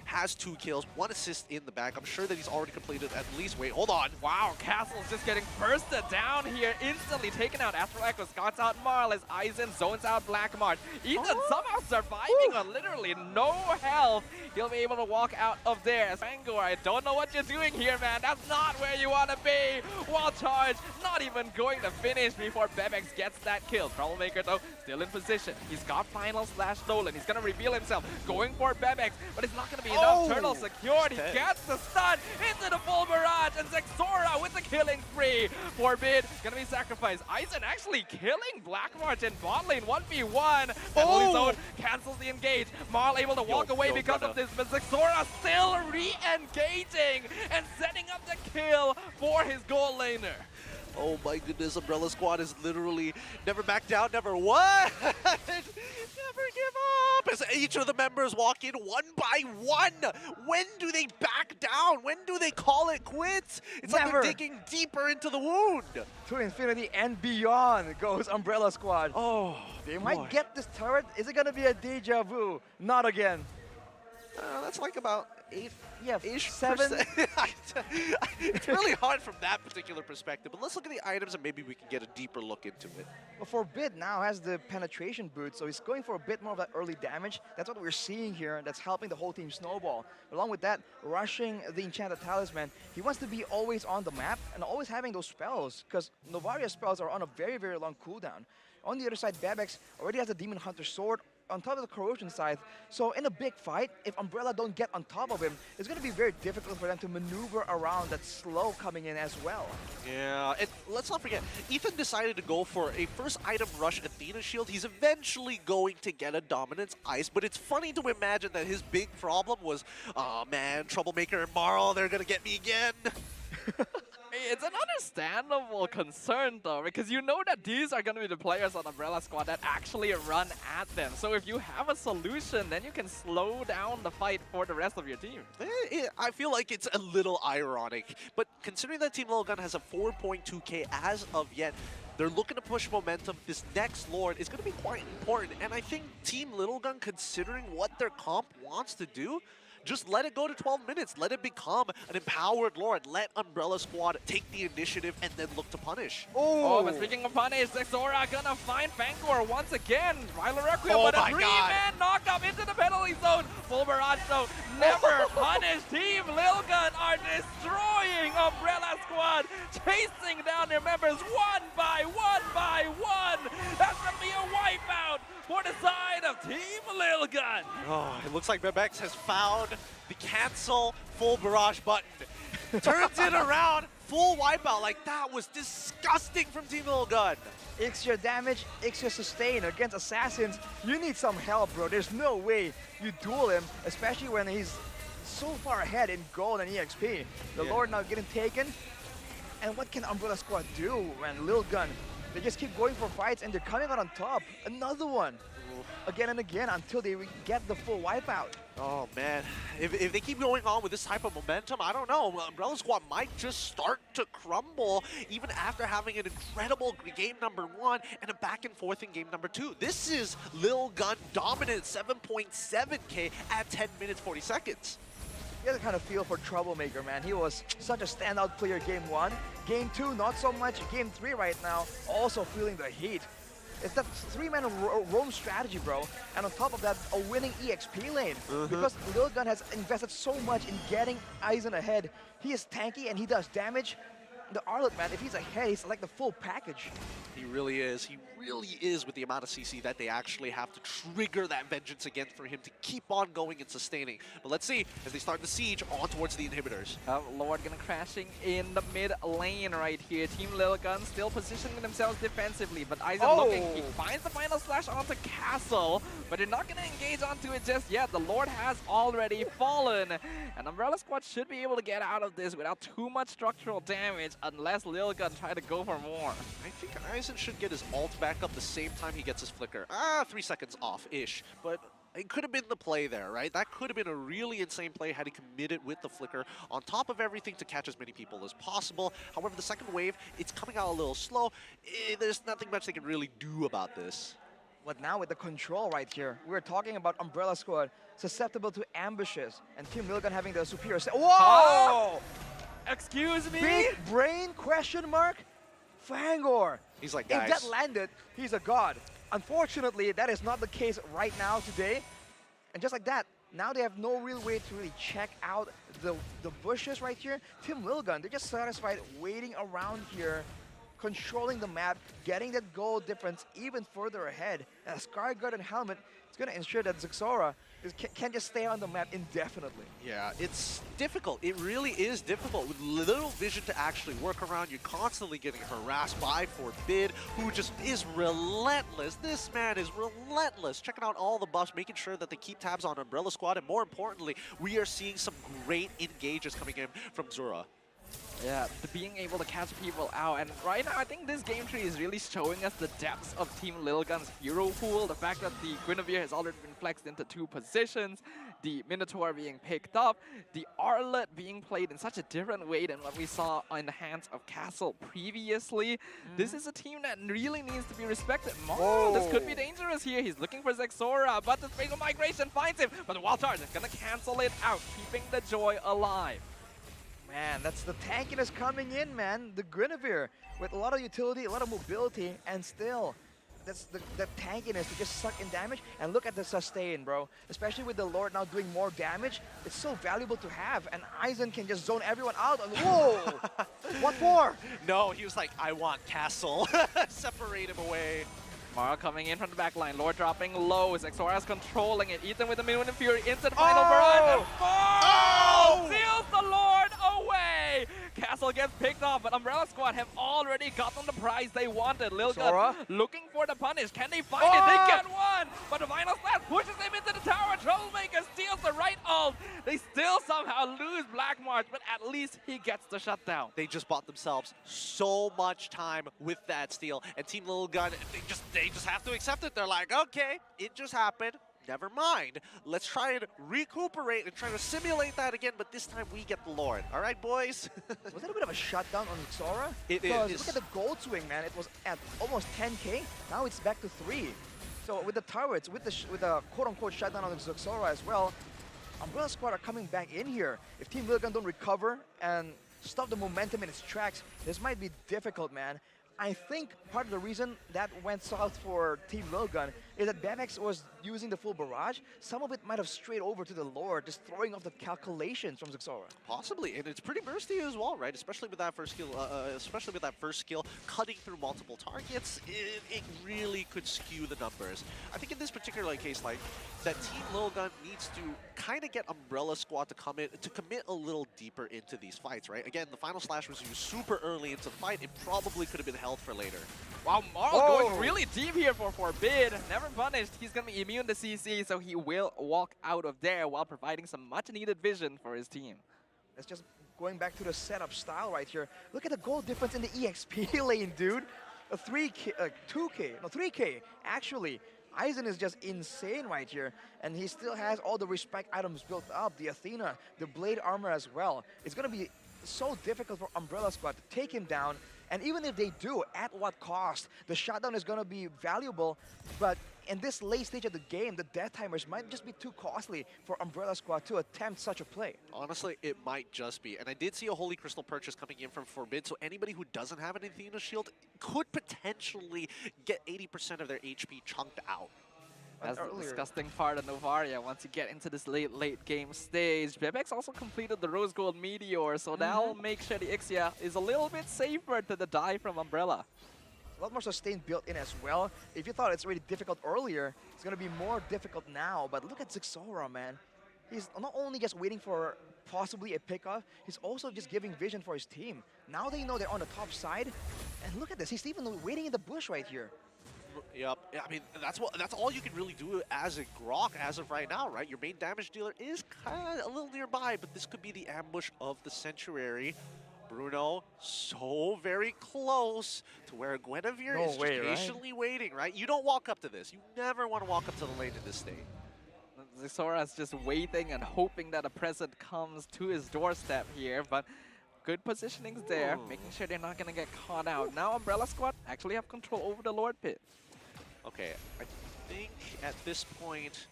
has 2 kills, 1 assist in the back. I'm sure that he's already completed at least. Wait, hold on. Wow, Castle's just getting bursted down here, instantly taken out. Astral Echo scots out Marl as Aizen zones out Black March. Ethan somehow surviving on literally no health. He'll be able to walk out of there. Fangor, I don't know what you're doing here, man. That's not where you want to be. Wall charge, not even going to finish before Bebex gets that kill. Troublemaker, though, still in position. He's got Final Slash stolen. He's going to reveal himself, going for Bebex, but it's not going to be enough. Turtle secured. He gets the stun into the full barrage, and Zexora with the killing spree. Forbid going to be sacrificed. Aizen actually killing Black March in bot lane 1v1. And Holy Zone cancels the engage. Marl able to walk away because of this, but Zexora still re-engaging and setting up the kill for his goal laner. Oh my goodness, Umbrella Squad is literally never back down, never what? Never give up! As each of the members walk in one by one. When do they back down? When do they call it quits? It's like they're digging deeper into the wound. To infinity and beyond goes Umbrella Squad. Oh, they might get this turret. Is it gonna be a deja vu? Not again. That's like about 8-ish, 7. It's really hard from that particular perspective, but let's look at the items and maybe we can get a deeper look into it. Well, Forbid now has the penetration boot, so he's going for a bit more of that early damage. That's what we're seeing here, and that's helping the whole team snowball. Along with that, rushing the Enchanted Talisman, he wants to be always on the map and always having those spells, because Novaria's spells are on a very, very long cooldown. On the other side, Bebex already has a Demon Hunter sword on top of the Corrosion Scythe. So in a big fight, if Umbrella don't get on top of him, it's going to be very difficult for them to maneuver around that slow coming in as well. Yeah, and let's not forget, Ethan decided to go for a first item rush Athena shield. He's eventually going to get a Dominance Ice, but it's funny to imagine that his big problem was, oh man, Troublemaker and Marl, they're going to get me again. It's an understandable concern, though, because you know that these are going to be the players on Umbrella Squad that actually run at them. So if you have a solution, then you can slow down the fight for the rest of your team. I feel like it's a little ironic, but considering that Team Lilgun has a 4.2k as of yet, they're looking to push momentum. This next Lord is going to be quite important, and I think Team Lilgun, considering what their comp wants to do, just let it go to 12 minutes. Let it become an empowered Lord. Let Umbrella Squad take the initiative and then look to punish. Oh, but speaking of punish, Zexora gonna find Fangor once again. Ryler Requiem, but a 3-man knockup into the penalty zone. Full barrage, though, never punished. Team Lilgun are destroying Umbrella Squad, chasing down their members one by one. That's gonna be a wipeout for the side of Team Lilgun. Oh, it looks like Bebex has found the cancel full barrage button. Turns it around, full wipeout. Like, that was disgusting from Team Lilgun. Extra damage, extra sustain against assassins. You need some help, bro. There's no way you duel him, especially when he's so far ahead in gold and EXP. The Lord now getting taken. And what can Umbrella Squad do when Lilgun, they just keep going for fights and they're coming out on top. Another one. Again and again until they get the full wipeout. Oh man, if they keep going on with this type of momentum, I don't know. Umbrella Squad might just start to crumble even after having an incredible game number 1 and a back and forth in game number 2. This is Lil Gun dominant 7.7k at 10 minutes 40 seconds. He has a kind of feel for Troublemaker, man. He was such a standout player game 1. Game 2, not so much. Game 3 right now, also feeling the heat. It's that 3-man roam strategy, bro. And on top of that, a winning EXP lane. Because Lil Gun has invested so much in getting Aizen ahead. He is tanky and he does damage. The Arlet, man, if he's ahead, he's like the full package. He really is. He really is with the amount of CC that they actually have to trigger that vengeance again for him to keep on going and sustaining. But let's see, as they start the siege on towards the inhibitors. Lord gonna crashing in the mid lane right here. Team Lil Gun still positioning themselves defensively, but Aizen looking, he finds the final slash onto Castle, but they're not gonna engage onto it just yet. The Lord has already fallen, and Umbrella Squad should be able to get out of this without too much structural damage unless Lil Gun try to go for more. I think Aizen should get his ult back up the same time he gets his flicker. 3 seconds off-ish, but it could have been the play there, right? That could have been a really insane play had he committed with the flicker on top of everything to catch as many people as possible. However, the second wave, it's coming out a little slow. There's nothing much they can really do about this. But now with the control right here, we're talking about Umbrella Squad susceptible to ambushes, and Team Lil Gun having the superior. Whoa! Excuse me? Big brain question mark? Fangor. He's like, guys. If that landed, he's a god. Unfortunately, that is not the case right now today. And just like that, now they have no real way to really check out the bushes right here. Team Lil Gun, they're just satisfied waiting around here, controlling the map, getting that goal difference even further ahead. And a Scar Guard and Helmet is going to ensure that Zixora can't just stay on the map indefinitely. Yeah, it's difficult. It really is difficult with little vision to actually work around. You're constantly getting harassed by Forbid, who just is relentless. This man is relentless. Checking out all the buffs, making sure that they keep tabs on Umbrella Squad, and more importantly, we are seeing some great engages coming in from Zura. Yeah, being able to catch people out, and right now I think this game tree is really showing us the depths of Team Lil Gun's hero pool. The fact that the Guinevere has already been flexed into 2 positions, the Minotaur being picked up, the Arlet being played in such a different way than what we saw in the hands of Castle previously. This is a team that really needs to be respected more. This could be dangerous here. He's looking for Zexora, but the Spatial Migration finds him, but the Wild Charge is gonna cancel it out, keeping the joy alive. Man, that's the tankiness coming in, man. The Guinevere with a lot of utility, a lot of mobility, and still, that's the tankiness to just suck in damage. And look at the sustain, bro. Especially with the Lord now doing more damage, it's so valuable to have. And Aizen can just zone everyone out. And whoa! What for? No, he was like, I want Castle. Separate him away. Mara coming in from the back line. Lord dropping low. Zexora's controlling it. Ethan with the Moon and Fury. Instant final barrage. Oh! Seals the Lord away. Castle gets picked off, but Umbrella Squad have already gotten the prize they wanted. Lil Gun looking for the punish. Can they find it? They get one, but the final slash pushes him into the tower. Troublemaker steals the right ult. They still somehow lose Black March, but at least he gets the shutdown. They just bought themselves so much time with that steal, and Team Lil Gun, they just have to accept it. They're like, okay, it just happened. Never mind. Let's try and recuperate and try to simulate that again, but this time we get the Lord. All right, boys? Was that a bit of a shutdown on Zora? It is. Look at the gold swing, man. It was at almost 10k. Now it's back to 3. So with the turrets, with the quote-unquote shutdown on Zora as well, Umbrella Squad are coming back in here. If Team Lil Gun don't recover and stop the momentum in its tracks, this might be difficult, man. I think part of the reason that went south for Team Lil Gun is that Bevex was using the full barrage. Some of it might have strayed over to the Lord, just throwing off the calculations from Zixora. Possibly, and it's pretty bursty as well, right? Especially with that first skill, cutting through multiple targets, it really could skew the numbers. I think in this particular case, like, that Team Lil Gun needs to kind of get Umbrella Squad to commit a little deeper into these fights, right? Again, the final slash was used super early into the fight. It probably could have been held for later. Wow, Marl going really deep here for Forbid. Never punished. He's going to be immune to CC, so he will walk out of there while providing some much-needed vision for his team. That's just going back to the setup style right here. Look at the goal difference in the EXP lane, dude. A 3K, 2K, no 3K, actually. Aizen is just insane right here, and he still has all the respect items built up, the Athena, the blade armor as well. It's going to be so difficult for Umbrella Squad to take him down, and even if they do, at what cost? The shutdown is going to be valuable, but in this late stage of the game, the death timers might just be too costly for Umbrella Squad to attempt such a play. Honestly, it might just be. And I did see a Holy Crystal purchase coming in from Forbid, so anybody who doesn't have an Athena shield could potentially get 80% of their HP chunked out. That's the disgusting part of Novaria. Once you get into this late game stage, Bebex also completed the Rose Gold Meteor, so that'll make sure the Ixia is a little bit safer to the die from Umbrella. A lot more sustain built in as well. If you thought it's really difficult earlier, it's going to be more difficult now. But look at Zixora, man. He's not only just waiting for possibly a pickoff, he's also just giving vision for his team. Now they know they're on the top side. And look at this, he's even waiting in the bush right here. Yep, I mean, that's all you can really do as a Grok as of right now, right? Your main damage dealer is kind of a little nearby, but this could be the ambush of the Centuary. Bruno, so very close to where Guinevere is just patiently waiting, right? You don't walk up to this. You never want to walk up to the lane in this state. Zixora's just waiting and hoping that a present comes to his doorstep here, but good positioning's there, making sure they're not going to get caught out. Now Umbrella Squad actually have control over the Lord Pit. Okay, I think at this point,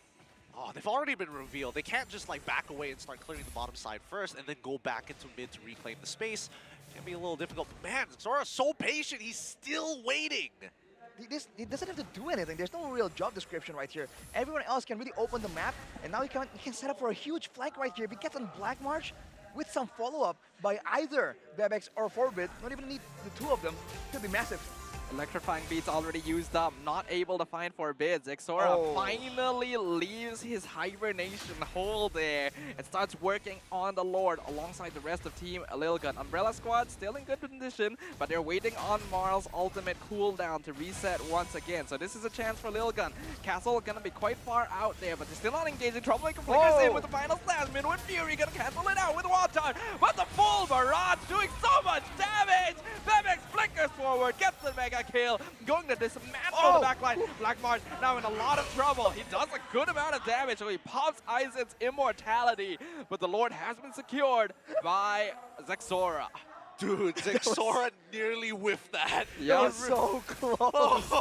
they've already been revealed. They can't just like back away and start clearing the bottom side first and then go back into mid to reclaim the space. Can be a little difficult. But man, Zora's so patient. He's still waiting. He doesn't have to do anything. There's no real job description right here. Everyone else can really open the map, and now he can set up for a huge flank right here. If he gets on Black March with some follow-up by either Bebex or Forbid, not even need the two of them, could be massive. Electrifying Beats already used up, not able to find Forbid. Zixora finally leaves his hibernation hole there and starts working on the Lord alongside the rest of Team Lilgun. Umbrella Squad still in good condition, but they're waiting on Marl's ultimate cooldown to reset once again. So this is a chance for Lilgun. Castle gonna be quite far out there, but they're still not engaging. Troublemaker flickers in with the final slash. Midwood Fury gonna cancel it out with Wild Charge, but the full barrage doing so much damage! Bebex flickers forward, gets the mega kill, going to dismantle the backline. Black March now in a lot of trouble. He does a good amount of damage, so he pops Aizen's immortality, but the Lord has been secured by Zixora. Dude, Zixora nearly whiffed that. That was so close.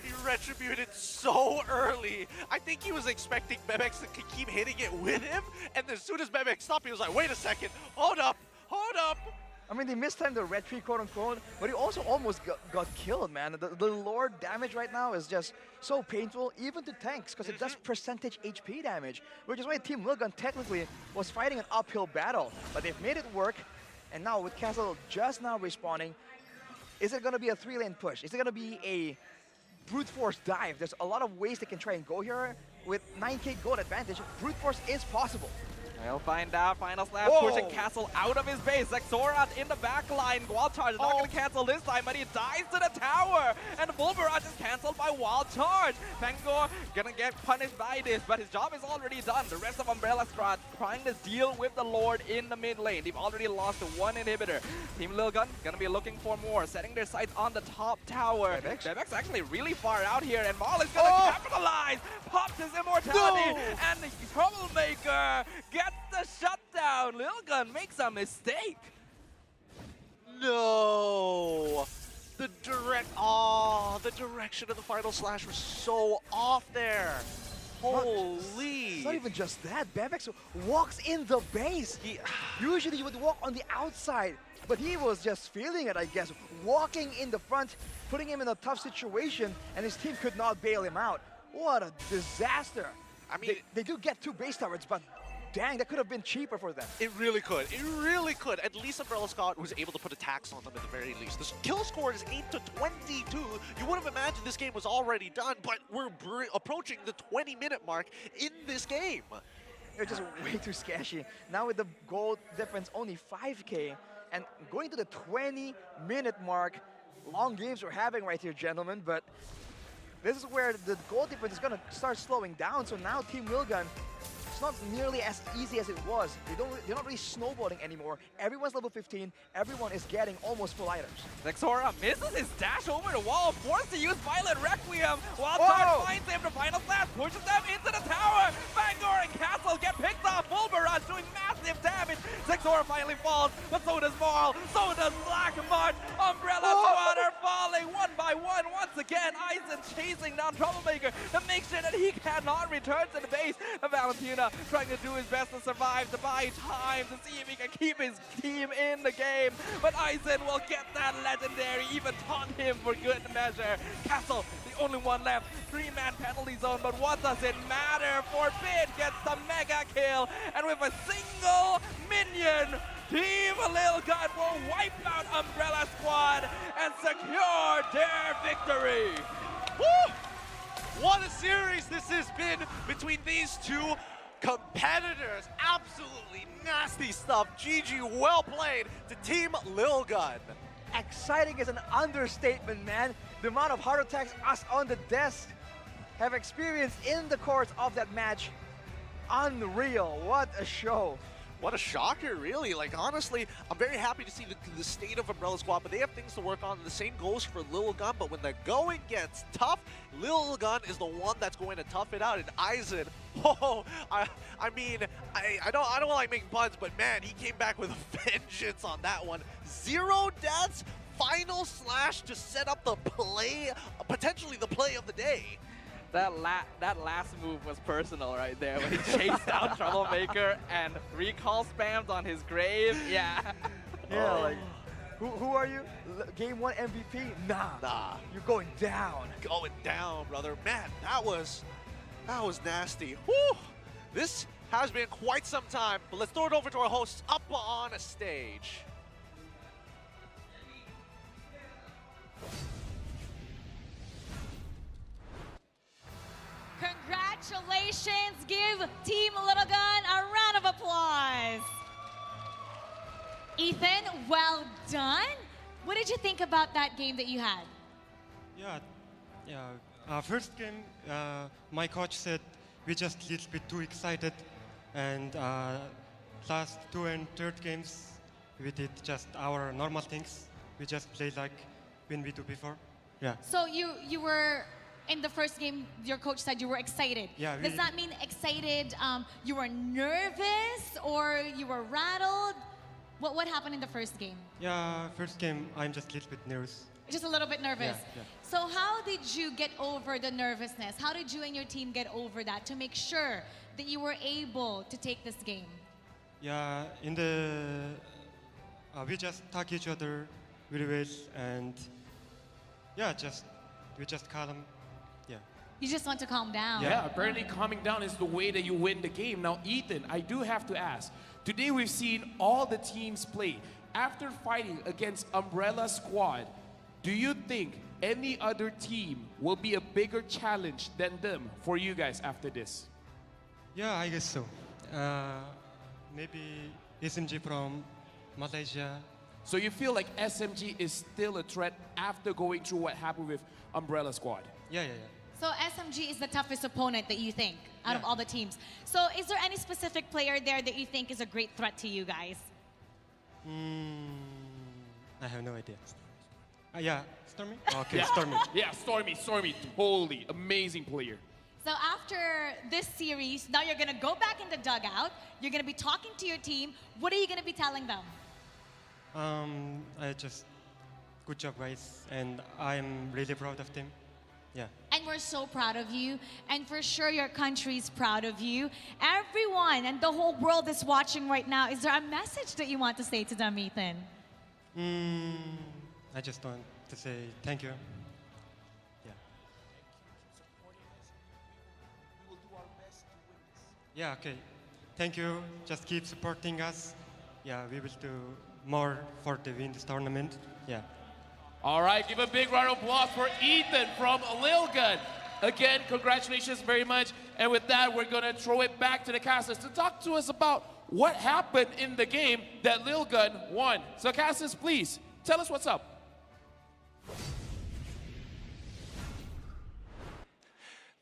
He retributed so early. I think he was expecting Bebex to keep hitting it with him, and as soon as Bebex stopped, he was like, wait a second, hold up. I mean, they mistimed the retreat, quote-unquote, but he also almost got killed, man. The Lord damage right now is just so painful, even to tanks, because it does percentage HP damage, which is why Team Lilgun technically was fighting an uphill battle, but they've made it work, and now with Castle just now respawning, is it going to be a 3-lane push? Is it going to be a brute force dive? There's a lot of ways they can try and go here. With 9k gold advantage, brute force is possible. We'll find out. Final slap pushing Castle out of his base. Zixora in the back line. Wild Charge is not going to cancel this time, but he dies to the tower. And the full barrage is cancelled by Wild Charge. Fengor gonna get punished by this, but his job is already done. The rest of Umbrella Squad trying to deal with the Lord in the mid lane. They've already lost one inhibitor. Team Lilgun gonna be looking for more, setting their sights on the top tower. Bebex actually really far out here, and Marl is gonna capitalize. Pops his immortality, and the Troublemaker gets the shutdown. Lilgun makes a mistake. No! The direction of the final slash was so off there. Holy! It's not even just that. Bebex walks in the base. Usually he would walk on the outside, but he was just feeling it, I guess. Walking in the front, putting him in a tough situation, and his team could not bail him out. What a disaster. I mean, they do get 2 base turrets, but dang, that could have been cheaper for them. It really could. It really could. At least Umbrella Squad was able to put a tax on them at the very least. The kill score is 8-22. You would have imagined this game was already done, but we're approaching the 20-minute mark in this game. They're just way too sketchy. Now with the gold difference only 5k, and going to the 20-minute mark, long games we're having right here, gentlemen, but this is where the goal difference is going to start slowing down. So now Team Lilgun it's not nearly as easy as it was. They're not really snowballing anymore. Everyone's level 15. Everyone is getting almost full items. Zexora misses his dash over the wall, forced to use Violent Requiem. Wildcard finds him, the final slash pushes them into the tower. Fangor and Castle get picked off. Full Barrage doing massive damage. Zexora finally falls, but so does Marl, so does Black March. Umbrella Squad are falling one by one once again. Eisen chasing down Troublemaker to make sure that he cannot return to the base. And Valentina trying to do his best to survive, to buy time, to see if he can keep his team in the game. But Eisen will get that legendary, even taunt him for good measure. Castle, the only one left, 3-man penalty zone, but what does it matter? Forbid gets the mega kill, and with a single minion, Team Lil Gun will wipe out Umbrella Squad and secure their victory. Woo! What a series this has been between these two competitors. Absolutely nasty stuff. GG, well played to Team Lil Gun. Exciting is an understatement, man. The amount of heart attacks us on the desk have experienced in the course of that match. Unreal. What a show. What a shocker, really. Like, honestly, I'm very happy to see the state of Umbrella Squad, but they have things to work on. The same goes for Lil Gun, but when the going gets tough, Lil Gun is the one that's going to tough it out. And Eisen, I don't like making puns, but man, he came back with a vengeance on that one. 0 deaths, final slash to set up the play, potentially the play of the day. That last move was personal right there when he chased down Troublemaker and recall spams on his grave. Yeah. Yeah, like, who are you? Game 1 MVP? Nah. You're going down. Going down, brother. Man, that was nasty. Whew. This has been quite some time, but let's throw it over to our hosts up on a stage. Congratulations. Give Team Little Gun a round of applause. Ethan, well done. What did you think about that game that you had? First game, my coach said we just a little bit too excited, and last 2 and 3rd games, we did just our normal things. We just played like when we do before. Yeah. So you were in the first game, your coach said you were excited. Yeah, Does really. that mean excited, you were nervous or you were rattled? What happened in the first game? Yeah, first game, I'm just a little bit nervous. Just a little bit nervous. Yeah. So how did you get over the nervousness? How did you and your team get over that to make sure that you were able to take this game? Yeah, in the we just talk each other really well, and yeah, we just calm. Yeah. You just want to calm down. Yeah, apparently calming down is the way that you win the game. Now, Ethan, I do have to ask. Today we've seen all the teams play. After fighting against Umbrella Squad, do you think any other team will be a bigger challenge than them for you guys after this? Yeah, I guess so. Maybe SMG from Malaysia. So you feel like SMG is still a threat after going through what happened with Umbrella Squad? Yeah. So SMG is the toughest opponent that you think out of all the teams. So is there any specific player there that you think is a great threat to you guys? I have no idea. Yeah, Stormy? Okay, Yeah. Stormy. Yeah, Stormy, totally amazing player. So after this series, now you're gonna go back in the dugout, you're gonna be talking to your team. What are you gonna be telling them? Good job, guys, and I'm really proud of them. Yeah. And we're so proud of you, and for sure your country's proud of you. Everyone and the whole world is watching right now. Is there a message that you want to say to them, Ethan? I just want to say thank you. Yeah. Yeah, okay. Thank you. Just keep supporting us. Yeah, we will do more for to win this tournament. Yeah. All right, give a big round of applause for Ethan from Lil Gun. Again, congratulations very much. And with that, we're gonna throw it back to the casters to talk to us about what happened in the game that Lil Gun won. So casters, please, tell us what's up.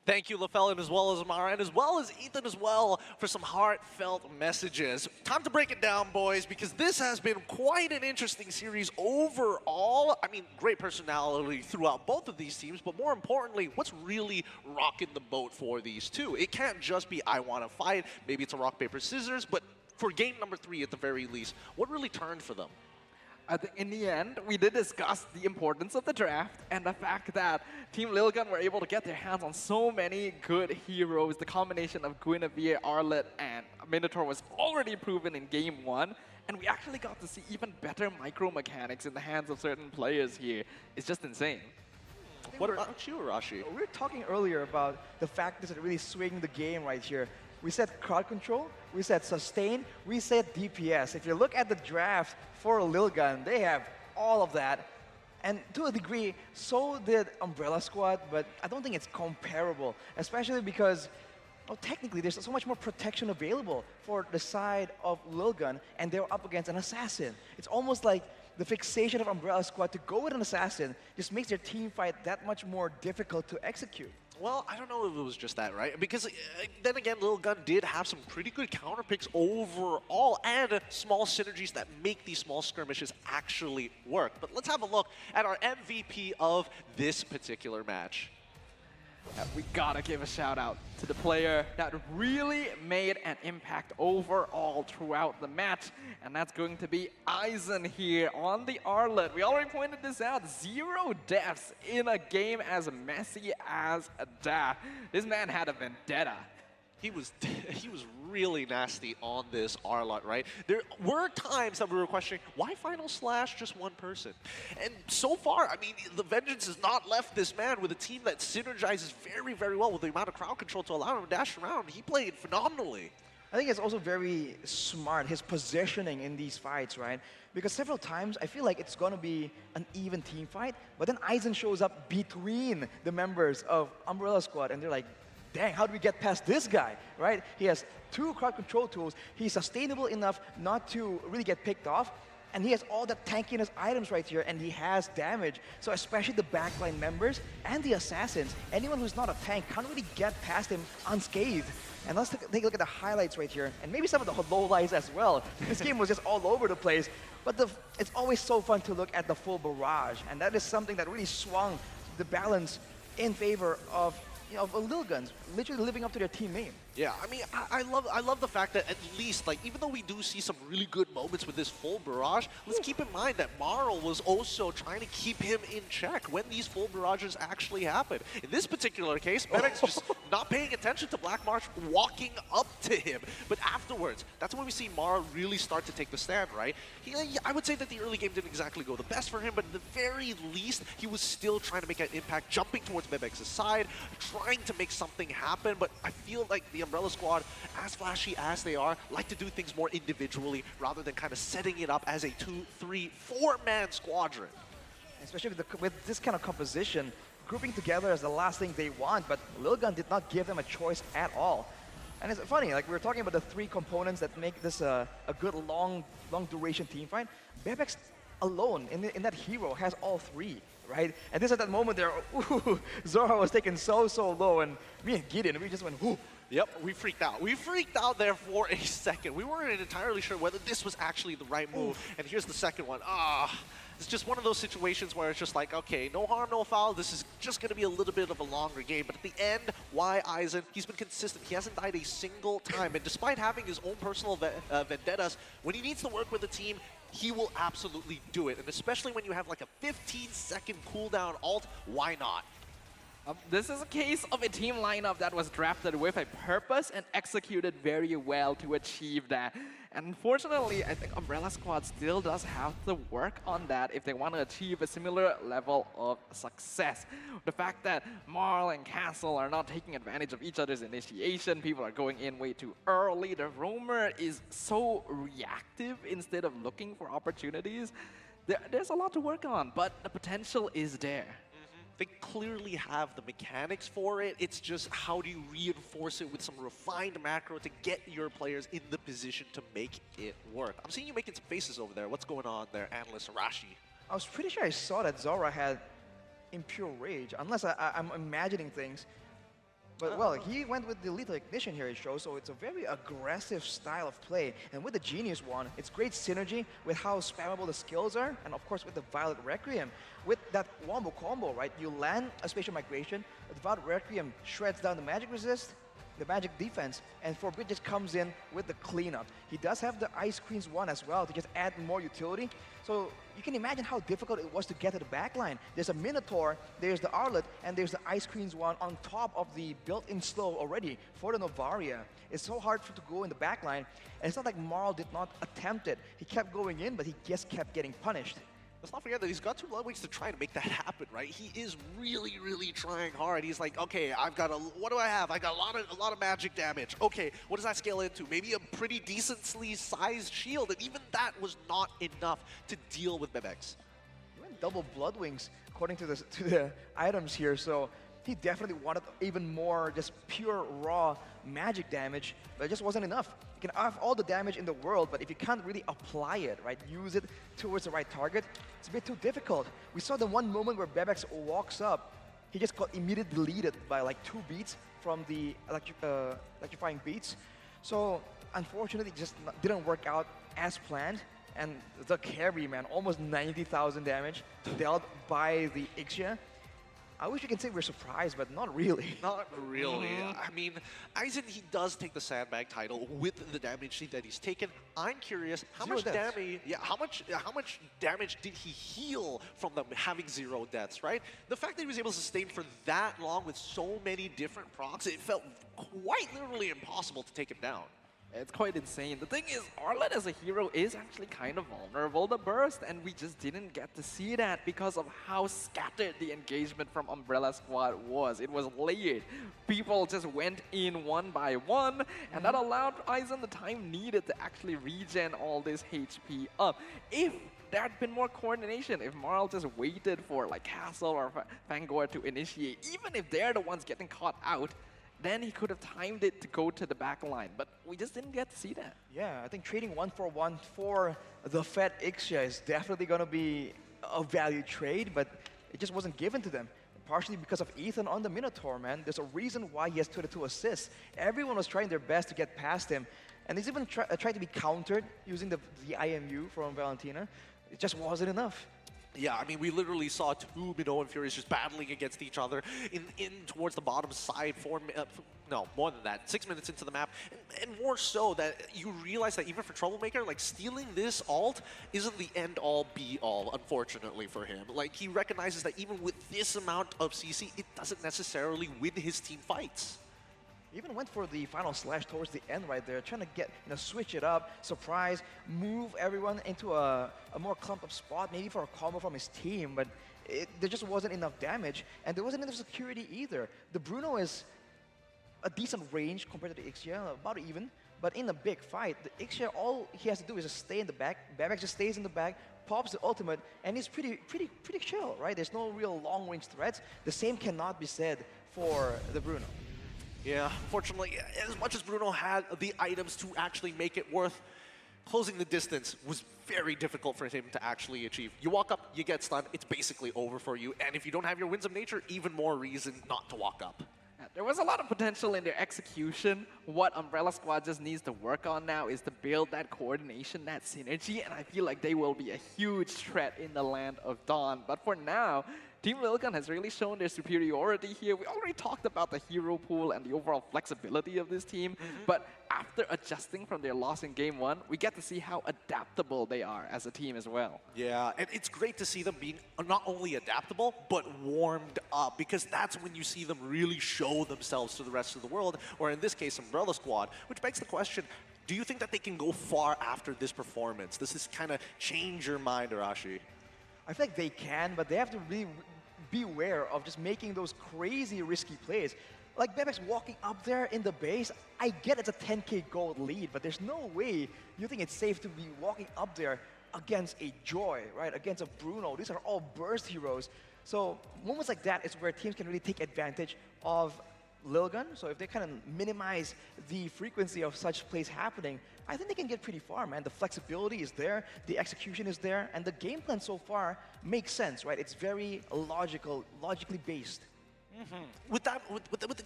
Thank you, LaFell, as well as Amara, and as well as Ethan as well, for some heartfelt messages. Time to break it down, boys, because this has been quite an interesting series overall. I mean, great personality throughout both of these teams, but more importantly, what's really rocking the boat for these two? It can't just be, I want to fight. Maybe it's a rock, paper, scissors, but for game number 3 at the very least, what really turned for them? I think in the end, we did discuss the importance of the draft and the fact that Team Lilgun were able to get their hands on so many good heroes. The combination of Guinevere, Arlet, and Minotaur was already proven in Game 1, and we actually got to see even better micro mechanics in the hands of certain players here. It's just insane. What about you, Arashi? We were talking earlier about the fact that it really swing the game right here. We said crowd control, we said sustain, we said DPS. If you look at the draft for Lilgun, they have all of that. And to a degree, so did Umbrella Squad, but I don't think it's comparable, especially because, well, technically there's so much more protection available for the side of Lilgun, and they're up against an assassin. It's almost like the fixation of Umbrella Squad to go with an assassin just makes their team fight that much more difficult to execute. Well, I don't know if it was just that, right? Because then again, Lilgun did have some pretty good counter picks overall and small synergies that make these small skirmishes actually work. But let's have a look at our MVP of this particular match. We gotta give a shout out to the player that really made an impact overall throughout the match, and that's going to be Aizen here on the Arlet. We already pointed this out, 0 deaths in a game as messy as that. This man had a vendetta. He was really nasty on this Arlot, right? There were times that we were questioning, why Final Slash just one person? And so far, I mean, the Vengeance has not left this man with a team that synergizes very, very well with the amount of crowd control to allow him to dash around. He played phenomenally. I think it's also very smart, his positioning in these fights, right? Because several times, I feel like it's going to be an even team fight, but then Aizen shows up between the members of Umbrella Squad, and they're like, dang, how do we get past this guy, right? He has 2 crowd control tools. He's sustainable enough not to really get picked off. And he has all the tankiness items right here, and he has damage. So especially the backline members and the assassins, anyone who's not a tank can't really get past him unscathed. And let's take a look at the highlights right here, and maybe some of the lowlights as well. This game was just all over the place. But it's always so fun to look at the full barrage, and that is something that really swung the balance in favor of Lilguns, literally living up to their team name. Yeah, I mean, I love the fact that at least, like, even though we do see some really good moments with this full barrage, let's keep in mind that Marl was also trying to keep him in check when these full barrages actually happen. In this particular case, Medic's just not paying attention to Black Marsh walking up to him. But afterwards, that's when we see Marl really start to take the stand, right? I would say that the early game didn't exactly go the best for him, but at the very least, he was still trying to make an impact, jumping towards Bebex's side, trying to make something happen. But I feel like the Umbrella Squad, as flashy as they are, like to do things more individually rather than kind of setting it up as a 2, 3, 4-man squadron. Especially with this kind of composition, grouping together is the last thing they want, but Lilgun did not give them a choice at all. And it's funny, like we were talking about the 3 components that make this a good long duration team fight. Bebex alone in that hero has all 3. Right? And this at that moment there, ooh, Zora was taken so low, and me and Gideon, we just went, ooh. Yep, we freaked out. We freaked out there for a second. We weren't entirely sure whether this was actually the right move. And here's the second one. It's just one of those situations where it's just like, okay, no harm, no foul. This is just going to be a little bit of a longer game. But at the end, why Aizen? He's been consistent. He hasn't died a single time. And despite having his own personal vendettas, when he needs to work with a team, he will absolutely do it. And especially when you have like a 15-second cooldown ult, why not? This is a case of a team lineup that was drafted with a purpose and executed very well to achieve that. And unfortunately, I think Umbrella Squad still does have to work on that if they want to achieve a similar level of success. The fact that Marl and Castle are not taking advantage of each other's initiation, people are going in way too early, the roamer is so reactive instead of looking for opportunities. There's a lot to work on, but the potential is there. They clearly have the mechanics for it. It's just how do you reinforce it with some refined macro to get your players in the position to make it work. I'm seeing you making some faces over there. What's going on there, Analyst Arashi? I was pretty sure I saw that Zora had Impure Rage, unless I'm imagining things. But well, he went with the Lethal Ignition here, it shows, so it's a very aggressive style of play. And with the Genius one, it's great synergy with how spammable the skills are, and of course with the Violet Requiem. With that wombo combo, right, you land a Spatial Migration, the Violet Requiem shreds down the magic resist, the magic defense, and Forbid just comes in with the cleanup. He does have the Ice Queen's one as well to just add more utility. So you can imagine how difficult it was to get to the backline. There's a Minotaur, there's the Arlet, and there's the Ice Queen's one on top of the built-in slow already for the Novaria. It's so hard to go in the backline, and it's not like Marl did not attempt it. He kept going in, but he just kept getting punished. Let's not forget that he's got 2 Ludwigs to try to make that happen, right? He is really, really trying hard. He's like, okay, I've got what do I have? I got a lot of magic damage. Okay, what does that scale into? Maybe a pretty decently sized shield, and even that was not enough to deal with Bebex. He went double Bloodwings according to the items here, so he definitely wanted even more just pure raw magic damage, but it just wasn't enough. You can have all the damage in the world, but if you can't really apply it, right, use it towards the right target, it's a bit too difficult. We saw the one moment where Bebex walks up, he just got immediately deleted by like 2 beats from the electrifying beats. So unfortunately, it just didn't work out as planned. And the carry, man, almost 90,000 damage dealt by the Ixia. I wish we could say we're surprised, but not really. Not really. I mean, Aizen, he does take the Sandbag title with the damage that he's taken. I'm curious, how much damage? Yeah, how much damage did he heal from them having 0 deaths? Right. The fact that he was able to sustain for that long with so many different procs, it felt quite literally impossible to take him down. It's quite insane. The thing is, Arlet as a hero is actually kind of vulnerable to burst, and we just didn't get to see that because of how scattered the engagement from Umbrella Squad was. It was layered. People just went in one by one, and that allowed Aizen the time needed to actually regen all this HP up. If there had been more coordination, if Marl just waited for like Castle or Fangor to initiate, even if they're the ones getting caught out, then he could have timed it to go to the back line, but we just didn't get to see that. Yeah, I think trading 1-for-1 for the Fed Ixia is definitely going to be a value trade, but it just wasn't given to them. Partially because of Ethan on the Minotaur, man. There's a reason why he has 22 assists. Everyone was trying their best to get past him, and he's even tried to be countered using the IMU from Valentina. It just wasn't enough. Yeah, I mean, we literally saw 2 Minoan Furies just battling against each other in towards the bottom side, no, more than that, 6 minutes into the map, and more so that you realize that even for Troublemaker, like, stealing this ult isn't the end-all, be-all, unfortunately for him. Like, he recognizes that even with this amount of CC, it doesn't necessarily win his team fights. He even went for the final slash towards the end right there, trying to get, switch it up, surprise, move everyone into a more clumped up spot, maybe for a combo from his team, but there just wasn't enough damage, and there wasn't enough security either. The Bruno is a decent range compared to the Ixia, about even, but in a big fight, the Ixia, all he has to do is just stay in the back, Bebex just stays in the back, pops the ultimate, and he's pretty chill, right? There's no real long-range threats. The same cannot be said for the Bruno. Yeah, unfortunately, as much as Bruno had the items to actually make it worth, closing the distance was very difficult for him to actually achieve. You walk up, you get stunned, it's basically over for you. And if you don't have your Winds of Nature, even more reason not to walk up. There was a lot of potential in their execution. What Umbrella Squad just needs to work on now is to build that coordination, that synergy, and I feel like they will be a huge threat in the land of Dawn. But for now, Team Lilgun has really shown their superiority here. We already talked about the hero pool and the overall flexibility of this team, but after adjusting from their loss in Game 1, we get to see how adaptable they are as a team as well. Yeah, and it's great to see them being not only adaptable, but warmed up, because that's when you see them really show themselves to the rest of the world, or in this case, Umbrella Squad, which begs the question, do you think that they can go far after this performance? Does this kind of change your mind, Arashi? I feel like they can, but they have to really beware of just making those crazy risky plays. Like Bebex walking up there in the base, I get it's a 10k gold lead, but there's no way you think it's safe to be walking up there against a Joy, right? Against a Bruno. These are all burst heroes. So moments like that is where teams can really take advantage of Lilgun. So if they kind of minimize the frequency of such plays happening, I think they can get pretty far, man. The flexibility is there, the execution is there, and the game plan so far makes sense, right? It's very logically based.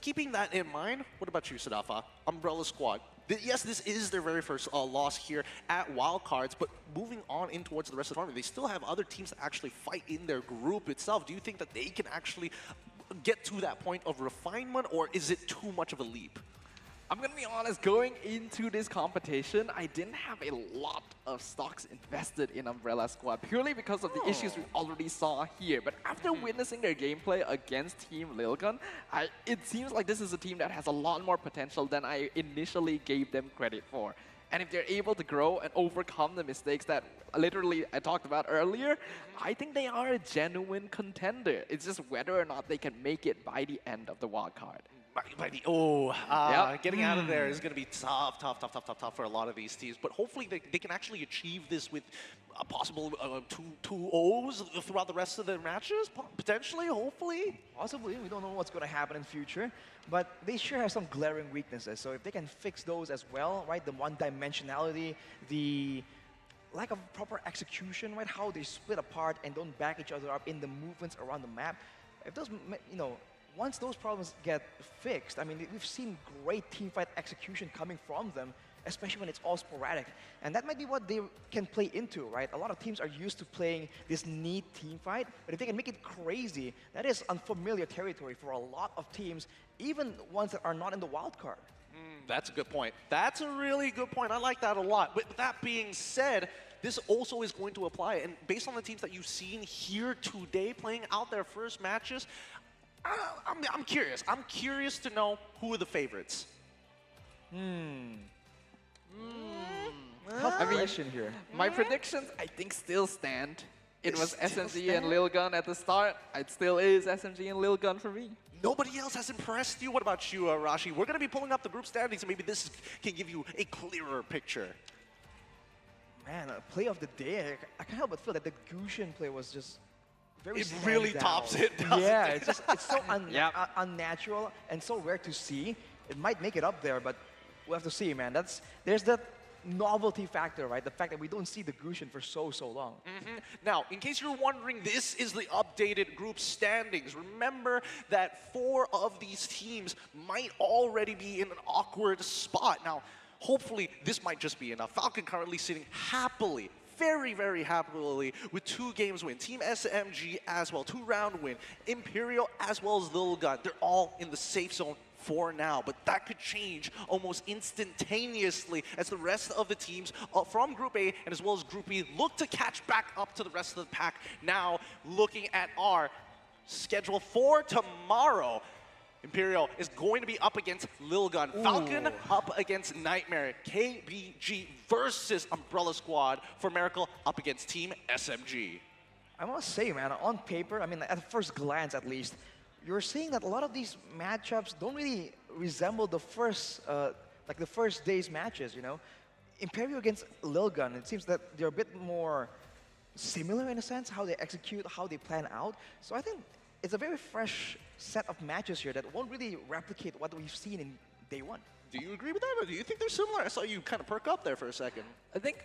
Keeping that in mind, what about you, Sadafa? Umbrella Squad. Yes, this is their very first loss here at Wildcards, but moving on in towards the rest of the tournament, they still have other teams that actually fight in their group itself. Do you think that they can actually get to that point of refinement, or is it too much of a leap? I'm going to be honest, going into this competition, I didn't have a lot of stocks invested in Umbrella Squad, purely because of the issues we already saw here. But after witnessing their gameplay against Team Lilgun, it seems like this is a team that has a lot more potential than I initially gave them credit for. And if they're able to grow and overcome the mistakes that literally I talked about earlier, I think they are a genuine contender. It's just whether or not they can make it by the end of the wildcard. Getting out of there is going to be tough for a lot of these teams. But hopefully they can actually achieve this with a possible 2-0s throughout the rest of their matches, potentially, hopefully. Possibly. We don't know what's going to happen in future. But they sure have some glaring weaknesses. So if they can fix those as well, right, the one-dimensionality, the lack of proper execution, right, how they split apart and don't back each other up in the movements around the map, if those, once those problems get fixed, I mean, we've seen great teamfight execution coming from them, especially when it's all sporadic. And that might be what they can play into, right? A lot of teams are used to playing this neat teamfight, but if they can make it crazy, that is unfamiliar territory for a lot of teams, even ones that are not in the wild card. That's a good point. That's a really good point. I like that a lot. But that being said, this also is going to apply. And based on the teams that you've seen here today playing out their first matches, I'm curious. I'm curious to know who are the favorites. Tough question here. My predictions, I think, still stand. It was SMG and Lilgun at the start. It still is SMG and Lilgun for me. Nobody else has impressed you? What about you, Rashi? We're going to be pulling up the group standings, and maybe this can give you a clearer picture. Man, play of the day. I can't help but feel that the Gushin play was just very It really tops it, doesn't it? it's so unnatural and so rare to see. It might make it up there, but we'll have to see, man. There's that novelty factor, right? The fact that we don't see the Gushin for so long. Now, in case you're wondering, this is the updated group standings. Remember that 4 of these teams might already be in an awkward spot. Now, hopefully, this might just be enough. Falcon currently sitting happily, very happily with 2 games win. Team SMG as well, 2-round win. Imperial as well as Lilgun. They're all in the safe zone for now, but that could change almost instantaneously as the rest of the teams from Group A and as well as Group B look to catch back up to the rest of the pack. Now, looking at our schedule for tomorrow, Imperial is going to be up against Lilgun. Falcon up against Nightmare. KBG versus Umbrella Squad. For Miracle up against Team SMG. I must say, man, on paper, I mean, at first glance at least, you're seeing that a lot of these matchups don't really resemble the first, like the first day's matches, Imperial against Lilgun, it seems that they're a bit more similar in a sense, how they execute, how they plan out. So I think it's a very fresh set of matches here that won't really replicate what we've seen in day 1. Do you agree with that, or do you think they're similar? I saw you kind of perk up there for a second. I think,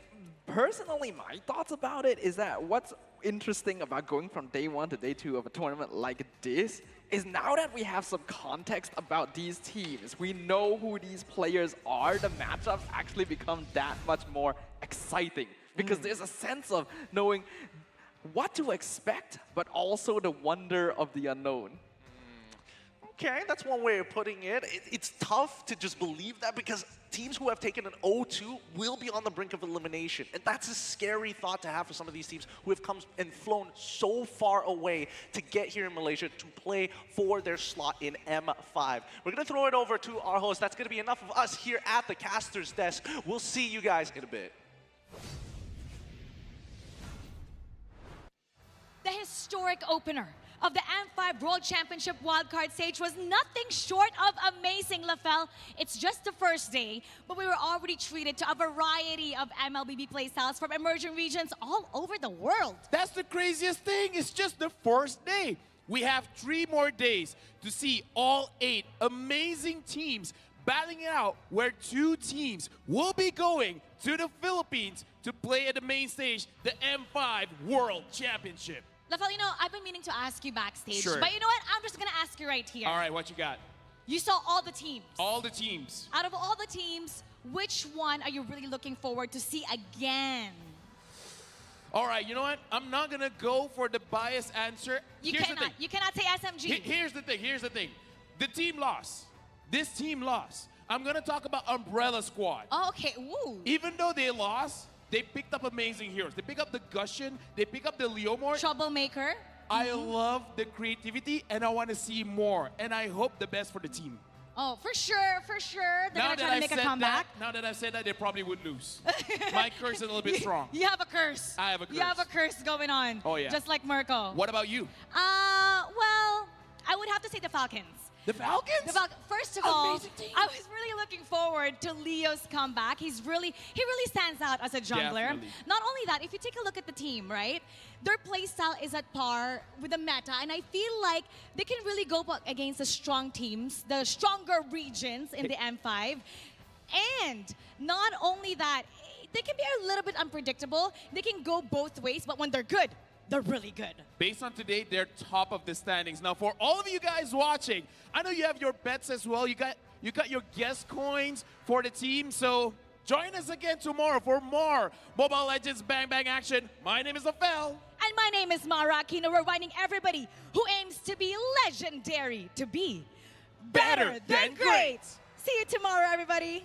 personally, my thoughts about it is that what's interesting about going from day 1 to day 2 of a tournament like this is now that we have some context about these teams, we know who these players are, the matchups actually become that much more exciting. Because there's a sense of knowing what to expect, but also the wonder of the unknown. Okay, that's one way of putting it. It's tough to just believe that because teams who have taken an 0-2 will be on the brink of elimination. And that's a scary thought to have for some of these teams who have come and flown so far away to get here in Malaysia to play for their slot in M5. We're going to throw it over to our host. That's going to be enough of us here at the caster's desk. We'll see you guys in a bit. The historic opener of the M5 World Championship wildcard stage was nothing short of amazing, Lafel. It's just the first day, but we were already treated to a variety of MLBB playstyles from emerging regions all over the world. That's the craziest thing. It's just the first day. We have 3 more days to see all 8 amazing teams battling it out, where 2 teams will be going to the Philippines to play at the main stage, the M5 World Championship. Lafel, you know, I've been meaning to ask you backstage. Sure. But you know what? I'm just going to ask you right here. All right, what you got? You saw all the teams. All the teams. Out of all the teams, which one are you really looking forward to see again? All right, you know what? I'm not going to go for the biased answer. You cannot say SMG. Here's the thing. The team lost. This team lost. I'm going to talk about Umbrella Squad. Oh, okay. Ooh. Even though they lost, they picked up amazing heroes. They picked up the Gushin. They picked up the Leomort. Troublemaker. I love the creativity, and I want to see more. And I hope the best for the team. Oh, for sure. They're going to try to make a comeback. Now that I've said that, they probably would lose. My curse is a little bit strong. You have a curse. I have a curse. You have a curse going on. Oh, yeah. Just like Mirko. What about you? Well, I would have to say the Falcons. The Falcons? First of all, Amazing team. I was really looking forward to Leo's comeback. He really stands out as a jungler. Definitely. Not only that, if you take a look at the team, right? Their playstyle is at par with the meta, and I feel like they can really go against the strong teams, the stronger regions in the M5. And not only that, they can be a little bit unpredictable. They can go both ways, but when they're good, they're really good. Based on today, they're top of the standings. Now, for all of you guys watching, I know you have your bets as well. You got your guest coins for the team. So join us again tomorrow for more Mobile Legends Bang Bang action. My name is Afel. And my name is Mara Aquino, reminding everybody who aims to be legendary to be better than great. See you tomorrow, everybody.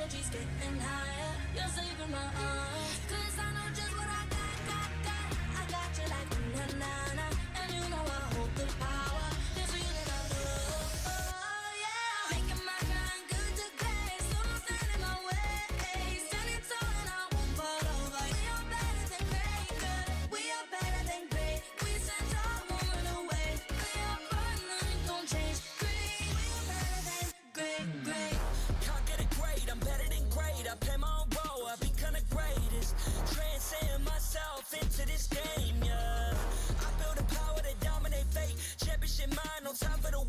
energy's getting higher. You're saving my arms. 'Cause I know just what I got. I got you like na-na-na. And you know I hold the power. This feeling I love. Oh, yeah. Making my grind good to great. So don't stand in my way. Standing tall and I won't fall over. We are better than great, good. We are better than great. We stand tall, won't run away. We are fun, nothing gon' change. Great. We are better than great. Can't get it great, I'm better than great. I play my own role, I become the greatest. Transcend myself into this game, yeah. I build a power to dominate fate. Championship mind, no time for the